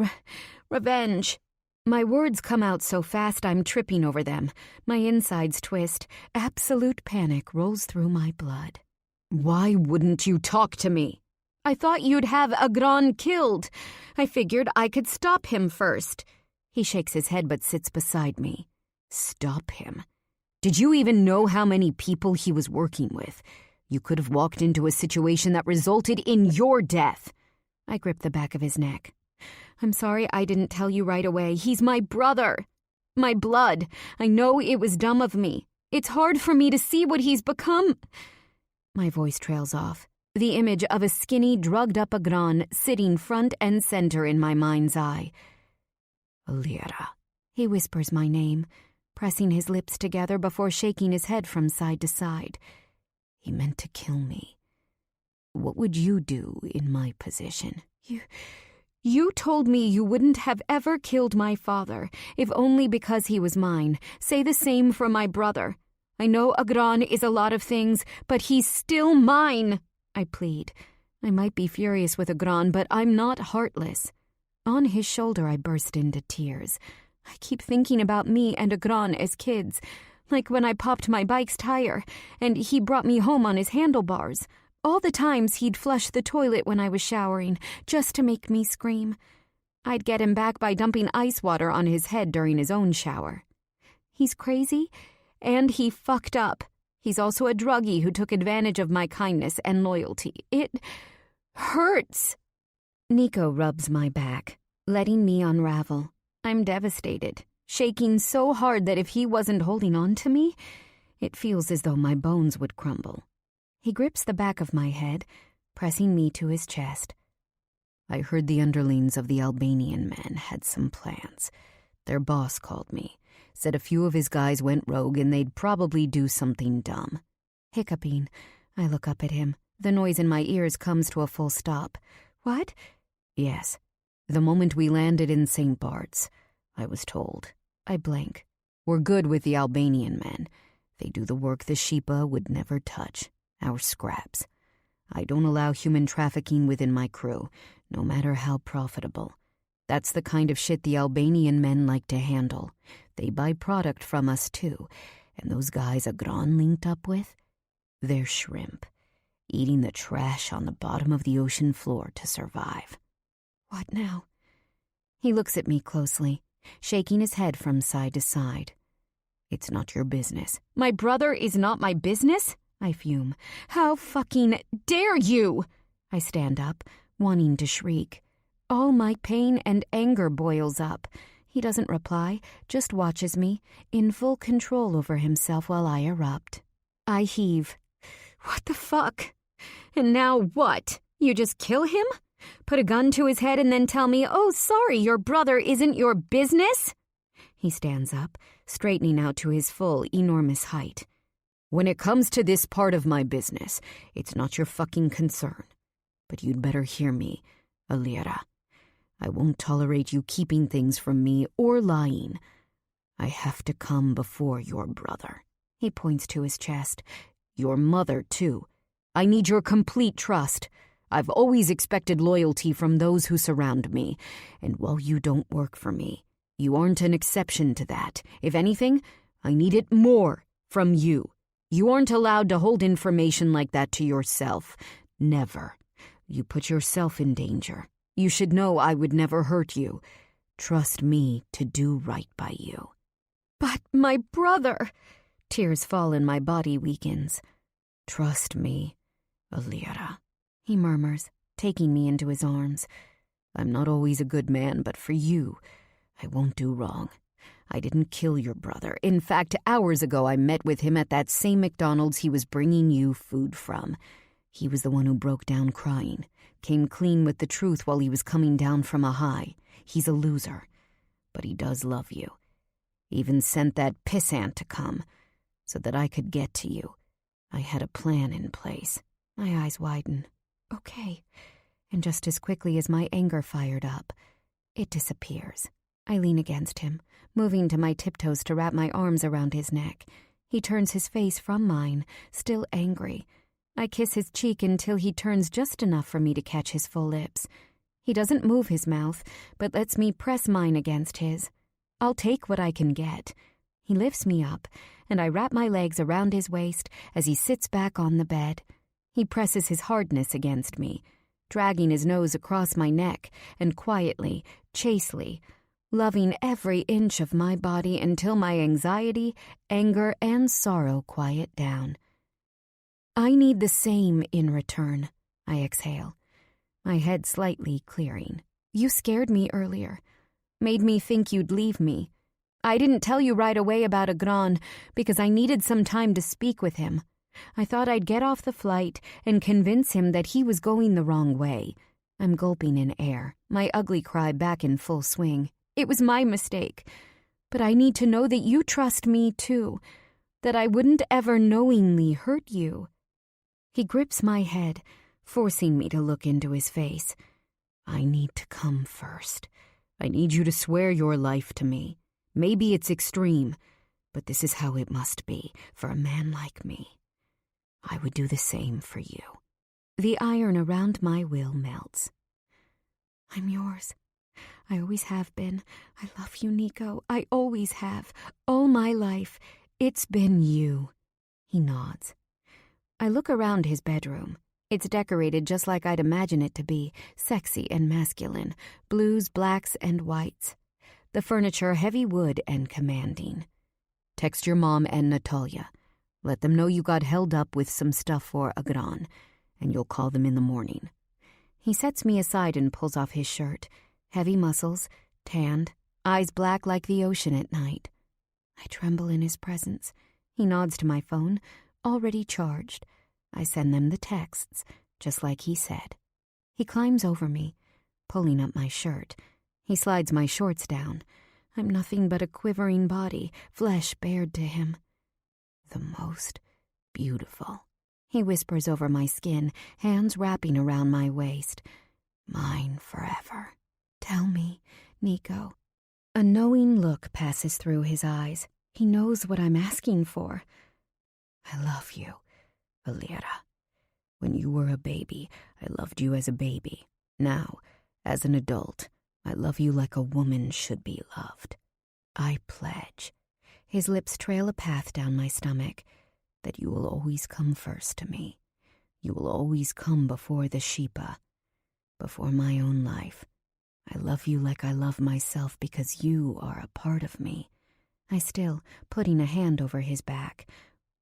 revenge. My words come out so fast I'm tripping over them. My insides twist. Absolute panic rolls through my blood. Why wouldn't you talk to me? I thought you'd have Agron killed. I figured I could stop him first. He shakes his head but sits beside me. Stop him? Did you even know how many people he was working with? You could have walked into a situation that resulted in your death. I grip the back of his neck. I'm sorry I didn't tell you right away. He's my brother. My blood. I know it was dumb of me. It's hard for me to see what he's become. My voice trails off. The image of a skinny, drugged-up Agron sitting front and center in my mind's eye. Alira. He whispers my name, pressing his lips together before shaking his head from side to side. He meant to kill me. What would you do in my position? You told me you wouldn't have ever killed my father, if only because he was mine. Say the same for my brother. I know Agron is a lot of things, but he's still mine, I plead. I might be furious with Agron, but I'm not heartless. On his shoulder, I burst into tears. I keep thinking about me and Agron as kids, like when I popped my bike's tire, and he brought me home on his handlebars. All the times he'd flush the toilet when I was showering, just to make me scream. I'd get him back by dumping ice water on his head during his own shower. He's crazy, and he fucked up. He's also a druggie who took advantage of my kindness and loyalty. It hurts. Nico rubs my back, letting me unravel. I'm devastated, shaking so hard that if he wasn't holding on to me, it feels as though my bones would crumble. He grips the back of my head, pressing me to his chest. I heard the underlings of the Albanian men had some plans. Their boss called me, said a few of his guys went rogue and they'd probably do something dumb. Hiccuping, I look up at him. The noise in my ears comes to a full stop. What? Yes. The moment we landed in St. Bart's, I was told. I blank. We're good with the Albanian men. They do the work the Sheepa would never touch. Our scraps. I don't allow human trafficking within my crew, no matter how profitable. That's the kind of shit the Albanian men like to handle. They buy product from us, too. And those guys Agron linked up with? They're shrimp, eating the trash on the bottom of the ocean floor to survive. What now? He looks at me closely, shaking his head from side to side. It's not your business. My brother is not my business? I fume. How fucking dare you? I stand up, wanting to shriek. All my pain and anger boils up. He doesn't reply, just watches me, in full control over himself while I erupt. I heave. What the fuck? And now what? You just kill him? Put a gun to his head and then tell me, oh, sorry, your brother isn't your business? He stands up, straightening out to his full, enormous height. When it comes to this part of my business, it's not your fucking concern. But you'd better hear me, Alira. I won't tolerate you keeping things from me or lying. I have to come before your brother. He points to his chest. Your mother, too. I need your complete trust. I've always expected loyalty from those who surround me, and while you don't work for me, you aren't an exception to that. If anything, I need it more from you. You aren't allowed to hold information like that to yourself. Never. You put yourself in danger. You should know I would never hurt you. Trust me to do right by you. But my brother... Tears fall and my body weakens. Trust me, Alira, he murmurs, taking me into his arms. I'm not always a good man, but for you, I won't do wrong. I didn't kill your brother. In fact, hours ago I met with him at that same McDonald's he was bringing you food from. He was the one who broke down crying, came clean with the truth while he was coming down from a high. He's a loser, but he does love you. Even sent that pissant to come, so that I could get to you. I had a plan in place. My eyes widen. Okay. And just as quickly as my anger fired up, it disappears. I lean against him, moving to my tiptoes to wrap my arms around his neck. He turns his face from mine, still angry. I kiss his cheek until he turns just enough for me to catch his full lips. He doesn't move his mouth, but lets me press mine against his. I'll take what I can get. He lifts me up, and I wrap my legs around his waist as he sits back on the bed. He presses his hardness against me, dragging his nose across my neck, and quietly, chastely, loving every inch of my body until my anxiety, anger, and sorrow quiet down. I need the same in return, I exhale, my head slightly clearing. You scared me earlier, made me think you'd leave me. I didn't tell you right away about Agron because I needed some time to speak with him. I thought I'd get off the flight and convince him that he was going the wrong way. I'm gulping in air, my ugly cry back in full swing. It was my mistake. But I need to know that you trust me too, that I wouldn't ever knowingly hurt you. He grips my head, forcing me to look into his face. I need to come first. I need you to swear your life to me. Maybe it's extreme, but this is how it must be for a man like me. I would do the same for you. The iron around my will melts. I'm yours. I always have been. I love you, Nico. I always have. All my life. It's been you. He nods. I look around his bedroom. It's decorated just like I'd imagine it to be, sexy and masculine, blues, blacks, and whites. The furniture heavy wood and commanding. Text your mom and Natalia. Let them know you got held up with some stuff for Agron, and you'll call them in the morning. He sets me aside and pulls off his shirt. Heavy muscles, tanned, eyes black like the ocean at night. I tremble in his presence. He nods to my phone, already charged. I send them the texts, just like he said. He climbs over me, pulling up my shirt. He slides my shorts down. I'm nothing but a quivering body, flesh bared to him. The most beautiful, he whispers over my skin, hands wrapping around my waist. Mine forever. Tell me, Nico. A knowing look passes through his eyes. He knows what I'm asking for. I love you, Alira. When you were a baby, I loved you as a baby. Now, as an adult, I love you like a woman should be loved. I pledge." His lips trail a path down my stomach. "That you will always come first to me. You will always come before the Sheepa, before my own life. I love you like I love myself because you are a part of me." I still, putting a hand over his back.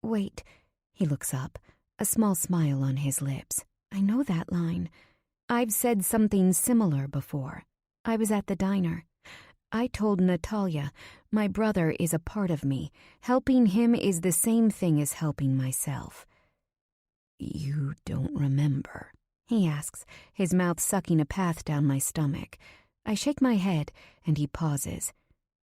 "Wait." He looks up, a small smile on his lips. "I know that line. I've said something similar before. I was at the diner. I told Natalia, my brother is a part of me. Helping him is the same thing as helping myself." "You don't remember?" he asks, his mouth sucking a path down my stomach. I shake my head, and he pauses.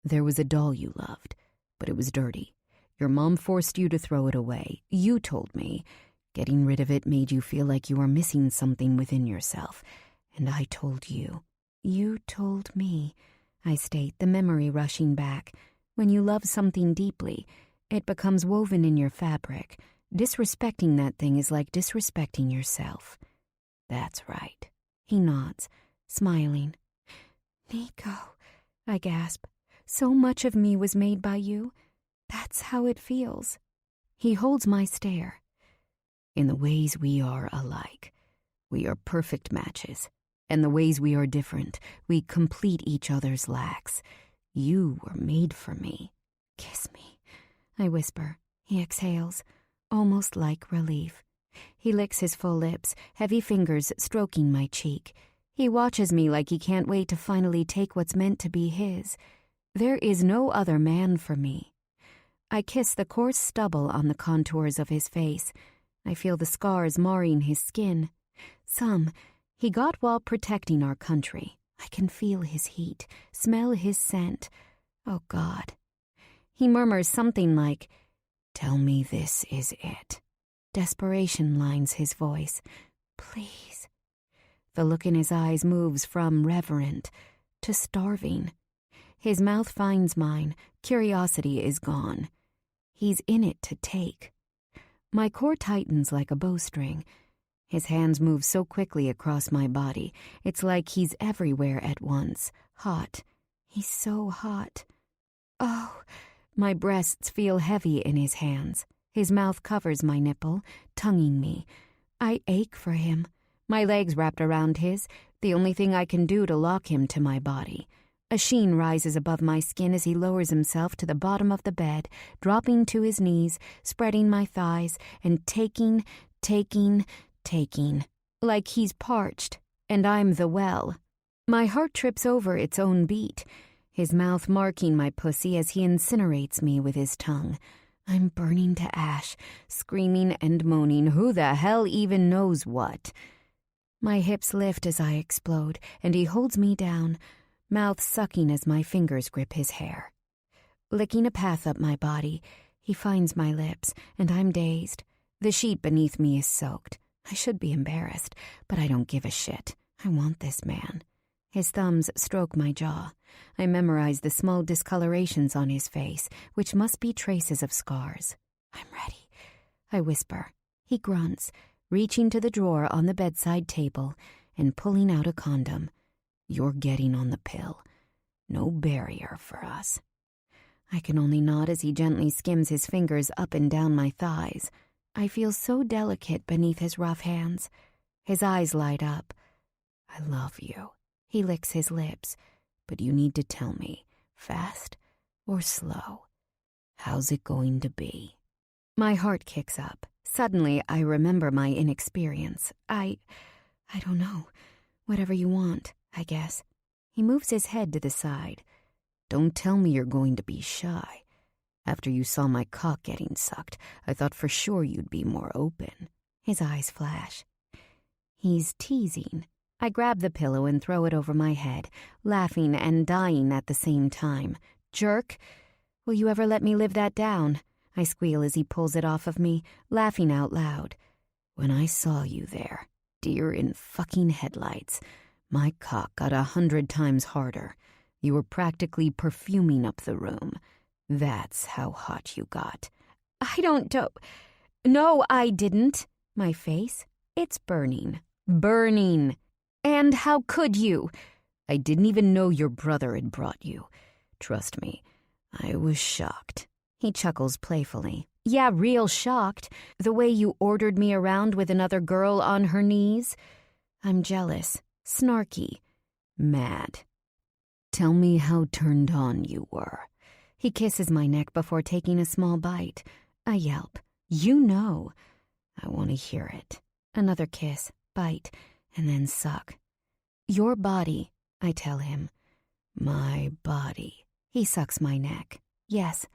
"There was a doll you loved, but it was dirty. Your mom forced you to throw it away. You told me. Getting rid of it made you feel like you were missing something within yourself. And I told you." "You told me," I state, the memory rushing back. "When you love something deeply, it becomes woven in your fabric. Disrespecting that thing is like disrespecting yourself." "That's right." He nods, smiling. "Nico," I gasp. "So much of me was made by you. That's how it feels." He holds my stare. "In the ways we are alike, we are perfect matches. And the ways we are different, we complete each other's lacks. You were made for me." "Kiss me," I whisper. He exhales, almost like relief. He licks his full lips, heavy fingers stroking my cheek. He watches me like he can't wait to finally take what's meant to be his. There is no other man for me. I kiss the coarse stubble on the contours of his face. I feel the scars marring his skin. Some he got while protecting our country. I can feel his heat, smell his scent. Oh, God. He murmurs something like, "Tell me this is it." Desperation lines his voice. "Please." The look in his eyes moves from reverent to starving. His mouth finds mine. Curiosity is gone. He's in it to take. My core tightens like a bowstring. His hands move so quickly across my body. It's like he's everywhere at once. Hot. He's so hot. Oh, my breasts feel heavy in his hands. His mouth covers my nipple, tonguing me. I ache for him. My legs wrapped around his, the only thing I can do to lock him to my body. A sheen rises above my skin as he lowers himself to the bottom of the bed, dropping to his knees, spreading my thighs, and taking, like he's parched, and I'm the well. My heart trips over its own beat, his mouth marking my pussy as he incinerates me with his tongue. I'm burning to ash, screaming and moaning, who the hell even knows what? My hips lift as I explode, and he holds me down, mouth sucking as my fingers grip his hair. Licking a path up my body, he finds my lips, and I'm dazed. The sheet beneath me is soaked. I should be embarrassed, but I don't give a shit. I want this man. His thumbs stroke my jaw. I memorize the small discolorations on his face, which must be traces of scars. "I'm ready," I whisper. He grunts, reaching to the drawer on the bedside table and pulling out a condom. "You're getting on the pill. No barrier for us." I can only nod as he gently skims his fingers up and down my thighs. I feel so delicate beneath his rough hands. His eyes light up. "I love you." He licks his lips. "But you need to tell me, fast or slow? How's it going to be?" My heart kicks up. Suddenly, I remember my inexperience. I don't know. Whatever you want, I guess. He moves his head to the side. "Don't tell me you're going to be shy. After you saw my cock getting sucked, I thought for sure you'd be more open." His eyes flash. He's teasing. I grab the pillow and throw it over my head, laughing and dying at the same time. "Jerk! Will you ever let me live that down?" I squeal as he pulls it off of me, laughing out loud. "When I saw you there, deer in fucking headlights, my cock got 100 times harder. You were practically perfuming up the room. That's how hot you got." No, I didn't. My face, it's burning. Burning. "And how could you?" I didn't even know your brother had brought you. Trust me, I was shocked." He chuckles playfully. "Yeah, real shocked. The way you ordered me around with another girl on her knees. I'm jealous, snarky, mad." "Tell me how turned on you were." He kisses my neck before taking a small bite. I yelp. "You know." "I want to hear it." Another kiss, bite, and then suck. "Your body," I tell him. "My body." He sucks my neck. "Yes,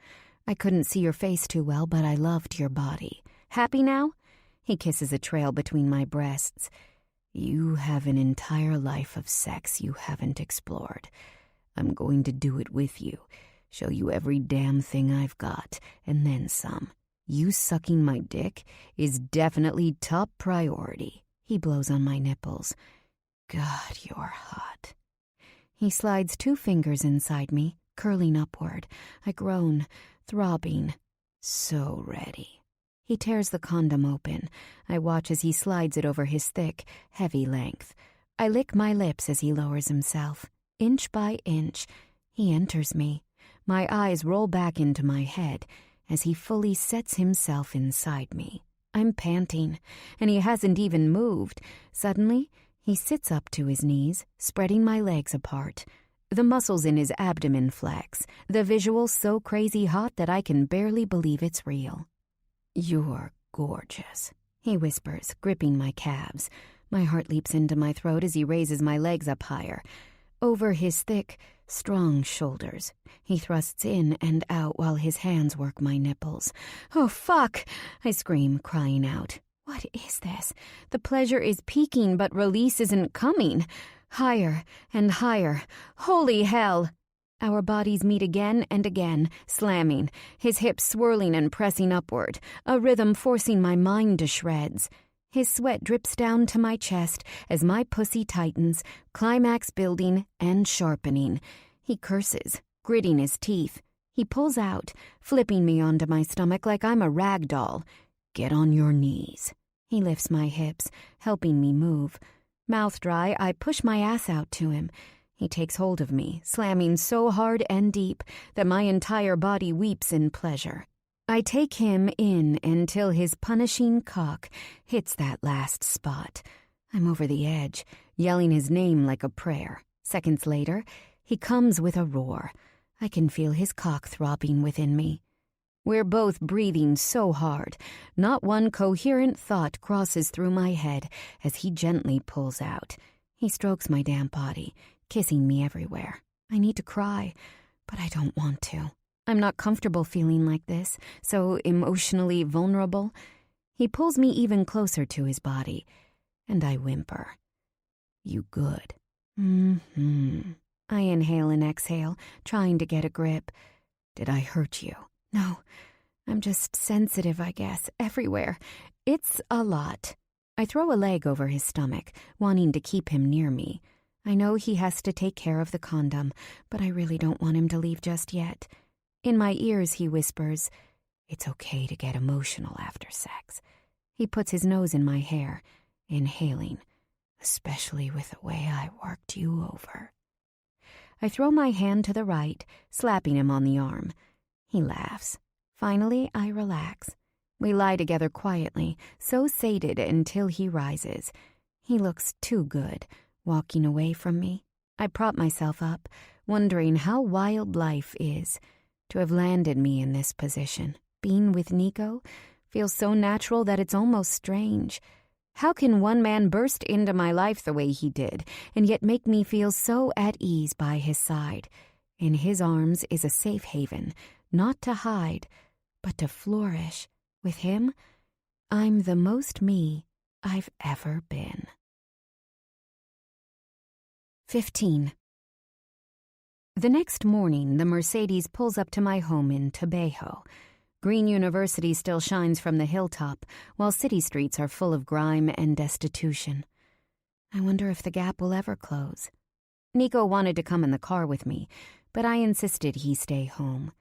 I couldn't see your face too well, but I loved your body. Happy now?" He kisses a trail between my breasts. "You have an entire life of sex you haven't explored. I'm going to do it with you, show you every damn thing I've got, and then some. You sucking my dick is definitely top priority." He blows on my nipples. "God, you're hot." He slides 2 fingers inside me, curling upward. I groan, throbbing. "So ready." He tears the condom open. I watch as he slides it over his thick, heavy length. I lick my lips as he lowers himself. Inch by inch, he enters me. My eyes roll back into my head as he fully sets himself inside me. I'm panting, and he hasn't even moved. Suddenly, he sits up to his knees, spreading my legs apart. The muscles in his abdomen flex, the visual so crazy hot that I can barely believe it's real. "You're gorgeous," he whispers, gripping my calves. My heart leaps into my throat as he raises my legs up higher. Over his thick, strong shoulders, he thrusts in and out while his hands work my nipples. "Oh, fuck!" I scream, crying out. What is this? The pleasure is peaking, but release isn't coming. Higher and higher. Holy hell! Our bodies meet again and again, slamming, his hips swirling and pressing upward, a rhythm forcing my mind to shreds. His sweat drips down to my chest as my pussy tightens, climax building and sharpening. He curses, gritting his teeth. He pulls out, flipping me onto my stomach like I'm a rag doll. "Get on your knees." He lifts my hips, helping me move. Mouth dry, I push my ass out to him. He takes hold of me, slamming so hard and deep that my entire body weeps in pleasure. I take him in until his punishing cock hits that last spot. I'm over the edge, yelling his name like a prayer. Seconds later, he comes with a roar. I can feel his cock throbbing within me. We're both breathing so hard. Not one coherent thought crosses through my head as he gently pulls out. He strokes my damp body, kissing me everywhere. I need to cry, but I don't want to. I'm not comfortable feeling like this, so emotionally vulnerable. He pulls me even closer to his body, and I whimper. "You good?" I inhale and exhale, trying to get a grip. "Did I hurt you?" No, I'm just sensitive, I guess, everywhere. It's a lot. I throw a leg over his stomach, wanting to keep him near me. I know he has to take care of the condom, but I really don't want him to leave just yet. In my ears, he whispers, "It's okay to get emotional after sex." He puts his nose in my hair, inhaling, "Especially with the way I worked you over." I throw my hand to the right, slapping him on the arm. He laughs. Finally, I relax. We lie together quietly, so sated until he rises. He looks too good, walking away from me. I prop myself up, wondering how wild life is. To have landed me in this position, being with Nico, feels so natural that it's almost strange. How can one man burst into my life the way he did, and yet make me feel so at ease by his side? In his arms is a safe haven, not to hide, but to flourish. With him, I'm the most me I've ever been. 15. The next morning, the Mercedes pulls up to my home in Tabejo. Green University still shines from the hilltop, while city streets are full of grime and destitution. I wonder if the gap will ever close. Nico wanted to come in the car with me, but I insisted he stay home.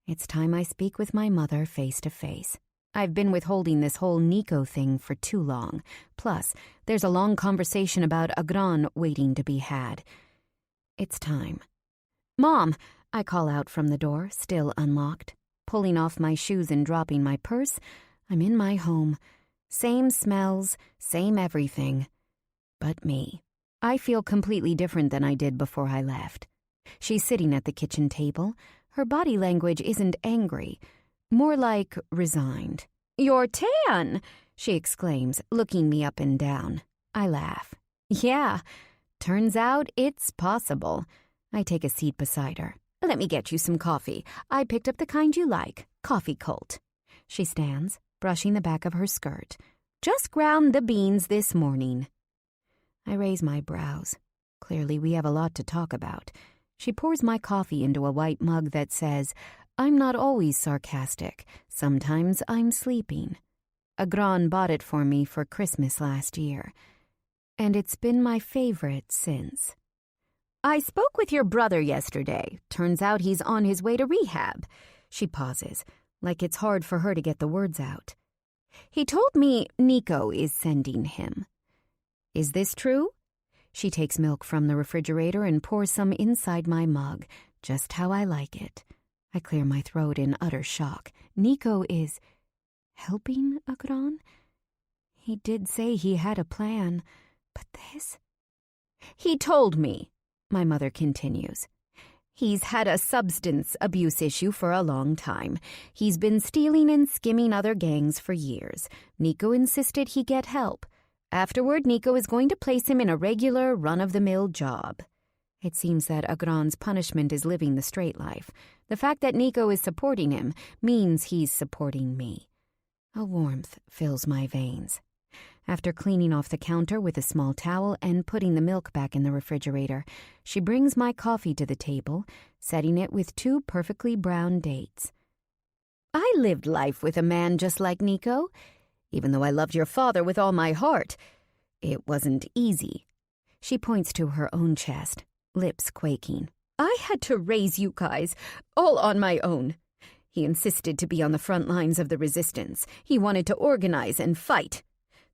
It's time I speak with my mother face to face. I've been withholding this whole Nico thing for too long. Plus, there's a long conversation about Agran waiting to be had. It's time. "Mom," I call out from the door, still unlocked. Pulling off my shoes and dropping my purse, I'm in my home. Same smells, same everything. But me. I feel completely different than I did before I left. She's sitting at the kitchen table. Her body language isn't angry, more like resigned. "You're tan!" she exclaims, looking me up and down. I laugh. "Yeah, turns out it's possible." I take a seat beside her. "Let me get you some coffee. I picked up the kind you like, Coffee Colt." She stands, brushing the back of her skirt. "Just ground the beans this morning." I raise my brows. Clearly we have a lot to talk about. She pours my coffee into a white mug that says, "I'm not always sarcastic. Sometimes I'm sleeping." Agran bought it for me for Christmas last year, and it's been my favorite since. "I spoke with your brother yesterday. Turns out he's on his way to rehab." She pauses, like it's hard for her to get the words out. "He told me Nico is sending him." "Is this true?" She takes milk from the refrigerator and pours some inside my mug, just how I like it. I clear my throat in utter shock. Nico is helping Agran? He did say he had a plan, but this? "He told me," my mother continues. "He's had a substance abuse issue for a long time. He's been stealing and skimming other gangs for years. Nico insisted he get help. Afterward, Nico is going to place him in a regular, run-of-the-mill job." It seems that Agran's punishment is living the straight life. The fact that Nico is supporting him means he's supporting me. A warmth fills my veins. After cleaning off the counter with a small towel and putting the milk back in the refrigerator, she brings my coffee to the table, setting it with 2 perfectly brown dates. "I lived life with a man just like Nico. Even though I loved your father with all my heart, it wasn't easy." She points to her own chest, lips quaking. "I had to raise you guys, all on my own. He insisted to be on the front lines of the resistance. He wanted to organize and fight.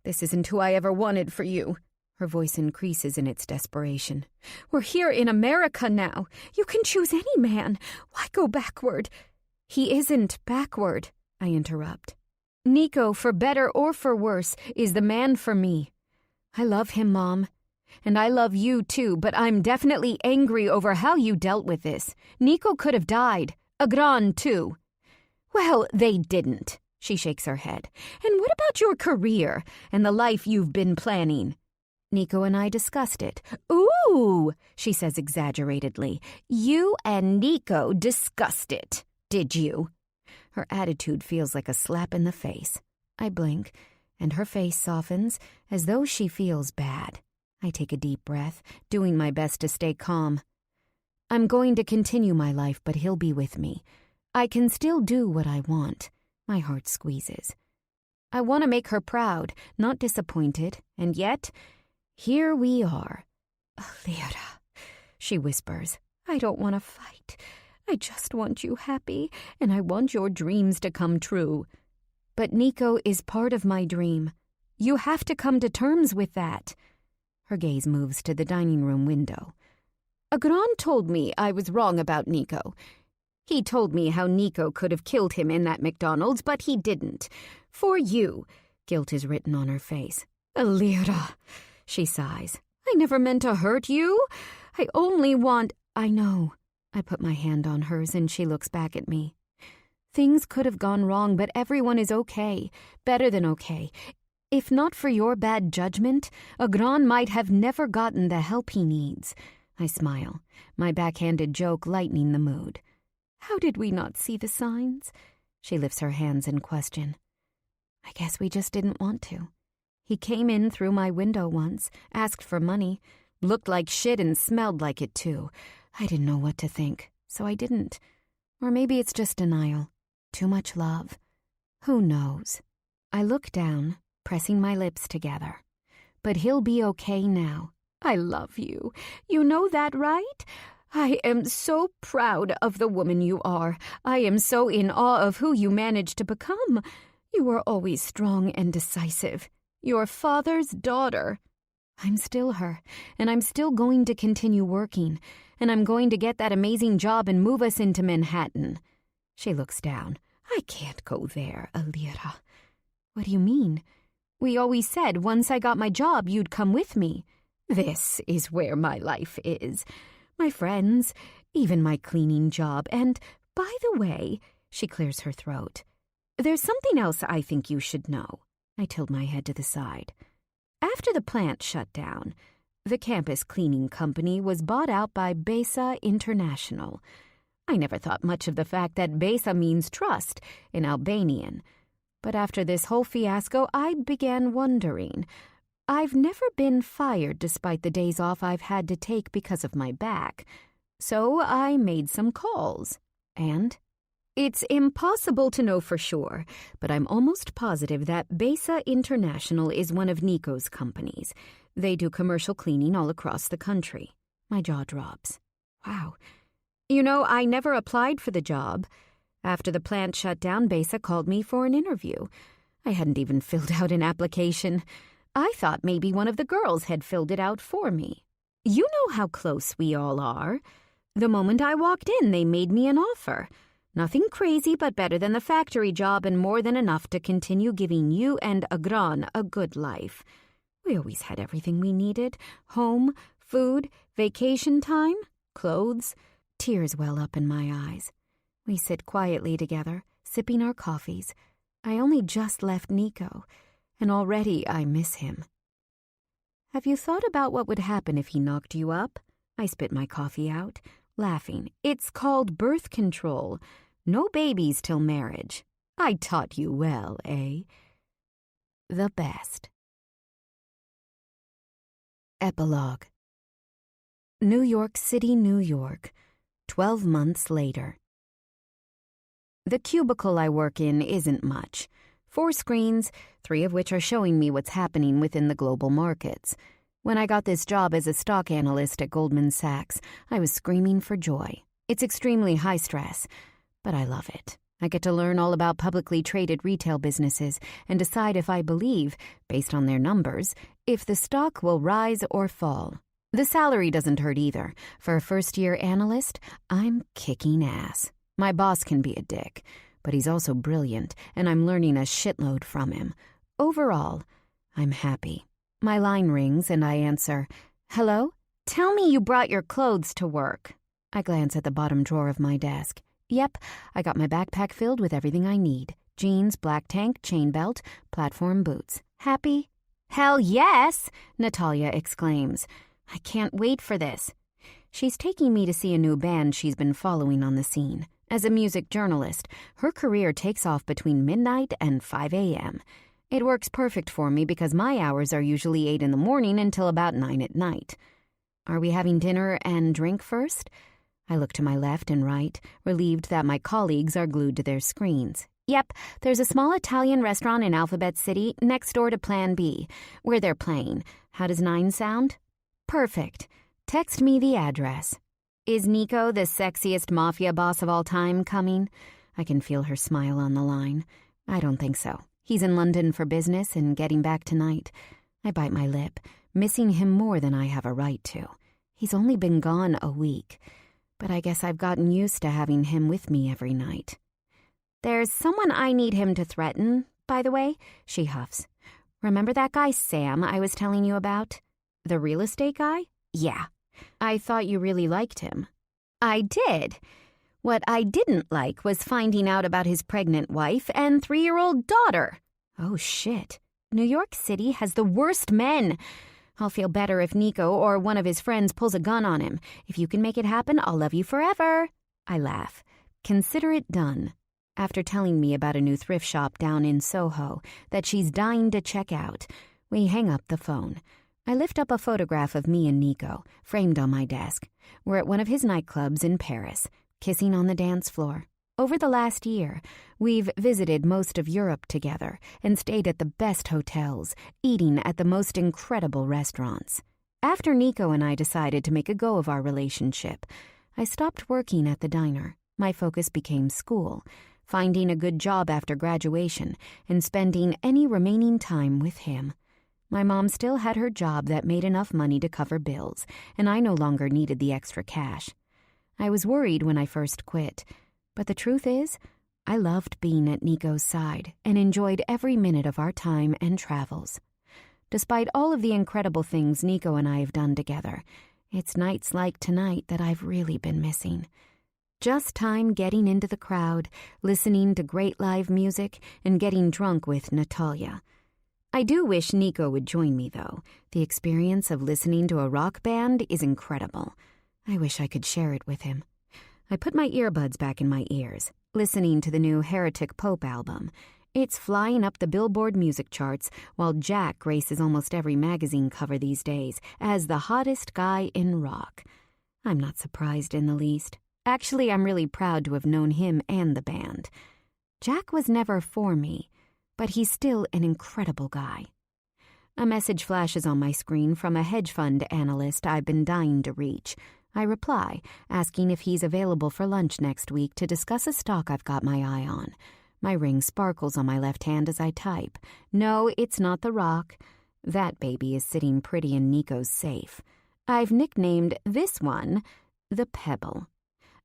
This isn't who I ever wanted for you." Her voice increases in its desperation. "We're here in America now. You can choose any man. Why go backward?" "He isn't backward," I interrupt. "Nico, for better or for worse, is the man for me. I love him, Mom. And I love you too, but I'm definitely angry over how you dealt with this. Nico could have died. Agran too." "Well, they didn't." She shakes her head. "And what about your career and the life you've been planning?" "Nico and I discussed it." "Ooh," she says exaggeratedly. "You and Nico discussed it, did you?" Her attitude feels like a slap in the face. I blink, and her face softens as though she feels bad. I take a deep breath, doing my best to stay calm. "I'm going to continue my life, but he'll be with me. I can still do what I want." My heart squeezes. I want to make her proud, not disappointed, and yet, here we are. "Lyra," she whispers, "I don't want to fight. I just want you happy, and I want your dreams to come true. But Nico is part of my dream. You have to come to terms with that." Her gaze moves to the dining room window. "Agran told me I was wrong about Nico. He told me how Nico could have killed him in that McDonald's, but he didn't. For you." Guilt is written on her face. "Lyra," she sighs. "I never meant to hurt you. I only want—" "I know." I put my hand on hers and she looks back at me. "Things could have gone wrong, but everyone is okay. Better than okay. If not for your bad judgment, Agran might have never gotten the help he needs." I smile, my backhanded joke lightening the mood. "How did we not see the signs?" She lifts her hands in question. "I guess we just didn't want to. He came in through my window once, asked for money, looked like shit and smelled like it too. I didn't know what to think, so I didn't. Or maybe it's just denial. Too much love. Who knows?" I look down, pressing my lips together. "But he'll be okay now. I love you. You know that, right? I am so proud of the woman you are. I am so in awe of who you managed to become. You were always strong and decisive. Your father's daughter." I'm still her, and I'm still going to continue working, and I'm going to get that amazing job and move us into Manhattan. She looks down. I can't go there, Alira. What do you mean? We always said once I got my job, you'd come with me. This is where my life is. My friends, even my cleaning job, and, by the way, she clears her throat. There's something else I think you should know. I tilt my head to the side. After the plant shut down, the campus cleaning company was bought out by Besa International. I never thought much of the fact that Besa means trust in Albanian. But after this whole fiasco, I began wondering. I've never been fired despite the days off I've had to take because of my back. So I made some calls. And it's impossible to know for sure, but I'm almost positive that Besa International is one of Nico's companies. They do commercial cleaning all across the country. My jaw drops. Wow. You know, I never applied for the job. After the plant shut down, Besa called me for an interview. I hadn't even filled out an application. I thought maybe one of the girls had filled it out for me. You know how close we all are. The moment I walked in, they made me an offer. Nothing crazy, but better than the factory job and more than enough to continue giving you and Agran a good life. We always had everything we needed. Home, food, vacation time, clothes. Tears well up in my eyes. We sit quietly together, sipping our coffees. I only just left Nico, and already I miss him. Have you thought about what would happen if he knocked you up? I spit my coffee out, laughing. It's called birth control. No babies till marriage. I taught you well, eh? The best. Epilogue. New York City, New York. 12 months later. The cubicle I work in isn't much. 4 screens, 3 of which are showing me what's happening within the global markets. When I got this job as a stock analyst at Goldman Sachs, I was screaming for joy. It's extremely high stress, but I love it. I get to learn all about publicly traded retail businesses and decide if I believe, based on their numbers, if the stock will rise or fall. The salary doesn't hurt either. For a first-year analyst, I'm kicking ass. My boss can be a dick, but he's also brilliant, and I'm learning a shitload from him. Overall, I'm happy. My line rings, and I answer, "Hello? Tell me you brought your clothes to work." I glance at the bottom drawer of my desk. Yep, I got my backpack filled with everything I need. Jeans, black tank, chain belt, platform boots. Happy? "Hell yes!" Natalia exclaims. I can't wait for this. She's taking me to see a new band she's been following on the scene. As a music journalist, her career takes off between midnight and 5 a.m. It works perfect for me because my hours are usually 8 in the morning until about 9 at night. Are we having dinner and drink first? I look to my left and right, relieved that my colleagues are glued to their screens. Yep, there's a small Italian restaurant in Alphabet City next door to Plan B, where they're playing. How does 9 sound? Perfect. Text me the address. Is Nico, the sexiest mafia boss of all time, coming? I can feel her smile on the line. I don't think so. He's in London for business and getting back tonight. I bite my lip, missing him more than I have a right to. He's only been gone a week, but I guess I've gotten used to having him with me every night. There's someone I need him to threaten, by the way, she huffs. Remember that guy Sam I was telling you about? The real estate guy? Yeah. I thought you really liked him. I did. What I didn't like was finding out about his pregnant wife and 3-year-old daughter. Oh, shit. New York City has the worst men. I'll feel better if Nico or one of his friends pulls a gun on him. If you can make it happen, I'll love you forever. I laugh. Consider it done. After telling me about a new thrift shop down in Soho that she's dying to check out, we hang up the phone. I lift up a photograph of me and Nico, framed on my desk. We're at one of his nightclubs in Paris, kissing on the dance floor. Over the last year, we've visited most of Europe together and stayed at the best hotels, eating at the most incredible restaurants. After Nico and I decided to make a go of our relationship, I stopped working at the diner. My focus became school, finding a good job after graduation, and spending any remaining time with him. My mom still had her job that made enough money to cover bills, and I no longer needed the extra cash. I was worried when I first quit, but the truth is, I loved being at Nico's side and enjoyed every minute of our time and travels. Despite all of the incredible things Nico and I have done together, it's nights like tonight that I've really been missing. Just time getting into the crowd, listening to great live music, and getting drunk with Natalia. I do wish Nico would join me, though. The experience of listening to a rock band is incredible. I wish I could share it with him. I put my earbuds back in my ears, listening to the new Heretic Pope album. It's flying up the Billboard music charts, while Jack graces almost every magazine cover these days as the hottest guy in rock. I'm not surprised in the least. Actually, I'm really proud to have known him and the band. Jack was never for me, but he's still an incredible guy. A message flashes on my screen from a hedge fund analyst I've been dying to reach. I reply, asking if he's available for lunch next week to discuss a stock I've got my eye on. My ring sparkles on my left hand as I type. No, it's not the rock. That baby is sitting pretty in Nico's safe. I've nicknamed this one the Pebble.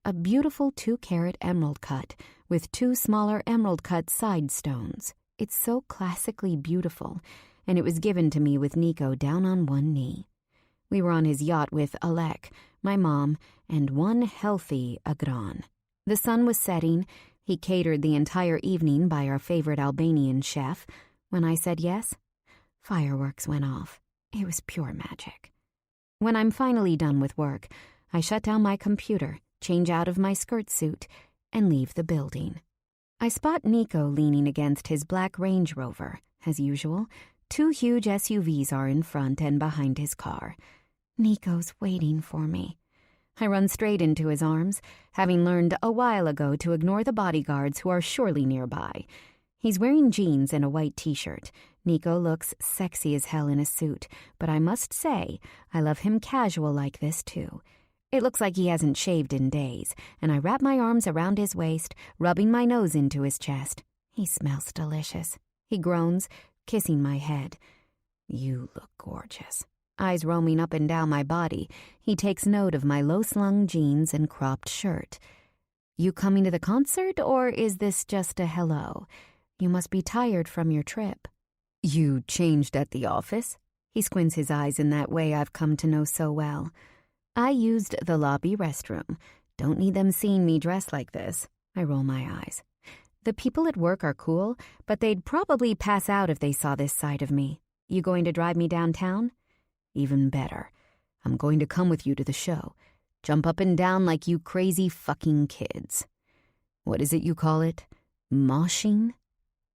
A beautiful 2-carat emerald cut with 2 smaller emerald cut side stones. It's so classically beautiful, and it was given to me with Nico down on one knee. We were on his yacht with Alec, my mom, and one healthy Agran. The sun was setting. He catered the entire evening by our favorite Albanian chef. When I said yes, fireworks went off. It was pure magic. When I'm finally done with work, I shut down my computer, change out of my skirt suit, and leave the building. I spot Nico leaning against his black Range Rover. As usual, 2 huge SUVs are in front and behind his car. Nico's waiting for me. I run straight into his arms, having learned a while ago to ignore the bodyguards who are surely nearby. He's wearing jeans and a white t-shirt. Nico looks sexy as hell in a suit, but I must say, I love him casual like this too. It looks like he hasn't shaved in days, and I wrap my arms around his waist, rubbing my nose into his chest. He smells delicious. He groans, kissing my head. You look gorgeous. Eyes roaming up and down my body, he takes note of my low-slung jeans and cropped shirt. You coming to the concert, or is this just a hello? You must be tired from your trip. You changed at the office? He squints his eyes in that way I've come to know so well. I used the lobby restroom. Don't need them seeing me dressed like this. I roll my eyes. The people at work are cool, but they'd probably pass out if they saw this side of me. You going to drive me downtown? Even better. I'm going to come with you to the show. Jump up and down like you crazy fucking kids. What is it you call it? Moshing?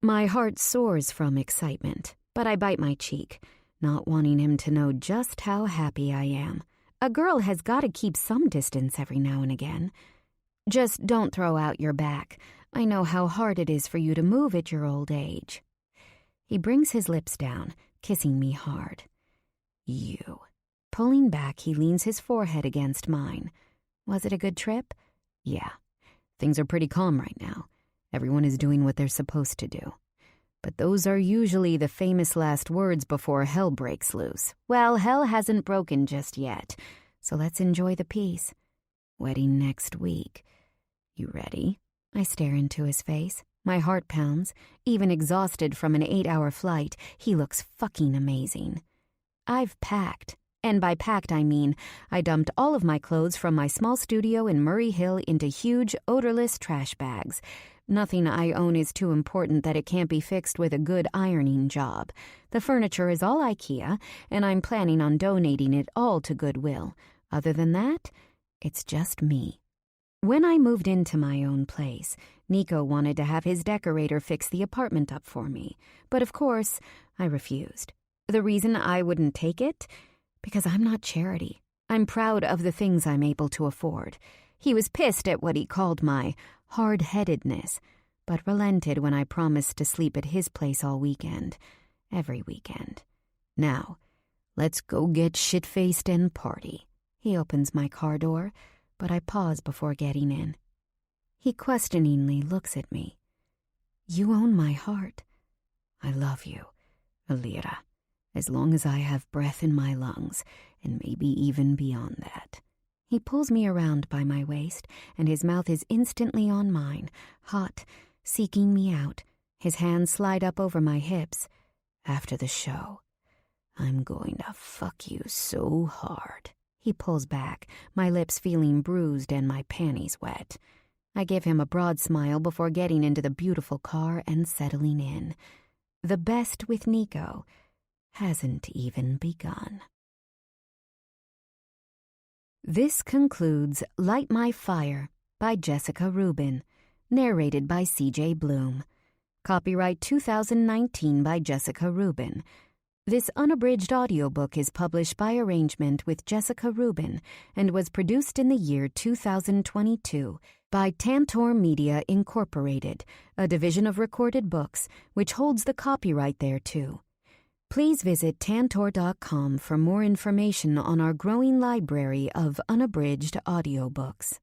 My heart soars from excitement, but I bite my cheek, not wanting him to know just how happy I am. A girl has got to keep some distance every now and again. Just don't throw out your back. I know how hard it is for you to move at your old age. He brings his lips down, kissing me hard. You. Pulling back, he leans his forehead against mine. Was it a good trip? Yeah. Things are pretty calm right now. Everyone is doing what they're supposed to do. But those are usually the famous last words before hell breaks loose. Well, hell hasn't broken just yet, so let's enjoy the peace. Wedding next week. You ready? I stare into his face. My heart pounds. Even exhausted from an 8-hour flight, he looks fucking amazing. I've packed. And by packed, I mean I dumped all of my clothes from my small studio in Murray Hill into huge, odorless trash bags. Nothing I own is too important that it can't be fixed with a good ironing job. The furniture is all IKEA, and I'm planning on donating it all to Goodwill. Other than that, it's just me. When I moved into my own place, Nico wanted to have his decorator fix the apartment up for me. But of course, I refused. The reason I wouldn't take it? Because I'm not charity. I'm proud of the things I'm able to afford. He was pissed at what he called my hard-headedness, but relented when I promised to sleep at his place all weekend. Every weekend. Now, let's go get shit-faced and party. He opens my car door, but I pause before getting in. He questioningly looks at me. You own my heart. I love you, Alira. As long as I have breath in my lungs, and maybe even beyond that. He pulls me around by my waist, and his mouth is instantly on mine, hot, seeking me out. His hands slide up over my hips. After the show, I'm going to fuck you so hard. He pulls back, my lips feeling bruised and my panties wet. I give him a broad smile before getting into the beautiful car and settling in. The best with Nico hasn't even begun. This concludes Light My Fire by Jessica Ruben, narrated by C.J. Bloom. Copyright 2019 by Jessica Ruben. This unabridged audiobook is published by arrangement with Jessica Ruben and was produced in the year 2022 by Tantor Media Incorporated, a division of Recorded Books, which holds the copyright thereto. Please visit tantor.com for more information on our growing library of unabridged audiobooks.